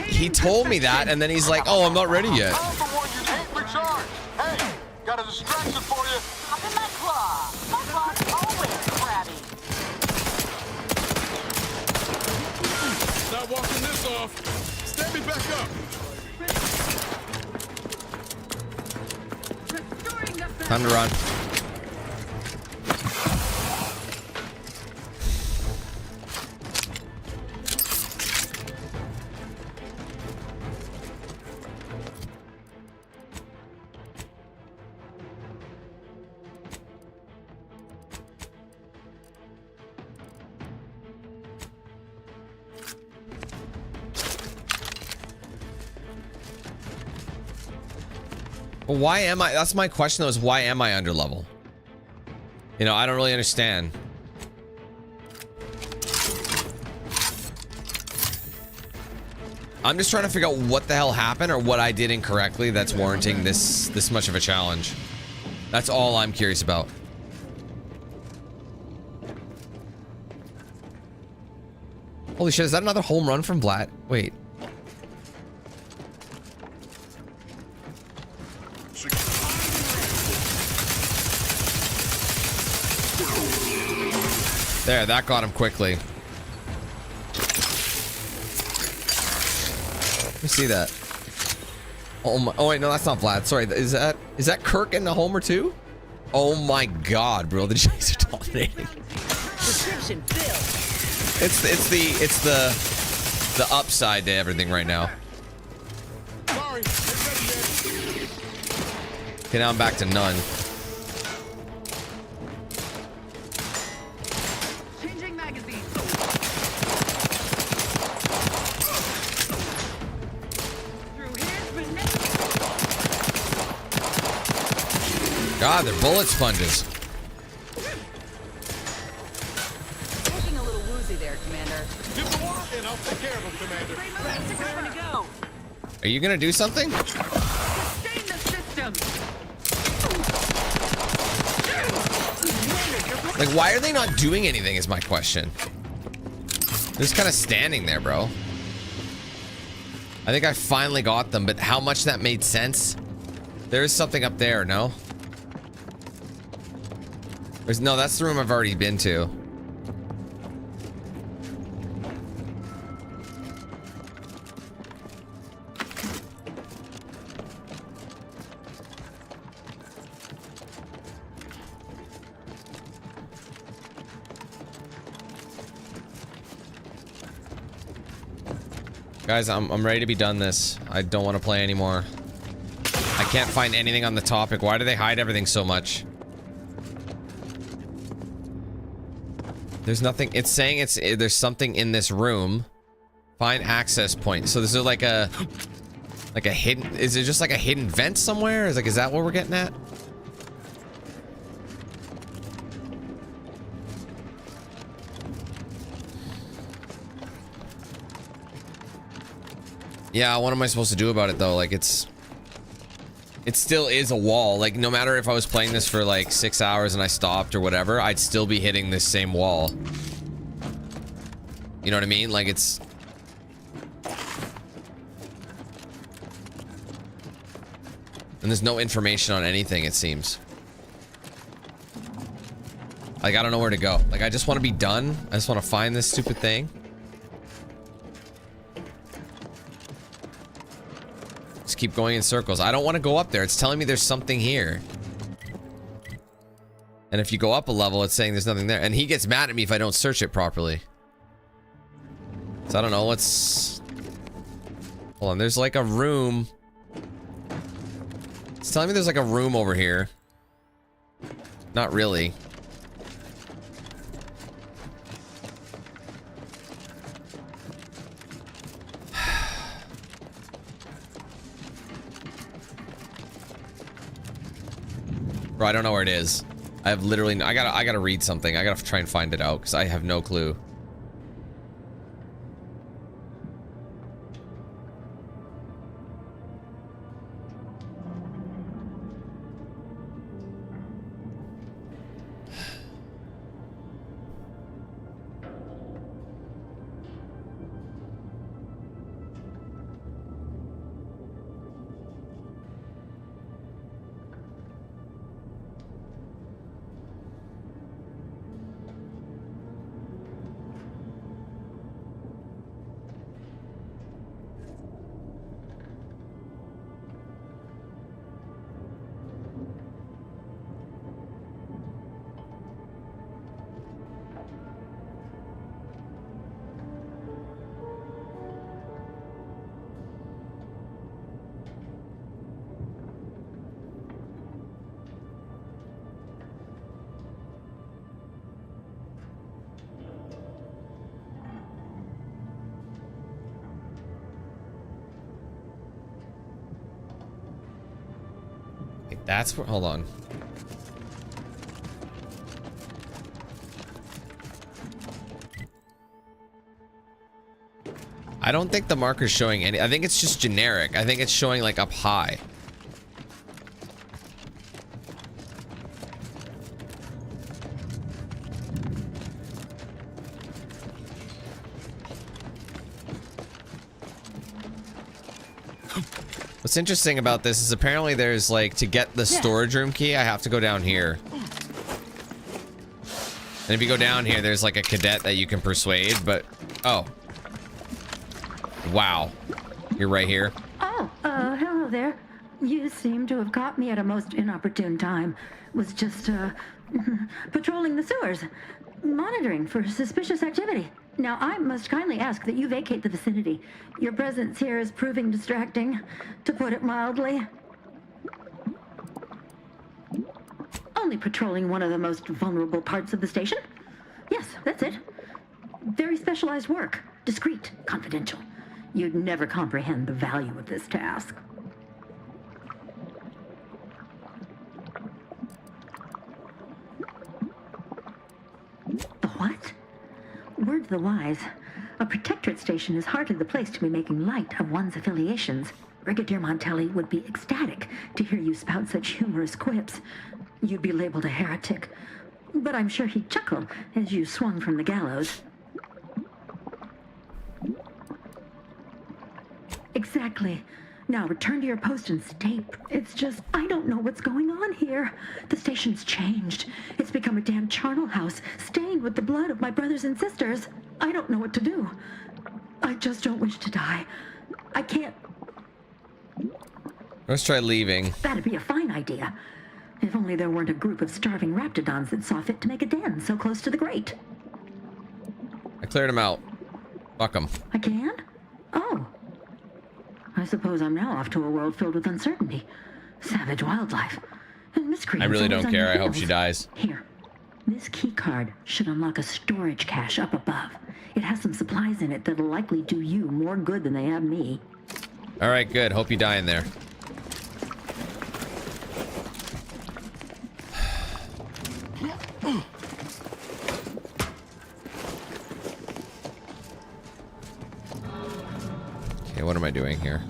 He told me that, and then he's like, "Oh, I'm not ready yet." I'm the one you ain't recharged. Hey, got a distraction for you. Up in my claw. My claw's always crabby. Not walking this off. Stand me back up. Time to run. Well, why am I? That's my question though, is why am I under level? You know, I don't really understand. I'm just trying to figure out what the hell happened or what I did incorrectly that's warranting this much of a challenge. That's all I'm curious about. Holy shit, is that another home run from Vlad? Wait. There, that got him quickly. Let me see that. Oh my, oh wait, no, that's not Vlad. Sorry, is that Kirk in the homer too? Oh my god, bro, the Jays are dominating. Prescription filled. It's the upside to everything right now. Sorry. Okay, now I'm back to none. Changing magazine. God, they're bullet sponges. Looking a little woozy there, Commander. Get the water and I'll take care of him, Commander. Where to go? Are you gonna do something? Sustain the system. Like, why are they not doing anything is my question. They're just kind of standing there, bro. I think I finally got them, but how much that made sense? There is something up there, no? No, that's the room I've already been to. Guys, I'm ready to be done this. I don't want to play anymore. I can't find anything on the topic. Why do they hide everything so much? There's nothing. It's saying there's something in this room. Find access point. So this is like a hidden. Is it just like a hidden vent somewhere? Is that what we're getting at? Yeah, what am I supposed to do about it though? Like it still is a wall. Like no matter if I was playing this for like 6 hours and I stopped or whatever, I'd still be hitting this same wall. You know what I mean? Like it's... And there's no information on anything, it seems. Like I don't know where to go. Like I just want to be done. I just want to find this stupid thing. Keep going in circles. I don't want to go up there. It's telling me there's something here. And if you go up a level, it's saying there's nothing there. And he gets mad at me if I don't search it properly. So I don't know. Let's... Hold on. There's like a room. It's telling me there's like a room over here. Not really. Bro, I don't know where it is. I have literally... I gotta read something. I gotta try and find it out because I have no clue. That's where, hold on. I don't think the marker's showing any. I think it's just generic. I think it's showing like up high. What's interesting about this is apparently there's like, to get the storage room key, I have to go down here. And if you go down here, there's like a cadet that you can persuade, but, oh. Wow. You're right here. Oh, hello there. You seem to have caught me at a most inopportune time. Was just, patrolling the sewers, monitoring for suspicious activity. Now, I must kindly ask that you vacate the vicinity. Your presence here is proving distracting, to put it mildly. Only patrolling one of the most vulnerable parts of the station? Yes, that's it. Very specialized work. Discreet, confidential. You'd never comprehend the value of this task. The what? Word to the wise, a protectorate station is hardly the place to be making light of one's affiliations. Brigadier Montelli would be ecstatic to hear you spout such humorous quips. You'd be labeled a heretic, but I'm sure he'd chuckle as you swung from the gallows. Exactly. Now return to your post and state. It's just, I don't know what's going on here. The station's changed. It's become a damn charnel house, stained with the blood of my brothers and sisters. I don't know what to do. I just don't wish to die. I can't. Let's try leaving. That'd be a fine idea. If only there weren't a group of starving raptidons that saw fit to make a den so close to the grate. I cleared him out. Fuck him. I can? Oh. I suppose I'm now off to a world filled with uncertainty, savage wildlife, and miscreants. I really don't care. I hope she hills. dies. Here, this key card should unlock a storage cache up above. It has some supplies in it that'll likely do you more good than they have me. All right, good. Hope you die in there. Okay, what am I doing here?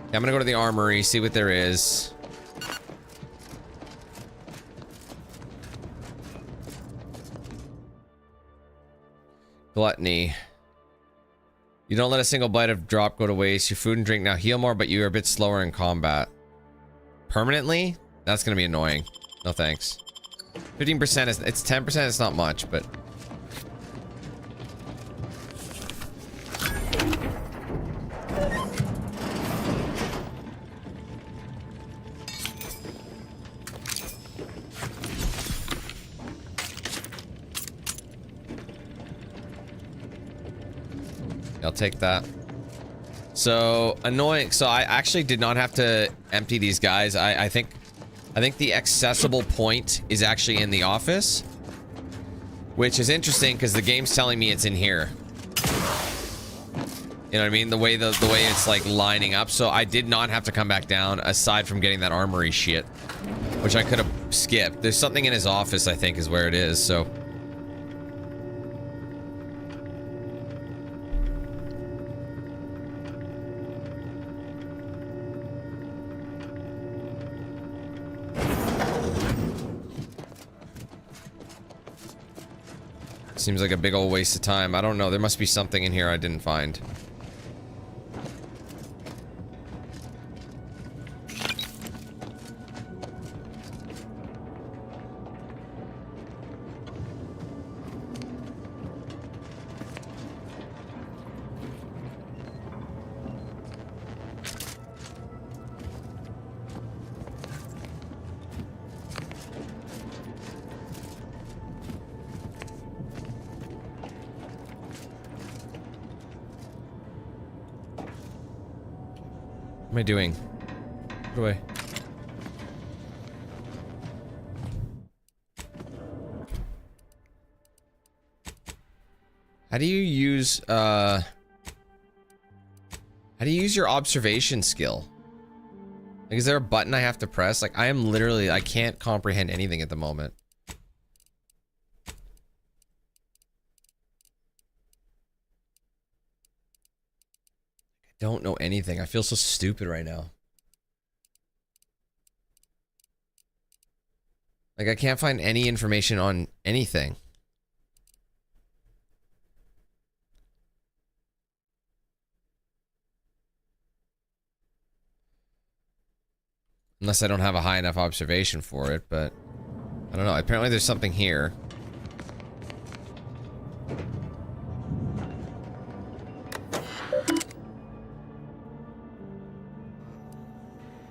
Okay, I'm gonna go to the armory, see what there is. Gluttony. You don't let a single bite of drop go to waste. Your food and drink now heal more, but you are a bit slower in combat. Permanently? That's gonna be annoying. No thanks. 15% is, it's 10%, it's not much, but... I'll take that. So annoying. So I actually did not have to empty these guys. I think the accessible point is actually in the office, which is interesting because the game's telling me it's in here. You know what I mean? The way it's like lining up. So I did not have to come back down aside from getting that armory shit, which I could have skipped. There's something in his office, I think, is where it is. So. Seems like a big old waste of time. I don't know. There must be something in here I didn't find. What am I doing? Put away. How do you use your observation skill? Like, is there a button I have to press? Like, I am literally, I can't comprehend anything at the moment. I don't know anything. I feel so stupid right now. Like, I can't find any information on anything. Unless I don't have a high enough observation for it, but I don't know. Apparently there's something here.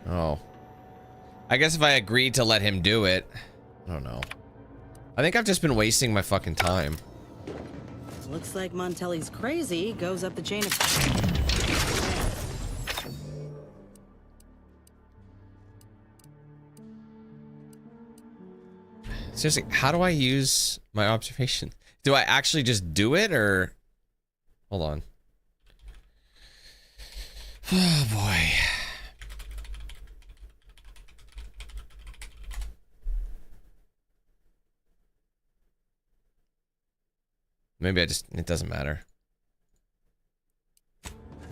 Oh. I guess if I agreed to let him do it, I don't know. I think I've just been wasting my fucking time. Looks like Montelli's crazy goes up the chain of... Seriously, how do I use my observation? Do I actually just do it, or... Hold on. Oh, boy. Maybe I just... It doesn't matter.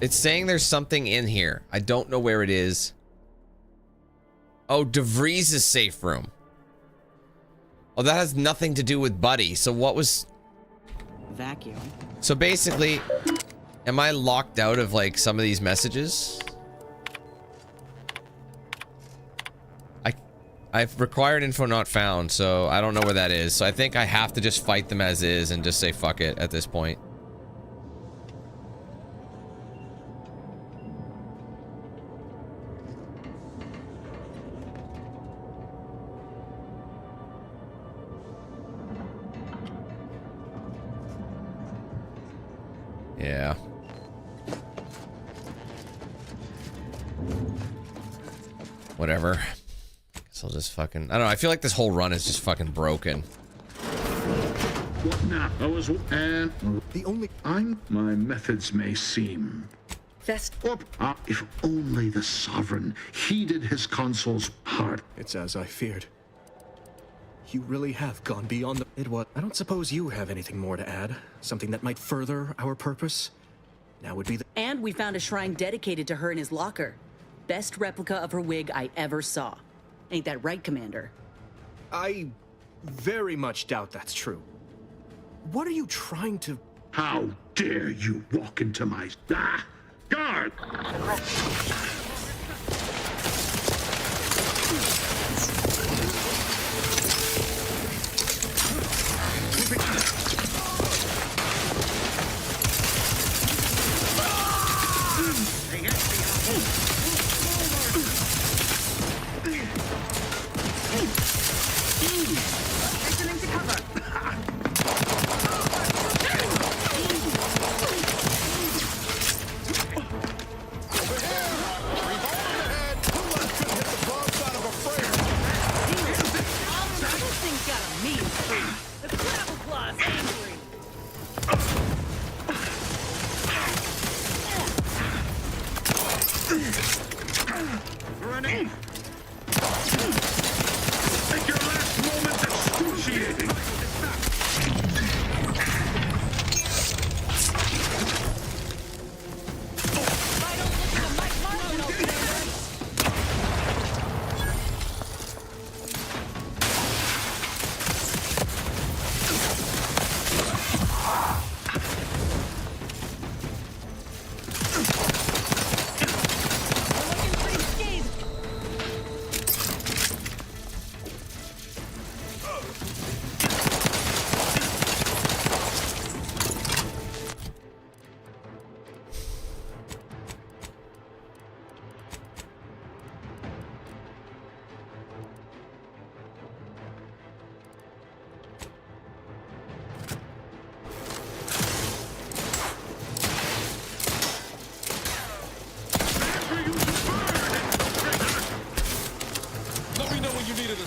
It's saying there's something in here. I don't know where it is. Oh, DeVries' safe room. Oh, that has nothing to do with Buddy. So what was... Vacuum. So basically, am I locked out of, like, some of these messages? I've required info not found, so I don't know where that is. So I think I have to just fight them as is and just say fuck it at this point. Yeah. Whatever. Guess I'll just fucking... I don't know, I feel like this whole run is just fucking broken. What now? I was... And... The only... My methods may seem... if only the Sovereign heeded his consul's heart. It's as I feared. You really have gone beyond the... It was... I don't suppose you have anything more to add? Something that might further our purpose? Now would be the... And we found a shrine dedicated to her in his locker. Best replica of her wig I ever saw. Ain't that right, Commander? I very much doubt that's true. What are you trying to... How dare you walk into my... Ah! Guard!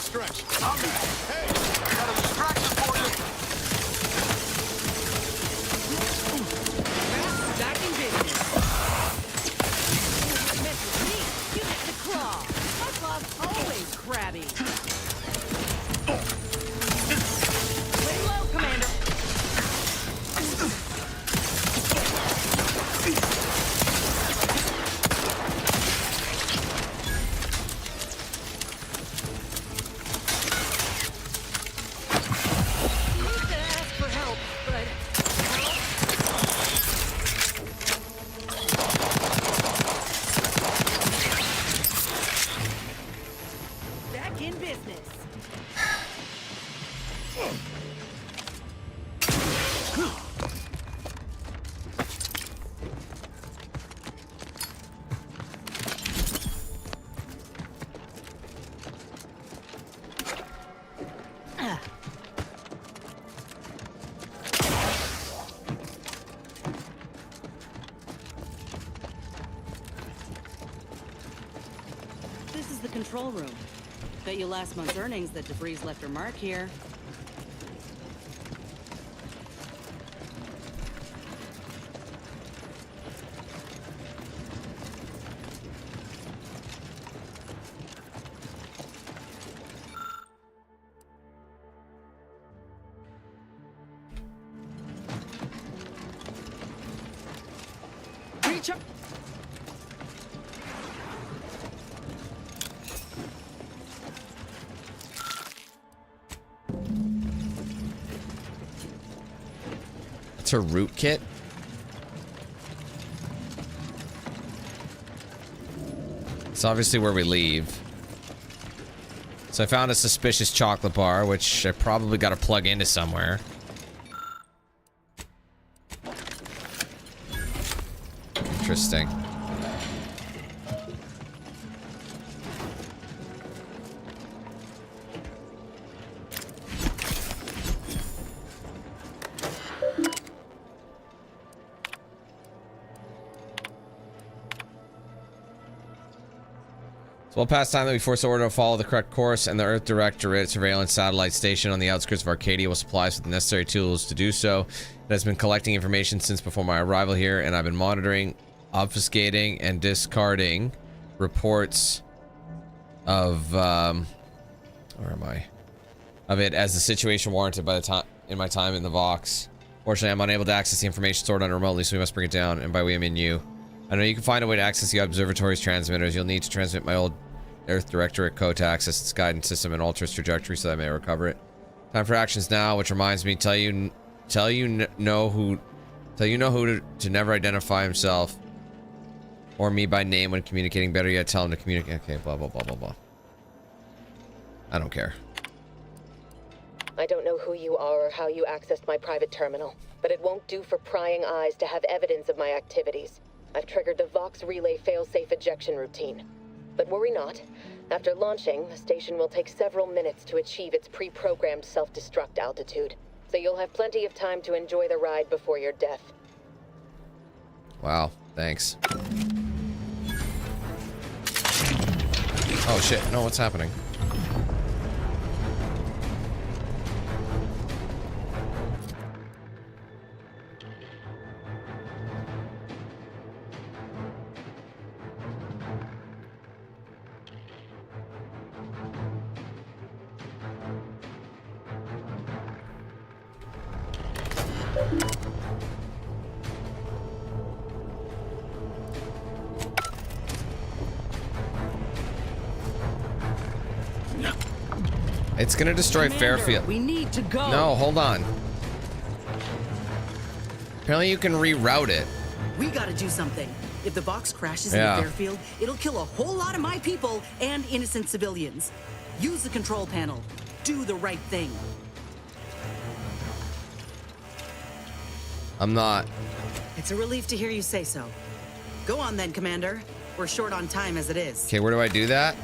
Stretch. Hey, I got a distraction for you. Back in business. You mess with me, you get the claw. ready. Lay low, Commander. Control room. Bet you last month's earnings that debris left her mark here. Reach up. Her root kit. It's obviously where we leave. So I found a suspicious chocolate bar, which I probably got to plug into somewhere. Interesting. Well, past time that we force the order to follow the correct course, and the Earth Directorate surveillance satellite station on the outskirts of Arcadia will supply us with the necessary tools to do so. It has been collecting information since before my arrival here, and I've been monitoring, obfuscating, and discarding reports of where am I? Of it as the situation warranted by the time in my time in the Vox. Fortunately, I'm unable to access the information stored on remotely, so we must bring it down, and by we I mean you. I know you can find a way to access the observatory's transmitters. You'll need to transmit my old Earth Directorate code to access its guidance system and alter its trajectory so that I may recover it. Time for actions now, which reminds me, tell you know who to never identify himself or me by name when communicating. Better yet, tell him to communicate. Okay, blah blah blah blah blah. I don't care. I don't know who you are or how you accessed my private terminal, but it won't do for prying eyes to have evidence of my activities. I've triggered the Vox Relay failsafe ejection routine. But worry not. After launching, the station will take several minutes to achieve its pre-programmed self-destruct altitude. So you'll have plenty of time to enjoy the ride before your death. Wow, thanks. Oh shit, no, what's happening? It's gonna destroy Commander, Fairfield. We need to go. No, hold on. Apparently you can reroute it. We gotta do something. If the Vox crashes Yeah. into Fairfield, it'll kill a whole lot of my people and innocent civilians. Use the control panel. Do the right thing. I'm not. It's a relief to hear you say so. Go on then, Commander. We're short on time as it is. Okay, where do I do that?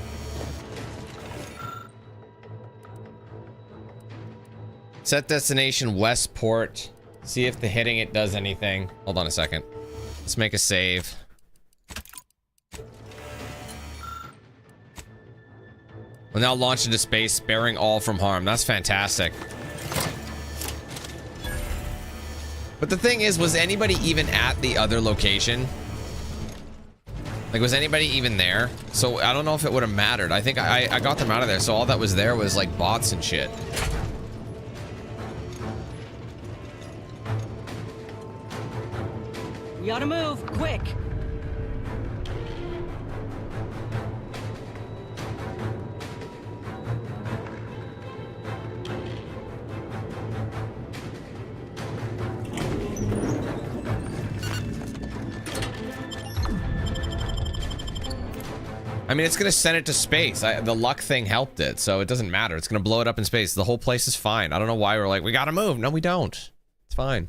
Set destination Westport. See if the hitting it does anything. Hold on a second. Let's make a save. We'll now launch into space, sparing all from harm. That's fantastic. But the thing is, was anybody even at the other location? Like, was anybody even there? So I don't know if it would have mattered. I think I got them out of there, so all that was there was like bots and shit. We ought to move, quick. I mean, it's gonna send it to space. The luck thing helped it, so it doesn't matter. It's gonna blow it up in space. The whole place is fine. I don't know why we're like, we gotta move. No, we don't. It's fine.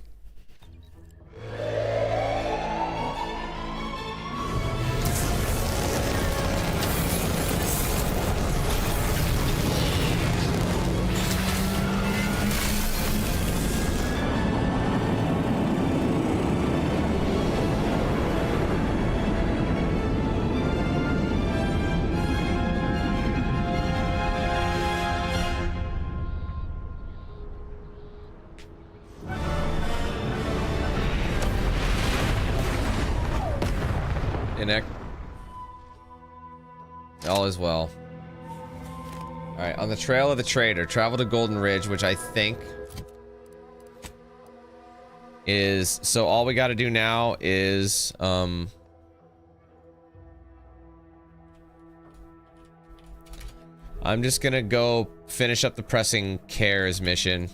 All is well. All right, on the trail of the trader, travel to Golden Ridge, which I think is, so all we got to do now is I'm just gonna go finish up the pressing cares mission,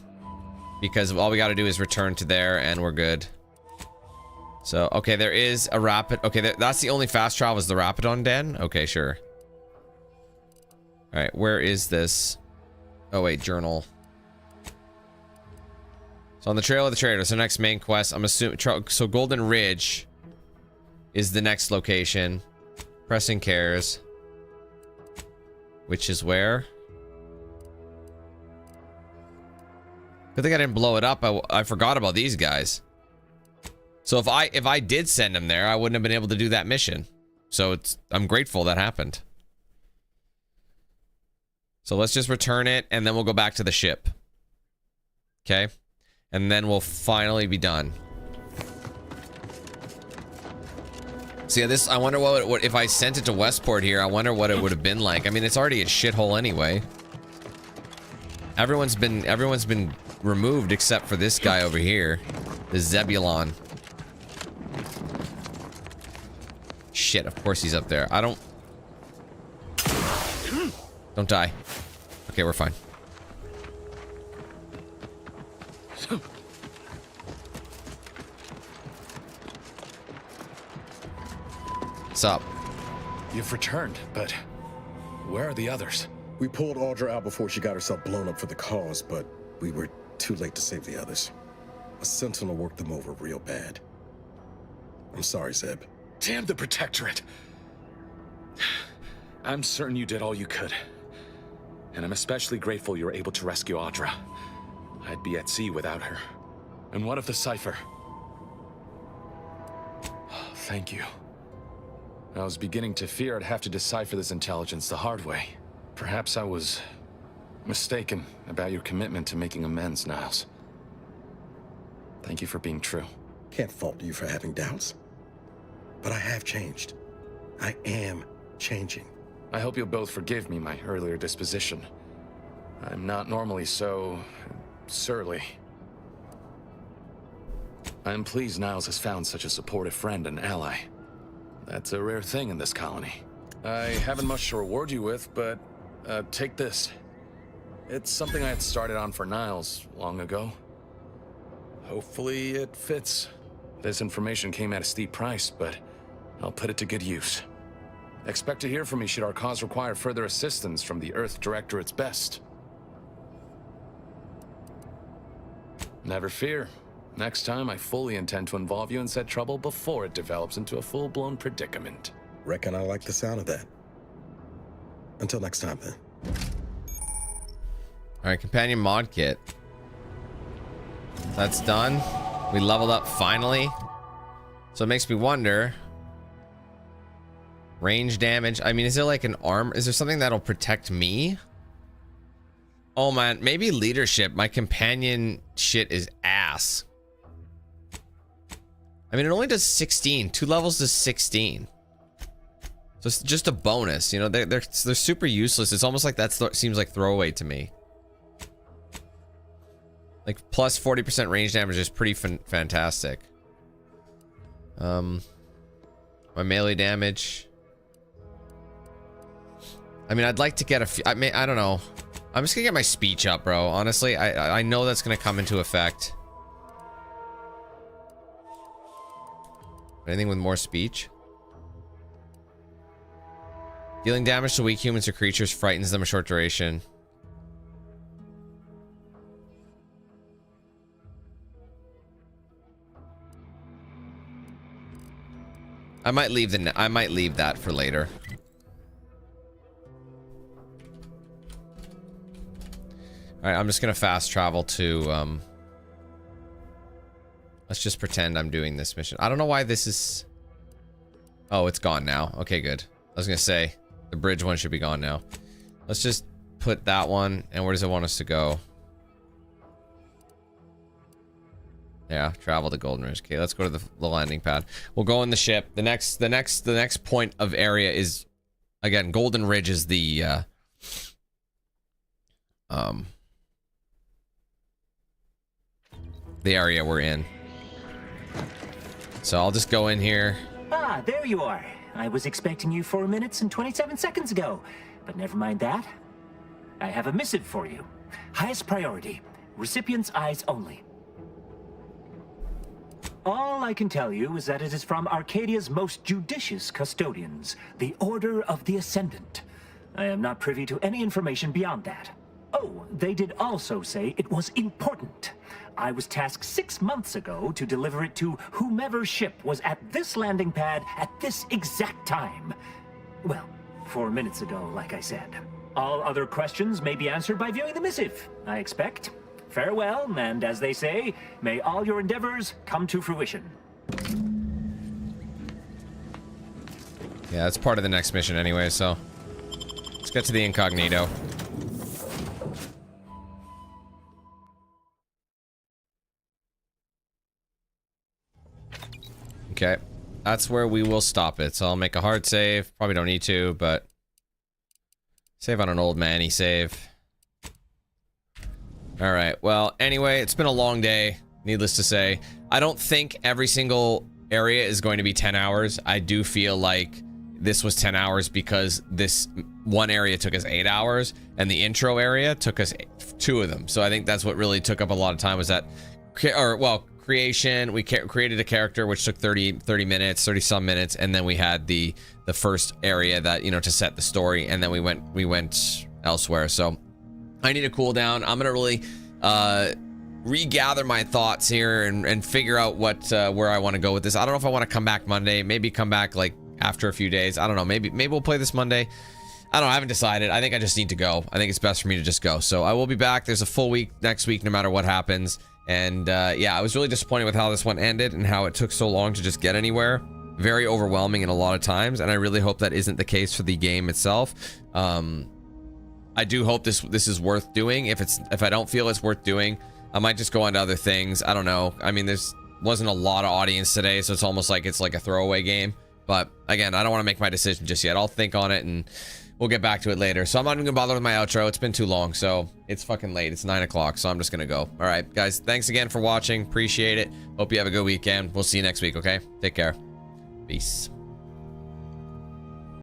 because all we got to do is return to there and we're good. So okay, there is a rapid, okay, that's the only fast travel is the Rapidon Den. Okay, sure. All right, where is this? Oh wait, journal. So on the trail of the trader, so next main quest, I'm assuming, so Golden Ridge is the next location. Pressing cares. Which is where? Good thing I didn't blow it up. I forgot about these guys. So if I did send them there, I wouldn't have been able to do that mission. So I'm grateful that happened. So let's just return it, and then we'll go back to the ship. Okay? And then we'll finally be done. So yeah, this, I wonder what if I sent it to Westport here, I wonder what it would have been like. I mean, it's already a shithole anyway. Everyone's been removed except for this guy over here. The Zebulon. Shit, of course he's up there. Don't die. Okay, we're fine. What's up? You've returned, but where are the others? We pulled Audra out before she got herself blown up for the cause, but we were too late to save the others. A Sentinel worked them over real bad. I'm sorry, Zeb. Damn the Protectorate! I'm certain you did all you could. And I'm especially grateful you were able to rescue Audra. I'd be at sea without her. And what of the cipher? Thank you. I was beginning to fear I'd have to decipher this intelligence the hard way. Perhaps I was mistaken about your commitment to making amends, Niles. Thank you for being true. Can't fault you for having doubts. But I have changed. I am changing. I hope you'll both forgive me my earlier disposition. I'm not normally so surly. I'm pleased Niles has found such a supportive friend and ally. That's a rare thing in this colony. I haven't much to reward you with, but take this. It's something I had started on for Niles long ago. Hopefully it fits. This information came at a steep price, but I'll put it to good use. Expect to hear from me should our cause require further assistance from the Earth Directorate's best. Never fear. Next time, I fully intend to involve you in said trouble before it develops into a full-blown predicament. Reckon I like the sound of that. Until next time, then. Alright, companion mod kit. That's done. We leveled up finally. So it makes me wonder. Range damage. I mean, is there like an arm? Is there something that'll protect me? Oh man, maybe leadership. My companion shit is ass. I mean, it only does 16. 2 levels does 16. So it's just a bonus, you know. They're super useless. It's almost like seems like throwaway to me. Like plus 40% range damage is pretty fantastic. My melee damage. I mean, I'd like to get a few. I don't know. I'm just gonna get my speech up, bro. Honestly, I know that's gonna come into effect. Anything with more speech? Dealing damage to weak humans or creatures frightens them a short duration. I might leave that for later. All right, I'm just gonna fast travel to. Let's just pretend I'm doing this mission. I don't know why this is. Oh, it's gone now. Okay, good. I was gonna say the bridge one should be gone now. Let's just put that one. And where does it want us to go? Yeah, travel to Golden Ridge. Okay, let's go to the landing pad. We'll go in the ship. The next point of area is, again, Golden Ridge is the area we're in. So I'll just go in here. Ah, there you are. I was expecting you 4 minutes and 27 seconds ago, but never mind that. I have a missive for you. Highest priority. Recipient's eyes only. All I can tell you is that it is from Arcadia's most judicious custodians, the Order of the Ascendant. I am not privy to any information beyond that. Oh, they did also say it was important. I was tasked 6 months ago to deliver it to whomever ship was at this landing pad at this exact time. Well, 4 minutes ago, like I said. All other questions may be answered by viewing the missive, I expect. Farewell, and as they say, may all your endeavors come to fruition. Yeah, that's part of the next mission anyway, so let's get to the incognito. Okay, that's where we will stop it. So I'll make a hard save. Probably don't need to, but save on an old man-y save. All right, well, anyway, it's been a long day, needless to say. I don't think every single area is going to be 10 hours. I do feel like this was 10 hours because this one area took us 8 hours, and the intro area took us 2 of them. So I think that's what really took up a lot of time, was that, creation. We created a character which took 30 some minutes, and then we had the first area that, you know, to set the story, and then we went elsewhere. So I need a cooldown. I'm gonna really regather my thoughts here and figure out what where I want to go with this. I don't know if I want to come back Monday, maybe come back like after a few days. I don't know, maybe we'll play this Monday. I don't know, I haven't decided. I think I just need to go. I think it's best for me to just go. So I will be back. There's a full week next week no matter what happens. And yeah, I was really disappointed with how this one ended and how it took so long to just get anywhere. Very overwhelming in a lot of times, and I really hope that isn't the case for the game itself. I do hope this is worth doing. If I don't feel it's worth doing, I might just go on to other things. I don't know. I mean, there's wasn't a lot of audience today, so it's almost like it's like a throwaway game. But again, I don't want to make my decision just yet. I'll think on it and we'll get back to it later. So I'm not even gonna bother with my outro. It's been too long, so it's fucking late. It's 9 o'clock, so I'm just gonna go. All right, guys, thanks again for watching. Appreciate it. Hope you have a good weekend. We'll see you next week, okay? Take care. Peace.